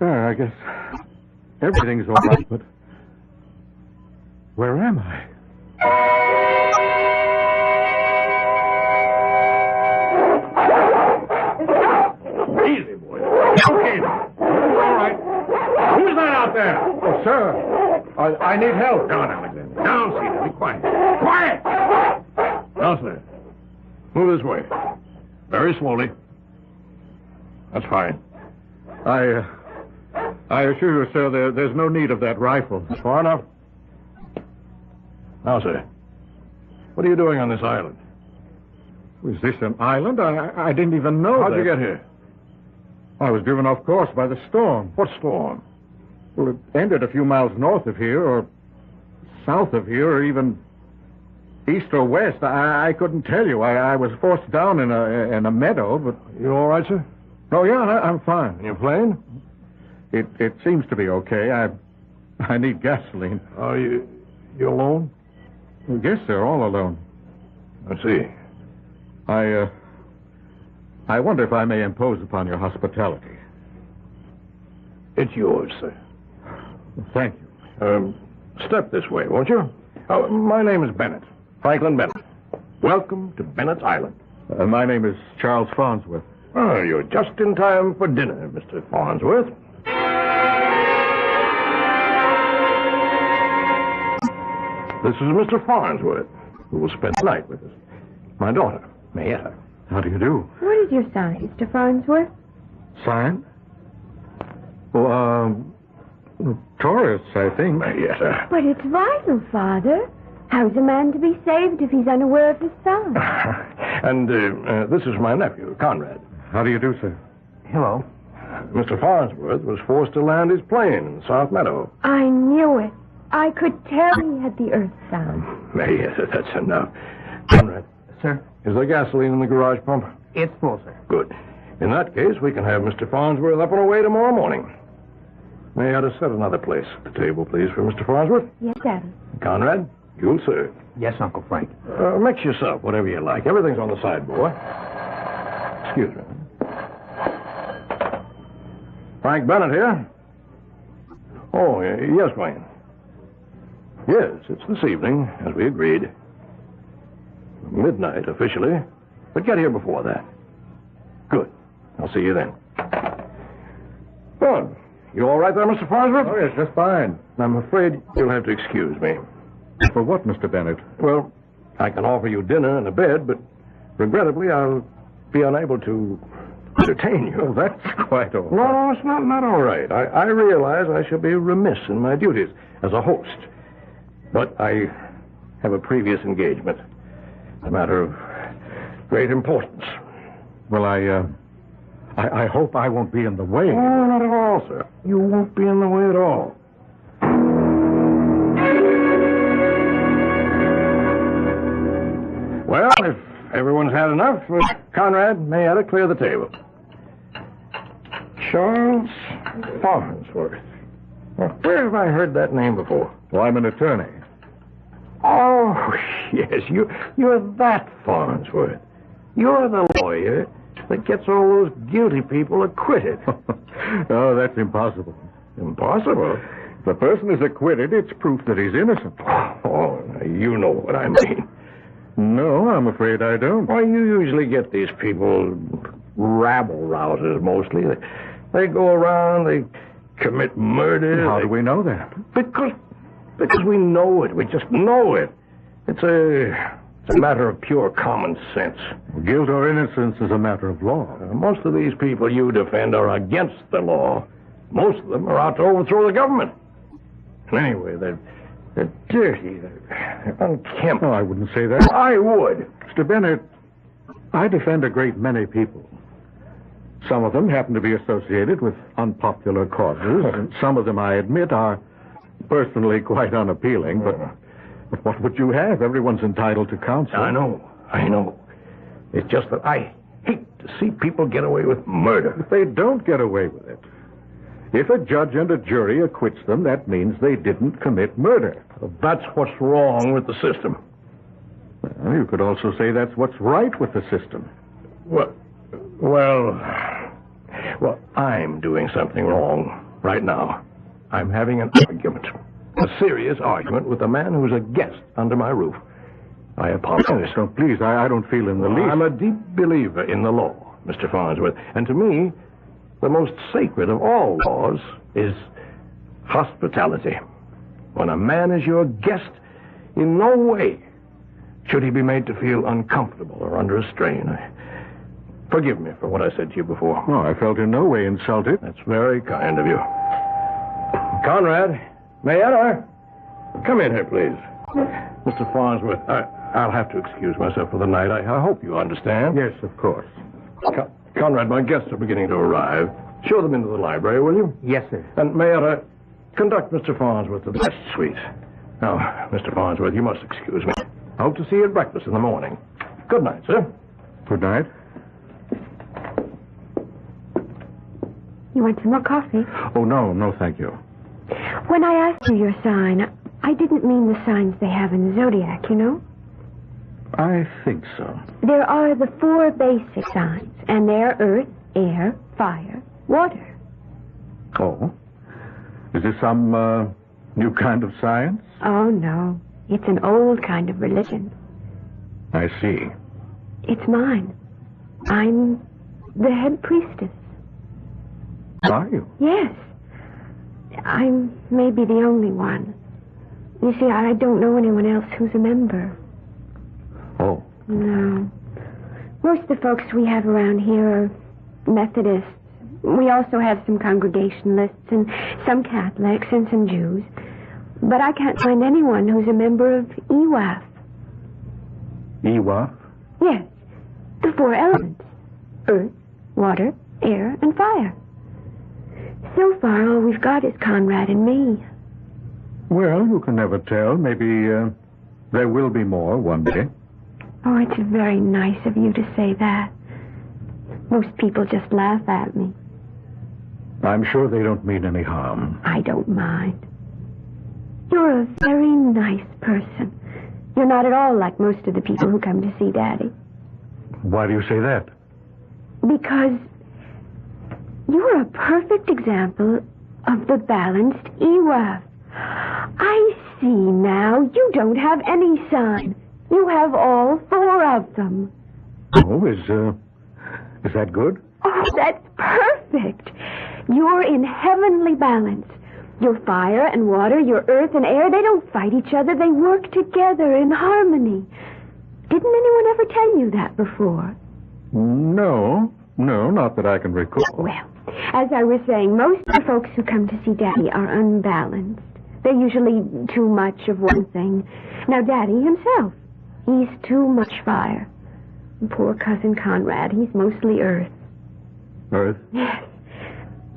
Speaker 18: I guess everything's all right, but where am I?
Speaker 2: Easy, boy. Okay. All right. Who's that out there?
Speaker 18: Oh, sir, I need help.
Speaker 2: Down, Alexander. Down, Cedar. Be quiet. Quiet! Now, sir. Move this way. Very slowly. That's fine.
Speaker 18: I assure you, sir, there's no need of that rifle.
Speaker 2: Far enough. Now, sir, what are you doing on this island?
Speaker 18: Is this an island? I didn't even know.
Speaker 2: How'd you get here?
Speaker 18: I was driven off course by the storm.
Speaker 2: What storm?
Speaker 18: Well, it ended a few miles north of here, or south of here, or even east or west. I couldn't tell you. I was forced down in a meadow, but...
Speaker 2: You all right, sir?
Speaker 18: Oh, yeah, I'm fine.
Speaker 2: And your plane?
Speaker 18: It seems to be okay. I need gasoline.
Speaker 2: Oh, you alone?
Speaker 18: I guess they're all alone.
Speaker 2: I see.
Speaker 18: I wonder if I may impose upon your hospitality.
Speaker 2: It's yours, sir.
Speaker 18: Thank you.
Speaker 2: Step this way, won't you? Oh, my name is Bennett. Franklin Bennett. Welcome to Bennett's Island.
Speaker 18: My name is Charles Farnsworth.
Speaker 2: Oh, you're just in time for dinner, Mr. Farnsworth. This is Mr. Farnsworth, who will spend the night with us. My daughter, Mayetta.
Speaker 18: How do you do?
Speaker 6: What is your sign, Mr. Farnsworth?
Speaker 18: Sign? Well, Taurus, I think.
Speaker 2: Mayetta.
Speaker 6: But it's vital, Father. How's a man to be saved if he's unaware of his sign?
Speaker 2: And this is my nephew, Conrad.
Speaker 18: How do you do, sir?
Speaker 2: Hello. Mr. Farnsworth was forced to land his plane in the South Meadow.
Speaker 6: I knew it. I could tell he had the earth sound.
Speaker 2: Mayetta, that's enough. Conrad.
Speaker 20: Sir?
Speaker 2: Is there gasoline in the garage pump?
Speaker 20: It's full, sir.
Speaker 2: Good. In that case, we can have Mr. Farnsworth up and away tomorrow morning. May I just set another place at the table, please, for Mr. Farnsworth?
Speaker 6: Yes, Daddy.
Speaker 2: Conrad, you'll serve.
Speaker 20: Yes, Uncle Frank.
Speaker 2: Mix yourself, whatever you like. Everything's on the sideboard. Excuse me. Frank Bennett here.
Speaker 9: Oh, yes, Wayne. Yes, it's this evening, as we agreed. Midnight, officially. But get here before that. Good. I'll see you then. Good. You all right there, Mr. Farnsworth?
Speaker 3: Oh, yes, just fine.
Speaker 9: I'm afraid you'll have to excuse me.
Speaker 3: For what, Mr. Bennett?
Speaker 9: Well, I can offer you dinner and a bed, but regrettably I'll be unable to entertain you.
Speaker 3: Oh, that's quite all right.
Speaker 9: No, it's not all right. I realize I shall be remiss in my duties as a host. But I have a previous engagement. A matter of great importance.
Speaker 3: Well, I hope I won't be in the way.
Speaker 9: Oh, not at all, sir. You won't be in the way at all. Well, if everyone's had enough, Conrad, Mayetta, clear the table. Charles Farnsworth. Where have I heard that name before?
Speaker 3: Well, I'm an attorney.
Speaker 9: Oh, yes, you're that Farnsworth. You're the lawyer that gets all those guilty people acquitted.
Speaker 3: Oh, that's impossible.
Speaker 9: Impossible?
Speaker 3: If a person is acquitted, it's proof that he's innocent.
Speaker 9: Oh, you know what I mean.
Speaker 3: No, I'm afraid I don't.
Speaker 9: Why, you usually get these people rabble-rousers, mostly. They go around, they commit murder.
Speaker 3: How do we know that?
Speaker 9: Because we know it. We just know it. It's a matter of pure common sense.
Speaker 3: Guilt or innocence is a matter of law.
Speaker 9: Most of these people you defend are against the law. Most of them are out to overthrow the government. And anyway, they're dirty. They're unkempt.
Speaker 3: Oh, I wouldn't say that.
Speaker 9: I would.
Speaker 3: Mr. Bennett, I defend a great many people. Some of them happen to be associated with unpopular causes, and some of them, I admit, are personally quite unappealing, but what would you have? Everyone's entitled to counsel.
Speaker 9: I know. It's just that I hate to see people get away with murder.
Speaker 3: If they don't get away with it, if a judge and a jury acquits them, that means they didn't commit murder.
Speaker 9: Well, that's what's wrong with the system.
Speaker 3: Well, you could also say that's what's right with the system.
Speaker 9: Well, I'm doing something wrong right now. I'm having an argument. A serious argument with a man who's a guest under my roof. I apologize.
Speaker 3: So please, I don't feel in the least.
Speaker 9: I'm a deep believer in the law, Mr. Farnsworth. And to me, the most sacred of all laws is hospitality. When a man is your guest, in no way should he be made to feel uncomfortable or under a strain. Forgive me for what I said to you before.
Speaker 3: No, I felt in no way insulted.
Speaker 9: That's very kind of you. Conrad, Mayetta, come in here, please. Mr. Farnsworth, I'll have to excuse myself for the night. I hope you understand.
Speaker 3: Yes, of course.
Speaker 9: Conrad, my guests are beginning to arrive. Show them into the library, will you?
Speaker 3: Yes, sir.
Speaker 9: And Mayetta, conduct Mr. Farnsworth to the guest suite. Now, Mr. Farnsworth, you must excuse me. I hope to see you at breakfast in the morning. Good night, sir.
Speaker 3: Good night.
Speaker 6: You want some more coffee?
Speaker 3: Oh, no, thank you.
Speaker 6: When I asked you your sign, I didn't mean the signs they have in the zodiac, you know?
Speaker 3: I think so.
Speaker 6: There are the 4 basic signs, and they're earth, air, fire, water.
Speaker 3: Oh? Is this some new kind of science?
Speaker 6: Oh, no. It's an old kind of religion.
Speaker 3: I see.
Speaker 6: It's mine. I'm the head priestess.
Speaker 3: Are you?
Speaker 6: Yes. I'm maybe the only one. You see, I don't know anyone else who's a member.
Speaker 3: Oh.
Speaker 6: No. Most of the folks we have around here are Methodists. We also have some Congregationalists and some Catholics and some Jews. But I can't find anyone who's a member of EWAF.
Speaker 3: EWAF?
Speaker 6: Yes. The 4 elements. Earth, water, air, and fire. So far, all we've got is Conrad and me.
Speaker 3: Well, you can never tell. Maybe there will be more one day.
Speaker 6: Oh, it's very nice of you to say that. Most people just laugh at me.
Speaker 3: I'm sure they don't mean any harm.
Speaker 6: I don't mind. You're a very nice person. You're not at all like most of the people who come to see Daddy.
Speaker 3: Why do you say that?
Speaker 6: Because you're a perfect example of the balanced Ewaf. I see now. You don't have any sign. You have all 4 of them.
Speaker 18: Oh, is that good?
Speaker 6: Oh, that's perfect. You're in heavenly balance. Your fire and water, your earth and air, they don't fight each other. They work together in harmony. Didn't anyone ever tell you that before?
Speaker 18: No, not that I can recall.
Speaker 6: Well, as I was saying, most of the folks who come to see Daddy are unbalanced. They're usually too much of one thing. Now, Daddy himself, he's too much fire. And poor Cousin Conrad, he's mostly earth.
Speaker 18: Earth?
Speaker 6: Yes.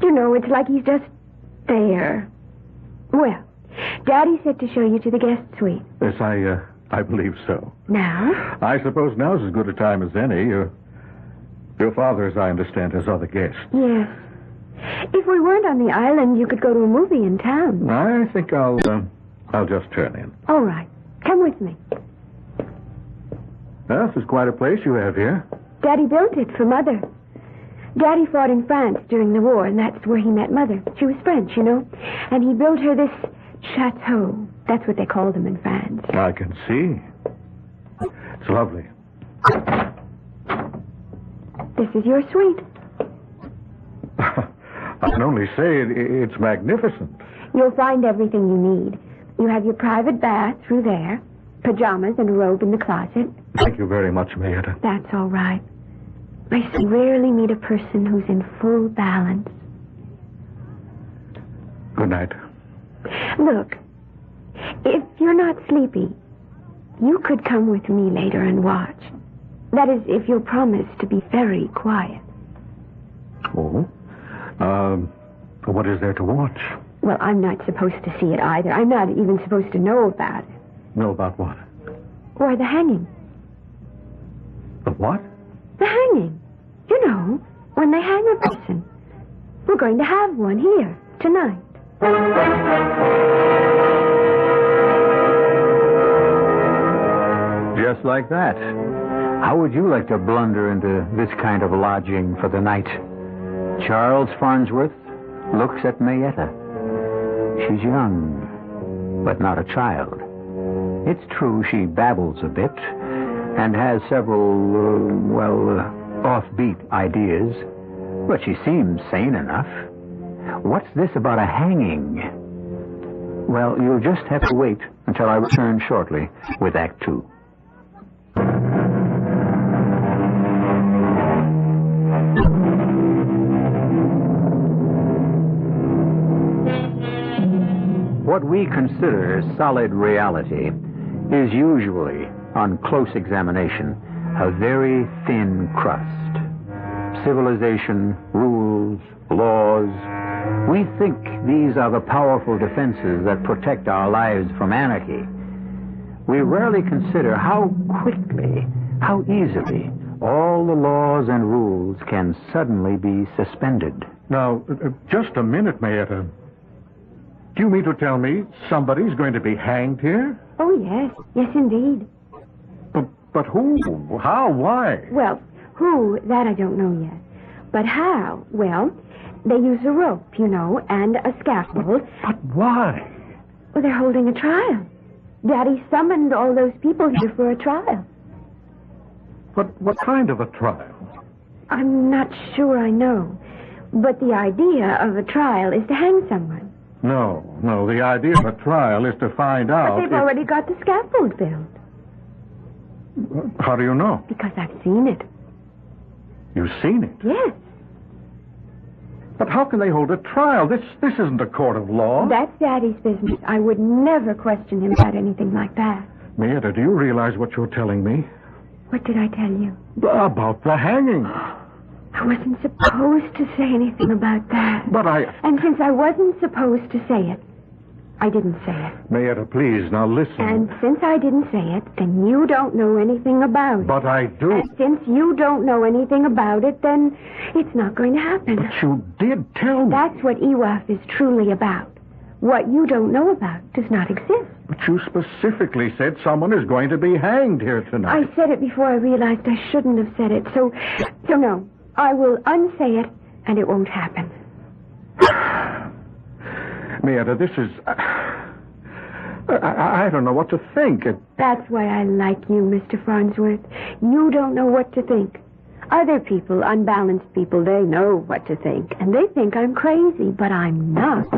Speaker 6: You know, it's like he's just there. Well, Daddy said to show you to the guest suite.
Speaker 18: Yes, I believe so.
Speaker 6: Now?
Speaker 18: I suppose now's as good a time as any. Your father, as I understand, has other guests.
Speaker 6: Yes. If we weren't on the island, you could go to a movie in town.
Speaker 18: I think I'll just turn in.
Speaker 6: All right. Come with me.
Speaker 18: Well, this is quite a place you have here.
Speaker 6: Daddy built it for Mother. Daddy fought in France during the war, and that's where he met Mother. She was French, you know. And he built her this chateau. That's what they called them in France.
Speaker 18: I can see. It's lovely.
Speaker 6: This is your suite.
Speaker 18: I can only say it's magnificent.
Speaker 6: You'll find everything you need. You have your private bath through there, pajamas and a robe in the closet.
Speaker 18: Thank you very much, Maida.
Speaker 6: That's all right. I rarely meet a person who's in full balance.
Speaker 18: Good night.
Speaker 6: Look, if you're not sleepy, you could come with me later and watch. That is, if you'll promise to be very quiet.
Speaker 18: Oh? What is there to watch?
Speaker 6: Well, I'm not supposed to see it either. I'm not even supposed to know about it.
Speaker 18: Know about what?
Speaker 6: Why, the hanging.
Speaker 18: The what?
Speaker 6: The hanging. You know, when they hang a person. We're going to have one here, tonight.
Speaker 12: Just like that. How would you like to blunder into this kind of lodging for the night? Charles Farnsworth looks at Mayetta. She's young, but not a child. It's true she babbles a bit and has several, offbeat ideas, but she seems sane enough. What's this about a hanging? Well, you'll just have to wait until I return shortly with Act 2. What we consider solid reality is usually, on close examination, a very thin crust. Civilization, rules, laws. We think these are the powerful defenses that protect our lives from anarchy. We rarely consider how quickly, how easily, all the laws and rules can suddenly be suspended.
Speaker 18: Now, just a minute, Mayetta. Do you mean to tell me somebody's going to be hanged here?
Speaker 6: Oh, yes. Yes, indeed.
Speaker 18: But who? How? Why?
Speaker 6: Well, who, that I don't know yet. But how? Well, they use a rope, you know, and a scaffold.
Speaker 18: But why?
Speaker 6: Well, they're holding a trial. Daddy summoned all those people here for a trial.
Speaker 18: But what kind of a trial?
Speaker 6: I'm not sure I know. But the idea of a trial is to hang someone.
Speaker 18: No. The idea of a trial is to find out.
Speaker 6: But they've already got the scaffold built.
Speaker 18: How do you know?
Speaker 6: Because I've seen it.
Speaker 18: You've seen it?
Speaker 6: Yes.
Speaker 18: But how can they hold a trial? This isn't a court of law.
Speaker 6: That's Daddy's business. I would never question him about anything like that.
Speaker 18: Mayetta, do you realize what you're telling me?
Speaker 6: What did I tell you?
Speaker 18: About the hanging.
Speaker 6: I wasn't supposed to say anything about that.
Speaker 18: But
Speaker 6: And since I wasn't supposed to say it, I didn't say it.
Speaker 18: Mayetta, please, now listen.
Speaker 6: And since I didn't say it, then you don't know anything about it.
Speaker 18: But I do.
Speaker 6: And since you don't know anything about it, then it's not going to happen.
Speaker 18: But you did tell me.
Speaker 6: That's what EWAF is truly about. What you don't know about does not exist.
Speaker 18: But you specifically said someone is going to be hanged here tonight.
Speaker 6: I said it before I realized I shouldn't have said it. So no. I will unsay it, and it won't happen.
Speaker 3: Mayetta, this is... I don't know what to think.
Speaker 6: That's why I like you, Mr. Farnsworth. You don't know what to think. Other people, unbalanced people, they know what to think. And they think I'm crazy, but I'm not.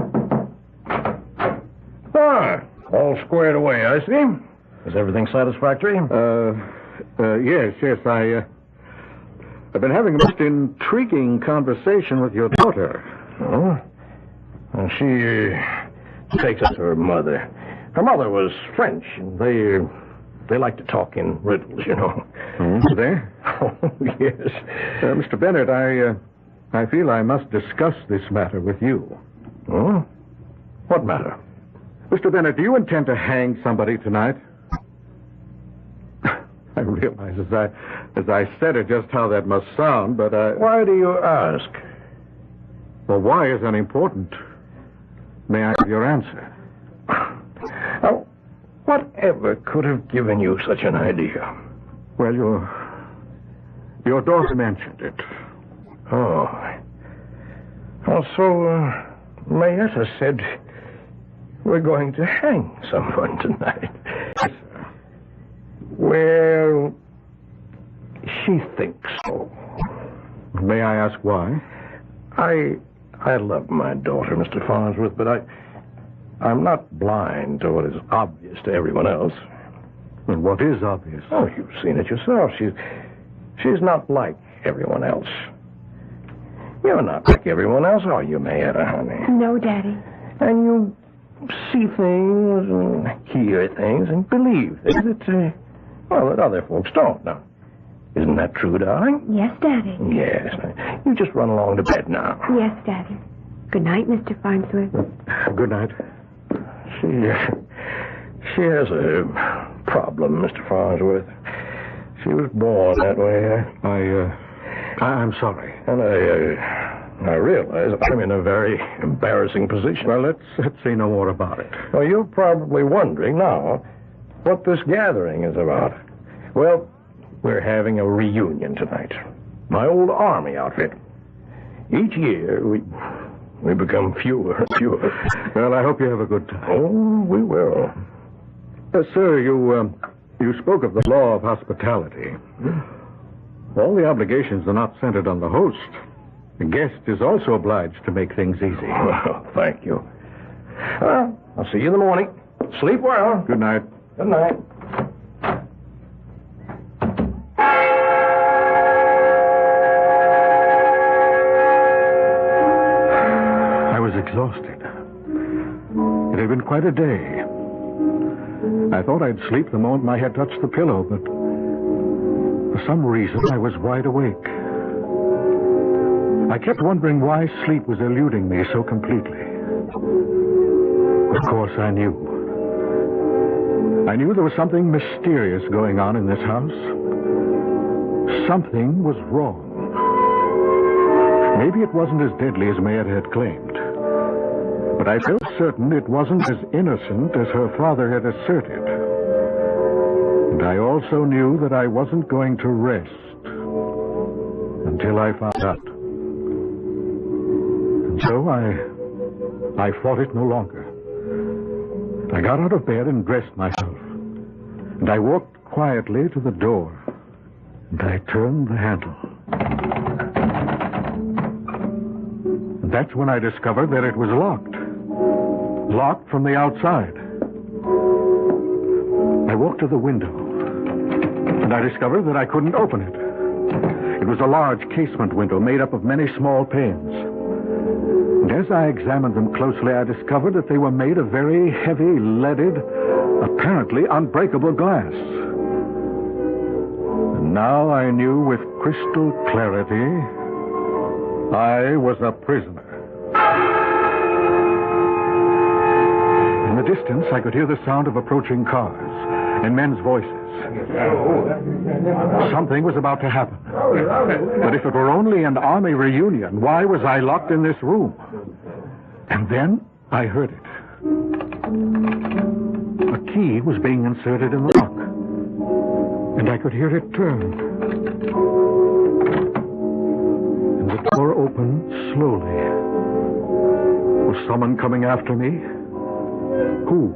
Speaker 9: All squared away, I see. Is everything satisfactory?
Speaker 3: Yes. I've been having a most intriguing conversation with your daughter.
Speaker 9: Oh? And she takes us to her mother. Her mother was French, and they like to talk in riddles, you know.
Speaker 3: They?
Speaker 9: Oh, yes.
Speaker 3: Mr. Bennett, I feel I must discuss this matter with you.
Speaker 9: Oh? What matter?
Speaker 3: Mr. Bennett, do you intend to hang somebody tonight? I realize as I said it just how that must sound, but
Speaker 9: Why do you ask?
Speaker 3: Well, why is unimportant. May I have your answer?
Speaker 9: Now, whatever could have given you such an idea?
Speaker 3: Well, your daughter mentioned it.
Speaker 9: Oh. Also, Mayetta said we're going to hang someone tonight.
Speaker 3: Yes, sir.
Speaker 9: Well, she thinks so.
Speaker 3: May I ask why?
Speaker 9: I love my daughter, Mr. Farnsworth, but I'm not blind to what is obvious to everyone else.
Speaker 3: And what is obvious?
Speaker 9: Oh, you've seen it yourself. She's not like everyone else. You're not like everyone else, are you, Mayetta, honey?
Speaker 6: No, Daddy.
Speaker 9: And you see things and hear things and believe things that other folks don't. Now, isn't that true, darling?
Speaker 6: Yes, Daddy.
Speaker 9: Yes. You just run along to bed now.
Speaker 6: Yes, Daddy. Good night, Mr. Farnsworth.
Speaker 3: Good night.
Speaker 9: She has a problem, Mr. Farnsworth. She was born that way.
Speaker 3: I'm sorry.
Speaker 9: And I realize I'm in a very embarrassing position.
Speaker 3: Well, let's say no more about it.
Speaker 9: Well, you're probably wondering now what this gathering is about. Well, we're having a reunion tonight. My old army outfit. Each year, we become fewer and fewer.
Speaker 3: Well, I hope you have a good time.
Speaker 9: Oh, we will.
Speaker 3: Sir, you spoke of the law of hospitality. All the obligations are not centered on the host. The guest is also obliged to make things easy.
Speaker 9: Well, thank you. Well, I'll see you in the morning. Sleep well.
Speaker 3: Good night.
Speaker 9: Good night.
Speaker 3: I was exhausted. It had been quite a day. I thought I'd sleep the moment my head touched the pillow, but for some reason I was wide awake. I kept wondering why sleep was eluding me so completely. Of course, I knew. I knew there was something mysterious going on in this house. Something was wrong. Maybe it wasn't as deadly as Mayetta had claimed. But I felt certain it wasn't as innocent as her father had asserted. And I also knew that I wasn't going to rest until I found out. And so I fought it no longer. I got out of bed and dressed myself. And I walked quietly to the door. And I turned the handle. And that's when I discovered that it was locked. Locked from the outside. I walked to the window. And I discovered that I couldn't open it. It was a large casement window made up of many small panes. And as I examined them closely, I discovered that they were made of very heavy, leaded, apparently unbreakable glass. And now I knew with crystal clarity I was a prisoner. In the distance, I could hear the sound of approaching cars and men's voices. Something was about to happen. But if it were only an army reunion, why was I locked in this room? And then I heard it. A key was being inserted in the lock. And I could hear it turn. And the door opened slowly.
Speaker 9: Was someone coming after me? Who?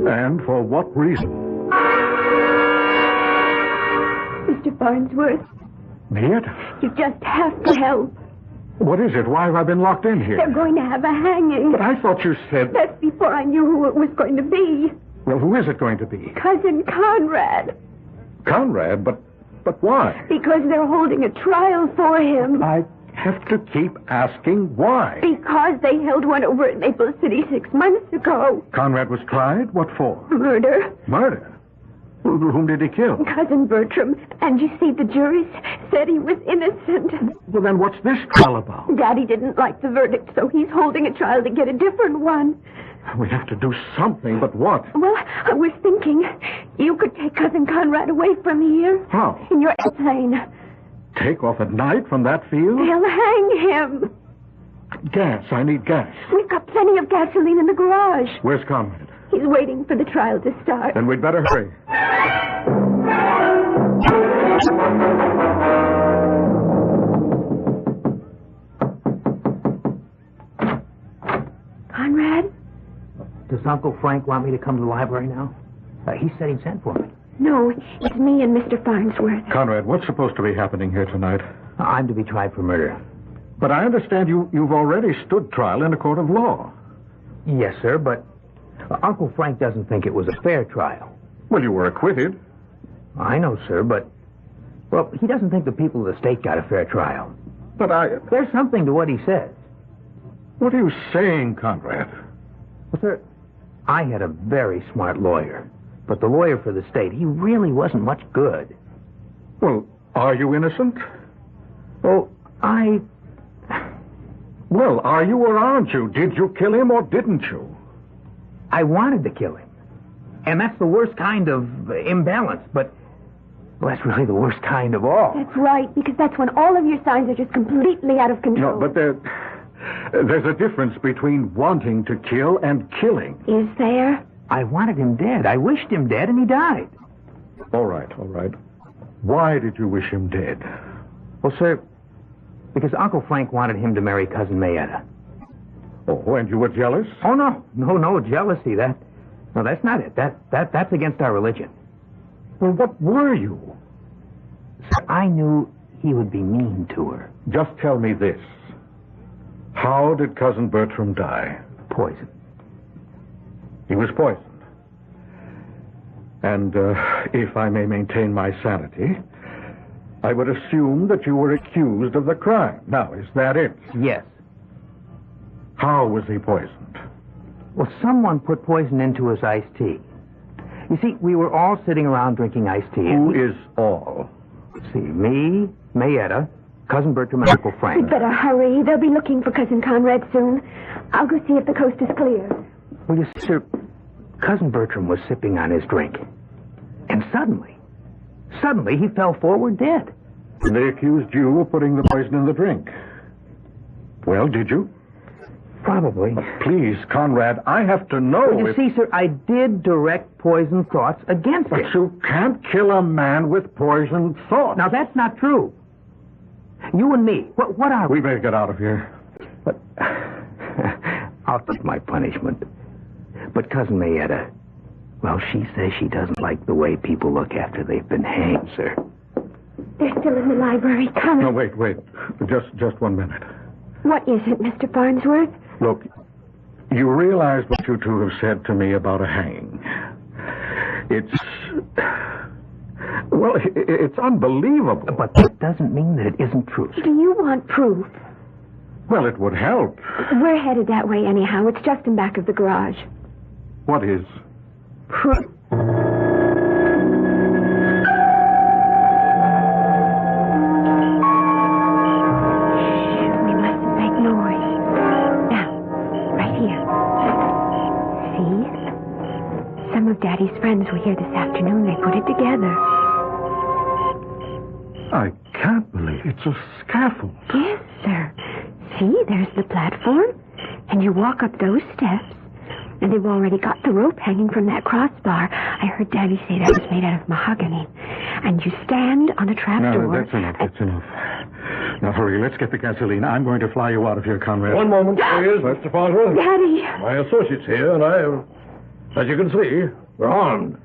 Speaker 9: And for what reason?
Speaker 6: Mr. Farnsworth.
Speaker 9: Marietta?
Speaker 6: You just have to help.
Speaker 9: What is it? Why have I been locked in here?
Speaker 6: They're going to have a hanging.
Speaker 9: But I thought you said...
Speaker 6: That's before I knew who it was going to be.
Speaker 9: Well, who is it going to be?
Speaker 6: Cousin Conrad.
Speaker 9: Conrad? But why?
Speaker 6: Because they're holding a trial for him.
Speaker 9: I have to keep asking why.
Speaker 6: Because they held one over at Maple City 6 months ago.
Speaker 9: Conrad was tried? What for?
Speaker 6: Murder.
Speaker 9: Murder? Whom did he kill?
Speaker 6: Cousin Bertram. And you see, the jury said he was innocent.
Speaker 9: Well, then what's this trial about?
Speaker 6: Daddy didn't like the verdict, so he's holding a trial to get a different one.
Speaker 9: We have to do something, but what?
Speaker 6: Well, I was thinking you could take Cousin Conrad away from here.
Speaker 9: How?
Speaker 6: In your airplane.
Speaker 9: Take off at night from that field?
Speaker 6: They'll hang him.
Speaker 9: Gas. I need gas.
Speaker 6: We've got plenty of gasoline in the garage.
Speaker 9: Where's Conrad?
Speaker 6: He's waiting for the trial to start.
Speaker 9: Then we'd better hurry.
Speaker 6: Conrad?
Speaker 3: Does Uncle Frank want me to come to the library now? He said he'd send for me.
Speaker 6: No, it's me and Mr. Farnsworth.
Speaker 9: Conrad, what's supposed to be happening here tonight?
Speaker 3: I'm to be tried for murder.
Speaker 9: But I understand you've already stood trial in a court of law.
Speaker 3: Yes, sir, but Uncle Frank doesn't think it was a fair trial.
Speaker 9: Well, you were acquitted.
Speaker 3: I know, sir, but... Well, he doesn't think the people of the state got a fair trial.
Speaker 9: But
Speaker 3: There's something to what he says.
Speaker 9: What are you saying, Conrad?
Speaker 3: Well, sir, I had a very smart lawyer. But the lawyer for the state, he really wasn't much good.
Speaker 9: Well, are you innocent?
Speaker 3: Oh,
Speaker 9: Well, are you or aren't you? Did you kill him or didn't you?
Speaker 3: I wanted to kill him. And that's the worst kind of imbalance, but... Well, that's really the worst kind of all.
Speaker 6: That's right, because that's when all of your signs are just completely out of control.
Speaker 9: No, but there's a difference between wanting to kill and killing.
Speaker 6: Is there?
Speaker 3: I wanted him dead. I wished him dead, and he died.
Speaker 9: All right. Why did you wish him dead?
Speaker 3: Well, sir, because Uncle Frank wanted him to marry Cousin Mayetta.
Speaker 9: Oh, and you were jealous?
Speaker 3: Oh, no, jealousy. No, that's not it. That's against our religion.
Speaker 9: Well, what were you?
Speaker 3: Sir, I knew he would be mean to her.
Speaker 9: Just tell me this. How did Cousin Bertram die?
Speaker 3: Poison.
Speaker 9: He was poisoned. And if I may maintain my sanity, I would assume that you were accused of the crime. Now, is that it?
Speaker 3: Yes.
Speaker 9: How was he poisoned?
Speaker 3: Well, someone put poison into his iced tea. You see, we were all sitting around drinking iced tea.
Speaker 9: Who is all?
Speaker 3: See, me, Mayetta, Cousin Bertram, and Uncle Frank.
Speaker 6: We'd better hurry. They'll be looking for Cousin Conrad soon. I'll go see if the coast is clear.
Speaker 3: Well, you see, sir, Cousin Bertram was sipping on his drink. And suddenly he fell forward dead.
Speaker 9: And they accused you of putting the poison in the drink. Well, did you?
Speaker 3: Probably.
Speaker 9: Please, Conrad, I have to know.
Speaker 3: Well, you see, sir, I did direct poison thoughts against him.
Speaker 9: But you can't kill a man with poisoned thoughts.
Speaker 3: Now, that's not true. You and me, what are we?
Speaker 9: We better get out of here.
Speaker 3: But I'll take my punishment. But Cousin Mayetta, well, she says she doesn't like the way people look after they've been hanged, sir.
Speaker 6: They're still in the library. Come.
Speaker 9: No, wait. Just 1 minute.
Speaker 6: What is it, Mr. Farnsworth?
Speaker 9: Look, you realize what you two have said to me about a hanging. It's unbelievable.
Speaker 3: But that doesn't mean that it isn't true.
Speaker 6: Do you want proof?
Speaker 9: Well, it would help.
Speaker 6: We're headed that way anyhow. It's just in back of the garage.
Speaker 9: What is?
Speaker 6: Proof. Daddy's friends were here this afternoon. They put it together.
Speaker 9: I can't believe it's a scaffold.
Speaker 6: Yes, sir. See, there's the platform. And you walk up those steps. And they've already got the rope hanging from that crossbar. I heard Daddy say that was made out of mahogany. And you stand on a trapdoor.
Speaker 9: No, that's enough.
Speaker 15: Now, hurry. Let's get the gasoline. I'm going to fly you out of here, Conrad.
Speaker 9: One moment, please, Mr. Farnsworth.
Speaker 6: Daddy.
Speaker 9: My associate's here, and as you can see, we're armed.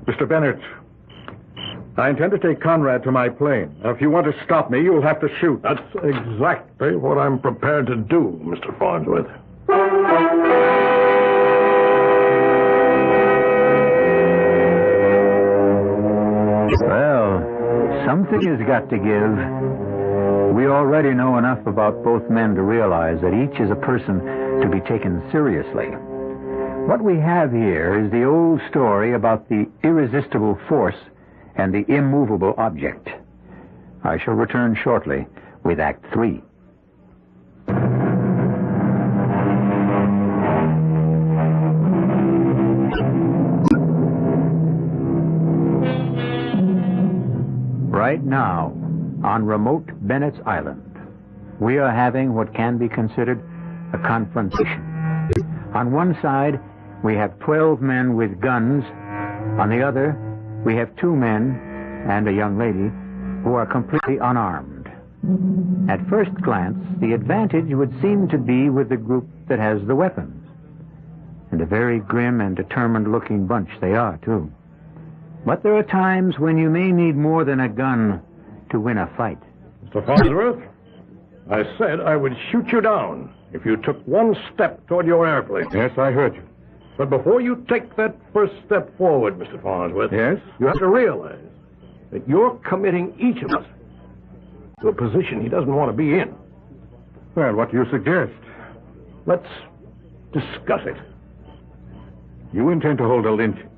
Speaker 15: Mr. Bennett, I intend to take Conrad to my plane. Now, if you want to stop me, you'll have to shoot.
Speaker 9: That's exactly what I'm prepared to do, Mr. Farnsworth.
Speaker 12: Well, something has got to give. We already know enough about both men to realize that each is a person to be taken seriously. What we have here is the old story about the irresistible force and the immovable object. I shall return shortly with Act 3. Right now, on remote Bennett's Island, we are having what can be considered a confrontation. On one side, we have 12 men with guns. On the other, we have 2 men and a young lady who are completely unarmed. At first glance, the advantage would seem to be with the group that has the weapons. And a very grim and determined-looking bunch they are, too. But there are times when you may need more than a gun to win a fight.
Speaker 9: Mr. Farnsworth, I said I would shoot you down if you took one step toward your airplane.
Speaker 15: Yes, I heard you.
Speaker 9: But before you take that first step forward, Mr. Farnsworth,
Speaker 15: yes,
Speaker 9: you have to realize that you're committing each of us to a position he doesn't want to be in.
Speaker 15: Well, what do you suggest?
Speaker 9: Let's discuss it.
Speaker 15: You intend to hold a lynching.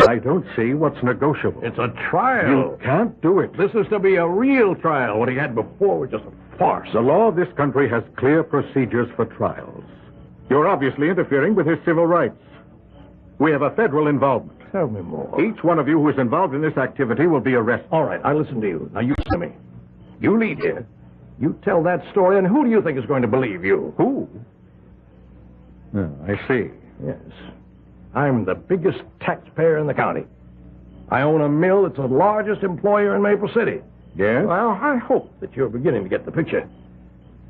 Speaker 15: I don't see what's negotiable.
Speaker 9: It's a trial.
Speaker 15: You can't do it.
Speaker 9: This is to be a real trial. What he had before was just a farce.
Speaker 15: The law of this country has clear procedures for trials. You're obviously interfering with his civil rights. We have a federal involvement.
Speaker 9: Tell me more.
Speaker 15: Each one of you who is involved in this activity will be arrested.
Speaker 9: All right, I listen to you. Now you listen to me. You lead here. You tell that story, and who do you think is going to believe you?
Speaker 15: Who? Oh, I see.
Speaker 9: Yes. I'm the biggest taxpayer in the county. I own a mill that's the largest employer in Maple City.
Speaker 15: Yes?
Speaker 9: Well, I hope that you're beginning to get the picture.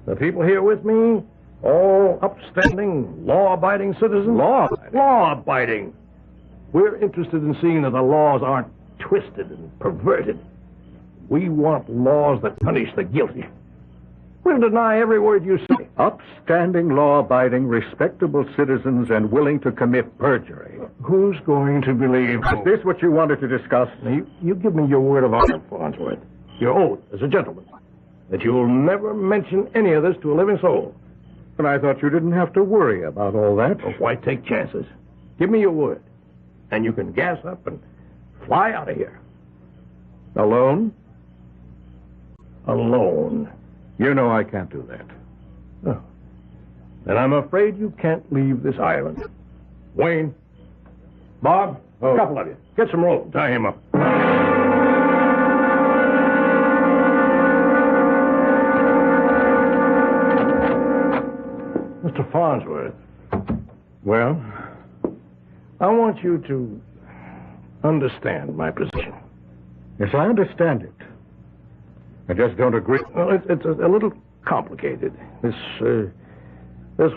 Speaker 9: The people here with me, all upstanding, law-abiding citizens.
Speaker 15: Law-abiding?
Speaker 9: Law-abiding. We're interested in seeing that the laws aren't twisted and perverted. We want laws that punish the guilty. We'll deny every word you say.
Speaker 15: Upstanding, law-abiding, respectable citizens and willing to commit perjury.
Speaker 9: Who's going to believe?
Speaker 15: Is this what you wanted to discuss?
Speaker 9: Now, you give me your word of honor, Farnsworth. Your oath as a gentleman. That you'll never mention any of this to a living soul.
Speaker 15: But I thought you didn't have to worry about all that.
Speaker 9: Oh, why take chances? Give me your word. And you can gas up and fly out of here.
Speaker 15: Alone?
Speaker 9: Alone.
Speaker 15: You know I can't do that.
Speaker 9: Oh. Then I'm afraid you can't leave this island. Wayne, Bob, a couple of you. Get some rope. Tie him up. Mr. Farnsworth.
Speaker 15: Well?
Speaker 9: I want you to understand my position.
Speaker 15: Yes, I understand it. I just don't agree.
Speaker 9: Well, it's a little complicated. This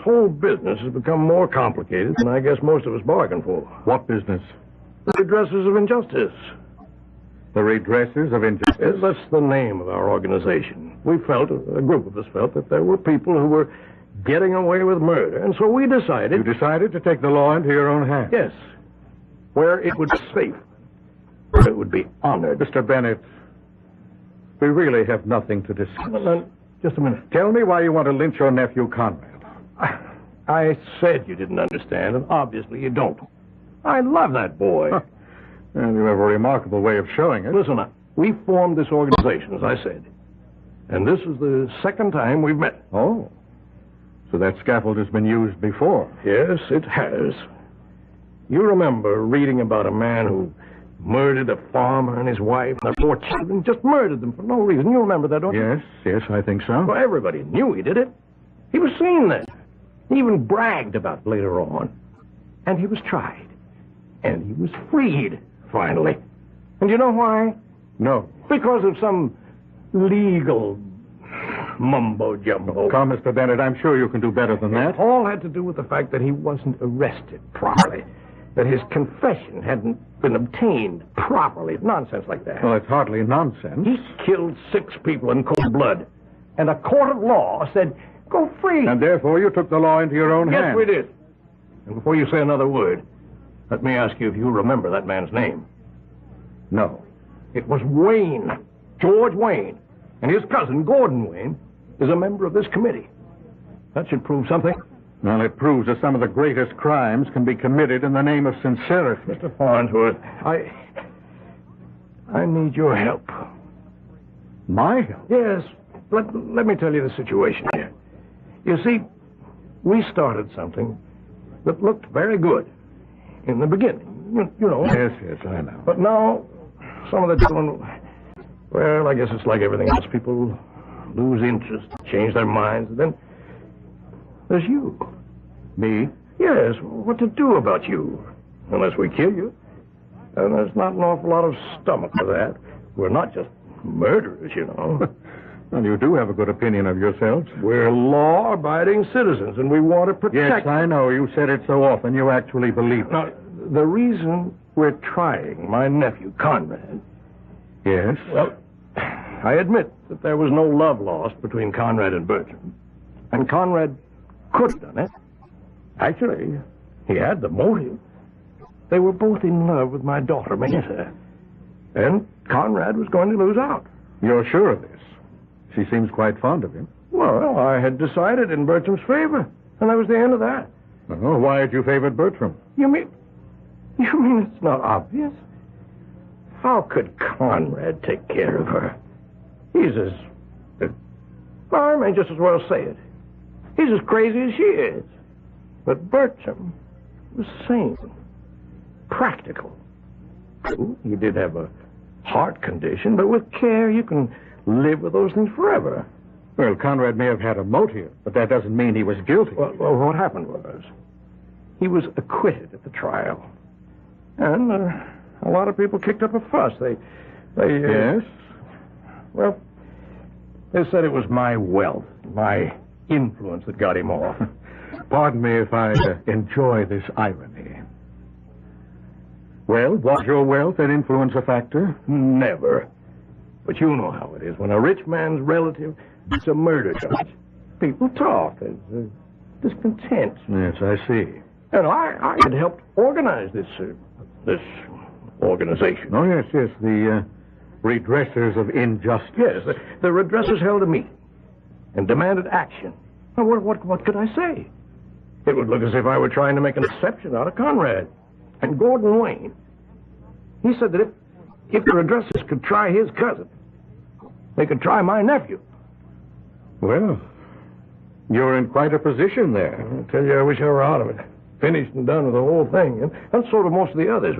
Speaker 9: whole business has become more complicated than I guess most of us bargained for.
Speaker 15: What business?
Speaker 9: The redressers of injustice.
Speaker 15: The redressers of injustice?
Speaker 9: Yes, that's the name of our organization. We felt, a group of us felt, that there were people who were getting away with murder, and so we decided...
Speaker 15: You decided to take the law into your own hands?
Speaker 9: Yes. Where it would be safe. Where it would be honored.
Speaker 15: Mr. Bennett, we really have nothing to discuss.
Speaker 9: No, just a minute.
Speaker 15: Tell me why you want to lynch your nephew, Conrad.
Speaker 9: I said you didn't understand, and obviously you don't. I love that boy.
Speaker 15: Huh. Well, you have a remarkable way of showing it.
Speaker 9: Listen, we formed this organization, as I said. And this is the second time we've met.
Speaker 15: Oh. So that scaffold has been used before?
Speaker 9: Yes, it has. You remember reading about a man who murdered a farmer and his wife and their 4 children, just murdered them for no reason. You remember that, don't you?
Speaker 15: Yes, I think so.
Speaker 9: Well, everybody knew he did it. He was seen then. He even bragged about it later on. And he was tried. And he was freed, finally. And you know why?
Speaker 15: No.
Speaker 9: Because of some legal
Speaker 3: mumbo-jumbo.
Speaker 15: Come, Mr. Bennett, I'm sure you can do better than that.
Speaker 3: It all had to do with the fact that he wasn't arrested properly, that his confession hadn't been obtained properly. Nonsense like that.
Speaker 15: Well, it's hardly nonsense.
Speaker 3: He killed 6 people in cold blood, and a court of law said, go free.
Speaker 15: And therefore you took the law into your own hands.
Speaker 3: Yes, we did. And before you say another word, let me ask you if you remember that man's name.
Speaker 15: No.
Speaker 3: It was Wayne, George Wayne, and his cousin, Gordon Wayne, is a member of this committee. That should prove something.
Speaker 15: Well, it proves that some of the greatest crimes can be committed in the name of sincerity.
Speaker 3: Mr. Farnsworth, I need your help.
Speaker 15: My help?
Speaker 3: Yes. Let me tell you the situation here. You see, we started something that looked very good in the beginning. You know.
Speaker 15: Yes, I know.
Speaker 3: But now, some of the gentlemen, well, I guess it's like everything else. People lose interest, change their minds, and then there's you.
Speaker 15: Me?
Speaker 3: Yes, what to do about you? Unless we kill you. And there's not an awful lot of stomach for that. We're not just murderers, you know.
Speaker 15: Well, you do have a good opinion of yourselves.
Speaker 3: We're law-abiding citizens, and we want to protect...
Speaker 15: Yes, I know. You said it so often. You actually believe it.
Speaker 3: Now, the reason we're trying my nephew, Conrad...
Speaker 15: Yes?
Speaker 3: Well, I admit that there was no love lost between Conrad and Bertram. And Conrad could have done it. Actually, he had the motive. They were both in love with my daughter, Maynetta. And Conrad was going to lose out.
Speaker 15: You're sure of this? She seems quite fond of him.
Speaker 3: Well, I had decided in Bertram's favor, and that was the end of that.
Speaker 15: Oh, why had you favored Bertram?
Speaker 3: You mean it's not obvious? How could Conrad take care of her? He's I may just as well say it. He's as crazy as she is. But Bertram was sane, practical. He did have a heart condition, but with care you can live with those things forever.
Speaker 15: Well, Conrad may have had a motive, but that doesn't mean he was guilty.
Speaker 3: Well, what happened was he was acquitted at the trial. And a lot of people kicked up a fuss. They
Speaker 15: Yes?
Speaker 3: Well, they said it was my wealth, my influence that got him off.
Speaker 15: Pardon me if I enjoy this irony. Well, was your wealth and influence a factor?
Speaker 3: Never. But you know how it is. When a rich man's relative gets a murder charge, people talk. There's discontent.
Speaker 15: Yes, I see.
Speaker 3: And I had helped organize this organization.
Speaker 15: Oh, yes, the redressers of injustice.
Speaker 3: Yes, the redressers held a meeting and demanded action. Now, what could I say? It would look as if I were trying to make an exception out of Conrad. And Gordon Wayne, he said that if the redressers could try his cousin, they could try my nephew.
Speaker 15: Well, you're in quite a position there.
Speaker 3: I tell you, I wish I were out of it. Finished and done with the whole thing. And so do most of the others.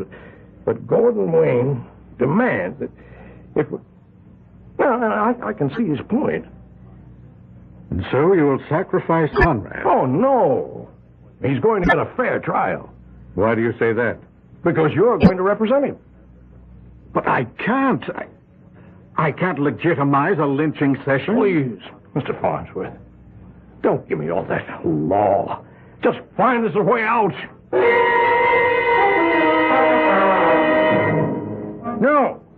Speaker 3: But Gordon Wayne demands that if... Well, I can see his point.
Speaker 15: And so you will sacrifice Conrad?
Speaker 3: Oh, no. He's going to get a fair trial.
Speaker 15: Why do you say that?
Speaker 3: Because you're going to represent him.
Speaker 15: But I can't. I can't legitimize a lynching session.
Speaker 3: Please, Mr. Farnsworth, don't give me all that law. Just find us a way out.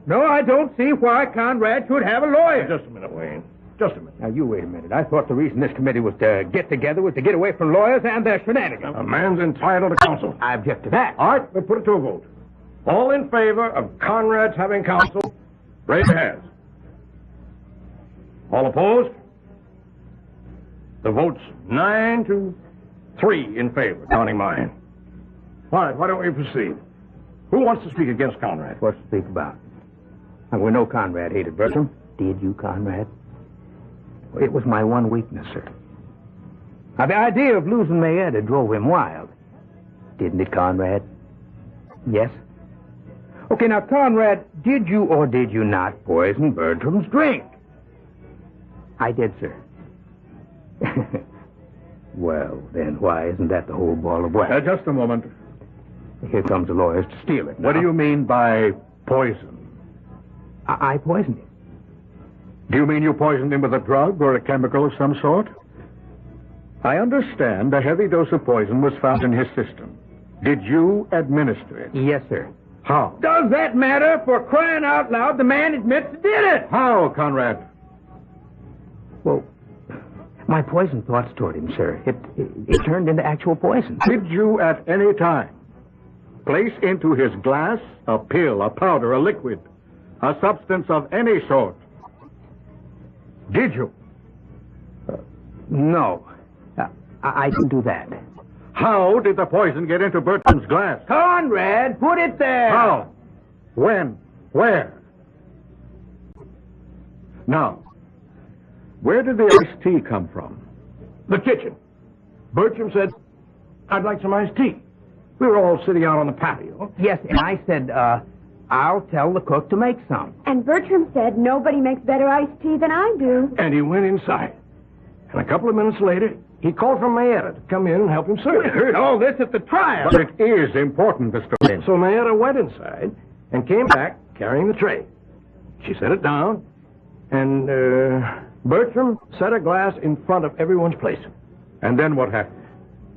Speaker 5: No, I don't see why Conrad should have a lawyer.
Speaker 3: Just a minute, Wayne. Just a minute.
Speaker 5: Now, you wait a minute. I thought the reason this committee was to get together was to get away from lawyers and their shenanigans.
Speaker 3: A man's entitled to counsel.
Speaker 5: I object to that.
Speaker 3: All right, we'll put it to a vote. All in favor of Conrad's having counsel, raise your hands. All opposed? The vote's 9-3 in favor, counting mine. All right, why don't we proceed? Who wants to speak against Conrad?
Speaker 5: What's to speak about? And we know Conrad hated Bertram. Did you, Conrad? It was my one weakness, sir. Now, the idea of losing Mayetta drove him wild. Didn't it, Conrad? Yes? Okay, now, Conrad, did you or did you not poison Bertram's drink? I did, sir. Well, then why isn't that the whole ball of wax?
Speaker 15: Just a moment.
Speaker 5: Here comes the lawyers to steal it.
Speaker 15: What do you mean by poison?
Speaker 5: I poisoned him.
Speaker 15: Do you mean you poisoned him with a drug or a chemical of some sort? I understand a heavy dose of poison was found in his system. Did you administer it?
Speaker 5: Yes, sir.
Speaker 15: How?
Speaker 5: Does that matter? For crying out loud, the man admits he did it.
Speaker 15: How, Conrad?
Speaker 5: Well, my poison thoughts toward him, sir. It turned into actual poison.
Speaker 15: Did you at any time place into his glass a pill, a powder, a liquid, a substance of any sort? Did you?
Speaker 5: No. I didn't do that.
Speaker 15: How did the poison get into Bertram's glass?
Speaker 5: Conrad, put it there.
Speaker 15: How? When? Where? Now, where did the iced tea come from?
Speaker 9: The kitchen. Bertram said, I'd like some iced tea. We were all sitting out on the patio.
Speaker 5: Yes, and I said, I'll tell the cook to make some.
Speaker 6: And Bertram said, nobody makes better iced tea than I do.
Speaker 9: And he went inside. And a couple of minutes later, he called for Mayetta to come in and help him serve.
Speaker 5: We heard all this at the trial.
Speaker 15: But it is important, Mr. Lynn.
Speaker 9: So Mayetta went inside and came back carrying the tray. She set it down, and Bertram set a glass in front of everyone's place.
Speaker 15: And then what happened?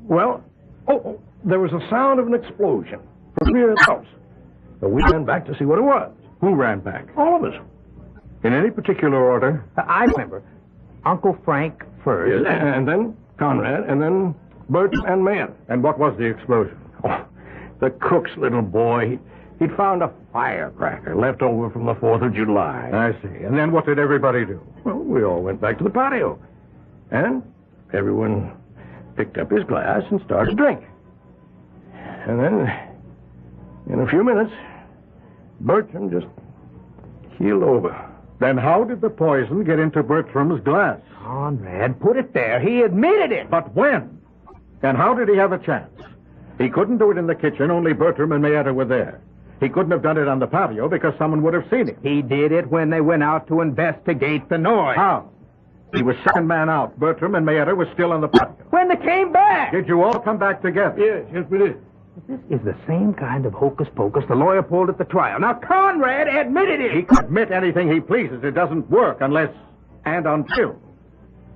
Speaker 9: Well, there was a sound of an explosion from the rear of the house. So we ran back to see what it was.
Speaker 15: Who ran back?
Speaker 9: All of us.
Speaker 15: In any particular order?
Speaker 5: I remember. Uncle Frank first.
Speaker 9: Yes, and then Conrad, and then Bertram and Mayetta.
Speaker 15: And what was the explosion?
Speaker 9: Oh, the cook's little boy. He'd found a firecracker left over from the 4th of July.
Speaker 15: I see. And then what did everybody do?
Speaker 9: Well, we all went back to the patio. And everyone picked up his glass and started to drink. And then, in a few minutes, Bertram just keeled over.
Speaker 15: Then how did the poison get into Bertram's glass?
Speaker 5: Conrad, put it there. He admitted it.
Speaker 15: But when? And how did he have a chance? He couldn't do it in the kitchen. Only Bertram and Mayetta were there. He couldn't have done it on the patio because someone would have seen him.
Speaker 5: He did it when they went out to investigate the noise.
Speaker 15: How? He was second man out. Bertram and Mayetta were still on the patio.
Speaker 5: When they came back.
Speaker 15: Did you all come back together?
Speaker 9: Yes, we did.
Speaker 5: This is the same kind of hocus-pocus the lawyer pulled at the trial. Now, Conrad admitted it.
Speaker 15: He can admit anything he pleases. It doesn't work unless and until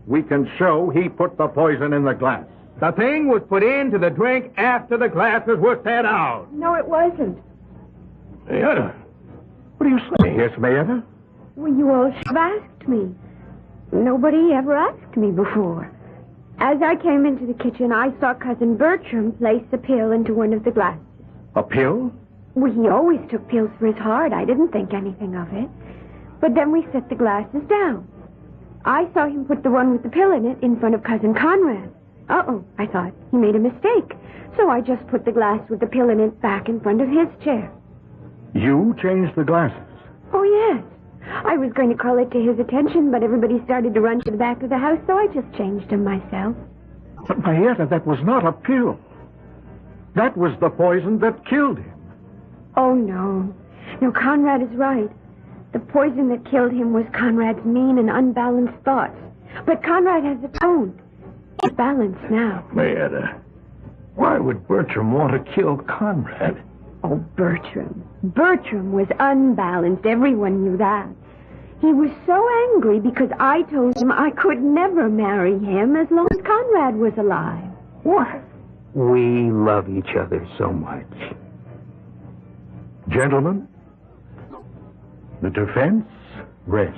Speaker 15: we can show he put the poison in the glass.
Speaker 5: The thing was put into the drink after the glasses were set out.
Speaker 6: No, it wasn't.
Speaker 9: Mayetta, what are you saying?
Speaker 15: Yes, Mayetta?
Speaker 6: Well, you all should have asked me. Nobody ever asked me before. As I came into the kitchen, I saw Cousin Bertram place a pill into one of the glasses.
Speaker 15: A pill?
Speaker 6: Well, he always took pills for his heart. I didn't think anything of it. But then we set the glasses down. I saw him put the one with the pill in it in front of Cousin Conrad. Uh-oh, I thought. He made a mistake. So I just put the glass with the pill in it back in front of his chair.
Speaker 15: You changed the glasses?
Speaker 6: Oh, yes. I was going to call it to his attention, but everybody started to run to the back of the house, so I just changed them myself.
Speaker 15: But, Mayetta, that was not a pill. That was the poison that killed him.
Speaker 6: Oh, no. No, Conrad is right. The poison that killed him was Conrad's mean and unbalanced thoughts. But Conrad has atoned. He's balanced now.
Speaker 9: Mayetta, why would Bertram want to kill Conrad?
Speaker 6: Oh, Bertram. Bertram was unbalanced. Everyone knew that. He was so angry because I told him I could never marry him as long as Conrad was alive.
Speaker 5: What? We love each other so much.
Speaker 15: Gentlemen, the defense rests.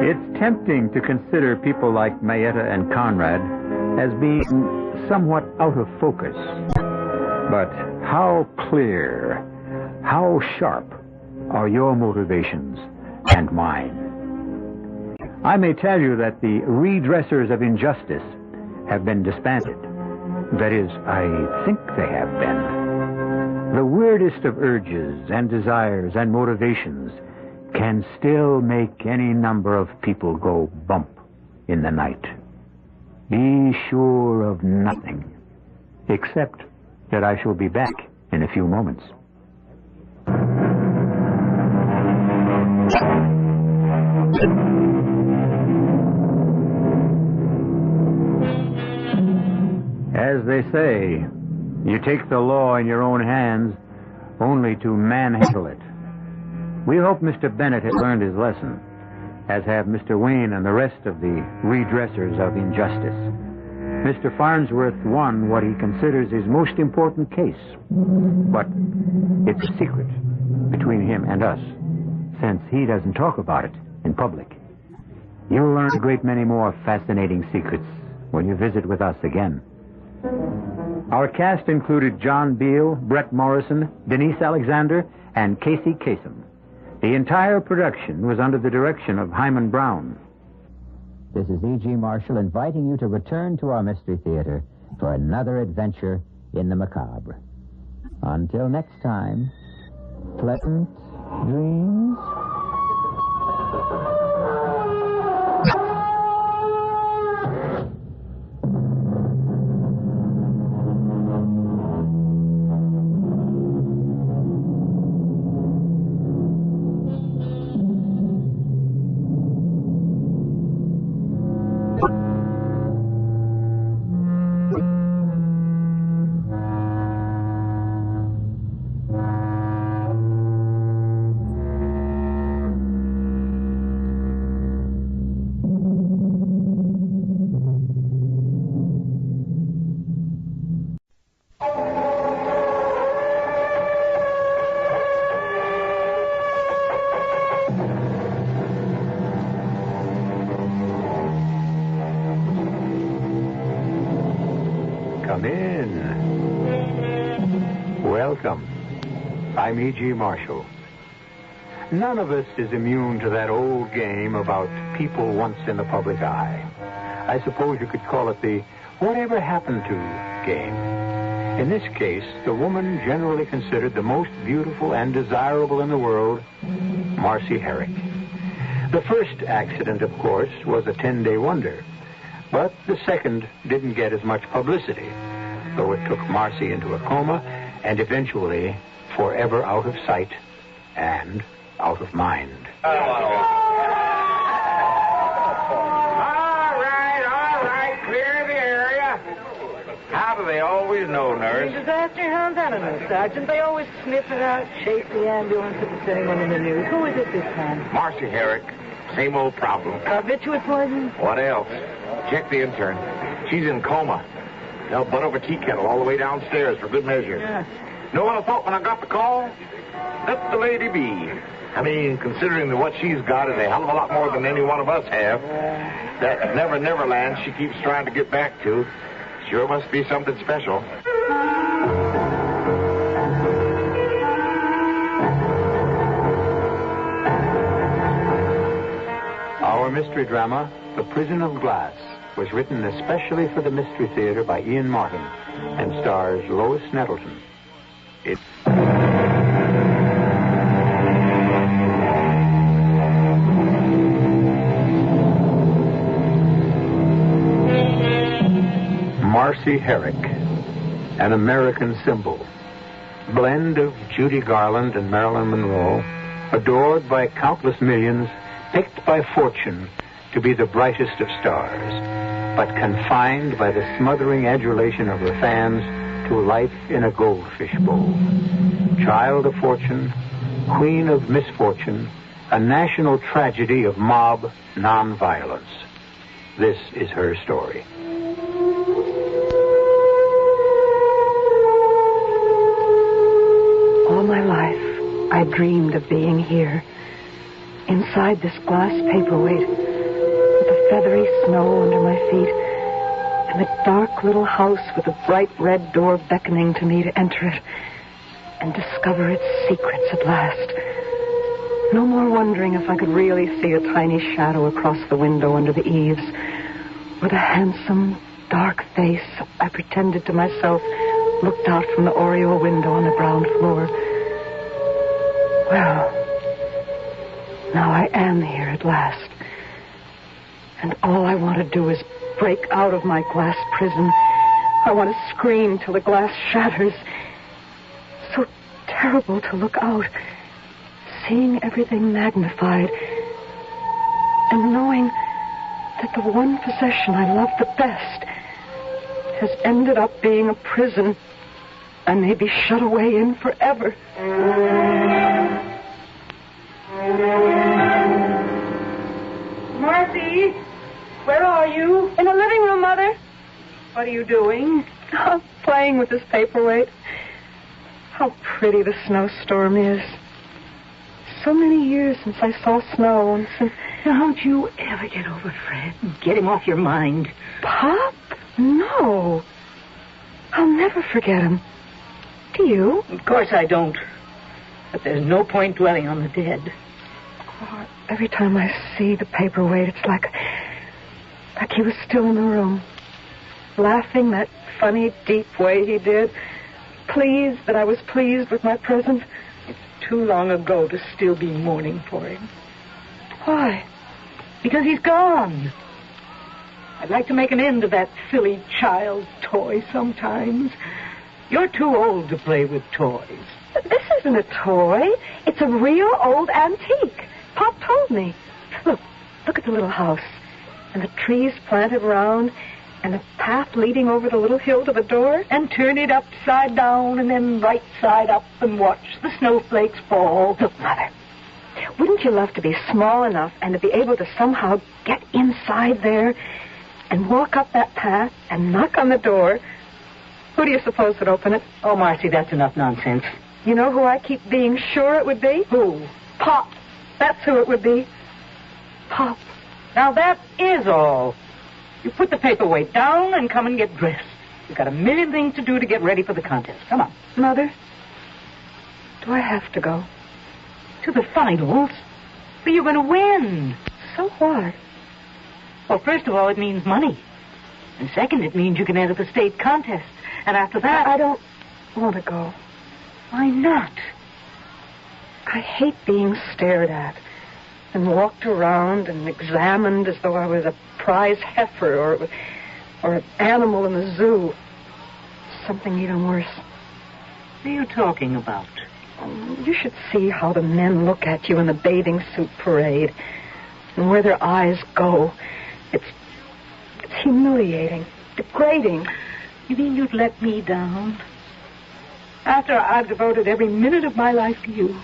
Speaker 12: It's tempting to consider people like Mayetta and Conrad as being somewhat out of focus. But how clear, how sharp are your motivations and mine? I may tell you that the redressers of injustice have been disbanded. That is, I think they have been. The weirdest of urges and desires and motivations can still make any number of people go bump in the night. Be sure of nothing, except that I shall be back in a few moments. As they say, you take the law in your own hands only to manhandle it. We hope Mr. Bennett has learned his lesson, as have Mr. Wayne and the rest of the redressers of injustice. Mr. Farnsworth won what he considers his most important case, but it's a secret between him and us, since he doesn't talk about it in public. You'll learn a great many more fascinating secrets when you visit with us again. Our cast included John Beale, Brett Morrison, Denise Alexander, and Casey Kasem. The entire production was under the direction of Himan Brown.
Speaker 7: This is E.G. Marshall inviting you to return to our Mystery Theater for another adventure in the macabre. Until next time, pleasant dreams.
Speaker 12: Come in. Welcome. I'm E.G. Marshall. None of us is immune to that old game about people once in the public eye. I suppose you could call it the whatever happened to game. In this case, the woman generally considered the most beautiful and desirable in the world, Marcy Herrick. The first accident, of course, was a 10-day wonder. But the second didn't get as much publicity, though it took Marcy into a coma and eventually forever out of sight and out of mind.
Speaker 20: All right, clear the area. How do they always know, nurse?
Speaker 21: Disaster hounds, I don't know, Sergeant. They always sniff it out, chase the ambulance if it's anyone in the news. Who is it this time?
Speaker 20: Marcy Herrick. Same old problem.
Speaker 21: Barbiturate poison?
Speaker 20: What else? Check the intern. She's in coma. They'll butt over tea kettle all the way downstairs for good measure.
Speaker 21: Yeah.
Speaker 20: Know what I thought when I got the call? Let the lady be. I mean, considering that what she's got is a hell of a lot more than any one of us have. That never land she keeps trying to get back to sure must be something special.
Speaker 12: Our mystery drama, The Prison of Glass, was written especially for the Mystery Theater by Ian Martin and stars Lois Nettleton. Marcy Herrick, an American symbol, blend of Judy Garland and Marilyn Monroe, adored by countless millions, picked by fortune to be the brightest of stars, but confined by the smothering adulation of her fans to life in a goldfish bowl. Child of fortune, queen of misfortune, a national tragedy of mob nonviolence. This is her story.
Speaker 21: All my life, I dreamed of being here, inside this glass paperweight, with the feathery snow under my feet, and the dark little house with the bright red door beckoning to me to enter it and discover its secrets at last. No more wondering if I could really see a tiny shadow across the window under the eaves, or the handsome, dark face I pretended to myself looked out from the oriel window on the ground floor. Well, now I am here at last. And all I want to do is break out of my glass prison. I want to scream till the glass shatters. So terrible to look out, seeing everything magnified, and knowing that the one possession I love the best has ended up being a prison I may be shut away in forever. Marcy, where are you? In the living room, Mother. What are you doing? Oh, playing with this paperweight. How pretty the snowstorm is. So many years since I saw snow and since...
Speaker 13: Don't you ever get over Fred. Get him off your mind.
Speaker 21: Pop? No. I'll never forget him. Do you?
Speaker 13: Of course I don't. But there's no point dwelling on the dead.
Speaker 21: Oh, every time I see the paperweight, it's like he was still in the room. Laughing that funny, deep way he did. Pleased that I was pleased with my present.
Speaker 13: It's too long ago to still be mourning for him.
Speaker 21: Why?
Speaker 13: Because he's gone. I'd like to make an end of that silly child's toy sometimes. You're too old to play with toys.
Speaker 21: But this isn't a toy. It's a real old antique. Pop told me. Look at the little house. And the trees planted round, and the path leading over the little hill to the door.
Speaker 13: And turn it upside down and then right side up and watch the snowflakes fall.
Speaker 21: Look, Mother, wouldn't you love to be small enough and to be able to somehow get inside there and walk up that path and knock on the door? Who do you suppose would open it?
Speaker 13: Oh, Marcy, that's enough nonsense.
Speaker 21: You know who I keep being sure it would be?
Speaker 13: Who?
Speaker 21: Pop. That's who it would be. Pop.
Speaker 13: Now, that is all. You put the paperweight down and come and get dressed. You've got a million things to do to get ready for the contest. Come on.
Speaker 21: Mother, do I have to go?
Speaker 13: To the finals? But you're going to win.
Speaker 21: So what?
Speaker 13: Well, first of all, it means money. And second, it means you can enter the state contest. And after that...
Speaker 21: I don't want to go.
Speaker 13: Why not?
Speaker 21: I hate being stared at and walked around and examined as though I was a prize heifer or an animal in the zoo. Something even worse.
Speaker 13: What are you talking about?
Speaker 21: You should see how the men look at you in the bathing suit parade and where their eyes go. It's humiliating, degrading.
Speaker 13: You mean you'd let me down? After I've devoted every minute of my life to you,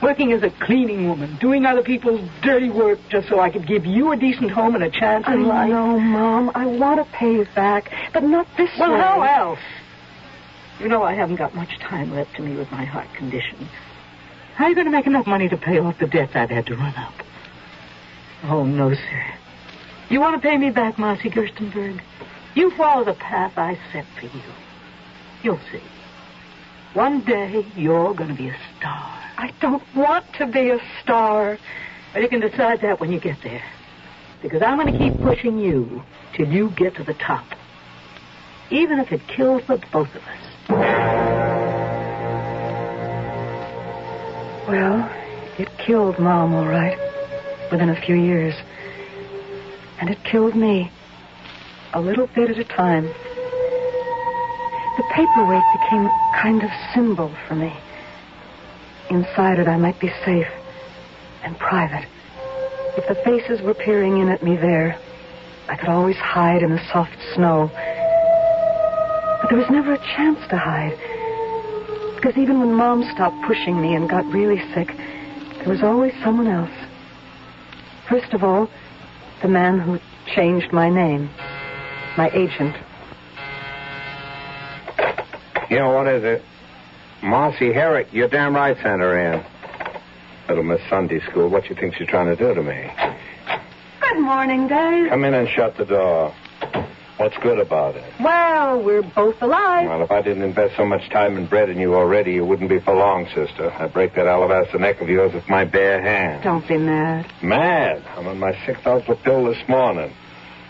Speaker 13: working as a cleaning woman, doing other people's dirty work just so I could give you a decent home and a chance in life.
Speaker 21: I know, Mom. I want to pay you back, but not this way.
Speaker 13: Well, how else? You know I haven't got much time left to me with my heart condition. How are you going to make enough money to pay off the debts I've had to run up? Oh, no, sir. You want to pay me back, Marcy Gerstenberg? You follow the path I set for you. You'll see. One day, you're going to be a star.
Speaker 21: I don't want to be a star.
Speaker 13: Well, you can decide that when you get there. Because I'm going to keep pushing you till you get to the top. Even if it kills the both of us.
Speaker 21: Well, it killed Mom, all right. Within a few years. And it killed me. A little bit at a time. The paperweight became a kind of symbol for me. Inside it, I might be safe and private. If the faces were peering in at me there, I could always hide in the soft snow. But there was never a chance to hide. Because even when Mom stopped pushing me and got really sick, there was always someone else. First of all, the man who changed my name. My agent.
Speaker 16: You know, what is it? Marcy Herrick, you're damn right sent her in. Little Miss Sunday School, what you think she's trying to do to me?
Speaker 21: Good morning, Dave.
Speaker 16: Come in and shut the door. What's good about it?
Speaker 21: Well, we're both alive.
Speaker 16: Well, if I didn't invest so much time and bread in you already, you wouldn't be for long, sister. I'd break that alabaster neck of yours with my bare hand.
Speaker 21: Don't be mad.
Speaker 16: Mad? I'm on my 6th alpha pill this morning.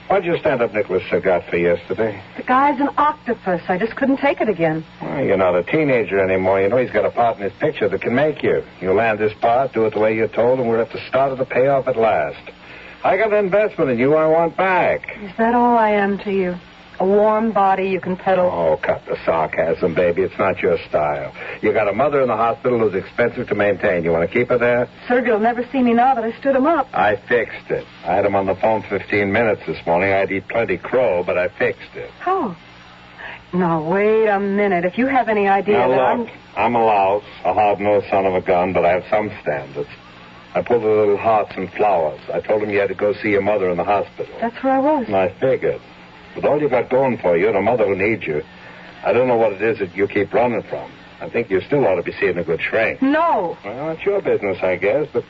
Speaker 16: Why'd you stand up Nicholas got for yesterday?
Speaker 21: The guy's an octopus. I just couldn't take it again.
Speaker 16: Well, you're not a teenager anymore. You know he's got a part in his picture that can make you. You land this part, do it the way you're told, and we're at the start of the payoff at last. I got an investment in you I want back.
Speaker 21: Is that all I am to you? A warm body you can peddle?
Speaker 16: Oh, cut the sarcasm, baby. It's not your style. You got a mother in the hospital who's expensive to maintain. You want to keep her there?
Speaker 21: Sergey'll never see me now that I stood him up.
Speaker 16: I fixed it. I had him on the phone 15 minutes this morning. I'd eat plenty crow, but I fixed it.
Speaker 21: How? Now, wait a minute. If you have any idea
Speaker 16: Now,
Speaker 21: that
Speaker 16: look, I'm a louse, a hard-nosed son of a gun, but I have some standards. I pulled the little hearts and flowers. I told him you had to go see your mother in the hospital.
Speaker 21: That's where I was.
Speaker 16: And I figured. With all you got going for you and a mother who needs you, I don't know what it is that you keep running from. I think you still ought to be seeing a good shrink.
Speaker 21: No.
Speaker 16: Well, it's your business, I guess, but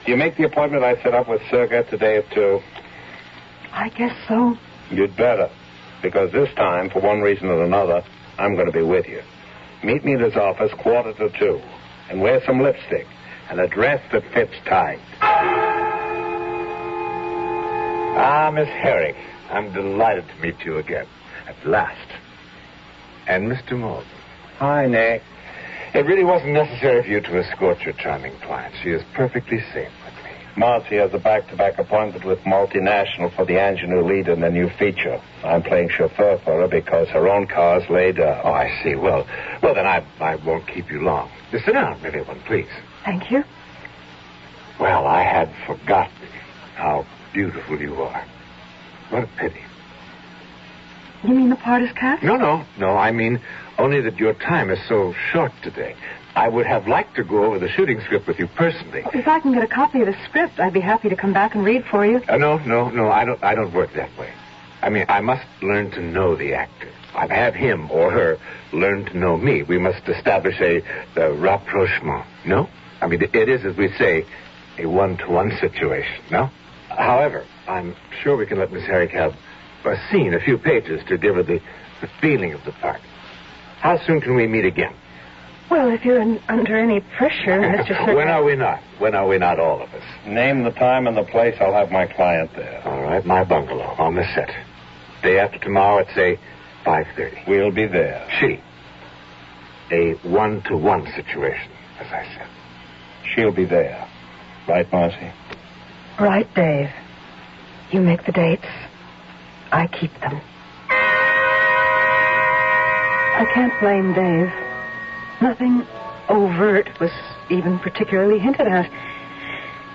Speaker 16: do you make the appointment I set up with Sergett today at 2?
Speaker 21: I guess so.
Speaker 16: You'd better, because this time, for one reason or another, I'm going to be with you. Meet me at his office 1:45, and wear some lipstick and a dress that fits tight. Ah, Miss Herrick, I'm delighted to meet you again, at last. And Mr. Morgan. Hi, Nick. It really wasn't necessary for you to escort your charming client. She is perfectly safe with me. Marcy has a back-to-back appointment with Multinational for the ingenue lead in the new feature. I'm playing chauffeur for her because her own car's laid up.
Speaker 20: Oh, I see. Well, then I won't keep you long. Just sit down, everyone, please.
Speaker 21: Thank you.
Speaker 20: Well, I had forgotten how beautiful you are. What a pity.
Speaker 21: You mean the part is cast?
Speaker 20: No. I mean only that your time is so short today. I would have liked to go over the shooting script with you personally.
Speaker 21: If I can get a copy of the script, I'd be happy to come back and read for you.
Speaker 20: No. I don't work that way. I mean, I must learn to know the actor. I've had him or her learn to know me. We must establish a rapprochement. No? I mean, it is, as we say, a one-to-one situation. No? However, I'm sure we can let Miss Herrick have a scene, a few pages, to give her the feeling of the part. How soon can we meet again?
Speaker 21: Well, if you're under any pressure, Mr. Sergett.
Speaker 20: When are we not? When are we not, all of us?
Speaker 16: Name the time and the place. I'll have my client there.
Speaker 20: All right, my bungalow on the set. Day after tomorrow at, say, 5:30.
Speaker 16: We'll be there.
Speaker 20: She. A one-to-one situation, as I said.
Speaker 16: She'll be there. Right, Marcy?
Speaker 21: Right, Dave. You make the dates. I keep them. I can't blame Dave. Nothing overt was even particularly hinted at.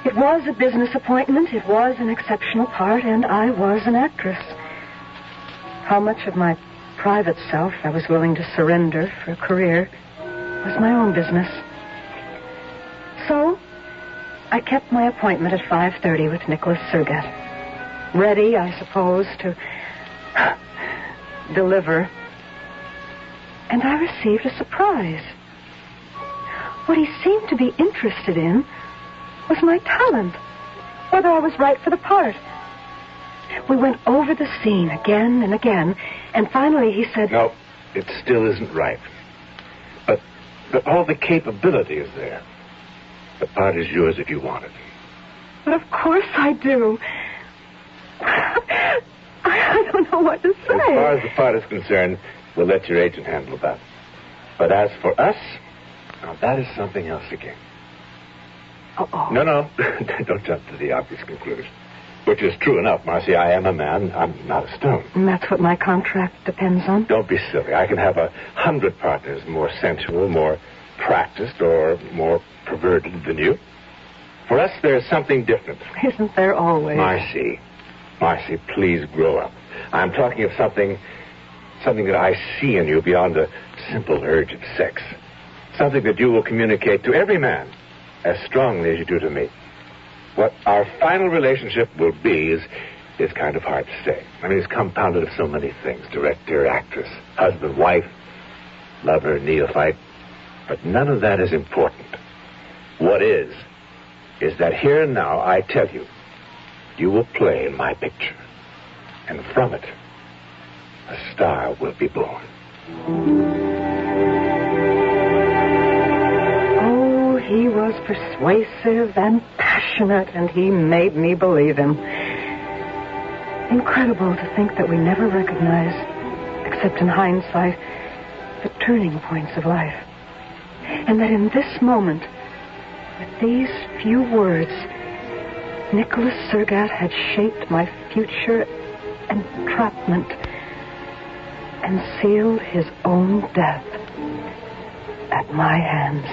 Speaker 21: It was a business appointment, it was an exceptional part, and I was an actress. How much of my private self I was willing to surrender for a career was my own business. So, I kept my appointment at 5:30 with Nicholas Sergett. Ready, I suppose, to deliver. And I received a surprise. What he seemed to be interested in was my talent, whether I was right for the part. We went over the scene again and again, and finally he said...
Speaker 20: No, it still isn't right. But all the capability is there. The part is yours if you want it.
Speaker 21: But of course I do. I don't know what to say.
Speaker 20: As far as the part is concerned, we'll let your agent handle that. But as for us, now that is something else again.
Speaker 21: Uh-oh.
Speaker 20: No. Don't jump to the obvious conclusion. Which is true enough, Marcy. I am a man. I'm not a stone.
Speaker 21: And that's what my contract depends on?
Speaker 20: Don't be silly. I can have 100 partners, more sensual, more practiced, or more perverted than you. For us, there's something different.
Speaker 21: Isn't there always?
Speaker 20: Marcy, please grow up. I'm talking of something that I see in you beyond a simple urge of sex. Something that you will communicate to every man as strongly as you do to me. What our final relationship will be is kind of hard to say. I mean, it's compounded of so many things. Director, actress, husband, wife, lover, neophyte. But none of that is important. What is that here and now, I tell you, you will play in my picture. And from it, a star will be born.
Speaker 21: Oh, he was persuasive and passionate, and he made me believe him. Incredible to think that we never recognize, except in hindsight, the turning points of life. And that in this moment, with these few words, Nicholas Sergett had shaped my future entrapment and sealed his own death at my hands.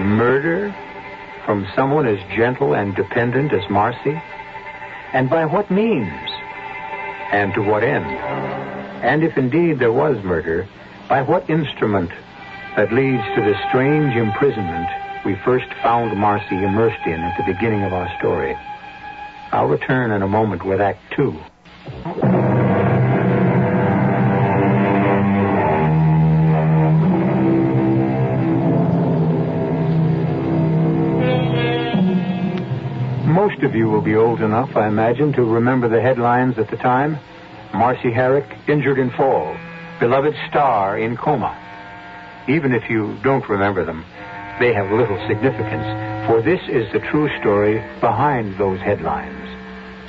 Speaker 5: Murder from someone as gentle and dependent as Marcy?
Speaker 12: And by what means? And to what end? And if indeed there was murder, by what instrument that leads to the strange imprisonment we first found Marcy immersed in at the beginning of our story? I'll return in a moment with Act 2. Most of you will be old enough, I imagine, to remember the headlines at the time. Marcy Herrick, injured in fall. Beloved star in coma. Even if you don't remember them, they have little significance, for this is the true story behind those headlines.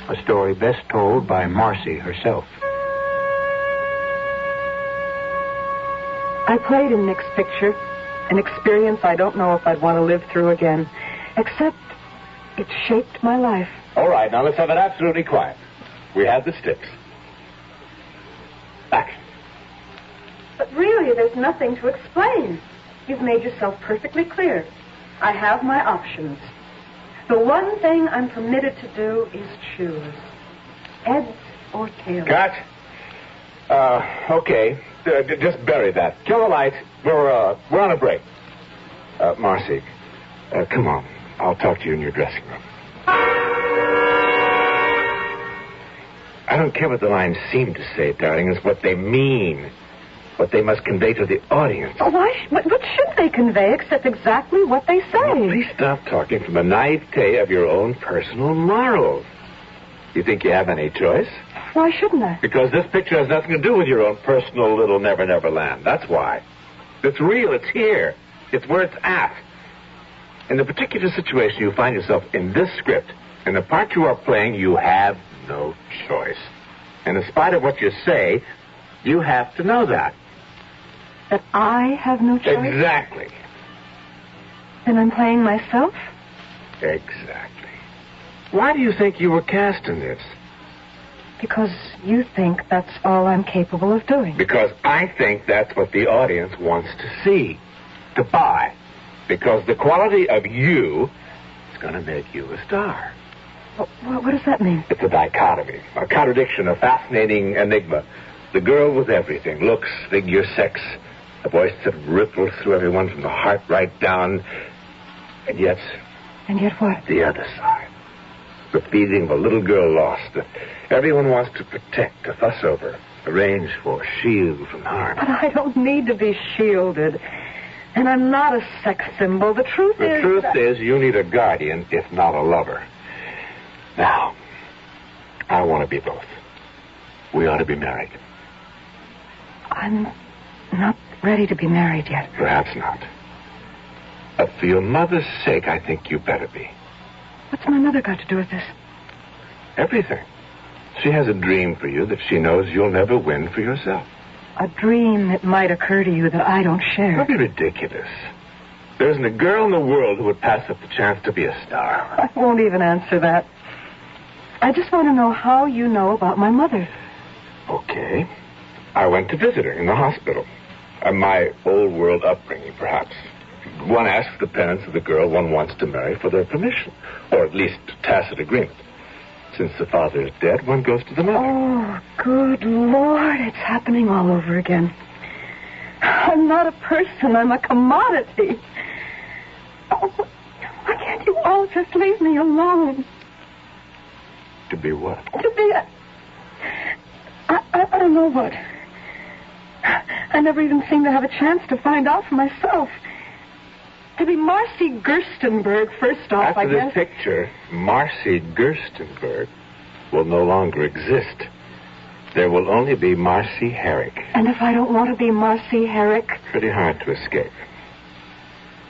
Speaker 12: A story best told by Marcy herself.
Speaker 21: I played in Nick's picture, an experience I don't know if I'd want to live through again, except it shaped my life.
Speaker 16: All right, now let's have it absolutely quiet. We have the sticks. Action.
Speaker 21: But really, there's nothing to explain. You've made yourself perfectly clear. I have my options. The one thing I'm permitted to do is choose. Heads or tails.
Speaker 16: Cut. Okay. Just bury that. Kill the lights. We're on a break. Marcy, come on. I'll talk to you in your dressing room. I don't care what the lines seem to say, darling. It's what they mean. What they must convey to the audience.
Speaker 21: Oh, what should they convey except exactly what they say?
Speaker 16: Well, please stop talking from the naivete of your own personal morals. You think you have any choice?
Speaker 21: Why shouldn't I?
Speaker 16: Because this picture has nothing to do with your own personal little Never Never Land. That's why. It's real. It's here. It's where it's at. In the particular situation you find yourself in this script, in the part you are playing, you have no choice. And in spite of what you say, you have to know that.
Speaker 21: That I have no choice?
Speaker 16: Exactly.
Speaker 21: Then I'm playing myself?
Speaker 16: Exactly. Why do you think you were cast in this?
Speaker 21: Because you think that's all I'm capable of doing.
Speaker 16: Because I think that's what the audience wants to see, to buy. Because the quality of you is going to make you a star.
Speaker 21: What does that mean?
Speaker 16: It's a dichotomy, a contradiction, a fascinating enigma. The girl with everything, looks, figure, sex, a voice that ripples through everyone from the heart right down. And yet...
Speaker 21: And yet what?
Speaker 16: The other side. The feeling of a little girl lost that everyone wants to protect, to fuss over, arrange for, shield from harm.
Speaker 21: But I don't need to be shielded. And I'm not a sex symbol. The truth is...
Speaker 16: The truth is you need a guardian, if not a lover. Now, I want to be both. We ought to be married.
Speaker 21: I'm not ready to be married yet.
Speaker 16: Perhaps not. But for your mother's sake, I think you better be.
Speaker 21: What's my mother got to do with this?
Speaker 16: Everything. She has a dream for you that she knows you'll never win for yourself.
Speaker 21: A dream that might occur to you that I don't share.
Speaker 16: Don't be ridiculous. There isn't a girl in the world who would pass up the chance to be a star.
Speaker 21: I won't even answer that. I just want to know how you know about my mother.
Speaker 16: Okay. I went to visit her in the hospital. My old world upbringing, perhaps. One asks the parents of the girl one wants to marry for their permission, or at least tacit agreement. Since the father is dead, one goes to the mother.
Speaker 21: Oh, good Lord, it's happening all over again. I'm not a person, I'm a commodity. Oh, why can't you all just leave me alone?
Speaker 16: To be what?
Speaker 21: To be I don't know what. I never even seem to have a chance to find out for myself. To be Marcy Gerstenberg, first off, I guess.
Speaker 16: After this picture, Marcy Gerstenberg will no longer exist. There will only be Marcy Herrick.
Speaker 21: And if I don't want to be Marcy Herrick?
Speaker 16: Pretty hard to escape.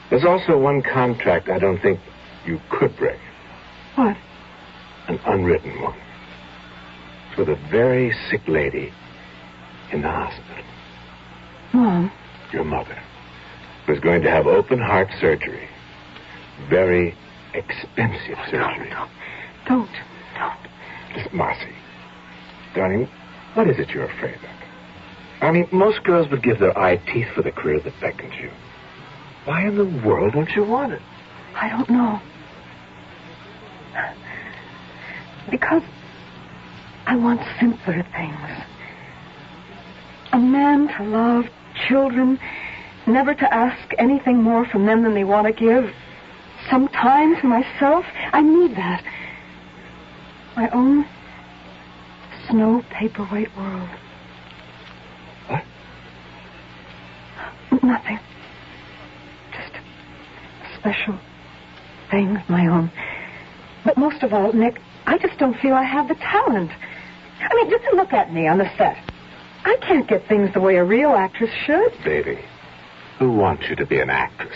Speaker 16: There's also one contract I don't think you could break.
Speaker 21: What?
Speaker 16: An unwritten one. It's with a very sick lady in the hospital.
Speaker 21: Mom?
Speaker 16: Your mother. Was going to have open heart surgery. Very expensive surgery.
Speaker 21: No. Don't.
Speaker 16: Listen, Marcy. Darling, what is it you're afraid of? I mean, most girls would give their eye teeth for the career that beckons you. Why in the world don't you want it?
Speaker 21: I don't know. Because I want simpler things. A man to love, children, never to ask anything more from them than they want to give. Some time to myself. I need that. My own snow paperweight world.
Speaker 16: What?
Speaker 21: Nothing. Just a special thing of my own. But most of all, Nick, I just don't feel I have the talent. I mean, just to look at me on the set. I can't get things the way a real actress should.
Speaker 16: Baby, who wants you to be an actress?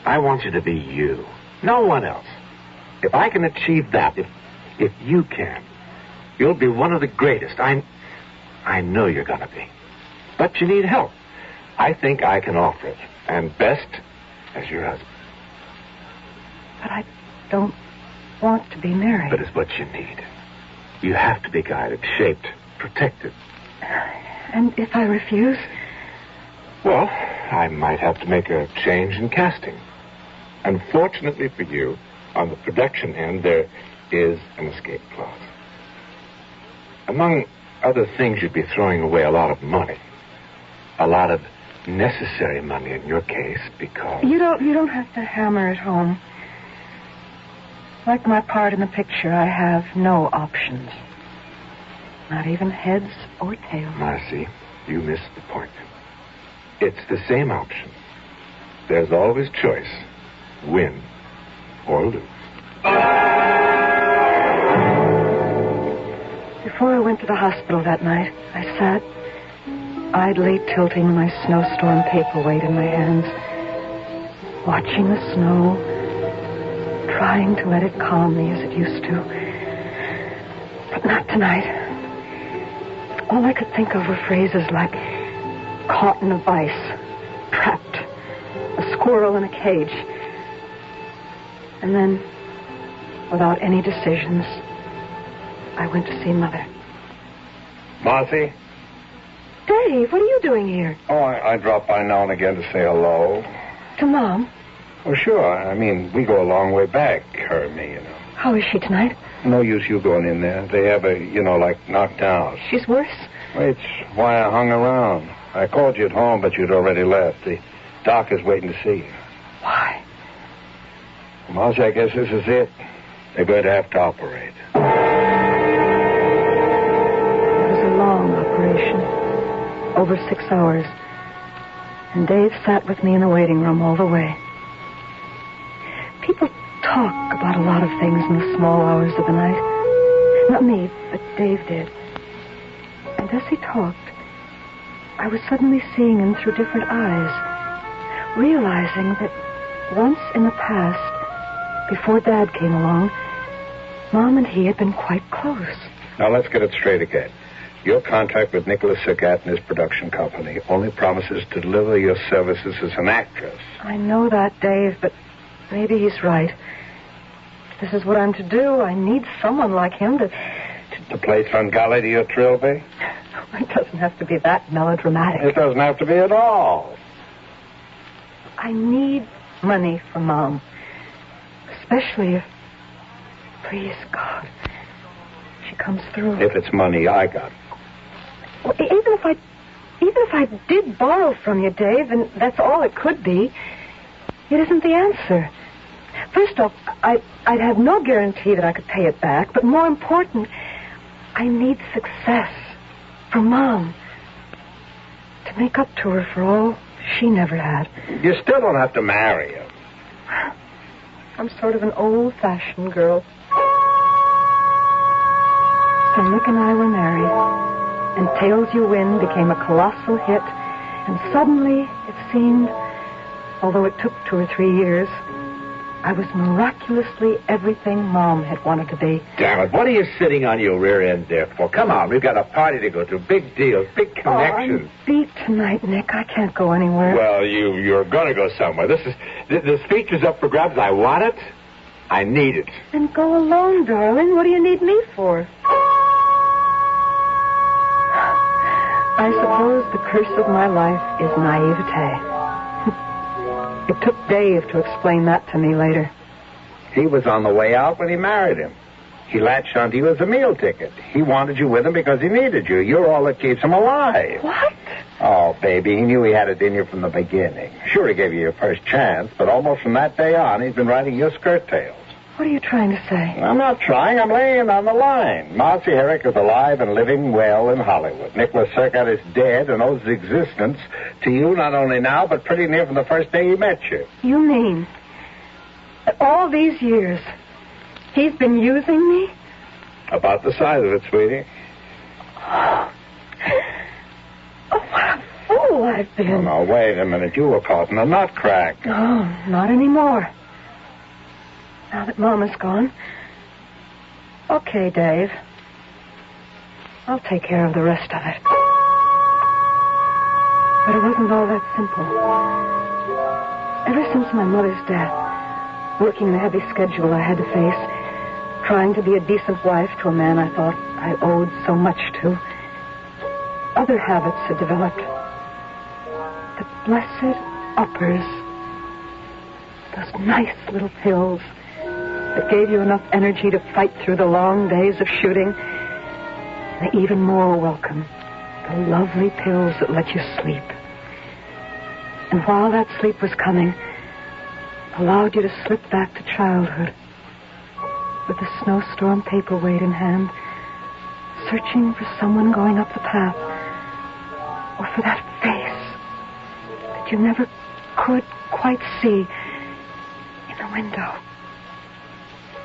Speaker 16: I want you to be you. No one else. If I can achieve that, if you can, you'll be one of the greatest. I know you're going to be. But you need help. I think I can offer it. And best as your husband.
Speaker 21: But I don't want to be married.
Speaker 16: But it's what you need. You have to be guided, shaped, protected.
Speaker 21: And if I refuse?
Speaker 16: Well, I might have to make a change in casting. Unfortunately for you, on the production end, there is an escape clause. Among other things, you'd be throwing away a lot of money. A lot of necessary money in your case, because...
Speaker 21: You don't have to hammer it home. Like my part in the picture, I have no options. Not even heads or tails.
Speaker 16: Marcy, you missed the point. It's the same option. There's always choice. Win or lose.
Speaker 21: Before I went to the hospital that night, I sat idly tilting my snowstorm paperweight in my hands, watching the snow, trying to let it calm me as it used to. But not tonight. All I could think of were phrases like caught in a vice, trapped, a squirrel in a cage. And then, without any decisions, I went to see Mother.
Speaker 20: Marcy?
Speaker 21: Dave, what are you doing here?
Speaker 20: Oh, I drop by now and again to say hello.
Speaker 21: To Mom?
Speaker 20: Oh, sure. I mean, we go a long way back, her and me, you know.
Speaker 21: How is she tonight?
Speaker 20: No use you going in there. They have a, knocked down.
Speaker 21: She's worse?
Speaker 20: Well, it's why I hung around. I called you at home, but you'd already left. The doc is waiting to see you.
Speaker 21: Why?
Speaker 20: Well, Marcy, I guess this is it. They're going to have to operate.
Speaker 21: It was a long operation. Over 6 hours. And Dave sat with me in the waiting room all the way. People talk about a lot of things in the small hours of the night. Not me, but Dave did. And as he talked, I was suddenly seeing him through different eyes, realizing that once in the past, before Dad came along, Mom and he had been quite close.
Speaker 20: Now, let's get it straight again. Your contract with Nicholas Sagat and his production company only promises to deliver your services as an actress.
Speaker 21: I know that, Dave, but maybe he's right. If this is what I'm to do, I need someone like him to
Speaker 20: play Tringale to your Trilby?
Speaker 21: It doesn't have to be that melodramatic.
Speaker 20: It doesn't have to be at all.
Speaker 21: I need money for Mom. Especially if, please, God, she comes through.
Speaker 20: If it's money, I got it.
Speaker 21: Well, even if I did borrow from you, Dave, and that's all it could be, it isn't the answer. First off, I'd have no guarantee that I could pay it back, but more important, I need success for Mom to make up to her for all she never had.
Speaker 20: You still don't have to marry her.
Speaker 21: I'm sort of an old-fashioned girl. So Nick and I were married, and Tales You Win became a colossal hit, and suddenly it seemed, although it took 2 or 3 years, I was miraculously everything Mom had wanted to be.
Speaker 16: Damn it, what are you sitting on your rear end there for? Come on, we've got a party to go to. Big deals, big connections.
Speaker 21: I'm beat tonight, Nick. I can't go anywhere.
Speaker 16: Well, you're going to go somewhere. This feature's up for grabs. I want it. I need it.
Speaker 21: Then go alone, darling. What do you need me for? I suppose the curse of my life is naivete. It took Dave to explain that to me later.
Speaker 20: He was on the way out when he married him. He latched onto you as a meal ticket. He wanted you with him because he needed you. You're all that keeps him alive.
Speaker 21: What?
Speaker 20: Oh, baby, he knew he had it in you from the beginning. Sure, he gave you your first chance, but almost from that day on, he's been writing your skirt tails.
Speaker 21: What are you trying to say?
Speaker 20: I'm not trying. I'm laying on the line. Marcy Herrick is alive and living well in Hollywood. Nicholas Surratt is dead and owes his existence to you not only now, but pretty near from the first day he met you.
Speaker 21: You mean that all these years he's been using me?
Speaker 20: About the size of it, sweetie.
Speaker 21: Oh, what a fool I've been.
Speaker 20: Oh, now, wait a minute. You were caught in a nut crack.
Speaker 21: Oh, not anymore. Now that Mama's gone. Okay, Dave. I'll take care of the rest of it. But it wasn't all that simple. Ever since my mother's death, working the heavy schedule I had to face, trying to be a decent wife to a man I thought I owed so much to, other habits had developed. The blessed uppers. Those nice little pills that gave you enough energy to fight through the long days of shooting. And even more welcome, the lovely pills that let you sleep. And while that sleep was coming, allowed you to slip back to childhood with the snowstorm paperweight in hand, searching for someone going up the path, or for that face that you never could quite see in the window,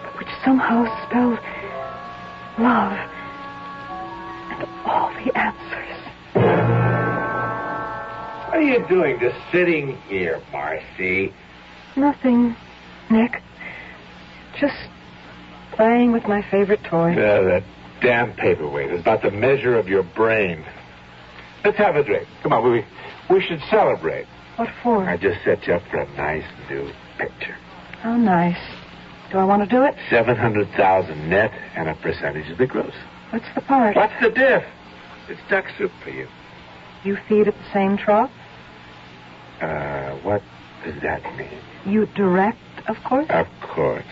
Speaker 21: but which somehow spelled love and all the answers.
Speaker 20: What are you doing just sitting here, Marcy?
Speaker 21: Nothing, Nick. Just playing with my favorite toy.
Speaker 20: Yeah, that damn paperweight is about the measure of your brain. Let's have a drink. Come on, we should celebrate.
Speaker 21: What for?
Speaker 20: I just set you up for a nice new picture.
Speaker 21: How nice. Do I want to do it?
Speaker 20: $700,000 net and a percentage of the gross.
Speaker 21: What's the part?
Speaker 20: What's the diff? It's duck soup for you.
Speaker 21: You feed at the same trough?
Speaker 20: What does that mean?
Speaker 21: You direct, of course?
Speaker 20: Of course.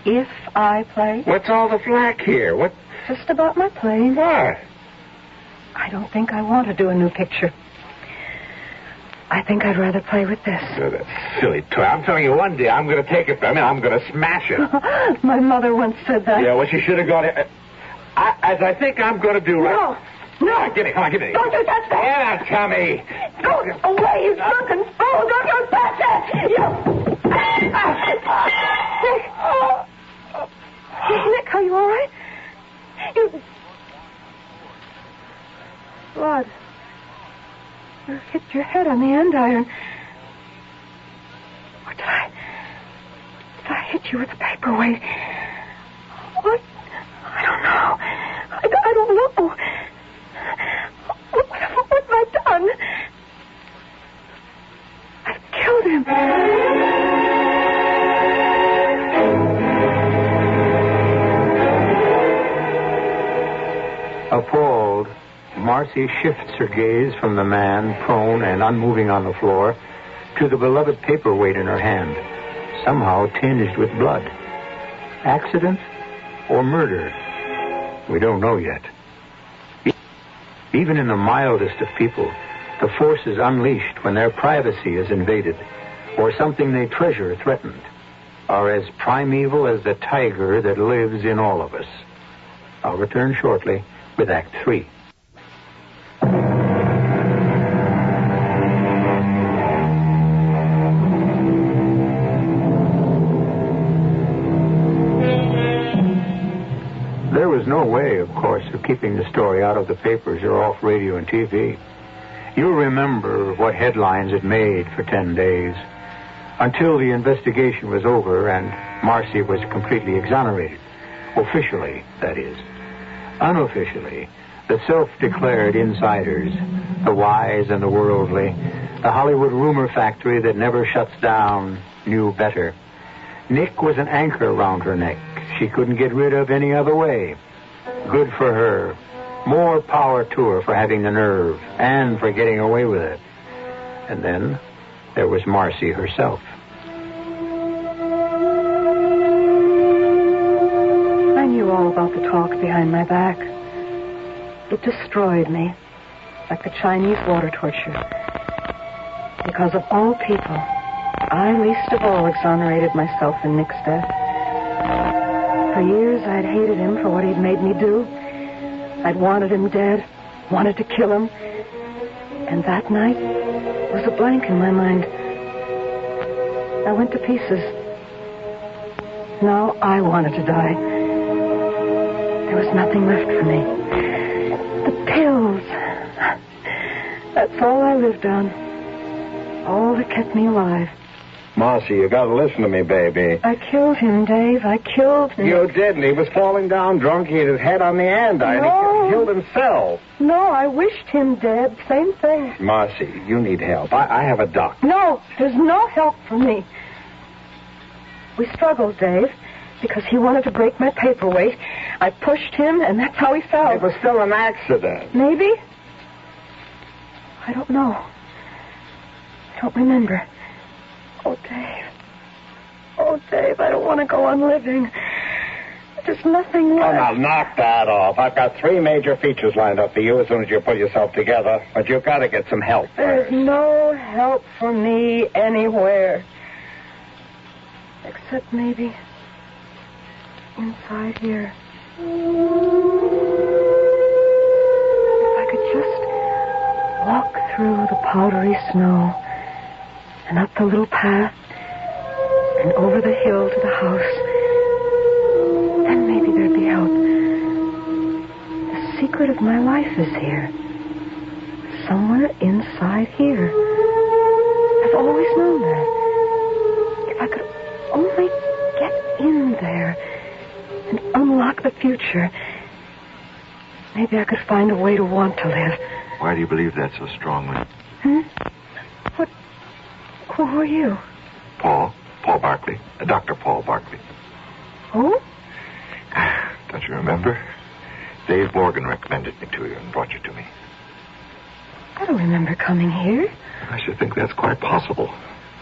Speaker 21: If I play?
Speaker 20: What's all the flack here? What?
Speaker 21: Just about my playing.
Speaker 20: What?
Speaker 21: I don't think I want to do a new picture. I think I'd rather play with this.
Speaker 20: Oh, that silly toy. I'm telling you, one day I'm going to take it from you. I'm going to smash it.
Speaker 21: My mother once said that.
Speaker 20: Yeah, well, she should have gone... as I think I'm going to do right...
Speaker 21: No.
Speaker 20: Come on, give me. Don't you touch that. Yeah, Tommy.
Speaker 21: Go away, you drunken fool. Don't you touch it. Nick, are you all right? You... Blood. You hit your head on the andiron. Or did I hit you with the paperweight? What? I don't know. I don't know. What have I done? I've killed him.
Speaker 12: Appalled, Marcy shifts her gaze from the man, prone and unmoving on the floor, to the beloved paperweight in her hand, somehow tinged with blood. Accident or murder? We don't know yet. Even in the mildest of people, the forces unleashed when their privacy is invaded, or something they treasure threatened, are as primeval as the tiger that lives in all of us. I'll return shortly with Act 3. There was no way, of course, of keeping the story out of the papers or off radio and TV. You'll remember what headlines it made for 10 days, until the investigation was over and Marcy was completely exonerated. Officially, that is. Unofficially, the self-declared insiders, the wise and the worldly, the Hollywood rumor factory that never shuts down, knew better. Nick was an anchor around her neck she couldn't get rid of any other way. Good for her. More power to her for having the nerve and for getting away with it. And then there was Marcy herself.
Speaker 21: I knew all talk behind my back. It destroyed me, like the Chinese water torture. Because of all people, I least of all exonerated myself in Nick's death. For years, I'd hated him for what he'd made me do. I'd wanted him dead, wanted to kill him. And that night was a blank in my mind. I went to pieces. Now I wanted to die. There was nothing left for me. The pills. That's all I lived on. All that kept me alive.
Speaker 20: Marcy, you gotta listen to me, baby.
Speaker 21: I killed him, Dave. I killed him.
Speaker 20: You didn't. He was falling down drunk. He hit his head on the andiron.
Speaker 21: No.
Speaker 20: He killed himself.
Speaker 21: No, I wished him dead. Same thing.
Speaker 20: Marcy, you need help. I have a doctor.
Speaker 21: No, there's no help for me. We struggled, Dave, because he wanted to break my paperweight. I pushed him, and that's how he fell.
Speaker 20: It was still an accident.
Speaker 21: Maybe? I don't know. I don't remember. Oh, Dave. Oh, Dave, I don't want to go on living. There's nothing left.
Speaker 20: Oh, now, knock that off. I've got 3 major features lined up for you as soon as you put yourself together. But you've got to get some help
Speaker 21: There's no help for me anywhere. Except maybe inside here. If I could just walk through the powdery snow and up the little path and over the hill to the house, then maybe there'd be help. The secret of my life is here. Somewhere inside here. I've always known that. If I could only get in there and unlock the future, maybe I could find a way to want to live.
Speaker 16: Why do you believe that so strongly?
Speaker 21: What? Who are you?
Speaker 16: Paul Barkley. Dr. Paul Barkley.
Speaker 21: Who?
Speaker 16: Don't you remember? Dave Morgan recommended me to you and brought you to me.
Speaker 21: I don't remember coming here.
Speaker 16: I should think that's quite possible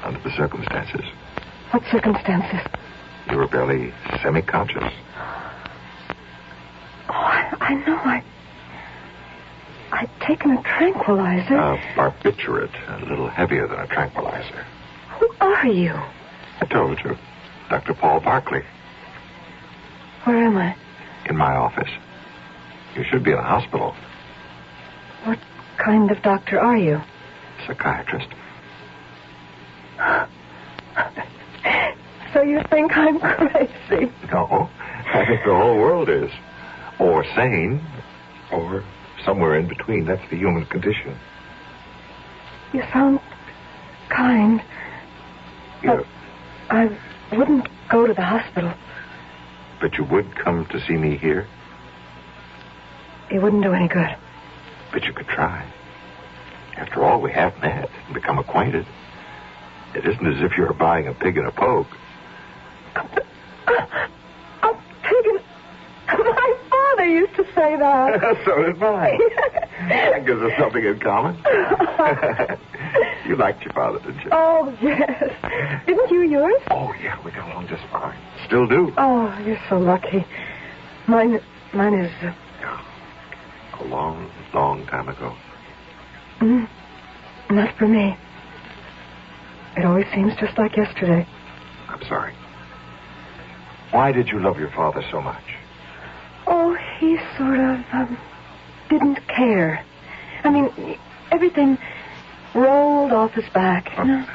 Speaker 16: under the circumstances.
Speaker 21: What circumstances?
Speaker 16: You were barely semi-conscious.
Speaker 21: Oh, I know. I'd taken a tranquilizer.
Speaker 16: A barbiturate, a little heavier than a tranquilizer.
Speaker 21: Who are you?
Speaker 16: I told you. Dr. Paul Barkley.
Speaker 21: Where am I?
Speaker 16: In my office. You should be in a hospital.
Speaker 21: What kind of doctor are you?
Speaker 16: Psychiatrist.
Speaker 21: So you think I'm crazy?
Speaker 16: No. I think the whole world is. Or sane. Or somewhere in between. That's the human condition.
Speaker 21: You sound kind.
Speaker 16: Yeah.
Speaker 21: I wouldn't go to the hospital.
Speaker 16: But you would come to see me here?
Speaker 21: It wouldn't do any good.
Speaker 16: But you could try. After all, we have met and become acquainted. It isn't as if you were buying a pig in a poke.
Speaker 21: A pig in... My father used to say that.
Speaker 16: So did mine. That gives us something in common. You liked your father, didn't you?
Speaker 21: Oh, yes. Didn't you yours?
Speaker 16: Oh, yeah, we got along just fine. Still do.
Speaker 21: Oh, you're so lucky. Mine is...
Speaker 16: A long, long time ago.
Speaker 21: Not for me. It always seems just like yesterday.
Speaker 16: I'm sorry. Why did you love your father so much?
Speaker 21: Oh, he sort of didn't care. I mean, everything rolled off his back. You know?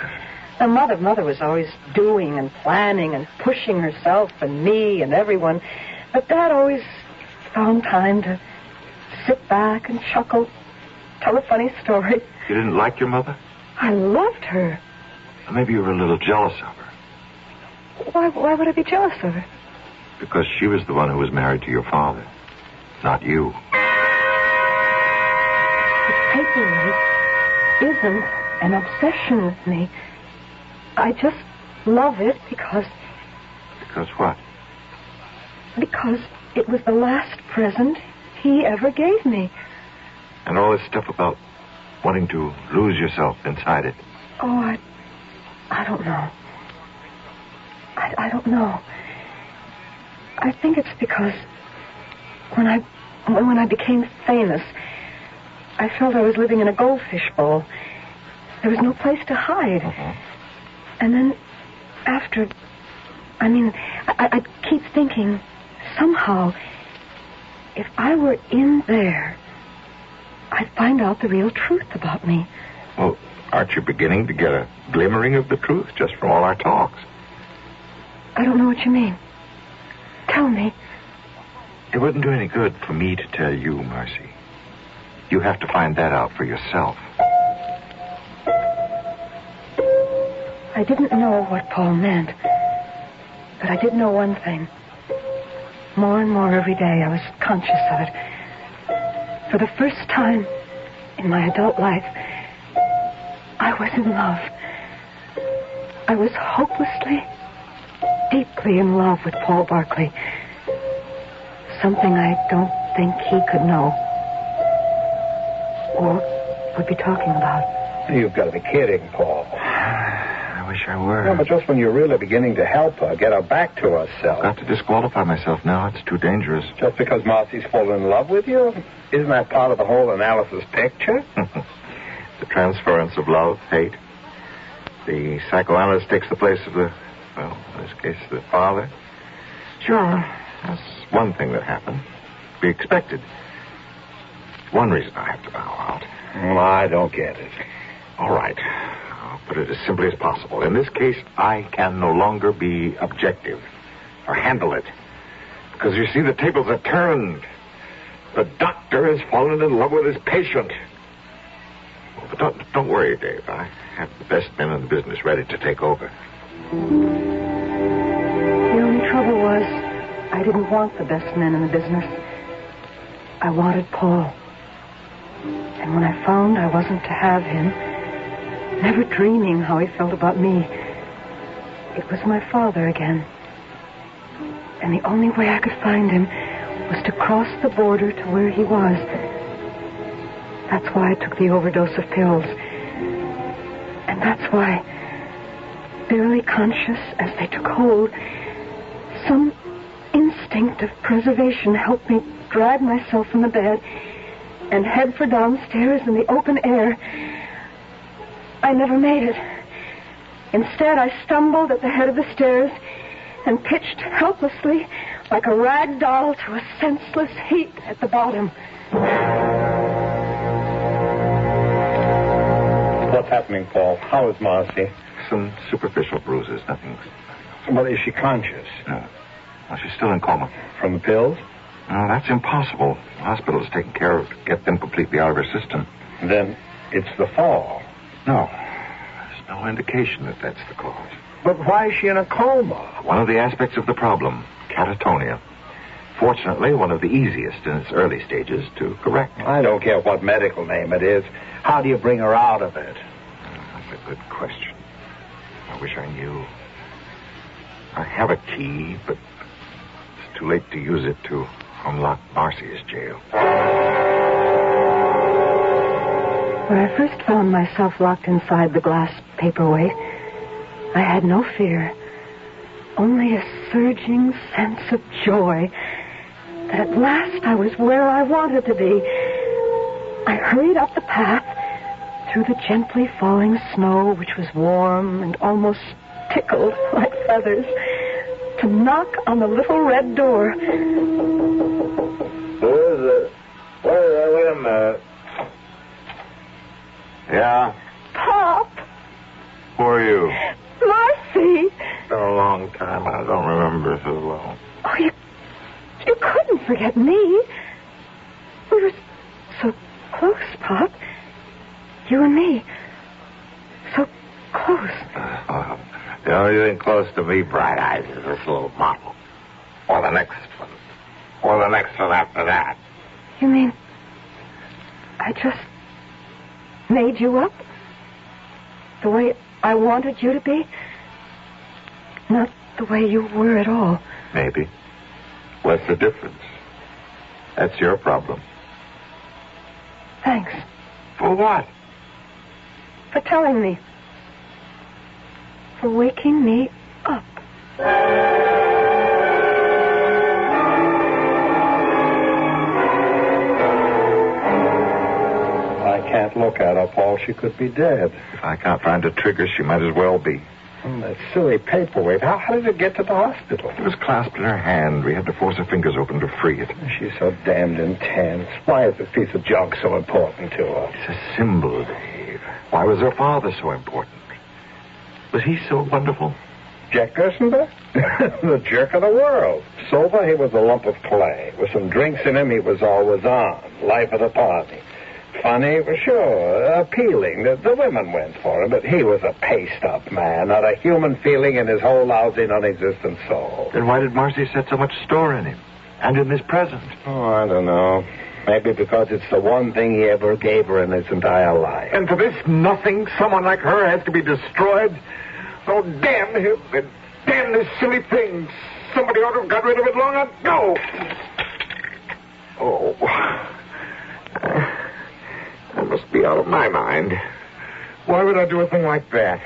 Speaker 21: And Mother was always doing and planning and pushing herself and me and everyone. But Dad always found time to sit back and chuckle, tell a funny story.
Speaker 16: You didn't like your mother?
Speaker 21: I loved her.
Speaker 16: Or maybe you were a little jealous of her.
Speaker 21: Why would I be jealous of her?
Speaker 16: Because she was the one who was married to your father, not you.
Speaker 21: The paperweight isn't an obsession with me. I just love it because...
Speaker 16: Because what?
Speaker 21: Because it was the last present he ever gave me.
Speaker 16: And all this stuff about wanting to lose yourself inside it.
Speaker 21: Oh, I don't know. I don't know. I think it's because When I became famous, I felt I was living in a goldfish bowl. There was no place to hide. And then after, I keep thinking, somehow, if I were in there, I'd find out the real truth about me.
Speaker 16: Well, aren't you beginning to get a glimmering of the truth just from all our talks?
Speaker 21: I don't know what you mean. Tell me.
Speaker 16: It wouldn't do any good for me to tell you, Marcy. You have to find that out for yourself.
Speaker 21: I didn't know what Paul meant, but I did know one thing. More and more every day, I was conscious of it. For the first time in my adult life, I was in love. I was hopelessly, deeply in love with Paul Barkley. Something I don't think he could know. Or would be talking about.
Speaker 4: You've got to be kidding, Paul.
Speaker 16: I wish I were.
Speaker 4: No, but just when you're really beginning to help her, get her back to herself.
Speaker 16: I've got to disqualify myself now. It's too dangerous.
Speaker 4: Just because Marcy's fallen in love with you? Isn't that part of the whole analysis picture?
Speaker 16: The transference of love, hate. The psychoanalyst takes the place of the, well, in this case, the father. Sure, that's one thing that happened. Be expected. One reason I have to bow out.
Speaker 4: Well, I don't get it.
Speaker 16: All right. I'll put it as simply as possible. In this case, I can no longer be objective or handle it. Because, you see, the tables are turned. The doctor has fallen in love with his patient. But don't worry, Dave. I have the best men in the business ready to take over.
Speaker 21: The only trouble was I didn't want the best men in the business. I wanted Paul. And when I found I wasn't to have him, never dreaming how he felt about me, it was my father again. And the only way I could find him was to cross the border to where he was. That's why I took the overdose of pills. And that's why, barely conscious as they took hold, some instinct of preservation helped me drag myself from the bed and head for downstairs in the open air. I never made it. Instead, I stumbled at the head of the stairs and pitched helplessly like a rag doll to a senseless heap at the bottom.
Speaker 4: What's happening, Paul? How is Marcy?
Speaker 16: Some superficial bruises, nothing.
Speaker 4: Well, is she conscious?
Speaker 16: No. Well, she's still in coma.
Speaker 4: From the pills?
Speaker 16: No, that's impossible. The hospital is taking care of to get them completely out of her system.
Speaker 4: Then it's the fall.
Speaker 16: No. There's no indication that that's the cause.
Speaker 4: But why is she in a coma?
Speaker 16: One of the aspects of the problem, catatonia. Fortunately, one of the easiest in its early stages to correct.
Speaker 4: I don't care what medical name it is. How do you bring her out of it?
Speaker 16: That's a good question. I wish I knew. I have a key, but it's too late to use it to unlock Marcy's jail.
Speaker 21: When I first found myself locked inside the glass paperweight, I had no fear, only a surging sense of joy that at last I was where I wanted to be. I hurried up the path through the gently falling snow, which was warm and almost tickled like feathers, to knock on the little red door.
Speaker 16: Who is it? Wait a minute. Yeah?
Speaker 21: Pop!
Speaker 16: Who are you?
Speaker 21: Marcy!
Speaker 16: It's been a long time. I don't remember so long.
Speaker 21: Oh, you couldn't forget me. We were so close, Pop. You and me. So close.
Speaker 16: The only thing close to me, Bright Eyes, is this little model. Or the next one. Or the next one after that.
Speaker 21: You mean I just made you up? The way I wanted you to be? Not the way you were at all.
Speaker 16: Maybe. What's the difference? That's your problem.
Speaker 21: Thanks.
Speaker 16: For what?
Speaker 21: For telling me. For waking me up.
Speaker 4: can't look at her, Paul. She could be dead.
Speaker 16: If I can't find a trigger, she might as well be.
Speaker 4: That silly paperweight. How did it get to the hospital?
Speaker 16: It was clasped in her hand. We had to force her fingers open to free it.
Speaker 4: She's so damned intense. Why is this piece of junk so important to her?
Speaker 16: It's a symbol, Dave. Why was her father so important? Was he so wonderful?
Speaker 4: Jack Gerstenberg? The jerk of the world. Sober, he was a lump of clay. With some drinks in him, he was always on. Life of the party. Funny, for sure. Appealing. The women went for him, but he was a paste-up man. Not a human feeling in his whole lousy, non-existent soul.
Speaker 16: Then why did Marcy set so much store in him? And in this present?
Speaker 4: Oh, I don't know. Maybe because it's the one thing he ever gave her in his entire life.
Speaker 20: And for this nothing, someone like her has to be destroyed? Oh, damn him and damn this silly thing. Somebody ought to have got rid of it long ago. Oh. I must be out of my mind. Why would I do a thing like that?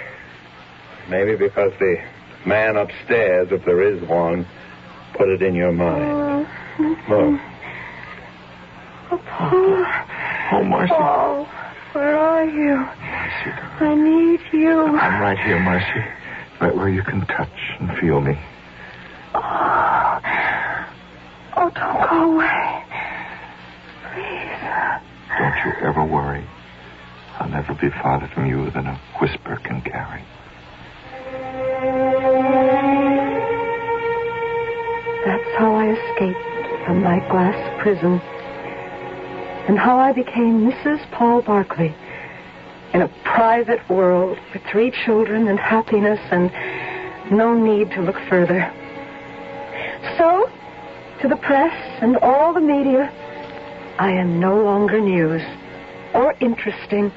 Speaker 4: Maybe because the man upstairs, if there is one, put it in your mind. Look.
Speaker 21: Oh, Paul.
Speaker 16: Oh, Marcy.
Speaker 21: Paul, where are you?
Speaker 16: Marcy,
Speaker 21: I need you.
Speaker 16: I'm right here, Marcy. Right where you can touch and feel me.
Speaker 21: Oh, don't go away. Please.
Speaker 16: Don't you ever worry. I'll never be farther from you than a whisper can carry.
Speaker 21: That's how I escaped from my glass prison. And how I became Mrs. Paul Barkley in a private world with 3 children and happiness and no need to look further. So, to the press and all the media, I am no longer news or interesting,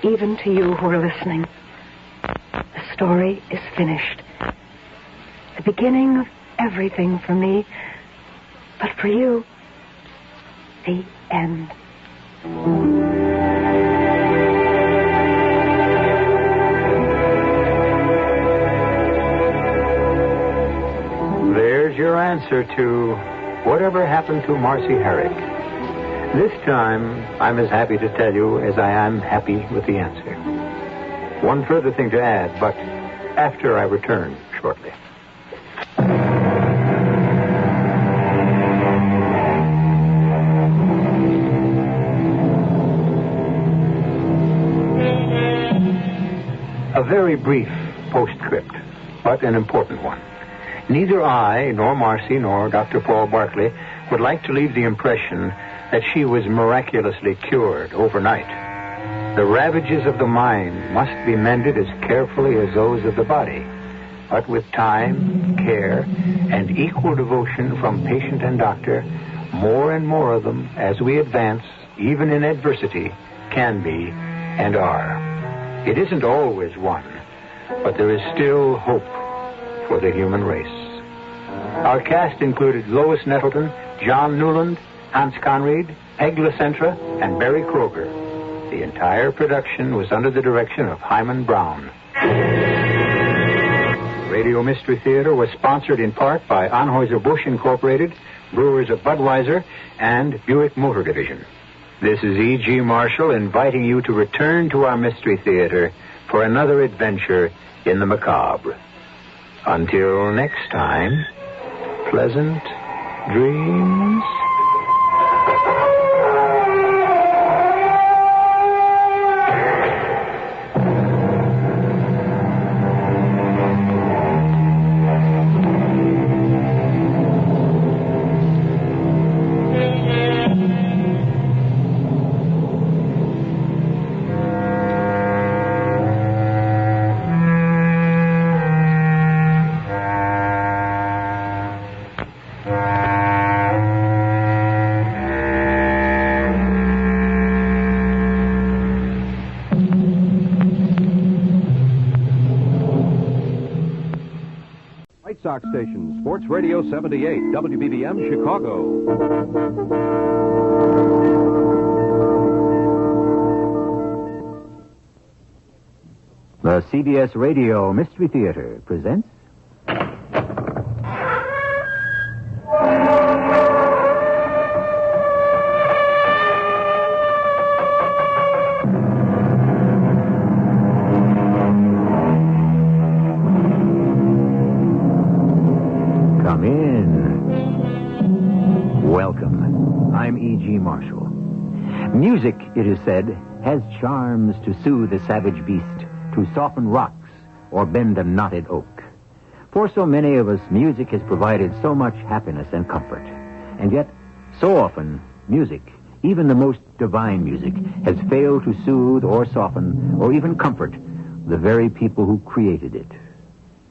Speaker 21: even to you who are listening. The story is finished. The beginning of everything for me, but for you, the end.
Speaker 12: There's your answer to whatever happened to Marcy Herrick. This time, I'm as happy to tell you as I am happy with the answer. One further thing to add, but after I return shortly. A very brief postscript, but an important one. Neither I, nor Marcy, nor Dr. Paul Barkley would like to leave the impression that she was miraculously cured overnight. The ravages of the mind must be mended as carefully as those of the body, but with time, care, and equal devotion from patient and doctor, more and more of them, as we advance, even in adversity, can be and are. It isn't always one, but there is still hope for the human race. Our cast included Lois Nettleton, John Newland, Hans Conried, Peg LaCentra, and Barry Kroger. The entire production was under the direction of Himan Brown. Radio Mystery Theater was sponsored in part by Anheuser-Busch Incorporated, Brewers of Budweiser, and Buick Motor Division. This is E.G. Marshall inviting you to return to our Mystery Theater for another adventure in the macabre. Until next time, pleasant dreams.
Speaker 1: Sox station, Sports Radio 78, WBBM, Chicago.
Speaker 7: The CBS Radio Mystery Theater presents...
Speaker 12: Music, it is said, has charms to soothe a savage beast, to soften rocks, or bend a knotted oak. For so many of us, music has provided so much happiness and comfort. And yet, so often, music, even the most divine music, has failed to soothe or soften or even comfort the very people who created it.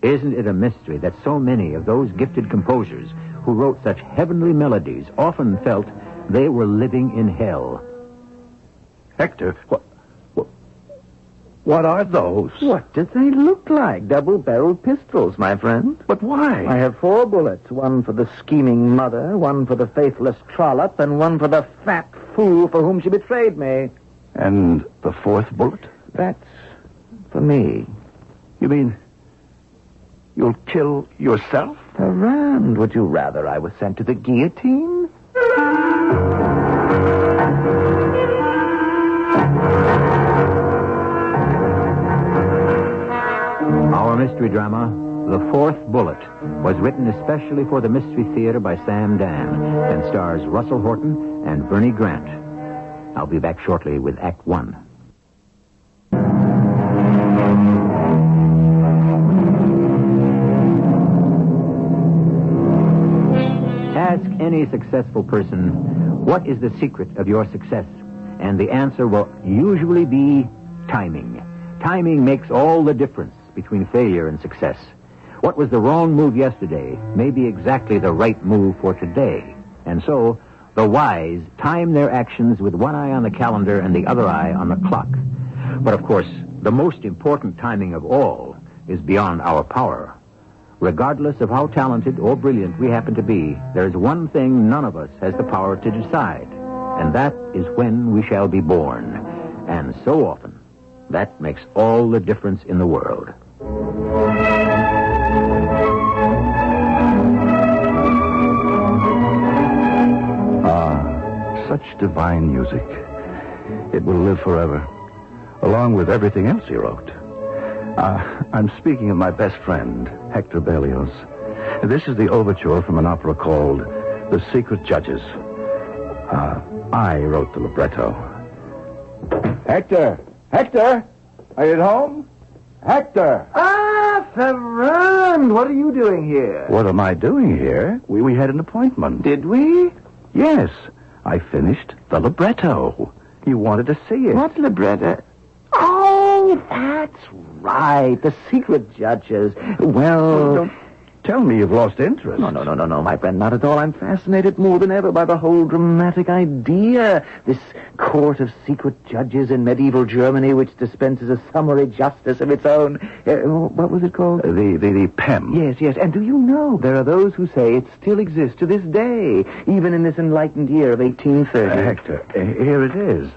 Speaker 12: Isn't it a mystery that so many of those gifted composers who wrote such heavenly melodies often felt they were living in hell?
Speaker 18: Hector, what are those?
Speaker 3: What do they look like? Double-barreled pistols, my friend.
Speaker 18: But why?
Speaker 3: I have 4 bullets. One for the scheming mother, one for the faithless trollop, and one for the fat fool for whom she betrayed me.
Speaker 18: And the 4th bullet?
Speaker 3: That's for me.
Speaker 18: You mean you'll kill yourself?
Speaker 3: Ferrand, would you rather I was sent to the guillotine?
Speaker 12: Our mystery drama, The 4th Bullet, was written especially for the Mystery Theater by Sam Dan and stars Russell Horton and Bernie Grant. I'll be back shortly with Act 1. Ask any successful person, what is the secret of your success? And the answer will usually be timing. Timing makes all the difference between failure and success. What was the wrong move yesterday may be exactly the right move for today. And so, the wise time their actions with one eye on the calendar and the other eye on the clock. But of course, the most important timing of all is beyond our power. Regardless of how talented or brilliant we happen to be, there's one thing none of us has the power to decide, and that is when we shall be born. And so often, that makes all the difference in the world.
Speaker 18: Such divine music. It will live forever, along with everything else he wrote. I'm speaking of my best friend, Hector Berlioz. This is the overture from an opera called The Secret Judges. I wrote the libretto.
Speaker 3: Hector! Hector! Are you at home? Hector! Ah, Ferrand! What are you doing here?
Speaker 18: What am I doing here? We had an appointment.
Speaker 3: Did we?
Speaker 18: Yes. I finished the libretto. You wanted to see it.
Speaker 3: What libretto? Oh, that's right. The Secret Judges. Well...
Speaker 18: Don't tell me you've lost interest.
Speaker 3: No, my friend, not at all. I'm fascinated more than ever by the whole dramatic idea. This court of secret judges in medieval Germany which dispenses a summary justice of its own. What was it called?
Speaker 18: The PEM.
Speaker 3: Yes. And do you know, there are those who say it still exists to this day, even in this enlightened year of 1830.
Speaker 18: Hector, here it is.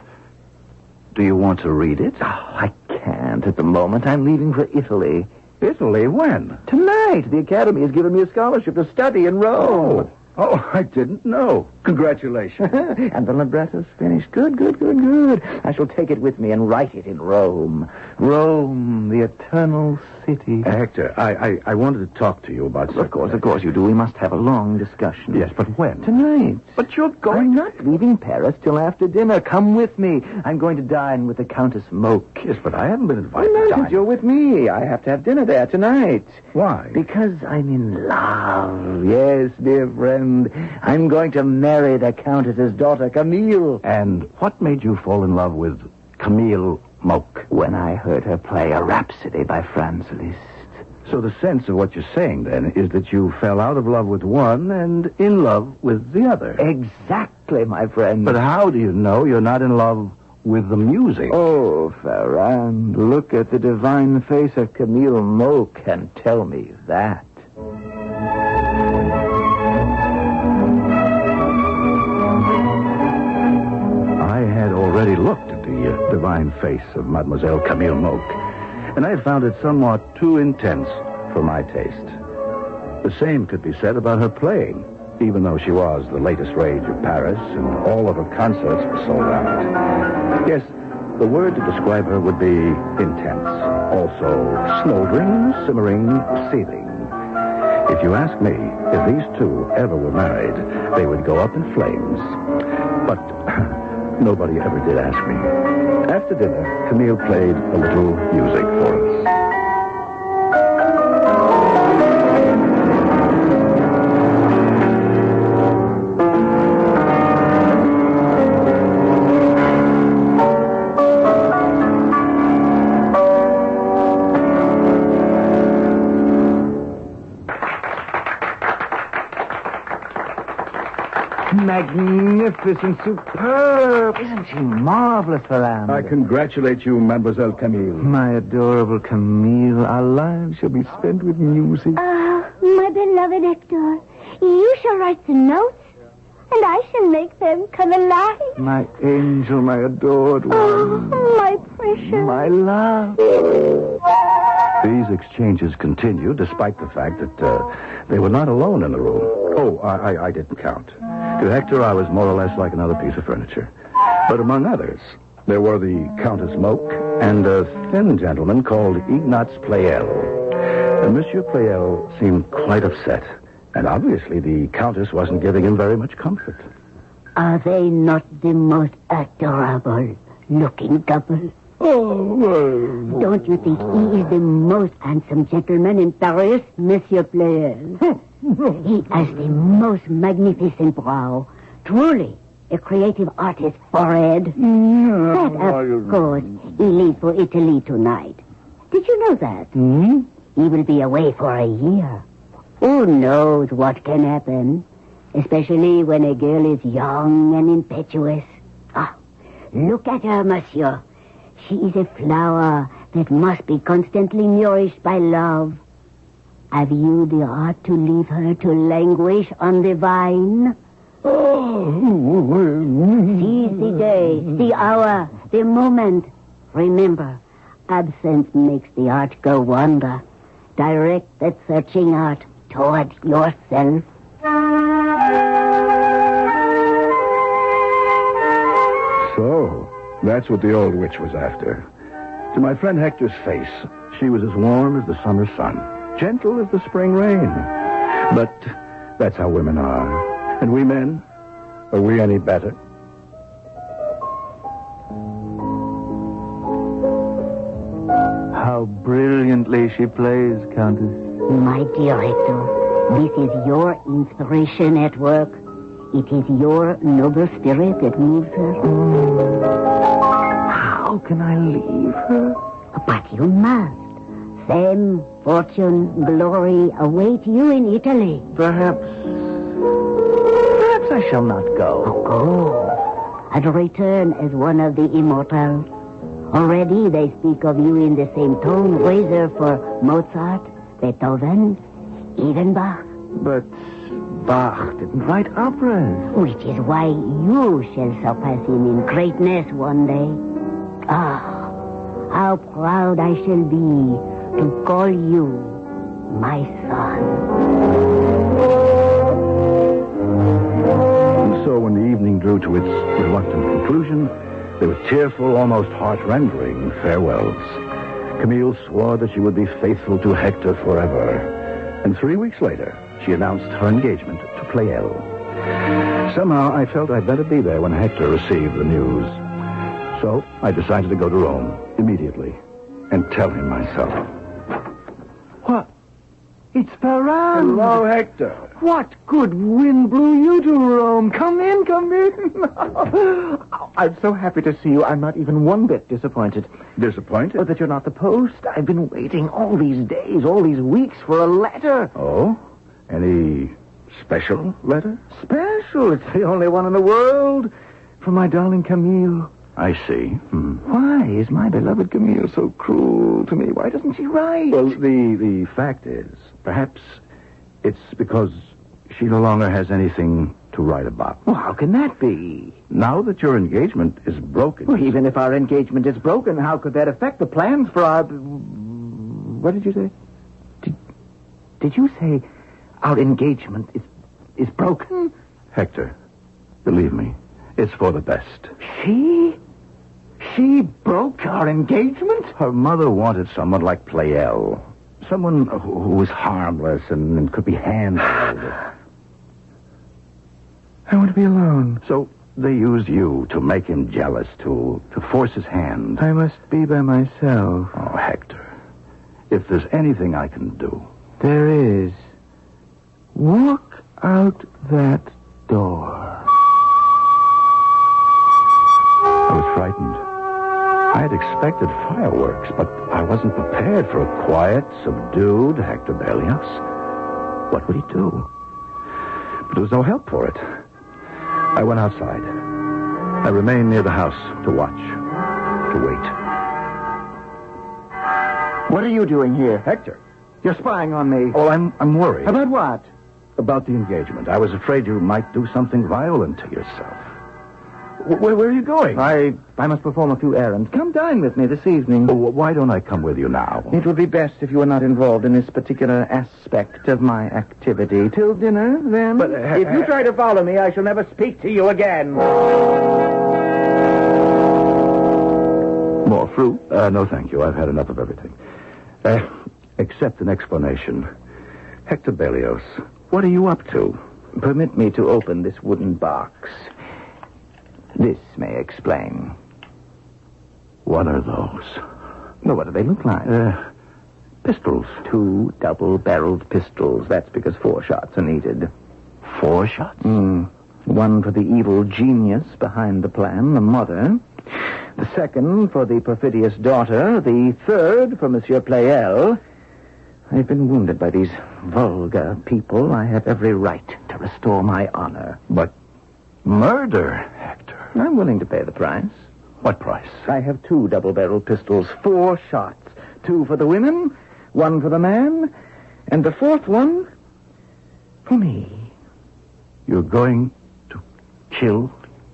Speaker 18: Do you want to read it?
Speaker 3: Oh, I can't at the moment. I'm leaving for Italy.
Speaker 18: Italy? When?
Speaker 3: Tonight. The Academy has given me a scholarship to study in Rome.
Speaker 18: Oh, I didn't know. Congratulations.
Speaker 3: And the libretto's finished. Good. I shall take it with me and write it in Rome. Rome, the eternal city.
Speaker 18: Hector, I wanted to talk to you about something.
Speaker 3: Of course you do. We must have a long discussion.
Speaker 18: Yes, but when?
Speaker 3: Tonight.
Speaker 18: But you're going...
Speaker 3: I'm not leaving Paris till after dinner. Come with me. I'm going to dine with the Countess Moke.
Speaker 18: Yes, but I haven't been invited
Speaker 3: to
Speaker 18: dine.
Speaker 3: You're with me. I have to have dinner there tonight.
Speaker 18: Why?
Speaker 3: Because I'm in love. Yes, dear friend. I'm going to marry the Countess's daughter, Camille.
Speaker 18: And what made you fall in love with Camille Moke?
Speaker 3: When I heard her play a Rhapsody by Franz Liszt.
Speaker 18: So the sense of what you're saying, then, is that you fell out of love with one and in love with the other.
Speaker 3: Exactly, my friend.
Speaker 18: But how do you know you're not in love with the music?
Speaker 3: Oh, Ferrand, look at the divine face of Camille Moke and tell me that.
Speaker 18: I had already looked at the divine face of Mademoiselle Camille Moke, and I had found it somewhat too intense for my taste. The same could be said about her playing, even though she was the latest rage of Paris and all of her concerts were sold out. Yes, the word to describe her would be intense. Also, smoldering, simmering, seething. If you ask me, if these two ever were married, they would go up in flames. But
Speaker 8: Nobody ever did ask me. After dinner, Camille played a little music for us.
Speaker 3: Magnificent, superb. Isn't she marvelous, Ferrand?
Speaker 8: I congratulate you, Mademoiselle Camille.
Speaker 3: My adorable Camille, our lives shall be spent with music.
Speaker 19: Ah, my beloved Hector, you shall write the notes, and I shall make them come alive.
Speaker 3: My angel, my adored one.
Speaker 19: Oh, my precious.
Speaker 3: My love.
Speaker 8: These exchanges continued despite the fact that they were not alone in the room. Oh, I didn't count. To Hector, I was more or less like another piece of furniture. But among others, there were the Countess Moke and a thin gentleman called Ignaz Pleyel. Monsieur Pleyel seemed quite upset, and obviously the Countess wasn't giving him very much comfort.
Speaker 19: Are they not the most adorable looking couple?
Speaker 8: Oh,
Speaker 19: Don't you think he is the most handsome gentleman in Paris, Monsieur Pleyel? He has the most magnificent brow. Truly, a creative artist's forehead. But, of course, he leaves for Italy tonight. Did you know that? He will be away for a year. Who knows what can happen? Especially when a girl is young and impetuous. Ah, look at her, monsieur. She is a flower that must be constantly nourished by love. Have you the heart to leave her to languish on the vine? Seize the day, the hour, the moment. Remember, absence makes the heart go wander. Direct that searching heart towards yourself.
Speaker 8: So, that's what the old witch was after. To my friend Hector's face, she was as warm as the summer sun, gentle as the spring rain. But that's how women are. And we men, are we any better?
Speaker 3: How brilliantly she plays, Countess.
Speaker 19: My dear Hector, this is your inspiration at work. It is your noble spirit that moves her.
Speaker 3: How can I leave her?
Speaker 19: But you must. Fame, fortune, glory await you in Italy.
Speaker 3: Perhaps I shall not go.
Speaker 19: Oh, go. And return as one of the immortals. Already they speak of you in the same tone, whether for Mozart, Beethoven, even Bach.
Speaker 3: But Bach didn't write operas.
Speaker 19: Which is why you shall surpass him in greatness one day. Ah, how proud I shall be to call you my son.
Speaker 8: And so when the evening drew to its reluctant conclusion, there were tearful, almost heart-rending farewells. Camille swore that she would be faithful to Hector forever. And 3 weeks later, she announced her engagement to Pleyel. Somehow, I felt I'd better be there when Hector received the news. So, I decided to go to Rome immediately and tell him myself.
Speaker 3: What? It's Ferrand.
Speaker 8: Hello, Hector.
Speaker 3: What good wind blew you to Rome? Come in, come in. Oh, I'm so happy to see you. I'm not even one bit disappointed.
Speaker 8: Disappointed?
Speaker 3: Oh, that you're not the post. I've been waiting all these days, all these weeks for a letter.
Speaker 8: Oh? Any special letter?
Speaker 3: Special? It's the only one in the world. From my darling Camille.
Speaker 8: I see.
Speaker 3: Why is my beloved Camille so cruel to me? Why doesn't she write?
Speaker 8: Well, the fact is, perhaps it's because she no longer has anything to write about.
Speaker 3: Well, how can that be?
Speaker 8: Now that your engagement is broken...
Speaker 3: Well, even if our engagement is broken, how could that affect the plans for our... What did you say? Did you say our engagement is broken?
Speaker 8: Hector, believe me, it's for the best.
Speaker 3: She broke our engagement?
Speaker 8: Her mother wanted someone like Pleyel. Someone who was harmless and could be handled.
Speaker 3: I want to be alone.
Speaker 8: So they used you to make him jealous, to force his hand.
Speaker 3: I must be by myself.
Speaker 8: Oh, Hector, if there's anything I can do.
Speaker 3: There is. Walk out that door.
Speaker 8: I was frightened. I had expected fireworks, but I wasn't prepared for a quiet, subdued Hector Berlioz. What would he do? But there was no help for it. I went outside. I remained near the house to watch, to wait.
Speaker 3: What are you doing here?
Speaker 8: Hector.
Speaker 3: You're spying on me.
Speaker 8: Oh, I'm worried.
Speaker 3: About what?
Speaker 8: About the engagement. I was afraid you might do something violent to yourself. Where are you going?
Speaker 3: I must perform a few errands. Come dine with me this evening.
Speaker 8: Oh, why don't I come with you now?
Speaker 3: It would be best if you were not involved in this particular aspect of my activity. Till dinner, then.
Speaker 8: But,
Speaker 3: if you try to follow me, I shall never speak to you again.
Speaker 8: More fruit? No, thank you. I've had enough of everything. Except an explanation. Hector Berlioz, what are you up to?
Speaker 3: Permit me to open this wooden box. This may explain.
Speaker 8: What are those?
Speaker 3: Well, what do they look like?
Speaker 8: Pistols.
Speaker 3: 2 double-barreled pistols. That's because 4 shots are needed.
Speaker 8: 4 shots?
Speaker 3: One for the evil genius behind the plan, the mother. The second for the perfidious daughter. The third for Monsieur Pleyel. I've been wounded by these vulgar people. I have every right to restore my honor.
Speaker 8: But murder, Hector.
Speaker 3: I'm willing to pay the price.
Speaker 8: What price?
Speaker 3: I have 2 double-barreled pistols, 4 shots. 2 for the women, 1 for the man, and the 4th one for me.
Speaker 8: You're going to kill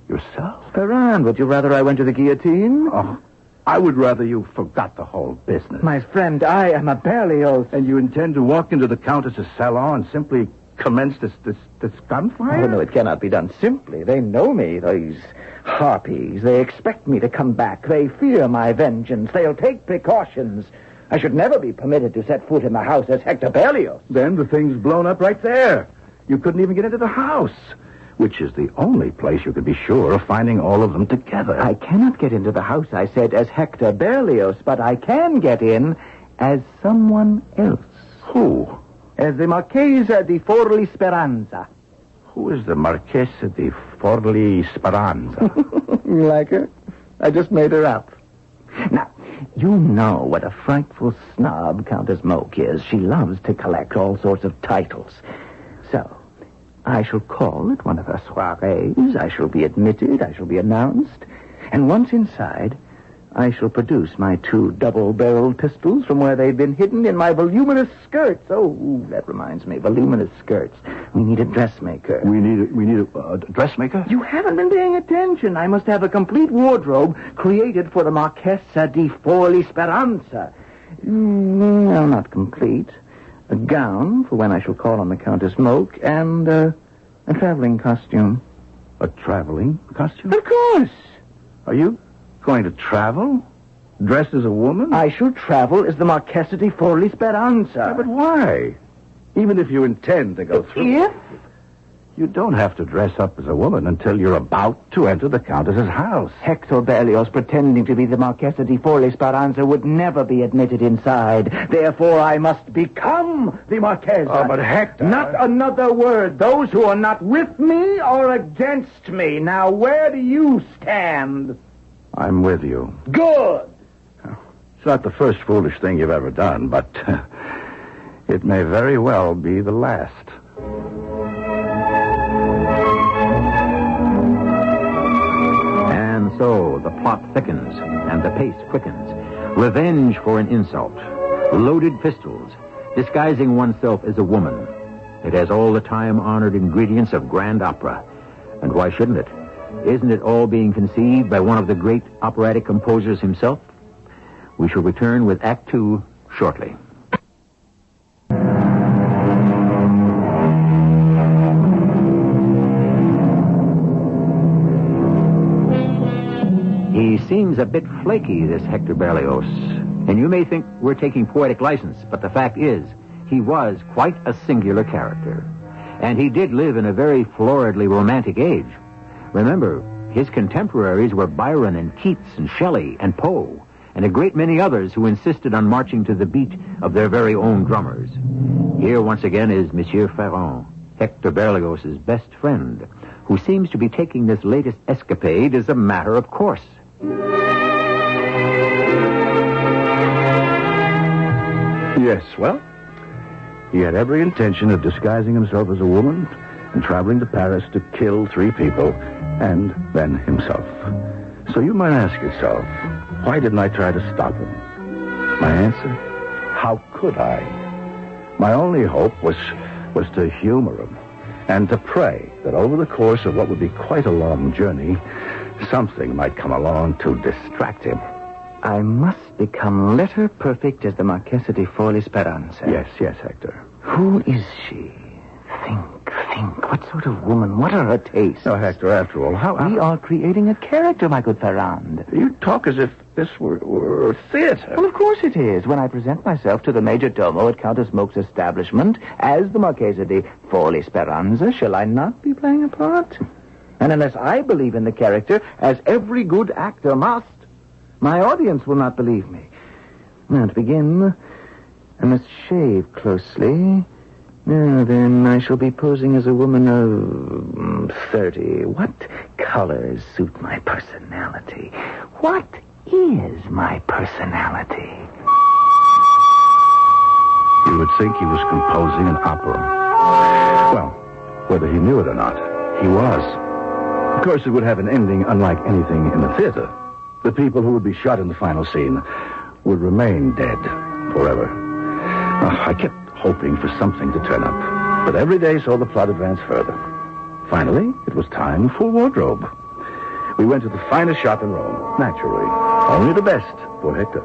Speaker 8: yourself?
Speaker 3: Ferrand, would you rather I went to the guillotine?
Speaker 8: Oh, I would rather you forgot the whole business.
Speaker 3: My friend, I am a Berlioz.
Speaker 8: And you intend to walk into the Countess's salon and simply commence this gunfire?
Speaker 3: Oh, no, it cannot be done simply. They know me, these harpies. They expect me to come back. They fear my vengeance. They'll take precautions. I should never be permitted to set foot in the house as Hector Berlioz.
Speaker 8: Then the thing's blown up right there. You couldn't even get into the house, which is the only place you could be sure of finding all of them together.
Speaker 3: I cannot get into the house, I said, as Hector Berlioz, but I can get in as someone else.
Speaker 8: Who?
Speaker 3: As the Marchesa di Forli Speranza.
Speaker 8: Who is the Marchesa di Forli Speranza?
Speaker 3: You like her? I just made her up. Now, you know what a frightful snob Countess Moke is. She loves to collect all sorts of titles. So, I shall call at one of her soirees. I shall be admitted. I shall be announced. And once inside, I shall produce my 2 double-barreled pistols from where they've been hidden in my voluminous skirts. Oh, that reminds me, voluminous skirts. We need a dressmaker.
Speaker 8: We need a dressmaker?
Speaker 3: You haven't been paying attention. I must have a complete wardrobe created for the Marchesa di Forli Speranza. Well, not complete. A gown for when I shall call on the Countess Moke, and a traveling costume.
Speaker 8: A traveling costume?
Speaker 3: Of course.
Speaker 8: Are you going to travel? Dressed as a woman?
Speaker 3: I shall travel as the Marchesa di Forli Speranza.
Speaker 8: Yeah, but why? Even if you intend to go through...
Speaker 3: If?
Speaker 8: You don't have to dress up as a woman until you're about to enter the Countess's house.
Speaker 3: Hector Berlioz pretending to be the Marchesa di Forli Speranza would never be admitted inside. Therefore, I must become the Marchesa.
Speaker 8: Oh, but Hector...
Speaker 3: Not another word. Those who are not with me are against me. Now, where do you stand?
Speaker 8: I'm with you.
Speaker 3: Good.
Speaker 8: It's not the first foolish thing you've ever done, but it may very well be the last.
Speaker 12: And so the plot thickens and the pace quickens. Revenge for an insult. Loaded pistols. Disguising oneself as a woman. It has all the time-honored ingredients of grand opera. And why shouldn't it? Isn't it all being conceived by one of the great operatic composers himself? We shall return with Act 2 shortly. He seems a bit flaky, this Hector Berlioz. And you may think we're taking poetic license, but the fact is, he was quite a singular character. And he did live in a very floridly romantic age. Remember, His contemporaries were Byron and Keats and Shelley and Poe, and a great many others who insisted on marching to the beat of their very own drummers. Here once again is Monsieur Ferrand, Hector Berlioz' best friend, who seems to be taking this latest escapade as a matter of course.
Speaker 8: Yes, well, he had every intention of disguising himself as a woman and traveling to Paris to kill 3 people, and then himself. So you might ask yourself, why didn't I try to stop him? My answer, how could I? My only hope was to humor him and to pray that over the course of what would be quite a long journey, something might come along to distract him.
Speaker 3: I must become letter perfect as the Marchesa di Forli Speranza.
Speaker 8: Yes, Hector.
Speaker 3: Who is she? Think. What sort of woman? What are her tastes?
Speaker 8: Oh, Hector, after all,
Speaker 3: We are creating a character, my good Ferrand.
Speaker 8: You talk as if this were theater.
Speaker 3: Well, of course it is. When I present myself to the Major Domo at Countess Moke's establishment as the Marchesa di Forli Speranza, shall I not be playing a part? And unless I believe in the character, as every good actor must, my audience will not believe me. Now, to begin, I must shave closely. Now, then, I shall be posing as a woman of 30. What colors suit my personality? What is my personality?
Speaker 8: You would think he was composing an opera. Well, whether he knew it or not, he was. Of course, it would have an ending unlike anything in the theater. The people who would be shot in the final scene would remain dead forever. I kept hoping for something to turn up, but every day saw the plot advance further. Finally, it was time for wardrobe. We went to the finest shop in Rome, naturally. Only the best for Hector.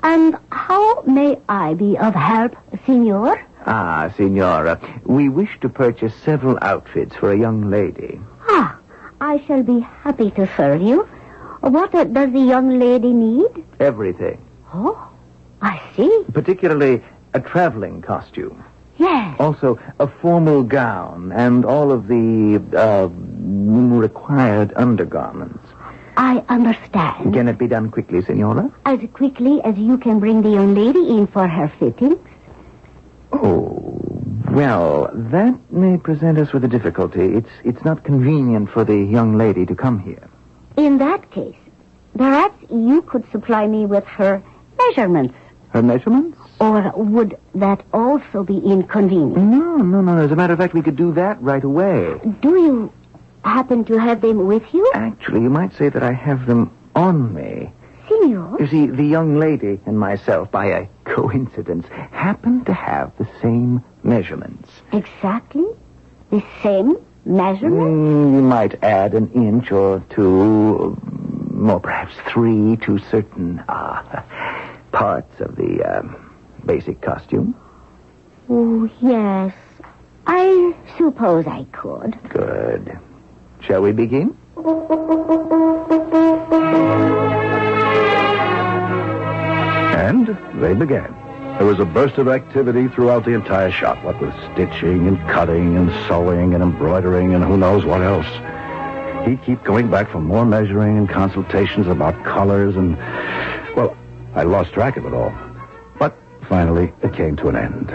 Speaker 19: And how may I be of help, Signor?
Speaker 3: Ah, Signora, we wish to purchase several outfits for a young lady.
Speaker 19: I shall be happy to serve you. What does the young lady need?
Speaker 3: Everything.
Speaker 19: Oh, I see.
Speaker 3: Particularly a traveling costume.
Speaker 19: Yes.
Speaker 3: Also, a formal gown and all of the required undergarments.
Speaker 19: I understand.
Speaker 3: Can it be done quickly, Senora?
Speaker 19: As quickly as you can bring the young lady in for her fittings?
Speaker 3: Oh, well, that may present us with a difficulty. It's not convenient for the young lady to come here.
Speaker 19: In that case, perhaps you could supply me with her measurements.
Speaker 3: Her measurements?
Speaker 19: Or would that also be inconvenient?
Speaker 3: No. As a matter of fact, we could do that right away.
Speaker 19: Do you happen to have them with you?
Speaker 3: Actually, you might say that I have them on me.
Speaker 19: Signor?
Speaker 3: You see, the young lady and myself, by a coincidence, happen to have the same measurements.
Speaker 19: Exactly? The same measurements?
Speaker 3: You might add an inch or two, or perhaps 3 to certain parts of the basic costume.
Speaker 19: Oh, yes. I suppose I could.
Speaker 3: Good. Shall we begin?
Speaker 8: And they began. There was a burst of activity throughout the entire shop, what with stitching and cutting and sewing and embroidering and who knows what else. He'd keep going back for more measuring and consultations about colors and, well, I lost track of it all. But finally, it came to an end.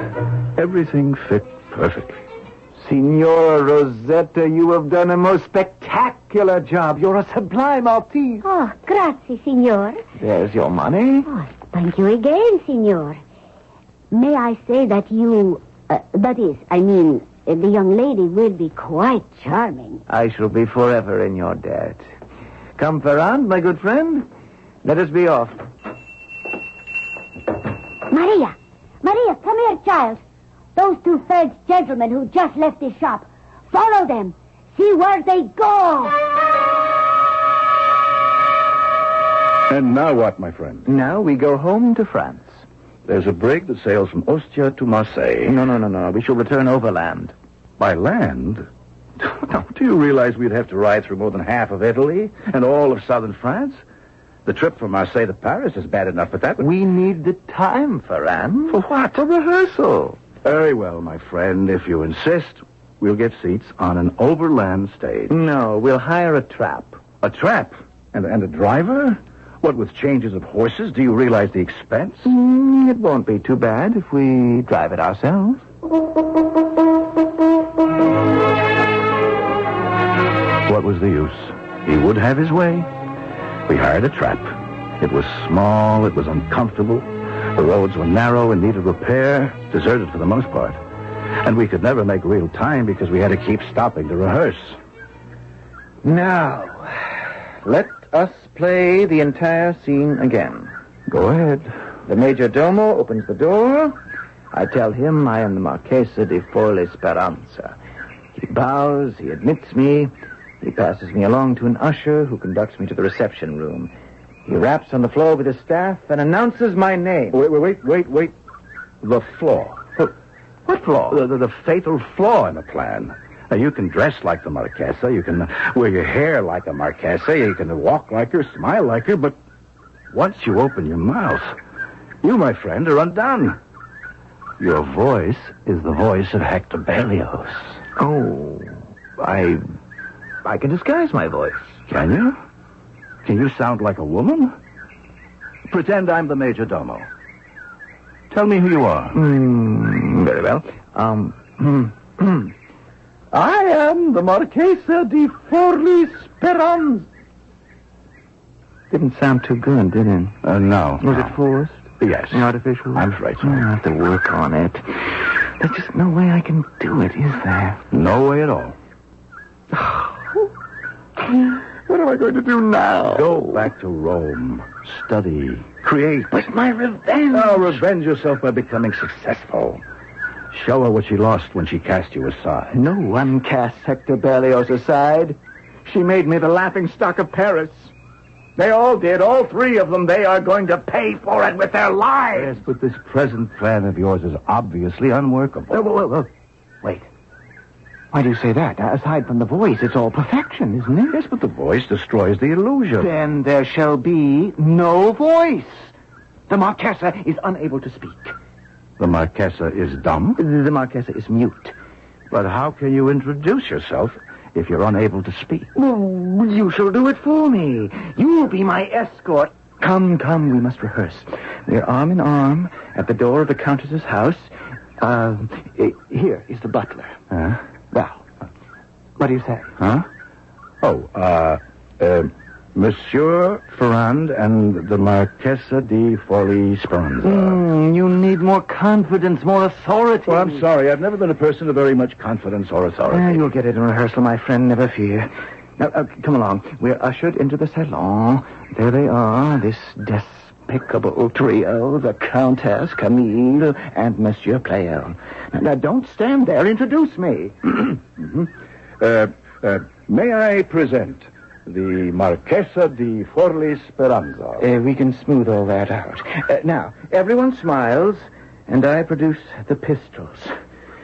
Speaker 8: Everything fit perfectly.
Speaker 3: Signora Rosetta, you have done a most spectacular job. You're a sublime artiste.
Speaker 19: Oh, grazie, signor.
Speaker 3: There's your money.
Speaker 19: Oh, thank you again, signor. May I say that you, the young lady will be quite charming.
Speaker 3: I shall be forever in your debt. Come, Ferrand, my good friend. Let us be off.
Speaker 19: Maria, come here, child. Those 2 French gentlemen who just left this shop. Follow them. See where they go.
Speaker 8: And now what, my friend?
Speaker 3: Now we go home to France.
Speaker 8: There's a brig that sails from Ostia to Marseille.
Speaker 3: No. We shall return overland.
Speaker 8: By land? Do you realize we'd have to ride through more than half of Italy and all of southern France? The trip from Marseille to Paris is bad enough, but that would...
Speaker 3: We need the time, Ferrand.
Speaker 8: For what?
Speaker 3: For rehearsal.
Speaker 8: Very well, my friend. If you insist, we'll get seats on an overland stage.
Speaker 3: No, we'll hire a trap.
Speaker 8: A trap? And a driver? What, with changes of horses? Do you realize the expense?
Speaker 3: It won't be too bad if we drive it ourselves.
Speaker 8: What was the use? He would have his way. We hired a trap. It was small, it was uncomfortable. The roads were narrow and needed repair, deserted for the most part. And we could never make real time because we had to keep stopping to rehearse.
Speaker 3: Now, let us play the entire scene again.
Speaker 8: Go ahead.
Speaker 3: The major domo opens the door. I tell him I am the Marchesa di Forli Speranza. He bows, he admits me. He passes me along to an usher who conducts me to the reception room. He raps on the floor with his staff and announces my name.
Speaker 8: Wait. The flaw.
Speaker 3: What flaw?
Speaker 8: The fatal flaw in the plan. Now, you can dress like the Marchesa. You can wear your hair like a Marchesa. You can walk like her, smile like her. But once you open your mouth, you, my friend, are undone. Your voice is the voice of Hector Berlioz.
Speaker 3: Oh, I can disguise my voice.
Speaker 8: Can you? Can you sound like a woman? Pretend I'm the major domo. Tell me who you are.
Speaker 3: Very well. I am the Marchesa di Forli Speranza. Didn't sound too good, did it?
Speaker 8: No.
Speaker 3: Was it forced?
Speaker 8: Yes.
Speaker 3: Artificial?
Speaker 8: I'm afraid so.
Speaker 3: I have to work on it. There's just no way I can do it, is there?
Speaker 8: No way at all.
Speaker 3: What am I going to do now?
Speaker 8: Go back to Rome. Study. Create.
Speaker 3: But my revenge.
Speaker 8: Oh, revenge yourself by becoming successful. Show her what she lost when she cast you aside.
Speaker 3: No one casts Hector Berlioz aside. She made me the laughingstock of Paris. They all did, all three of them. They are going to pay for it with their lives.
Speaker 8: Yes, but this present plan of yours is obviously unworkable.
Speaker 3: Wait. Why do you say that? Aside from the voice, it's all perfection, isn't it?
Speaker 8: Yes, but the voice destroys the illusion.
Speaker 3: Then there shall be no voice. The Marchesa is unable to speak.
Speaker 8: The Marchesa is dumb?
Speaker 3: The Marchesa is mute.
Speaker 8: But how can you introduce yourself if you're unable to speak?
Speaker 3: Well, you shall do it for me. You'll be my escort. Come, we must rehearse. We're arm in arm at the door of the Countess's house. Here is the butler. Well, what do you say?
Speaker 8: Monsieur Ferrand and the Marchesa di Forli Speranza.
Speaker 3: You need more confidence, more authority.
Speaker 8: Well, I'm sorry. I've never been a person of very much confidence or authority.
Speaker 3: You'll get it in rehearsal, my friend. Never fear. Now, come along. We're ushered into the salon. There they are, this despicable trio, the Countess, Camille, and Monsieur Pleyel. Now, don't stand there. Introduce me.
Speaker 8: May I present the Marchesa di Forli Speranza?
Speaker 3: We can smooth all that out. Now, everyone smiles, and I produce the pistols.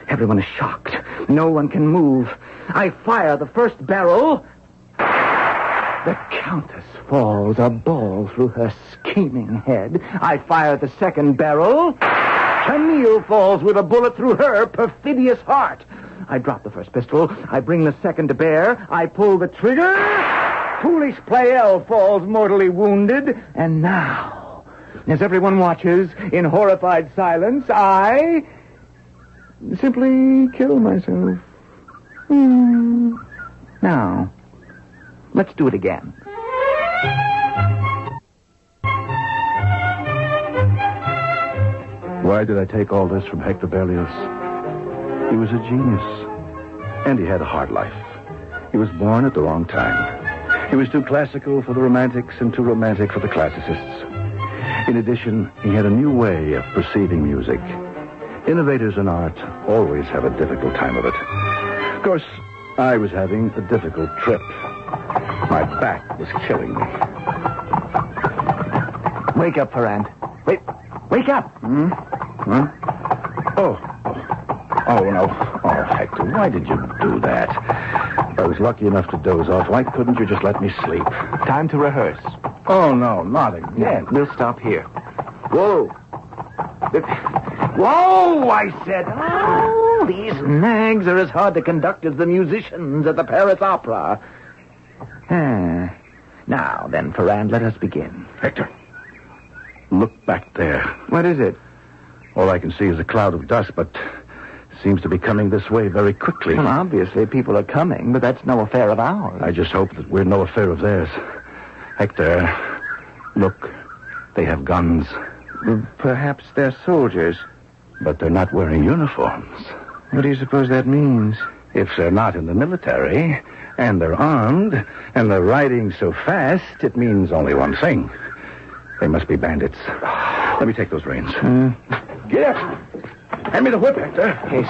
Speaker 3: Everyone is shocked. No one can move. I fire the first barrel. The Countess falls, a ball through her scheming head. I fire the second barrel. Camille falls with a bullet through her perfidious heart. I drop the first pistol. I bring the second to bear. I pull the trigger. Foolish Pleyel falls mortally wounded. And now, as everyone watches in horrified silence, I simply kill myself. Now, let's do it again.
Speaker 8: Why did I take all this from Hector Berlioz? He was a genius. And he had a hard life. He was born at the wrong time. He was too classical for the romantics and too romantic for the classicists. In addition, he had a new way of perceiving music. Innovators in art always have a difficult time of it. Of course, I was having a difficult trip. My back was killing me.
Speaker 3: Wake up, Ferrand. Wake up!
Speaker 8: Oh, no. Oh, Hector, why did you do that? I was lucky enough to doze off. Why couldn't you just let me sleep?
Speaker 3: Time to rehearse.
Speaker 8: Oh, no, not again.
Speaker 3: We'll stop here. Whoa! Whoa, I said. Oh, these nags are as hard to conduct as the musicians at the Paris Opera.
Speaker 14: Now, then, Ferrand, let us begin.
Speaker 8: Hector, look back there.
Speaker 14: What is it?
Speaker 8: All I can see is a cloud of dust, but seems to be coming this way very quickly.
Speaker 14: Well, obviously, people are coming, but that's no affair of ours.
Speaker 8: I just hope that we're no affair of theirs. Hector, look. They have guns.
Speaker 14: Perhaps they're soldiers.
Speaker 8: But they're not wearing uniforms.
Speaker 14: What do you suppose that means?
Speaker 8: If they're not in the military, and they're armed, and they're riding so fast, it means only one thing. They must be bandits. Let me take those reins. Get up! Hand me the whip, Hector.
Speaker 14: Yes.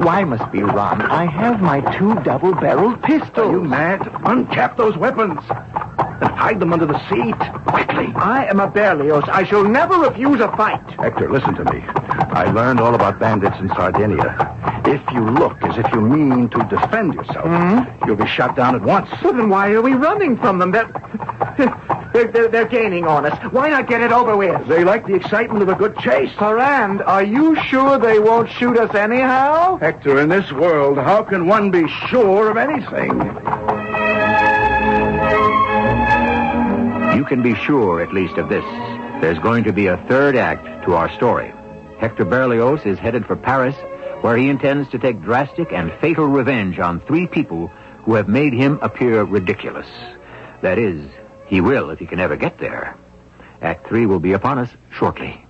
Speaker 14: Why must we run? I have my 2 double-barreled pistols.
Speaker 8: Are you mad? Uncap those weapons. And hide them under the seat. Quickly.
Speaker 14: I am a Berlioz. I shall never refuse a fight.
Speaker 8: Hector, listen to me. I learned all about bandits in Sardinia. If you look as if you mean to defend yourself, you'll be shot down at once.
Speaker 14: Well, then why are we running from them? They're gaining on us. Why not get it over with?
Speaker 8: They like the excitement of a good chase.
Speaker 14: Ferrand, are you sure they won't shoot us anyhow?
Speaker 8: Hector, in this world, how can one be sure of anything?
Speaker 12: You can be sure, at least, of this. There's going to be a third act to our story. Hector Berlioz is headed for Paris, where he intends to take drastic and fatal revenge on 3 people who have made him appear ridiculous. That is, he will if he can ever get there. Act 3 will be upon us shortly.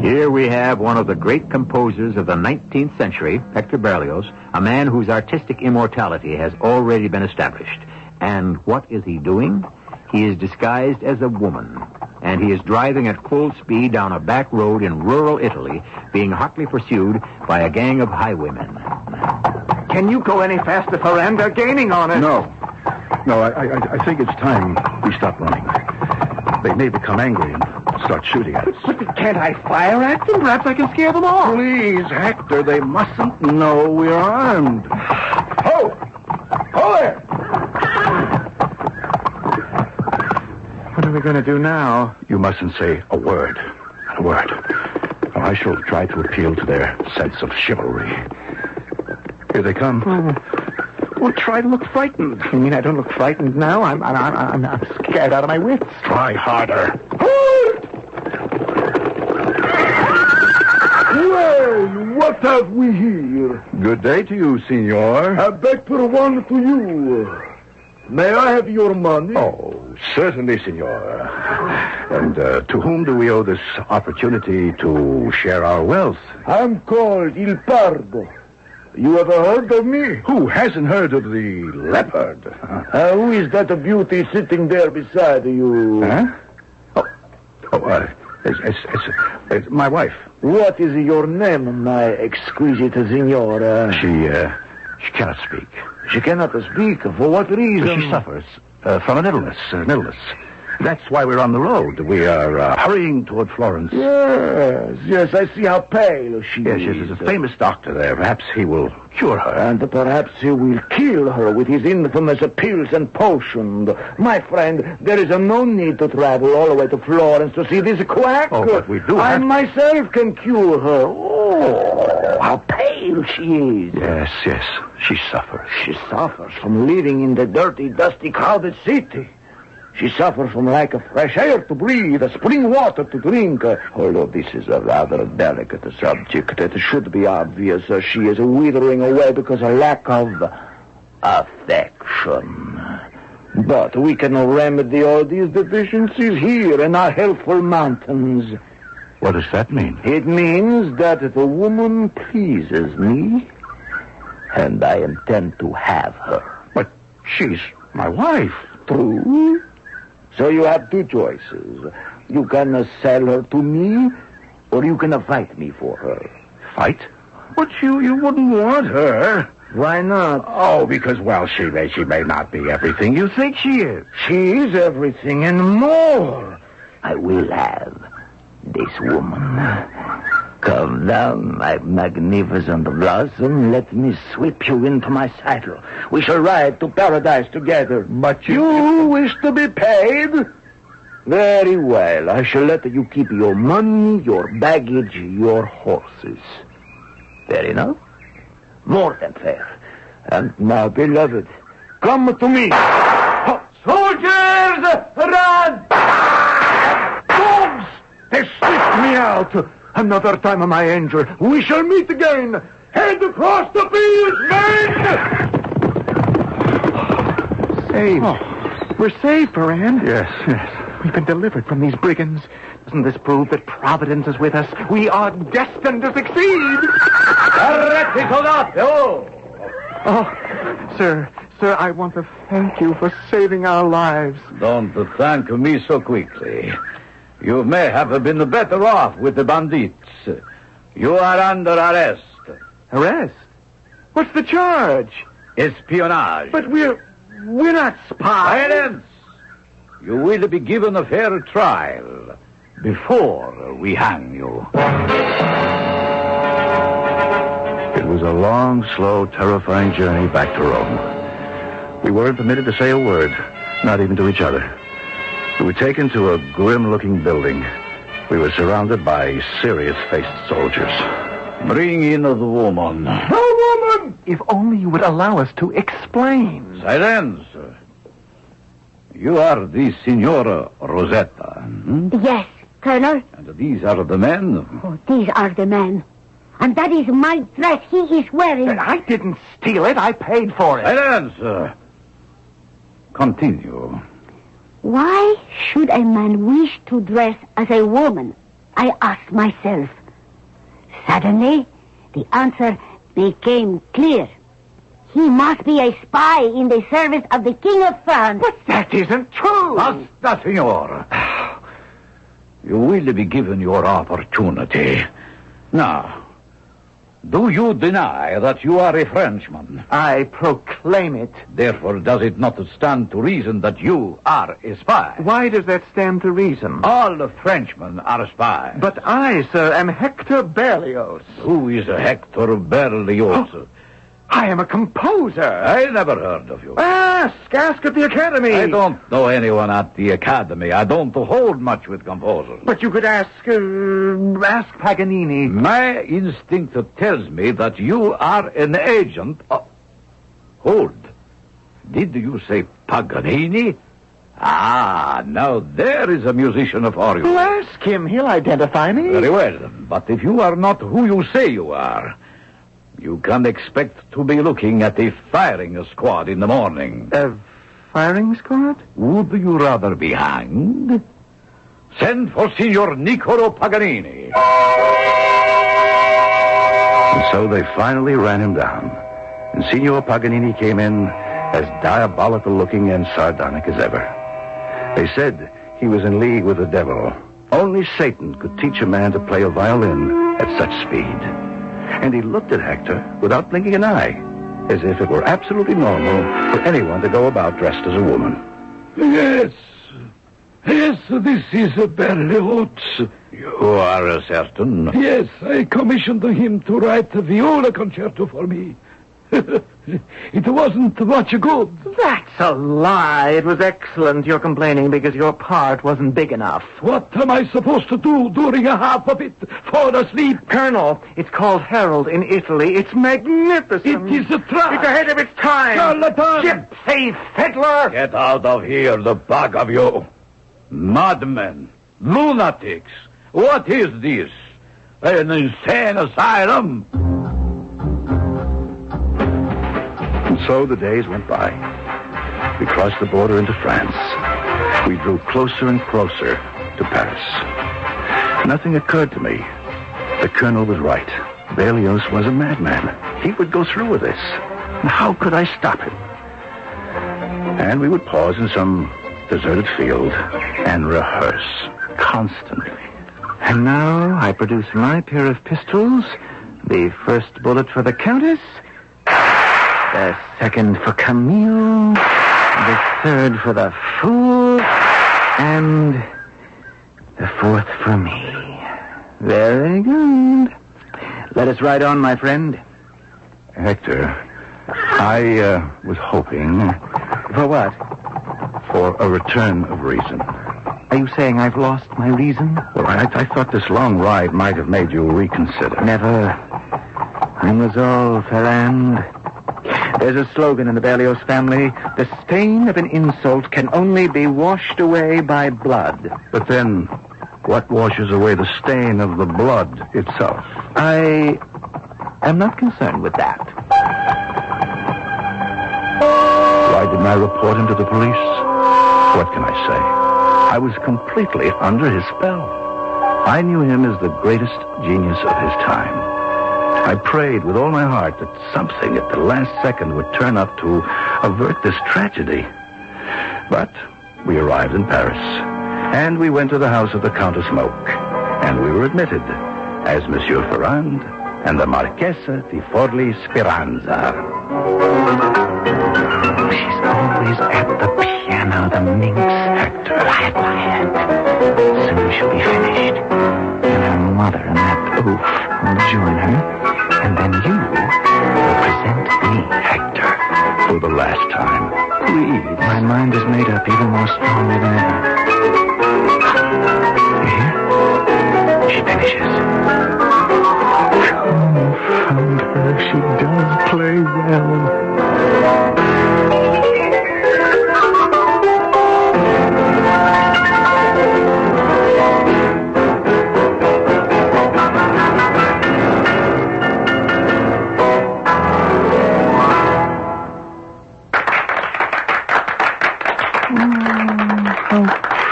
Speaker 12: Here we have one of the great composers of the 19th century, Hector Berlioz, a man whose artistic immortality has already been established. And what is he doing? He is disguised as a woman, and he is driving at full speed down a back road in rural Italy, being hotly pursued by a gang of highwaymen.
Speaker 14: Can you go any faster, Ferrand? They're gaining on us.
Speaker 8: No, I think it's time we stop running. They may become angry and start shooting at us.
Speaker 14: But can't I fire at them? Perhaps I can scare them off.
Speaker 8: Please, Hector, they mustn't know we're armed.
Speaker 14: Ho! Ho there! What are we going to do now?
Speaker 8: You mustn't say a word. Not a word. I shall try to appeal to their sense of chivalry. Here they come.
Speaker 14: Well, try to look frightened. You mean I don't look frightened now? I'm scared out of my wits.
Speaker 8: Try harder.
Speaker 22: Well, what have we here?
Speaker 8: Good day to you, senor.
Speaker 22: A better one to you. May I have your money?
Speaker 8: Oh, certainly, senor. And to whom do we owe this opportunity to share our wealth?
Speaker 22: I'm called Il Pardo. You ever heard of me?
Speaker 8: Who hasn't heard of the leopard?
Speaker 22: Who is that beauty sitting there beside you?
Speaker 8: Huh? It's my wife.
Speaker 22: What is your name, my exquisite signora?
Speaker 8: She cannot speak.
Speaker 22: She cannot speak? For what reason?
Speaker 8: She suffers from an illness. That's why we're on the road. We are hurrying toward Florence.
Speaker 22: Yes, I see how pale she is.
Speaker 8: Yes, there's a famous doctor there. Perhaps he will cure her.
Speaker 22: And perhaps he will kill her with his infamous pills and potions. My friend, there is no need to travel all the way to Florence to see this quack.
Speaker 8: Oh, but we do
Speaker 22: I myself can cure her. Oh, how pale she is.
Speaker 8: Yes, she suffers.
Speaker 22: She suffers from living in the dirty, dusty, crowded city. She suffers from lack of fresh air to breathe, spring water to drink. Although this is a rather delicate subject, it should be obvious. She is withering away because of lack of affection. But we can remedy all these deficiencies here in our healthful mountains.
Speaker 8: What does that mean?
Speaker 22: It means that the woman pleases me, and I intend to have her.
Speaker 8: But she's my wife.
Speaker 22: True. So you have 2 choices. You can sell her to me, or you can fight me for her.
Speaker 8: Fight? But you wouldn't want her.
Speaker 22: Why not?
Speaker 8: Oh, because, well, she may not be everything you think she is.
Speaker 22: She is everything and more. I will have this woman. Come down, my magnificent blossom. Let me sweep you into my saddle. We shall ride to paradise together.
Speaker 8: But
Speaker 22: you wish to be paid? Very well. I shall let you keep your money, your baggage, your horses. Fair enough? More than fair. And now, beloved, come to me. Soldiers, run! Dogs! They sniffed me out. Another time, my angel. We shall meet again. Head across the field, men!
Speaker 14: Saved. Oh, we're saved, Moran.
Speaker 8: Yes.
Speaker 14: We've been delivered from these brigands. Doesn't this prove that Providence is with us? We are destined to succeed. Oh, sir, I want to thank you for saving our lives.
Speaker 22: Don't thank me so quickly. You may have been better off with the bandits. You are under arrest.
Speaker 14: Arrest? What's the charge?
Speaker 22: Espionage.
Speaker 14: But we're not spies.
Speaker 22: Silence! You will be given a fair trial before we hang you.
Speaker 8: It was a long, slow, terrifying journey back to Rome. We weren't permitted to say a word, not even to each other. We were taken to a grim-looking building. We were surrounded by serious-faced soldiers.
Speaker 22: Bring in the woman.
Speaker 14: The woman! If only you would allow us to explain.
Speaker 22: Silence! You are the Signora Rosetta.
Speaker 19: Yes, Colonel.
Speaker 22: And these are the men?
Speaker 19: Oh, these are the men. And that is my dress he is wearing.
Speaker 14: I didn't steal it. I paid for it.
Speaker 22: Silence! Continue.
Speaker 19: Why should a man wish to dress as a woman? I asked myself. Suddenly, the answer became clear. He must be a spy in the service of the King of France.
Speaker 14: But that isn't true.
Speaker 22: Basta, Signor. You will be given your opportunity. Now, do you deny that you are a Frenchman?
Speaker 14: I proclaim it.
Speaker 22: Therefore, does it not stand to reason that you are a spy?
Speaker 14: Why does that stand to reason?
Speaker 22: All Frenchmen are spies.
Speaker 14: But I, sir, am Hector Berlioz.
Speaker 22: Who is Hector Berlioz?
Speaker 14: Oh, I am a composer.
Speaker 22: I never heard of you.
Speaker 14: Ask at the Academy.
Speaker 22: I don't know anyone at the Academy. I don't hold much with composers.
Speaker 14: But you could ask Paganini.
Speaker 22: My instinct tells me that you are an agent. Hold. Did you say Paganini? Ah, now there is a musician for you.
Speaker 14: Well, ask him. He'll identify me.
Speaker 22: Very well. But if you are not who you say you are, you can expect to be looking at a firing squad in the morning.
Speaker 14: A firing squad?
Speaker 22: Would you rather be hanged? Send for Signor Niccolo Paganini.
Speaker 8: And so they finally ran him down. And Signor Paganini came in as diabolical-looking and sardonic as ever. They said he was in league with the devil. Only Satan could teach a man to play a violin at such speed. And he looked at Hector without blinking an eye, as if it were absolutely normal for anyone to go about dressed as a woman.
Speaker 22: Yes, this is Berlioz. You are certain?
Speaker 10: Yes, I commissioned him to write a viola concerto for me. It wasn't much good.
Speaker 14: That's a lie. It was excellent. You're complaining because your part wasn't big enough.
Speaker 10: What am I supposed to do during a half of it? Fall asleep?
Speaker 14: Colonel, it's called Harold in Italy. It's magnificent.
Speaker 10: It is a trap.
Speaker 14: It's ahead of its time.
Speaker 10: Charlatan.
Speaker 14: Gypsy fiddler.
Speaker 22: Get out of here, the bug of you. Madmen. Lunatics. What is this? An insane asylum?
Speaker 8: And so the days went by. We crossed the border into France. We drew closer and closer to Paris. Nothing occurred to me. The colonel was right. Berlioz was a madman. He would go through with this. How could I stop him? And we would pause in some deserted field and rehearse constantly.
Speaker 14: And now I produce my pair of pistols. The first bullet for the Countess. The second for Camille. The third for the fool. And the fourth for me. Very good. Let us ride on, my friend.
Speaker 8: Hector, I was hoping...
Speaker 14: For what?
Speaker 8: For a return of reason.
Speaker 14: Are you saying I've lost my reason?
Speaker 8: Well, I thought this long ride might have made you reconsider.
Speaker 14: Never. I'm resolved, Ferrand. There's a slogan in the Berlioz family. The stain of an insult can only be washed away by blood.
Speaker 8: But then, what washes away the stain of the blood itself?
Speaker 14: I am not concerned with that.
Speaker 8: Why didn't I report him to the police? What can I say? I was completely under his spell. I knew him as the greatest genius of his time. I prayed with all my heart that something at the last second would turn up to avert this tragedy. But we arrived in Paris, and we went to the house of the Countess Moke, and we were admitted as Monsieur Ferrand and the Marchesa di Forli Speranza.
Speaker 14: She's always at the piano, the minx.
Speaker 8: Hector.
Speaker 14: Quiet. Soon she'll be finished. And her mother and that oaf will join her. And then you will present me,
Speaker 8: Hector, for the last time.
Speaker 14: Please. My mind is made up even more strongly than ever. You hear? She finishes. Confound her. She does play well.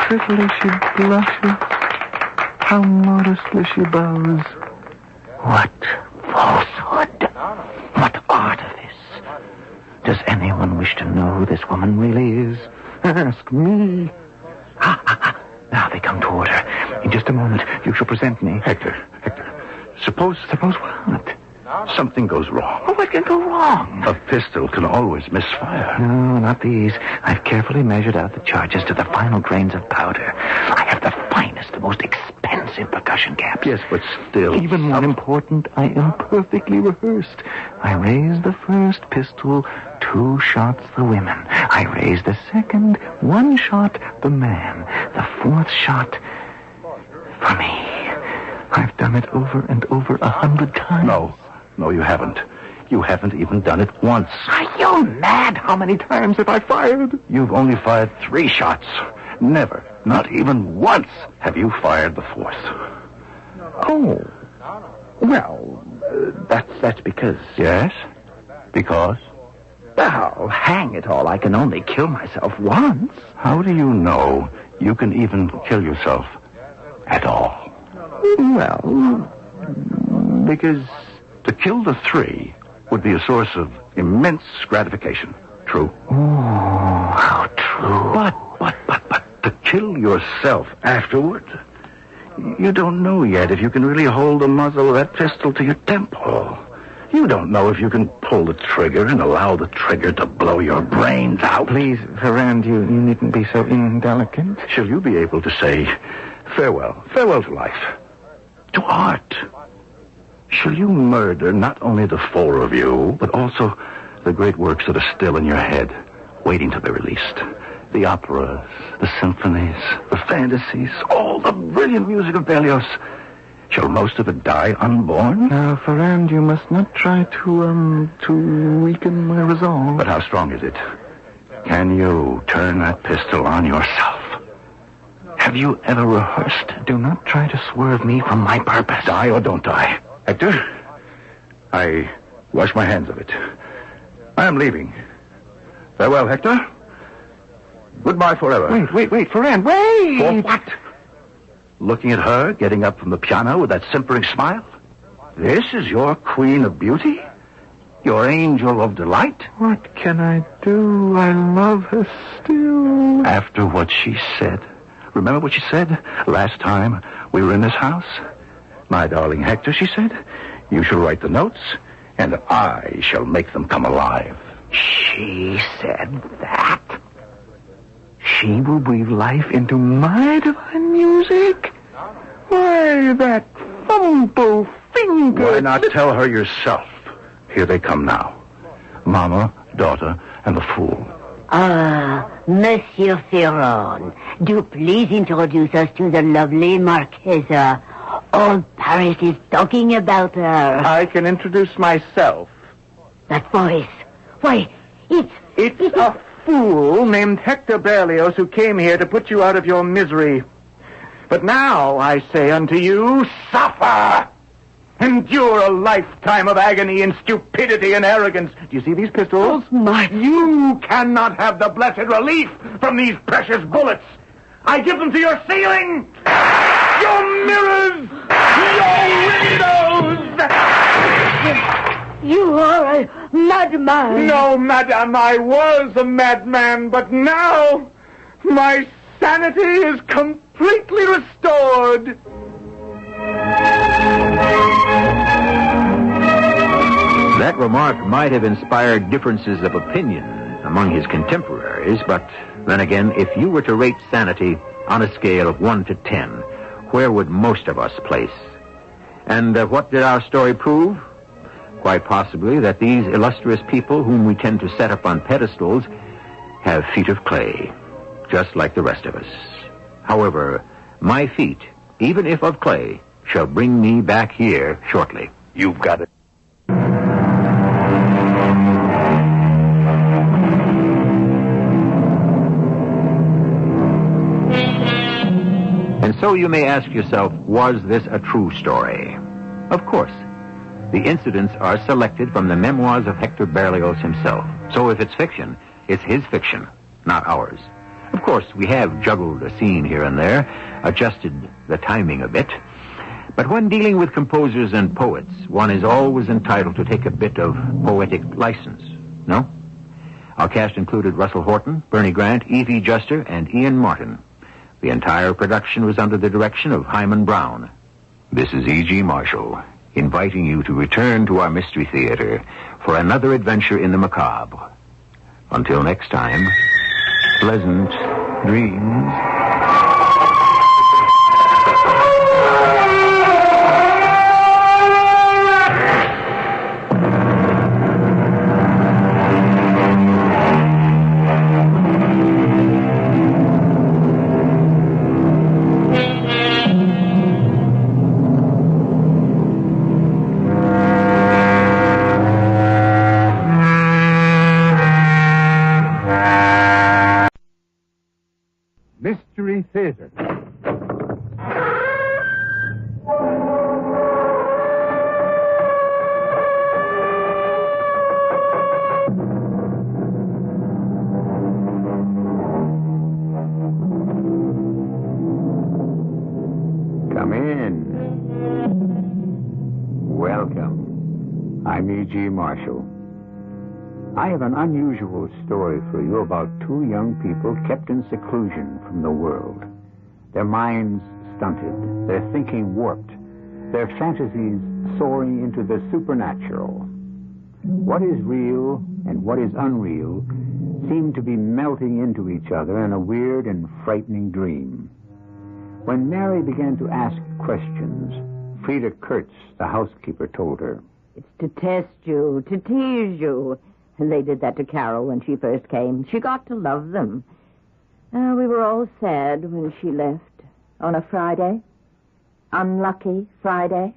Speaker 14: Prettily she blushes, how modestly she bows. What falsehood! What artifice! Does anyone wish to know who this woman really is? Ask me. Now they come toward her. In just a moment, you shall present me.
Speaker 8: Hector, suppose
Speaker 14: what?
Speaker 8: Something goes wrong.
Speaker 14: Oh, what can go wrong?
Speaker 8: A pistol can always misfire.
Speaker 14: No, not these. I've carefully measured out the charges to the final grains of powder. I have the finest, the most expensive percussion caps.
Speaker 8: Yes, but still...
Speaker 14: Even more important, I am perfectly rehearsed. I raise the first pistol, 2 shots the women. I raise the second, 1 shot the man. The 4th shot for me. I've done it over and over 100 times.
Speaker 8: No, you haven't. You haven't even done it once.
Speaker 14: Are you mad? How many times have I fired?
Speaker 8: You've only fired 3 shots. Never, not even once, have you fired the 4th.
Speaker 14: Oh. Well, that's because...
Speaker 8: Yes? Because?
Speaker 14: Well, hang it all, I can only kill myself once.
Speaker 8: How do you know you can even kill yourself at all?
Speaker 14: Well, because...
Speaker 8: To kill the 3 would be a source of immense gratification. True?
Speaker 14: Oh, how true.
Speaker 8: But to kill yourself afterward? You don't know yet if you can really hold the muzzle of that pistol to your temple. You don't know if you can pull the trigger and allow the trigger to blow your brains out.
Speaker 14: Please, Ferrand, you needn't be so indelicate.
Speaker 8: Shall you be able to say farewell to life, to art? Shall you murder not only the 4 of you, but also the great works that are still in your head, waiting to be released? The operas, the symphonies, the fantasies, all the brilliant music of Berlioz. Shall most of it die unborn?
Speaker 14: Now, Ferrand, you must not try to weaken my resolve.
Speaker 8: But how strong is it? Can you turn that pistol on yourself? Have you ever rehearsed?
Speaker 14: Do not try to swerve me from my purpose.
Speaker 8: Die or don't die. Hector, I wash my hands of it. I am leaving. Farewell, Hector. Goodbye forever.
Speaker 14: Wait, Ferrand, wait!
Speaker 8: For what? Looking at her, getting up from the piano with that simpering smile? This is your queen of beauty? Your angel of delight?
Speaker 14: What can I do? I love her still.
Speaker 8: After what she said. Remember what she said last time we were in this house? My darling Hector, she said, you shall write the notes, and I shall make them come alive.
Speaker 14: She said that? She will breathe life into my divine music? Why, that fumble finger...
Speaker 8: Why not tell her yourself? Here they come now. Mama, daughter, and the fool.
Speaker 19: Monsieur Ferron, do please introduce us to the lovely Marquesa. All Paris is talking about her.
Speaker 14: I can introduce myself.
Speaker 19: That voice. Why,
Speaker 14: It's a fool named Hector Berlioz who came here to put you out of your misery. But now I say unto you, suffer! Endure a lifetime of agony and stupidity and arrogance. Do you see these pistols? You cannot have the blessed relief from these precious bullets. I give them to your ceiling, your mirrors, your windows.
Speaker 19: You are a madman.
Speaker 14: No, madame, I was a madman, but now my sanity is completely restored.
Speaker 12: That remark might have inspired differences of opinion among his contemporaries, but then again, if you were to rate sanity on a scale of 1 to 10, where would most of us place? And what did our story prove? Quite possibly that these illustrious people whom we tend to set up on pedestals have feet of clay, just like the rest of us. However, my feet, even if of clay, shall bring me back here shortly.
Speaker 14: You've got it.
Speaker 12: And so you may ask yourself, was this a true story? Of course. The incidents are selected from the memoirs of Hector Berlioz himself. So if it's fiction, it's his fiction, not ours. Of course, we have juggled a scene here and there, adjusted the timing a bit. But when dealing with composers and poets, one is always entitled to take a bit of poetic license, no? Our cast included Russell Horton, Bernie Grant, E.V. Juster, and Ian Martin. The entire production was under the direction of Himan Brown. This is E.G. Marshall, inviting you to return to our Mystery Theater for another adventure in the macabre. Until next time, pleasant dreams.
Speaker 5: Mystery Theater.
Speaker 12: Come in. Welcome. I'm E.G. Marshall. I have an unusual story for you about two young people kept in seclusion from the world. Their minds stunted, their thinking warped, their fantasies soaring into the supernatural. What is real and what is unreal seem to be melting into each other in a weird and frightening dream. When Mary began to ask questions, Frida Kurtz, the housekeeper, told her,
Speaker 11: "It's to test you, to tease you. And they did that to Carol when she first came. She got to love them. We were all sad when she left. On a Friday. Unlucky Friday.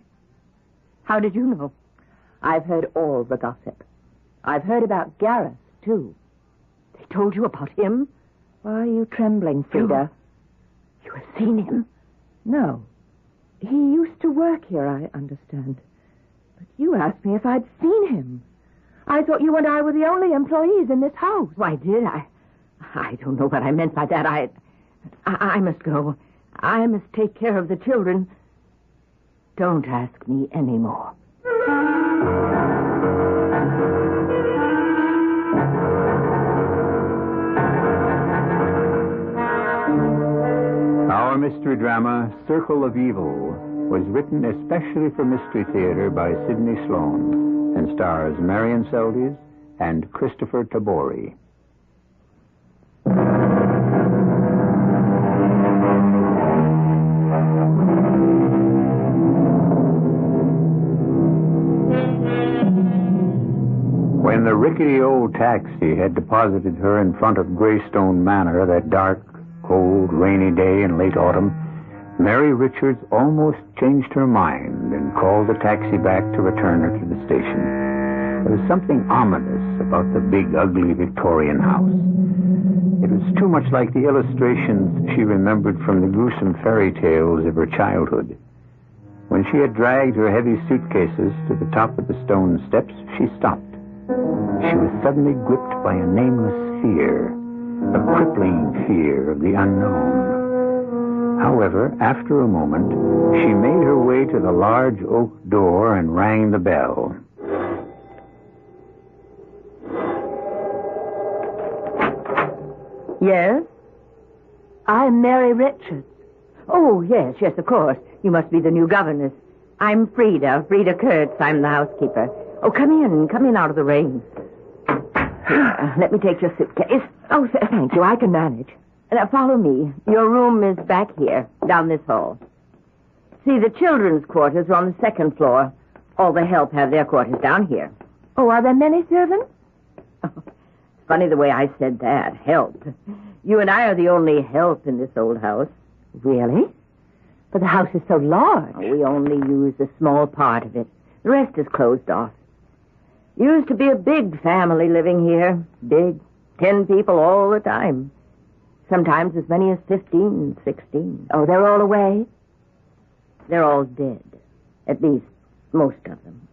Speaker 11: How did you know? I've heard all the gossip. I've heard about Gareth, too. They told you about him? Why are you trembling, Frida? You have seen him? No. He used to work here, I understand. But you asked me if I'd seen him. I thought you and I were the only employees in this house. Why, did I? I don't know what I meant by that. I must go. I must take care of the children. Don't ask me any more.
Speaker 12: Our mystery drama, Circle of Evil, was written especially for Mystery Theater by Sidney Sloan and stars Marion Seldes and Christopher Tabori. When the rickety old taxi had deposited her in front of Greystone Manor that dark, cold, rainy day in late autumn, Mary Richards almost changed her mind and called the taxi back to return her to the station. There was something ominous about the big, ugly Victorian house. It was too much like the illustrations she remembered from the gruesome fairy tales of her childhood. When she had dragged her heavy suitcases to the top of the stone steps, she stopped. She was suddenly gripped by a nameless fear, a crippling fear of the unknown. However, after a moment, she made her way to the large oak door and rang the bell.
Speaker 11: Yes? I'm Mary Richards. Oh, yes, of course. You must be the new governess. I'm Frida Kurtz. I'm the housekeeper. Oh, come in out of the rain. Here, let me take your suitcase. Oh, thank you. I can manage. Now, follow me. Your room is back here, down this hall. See, the children's quarters are on the second floor. All the help have their quarters down here. Oh, are there many servants? Oh, funny the way I said that. Help. You and I are the only help in this old house. Really? But the house is so large. Oh, we only use a small part of it. The rest is closed off. Used to be a big family living here. Big. 10 people all the time. Sometimes as many as 15, 16. Oh, they're all away? They're all dead. At least, most of them.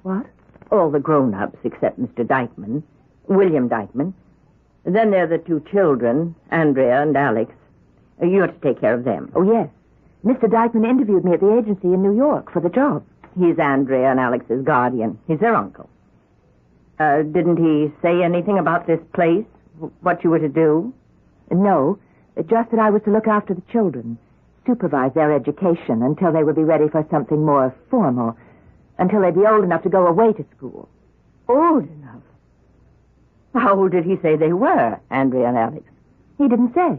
Speaker 11: What? All the grown-ups except Mr. Dykeman. William Dykeman. Then there are the 2 children, Andrea and Alex. You have to take care of them. Oh, yes. Mr. Dykeman interviewed me at the agency in New York for the job. He's Andrea and Alex's guardian. He's their uncle. Didn't he say anything about this place? What you were to do? No. Just that I was to look after the children. Supervise their education until they would be ready for something more formal. Until they'd be old enough to go away to school. Old enough? How old did he say they were, Andrea and Alex? He didn't say.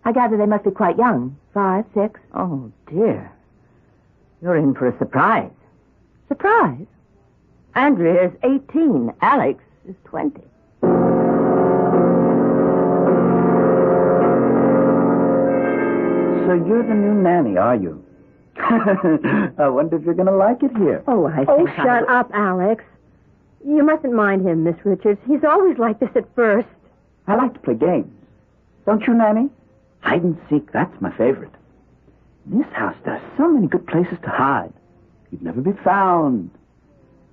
Speaker 11: I gather they must be quite young. 5, 6. Oh, dear. You're in for a surprise. Surprise? Andrea is 18. Alex is 20.
Speaker 2: So you're the new nanny, are you? I wonder if you're going to like it here.
Speaker 6: Oh, shut up, Alex. You mustn't mind him, Miss Richards. He's always like this at first.
Speaker 2: I like to play games. Don't you, Nanny? Hide and seek, that's my favorite. In this house, there are so many good places to hide. You'd never be found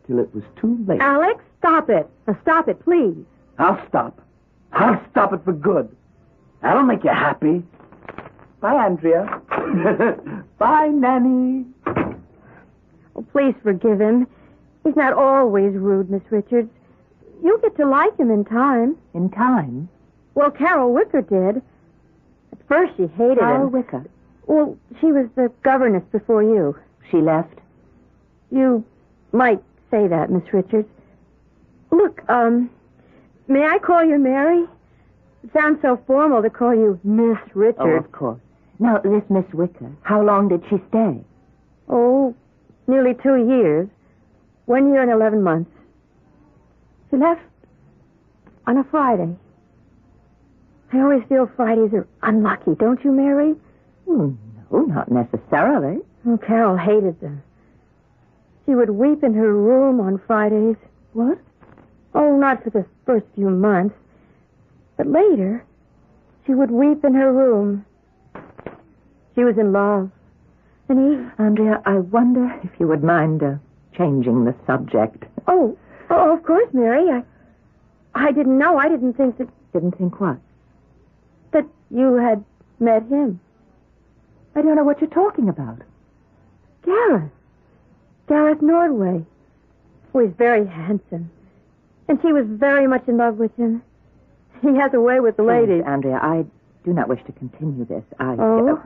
Speaker 2: till it was too late.
Speaker 6: Alex, stop it. Now, stop it, please.
Speaker 2: I'll stop. I'll stop it for good. That'll make you happy. Bye, Andrea. Bye, Nanny.
Speaker 6: Oh, please forgive him. He's not always rude, Miss Richards. You'll get to like him in time.
Speaker 11: In time?
Speaker 6: Well, Carol Wicker did. At first she hated him.
Speaker 11: Carol Wicker?
Speaker 6: Well, she was the governess before you.
Speaker 11: She left?
Speaker 6: You might say that, Miss Richards. Look, may I call you Mary? It sounds so formal to call you Miss Richards.
Speaker 11: Oh, of course. Now, this Miss Wicker, how long did she stay?
Speaker 6: Oh, nearly 2 years. 1 year and 11 months. She left on a Friday. I always feel Fridays are unlucky, don't you, Mary?
Speaker 11: No, not necessarily.
Speaker 6: Oh, Carol hated them. She would weep in her room on Fridays.
Speaker 11: What?
Speaker 6: Oh, not for the first few months. But later, she would weep in her room. She was in love. And he...
Speaker 11: Andrea, I wonder if you would mind changing the subject.
Speaker 6: Oh, of course, Mary. I didn't know. I didn't think that...
Speaker 11: Didn't think what?
Speaker 6: That you had met him.
Speaker 11: I don't know what you're talking about.
Speaker 6: Gareth Nordway. Oh, he's very handsome. And she was very much in love with him. He has a way with the ladies.
Speaker 11: Andrea, I do not wish to continue this.
Speaker 6: Oh?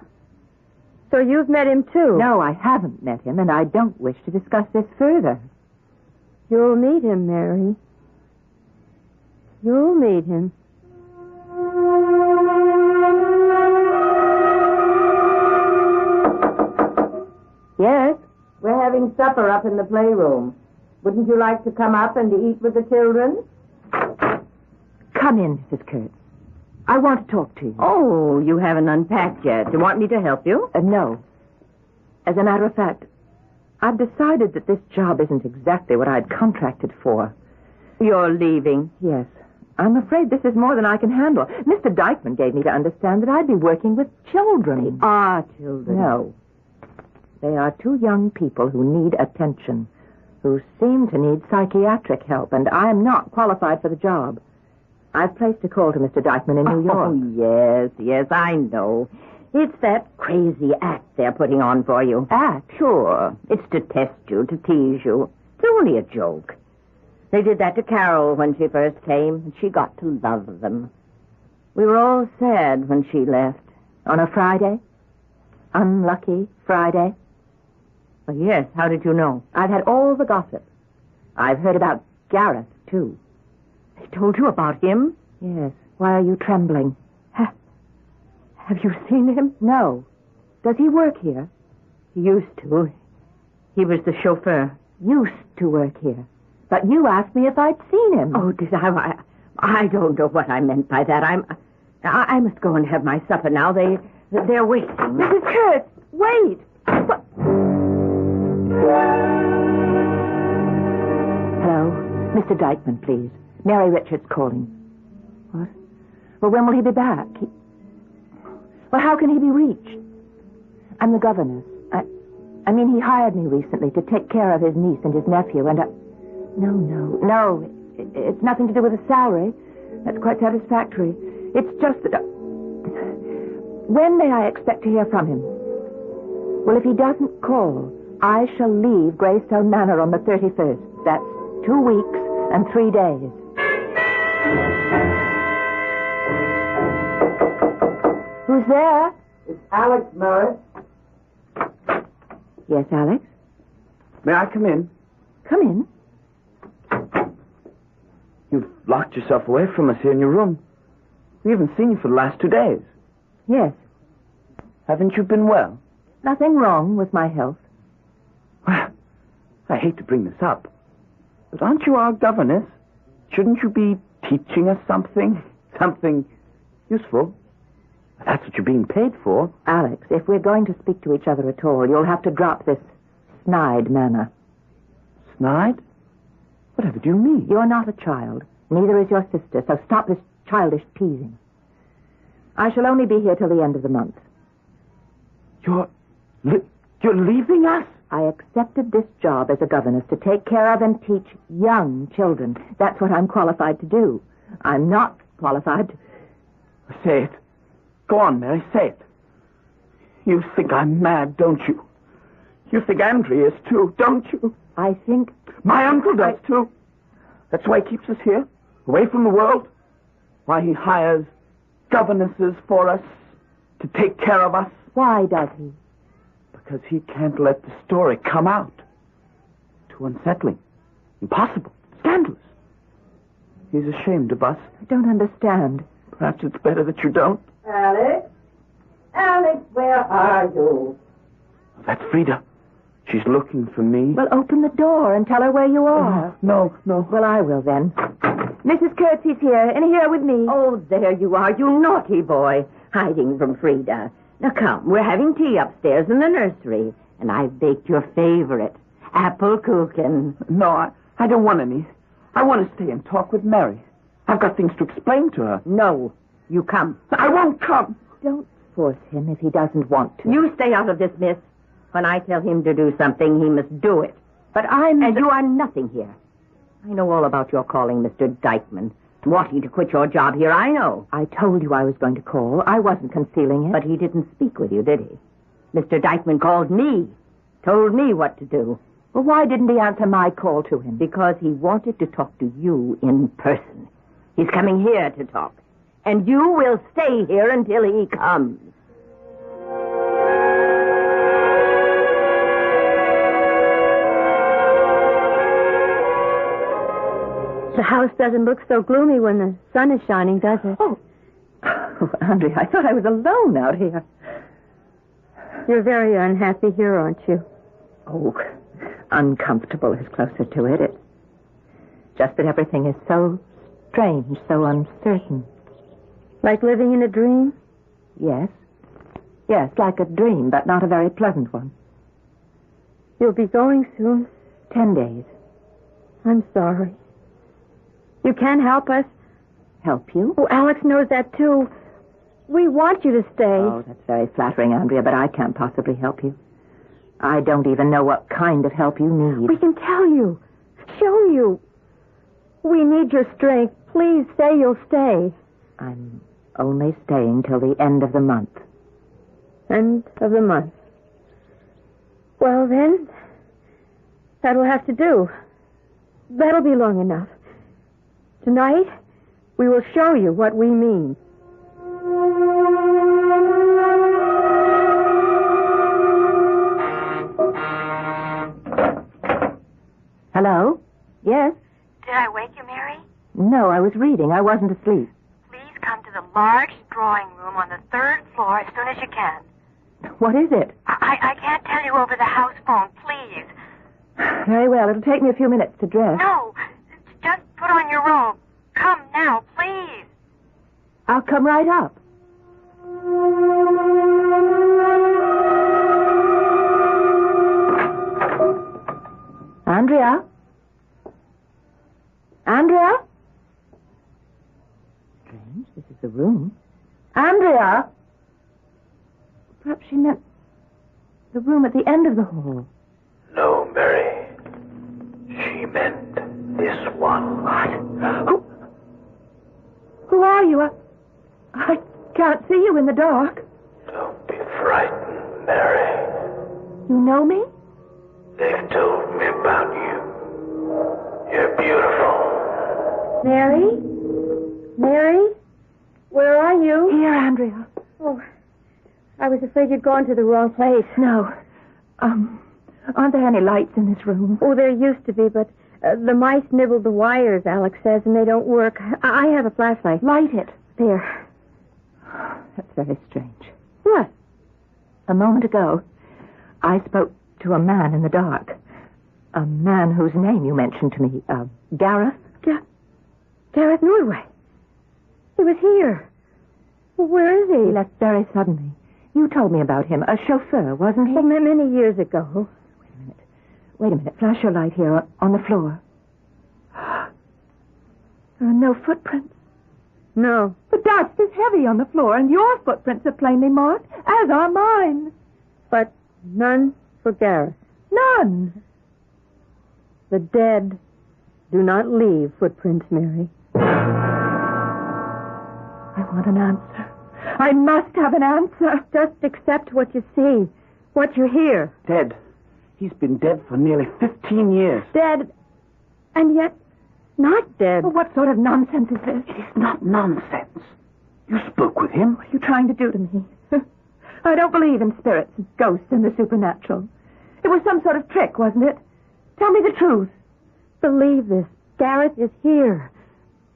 Speaker 6: So you've met him, too?
Speaker 11: No, I haven't met him, and I don't wish to discuss this further.
Speaker 6: You'll meet him, Mary. You'll meet him.
Speaker 11: Yes, we're having supper up in the playroom. Wouldn't you like to come up and eat with the children?
Speaker 9: Come in, Mrs. Kurtz. I want to talk to you.
Speaker 11: Oh, you haven't unpacked yet. Do you want me to help you?
Speaker 9: No. As a matter of fact, I've decided that this job isn't exactly what I'd contracted for.
Speaker 11: You're leaving?
Speaker 9: Yes. I'm afraid this is more than I can handle. Mr. Dykeman gave me to understand that I'd be working with children.
Speaker 11: They are children.
Speaker 9: No. They are two young people who need attention, who seem to need psychiatric help, and I'm not qualified for the job. I've placed a call to Mr. Dykeman in New York.
Speaker 11: Oh, yes, I know. It's that crazy act they're putting on for you.
Speaker 9: Act?
Speaker 11: Sure. It's to test you, to tease you. It's only a joke. They did that to Carol when she first came, and she got to love them. We were all sad when she left.
Speaker 9: On a Friday? Unlucky Friday?
Speaker 11: Well, yes, how did you know?
Speaker 9: I've had all the gossip. I've heard about Gareth, too.
Speaker 11: They told you about him?
Speaker 9: Yes. Why are you trembling?
Speaker 11: Have you seen him?
Speaker 9: No. Does he work here?
Speaker 11: He used to. He was the chauffeur.
Speaker 9: Used to work here. But you asked me if I'd seen him.
Speaker 11: Oh, did I? I don't know what I meant by that. I must go and have my supper now. They're waiting.
Speaker 9: Mrs. Kurtz, wait. What? Hello? Mr. Dykeman, please. Mary Richards calling. What? Well, when will he be back? Well, how can he be reached? I'm the governess. I mean, he hired me recently to take care of his niece and his nephew, and No. It's nothing to do with the salary. That's quite satisfactory. It's just that... When may I expect to hear from him? Well, if he doesn't call, I shall leave Greystone Manor on the 31st. That's 2 weeks and 3 days. Who's there?
Speaker 2: It's Alex Merritt.
Speaker 9: Yes, Alex?
Speaker 2: May I come in?
Speaker 9: Come in.
Speaker 2: You've locked yourself away from us here in your room. We haven't seen you for the last 2 days.
Speaker 9: Yes.
Speaker 2: Haven't you been well?
Speaker 9: Nothing wrong with my health.
Speaker 2: Well, I hate to bring this up, but aren't you our governess? Shouldn't you be teaching us something? Something useful? That's what you're being paid for.
Speaker 9: Alex, if we're going to speak to each other at all, you'll have to drop this snide manner.
Speaker 2: Snide? Whatever do you mean?
Speaker 9: You're not a child. Neither is your sister, so stop this childish teasing. I shall only be here till the end of the month.
Speaker 2: You're leaving us?
Speaker 9: I accepted this job as a governess to take care of and teach young children. That's what I'm qualified to do. I'm not qualified to...
Speaker 2: Say it. Go on, Mary, say it. You think I'm mad, don't you? You think Andrew is, too, don't you?
Speaker 9: I think...
Speaker 2: My uncle does, too. That's why he keeps us here, away from the world. Why he hires governesses for us to take care of us.
Speaker 9: Why does he?
Speaker 2: Because he can't let the story come out. Too unsettling. Impossible. Scandalous. He's ashamed of us.
Speaker 9: I don't understand.
Speaker 2: Perhaps it's better that you don't.
Speaker 11: Alex? Alex, where are you?
Speaker 2: That's Frida. She's looking for me.
Speaker 9: Well, open the door and tell her where you are.
Speaker 2: No.
Speaker 9: Well, I will then. Mrs. Kurtz is here, and here with me.
Speaker 11: Oh, there you are, you naughty boy, hiding from Frida. Now, come, we're having tea upstairs in the nursery, and I've baked your favorite, apple kuchen.
Speaker 2: No, I don't want any. I want to stay and talk with Mary. I've got things to explain to her.
Speaker 11: No, you come.
Speaker 2: I won't come.
Speaker 9: Don't force him if he doesn't want to.
Speaker 11: You stay out of this, miss. When I tell him to do something, he must do it. But And you are nothing here. I know all about your calling Mr. Dykeman. Wanting to quit your job here, I know.
Speaker 9: I told you I was going to call. I wasn't concealing it.
Speaker 11: But he didn't speak with you, did he? Mr. Dykeman called me. Told me what to do.
Speaker 9: Well, why didn't he answer my call to him?
Speaker 11: Because he wanted to talk to you in person. He's coming here to talk. And you will stay here until he comes.
Speaker 6: The house doesn't look so gloomy when the sun is shining, does it?
Speaker 9: Oh, Andre, I thought I was alone out here.
Speaker 6: You're very unhappy here, aren't you?
Speaker 9: Oh, uncomfortable is closer to it. It's just that everything is so strange, so uncertain.
Speaker 6: Like living in a dream?
Speaker 9: Yes. Yes, like a dream, but not a very pleasant one.
Speaker 6: You'll be going soon.
Speaker 9: 10 days.
Speaker 6: I'm sorry. You can't help us?
Speaker 9: Help you?
Speaker 6: Oh, Alex knows that, too. We want you to stay.
Speaker 9: Oh, that's very flattering, Andrea, but I can't possibly help you. I don't even know what kind of help you need.
Speaker 6: We can tell you. Show you. We need your strength. Please say you'll stay.
Speaker 9: I'm only staying till the end of the month.
Speaker 6: End of the month. Well, then, that'll have to do. That'll be long enough. Tonight, we will show you what we mean.
Speaker 9: Hello? Yes?
Speaker 15: Did I wake you, Mary?
Speaker 9: No, I was reading. I wasn't asleep.
Speaker 15: Please come to the large drawing room on the 3rd floor as soon as you can.
Speaker 9: What is it?
Speaker 15: I can't tell you over the house phone, please.
Speaker 9: Very well. It'll take me a few minutes to dress.
Speaker 15: No, just put on your robe. Come now, please.
Speaker 9: I'll come right up. Andrea? Andrea? Strange. This is the room. Andrea? Perhaps she meant the room at the end of the hall.
Speaker 18: No, Mary. She meant this one.
Speaker 9: What? Who are you? I can't see you in the dark.
Speaker 18: Don't be frightened, Mary.
Speaker 9: You know me?
Speaker 18: They've told me about you. You're beautiful.
Speaker 6: Mary? Mary? Where are you?
Speaker 9: Here, Andrea.
Speaker 6: Oh, I was afraid you'd gone to the wrong place.
Speaker 9: No. Aren't there any lights in this room?
Speaker 6: Oh, there used to be, but the mice nibbled the wires, Alex says, and they don't work. I have a flashlight.
Speaker 9: Light it.
Speaker 6: There.
Speaker 9: That's very strange.
Speaker 6: What?
Speaker 9: A moment ago, I spoke to a man in the dark. A man whose name you mentioned to me. Gareth?
Speaker 6: Gareth Nordway. He was here. Well, where is he?
Speaker 9: He left very suddenly. You told me about him. A chauffeur, wasn't he?
Speaker 6: Oh, many years ago.
Speaker 9: Wait a minute. Flash your light here on the floor. There are no footprints.
Speaker 6: No.
Speaker 9: The dust is heavy on the floor, and your footprints are plainly marked, as are mine.
Speaker 6: But none for Gareth.
Speaker 9: None.
Speaker 6: The dead do not leave footprints, Mary.
Speaker 9: I want an answer. I must have an answer.
Speaker 6: Just accept what you see, what you hear.
Speaker 5: Dead. He's been dead for nearly 15 years.
Speaker 6: Dead, and yet not dead.
Speaker 9: Well, what sort of nonsense is this?
Speaker 5: It is not nonsense. You spoke with him.
Speaker 9: What are you trying to do to me? I don't believe in spirits and ghosts and the supernatural. It was some sort of trick, wasn't it? Tell me the truth.
Speaker 6: Believe this. Gareth is here.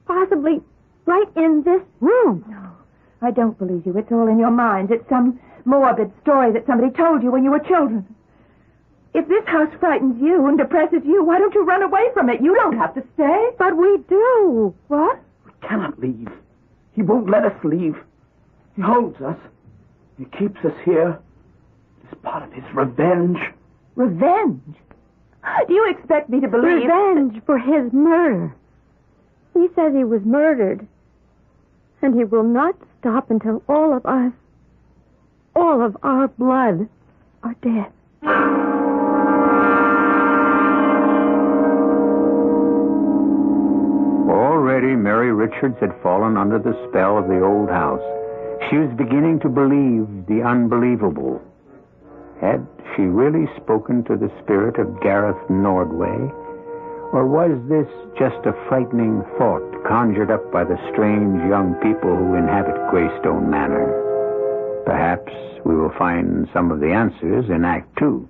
Speaker 6: Possibly right in this room.
Speaker 9: No, I don't believe you. It's all in your mind. It's some morbid story that somebody told you when you were children. If this house frightens you and depresses you, why don't you run away from it? You don't have to stay.
Speaker 6: But we do.
Speaker 9: What?
Speaker 5: We cannot leave. He won't let us leave. He holds us. He keeps us here. It's part of his revenge.
Speaker 9: Revenge? Do you expect me to believe...
Speaker 6: Revenge for his murder. He says he was murdered. And he will not stop until all of us, all of our blood, are dead.
Speaker 12: Already Mary Richards had fallen under the spell of the old house. She was beginning to believe the unbelievable. Had she really spoken to the spirit of Gareth Nordway? Or was this just a frightening thought conjured up by the strange young people who inhabit Greystone Manor? Perhaps we will find some of the answers in Act 2.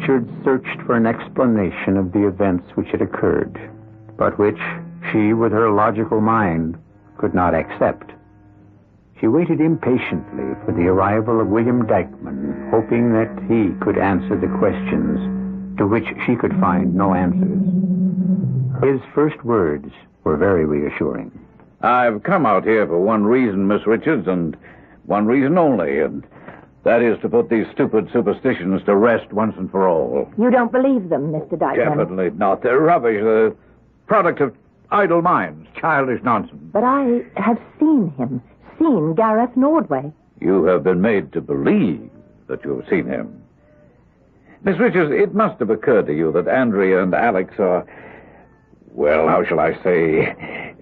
Speaker 12: Richards searched for an explanation of the events which had occurred, but which she, with her logical mind, could not accept. She waited impatiently for the arrival of William Dykeman, hoping that he could answer the questions to which she could find no answers. His first words were very reassuring.
Speaker 18: I've come out here for one reason, Miss Richards, and one reason only, and that is to put these stupid superstitions to rest once and for all.
Speaker 9: You don't believe them, Mr. Dykeman?
Speaker 18: Definitely not. They're rubbish. The product of idle minds. Childish nonsense.
Speaker 9: But I have seen him. Seen Gareth Nordway.
Speaker 18: You have been made to believe that you have seen him. Miss Richards, it must have occurred to you that Andrea and Alex are, well, how shall I say,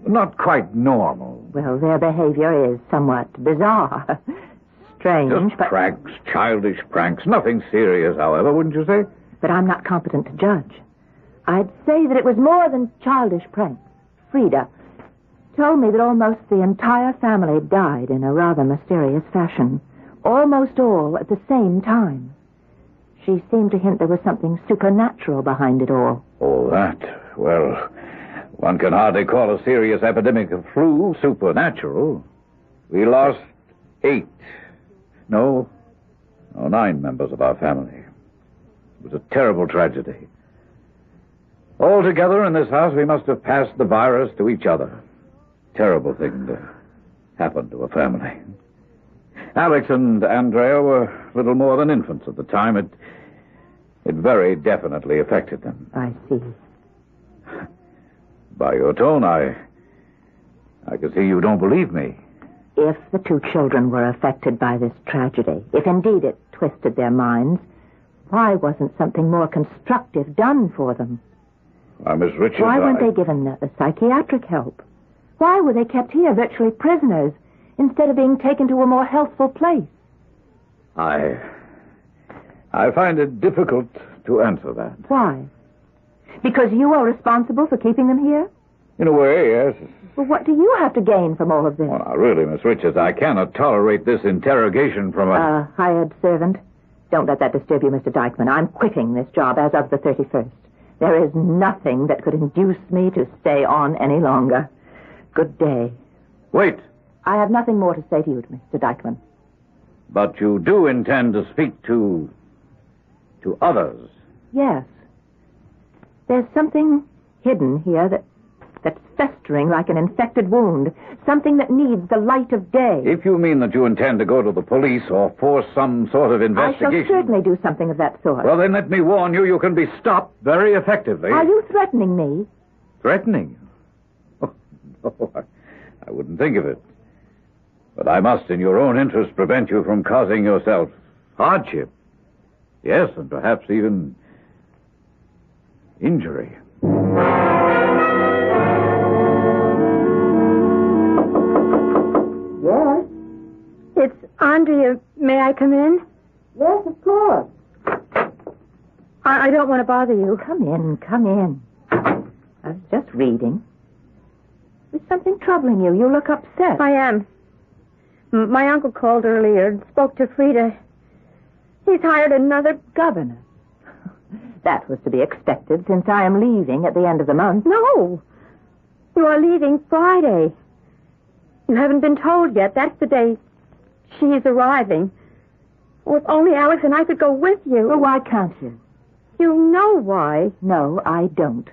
Speaker 18: not quite normal.
Speaker 9: Well, their behavior is somewhat bizarre. Strange,
Speaker 18: Just pranks, childish pranks. Nothing serious, however, wouldn't you say?
Speaker 9: But I'm not competent to judge. I'd say that it was more than childish pranks. Frida told me that almost the entire family died in a rather mysterious fashion. Almost all at the same time. She seemed to hint there was something supernatural behind it all.
Speaker 18: Oh, that? Well, one can hardly call a serious epidemic of flu supernatural. We lost 9 members of our family. It was a terrible tragedy. Altogether in this house, we must have passed the virus to each other. Terrible thing to happen to a family. Alex and Andrea were little more than infants at the time. It very definitely affected them.
Speaker 9: I see.
Speaker 18: By your tone, I can see you don't believe me.
Speaker 9: If the two children were affected by this tragedy, if indeed it twisted their minds, why wasn't something more constructive done for them?
Speaker 18: Why, Miss Richards,
Speaker 9: why weren't they given the psychiatric help? Why were they kept here virtually prisoners instead of being taken to a more healthful place?
Speaker 18: I find it difficult to answer that.
Speaker 9: Why? Because you are responsible for keeping them here?
Speaker 18: In a way, yes.
Speaker 9: Well, what do you have to gain from all of this?
Speaker 18: Well, now, really, Miss Richards, I cannot tolerate this interrogation from a
Speaker 9: hired servant. Don't let that disturb you, Mr. Dykeman. I'm quitting this job as of the 31st. There is nothing that could induce me to stay on any longer. Good day.
Speaker 18: Wait.
Speaker 9: I have nothing more to say to you, Mr. Dykeman.
Speaker 18: But you do intend to speak to others?
Speaker 9: Yes. There's something hidden here that's festering like an infected wound. Something that needs the light of day.
Speaker 18: If you mean that you intend to go to the police or force some sort of investigation...
Speaker 9: I shall certainly do something of that sort.
Speaker 18: Well, then let me warn you, you can be stopped very effectively.
Speaker 9: Are you threatening me?
Speaker 18: Threatening? Oh, no, I wouldn't think of it. But I must, in your own interest, prevent you from causing yourself hardship. Yes, and perhaps even injury.
Speaker 6: Yes? It's Andrea. May I come in?
Speaker 9: Yes, of course.
Speaker 6: I don't want to bother you.
Speaker 9: Come in. I was just reading. There's something troubling you. You look upset.
Speaker 6: I am. My uncle called earlier and spoke to Frida. He's hired another
Speaker 9: governor. That was to be expected since I am leaving at the end of the month.
Speaker 6: No. You are leaving Friday. You haven't been told yet. That's the day she's arriving. Oh, if only Alex and I could go with you.
Speaker 9: Well, why can't you?
Speaker 6: You know why.
Speaker 9: No, I don't.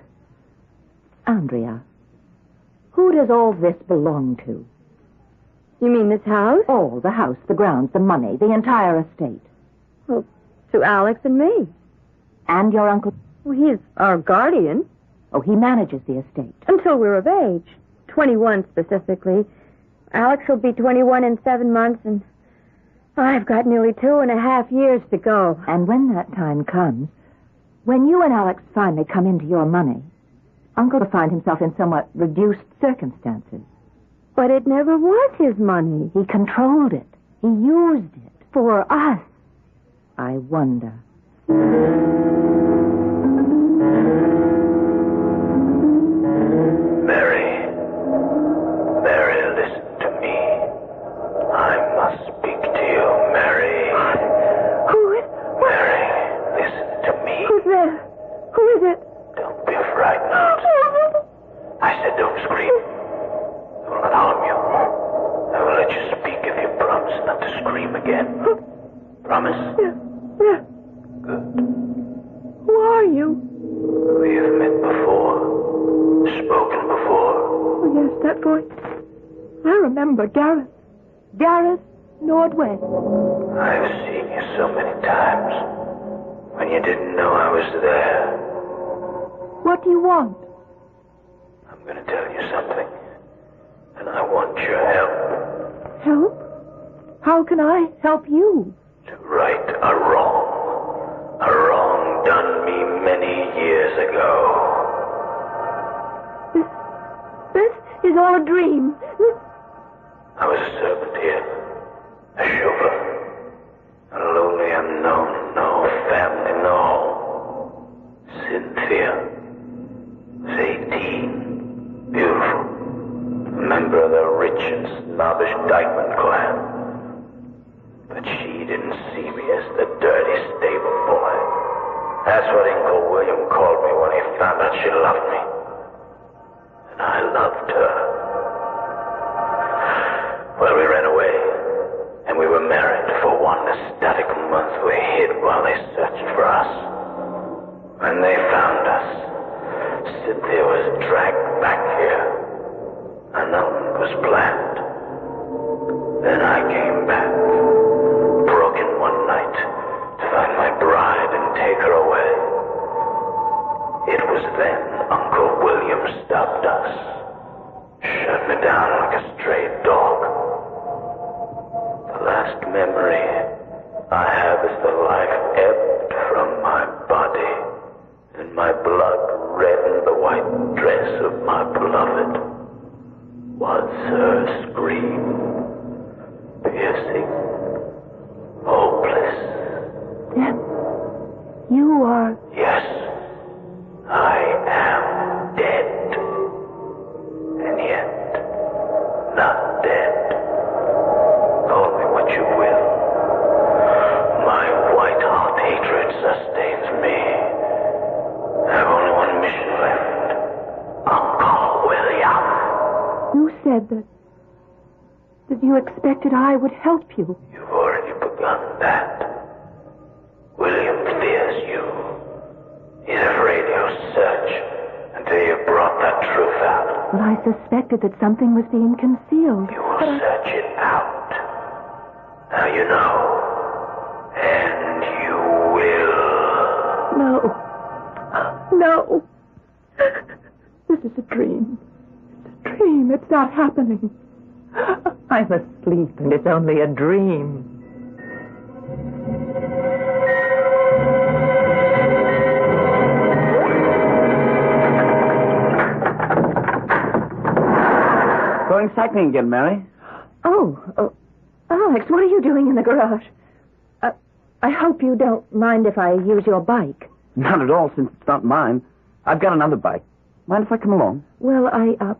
Speaker 9: Andrea, who does all this belong to?
Speaker 6: You mean this house?
Speaker 9: All, the house, the grounds, the money, the entire estate.
Speaker 6: Well, to Alex and me.
Speaker 9: And your uncle?
Speaker 6: Well, he's our guardian.
Speaker 9: Oh, he manages the estate.
Speaker 6: Until we're of age. 21 specifically. Alex will be 21 in 7 months, and I've got nearly 2.5 years to go.
Speaker 9: And when that time comes, when you and Alex finally come into your money, Uncle will find himself in somewhat reduced circumstances.
Speaker 6: But it never was his money.
Speaker 9: He controlled it. He used it for us. I wonder.
Speaker 13: Mary, listen to me. I must speak to you, Mary.
Speaker 6: Who is...
Speaker 13: Mary, this
Speaker 9: that voice? I remember Gareth. Gareth Nordway.
Speaker 13: I've seen you so many times when you didn't know I was there.
Speaker 9: What do you want?
Speaker 13: I'm going to tell you something, and I want your help.
Speaker 9: Help? How can I help you?
Speaker 13: To right a wrong done me many years ago.
Speaker 9: This is all a dream.
Speaker 13: I was a servant here, a chauffeur, a lonely unknown, no family, no home. Cynthia was 18, beautiful, a member of the rich and snobbish Dykeman clan. But she didn't see me as the dirty stable boy. That's what Uncle William called me when he found out she loved me. And I loved her. Well, we ran away, and we were married for one ecstatic month. We hid while they searched for us. When they found us, Cynthia was dragged back here. A note was planned. Then I came back, broken one night, to find my bride and take her away. It was then Uncle William stopped us, shut me down like a stray dog. The last memory I have is the life ebbed from my body, and my blood reddened the white dress of my beloved. Was her scream piercing, hopeless?
Speaker 9: Then you are...
Speaker 13: Yes, I am dead. And yet, not dead. Call me what you will. My white-hot hatred sustains me. I have only one mission left. Uncle William.
Speaker 9: You said that you expected I would help you.
Speaker 13: You've already begun that. William fears you. He's afraid he'll search until you brought that truth out.
Speaker 9: Well, I suspected that something was being concealed.
Speaker 13: You will search it out. Now you know. And you will.
Speaker 9: No. This is a dream. It's a dream. It's not happening. I'm asleep, and it's only a dream.
Speaker 2: Going cycling again, Mary?
Speaker 9: Oh, Alex, what are you doing in the garage? I hope you don't mind if I use your bike.
Speaker 2: Not at all, since it's not mine. I've got another bike. Mind if I come along?
Speaker 9: Well,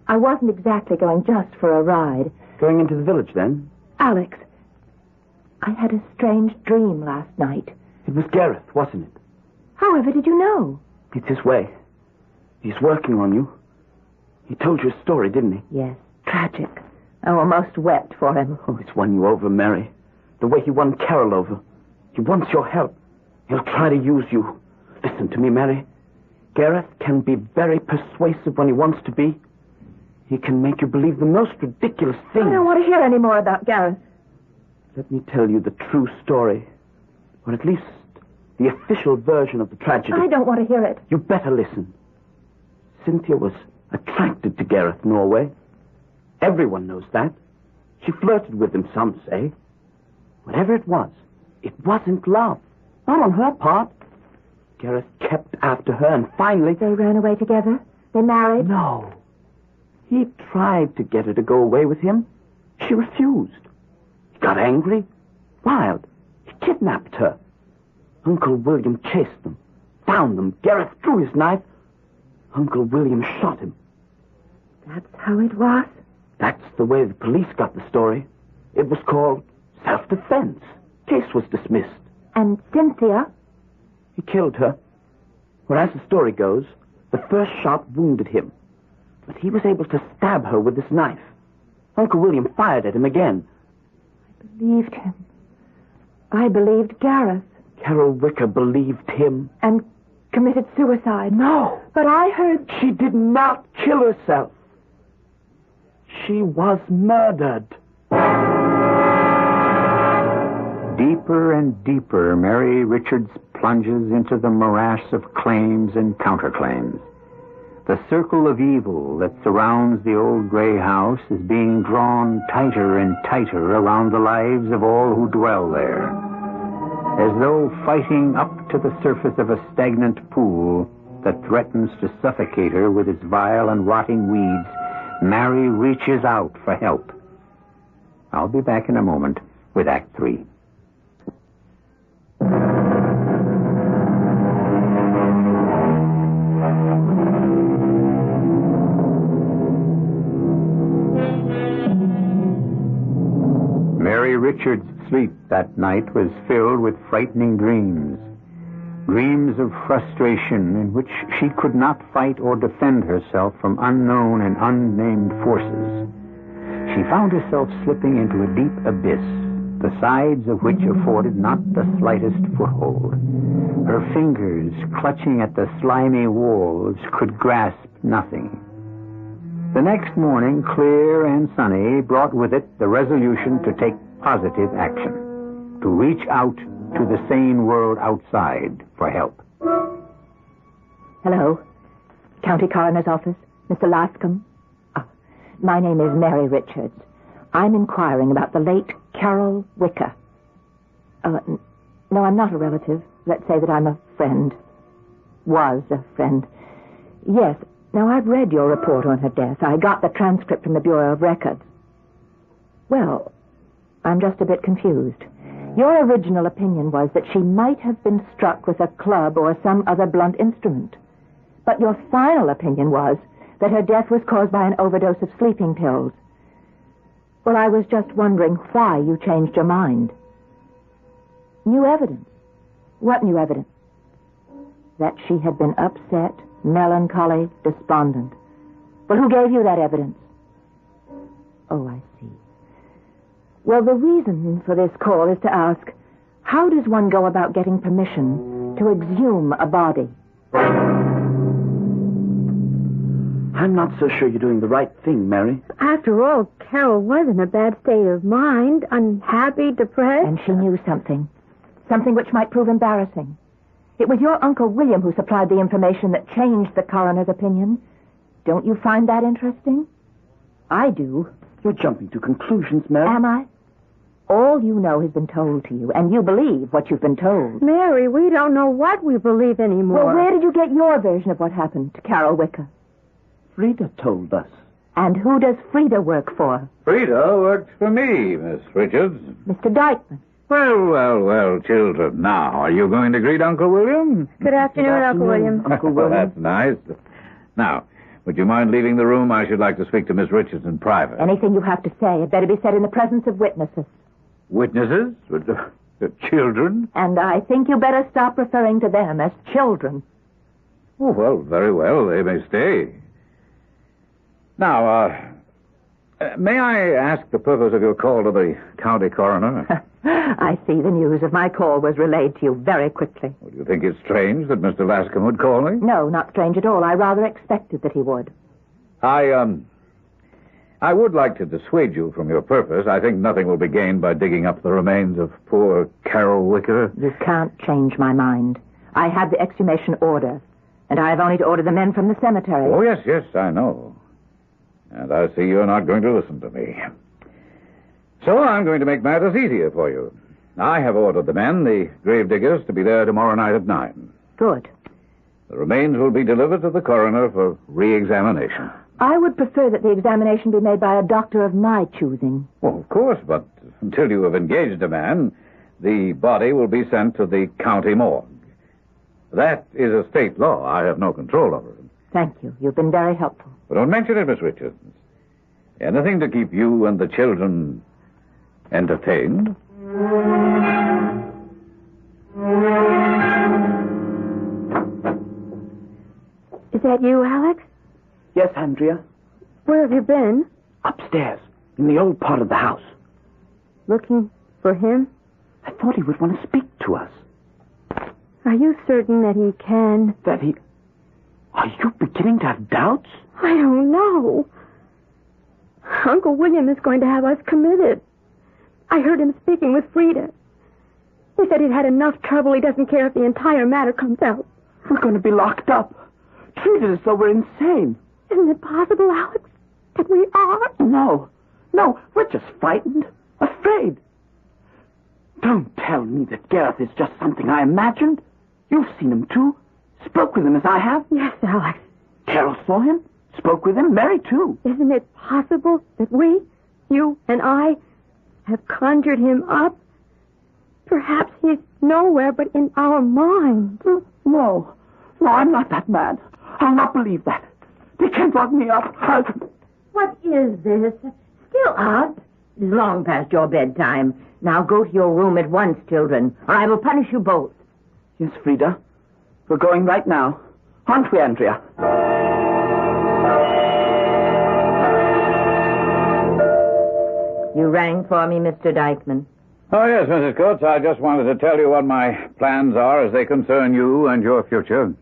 Speaker 9: I wasn't exactly going just for a ride.
Speaker 2: Going into the village, then?
Speaker 9: Alex, I had a strange dream last night.
Speaker 2: It was Gareth, wasn't it?
Speaker 9: However did you know?
Speaker 2: It's his way. He's working on you. He told you a story, didn't he?
Speaker 9: Yes, tragic. I almost wept for him.
Speaker 2: Oh, he's won you over, Mary. The way he won Carol over. He wants your help. He'll try to use you. Listen to me, Mary. Gareth can be very persuasive when he wants to be. He can make you believe the most ridiculous things.
Speaker 9: I don't want to hear any more about Gareth.
Speaker 2: Let me tell you the true story. Or at least the official version of the tragedy.
Speaker 9: I don't want to hear it.
Speaker 2: You better listen. Cynthia was attracted to Gareth Norway. Everyone knows that. She flirted with him, some say. Whatever it wasn't love. Not on her part. Gareth kept after her, and finally...
Speaker 9: They ran away together? They married?
Speaker 2: No. He tried to get her to go away with him. She refused. He got angry, wild. He kidnapped her. Uncle William chased them, found them. Gareth drew his knife. Uncle William shot him.
Speaker 9: That's how it was?
Speaker 2: That's the way the police got the story. It was called self-defense. Case was dismissed.
Speaker 9: And Cynthia?
Speaker 2: He killed her. Well, as the story goes, the first shot wounded him. But he was able to stab her with his knife. Uncle William fired at him again.
Speaker 9: I believed him. I believed Gareth.
Speaker 2: Carol Wicker believed him.
Speaker 9: And committed suicide.
Speaker 2: No.
Speaker 9: But I heard...
Speaker 2: She did not kill herself. she was murdered.
Speaker 12: Deeper and deeper, Mary Richards plunges into the morass of claims and counterclaims. The circle of evil that surrounds the old gray house is being drawn tighter and tighter around the lives of all who dwell there. As though fighting up to the surface of a stagnant pool that threatens to suffocate her with its vile and rotting weeds, Mary reaches out for help. I'll be back in a moment with Act 3. Mary Richards' sleep that night was filled with frightening dreams. Dreams of frustration in which she could not fight or defend herself from unknown and unnamed forces. She found herself slipping into a deep abyss, the sides of which afforded not the slightest foothold. Her fingers, clutching at the slimy walls, could grasp nothing. The next morning, clear and sunny, brought with it the resolution to take positive action, to reach out to the sane world outside for help.
Speaker 9: Hello. County Coroner's Office. Mr. Lascombe. My name is Mary Richards. I'm inquiring about the late Carol Wicker. No, I'm not a relative. Let's say that I'm a friend. Was a friend. Yes. Now, I've read your report on her death. I got the transcript from the Bureau of Records. Well, I'm just a bit confused. Your original opinion was that she might have been struck with a club or some other blunt instrument. But your final opinion was that her death was caused by an overdose of sleeping pills. Well, I was just wondering why you changed your mind. New evidence. What new evidence? That she had been upset, melancholy, despondent. Well, who gave you that evidence? Oh, I see. Well, the reason for this call is to ask, how does one go about getting permission to exhume a body?
Speaker 2: I'm not so sure you're doing the right thing, Mary.
Speaker 6: After all, Carol was in a bad state of mind, unhappy, depressed.
Speaker 9: And she knew something. Something which might prove embarrassing. It was your Uncle William who supplied the information that changed the coroner's opinion. Don't you find that interesting? I do.
Speaker 2: You're jumping to conclusions, Mary.
Speaker 9: Am I? All you know has been told to you, and you believe what you've been told.
Speaker 6: Mary, we don't know what we believe anymore.
Speaker 9: Well, where did you get your version of what happened to Carol Wicker?
Speaker 2: Frida told us.
Speaker 9: And who does Frida work for?
Speaker 17: Frida works for me, Miss Richards.
Speaker 9: Mr. Dykeman.
Speaker 17: Well, children. Now, are you going to greet Uncle William?
Speaker 6: Good afternoon, Uncle William.
Speaker 17: Uncle William. That's nice. Now, would you mind leaving the room? I should like to speak to Miss Richards in private.
Speaker 9: Anything you have to say had better be said in the presence of witnesses.
Speaker 17: Witnesses? Children?
Speaker 9: And I think you better stop referring to them as children.
Speaker 17: Oh, well, very well. They may stay. Now, may I ask the purpose of your call to the county coroner?
Speaker 9: I see the news of my call was relayed to you very quickly.
Speaker 17: Well, do you think it's strange that Mr. Lascombe would call me?
Speaker 9: No, not strange at all. I rather expected that he would.
Speaker 17: I would like to dissuade you from your purpose. I think nothing will be gained by digging up the remains of poor Carol Wicker.
Speaker 9: You can't change my mind. I have the exhumation order, and I have only to order the men from the cemetery.
Speaker 17: Oh, yes, I know. And I see you're not going to listen to me. So I'm going to make matters easier for you. I have ordered the men, the gravediggers, to be there tomorrow night at 9.
Speaker 9: Good.
Speaker 17: The remains will be delivered to the coroner for re-examination.
Speaker 9: I would prefer that the examination be made by a doctor of my choosing.
Speaker 17: Well, of course, but until you have engaged a man, the body will be sent to the county morgue. That is a state law. I have no control over it.
Speaker 9: Thank you. You've been very helpful.
Speaker 17: But don't mention it, Miss Richards. Anything to keep you and the children entertained.
Speaker 6: Is that you, Alex?
Speaker 2: Yes, Andrea.
Speaker 6: Where have you been?
Speaker 2: Upstairs, in the old part of the house.
Speaker 6: Looking for him?
Speaker 2: I thought he would want to speak to us.
Speaker 6: Are you certain that he can?
Speaker 2: That he... Are you beginning to have doubts?
Speaker 6: I don't know. Uncle William is going to have us committed. I heard him speaking with Frida. He said he'd had enough trouble. He doesn't care if the entire matter comes out.
Speaker 2: We're going to be locked up. Treated as though we're insane.
Speaker 6: Isn't it possible, Alex, that we are?
Speaker 2: No, we're just frightened, afraid. Don't tell me that Gareth is just something I imagined. You've seen him, too. Spoke with him as I have.
Speaker 6: Yes, Alex.
Speaker 2: Carol saw him. Spoke with him. Mary, too.
Speaker 6: Isn't it possible that we, you and I, have conjured him up? Perhaps he's nowhere but in our minds.
Speaker 2: No, I'm not that mad. I'll not believe that. They can't lock me up.
Speaker 11: What is this? Still up? It's long past your bedtime. Now go to your room at once, children, or I will punish you both.
Speaker 2: Yes, Frida. We're going right now. Aren't we, Andrea?
Speaker 11: You rang for me, Mr. Dykeman.
Speaker 17: Oh, yes, Mrs. Coates. I just wanted to tell you what my plans are as they concern you and your future.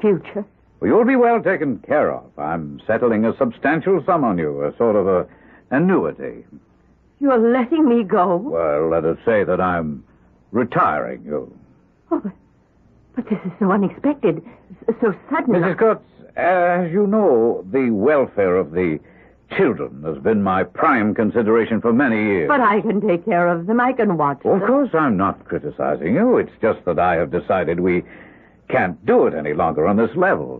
Speaker 11: Future?
Speaker 17: Well, you'll be well taken care of. I'm settling a substantial sum on you, a sort of a annuity.
Speaker 11: You're letting me go?
Speaker 17: Well, let us say that I'm retiring you.
Speaker 11: Oh, but this is so unexpected, so sudden.
Speaker 17: Mrs. Coates, as you know, the welfare of the children has been my prime consideration for many years.
Speaker 11: But I can take care of them. I can watch them.
Speaker 17: Of course, I'm not criticizing you. It's just that I have decided we can't do it any longer on this level.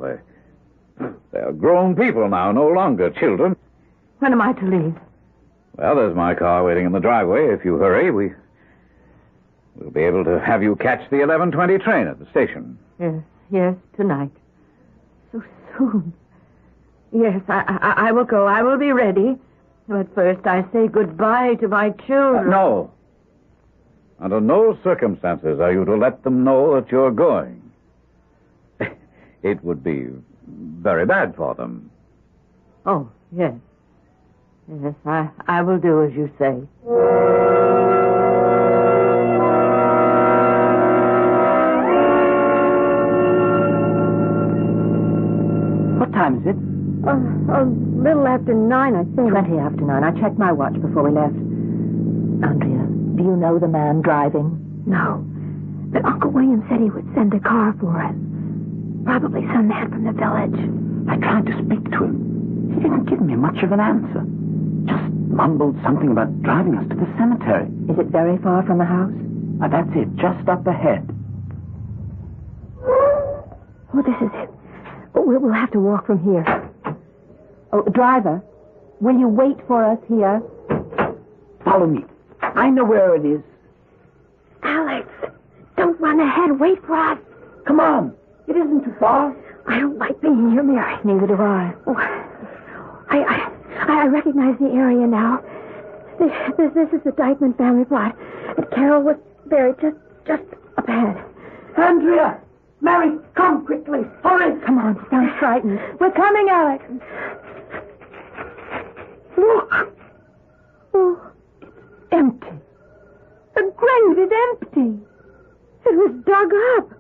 Speaker 17: They're grown people now, no longer children.
Speaker 11: When am I to leave?
Speaker 17: Well, there's my car waiting in the driveway. If you hurry, we'll be able to have you catch the 11:20 train at the station.
Speaker 11: Yes, tonight. So soon. Yes, I will go. I will be ready. But first I say goodbye to my children.
Speaker 17: No. Under no circumstances are you to let them know that you're going. It would be very bad for them.
Speaker 11: Oh, yes. Yes, I will do as you say.
Speaker 2: What time is it?
Speaker 6: A little after 9, I think.
Speaker 9: 20 after 9. I checked my watch before we left. Andrea, do you know the man driving?
Speaker 6: No. But Uncle William said he would send a car for us. Probably some man from the village.
Speaker 2: I tried to speak to him. He didn't give me much of an answer. Just mumbled something about driving us to the cemetery.
Speaker 9: Is it very far from the house?
Speaker 2: That's it, just up ahead.
Speaker 6: Oh, this is it. We'll have to walk from here.
Speaker 9: Oh, driver, will you wait for us here?
Speaker 2: Follow me. I know where it is.
Speaker 6: Alex, don't run ahead. Wait for us.
Speaker 2: Come on. It isn't too far.
Speaker 6: I don't like being here, Mary.
Speaker 9: Neither do I.
Speaker 6: Oh, I recognize the area now. This is the Dykeman family plot. And Carol was buried just up ahead.
Speaker 2: Andrea! Mary, come quickly. Hurry.
Speaker 9: Come on, sound frightened.
Speaker 6: We're coming, Alex. Look. Oh, it's empty. The grave is empty. It was dug up.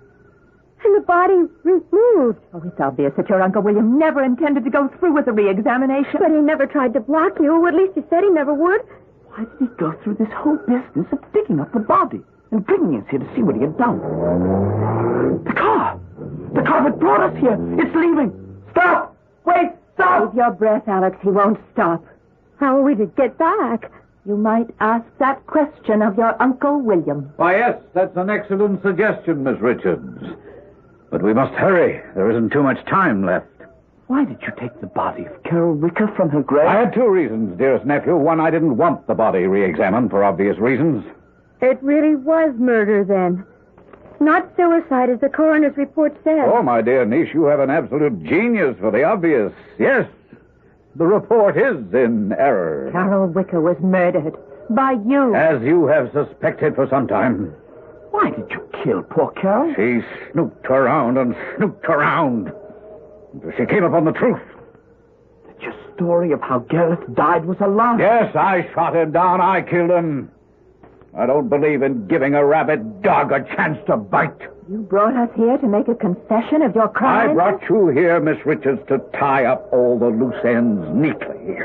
Speaker 6: And the body removed.
Speaker 9: Oh, it's obvious that your Uncle William never intended to go through with the re-examination.
Speaker 6: But he never tried to block you. Or at least he said he never would.
Speaker 2: Why did he go through this whole business of digging up the body and bringing us here to see what he had done? The car! The car that brought us here! It's leaving! Stop! Wait! Stop!
Speaker 9: Hold your breath, Alex. He won't stop.
Speaker 6: How are we to get back?
Speaker 9: You might ask that question of your Uncle William.
Speaker 17: Why, yes, that's an excellent suggestion, Miss Richards. But we must hurry. There isn't too much time left.
Speaker 2: Why did you take the body of Carol Wicker from her grave?
Speaker 17: I had two reasons, dearest nephew. One, I didn't want the body re-examined for obvious reasons.
Speaker 6: It really was murder, then. Not suicide, as the coroner's report says.
Speaker 17: Oh, my dear niece, you have an absolute genius for the obvious. Yes, the report is in error.
Speaker 9: Carol Wicker was murdered by you.
Speaker 17: As you have suspected for some time.
Speaker 2: Why did you kill poor Carol?
Speaker 17: She snooped around and snooped around until she came upon the truth.
Speaker 2: That your story of how Gareth died was a lie.
Speaker 17: Yes, I shot him down. I killed him. I don't believe in giving a rabid dog a chance to bite.
Speaker 9: You brought us here to make a confession of your crime?
Speaker 17: I brought you here, Miss Richards, to tie up all the loose ends neatly.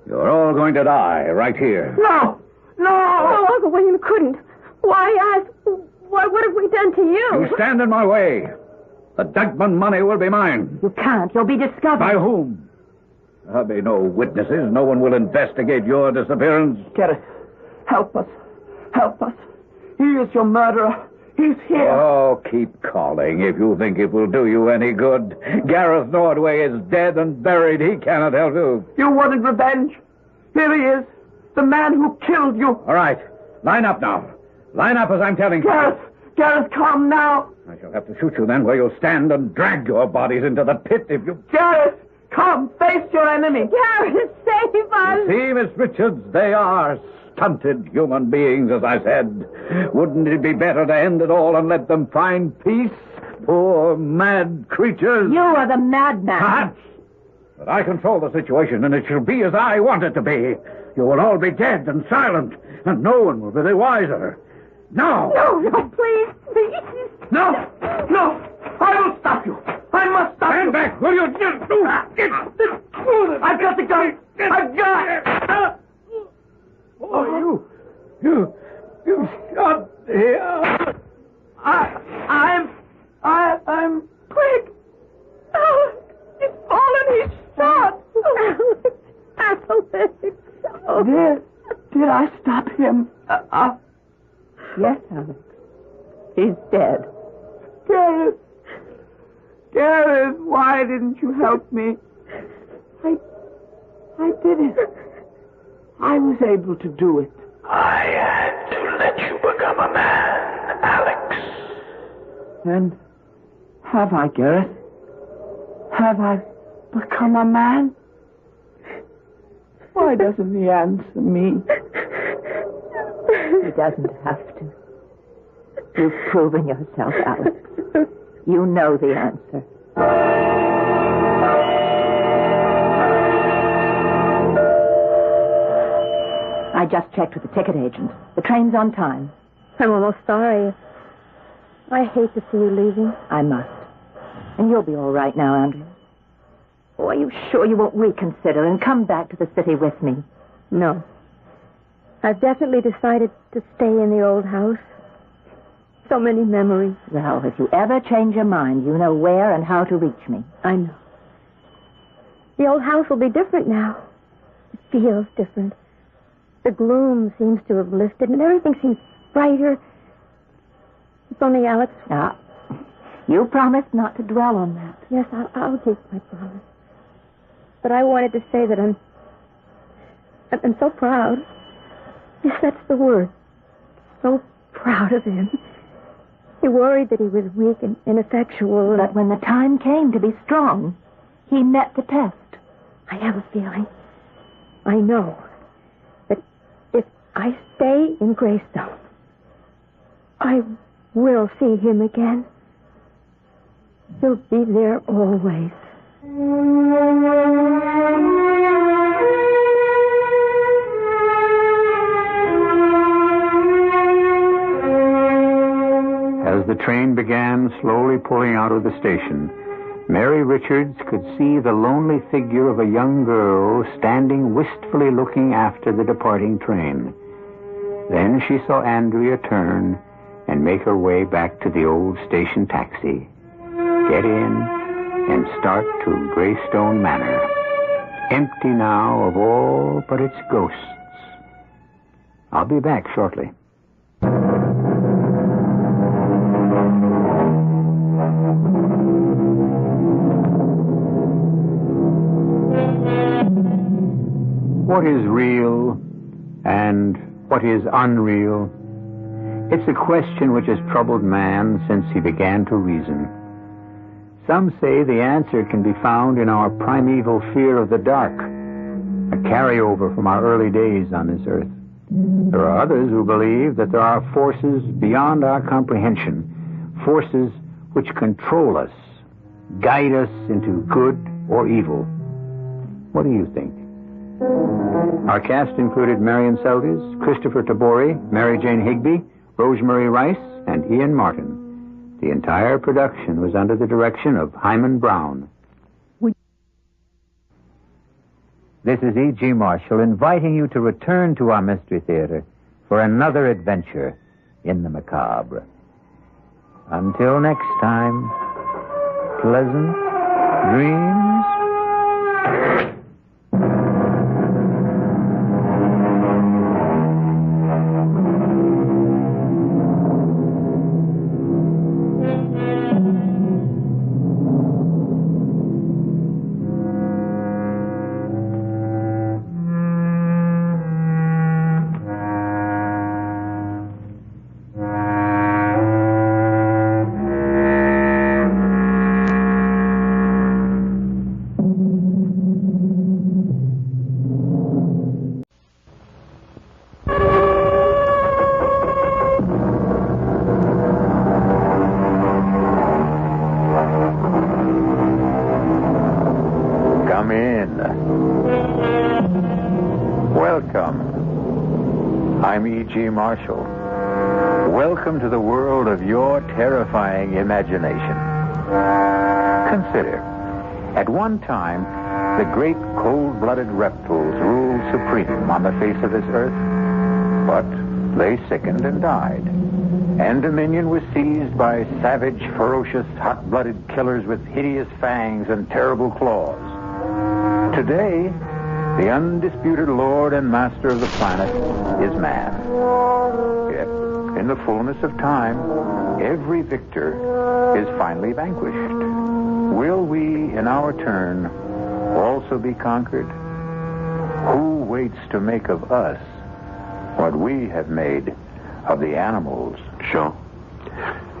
Speaker 17: You're all going to die right here.
Speaker 21: No! No, Uncle William couldn't. Why, what have we done to you?
Speaker 17: You stand in my way. The Dykeman money will be mine.
Speaker 9: You can't. You'll be discovered.
Speaker 17: By whom? There'll be no witnesses. No one will investigate your disappearance.
Speaker 21: Gareth, help us. Help us. He is your murderer. He's here.
Speaker 17: Oh, keep calling if you think it will do you any good. Gareth Nordway is dead and buried. He cannot help you.
Speaker 21: You wanted revenge. Here he is. The man who killed you.
Speaker 17: All right. Line up now. Line up as I'm telling you.
Speaker 21: Gareth, come now.
Speaker 17: I shall have to shoot you then where you'll stand and drag your bodies into the pit if you...
Speaker 21: Gareth, come. Face your enemy.
Speaker 6: Gareth, save us.
Speaker 17: See, Miss Richards, they are stunted human beings, as I said. Wouldn't it be better to end it all and let them find peace? Poor, mad creatures.
Speaker 9: You are the madman.
Speaker 17: Perhaps. But I control the situation, and it shall be as I want it to be. You will all be dead and silent, and no one will be the wiser. No!
Speaker 6: No, please.
Speaker 21: No! I will stop you. I must stop you.
Speaker 17: Stand back, will you?
Speaker 21: I've got the gun. I've got...
Speaker 17: Oh, you shot him.
Speaker 21: I'm quick. Oh, he's fallen. He's shot. Did I stop him?
Speaker 9: Yes, Alex. He's dead.
Speaker 21: Gareth, why didn't you help me? I did it. I was able to do it.
Speaker 13: I had to let you become a man, Alex.
Speaker 21: Then, have I, Gareth? Have I become a man? Why doesn't he answer me?
Speaker 9: He doesn't have to. You've proven yourself, Alex. You know the answer. I just checked with the ticket agent. The train's on time.
Speaker 6: I'm almost sorry. I hate to see you leaving.
Speaker 9: I must. And you'll be all right now, Andrea. Oh, are you sure you won't reconsider and come back to the city with me?
Speaker 6: No. I've definitely decided to stay in the old house. So many memories.
Speaker 9: Well, if you ever change your mind, you know where and how to reach me.
Speaker 6: I know. The old house will be different now. It feels different. The gloom seems to have lifted, and everything seems brighter. It's only Alex.
Speaker 9: Ah, you promised not to dwell on that.
Speaker 6: Yes, I'll keep my promise. But I wanted to say that I'm so proud. Yes, that's the word. So proud of him. He worried that he was weak and ineffectual.
Speaker 9: But when the time came to be strong, he met the test.
Speaker 6: I have a feeling. I know that if I stay in Greystone, I will see him again. He'll be there always.
Speaker 12: As the train began slowly pulling out of the station, Mary Richards could see the lonely figure of a young girl standing wistfully looking after the departing train. Then she saw Andrea turn and make her way back to the old station taxi, get in, and start to Greystone Manor, empty now of all but its ghosts. I'll be back shortly. What is real and what is unreal? It's a question which has troubled man since he began to reason. Some say the answer can be found in our primeval fear of the dark, a carryover from our early days on this earth. There are others who believe that there are forces beyond our comprehension, forces which control us, guide us into good or evil. What do you think? Our cast included Marion Seldes, Christopher Tabori, Mary Jane Higby, Rosemary Rice, and Ian Martin. The entire production was under the direction of Himan Brown. This is E.G. Marshall inviting you to return to our Mystery Theater for another adventure in the macabre. Until next time, pleasant dreams. I'm E.G. Marshall. Welcome to the world of your terrifying imagination. Consider, at one time, the great cold-blooded reptiles ruled supreme on the face of this earth. But they sickened and died, and dominion was seized by savage, ferocious, hot-blooded killers with hideous fangs and terrible claws. Today, the undisputed lord and master of the planet is man. Yet, in the fullness of time, every victor is finally vanquished. Will we, in our turn, also be conquered? Who waits to make of us what we have made of the animals?
Speaker 4: Jean?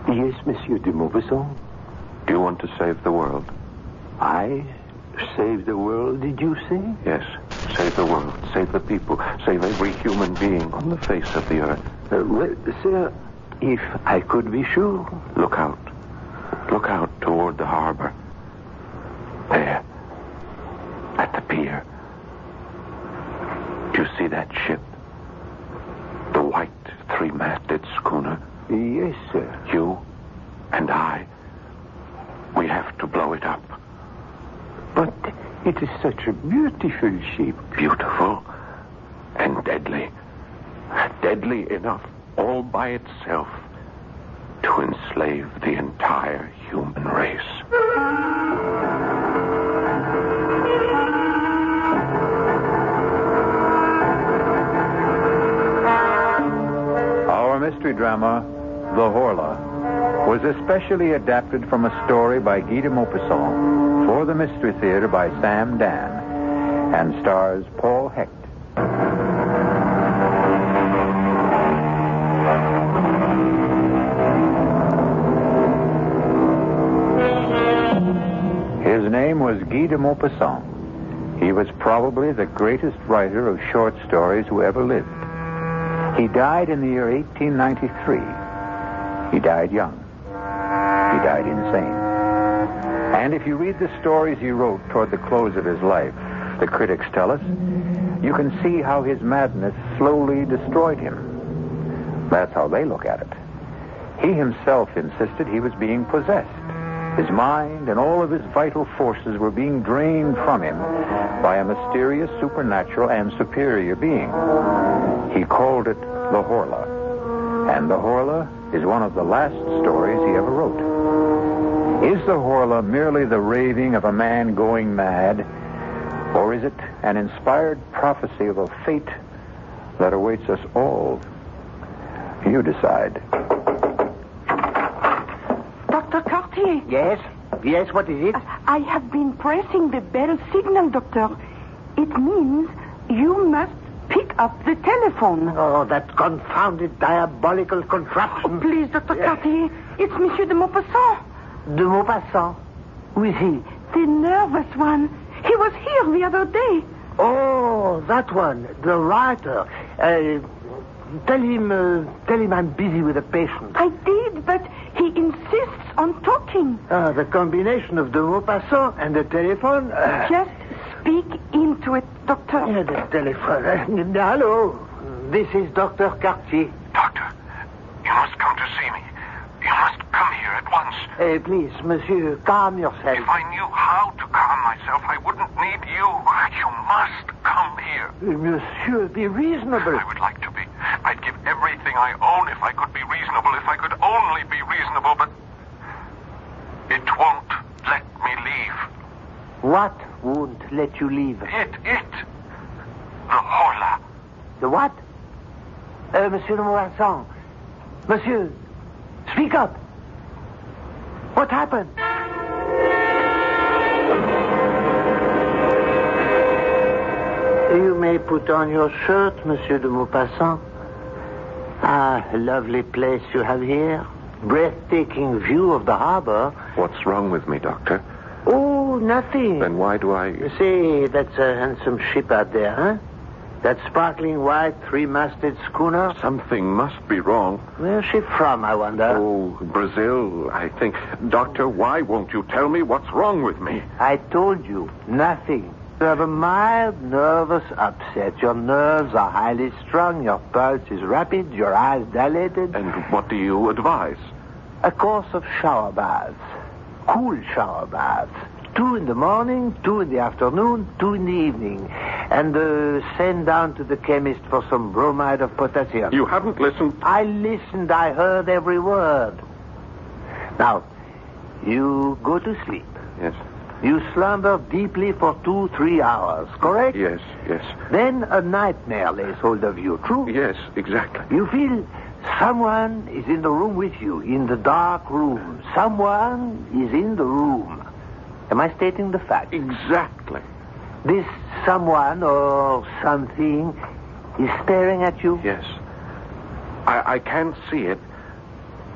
Speaker 4: Yes, Monsieur de Maupassant. Do you want to save the world? I? Save the world, did you say? Yes. Save the world. Save the people. Save every human being on the face of the earth. Well, sir, if I could be sure. Look out. Look out toward the harbor. There. At the pier. Do you see that ship? The white three-masted schooner? Yes, sir. You and I. We have to blow it up. But it is such a beautiful ship. Beautiful and deadly. Deadly enough all by itself to enslave the entire human race.
Speaker 12: Our mystery drama, The Horla, was especially adapted from a story by Guy de Maupassant for the Mystery Theater by Sam Dan and stars Paul Hecht. His name was Guy de Maupassant. He was probably the greatest writer of short stories who ever lived. He died in the year 1893. He died young. He died insane. And if you read the stories he wrote toward the close of his life, the critics tell us, you can see how his madness slowly destroyed him. That's how they look at it. He himself insisted he was being possessed. His mind and all of his vital forces were being drained from him by a mysterious, supernatural, and superior being. He called it the Horla. And the Horla is one of the last stories he ever wrote. Is the Horla merely the raving of a man going mad, or is it an inspired prophecy of a fate that awaits us all? You decide.
Speaker 20: Dr. Cartier.
Speaker 18: Yes? Yes, what is it?
Speaker 20: I have been pressing the bell signal, Doctor. It means you must pick up the telephone.
Speaker 18: Oh, that confounded diabolical contraption.
Speaker 20: Oh, please, Dr. Cartier. It's Monsieur de Maupassant.
Speaker 18: De Maupassant? Who is he?
Speaker 20: The nervous one. He was here the other day.
Speaker 18: Oh, that one. The writer. Tell him I'm busy with a patient.
Speaker 20: I did, but he insists on talking.
Speaker 18: The combination of de Maupassant and the telephone.
Speaker 20: Just speak into it, Doctor.
Speaker 18: Yeah, the telephone. Hello. This is Dr. Cartier.
Speaker 4: Doctor, you must come to see me. You must come here at once.
Speaker 18: Please, monsieur, calm yourself.
Speaker 4: If I knew how to calm myself, I wouldn't need you. You must
Speaker 18: Monsieur, be reasonable.
Speaker 4: I would like to be. I'd give everything I own if I could be reasonable, if I could only be reasonable, but it won't let me leave.
Speaker 18: What won't let you leave?
Speaker 4: It. The Horla.
Speaker 18: The what? Monsieur de Maupassant. Monsieur, speak up. What happened? You may put on your shirt, Monsieur de Maupassant. Ah, a lovely place you have here. Breathtaking view of the harbor.
Speaker 4: What's wrong with me, Doctor?
Speaker 18: Oh, nothing.
Speaker 4: Then why do I...
Speaker 18: You see, that's a handsome ship out there, huh? That sparkling white three-masted schooner.
Speaker 4: Something must be wrong.
Speaker 18: Where's she from, I wonder?
Speaker 4: Oh, Brazil, I think. Doctor, why won't you tell me what's wrong with me?
Speaker 18: I told you, nothing. You have a mild nervous upset. Your nerves are highly strung, your pulse is rapid, your eyes dilated.
Speaker 4: And what do you advise?
Speaker 18: A course of shower baths. Cool shower baths. 2 in the morning, 2 in the afternoon, 2 in the evening. And send down to the chemist for some bromide of potassium.
Speaker 4: You haven't listened?
Speaker 18: I listened. I heard every word. Now, you go to sleep.
Speaker 4: Yes.
Speaker 18: You slumber deeply for 2-3 hours, correct?
Speaker 4: Yes.
Speaker 18: Then a nightmare lays hold of you, true?
Speaker 4: Yes, exactly.
Speaker 18: You feel someone is in the room with you, in the dark room. Someone is in the room. Am I stating the fact?
Speaker 4: Exactly.
Speaker 18: This someone or something is staring at you?
Speaker 4: Yes. I can't see it,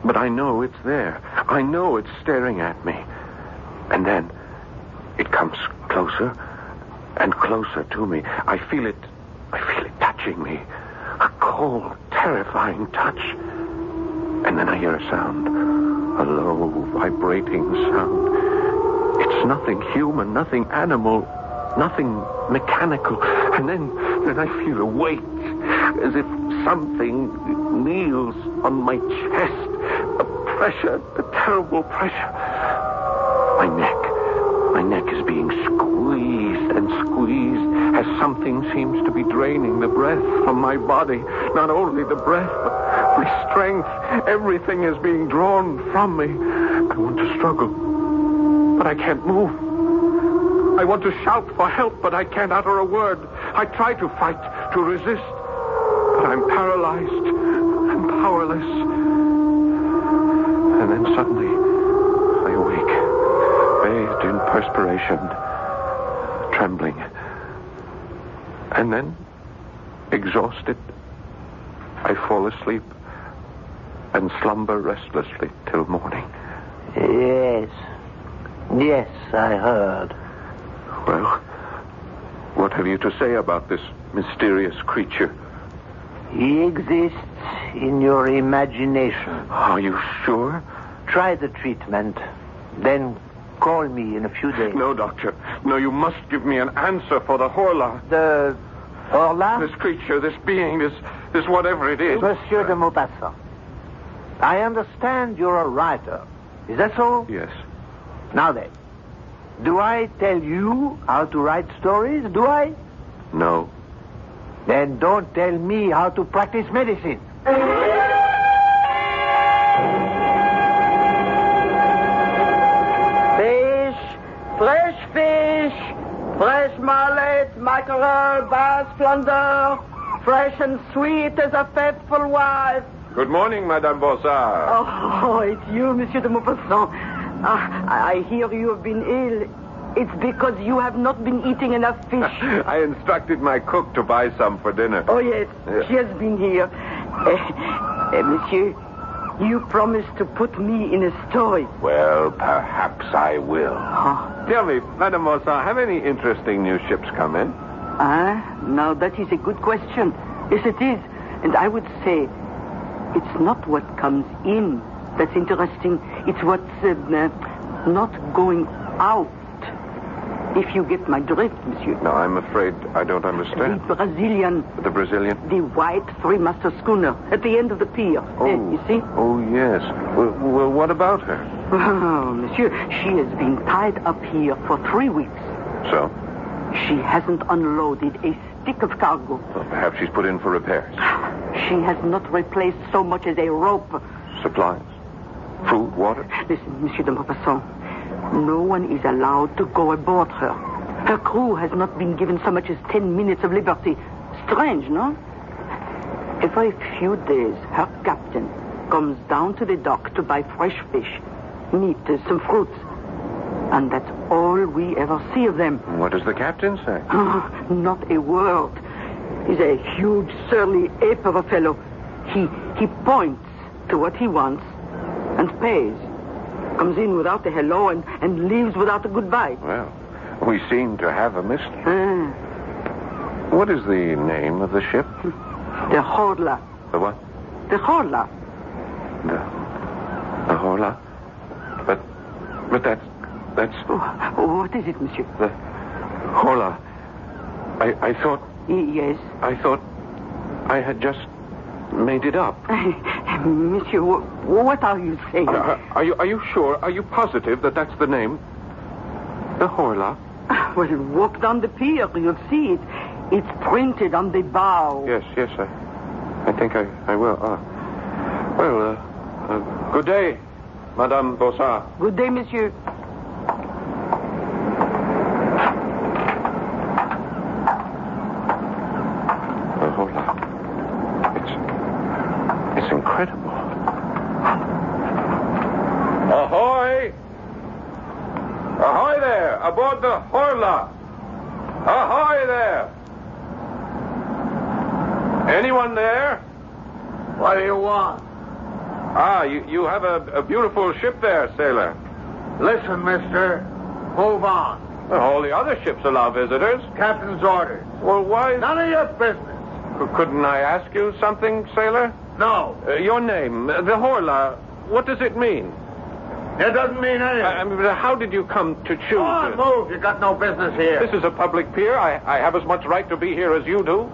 Speaker 4: but I know it's there. I know it's staring at me. And then it comes closer and closer to me. I feel it touching me. A cold, terrifying touch. And then I hear a sound. A low, vibrating sound. It's nothing human, nothing animal, nothing mechanical. And then I feel a weight, as if something kneels on my chest. A pressure, a terrible pressure. My neck is being squeezed and squeezed as something seems to be draining the breath from my body. Not only the breath, but my strength. Everything is being drawn from me. I want to struggle, but I can't move. I want to shout for help, but I can't utter a word. I try to fight, to resist, but I'm paralyzed and powerless. And then suddenly, I awake, bathed in perspiration, trembling. And then, exhausted, I fall asleep and slumber restlessly till morning.
Speaker 18: Yes, I heard.
Speaker 4: Well, what have you to say about this mysterious creature?
Speaker 18: He exists in your imagination.
Speaker 4: Are you sure?
Speaker 18: Try the treatment, then call me in a few days.
Speaker 4: No, Doctor. No, you must give me an answer for the Horla.
Speaker 18: The Horla?
Speaker 4: This creature, this being, this whatever it is.
Speaker 18: Monsieur de Maupassant, I understand you're a writer. Is that so?
Speaker 4: Yes.
Speaker 18: Now then, do I tell you how to write stories? Do I?
Speaker 4: No.
Speaker 18: Then don't tell me how to practice medicine. Fish, fresh fish, fresh mullet, mackerel, bass, flounder, fresh and sweet as a faithful wife.
Speaker 4: Good morning, Madame Bossard.
Speaker 20: Oh, it's you, Monsieur de Maupassant. I hear you have been ill. It's because you have not been eating enough fish.
Speaker 4: I instructed my cook to buy some for dinner.
Speaker 20: Oh, yes. She has been here. Monsieur, you promised to put me in a story.
Speaker 4: Well, perhaps I will. Tell me, Madame Bossard, have any interesting new ships come in?
Speaker 20: Now that is a good question. Yes, it is. And I would say it's not what comes in that's interesting. It's what's not going out. If you get my drift, monsieur.
Speaker 4: No, I'm afraid I don't understand.
Speaker 20: The Brazilian.
Speaker 4: The Brazilian?
Speaker 20: The white three-master schooner at the end of the pier.
Speaker 4: Oh.
Speaker 20: You see?
Speaker 4: Oh, yes. Well, what about her?
Speaker 20: Oh, monsieur, she has been tied up here for 3 weeks.
Speaker 4: So?
Speaker 20: She hasn't unloaded a stick of cargo.
Speaker 4: Well, perhaps she's put in for repairs.
Speaker 20: She has not replaced so much as a rope.
Speaker 4: Supplies? Food, water?
Speaker 20: Listen, Monsieur de Maupassant, no one is allowed to go aboard her. Her crew has not been given so much as 10 minutes of liberty. Strange, no? Every few days, her captain comes down to the dock to buy fresh fish, meat, some fruits. And that's all we ever see of them.
Speaker 4: What does the captain say?
Speaker 20: Not a word. He's a huge, surly ape of a fellow. He points to what he wants and pays. Comes in without a hello and leaves without a goodbye.
Speaker 4: Well, we seem to have a mystery. What is the name of the ship?
Speaker 20: The Horla.
Speaker 4: The what?
Speaker 20: The Horla.
Speaker 4: The Horla? But that's...
Speaker 20: What is it, monsieur?
Speaker 4: The Horla. I thought...
Speaker 20: Yes?
Speaker 4: I thought I had just made it up.
Speaker 20: Monsieur, what are you saying?
Speaker 4: Are you sure? Are you positive that that's the name? The Horla?
Speaker 20: Well, walk down the pier. You'll see it. It's printed on the bow.
Speaker 4: Yes. I think I will. Good day, Madame Bossard.
Speaker 20: Good day, monsieur.
Speaker 4: The Horla. It's incredible. Ahoy! Ahoy there! Aboard the Horla! Ahoy there! Anyone there?
Speaker 18: What do you want?
Speaker 4: You have a beautiful ship there, sailor.
Speaker 18: Listen, mister. Move on.
Speaker 4: Well, all the other ships allow visitors.
Speaker 18: Captain's orders.
Speaker 4: Well, why...
Speaker 18: None of your business.
Speaker 4: Couldn't I ask you something, sailor?
Speaker 18: No.
Speaker 4: Your name, the Horla, what does it mean?
Speaker 18: It doesn't mean anything.
Speaker 4: How did you come to choose
Speaker 18: Go on, move. You got no business here.
Speaker 4: This is a public pier. I have as much right to be here as you do.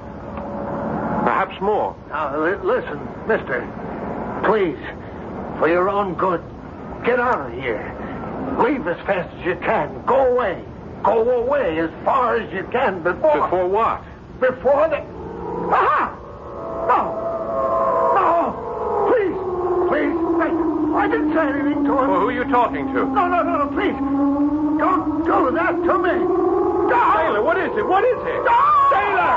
Speaker 4: Perhaps more.
Speaker 18: Now, listen, mister. Please, for your own good, get out of here. Leave as fast as you can. Go away. Go away as far as you can before...
Speaker 4: Before what?
Speaker 18: Before the... Aha! No! Please. I didn't say anything to him.
Speaker 4: Well, who are you talking to?
Speaker 18: No, please. Don't do that to me. No!
Speaker 4: Sailor, what is it? What is it?
Speaker 18: No!
Speaker 4: Sailor!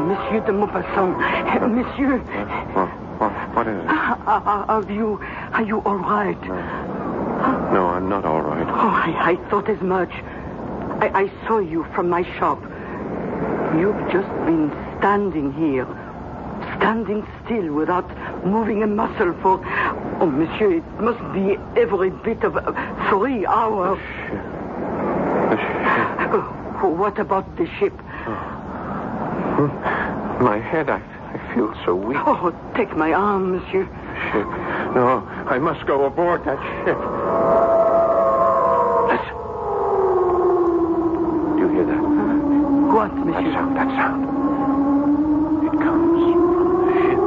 Speaker 20: Monsieur de Maupassant. Monsieur.
Speaker 4: What is it?
Speaker 20: Are you all right?
Speaker 4: No, I'm not all right.
Speaker 20: I thought as much. I saw you from my shop. You've just been standing here. Standing still without moving a muscle for... Oh, monsieur, it must be every bit of 3 hours.
Speaker 4: The ship.
Speaker 20: What about the ship?
Speaker 4: My head, I feel so weak.
Speaker 20: Oh, take my arm, monsieur.
Speaker 4: Ship. No, I must go aboard that ship. Listen. Do you hear that?
Speaker 20: What, monsieur?
Speaker 4: That sound. It comes from the ship.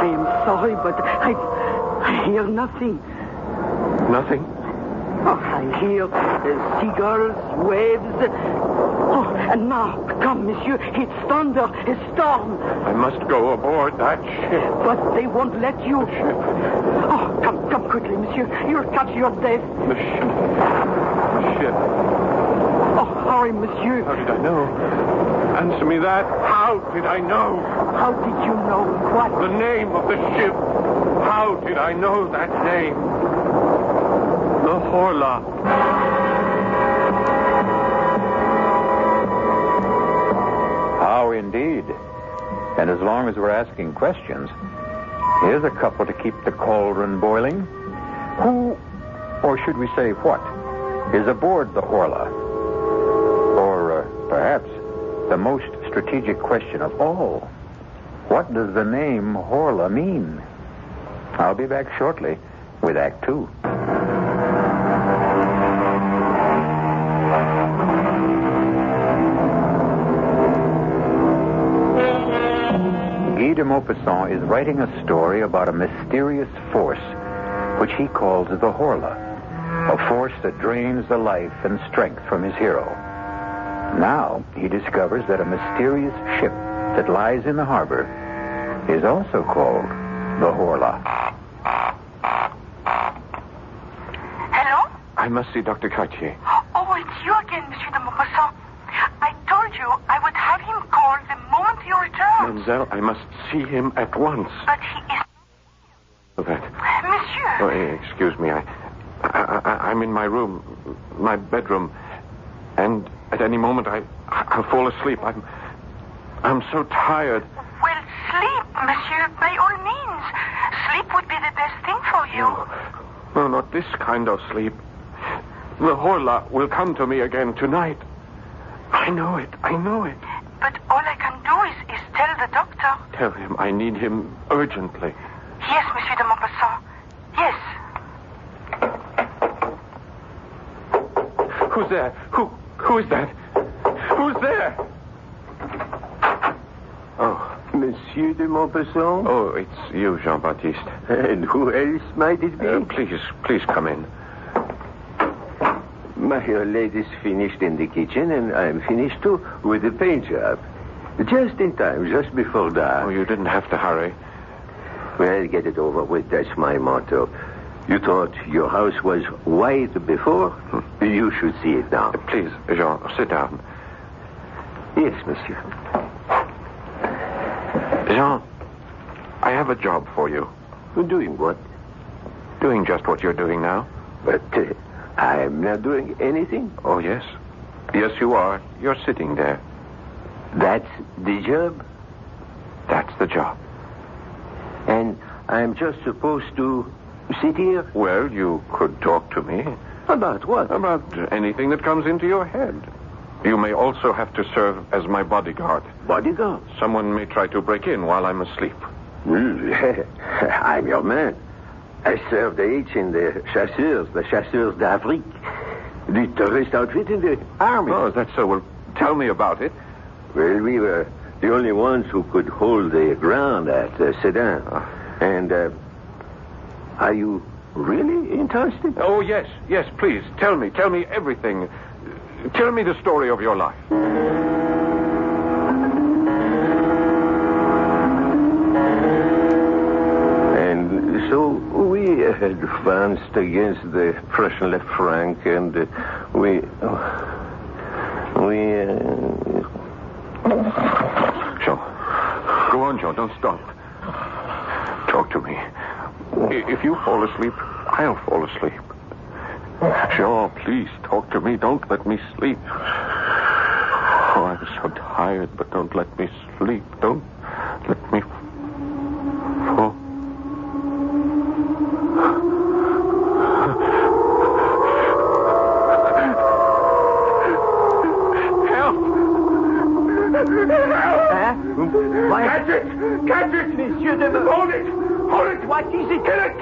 Speaker 20: I am sorry, but I hear nothing.
Speaker 4: Nothing?
Speaker 20: Oh, I hear seagulls, waves. Oh, and now, come, monsieur, it's thunder, a storm.
Speaker 4: I must go aboard that ship.
Speaker 20: But they won't let you.
Speaker 4: The ship.
Speaker 20: Oh, come quickly, monsieur. You'll catch your death.
Speaker 4: The ship.
Speaker 20: Oh, hurry, monsieur.
Speaker 4: How did I know? Answer me that. How did I know?
Speaker 20: How did you know what?
Speaker 4: The name of the ship. How did I know that name? The Horla.
Speaker 12: How indeed. And as long as we're asking questions, here's a couple to keep the cauldron boiling. Who, or should we say what, is aboard the Horla? Or perhaps the most strategic question of all, what does the name Horla mean? I'll be back shortly with Act 2. Guy de Maupassant is writing a story about a mysterious force which he calls the Horla, a force that drains the life and strength from his hero. Now he discovers that a mysterious ship that lies in the harbor is also called the Horla.
Speaker 15: Hello?
Speaker 4: I must see Dr. Cartier.
Speaker 15: Oh, it's you again, Monsieur de Maupassant. I told you I would have him call the moment you return.
Speaker 4: Mademoiselle, I must see him at once.
Speaker 15: But he is... Monsieur!
Speaker 4: Oh, excuse me. I'm in my room, my bedroom, and at any moment I'll fall asleep. I'm so tired.
Speaker 15: Well, sleep, Monsieur, by all means. Sleep would be the best thing for you.
Speaker 4: No, not this kind of sleep. The Horla will come to me again tonight. I know it.
Speaker 15: But all I can do is tell the doctor.
Speaker 4: Tell him I need him urgently.
Speaker 15: Yes, Monsieur de Maupassant. Yes.
Speaker 4: Who's there? Who is that? Who's there? Oh.
Speaker 1: Monsieur de Maupassant?
Speaker 4: Oh, it's you, Jean-Baptiste.
Speaker 1: And who else might it be?
Speaker 4: Please come in.
Speaker 1: My lady's finished in the kitchen, and I'm finished, too, with the paint job. Just in time, just before dark.
Speaker 4: Oh, you didn't have to hurry.
Speaker 1: Well, get it over with. That's my motto. You thought your house was white before? You should see it now.
Speaker 4: Please, Jean, sit down.
Speaker 1: Yes, monsieur.
Speaker 4: Jean, I have a job for you.
Speaker 1: Doing what?
Speaker 4: Doing just what you're doing now.
Speaker 1: But I'm not doing anything.
Speaker 4: Oh, yes. Yes, you are. You're sitting there.
Speaker 1: That's the job?
Speaker 4: That's the job.
Speaker 1: And I'm just supposed to sit here?
Speaker 4: Well, you could talk to me.
Speaker 1: About what?
Speaker 4: About anything that comes into your head. You may also have to serve as my bodyguard.
Speaker 1: Bodyguard?
Speaker 4: Someone may try to break in while I'm asleep.
Speaker 1: I'm your man. I served H in the Chasseurs d'Afrique. The tourist outfit in the army.
Speaker 4: Oh, is that so? Well, tell me about it.
Speaker 1: Well, we were the only ones who could hold the ground at Sedan. And, are you really interested?
Speaker 4: Oh, yes, please. Tell me everything. Tell me the story of your life.
Speaker 1: And so we advanced against the Prussian left flank, and we...
Speaker 4: Jean, go on, Jean. Don't stop. Talk to me. If you fall asleep, I'll fall asleep. Jean, please talk to me. Don't let me sleep. Oh, I'm so tired, but don't let me sleep. Don't let me fall.
Speaker 1: Catch it! Monsieur de... Hold it!
Speaker 20: What is it?
Speaker 1: Kill it!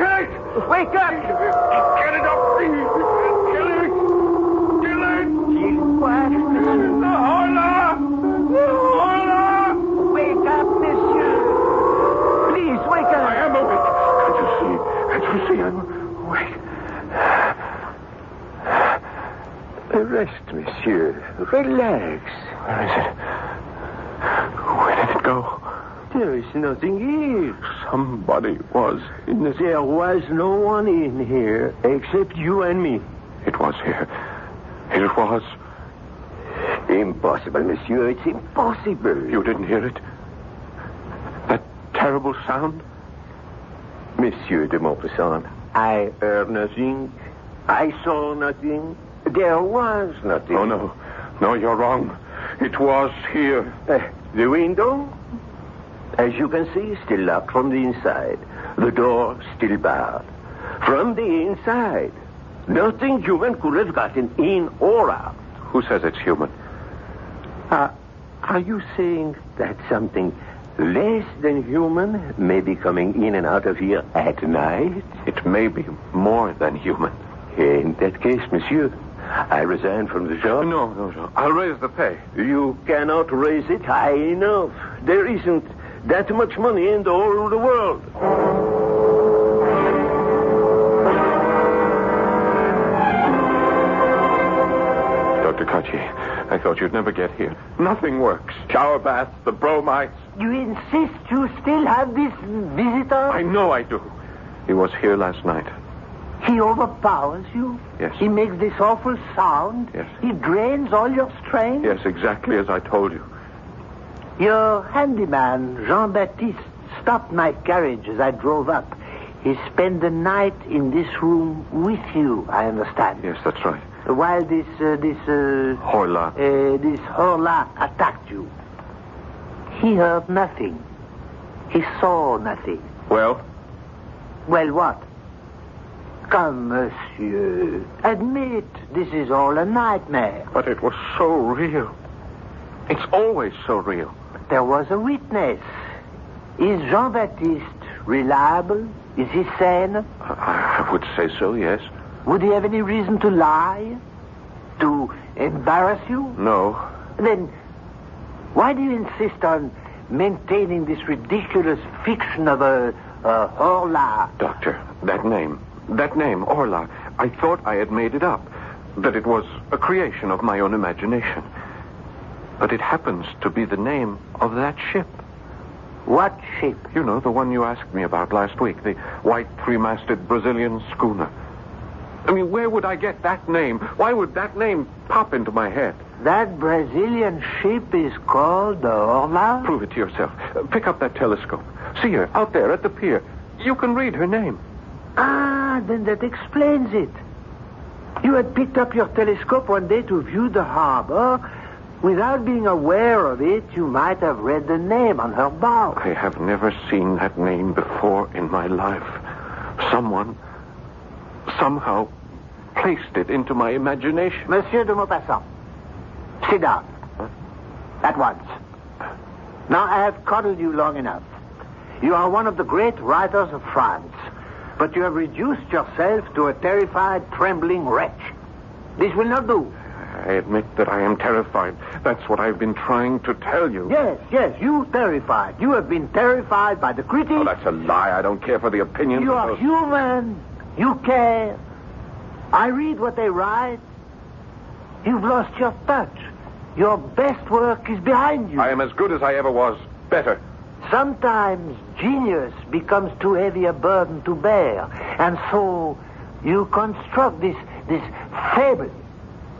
Speaker 20: Wake up!
Speaker 1: Get it up, please! Kill it!
Speaker 20: Kill what?
Speaker 1: The Horla!
Speaker 20: Wake up, monsieur! Please, wake up!
Speaker 1: I am awake. Can't you see? I'm awake. Rest, monsieur. Relax.
Speaker 4: Where is it? Where did it go?
Speaker 1: There is nothing here.
Speaker 4: Somebody was in this...
Speaker 1: There was no one in here except you and me.
Speaker 4: It was here. It was...
Speaker 1: Impossible, monsieur. It's impossible.
Speaker 4: You didn't hear it? That terrible sound?
Speaker 1: Monsieur de Maupassant, I heard nothing. I saw nothing. There was nothing.
Speaker 4: Oh, no. No, you're wrong. It was here.
Speaker 1: The window? As you can see, still locked from the inside. The door still barred. From the inside. Nothing human could have gotten in or out.
Speaker 4: Who says it's human?
Speaker 1: Are you saying that something less than human may be coming in and out of here at night?
Speaker 4: It may be more than human.
Speaker 1: In that case, monsieur, I resign from the job.
Speaker 4: No. I'll raise the pay.
Speaker 1: You cannot raise it high enough. There isn't that much money in the whole of the world.
Speaker 4: Dr. Kachi, I thought you'd never get here. Nothing works. Shower baths, the bromides.
Speaker 7: You insist you still have this visitor?
Speaker 4: I know I do. He was here last night.
Speaker 7: He overpowers you?
Speaker 4: Yes.
Speaker 7: He makes this awful sound?
Speaker 4: Yes.
Speaker 7: He drains all your strength?
Speaker 4: Yes, exactly as I told you.
Speaker 7: Your handyman, Jean-Baptiste, stopped my carriage as I drove up. He spent the night in this room with you, I understand.
Speaker 4: Yes, that's right.
Speaker 7: While this
Speaker 4: Horla.
Speaker 7: This Horla attacked you. He heard nothing. He saw nothing.
Speaker 4: Well?
Speaker 7: Well, what? Come, monsieur. Admit this is all a nightmare.
Speaker 4: But it was so real. It's always so real.
Speaker 7: But there was a witness. Is Jean-Baptiste reliable? Is he sane?
Speaker 4: I would say so, yes.
Speaker 7: Would he have any reason to lie? To embarrass you?
Speaker 4: No.
Speaker 7: Then why do you insist on maintaining this ridiculous fiction of a Horla?
Speaker 4: Doctor, that name, Horla, I thought I had made it up. That it was a creation of my own imagination. But it happens to be the name of that ship.
Speaker 7: What ship?
Speaker 4: You know, the one you asked me about last week. The white three-masted Brazilian schooner. I mean, where would I get that name? Why would that name pop into my head?
Speaker 7: That Brazilian ship is called the Horla?
Speaker 4: Prove it to yourself. Pick up that telescope. See her out there at the pier. You can read her name.
Speaker 7: Ah, then that explains it. You had picked up your telescope one day to view the harbor. Without being aware of it, you might have read the name on her bow.
Speaker 4: I have never seen that name before in my life. Someone, somehow, placed it into my imagination.
Speaker 7: Monsieur de Maupassant, sit down. At once. Now, I have coddled you long enough. You are one of the great writers of France, but you have reduced yourself to a terrified, trembling wretch. This will not do.
Speaker 4: I admit that I am terrified. That's what I've been trying to tell you.
Speaker 7: Yes, you terrified. You have been terrified by the critics.
Speaker 4: Oh, that's a lie. I don't care for the opinions
Speaker 7: You
Speaker 4: of
Speaker 7: are
Speaker 4: those...
Speaker 7: human. You care. I read what they write. You've lost your touch. Your best work is behind you.
Speaker 4: I am as good as I ever was. Better.
Speaker 7: Sometimes genius becomes too heavy a burden to bear. And so you construct this fable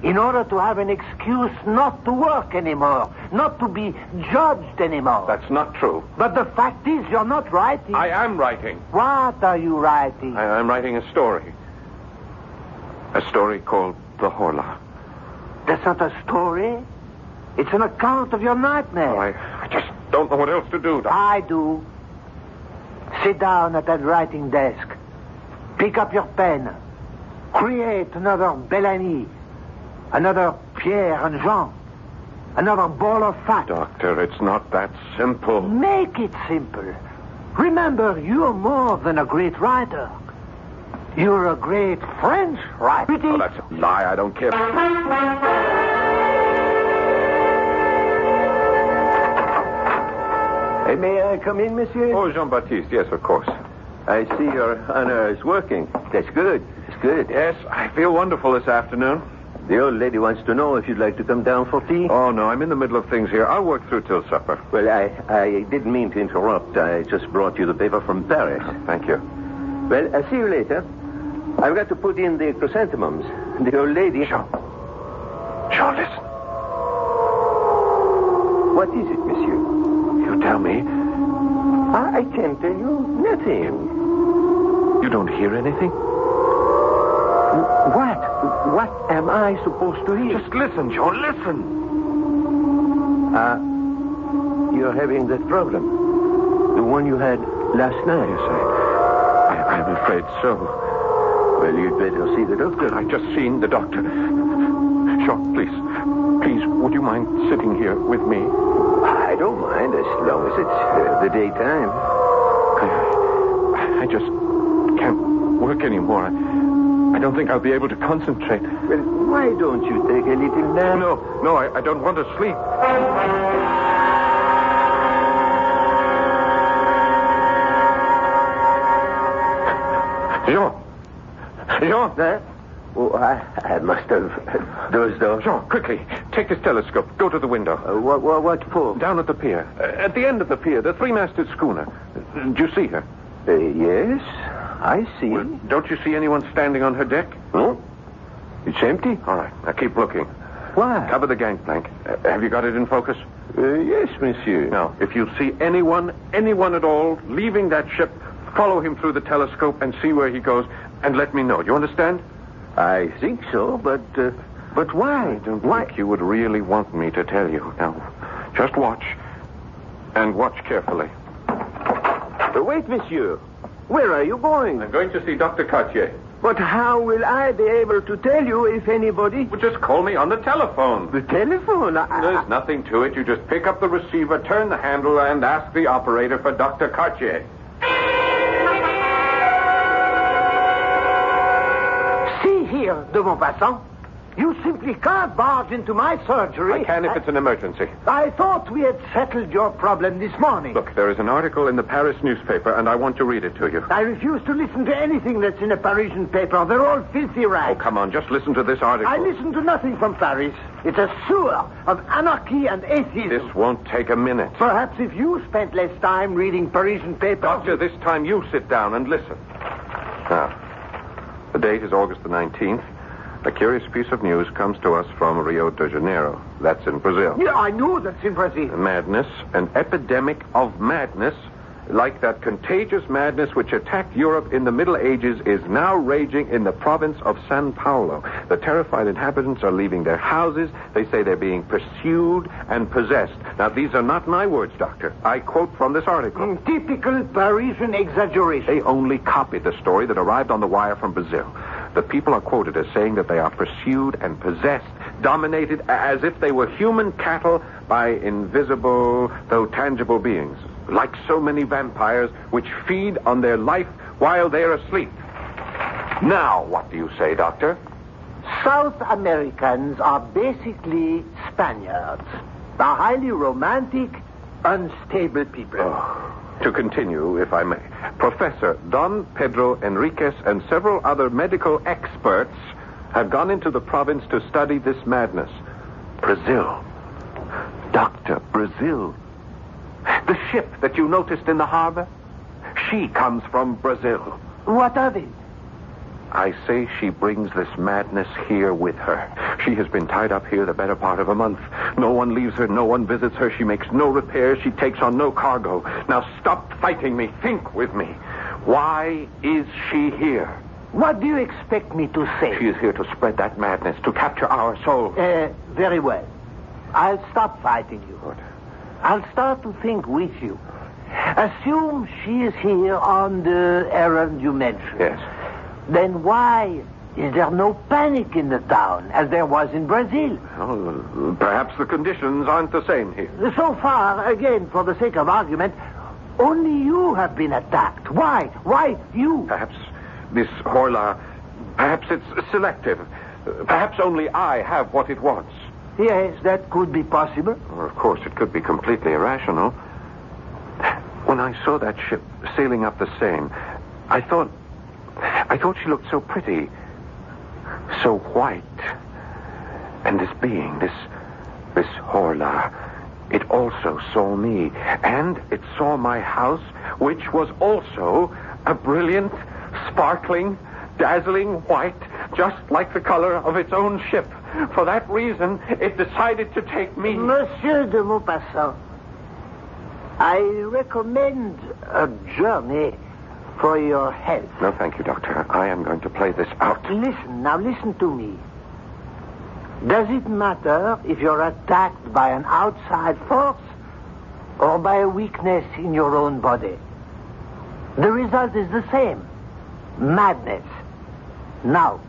Speaker 7: in order to have an excuse not to work anymore, not to be judged anymore.
Speaker 4: That's not true.
Speaker 7: But the fact is, you're not writing.
Speaker 4: I am writing.
Speaker 7: What are you writing?
Speaker 4: I'm writing a story. A story called The Horla.
Speaker 7: That's not a story. It's an account of your nightmare.
Speaker 4: Well, I just don't know what else to do, Doctor.
Speaker 7: I do. Sit down at that writing desk. Pick up your pen. Create another Bellamy. Another Pierre and Jean. Another ball of fat.
Speaker 4: Doctor, it's not that simple.
Speaker 7: Make it simple. Remember, you're more than a great writer. You're a great French writer.
Speaker 4: Oh, that's a lie. I don't care.
Speaker 1: May I come in, monsieur?
Speaker 4: Oh, Jean-Baptiste, yes, of course.
Speaker 1: I see your honor is working. That's good. It's good.
Speaker 4: Yes, I feel wonderful this afternoon.
Speaker 1: The old lady wants to know if you'd like to come down for tea.
Speaker 4: Oh, no, I'm in the middle of things here. I'll work through till supper.
Speaker 1: Well, I didn't mean to interrupt. I just brought you the paper from Paris.
Speaker 4: Thank you.
Speaker 1: Well, I'll see you later. I've got to put in the chrysanthemums. The old lady...
Speaker 4: Jean, listen.
Speaker 1: What is it, monsieur?
Speaker 4: You tell me.
Speaker 1: I can't tell you nothing.
Speaker 4: You don't hear anything?
Speaker 1: What? What am I supposed to hear?
Speaker 4: Just listen, Joe, listen.
Speaker 1: You're having that problem. The one you had last night.
Speaker 4: Yes, I'm afraid so.
Speaker 1: Well, you'd better see the doctor.
Speaker 4: I've just seen the doctor. Sean, please, would you mind sitting here with me?
Speaker 1: I don't mind, as long as it's the daytime.
Speaker 4: I just can't work anymore. I don't think I'll be able to concentrate.
Speaker 1: Well, why don't you take a little nap?
Speaker 4: No, I don't want to sleep. Jean!
Speaker 1: There? Oh, I must have dozed off.
Speaker 4: Jean, quickly, take this telescope. Go to the window.
Speaker 1: What for?
Speaker 4: Down at the pier. At the end of the pier, the three-masted schooner. Do you see her?
Speaker 1: Yes, I see.
Speaker 4: Well, don't you see anyone standing on her deck?
Speaker 1: No. It's empty.
Speaker 4: All right, now keep looking.
Speaker 1: Why?
Speaker 4: Cover the gangplank. Have you got it in focus?
Speaker 1: Yes, monsieur.
Speaker 4: Now, if you see anyone at all, leaving that ship, follow him through the telescope and see where he goes, and let me know. Do you understand?
Speaker 1: I think so, but why?
Speaker 4: I don't think you would really want me to tell you. Now, just watch. And watch carefully.
Speaker 1: Wait, monsieur. Where are you going?
Speaker 4: I'm going to see Dr. Cartier.
Speaker 1: But how will I be able to tell you if anybody...
Speaker 4: Well, just call me on the telephone.
Speaker 1: The telephone?
Speaker 4: There's nothing to it. You just pick up the receiver, turn the handle, and ask the operator for Dr. Cartier.
Speaker 7: See here, de Maupassant. You simply can't barge into my surgery.
Speaker 4: I can if it's an emergency.
Speaker 7: I thought we had settled your problem this morning.
Speaker 4: Look, there is an article in the Paris newspaper, and I want to read it to you.
Speaker 7: I refuse to listen to anything that's in a Parisian paper. They're all filthy rags.
Speaker 4: Oh, come on, just listen to this article.
Speaker 7: I listen to nothing from Paris. It's a sewer of anarchy and atheism.
Speaker 4: This won't take a minute.
Speaker 7: Perhaps if you spent less time reading Parisian papers...
Speaker 4: Doctor, this time you sit down and listen. Now, the date is August the 19th. A curious piece of news comes to us from Rio de Janeiro. That's in Brazil.
Speaker 7: Yeah, I know that's in Brazil.
Speaker 4: Madness, an epidemic of madness, like that contagious madness which attacked Europe in the Middle Ages, is now raging in the province of São Paulo. The terrified inhabitants are leaving their houses. They say they're being pursued and possessed. Now, these are not my words, Doctor. I quote from this article.
Speaker 7: Typical Parisian exaggeration.
Speaker 4: They only copied the story that arrived on the wire from Brazil. The people are quoted as saying that they are pursued and possessed, dominated as if they were human cattle by invisible, though tangible beings, like so many vampires which feed on their life while they're asleep. Now, what do you say, Doctor?
Speaker 7: South Americans are basically Spaniards. Are highly romantic, unstable people.
Speaker 4: Oh. To continue, if I may, Professor Don Pedro Enriquez and several other medical experts have gone into the province to study this madness. Brazil. Doctor, Brazil. The ship that you noticed in the harbor, she comes from Brazil.
Speaker 7: What of it?
Speaker 4: I say she brings this madness here with her. She has been tied up here the better part of a month. No one leaves her, no one visits her. She makes no repairs. She takes on no cargo. Now stop fighting me. Think with me. Why is she here?
Speaker 7: What do you expect me to say?
Speaker 4: She is here to spread that madness, to capture our souls.
Speaker 7: Very well. I'll stop fighting you.
Speaker 4: Good.
Speaker 7: I'll start to think with you. Assume she is here on the errand you mentioned.
Speaker 4: Yes.
Speaker 7: Then why is there no panic in the town, as there was in Brazil?
Speaker 4: Well, perhaps the conditions aren't the same here.
Speaker 7: So far, again, for the sake of argument, only you have been attacked. Why? Why you?
Speaker 4: Perhaps this Horla, perhaps it's selective. Perhaps only I have what it wants.
Speaker 7: Yes, that could be possible.
Speaker 4: Or, of course, it could be completely irrational. When I saw that ship sailing up the Seine, I thought she looked so pretty, so white. And this being, this Horla, it also saw me. And it saw my house, which was also a brilliant, sparkling, dazzling white, just like the color of its own ship. For that reason, it decided to take me.
Speaker 7: Monsieur de Maupassant, I recommend a journey for your health.
Speaker 4: No, thank you, Doctor. I am going to play this out.
Speaker 7: Listen to me. Does it matter if you're attacked by an outside force or by a weakness in your own body? The result is the same. Madness. Now,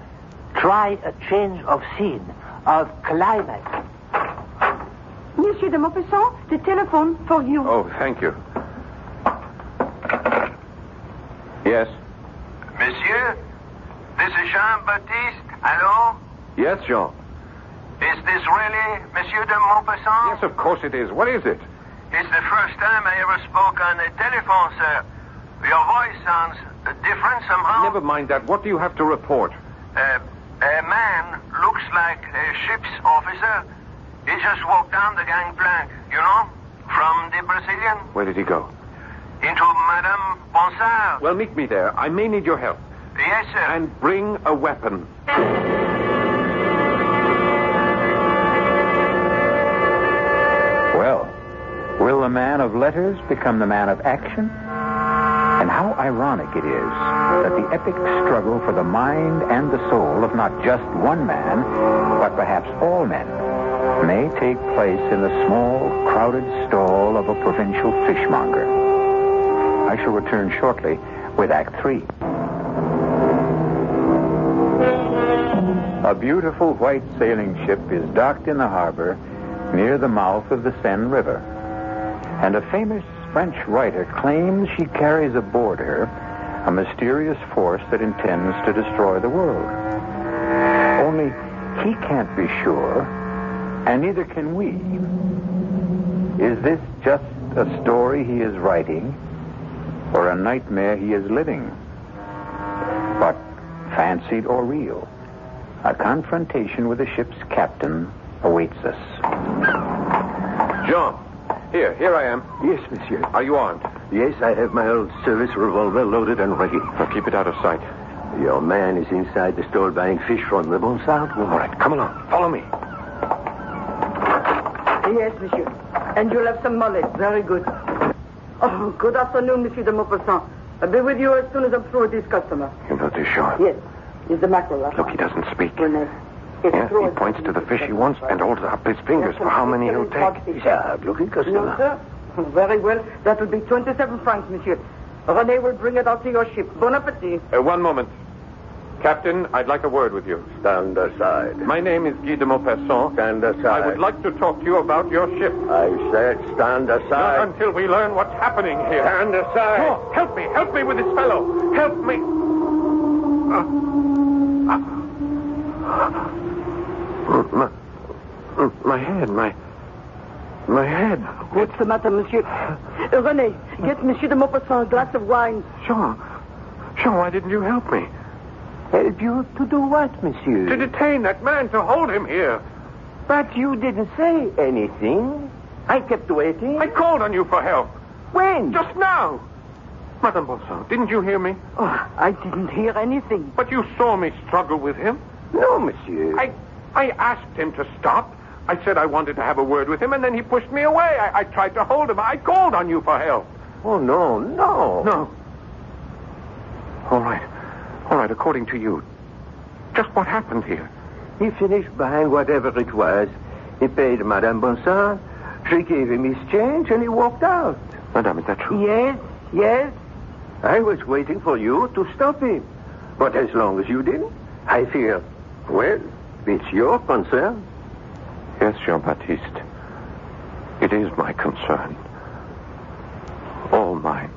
Speaker 7: try a change of scene, of climate.
Speaker 6: Monsieur de Maupassant, the telephone for you.
Speaker 4: Oh, thank you. Yes?
Speaker 3: Monsieur, this is Jean-Baptiste. Hello?
Speaker 4: Yes, Jean.
Speaker 3: Is this really Monsieur de Maupassant?
Speaker 4: Yes, of course it is. What is it?
Speaker 3: It's the first time I ever spoke on the telephone, sir. Your voice sounds different somehow.
Speaker 4: Never mind that. What do you have to report?
Speaker 3: A man looks like a ship's officer. He just walked down the gangplank, from the Brazilian.
Speaker 4: Where did he go?
Speaker 3: Into Madame Bonsard.
Speaker 4: Well, meet me there. I may need your help.
Speaker 3: Yes, sir.
Speaker 4: And bring a weapon.
Speaker 12: Well, will the man of letters become the man of action? And how ironic it is that the epic struggle for the mind and the soul of not just one man, but perhaps all men, may take place in the small, crowded stall of a provincial fishmonger. I shall return shortly with Act 3. A beautiful white sailing ship is docked in the harbor near the mouth of the Seine River. And a famous French writer claims she carries aboard her a mysterious force that intends to destroy the world. Only he can't be sure, and neither can we. Is this just a story he is writing, or a nightmare he is living? But fancied or real, a confrontation with the ship's captain awaits us.
Speaker 4: Jean, here I am.
Speaker 1: Yes, monsieur.
Speaker 4: Are you armed?
Speaker 1: Yes, I have my old service revolver loaded and ready.
Speaker 4: Now keep it out of sight.
Speaker 1: Your man is inside the stall buying fish from the Bonsard.
Speaker 4: All right, come along. Follow me.
Speaker 20: Yes, monsieur. And you'll have some mullet. Very good. Oh, good afternoon, Monsieur de Maupassant. I'll be with you as soon as I'm through with this customer.
Speaker 4: You know this, Jean?
Speaker 20: Yes. He's the mackerel.
Speaker 4: Look, he doesn't speak.
Speaker 20: Renee.
Speaker 4: Yeah, he points to the fish he wants and holds up his fingers for how many he'll take.
Speaker 1: He's a hard-looking customer.
Speaker 20: No, sir. Very well. That will be 27 francs, monsieur. René will bring it out to your ship. Bon appetit.
Speaker 4: One moment. Captain, I'd like a word with you.
Speaker 1: Stand aside.
Speaker 4: My name is Guy de Maupassant.
Speaker 1: Stand aside.
Speaker 4: I would like to talk to you about your ship.
Speaker 1: I said stand aside.
Speaker 4: Not until we learn what's happening here.
Speaker 1: Stand aside.
Speaker 4: Oh, help me with this fellow. Help me. My head.
Speaker 20: What's the matter, monsieur? René, get Monsieur de Maupassant a glass of wine.
Speaker 4: Jean, why didn't you help me?
Speaker 1: Help you to do what, monsieur?
Speaker 4: To detain that man, to hold him here.
Speaker 1: But you didn't say anything. I kept waiting.
Speaker 4: I called on you for help.
Speaker 1: When?
Speaker 4: Just now. Madame Bonsard, didn't you hear me?
Speaker 20: Oh, I didn't hear anything.
Speaker 4: But you saw me struggle with him.
Speaker 1: No, monsieur.
Speaker 4: I asked him to stop. I said I wanted to have a word with him, and then he pushed me away. I tried to hold him. I called on you for help.
Speaker 1: Oh, no.
Speaker 4: No. All right, according to you, just what happened here?
Speaker 1: He finished buying whatever it was. He paid Madame Bonsard. She gave him his change, and he walked out.
Speaker 4: Madame, is that true?
Speaker 20: Yes.
Speaker 1: I was waiting for you to stop him. But as long as you didn't, I fear, well, it's your concern.
Speaker 4: Yes, Jean-Baptiste. It is my concern. All mine.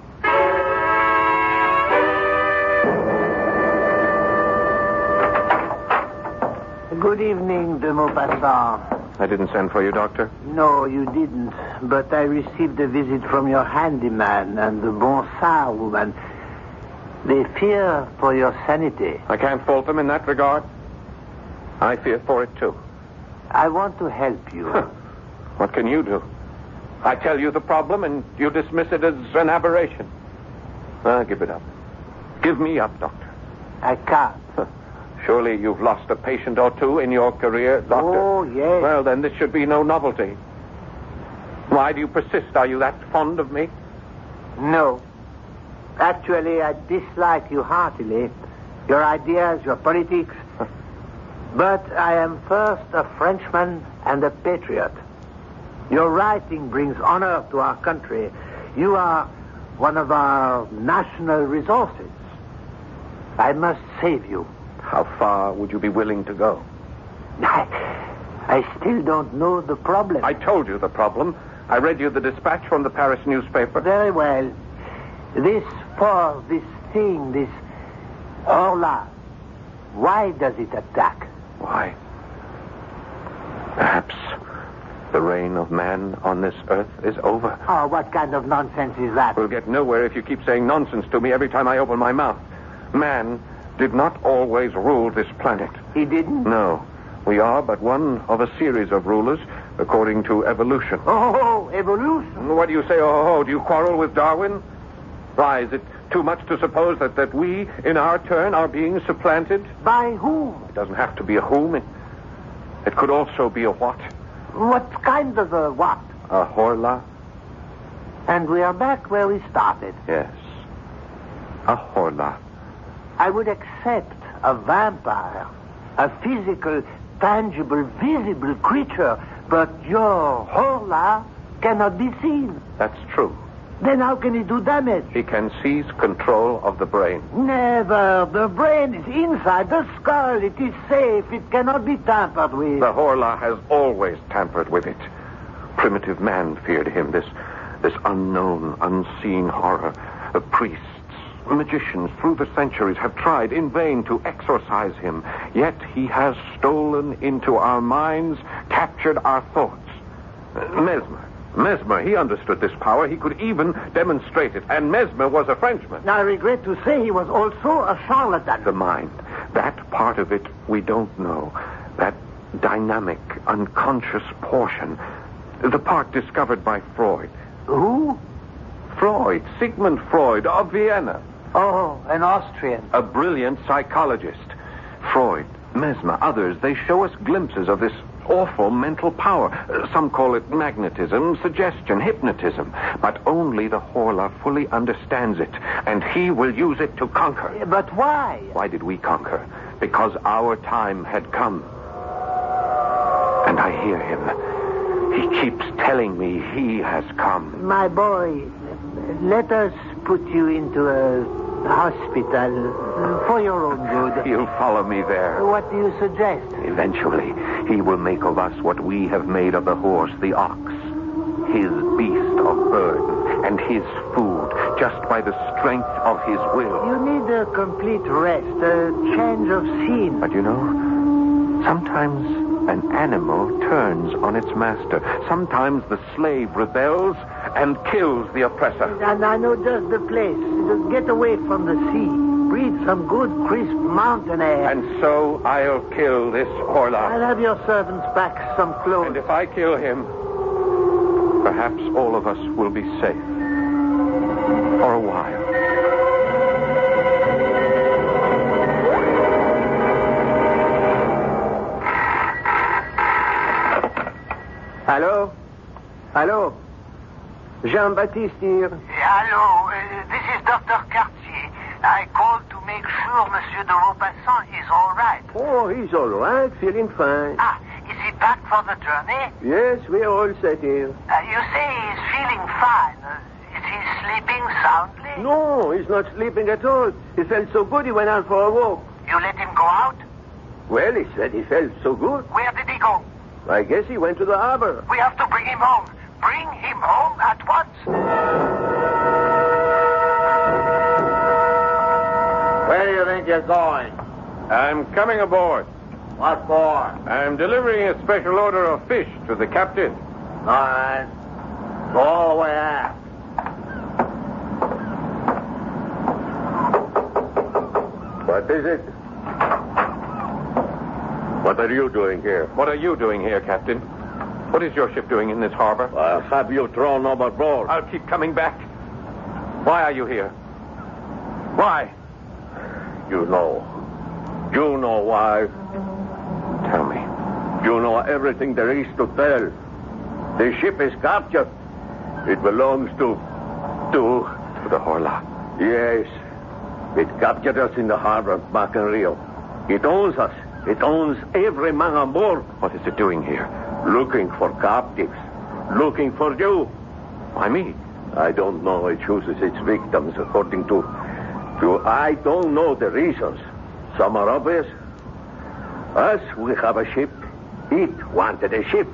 Speaker 7: Good evening, de Maupassant.
Speaker 4: I didn't send for you, Doctor.
Speaker 7: No, you didn't. But I received a visit from your handyman and the Bonsard woman. They fear for your sanity.
Speaker 4: I can't fault them in that regard. I fear for it, too.
Speaker 7: I want to help you.
Speaker 4: What can you do? I tell you the problem, and you dismiss it as an aberration. Give it up. Give me up, Doctor.
Speaker 7: I can't.
Speaker 4: Surely you've lost a patient or two in your career, Doctor.
Speaker 7: Oh, yes.
Speaker 4: Well, then this should be no novelty. Why do you persist? Are you that fond of me?
Speaker 7: No. Actually, I dislike you heartily. Your ideas, your politics. But I am first a Frenchman and a patriot. Your writing brings honor to our country. You are one of our national resources. I must save you.
Speaker 4: How far would you be willing to go?
Speaker 7: I still don't know the problem.
Speaker 4: I told you the problem. I read you the dispatch from the Paris newspaper.
Speaker 7: Very well. This thing, this Horla, why does it attack?
Speaker 4: Why? Perhaps The reign of man on this earth is over.
Speaker 7: Oh, what kind of nonsense is that?
Speaker 4: We'll get nowhere if you keep saying nonsense to me every time I open my mouth. Man did not always rule this planet.
Speaker 7: He didn't?
Speaker 4: No. We are but one of a series of rulers according to evolution.
Speaker 7: Oh, evolution?
Speaker 4: What do you say, oh, do you quarrel with Darwin? Why, is it too much to suppose that we, in our turn, are being supplanted?
Speaker 7: By whom?
Speaker 4: It doesn't have to be a whom. It could also be a what.
Speaker 7: What kind of a what?
Speaker 4: A Horla.
Speaker 7: And we are back where we started.
Speaker 4: Yes. A Horla.
Speaker 7: I would accept a vampire, a physical, tangible, visible creature, but your Horla cannot be seen.
Speaker 4: That's true.
Speaker 7: Then how can he do damage?
Speaker 4: He can seize control of the brain.
Speaker 7: Never. The brain is inside the skull. It is safe. It cannot be tampered with.
Speaker 4: The Horla has always tampered with it. Primitive man feared him, this unknown, unseen horror. The priests, magicians through the centuries have tried in vain to exorcise him. Yet he has stolen into our minds, captured our thoughts. Mesmer, he understood this power. He could even demonstrate it. And Mesmer was a Frenchman.
Speaker 7: I regret to say he was also a charlatan.
Speaker 4: The mind, that part of it we don't know. That dynamic, unconscious portion. The part discovered by Freud.
Speaker 7: Who?
Speaker 4: Freud, Sigmund Freud of Vienna.
Speaker 7: Oh, an Austrian.
Speaker 4: A brilliant psychologist. Freud, Mesmer, others, they show us glimpses of this awful mental power. Some call it magnetism, suggestion, hypnotism. But only the Horla fully understands it, and he will use it to conquer.
Speaker 7: But why?
Speaker 4: Why did we conquer? Because our time had come. And I hear him. He keeps telling me he has come.
Speaker 7: My boy, let us put you into a hospital for your own good.
Speaker 4: He'll follow me there.
Speaker 7: What do you suggest?
Speaker 4: Eventually, he will make of us what we have made of the horse, the ox. His beast of burden and his food, just by the strength of his will.
Speaker 7: You need a complete rest, a change of scene.
Speaker 4: But you know, sometimes an animal turns on its master. Sometimes the slave rebels and kills the oppressor.
Speaker 7: And I know just the place. Just get away from the sea. Breathe some good, crisp mountain air.
Speaker 4: And so I'll kill this Horla.
Speaker 7: I'll have your servants pack some clothes.
Speaker 4: And if I kill him, perhaps all of us will be safe. For a while.
Speaker 1: Hello? Hello? Jean-Baptiste here.
Speaker 3: Hello, this is Dr. Cartier. I called to make sure Monsieur de Maupassant is all right.
Speaker 1: Oh, he's all right, feeling fine.
Speaker 3: Ah, is he back for the journey?
Speaker 1: Yes, we're all set here.
Speaker 3: You say he's feeling fine. Is he sleeping soundly?
Speaker 1: No, he's not sleeping at all. He felt so good he went out for a walk.
Speaker 3: You let him go out?
Speaker 1: Well, he said he felt so good.
Speaker 3: Where did he go?
Speaker 1: I guess he went to the harbor.
Speaker 3: We have to bring him home. Bring him home at once.
Speaker 7: Where do you think you're going?
Speaker 4: I'm coming aboard.
Speaker 7: What for?
Speaker 4: I'm delivering a special order of fish to the captain.
Speaker 7: All right. Go all the way aft.
Speaker 1: What is it? What are you doing here?
Speaker 4: What are you doing here, Captain? What is your ship doing in this harbor?
Speaker 1: I'll have you thrown overboard.
Speaker 4: I'll keep coming back. Why are you here? Why?
Speaker 1: You know. You know why.
Speaker 4: Tell me.
Speaker 1: You know everything there is to tell. The ship is captured. It belongs to
Speaker 4: the Horla.
Speaker 1: Yes. It captured us in the harbor back in Rio. It owns us. It owns every man on board.
Speaker 4: What is it doing here?
Speaker 1: Looking for captives. Looking for you.
Speaker 4: Why me?
Speaker 1: I don't know. It chooses its victims according to... I don't know the reasons. Some are obvious. Us, we have a ship. It wanted a ship.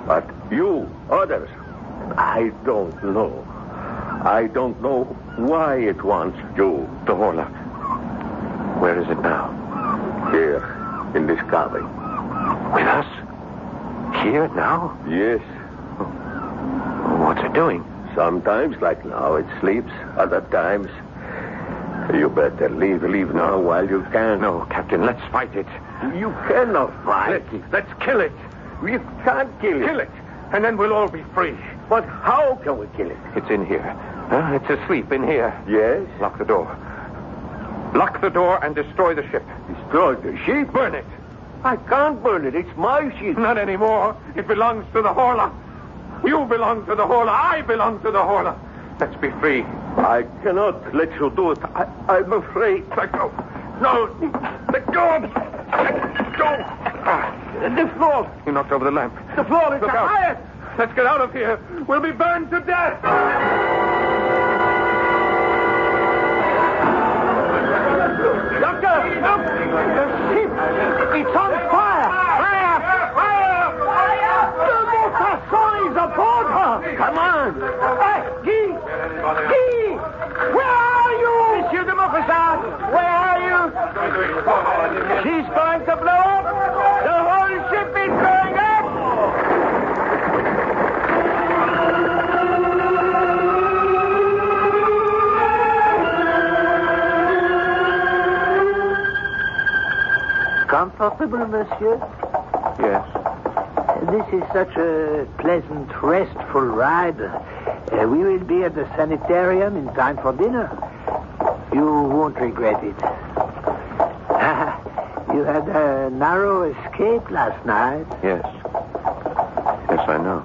Speaker 1: But you, others, I don't know. I don't know why it wants you.
Speaker 4: The Horla. Where is it now?
Speaker 1: Here, in this cabin.
Speaker 4: With us? Here now?
Speaker 1: Yes.
Speaker 4: What's it doing?
Speaker 1: Sometimes, like now, it sleeps. Other times, you better leave now while you can.
Speaker 4: No, Captain, let's fight it.
Speaker 1: You cannot fight it.
Speaker 4: Let's kill it.
Speaker 1: You can't kill it.
Speaker 4: Kill it, and then we'll all be free.
Speaker 1: But how can we kill it?
Speaker 4: It's in here. It's asleep in here.
Speaker 1: Yes?
Speaker 4: Lock the door. Lock the door and destroy the ship.
Speaker 1: Destroy the ship?
Speaker 4: Burn it.
Speaker 1: I can't burn it. It's my ship.
Speaker 4: Not anymore. It belongs to the Horla. You belong to the Horla. I belong to the Horla. Let's be free.
Speaker 1: I cannot let you do it. I'm afraid.
Speaker 4: Let go. No. Let go. Let go.
Speaker 1: The floor.
Speaker 4: You knocked over the lamp.
Speaker 1: The floor is
Speaker 4: Look out.
Speaker 1: highest.
Speaker 4: Let's get out of here. We'll be burned to death.
Speaker 1: Doctor, look! The ship! It's on fire! Fire! Fire! Fire! The Mocassin is aboard her! Come on! Guy! Guy! Where are you? Monsieur de Maupassant! Where are you? She's going to blow up! The whole ship is going up!
Speaker 7: Comfortable, monsieur?
Speaker 4: Yes.
Speaker 7: This is such a pleasant, restful ride. We will be at the sanitarium in time for dinner. You won't regret it. You had a narrow escape last night.
Speaker 4: Yes. Yes, I know.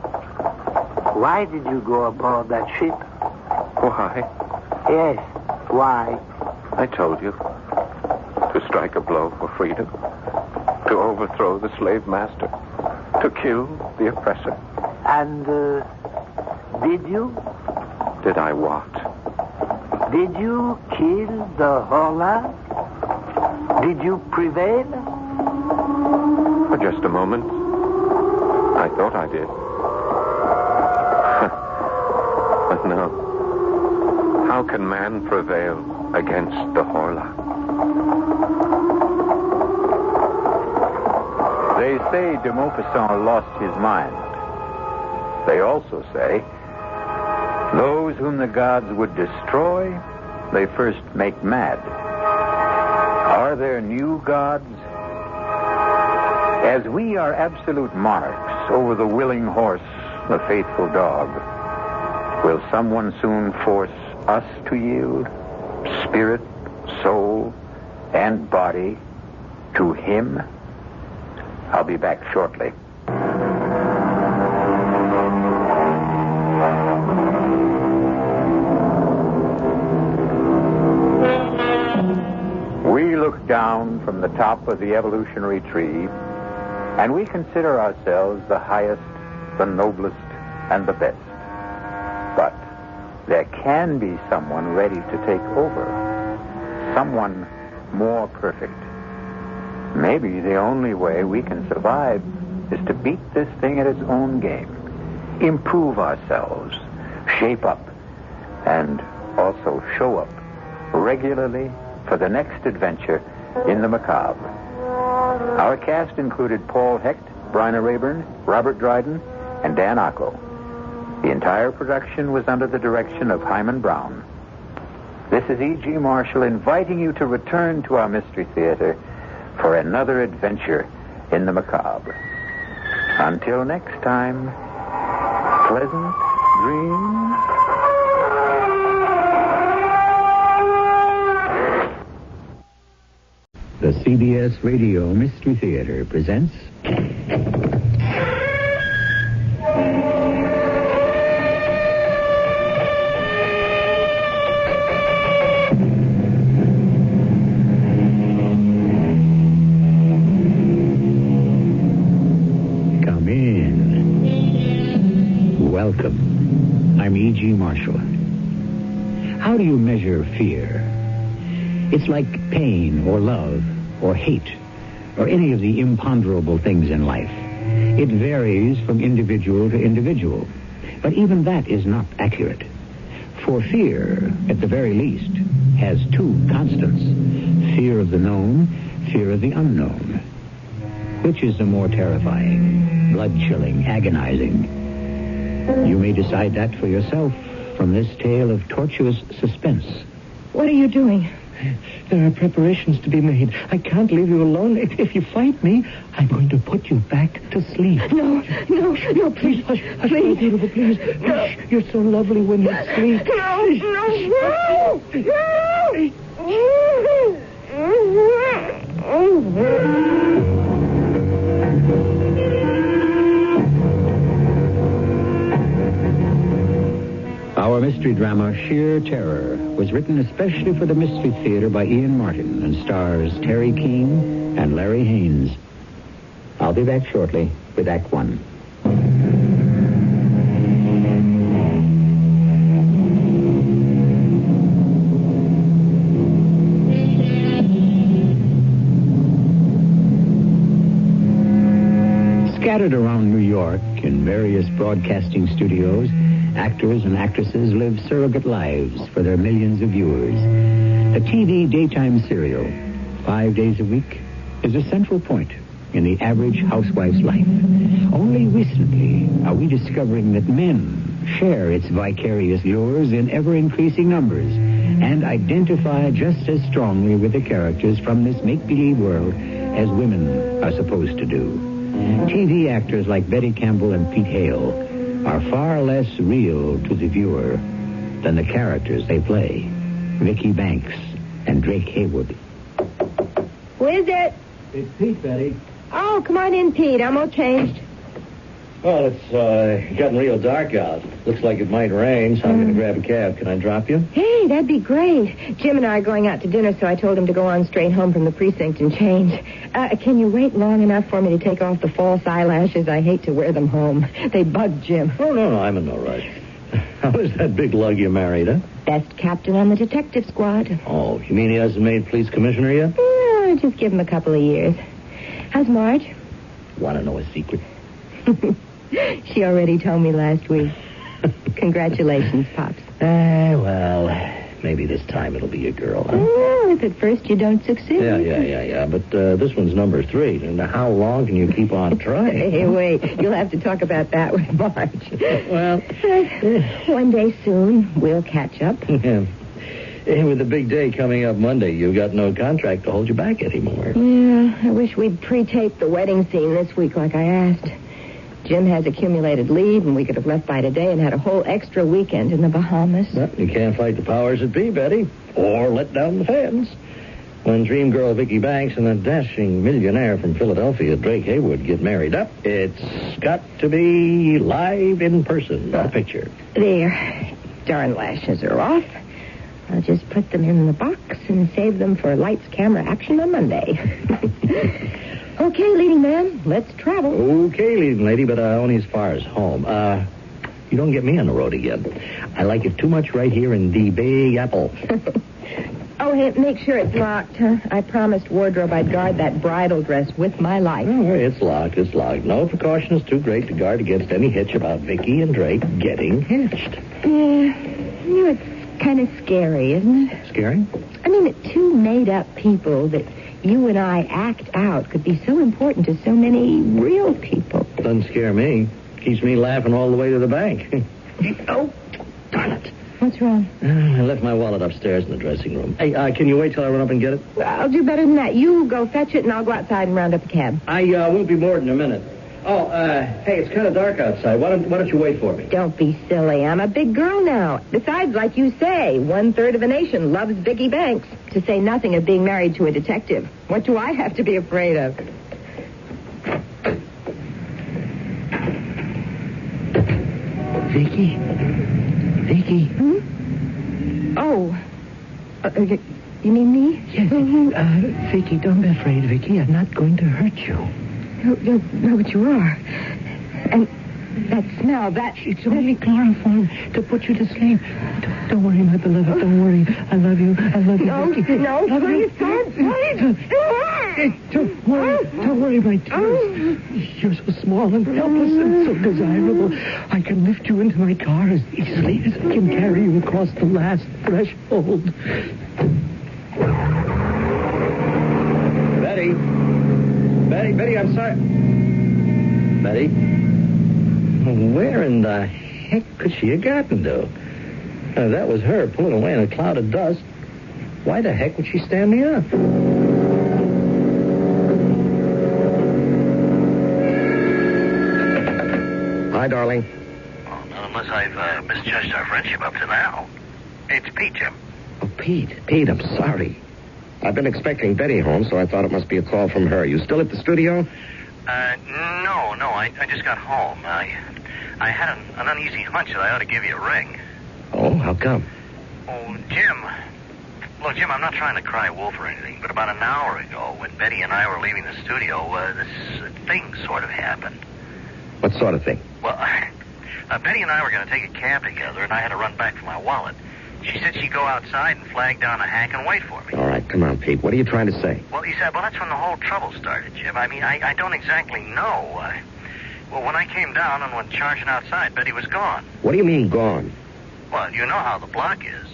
Speaker 7: Why did you go aboard that ship?
Speaker 4: Why?
Speaker 7: Yes, why?
Speaker 4: I told you. To strike a blow for freedom. To overthrow the slave master. To kill the oppressor.
Speaker 7: And, did you?
Speaker 4: Did I what?
Speaker 7: Did you kill the Horla? Did you prevail?
Speaker 4: For just a moment. I thought I did. But no. How can man prevail against the Horla?
Speaker 12: They say de Maupassant lost his mind. They also say those whom the gods would destroy, they first make mad. Are there new gods? As we are absolute monarchs over the willing horse, the faithful dog, will someone soon force us to yield, spirit, soul, and body, to him? I'll be back shortly. We look down from the top of the evolutionary tree, and we consider ourselves the highest, the noblest, and the best. But there can be someone ready to take over, someone more perfect. Maybe the only way we can survive is to beat this thing at its own game, improve ourselves, shape up, and also show up regularly for the next adventure in the macabre. Our cast included Paul Hecht, Bryna Rayburn, Robert Dryden, and Dan Ocko. The entire production was under the direction of Himan Brown. This is E.G. Marshall inviting you to return to our Mystery Theater for another adventure in the macabre. Until next time, pleasant dreams.
Speaker 10: The CBS Radio Mystery Theater presents Come in. Welcome. I'm E.G. Marshall. How do you measure fear? It's like pain or love or hate or any of the imponderable things in life. It varies from individual to individual. But even that is not accurate. For fear, at the very least, has two constants. Fear of the known, fear of the unknown. Which is the more terrifying, blood-chilling, agonizing? You may decide that for yourself from this tale of tortuous suspense.
Speaker 21: What are you doing?
Speaker 16: There are preparations to be made. I can't leave you alone. If you fight me, I'm going to put you back to sleep.
Speaker 21: No, please.
Speaker 16: Hush, my beautiful, please. Hush. You're so lovely when you sleep.
Speaker 10: Our mystery drama, Sheer Terror, was written especially for the Mystery Theater by Ian Martin and stars Terry Keane and Larry Haynes. I'll be back shortly with Act One. Scattered around New York in various broadcasting studios, actors and actresses live surrogate lives for their millions of viewers. A TV daytime serial, 5 days a week, is a central point in the average housewife's life. Only recently are we discovering that men share its vicarious lures in ever-increasing numbers and identify just as strongly with the characters from this make-believe world as women are supposed to do. TV actors like Betty Campbell and Pete Hale are far less real to the viewer than the characters they play. Vicky Banks and Drake Haywood.
Speaker 21: Who is it?
Speaker 18: It's Pete, Betty.
Speaker 21: Oh, come on in, Pete. I'm all changed.
Speaker 18: Well, it's gotten real dark out. Looks like it might rain, so I'm going to grab a cab. Can I drop you?
Speaker 21: Hey, that'd be great. Jim and I are going out to dinner, so I told him to go on straight home from the precinct and change. Can you wait long enough for me to take off the false eyelashes? I hate to wear them home. They bug Jim.
Speaker 18: Oh, no, I'm in no rush. How is that big lug you married, huh?
Speaker 21: Best captain on the detective squad.
Speaker 18: Oh, you mean he hasn't made police commissioner yet?
Speaker 21: Yeah, just give him a couple of years. How's Marge?
Speaker 18: Want to know a secret?
Speaker 21: She already told me last week. Congratulations, Pops.
Speaker 18: Well, maybe this time it'll be a girl, huh?
Speaker 21: Well, if at first you don't succeed.
Speaker 18: Yeah. But this one's number 3. And how long can you keep on trying?
Speaker 21: Hey, wait. You'll have to talk about that with Marge.
Speaker 18: Well,
Speaker 21: one day soon, we'll catch up.
Speaker 18: Yeah. Hey, with the big day coming up Monday, you've got no contract to hold you back anymore.
Speaker 21: Yeah, I wish we'd pre-taped the wedding scene this week like I asked. Jim has accumulated leave, and we could have left by today and had a whole extra weekend in the Bahamas.
Speaker 18: Well, you can't fight the powers that be, Betty, or let down the fans. When dream girl Vicky Banks and a dashing millionaire from Philadelphia, Drake Haywood, get married up, it's got to be live in person, not a picture.
Speaker 21: There. Darn lashes are off. I'll just put them in the box and save them for lights, camera, action on Monday. Okay, leading man, let's travel.
Speaker 18: Okay, leading lady, but only as far as home. You don't get me on the road again. I like it too much right here in the Big Apple.
Speaker 21: Oh, hey, make sure it's locked, huh? I promised wardrobe I'd guard that bridal dress with my life.
Speaker 18: Oh, it's locked. No precaution is too great to guard against any hitch about Vicky and Drake getting hitched.
Speaker 21: Yeah, it's kind of scary, isn't it?
Speaker 18: Scary?
Speaker 21: I mean, that two made-up people that you and I act out could be so important to so many real people.
Speaker 18: Doesn't scare me. Keeps me laughing all the way to the bank. Oh, darn it.
Speaker 21: What's wrong?
Speaker 18: I left my wallet upstairs in the dressing room. Hey, can you wait till I run up and get it?
Speaker 21: I'll do better than that. You go fetch it, and I'll go outside and round up the cab.
Speaker 18: I won't be more than a minute. Oh, hey, it's kind of dark outside. Why don't you wait for me?
Speaker 21: Don't be silly. I'm a big girl now. Besides, like you say, 1/3 of the nation loves Vicky Banks, to say nothing of being married to a detective. What do I have to be afraid of?
Speaker 16: Vicky?
Speaker 21: Hmm? Oh. You mean me?
Speaker 16: Yes. Vicky, don't be afraid, Vicky. I'm not going to hurt you.
Speaker 21: No, but you are. And that smell,
Speaker 16: It's only chloroform to put you to sleep. Don't worry, my beloved. Don't worry. I love you. Vicky.
Speaker 21: No, please don't.
Speaker 16: Don't worry, my dear. You're so small and helpless and so desirable. I can lift you into my car as easily as I can carry you across the last threshold.
Speaker 5: Betty, I'm sorry.
Speaker 8: Betty? Where in the heck could she have gotten to? That was her pulling away in a cloud of dust. Why the heck would she stand me up?
Speaker 22: Hi, darling.
Speaker 3: Oh, not unless I've misjudged our friendship up to now. It's Pete, Jim.
Speaker 22: Oh, Pete, I'm sorry. I've been expecting Betty home, so I thought it must be a call from her. You still at the studio?
Speaker 3: No, I just got home. I had an uneasy hunch that I ought to give you a ring.
Speaker 22: Oh, how come?
Speaker 3: Oh, Jim. Look, Jim, I'm not trying to cry wolf or anything, but about an hour ago, when Betty and I were leaving the studio, this thing sort of happened.
Speaker 22: What sort of thing?
Speaker 3: Well, Betty and I were going to take a cab together, and I had to run back for my wallet. She said she'd go outside and flag down a hack and wait for me.
Speaker 22: All right, come on, Pete. What are you trying to say?
Speaker 3: Well, he said, that's when the whole trouble started, Jim. I mean, I don't exactly know. Well, when I came down and went charging outside, Betty was gone.
Speaker 22: What do you mean, gone?
Speaker 3: Well, you know how the block is.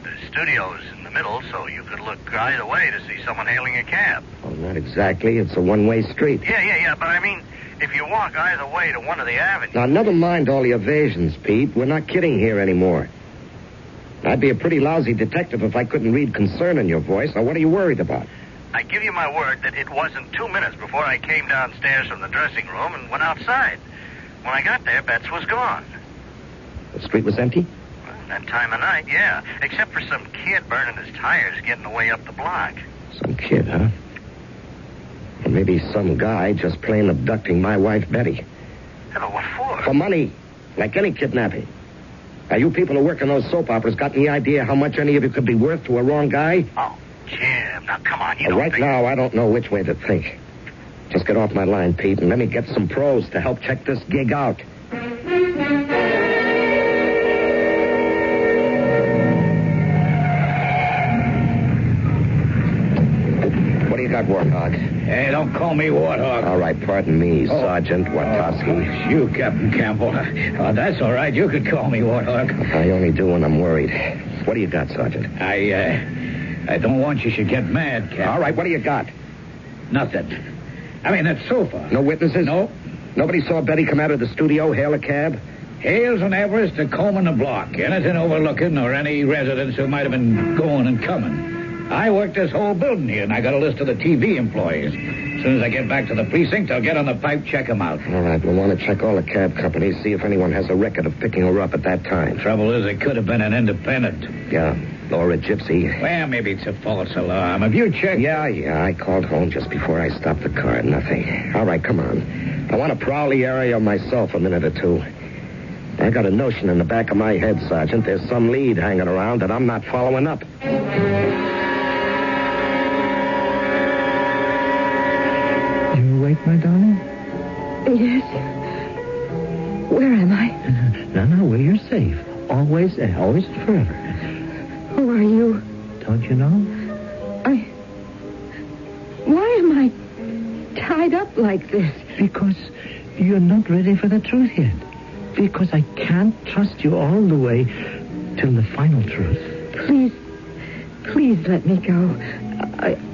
Speaker 3: The studio's in the middle, so you could look either way to see someone hailing a cab.
Speaker 22: Well, not exactly. It's a one-way street.
Speaker 3: Yeah, but I mean, if you walk either way to one of the avenues...
Speaker 22: Now, never mind all the evasions, Pete. We're not kidding here anymore. I'd be a pretty lousy detective if I couldn't read concern in your voice. Now, what are you worried about?
Speaker 3: I give you my word that it wasn't 2 minutes before I came downstairs from the dressing room and went outside. When I got there, Bets was gone.
Speaker 22: The street was empty?
Speaker 3: Well, that time of night, yeah. Except for some kid burning his tires getting away up the block.
Speaker 22: Some kid, huh? Or maybe some guy just plain abducting my wife, Betty.
Speaker 3: Yeah, but what for?
Speaker 22: For money. Like any kidnapping. Now, you people who work in those soap operas got any idea how much any of you could be worth to a wrong guy?
Speaker 3: Oh, Jim, now come on, you don't
Speaker 22: Right
Speaker 3: think...
Speaker 22: now, I don't know which way to think. Just get off my line, Pete, and let me get some pros to help check this gig out. What do you got, Warthog?
Speaker 5: Hey, don't call me Warthog.
Speaker 22: All right, pardon me, Sergeant Watowski.
Speaker 5: You, Captain Campbell. Oh, that's all right. You could call me Warthog.
Speaker 22: I only do when I'm worried. What do you got, Sergeant?
Speaker 5: I don't want you should get mad, Captain.
Speaker 22: All right, what do you got?
Speaker 5: Nothing. I mean, that's so far.
Speaker 22: No witnesses?
Speaker 5: No.
Speaker 22: Nobody saw Betty come out of the studio, hail a cab?
Speaker 5: Hales and Everest are combing the block. Anything overlooking or any residents who might have been going and coming. I work this whole building here, and I got a list of the TV employees. As soon as I get back to the precinct, I'll get on the pipe, check them out.
Speaker 22: All right, we'll want to check all the cab companies, see if anyone has a record of picking her up at that time.
Speaker 5: Trouble is, it could have been an independent.
Speaker 22: Yeah, or a gypsy.
Speaker 5: Well, maybe it's a false alarm. Have you checked?
Speaker 22: Yeah, I called home just before I stopped the car. Nothing. All right, come on. I want to prowl the area myself a minute or two. I got a notion in the back of my head, Sergeant. There's some lead hanging around that I'm not following up.
Speaker 8: You awake, my darling?
Speaker 6: Yes. Where am I?
Speaker 8: No, well, you're safe. Always and forever.
Speaker 6: Who are you?
Speaker 8: Don't you know?
Speaker 6: Why am I tied up like this?
Speaker 8: Because you're not ready for the truth yet. Because I can't trust you all the way till the final truth.
Speaker 6: Please let me go.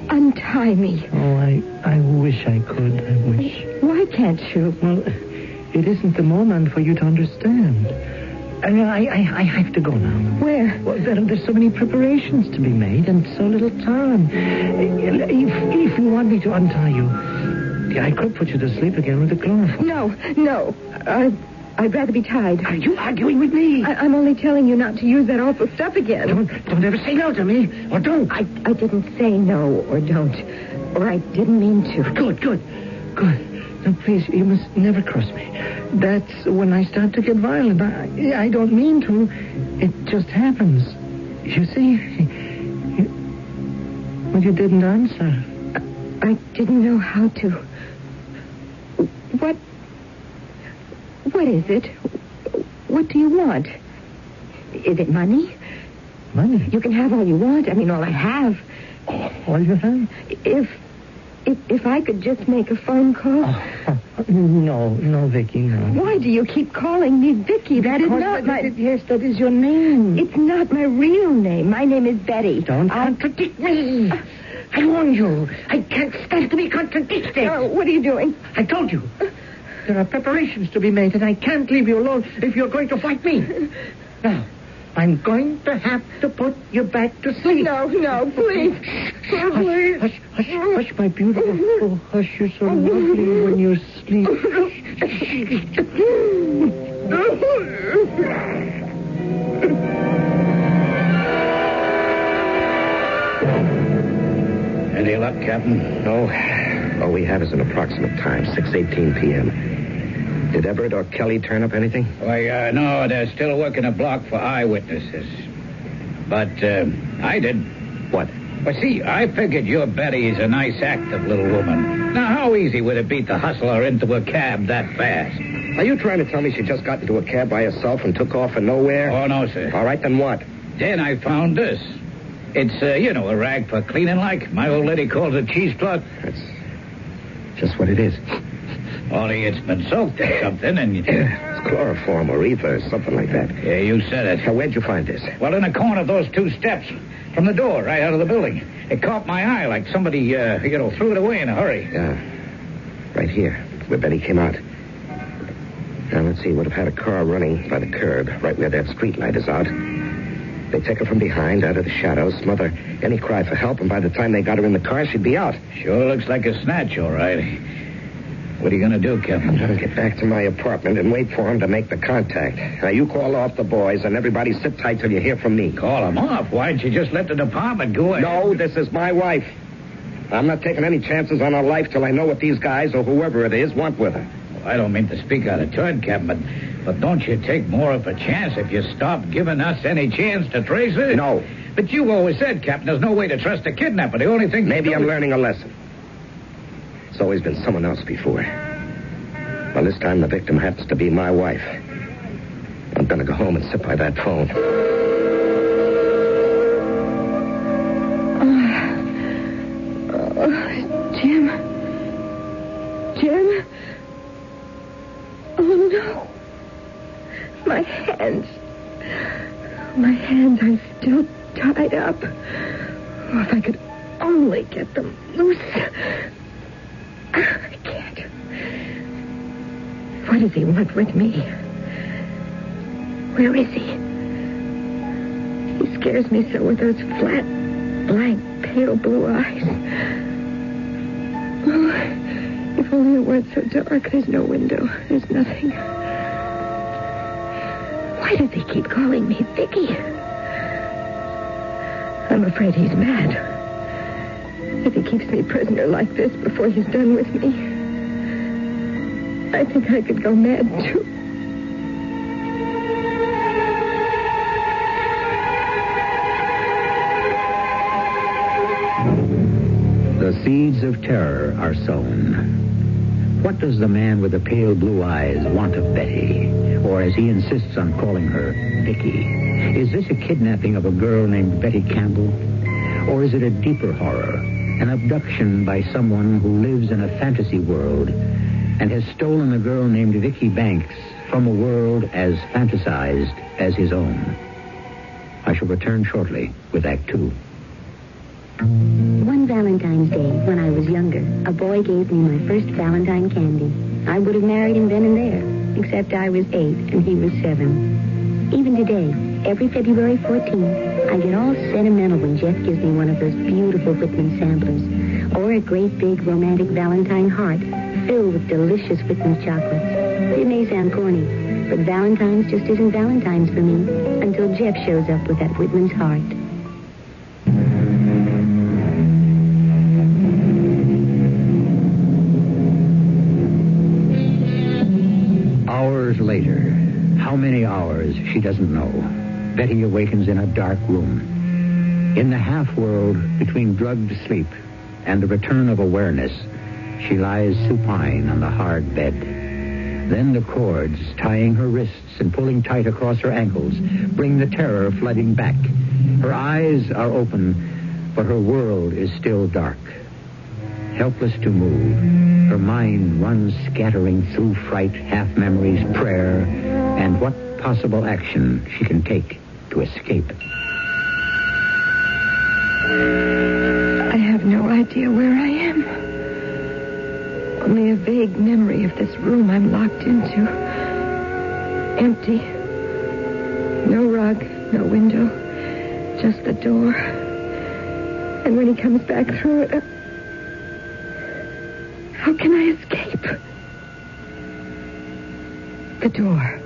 Speaker 6: Untie me.
Speaker 8: Oh, I wish I could. I wish.
Speaker 6: Why can't you?
Speaker 8: Well, it isn't the moment for you to understand. I mean, I have to go now.
Speaker 6: Where?
Speaker 8: Well, there's so many preparations to be made and so little time. If you want me to untie you, I could put you to sleep again with the chloroform.
Speaker 6: No. I'd rather be tied.
Speaker 8: Are you arguing with me?
Speaker 6: I'm only telling you not to use that awful stuff again.
Speaker 8: Don't ever say no to me, or don't.
Speaker 6: I didn't say no or don't. Or I didn't mean to.
Speaker 8: Good. Now, please, you must never cross me. That's when I start to get violent. I don't mean to. It just happens. You see? Well, you didn't answer.
Speaker 6: I didn't know how to. What is it? What do you want? Is it money?
Speaker 8: Money?
Speaker 6: You can have all you want. I mean, all I have.
Speaker 8: All you have?
Speaker 6: If I could just make a phone call.
Speaker 8: No, Vicky, no.
Speaker 6: Why do you keep calling me Vicky? That is not my...
Speaker 8: Yes, that is your name.
Speaker 6: It's not my real name. My name is Betty.
Speaker 8: Don't contradict me. I warn you. I
Speaker 16: can't stand to be contradicted.
Speaker 6: What are you doing?
Speaker 16: I told you. There are preparations to be made, and I can't leave you alone if you're going to fight me. Now, I'm going to have to put you back to sleep.
Speaker 6: No, please. Please.
Speaker 16: Hush, my beautiful. Oh, hush, you're so lovely when you sleep.
Speaker 22: Any luck, Captain? No. All we have is an approximate time, 6:18 p.m. Did Everett or Kelly turn up anything?
Speaker 5: Why, no, they're still working a block for eyewitnesses. But, I did.
Speaker 22: What?
Speaker 5: Well, see, I figured your Betty's a nice, active little woman. Now, how easy would it be to hustle her into a cab that fast?
Speaker 22: Are you trying to tell me she just got into a cab by herself and took off from nowhere?
Speaker 5: Oh, no, sir.
Speaker 22: All right, then what?
Speaker 5: Then I found this. It's, a rag for cleaning like. My old lady calls it cheesecloth.
Speaker 22: That's just what it is.
Speaker 5: Only it's been soaked in something and...
Speaker 22: It's chloroform or ether or something like that.
Speaker 5: Yeah, you said it.
Speaker 22: Now, where'd you find this?
Speaker 5: Well, in the corner of those 2 steps from the door right out of the building. It caught my eye like somebody, threw it away in a hurry.
Speaker 22: Yeah. Right here, where Betty came out. Now, let's see. Would have had a car running by the curb, right where that street light is out. They take her from behind, out of the shadows, smother any cry for help, and by the time they got her in the car, she'd be out.
Speaker 5: Sure looks like a snatch, all right. What are you going to do, Captain?
Speaker 22: I'm going to get back to my apartment and wait for him to make the contact. Now, you call off the boys, and everybody sit tight till you hear from me.
Speaker 5: Call them off? Why don't you just let the department go ahead?
Speaker 22: No, this is my wife. I'm not taking any chances on her life till I know what these guys, or whoever it is, want with her.
Speaker 5: Well, I don't mean to speak out of turn, Captain, but don't you take more of a chance if you stop giving us any chance to trace her?
Speaker 22: No.
Speaker 5: But you always said, Captain, there's no way to trust a kidnapper. The only thing...
Speaker 22: Maybe I'm learning a lesson. It's always been someone else before. Well, this time the victim happens to be my wife. I'm going to go home and sit by that phone.
Speaker 6: Jim. Oh, no. My hands are still tied up. Oh, if I could only get them loose. I can't. What does he want with me? Where is he? He scares me so with those flat, blank, pale blue eyes. Oh, if only it weren't so dark. There's no window. There's nothing. Why does he keep calling me Vicky? I'm afraid he's mad. If he keeps me prisoner like this before he's done with me, I think I could go mad, too.
Speaker 10: The seeds of terror are sown. What does the man with the pale blue eyes want of Betty? Or, as he insists on calling her, Vicky? Is this a kidnapping of a girl named Betty Campbell? Or is it a deeper horror, an abduction by someone who lives in a fantasy world and has stolen a girl named Vicky Banks from a world as fantasized as his own? I shall return shortly with Act 2.
Speaker 14: One Valentine's Day, when I was younger, a boy gave me my first Valentine candy. I would have married him then and there, except I was 8 and he was 7. Even today, every February 14th, I get all sentimental when Jeff gives me one of those beautiful Whitman samplers, or a great big romantic Valentine heart filled with delicious Whitman chocolates. It may sound corny, but Valentine's just isn't Valentine's for me until Jeff shows up with that Whitman's heart.
Speaker 10: Hours later, how many hours, she doesn't know. Betty awakens in a dark room. In the half-world between drugged sleep and the return of awareness, she lies supine on the hard bed. Then the cords tying her wrists and pulling tight across her ankles bring the terror flooding back. Her eyes are open, but her world is still dark. Helpless to move, her mind runs scattering through fright, half-memories, prayer, and what possible action she can take to escape.
Speaker 6: I have no idea
Speaker 21: idea where I am. Only a vague memory of this room I'm locked into. Empty. No rug, no window. Just the door. And when he comes back through it... How can I escape? The door.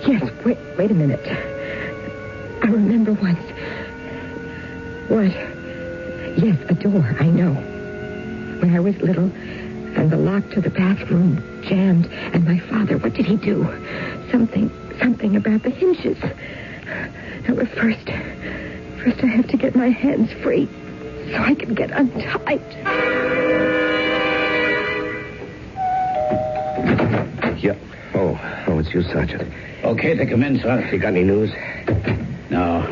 Speaker 21: Yes, wait a minute. I remember once. What? Yes, a door, I know. When I was little, and the lock to the bathroom jammed, and my father, what did he do? Something about the hinges. Now, first I have to get my hands free so I can get untied.
Speaker 22: Yep. Oh, it's you, Sergeant.
Speaker 5: Okay to come in, sir.
Speaker 22: You got any news?
Speaker 5: No.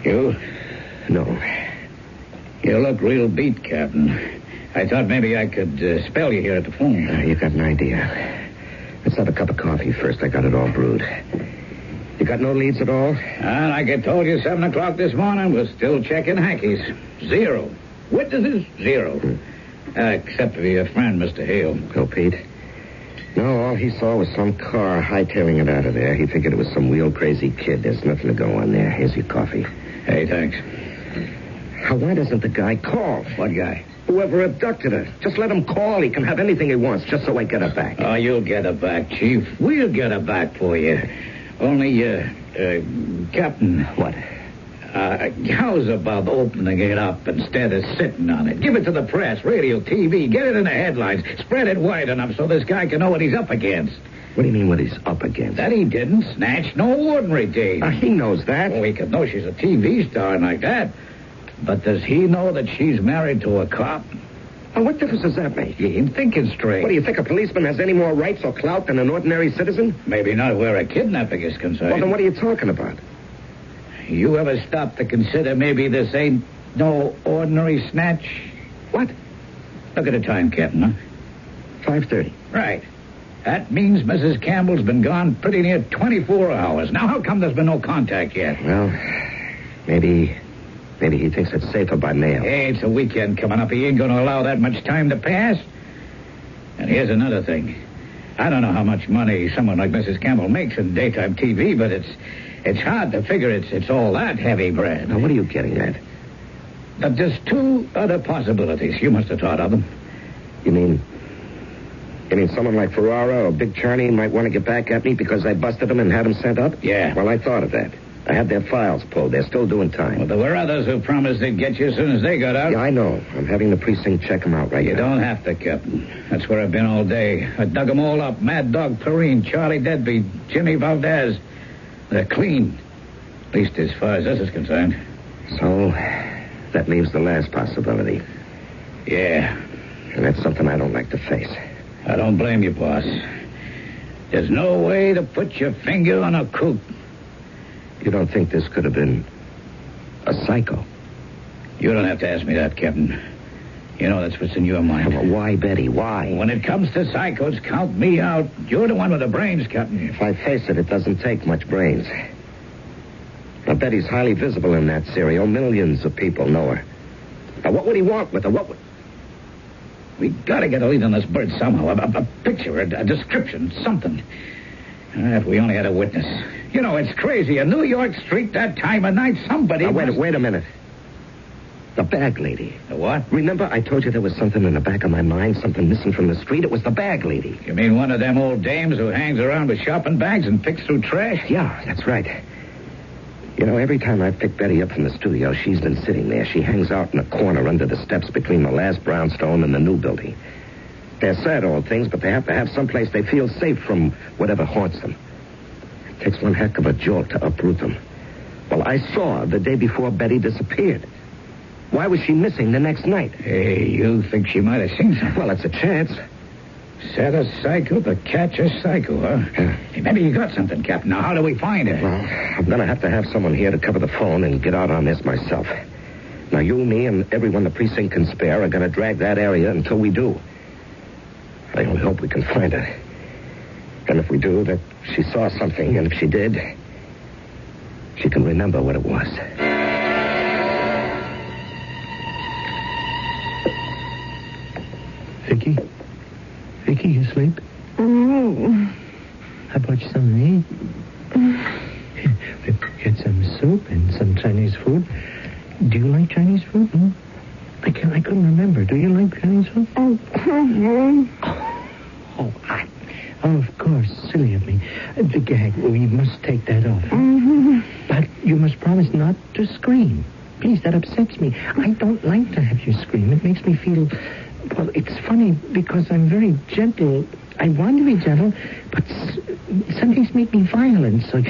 Speaker 5: You?
Speaker 22: No.
Speaker 5: You look real beat, Captain. I thought maybe I could spell you here at the phone.
Speaker 22: You got an idea. Let's have a cup of coffee first. I got it all brewed. You got no leads at all?
Speaker 5: Like I told you, 7 o'clock this morning, we're still checking hankies. 0. Witnesses, 0. Except for your friend, Mr. Hale.
Speaker 22: Oh, Pete? No, all he saw was some car hightailing it out of there. He figured it was some wheel-crazy kid. There's nothing to go on there. Here's your coffee.
Speaker 5: Hey, thanks.
Speaker 22: Why doesn't the guy call?
Speaker 5: What guy?
Speaker 22: Whoever abducted her. Just let him call. He can have anything he wants, just so I get her back.
Speaker 5: Oh, you'll get her back, Chief. We'll get her back for you. Only, Captain.
Speaker 22: What?
Speaker 5: How's about opening it up instead of sitting on it? Give it to the press, radio, TV. Get it in the headlines. Spread it wide enough so this guy can know what he's up against.
Speaker 22: What do you mean what he's up against?
Speaker 5: That he didn't snatch no ordinary dame.
Speaker 22: He knows that.
Speaker 5: Oh, he could know she's a TV star and like that. But does he know that she's married to a cop?
Speaker 22: Well, what difference does that make?
Speaker 5: You ain't thinking straight.
Speaker 22: What, do you think a policeman has any more rights or clout than an ordinary citizen?
Speaker 5: Maybe not where a kidnapping is concerned.
Speaker 22: Well, then what are you talking about?
Speaker 5: You ever stop to consider maybe this ain't no ordinary snatch?
Speaker 22: What?
Speaker 5: Look at the time, Captain, huh?
Speaker 22: 5:30.
Speaker 5: Right. That means Mrs. Campbell's been gone pretty near 24 hours. Now, how come there's been no contact yet?
Speaker 22: Well, maybe he thinks it's safer by mail.
Speaker 5: Hey, it's a weekend coming up. He ain't going to allow that much time to pass. And here's another thing. I don't know how much money someone like Mrs. Campbell makes in daytime TV, but it's hard to figure it's all that heavy bread.
Speaker 22: Now, what are you getting at?
Speaker 5: But there's 2 other possibilities. You must have thought of them.
Speaker 22: You mean someone like Ferrara or Big Charney might want to get back at me because I busted them and had them sent up?
Speaker 5: Yeah.
Speaker 22: Well, I thought of that. I had their files pulled. They're still doing time.
Speaker 5: Well, there were others who promised they'd get you as soon as they got out.
Speaker 22: Yeah, I know. I'm having the precinct check them out right now.
Speaker 5: You don't have to, Captain. That's where I've been all day. I dug them all up. Mad Dog Perrine, Charlie Deadbeat, Jimmy Valdez. They're clean. At least as far as this is concerned.
Speaker 22: So, that leaves the last possibility.
Speaker 5: Yeah.
Speaker 22: And that's something I don't like to face.
Speaker 5: I don't blame you, boss. There's no way to put your finger on a kook.
Speaker 22: You don't think this could have been a psycho?
Speaker 5: You don't have to ask me that, Captain. You know that's what's in your mind.
Speaker 22: Well, why, Betty? Why?
Speaker 5: When it comes to psychos, count me out. You're the one with the brains, Captain.
Speaker 22: If I face it, it doesn't take much brains. Now, Betty's highly visible in that serial. Millions of people know her. Now, what would he want with her?
Speaker 5: We gotta get a lead on this bird somehow. A picture, a description, something. If we only had a witness. You know, it's crazy. A New York street that time of night, somebody...
Speaker 22: Wait a minute. The bag lady.
Speaker 5: The what?
Speaker 22: Remember I told you there was something in the back of my mind, something missing from the street? It was the bag lady.
Speaker 5: You mean one of them old dames who hangs around with shopping bags and picks through trash?
Speaker 22: Yeah, that's right. You know, every time I've picked Betty up from the studio, she's been sitting there. She hangs out in a corner under the steps between the last brownstone and the new building. They're sad old things, but they have to have someplace they feel safe from whatever haunts them. It takes one heck of a jolt to uproot them. Well, I saw her the day before Betty disappeared. Why was she missing the next night?
Speaker 5: Hey, you think she might have seen something?
Speaker 22: Well, it's a chance.
Speaker 5: Set a psycho to catch a psycho, huh?
Speaker 22: Yeah.
Speaker 5: Hey, maybe you got something, Captain. Now, how do we find her?
Speaker 22: Well, I'm going to have someone here to cover the phone and get out on this myself. Now, you, me, and everyone the precinct can spare are going to drag that area until we do. I only hope we can find her. And if we do, that she saw something, and if she did, she can remember what it was.
Speaker 16: Vicky? Vicky, you asleep?
Speaker 6: Oh.
Speaker 16: How about some meat? Get some soup and some Chinese food. Do you like Chinese food? Hmm? I couldn't remember. Do you like Chinese food? Oh, of course. Silly of me. The gag, we must take that off.
Speaker 6: Mm-hmm.
Speaker 16: But you must promise not to scream. Please, that upsets me. I don't like to have you scream. It makes me feel... Well, it's funny because I'm very gentle. I want to be gentle, but some things make me violent, so...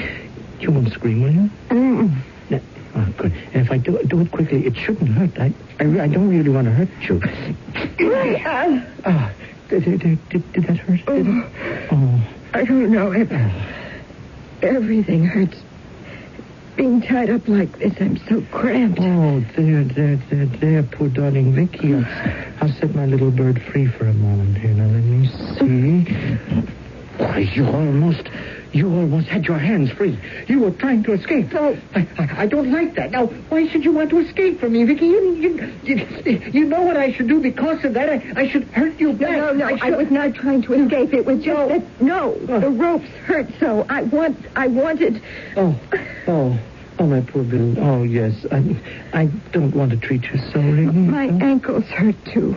Speaker 16: You won't scream, will you?
Speaker 6: Mm.
Speaker 16: No. Oh, good. And if I do it quickly, it shouldn't hurt. I don't really want to hurt you. Did that hurt? Did it? Oh.
Speaker 6: I don't know. Everything hurts. Being tied up like this, I'm so cramped.
Speaker 16: Oh, there, poor darling Vicky. I'll set my little bird free for a moment here. Now, let me see. Why, you almost had your hands free. You were trying to escape. No. I don't like that. Now, why should you want to escape from me, Vicky? You know what I should do because of that. I should hurt you back.
Speaker 6: No, I was not trying to escape. It was just that, the ropes hurt so. I wanted...
Speaker 16: Oh, my poor little... Oh, yes. I don't want to treat you so.
Speaker 6: My ankles hurt, too.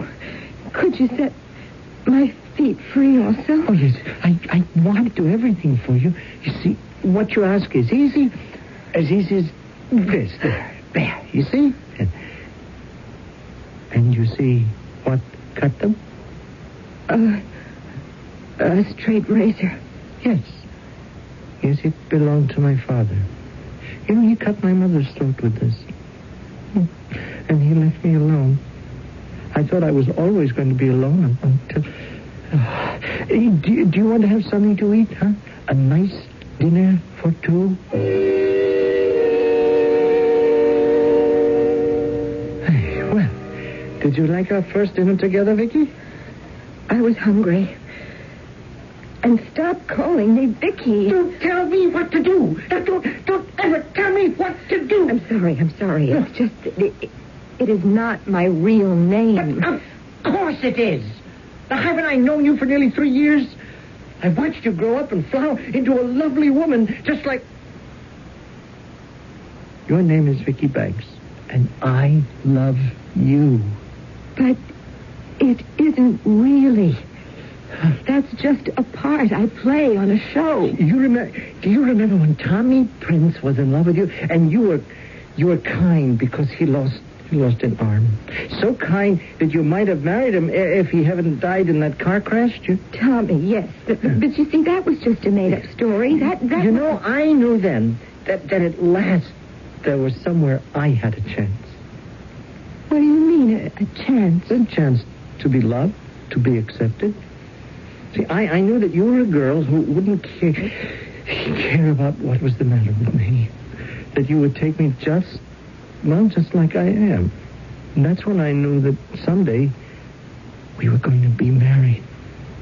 Speaker 6: Could you set my feet free also?
Speaker 16: Oh, yes. I want to do everything for you. You see, what you ask is easy. As easy as this. There. You see? And you see what cut them?
Speaker 6: A straight razor.
Speaker 16: Yes. Yes, it belonged to my father. You know, he cut my mother's throat with this. And he left me alone. I thought I was always going to be alone until... Do you want to have something to eat, huh? A nice dinner for two? Hey, well, did you like our first dinner together, Vicky?
Speaker 6: I was hungry. And stop calling me Vicky.
Speaker 16: Don't tell me what to do. Don't ever tell me what to do.
Speaker 6: I'm sorry. It's just... It is not my real name.
Speaker 16: But of course it is. Now, haven't I known you for nearly 3 years? I've watched you grow up and flower into a lovely woman, just like... Your name is Vicky Banks, and I love you.
Speaker 6: But it isn't really. That's just a part I play on a show.
Speaker 16: Do you remember when Tommy Prince was in love with you, and you were kind because he lost an arm. So kind that you might have married him if he hadn't died in that car crash.
Speaker 6: Tommy, yes. But you see, that was just a made-up story. That
Speaker 16: You know, I knew then that at last there was somewhere I had a chance.
Speaker 6: What do you mean, a chance?
Speaker 16: A chance to be loved, to be accepted. See, I knew that you were a girl who wouldn't care about what was the matter with me. That you would take me just like I am. And that's when I knew that someday we were going to be married.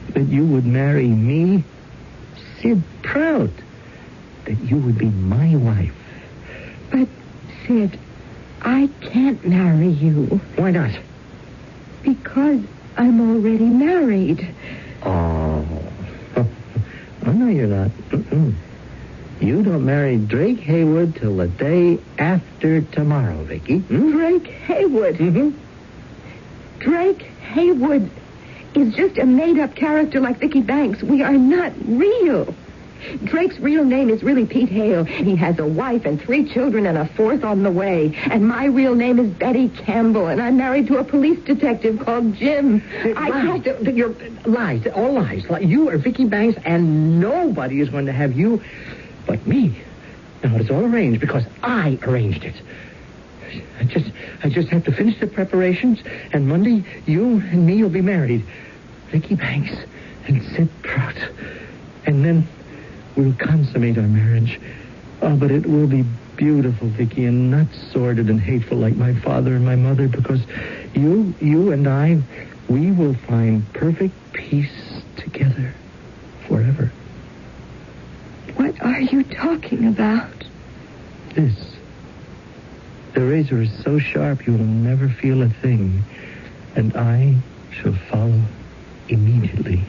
Speaker 16: That you would marry me, Sid, proud that you would be my wife.
Speaker 6: But, Sid, I can't marry you.
Speaker 16: Why not?
Speaker 6: Because I'm already married.
Speaker 16: Oh, no, you're not. You don't marry Drake Haywood till the day after tomorrow, Vicky.
Speaker 6: Drake Haywood?
Speaker 16: Mm-hmm.
Speaker 6: Drake Haywood is just a made-up character like Vicky Banks. We are not real. Drake's real name is really Pete Hale. He has a wife and 3 children and a 4th on the way. And my real name is Betty Campbell, and I'm married to a police detective called Jim.
Speaker 16: You're lies, all lies. You are Vicky Banks, and nobody is going to have you but me. Now, it's all arranged because I arranged it. I just have to finish the preparations, and Monday, you and me will be married. Vicky Banks and Sid Prout. And then we'll consummate our marriage. Oh, but it will be beautiful, Vicky, and not sordid and hateful like my father and my mother, because you and I, we will find perfect peace together forever.
Speaker 6: What are you talking about?
Speaker 16: This. The razor is so sharp you will never feel a thing, and I shall follow immediately.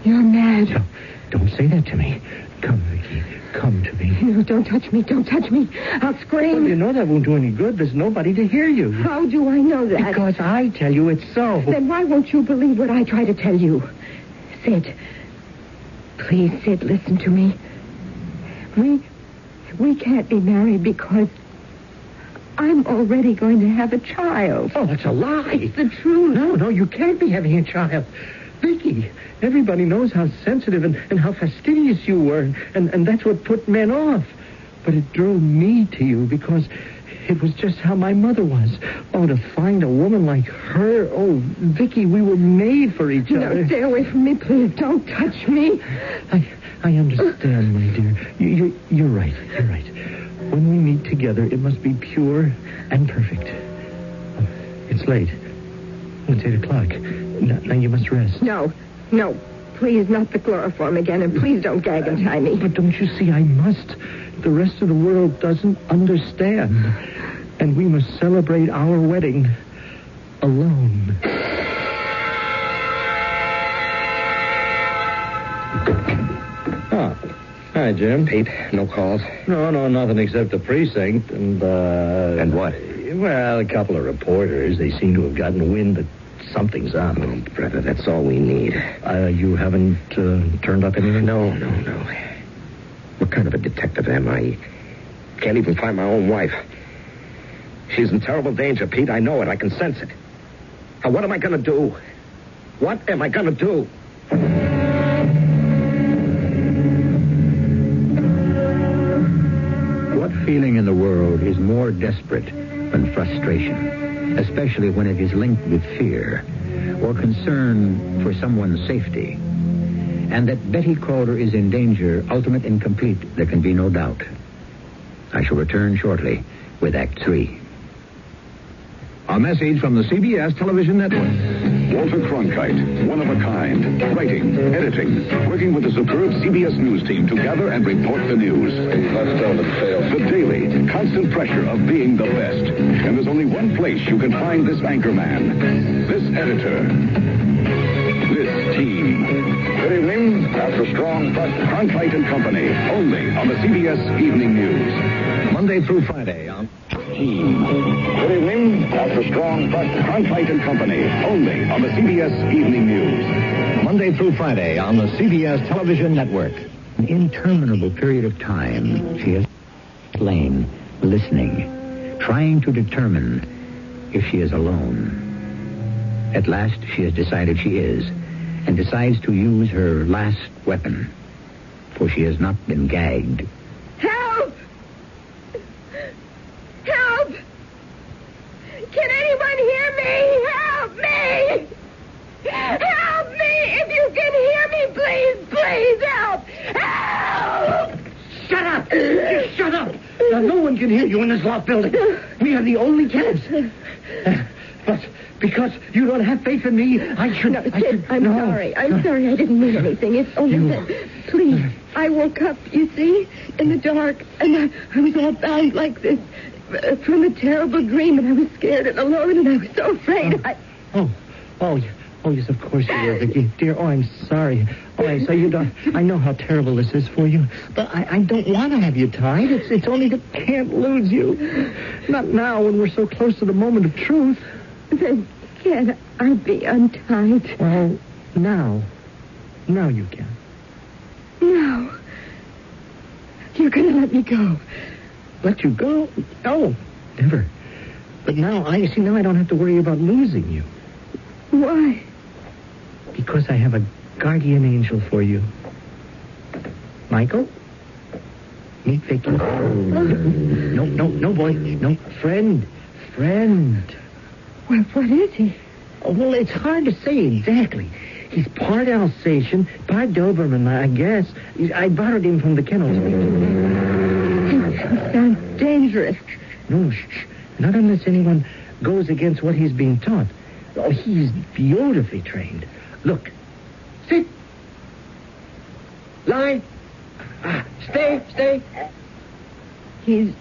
Speaker 21: You're mad.
Speaker 16: No, don't say that to me. Come, Vicky. Come to me.
Speaker 21: No, don't touch me. Don't touch me. I'll scream.
Speaker 16: Well, you know that won't do any good. There's nobody to hear you.
Speaker 21: How do I know that?
Speaker 16: Because I tell you it's so.
Speaker 21: Then why won't you believe what I try to tell you? Sid. Please, Sid, listen to me. We can't be married because I'm already going to have a child.
Speaker 16: Oh, that's a lie.
Speaker 21: It's the truth.
Speaker 16: No, you can't be having a child. Vicky, everybody knows how sensitive and how fastidious you were, and that's what put men off. But it drew me to you because it was just how my mother was. Oh, to find a woman like her. Oh, Vicky, we were made for each other.
Speaker 21: No, stay away from me, please. Don't touch me.
Speaker 16: I understand, my dear. You're right. You're right. When we meet together, it must be pure and perfect. It's late. It's 8 o'clock. Now you must rest.
Speaker 21: No. Please, not the chloroform again, and please don't gag and tie me.
Speaker 16: But don't you see, I must. The rest of the world doesn't understand. And we must celebrate our wedding alone. Hi, Jim.
Speaker 22: Pete, no calls?
Speaker 16: No, nothing except the precinct and,
Speaker 22: And what?
Speaker 16: Well, a couple of reporters. They seem to have gotten wind that something's up.
Speaker 22: Oh, brother, that's all we need.
Speaker 16: You haven't turned up anything?
Speaker 22: No. What kind of a detective am I? Can't even find my own wife. She's in terrible danger, Pete. I know it. I can sense it. Now, what am I going to do? What am I going to do?
Speaker 10: What feeling in the world is more desperate than frustration, especially when it is linked with fear or concern for someone's safety? And that Betty Calder is in danger, ultimate and complete, there can be no doubt. I shall return shortly with Act 3.
Speaker 11: A message from the CBS television network. Walter Cronkite, one of a kind. Writing, editing, working with the superb CBS News team to gather and report the news. The daily, constant pressure of being the best. And there's only one place you can find this anchor man, this editor, this team. Good evening. After strong trust, Cronkite and Company, only on the CBS Evening News. Monday through Friday on Team. Good evening. After strong trust, Cronkite and Company, only on the CBS Evening News. Monday through Friday on the CBS Television Network.
Speaker 10: An interminable period of time, she has lain, listening, trying to determine if she is alone. At last, she has decided she is, and decides to use her last weapon, for she has not been gagged.
Speaker 21: Help! Help! Can anyone hear me? Help me! Help me! If you can hear me, please help! Help!
Speaker 16: Shut up! Shut up! Now, no one can hear you in this loft building. We are the only tenants. But because you don't have faith in me, I should...
Speaker 21: I'm sorry. I'm sorry. I didn't mean anything. It's only that... Please. I woke up, you see, in the dark, and I was all bound like this from a terrible dream, and I was scared and alone, and I was so afraid.
Speaker 16: Oh, yes, of course you were, Vicky. Dear, I'm sorry. So you don't... I know how terrible this is for you, but I don't want to have you tied. It's only that I can't lose you. Not now, when we're so close to the moment of truth.
Speaker 21: Then can I be untied?
Speaker 16: Well, now you can.
Speaker 21: No. You're going to let me go.
Speaker 16: Let you go? No, never. But now I don't have to worry about losing you.
Speaker 21: Why?
Speaker 16: Because I have a guardian angel for you. Michael? Meet Vicky. No, boy. No, friend.
Speaker 21: Well, what is he?
Speaker 16: Oh, well, it's hard to say exactly. He's part Alsatian, part Doberman, I guess. I borrowed him from the kennels.
Speaker 21: He sounds dangerous.
Speaker 16: No, shh. Not unless anyone goes against what he's being taught. Oh, he's beautifully trained. Look. Sit. Lie. Stay.
Speaker 21: He's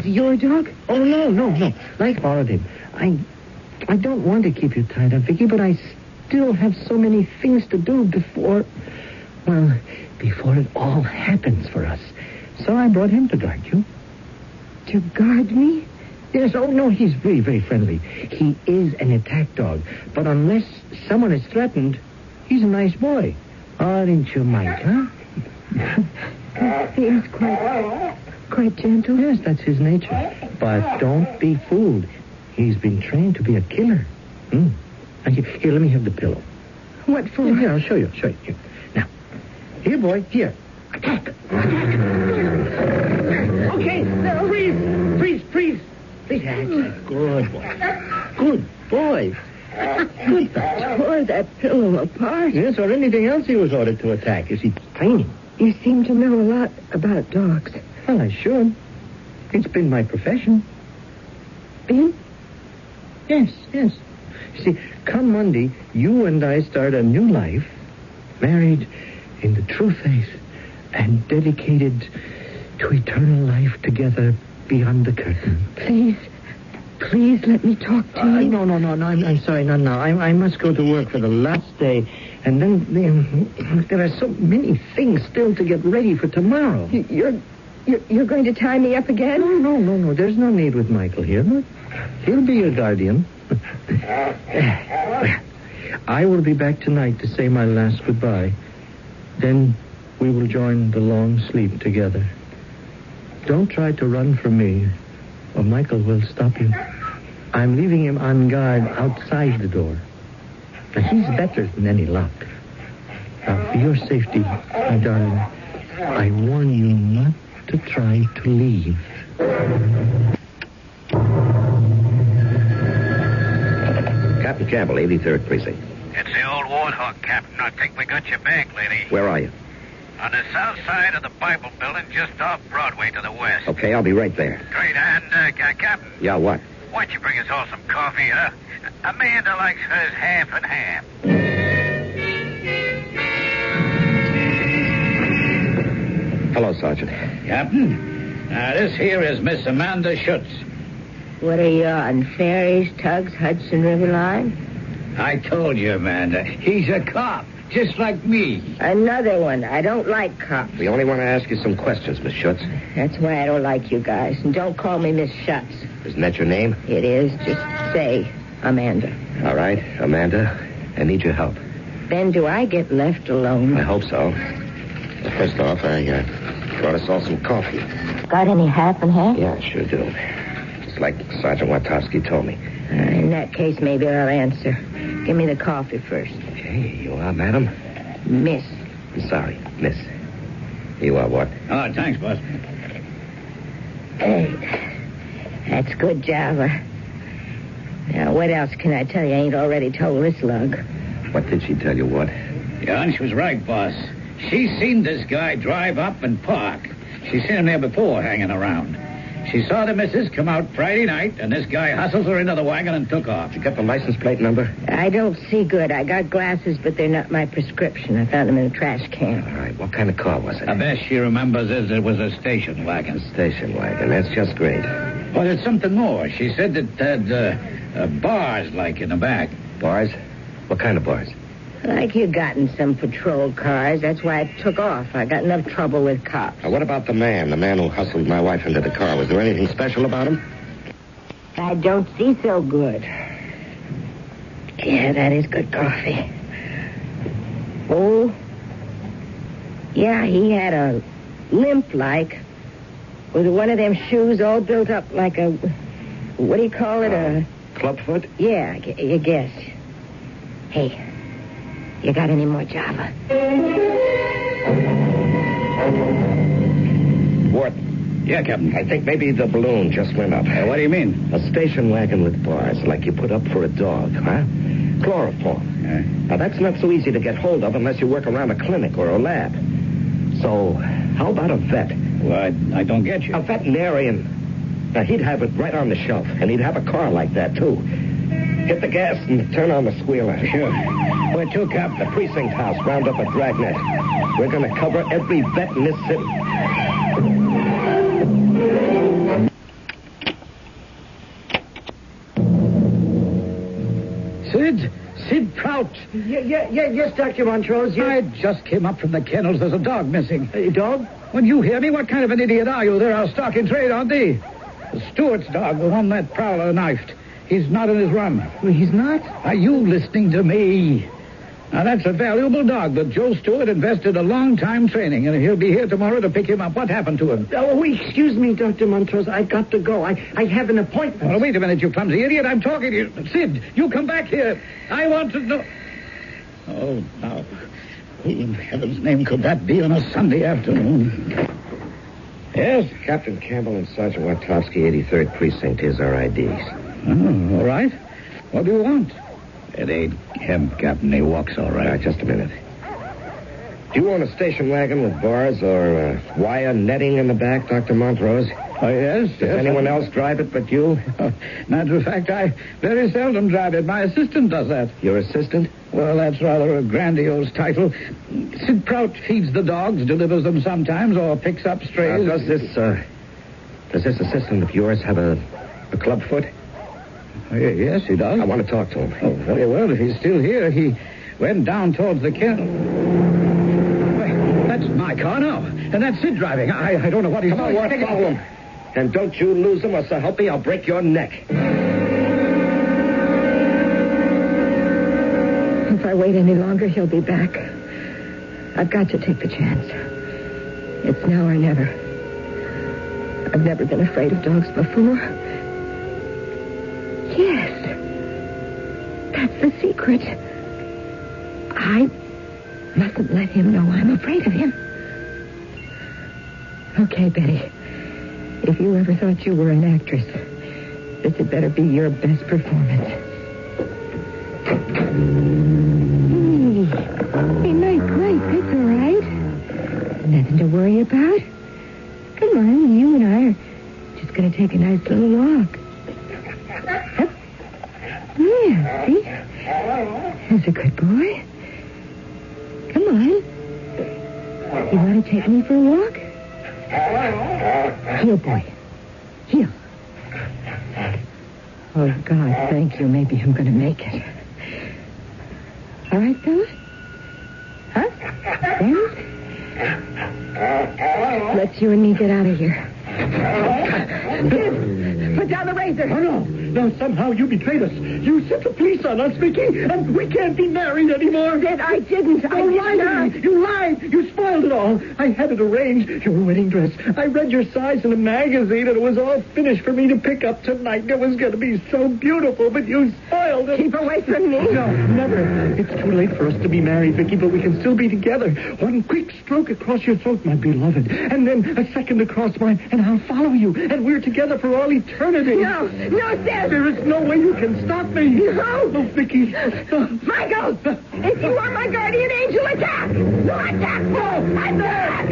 Speaker 21: your dog?
Speaker 16: Oh, no. Like borrowed him. I don't want to keep you tied up, Vicky, but I still have so many things to do before it all happens for us. So I brought him to guard you.
Speaker 6: To guard me?
Speaker 16: Yes, oh, no, he's very, very friendly. He is an attack dog. But unless someone is threatened, he's a nice boy. Aren't you, Mike, huh?
Speaker 6: He seems quite gentle.
Speaker 16: Yes, that's his nature. But don't be fooled. He's been trained to be a killer. And here, let me have the pillow.
Speaker 6: What for?
Speaker 16: Here, I'll show you. Here. Now, here, boy, here. Attack. Okay, now, freeze. Please, good boy. Good boy. Good.
Speaker 6: Tore that pillow apart.
Speaker 16: Yes, or anything else he was ordered to attack. Is he training?
Speaker 6: You seem to know a lot about dogs.
Speaker 16: Well, I should. It's been my profession.
Speaker 6: Been?
Speaker 16: Yes. You see, come Monday, you and I start a new life, married in the true faith and dedicated to eternal life together beyond the curtain.
Speaker 6: Please let me talk to you.
Speaker 16: No. I'm sorry. No. I must go to work for the last day. And then there are so many things still to get ready for tomorrow.
Speaker 6: You're going to tie me up again?
Speaker 16: No. There's no need with Michael here. He'll be your guardian. I will be back tonight to say my last goodbye. Then we will join the long sleep together. Don't try to run from me, or Michael will stop you. I'm leaving him on guard outside the door. Now, he's better than any lock. Now, for your safety, my darling, I warn you not to try to leave.
Speaker 22: Captain Campbell, 83rd Precinct.
Speaker 3: It's the old Warthog, Captain. I think we got you back, lady.
Speaker 22: Where are you?
Speaker 3: On the south side of the Bible building, just off Broadway to the west.
Speaker 22: Okay, I'll be right there.
Speaker 3: Great, and, Captain.
Speaker 22: Yeah, what?
Speaker 3: Why don't you bring us all some coffee, huh? Amanda likes hers half and half.
Speaker 22: Hello, Sergeant.
Speaker 2: Captain, this here is Miss Amanda Schutz.
Speaker 19: What are you on, ferries, tugs, Hudson River line?
Speaker 2: I told you, Amanda, he's a cop, just like me.
Speaker 19: Another one. I don't like cops.
Speaker 22: We only want to ask you some questions, Miss Schutz.
Speaker 19: That's why I don't like you guys. And don't call me Miss Schutz.
Speaker 22: Isn't that your name?
Speaker 19: It is. Just say Amanda.
Speaker 22: All right, Amanda, I need your help.
Speaker 19: Then do I get left alone?
Speaker 22: I hope so. First off, I brought us all some coffee.
Speaker 19: Got any half and half?
Speaker 22: Yeah, I sure do. Just like Sergeant Watowski told me.
Speaker 19: In that case, maybe I'll answer. Give me the coffee first.
Speaker 22: Okay, you are, madam?
Speaker 19: Miss.
Speaker 22: I'm sorry, miss. You are what?
Speaker 2: Oh, thanks, boss.
Speaker 19: Hey, that's good Java. Now, what else can I tell you? I ain't already told this lug.
Speaker 22: What did she tell you, what?
Speaker 2: Yeah, and she was right, boss. She seen this guy drive up and park. She seen him there before, hanging around. She saw the missus come out Friday night, and this guy hustles her into the wagon and took off.
Speaker 22: You got the license plate number?
Speaker 19: I don't see good. I got glasses, but they're not my prescription. I found them in a trash can.
Speaker 22: All right, what kind of car was it?
Speaker 2: The best she remembers is it was a station wagon.
Speaker 22: A station wagon, that's just great.
Speaker 2: Well, there's something more. She said that had bars, like, in the back.
Speaker 22: Bars? What kind of bars?
Speaker 19: Like you got in some patrol cars. That's why I took off. I got enough trouble with cops.
Speaker 22: Now, what about the man who hustled my wife into the car? Was there anything special about him?
Speaker 19: I don't see so good. Yeah, that is good coffee. Oh, yeah, he had a limp like, with one of them shoes all built up like a, what do you call it, a...
Speaker 22: Clubfoot?
Speaker 19: Yeah, I guess. Hey, you got any more Java?
Speaker 22: What?
Speaker 2: Yeah, Captain.
Speaker 22: I think maybe the balloon just went up.
Speaker 2: What do you mean?
Speaker 22: A station wagon with bars, like you put up for a dog, huh? Chloroform.
Speaker 2: Yeah.
Speaker 22: Now, that's not so easy to get hold of unless you work around a clinic or a lab. So, how about a vet?
Speaker 2: Well, I don't get you.
Speaker 22: A veterinarian. Now, he'd have it right on the shelf, and he'd have a car like that, too. Hit the gas and turn on the squealer.
Speaker 2: Sure.
Speaker 22: Where to, Cap? The precinct house, round up a dragnet. We're going to cover every vet in this city.
Speaker 2: Sid Prout.
Speaker 16: Yes, Dr. Montrose. Yes.
Speaker 2: I just came up from the kennels. There's a dog missing.
Speaker 16: A dog?
Speaker 2: When you hear me, what kind of an idiot are you? They're our stock in trade, aren't they? The Stewart's dog, the one that Prowler knifed. He's not in his run.
Speaker 16: He's not?
Speaker 2: Are you listening to me? Now, that's a valuable dog that Joe Stewart invested a long time training, and he'll be here tomorrow to pick him up. What happened to him?
Speaker 16: Oh, excuse me, Dr. Montrose. I've got to go. I have an appointment.
Speaker 2: Oh, wait a minute, you clumsy idiot. I'm talking to you. Sid, you come back here. I want to know... Oh, now, who in heaven's name could that be on a Sunday afternoon?
Speaker 22: Yes, Captain Campbell and Sergeant Wartowski, 83rd Precinct. Here's our IDs.
Speaker 2: Oh, all right. What do you want? It ain't him, Captain. He walks all right.
Speaker 22: Just a minute. Do you own a station wagon with bars or wire netting in the back, Dr. Montrose?
Speaker 2: Oh, yes.
Speaker 22: Does anyone else drive it but you?
Speaker 2: Matter of fact, I very seldom drive it. My assistant does that.
Speaker 22: Your assistant?
Speaker 2: Well, that's rather a grandiose title. Sid Prout feeds the dogs, delivers them sometimes, or picks up strays.
Speaker 22: Does this assistant of yours have a clubfoot?
Speaker 2: Yes, he does.
Speaker 22: I want to talk to him.
Speaker 2: Oh, very well. If he's still here, he went down towards the kennel. Wait, that's my car now. And that's Sid driving. I don't know what he's
Speaker 22: doing. Come on, Wart, follow him. And don't you lose him, or so help me, I'll break your neck.
Speaker 19: If I wait any longer, he'll be back. I've got to take the chance. It's now or never. I've never been afraid of dogs before. Yes. That's the secret. I mustn't let him know I'm afraid of him. Okay, Betty. If you ever thought you were an actress, this had better be your best performance. Hey, nice place. It's all right. Nothing to worry about. Come on, you and I are just going to take a nice little walk. Yeah, see? That's a good boy. Come on. You want to take me for a walk? Heel, boy. Heel. Oh, God, thank you. Maybe I'm going to make it. All right, fella? Huh? Friends? Let's you and me get out of here. Put down the razor.
Speaker 16: Oh, no. No, somehow you betrayed us. You sent the police on us, Vicky, and we can't be married anymore.
Speaker 19: Then I didn't.
Speaker 16: You lied to me. You lied. You spoiled it all. I had it arranged, your wedding dress. I read your size in a magazine, and it was all finished for me to pick up tonight. It was going to be so beautiful, but you spoiled it.
Speaker 19: Keep away from me.
Speaker 16: No, never. It's too late for us to be married, Vicky, but we can still be together. One quick stroke across your throat, my beloved, and then a second across mine, and I'll follow you, and we're together for all eternity.
Speaker 19: No, Dad.
Speaker 16: There is no way you can stop me.
Speaker 19: No.
Speaker 16: Oh, Vicky.
Speaker 19: Michael, if you are my guardian angel, attack. No, attack. No, I'm there.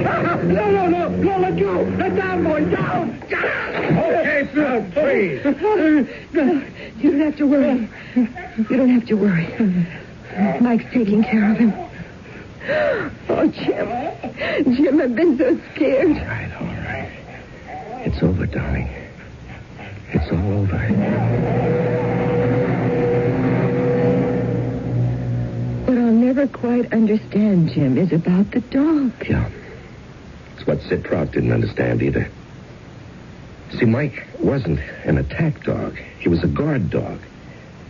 Speaker 16: No, let go. Let down, boy, down.
Speaker 2: Okay, sir, please.
Speaker 19: You don't have to worry. You don't have to worry. Mike's taking care of him. Oh, Jim, I've been so scared.
Speaker 22: All right. It's over, darling. It's all over.
Speaker 19: What I'll never quite understand, Jim, is about the dog.
Speaker 22: Yeah. It's what Sid Prout didn't understand either. See, Mike wasn't an attack dog. He was a guard dog.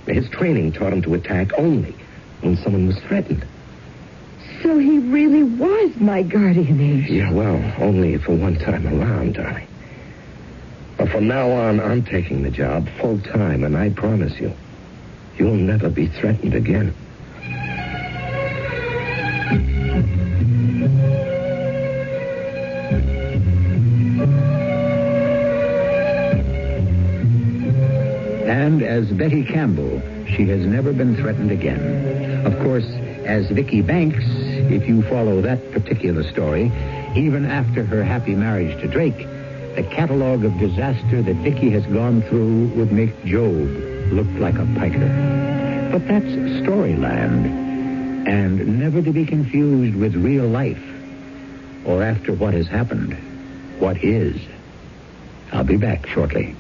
Speaker 22: His training taught him to attack only when someone was threatened.
Speaker 19: So he really was my guardian angel.
Speaker 22: Yeah, well, only for one time around, darling. But from now on, I'm taking the job full time, and I promise you, you'll never be threatened again.
Speaker 12: And as Betty Campbell, she has never been threatened again. Of course, as Vicky Banks, if you follow that particular story, even after her happy marriage to Drake, the catalog of disaster that Vicky has gone through would make Job look like a piker. But that's storyland, and never to be confused with real life, or after what has happened, what is. I'll be back shortly.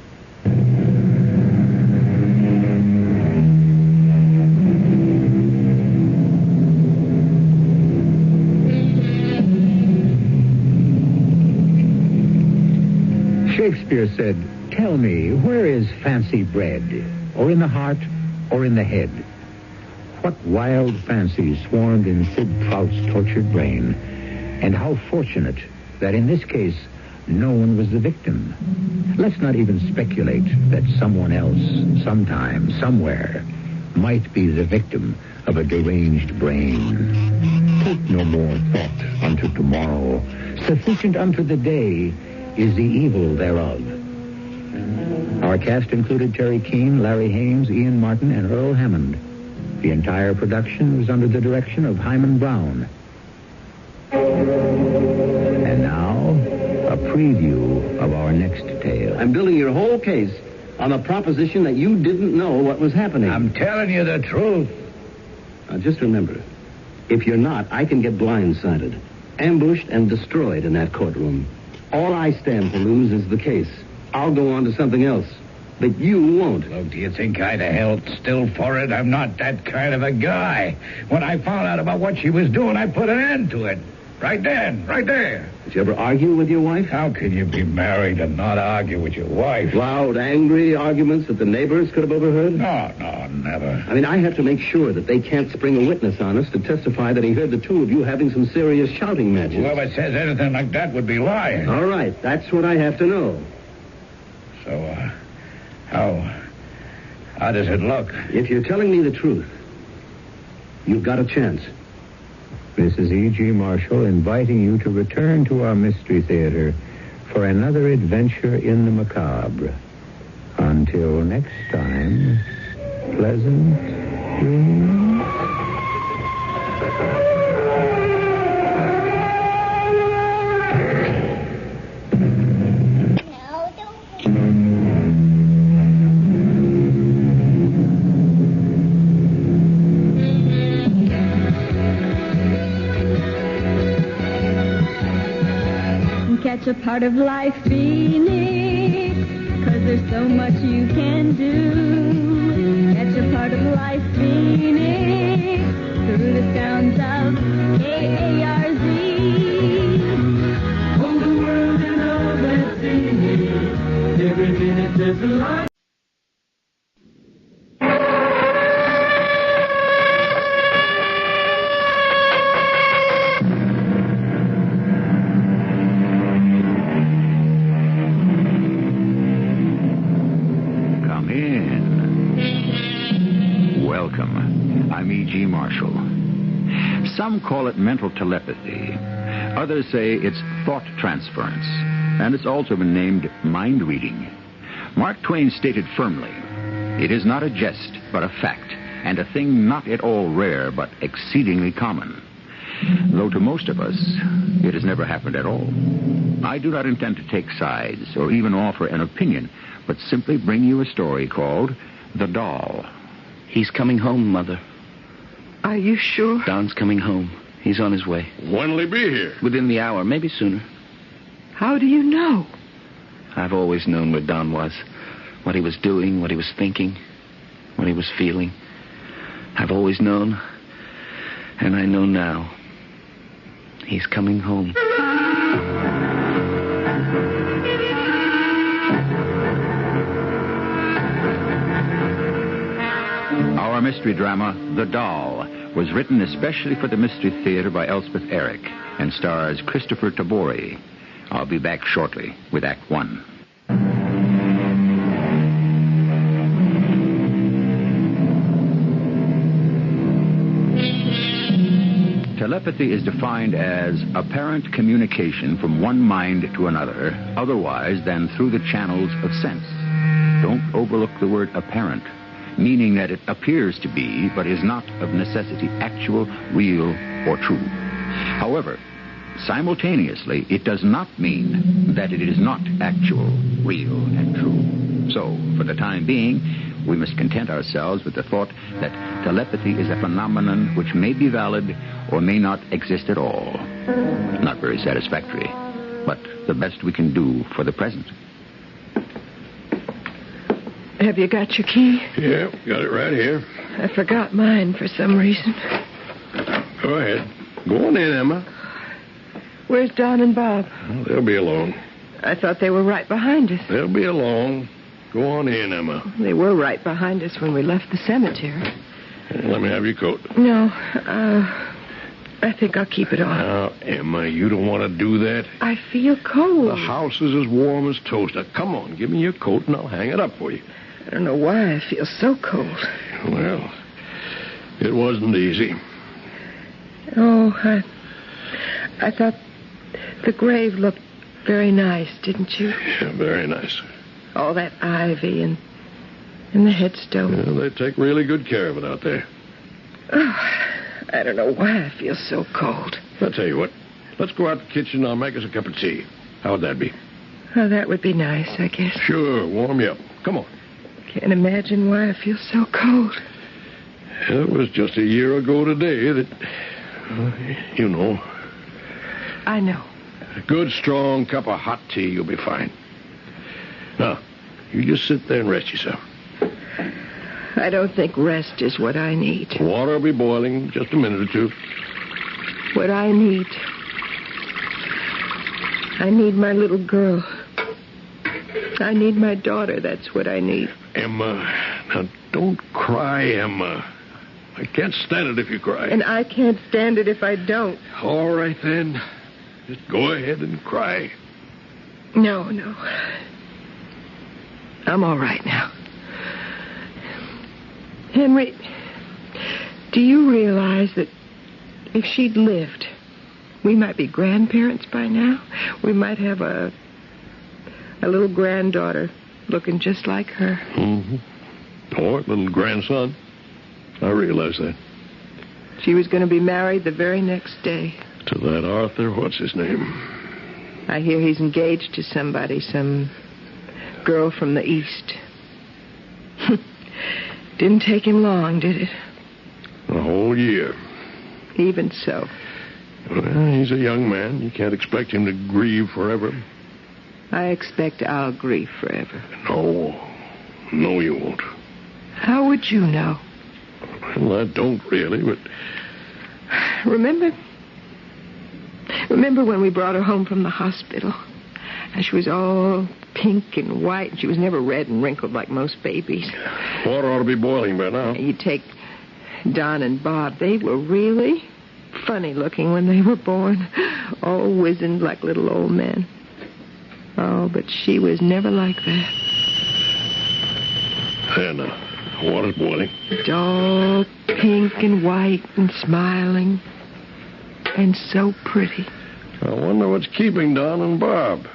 Speaker 10: Shakespeare said, "Tell me, where is fancy bred? Or in the heart, or in the head?" What wild fancies swarmed in Sid Trout's tortured brain, and how fortunate that in this case no one was the victim. Let's not even speculate that someone else, sometime, somewhere, might be the victim of a deranged brain. Take no more thought unto tomorrow. Sufficient unto the day is the evil thereof. Our cast included Terry Keane, Larry Haynes, Ian Martin, and Earl Hammond. The entire production was under the direction of Himan Brown. And now, a preview of our next tale.
Speaker 13: I'm building your whole case on the proposition that you didn't know what was happening.
Speaker 2: I'm telling you the truth.
Speaker 13: Now, just remember, if you're not, I can get blindsided, ambushed and destroyed in that courtroom. All I stand to lose is the case. I'll go on to something else. But you won't.
Speaker 2: Look, do you think I'd have held still for it? I'm not that kind of a guy. When I found out about what she was doing, I put an end to it. Right then, right there.
Speaker 13: Did you ever argue with your wife?
Speaker 2: How can you be married and not argue with your wife?
Speaker 13: Loud, angry arguments that the neighbors could have overheard?
Speaker 2: No, never.
Speaker 13: I mean, I have to make sure that they can't spring a witness on us to testify that he heard the two of you having some serious shouting matches.
Speaker 2: Whoever says anything like that would be lying.
Speaker 13: All right, that's what I have to know.
Speaker 2: So, how does it look?
Speaker 13: If you're telling me the truth, you've got a chance.
Speaker 10: This is E.G. Marshall inviting you to return to our Mystery Theater for another adventure in the macabre. Until next time, pleasant dreams.
Speaker 17: Catch a part of life beneath, 'cause there's so much you can do. Catch a part of life beneath, through the sounds of KARZ. Hold the world and all that's in it, every minute there's a life.
Speaker 12: I'm E.G. Marshall. Some call it mental telepathy. Others say it's thought transference. And it's also been named mind reading. Mark Twain stated firmly, it is not a jest, but a fact, and a thing not at all rare, but exceedingly common. Though to most of us, it has never happened at all. I do not intend to take sides or even offer an opinion, but simply bring you a story called The Doll.
Speaker 23: He's coming home, Mother.
Speaker 21: Are you sure?
Speaker 23: Don's coming home. He's on his way.
Speaker 24: When'll he be here?
Speaker 23: Within the hour, maybe sooner.
Speaker 21: How do you know?
Speaker 23: I've always known where Don was. What he was doing, what he was thinking, what he was feeling. I've always known, and I know now. He's coming home.
Speaker 12: Our mystery drama, The Doll, was written especially for the Mystery Theater by Elspeth Eric and stars Christopher Tabori. I'll be back shortly with Act One. Telepathy is defined as apparent communication from one mind to another, otherwise than through the channels of sense. Don't overlook the word apparent, meaning that it appears to be, but is not of necessity actual, real, or true. However, simultaneously, it does not mean that it is not actual, real, and true. So, for the time being, we must content ourselves with the thought that telepathy is a phenomenon which may be valid or may not exist at all. Not very satisfactory, but the best we can do for the present.
Speaker 21: Have you got your key?
Speaker 24: Yeah, got it right here.
Speaker 21: I forgot mine for some reason.
Speaker 24: Go ahead. Go on in, Emma.
Speaker 21: Where's Don and Bob?
Speaker 24: Well, they'll be alone.
Speaker 19: I thought they were right behind us.
Speaker 24: They'll be along. Go on in, Emma.
Speaker 19: They were right behind us when we left the cemetery.
Speaker 24: Let me have your coat.
Speaker 19: No, I think I'll keep it on.
Speaker 24: Now, Emma, you don't want to do that.
Speaker 19: I feel cold.
Speaker 24: The house is as warm as toast. Now, come on, give me your coat and I'll hang it up for you.
Speaker 19: I don't know why I feel so cold.
Speaker 24: Well, it wasn't easy.
Speaker 19: Oh, I thought the grave looked very nice, didn't you?
Speaker 24: Yeah, very nice.
Speaker 19: All that ivy and the headstone.
Speaker 24: Yeah, they take really good care of it out there.
Speaker 19: Oh, I don't know why I feel so cold.
Speaker 24: I'll tell you what. Let's go out to the kitchen and I'll make us a cup of tea. How would that be?
Speaker 19: Oh, that would be nice, I guess.
Speaker 24: Sure, warm you up. Come on.
Speaker 19: Can't imagine why I feel so cold.
Speaker 24: It was just a year ago today that, you know.
Speaker 19: I know.
Speaker 24: A good, strong cup of hot tea, you'll be fine. Now, you just sit there and rest yourself.
Speaker 19: I don't think rest is what I need.
Speaker 24: Water will be boiling in just a minute or two.
Speaker 19: What I need my little girl. I need my daughter. That's what I need.
Speaker 24: Emma, now don't cry, Emma. I can't stand it if you cry.
Speaker 19: And I can't stand it if I don't.
Speaker 24: All right, then. Just go ahead and cry.
Speaker 19: No. I'm all right now. Henry, do you realize that if she'd lived, we might be grandparents by now? We might have a little granddaughter looking just like her.
Speaker 24: Mm-hmm. Or a little grandson. I realize that.
Speaker 19: She was going to be married the very next day.
Speaker 24: To that Arthur, what's his name?
Speaker 19: I hear he's engaged to somebody, some girl from the East. Didn't take him long, did it?
Speaker 24: A whole year.
Speaker 19: Even so.
Speaker 24: Well, he's a young man. You can't expect him to grieve forever.
Speaker 19: I expect I'll grieve forever.
Speaker 24: No, you won't.
Speaker 19: How would you know?
Speaker 24: Well, I don't really, but...
Speaker 19: Remember when we brought her home from the hospital? And she was all pink and white, and she was never red and wrinkled like most babies.
Speaker 24: Water ought to be boiling by now.
Speaker 19: You take Don and Bob. They were really funny looking when they were born. All wizened like little old men. Oh, but she was never like that.
Speaker 24: And water's boiling.
Speaker 19: It's all pink and white and smiling. And so pretty.
Speaker 24: I wonder what's keeping Don and Bob.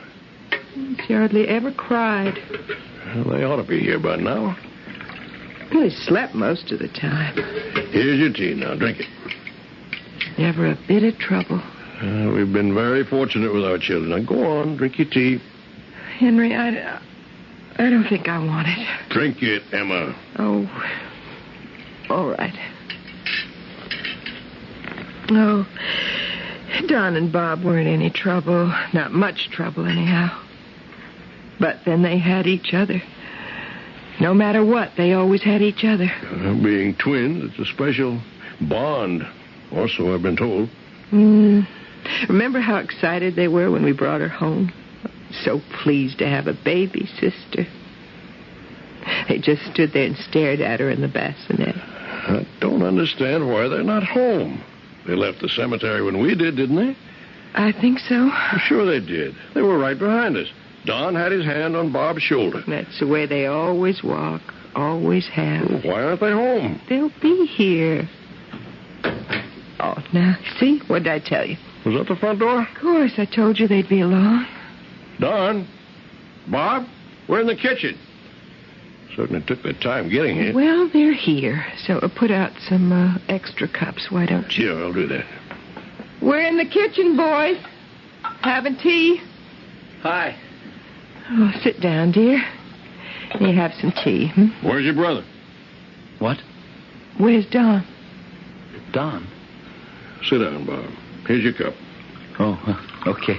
Speaker 19: She hardly ever cried.
Speaker 24: Well, they ought to be here by now.
Speaker 19: Well, they slept most of the time.
Speaker 24: Here's your tea now. Drink it.
Speaker 19: Never a bit of trouble.
Speaker 24: We've been very fortunate with our children. Now, go on. Drink your tea.
Speaker 19: Henry, I don't think I want it.
Speaker 24: Drink it, Emma.
Speaker 19: Oh, all right. Oh, Don and Bob weren't any trouble. Not much trouble, anyhow. But then they had each other. No matter what, they always had each other.
Speaker 24: Being twins, it's a special bond. Or so I've been told.
Speaker 19: Remember how excited they were when we brought her home? So pleased to have a baby sister. They just stood there and stared at her in the bassinet.
Speaker 24: I don't understand why they're not home. They left the cemetery when we did, didn't they?
Speaker 19: I think so.
Speaker 24: Sure they did. They were right behind us. Don had his hand on Bob's shoulder.
Speaker 19: That's the way they always walk, always have.
Speaker 24: Well, why aren't they home?
Speaker 19: They'll be here. Oh, now, see? What did I tell you?
Speaker 24: Was that the front door?
Speaker 19: Of course, I told you they'd be along.
Speaker 24: Don? Bob? We're in the kitchen. Certainly took their time getting here.
Speaker 19: Well, they're here, so put out some extra cups, why don't you?
Speaker 24: Sure, I'll do that.
Speaker 19: We're in the kitchen, boys. Having tea?
Speaker 2: Hi.
Speaker 19: Oh, sit down, dear. You have some tea,
Speaker 24: Where's your brother?
Speaker 2: What?
Speaker 19: Where's Don?
Speaker 2: Don?
Speaker 24: Sit down, Bob. Here's your cup.
Speaker 2: Oh, okay.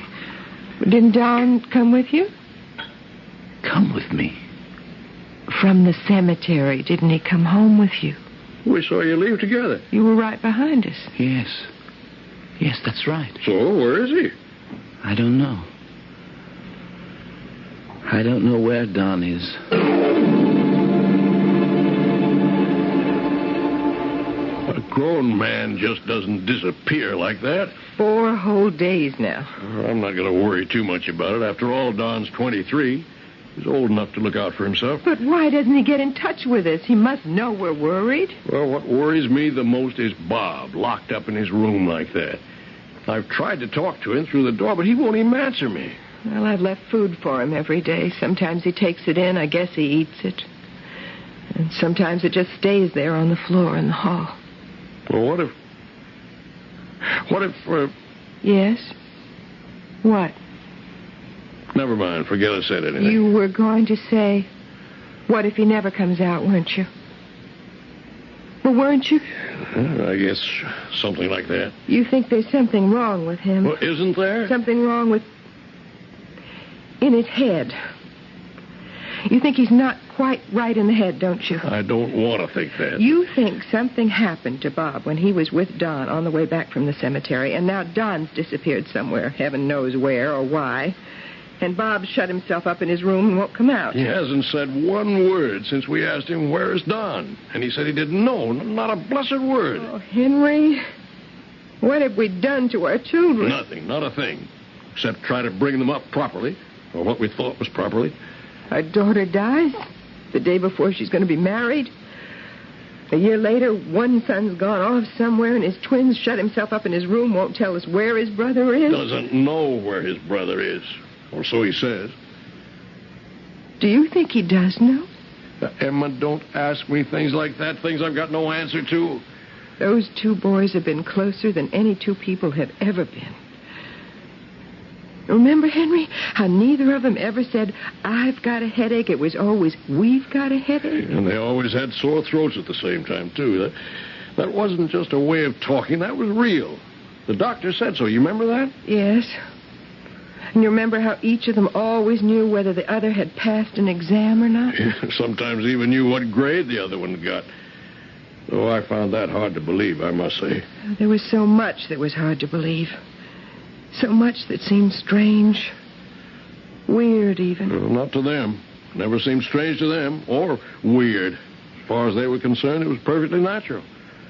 Speaker 19: Didn't Don come with you?
Speaker 2: Come with me?
Speaker 19: From the cemetery. Didn't he come home with you?
Speaker 24: We saw you leave together.
Speaker 19: You were right behind us.
Speaker 2: Yes. Yes, that's right.
Speaker 24: So, where is he?
Speaker 2: I don't know.
Speaker 23: I don't know where Don is.
Speaker 24: A grown man just doesn't disappear like that.
Speaker 1: 4 whole days now.
Speaker 24: I'm not going to worry too much about it. After all, Don's 23. He's old enough to look out for himself.
Speaker 1: But why doesn't he get in touch with us? He must know we're worried.
Speaker 24: Well, what worries me the most is Bob, locked up in his room like that. I've tried to talk to him through the door, but he won't even answer me.
Speaker 1: Well, I've left food for him every day. Sometimes he takes it in. I guess he eats it. And sometimes it just stays there on the floor in the hall.
Speaker 24: Well, what if...
Speaker 1: Yes? What?
Speaker 24: Never mind. Forget I said anything.
Speaker 1: You were going to say, what if he never comes out, weren't you? Well, weren't you?
Speaker 24: I guess something like that.
Speaker 1: You think there's something wrong with him?
Speaker 24: Well, isn't there?
Speaker 1: Something wrong with... in his head. You think he's not quite right in the head, don't you?
Speaker 24: I don't want to think that.
Speaker 1: You think something happened to Bob when he was with Don on the way back from the cemetery, and now Don's disappeared somewhere, heaven knows where or why, and Bob shut himself up in his room and won't come out.
Speaker 24: He hasn't said one word since we asked him, where is Don? And he said he didn't know, not a blessed word.
Speaker 1: Oh, Henry, what have we done to our children?
Speaker 24: Nothing, not a thing, except try to bring them up properly, or what we thought was properly.
Speaker 1: Our daughter dies the day before she's going to be married. A year later, one son's gone off somewhere, and his twin shut himself up in his room, won't tell us where his brother is.
Speaker 24: Doesn't know where his brother is, or so he says.
Speaker 1: Do you think he does know?
Speaker 24: Emma, don't ask me things like that, things I've got no answer to.
Speaker 1: Those 2 boys have been closer than any 2 people have ever been. Remember, Henry, how neither of them ever said, I've got a headache. It was always, we've got a headache.
Speaker 24: And they always had sore throats at the same time, too. That wasn't just a way of talking. That was real. The doctor said so. You remember that?
Speaker 1: Yes. And you remember how each of them always knew whether the other had passed an exam or not?
Speaker 24: Yeah, sometimes even knew what grade the other one got. Though I found that hard to believe, I must say.
Speaker 1: There was so much that was hard to believe. So much that seemed strange. Weird, even.
Speaker 24: Well, not to them. Never seemed strange to them, or weird. As far as they were concerned, it was perfectly natural.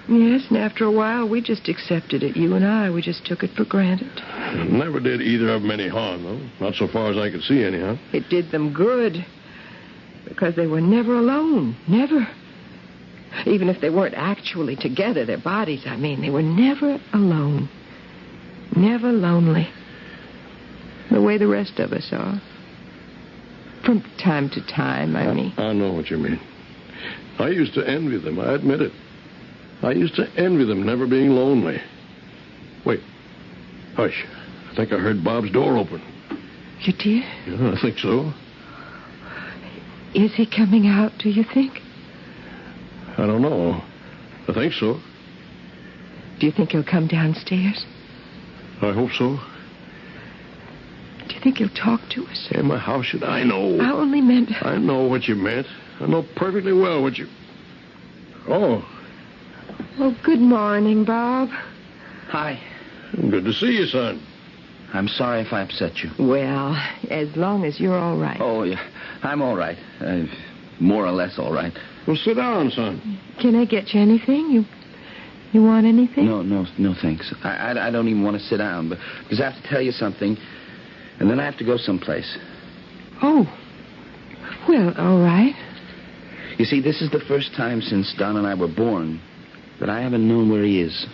Speaker 1: Yes, and after a while, we just accepted it. You and I, we just took it for granted.
Speaker 24: It never did either of them any harm, though. Not so far as I could see, anyhow.
Speaker 1: It did them good. Because they were never alone. Never. Even if they weren't actually together, their bodies, I mean, they were never alone. Never lonely. The way the rest of us are. From time to time, I mean.
Speaker 24: I know what you mean. I used to envy them, I admit it. I used to envy them never being lonely. Wait. Hush. I think I heard Bob's door open.
Speaker 1: You did?
Speaker 24: Yeah, I think so.
Speaker 1: Is he coming out, do you think?
Speaker 24: I don't know. I think so.
Speaker 1: Do you think he'll come downstairs?
Speaker 24: I hope so.
Speaker 1: Do you think he'll talk to us?
Speaker 24: Emma, how should I know?
Speaker 1: I only meant...
Speaker 24: I know what you meant. I know perfectly well what you... Oh.
Speaker 1: Oh, good morning, Bob.
Speaker 23: Hi.
Speaker 24: Good to see you, son.
Speaker 23: I'm sorry if I upset you.
Speaker 1: Well, as long as you're all right.
Speaker 23: Oh, yeah. I'm all right. More or less all right.
Speaker 24: Well, sit down, son.
Speaker 1: Can I get you anything? You want anything?
Speaker 23: No, thanks. I don't even want to sit down, but because I have to tell you something, and then I have to go someplace.
Speaker 1: Oh. Well, all right.
Speaker 23: You see, this is the first time since Don and I were born that I haven't known where he is.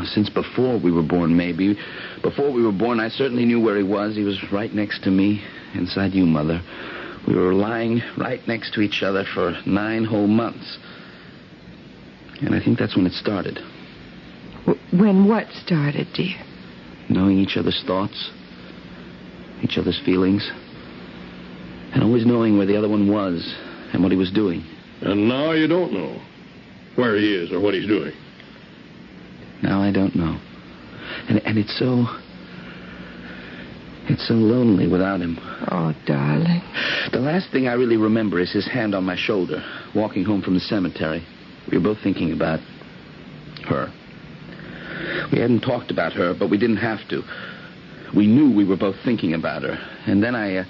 Speaker 23: Since before we were born, maybe. Before we were born, I certainly knew where he was. He was right next to me, inside you, Mother. We were lying right next to each other for 9 whole months. And I think that's when it started.
Speaker 1: When what started, dear?
Speaker 23: Knowing each other's thoughts, each other's feelings, and always knowing where the other one was and what he was doing.
Speaker 24: And now you don't know where he is or what he's doing.
Speaker 23: Now I don't know. And it's so lonely without him.
Speaker 1: Oh, darling.
Speaker 23: The last thing I really remember is his hand on my shoulder, walking home from the cemetery. We were both thinking about her. We hadn't talked about her, but we didn't have to. We knew we were both thinking about her. And then I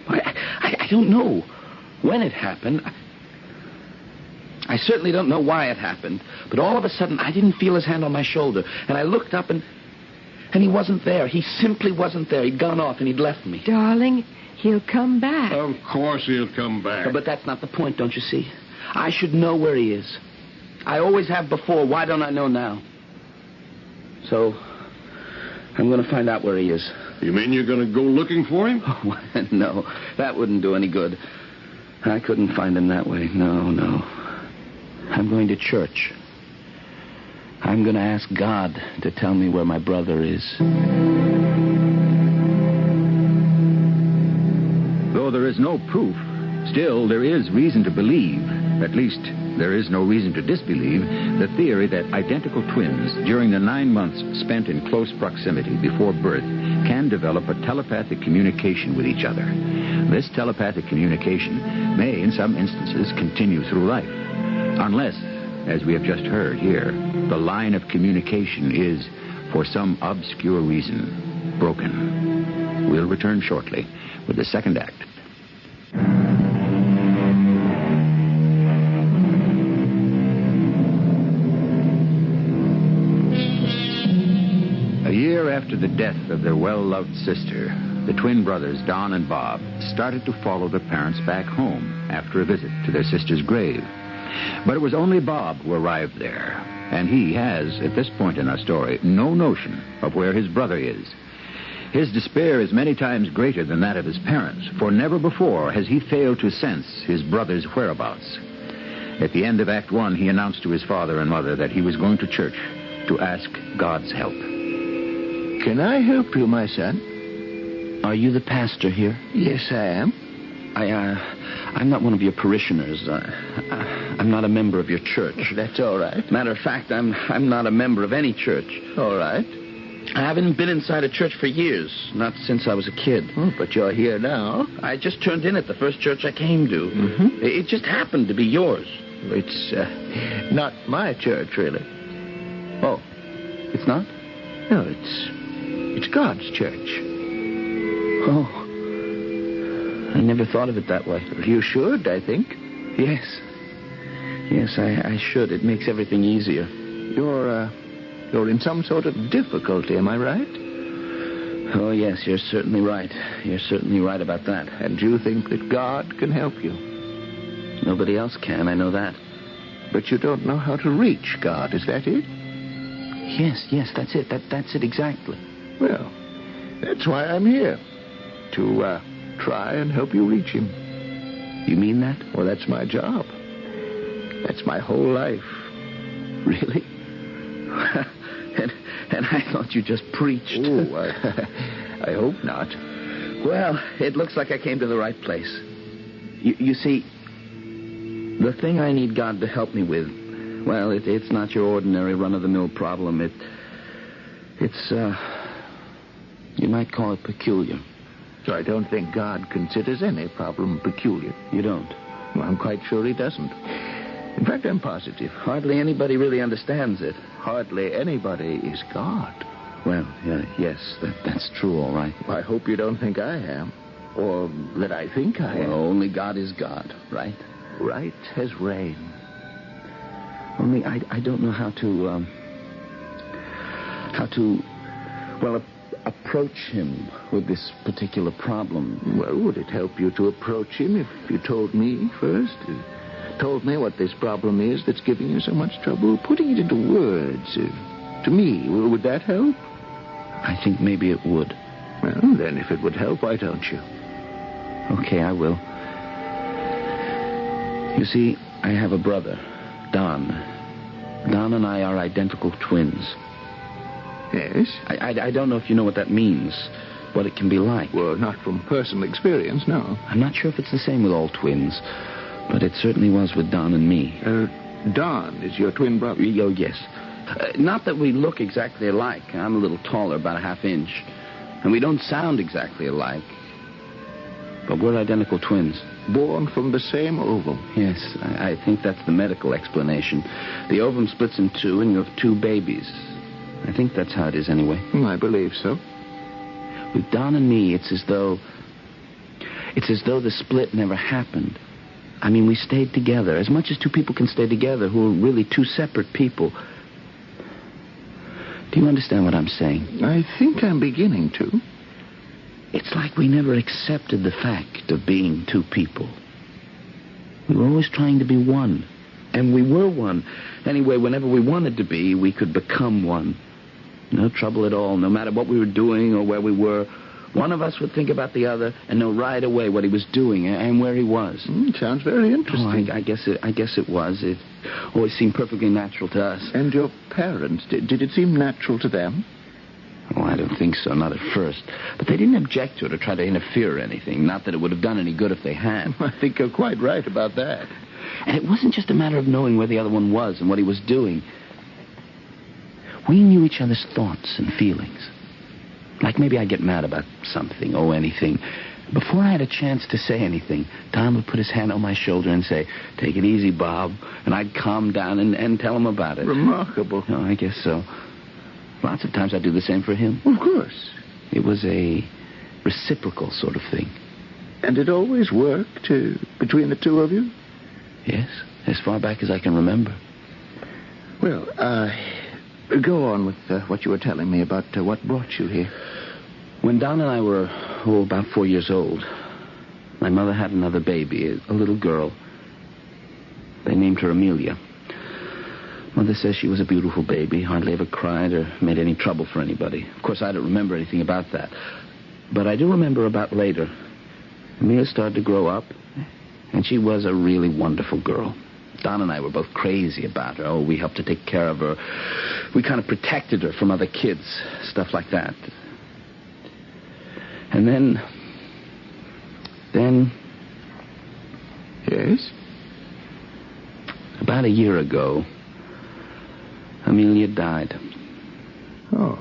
Speaker 23: I don't know when it happened. I certainly don't know why it happened. But all of a sudden, I didn't feel his hand on my shoulder. And I looked up and he wasn't there. He simply wasn't there. He'd gone off and he'd left me.
Speaker 1: Darling, he'll come back.
Speaker 24: Of course he'll come back.
Speaker 23: But that's not the point, don't you see? I should know where he is. I always have before. Why don't I know now? So, I'm going to find out where he is.
Speaker 24: You mean you're going to go looking for him?
Speaker 23: Oh, no, that wouldn't do any good. I couldn't find him that way. No. I'm going to church. I'm going to ask God to tell me where my brother is.
Speaker 12: Though there is no proof, still there is reason to believe, at least there is no reason to disbelieve, the theory that identical twins, during the 9 months spent in close proximity before birth, can develop a telepathic communication with each other. This telepathic communication may, in some instances, continue through life, unless, as we have just heard here, the line of communication is, for some obscure reason, broken. We'll return shortly with the second act. A year after the death of their well-loved sister, the twin brothers, Don and Bob, started to follow their parents back home after a visit to their sister's grave. But it was only Bob who arrived there, and he has, at this point in our story, no notion of where his brother is. His despair is many times greater than that of his parents, for never before has he failed to sense his brother's whereabouts. At the end of Act 1, he announced to his father and mother that he was going to church to ask God's help.
Speaker 7: Can I help you, my son?
Speaker 23: Are you the pastor here?
Speaker 7: Yes, I am.
Speaker 23: I'm not one of your parishioners. I'm not a member of your church.
Speaker 7: That's all right.
Speaker 23: Matter of fact, I'm not a member of any church.
Speaker 7: All right.
Speaker 23: I haven't been inside a church for years, not since I was a kid.
Speaker 7: Oh, but you're here now.
Speaker 23: I just turned in at the first church I came to.
Speaker 7: Mm-hmm.
Speaker 23: It just happened to be yours.
Speaker 7: It's not my church, really.
Speaker 23: Oh, it's not?
Speaker 7: No, it's God's church.
Speaker 23: Oh. I never thought of it that way.
Speaker 7: You should, I think.
Speaker 23: Yes. Yes, I should. It makes everything easier.
Speaker 7: You're in some sort of difficulty, am I right?
Speaker 23: Oh, yes, you're certainly right. You're certainly right about that.
Speaker 7: And you think that God can help you?
Speaker 23: Nobody else can, I know that.
Speaker 7: But you don't know how to reach God, is that it?
Speaker 23: Yes, that's it. That's it exactly.
Speaker 7: Well, that's why I'm here. To try and help you reach him.
Speaker 23: You mean that?
Speaker 7: Well, that's my job. That's my whole life.
Speaker 23: Really? And I thought you just preached.
Speaker 7: Oh, I hope not.
Speaker 23: Well, it looks like I came to the right place. You see, the thing I need God to help me with, well, it's not your ordinary run-of-the-mill problem. It's you might call it peculiar.
Speaker 7: So I don't think God considers any problem peculiar.
Speaker 23: You don't?
Speaker 7: Well, I'm quite sure he doesn't. In fact, I'm positive.
Speaker 23: Hardly anybody really understands it.
Speaker 7: Hardly anybody is God.
Speaker 23: Well, yes, that's true, all right.
Speaker 7: I hope you don't think I am. Or that I think I am.
Speaker 23: Well, only God is God, right?
Speaker 7: Right as rain.
Speaker 23: Only I don't know how to approach him with this particular problem.
Speaker 7: Well, would it help you to approach him if you told me first? Told me what this problem is that's giving you so much trouble? Putting it into words to me, would that help?
Speaker 23: I think maybe it would.
Speaker 7: Well, then if it would help, why don't you?
Speaker 23: Okay, I will. You see, I have a brother, Don. Don and I are identical twins.
Speaker 7: Yes?
Speaker 23: I don't know if you know what that means, what it can be like.
Speaker 7: Well, not from personal experience, no.
Speaker 23: I'm not sure if it's the same with all twins, but it certainly was with Don and me.
Speaker 7: Don is your twin brother?
Speaker 23: Oh, yes. Not that we look exactly alike. I'm a little taller, about a half inch. And we don't sound exactly alike. But we're identical twins.
Speaker 7: Born from the same ovum?
Speaker 23: Yes, I think that's the medical explanation. The ovum splits in two, and you have two babies. I think that's how it is anyway.
Speaker 7: I believe so.
Speaker 23: With Don and me, it's as though It's as though the split never happened. I mean, we stayed together, as much as two people can stay together who are really two separate people. Do you understand what I'm saying?
Speaker 7: I think I'm beginning to.
Speaker 23: It's like we never accepted the fact of being two people. We were always trying to be one. And we were one. Anyway, whenever we wanted to be, we could become one. No trouble at all, no matter what we were doing or where we were. One of us would think about the other and know right away what he was doing and where he was.
Speaker 7: Sounds very interesting.
Speaker 23: Oh, I guess it was. It always seemed perfectly natural to us.
Speaker 7: And your parents, did it seem natural to them?
Speaker 23: Oh, I don't think so, not at first. But they didn't object to it or try to interfere or anything. Not that it would have done any good if they had.
Speaker 7: I think you're quite right about that.
Speaker 23: And it wasn't just a matter of knowing where the other one was and what he was doing. We knew each other's thoughts and feelings. Like maybe I'd get mad about something or anything. Before I had a chance to say anything, Don would put his hand on my shoulder and say, "Take it easy, Bob." And I'd calm down and tell him about it.
Speaker 7: Remarkable.
Speaker 23: Oh, I guess so. Lots of times I'd do the same for him.
Speaker 7: Of course.
Speaker 23: It was a reciprocal sort of thing.
Speaker 7: And it always worked between the two of you?
Speaker 23: Yes, as far back as I can remember.
Speaker 7: Well, go on with what you were telling me about what brought you here.
Speaker 23: When Don and I were, about 4 years old, my mother had another baby, a little girl. They named her Amelia. Mother says she was a beautiful baby, hardly ever cried or made any trouble for anybody. Of course, I don't remember anything about that. But I do remember about later. Amelia started to grow up, and she was a really wonderful girl. Don and I were both crazy about her. Oh, we helped to take care of her. We kind of protected her from other kids, stuff like that. And then...
Speaker 7: Yes?
Speaker 23: About a year ago, Amelia died.
Speaker 7: Oh.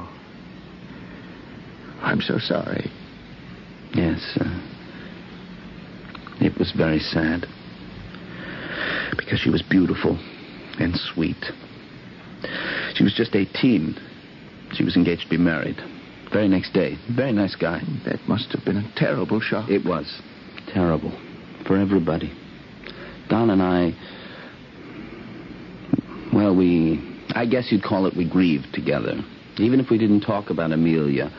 Speaker 7: I'm so sorry.
Speaker 23: Yes, it was very sad. Because she was beautiful and sweet. She was just 18. She was engaged to be married. Very next day. Very nice guy.
Speaker 7: That must have been a terrible shock.
Speaker 23: It was. Terrible. For everybody. Don and I... Well, I guess you'd call it we grieved together. Even if we didn't talk about Amelia,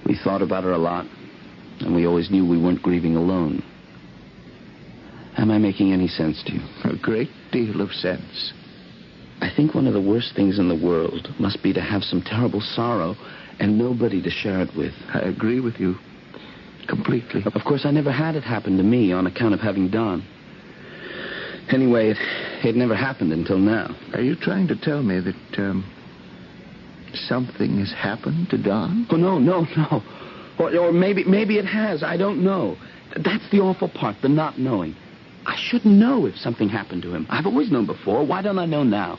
Speaker 23: we thought about her a lot, and we always knew we weren't grieving alone. Am I making any sense to you?
Speaker 7: A great deal of sense.
Speaker 23: I think one of the worst things in the world must be to have some terrible sorrow and nobody to share it with.
Speaker 7: I agree with you completely.
Speaker 23: Of course, I never had it happen to me on account of having Don. Anyway, it never happened until now.
Speaker 7: Are you trying to tell me that something has happened to Don?
Speaker 23: Oh, no. Or maybe it has. I don't know. That's the awful part, the not knowing. I should know if something happened to him. I've always known before. Why don't I know now?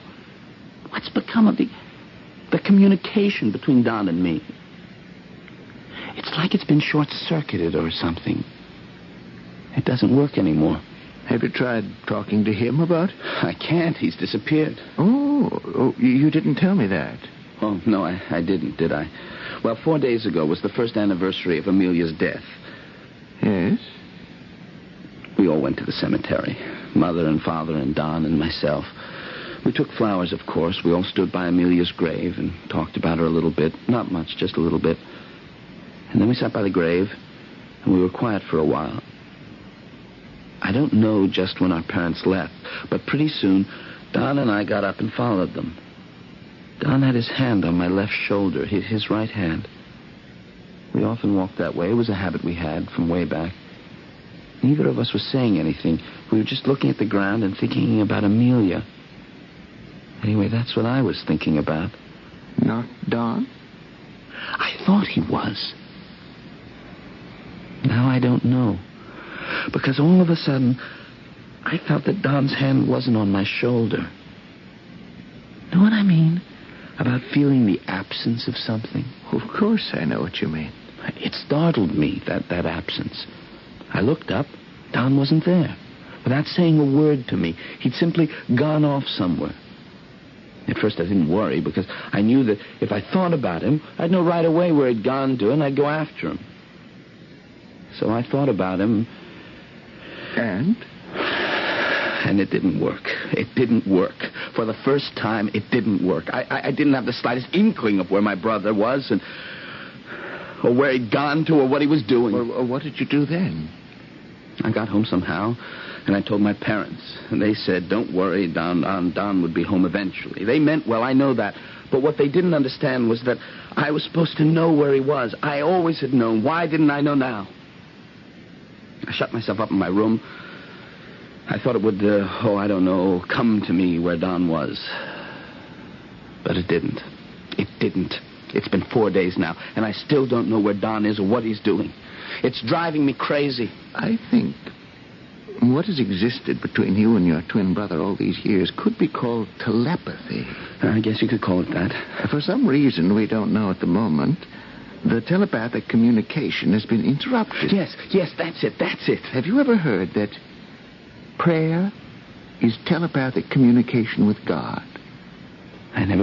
Speaker 23: What's become of the communication between Don and me? It's like it's been short-circuited or something. It doesn't work anymore.
Speaker 7: Have you tried talking to him about it?
Speaker 23: I can't. He's disappeared.
Speaker 7: Oh, you didn't tell me that.
Speaker 23: Oh, no, I didn't, did I? Well, 4 days ago was the first anniversary of Amelia's death.
Speaker 7: Yes?
Speaker 23: We all went to the cemetery. Mother and Father and Don and myself. We took flowers, of course. We all stood by Amelia's grave and talked about her a little bit. Not much, just a little bit. And then we sat by the grave, and we were quiet for a while. I don't know just when our parents left, but pretty soon, Don and I got up and followed them. Don had his hand on my left shoulder, his right hand. We often walked that way. It was a habit we had from way back. Neither of us was saying anything. We were just looking at the ground and thinking about Amelia. Anyway, that's what I was thinking about.
Speaker 7: Not Don?
Speaker 23: I thought he was. Now I don't know. Because all of a sudden, I felt that Don's hand wasn't on my shoulder. Know what I mean? About feeling the absence of something.
Speaker 7: Of course I know what you mean.
Speaker 23: It startled me, that absence. I looked up. Don wasn't there. Without saying a word to me, he'd simply gone off somewhere. At first I didn't worry because I knew that if I thought about him, I'd know right away where he'd gone to and I'd go after him. So I thought about him.
Speaker 7: And?
Speaker 23: And it didn't work. It didn't work. For the first time, it didn't work. I didn't have the slightest inkling of where my brother was or where he'd gone to or what he was doing.
Speaker 7: Or what did you do then?
Speaker 23: I got home somehow, and I told my parents. And they said, don't worry, Don would be home eventually. They meant well, I know that. But what they didn't understand was that I was supposed to know where he was. I always had known. Why didn't I know now? I shut myself up in my room. I thought it would, come to me where Don was. But it didn't. It didn't. It's been 4 days now, and I still don't know where Don is or what he's doing. It's driving me crazy.
Speaker 7: I think what has existed between you and your twin brother all these years could be called telepathy.
Speaker 23: I guess you could call it that.
Speaker 7: For some reason we don't know at the moment, the telepathic communication has been interrupted.
Speaker 23: Yes, that's it.
Speaker 7: Have you ever heard that prayer is telepathic communication with God?
Speaker 23: I never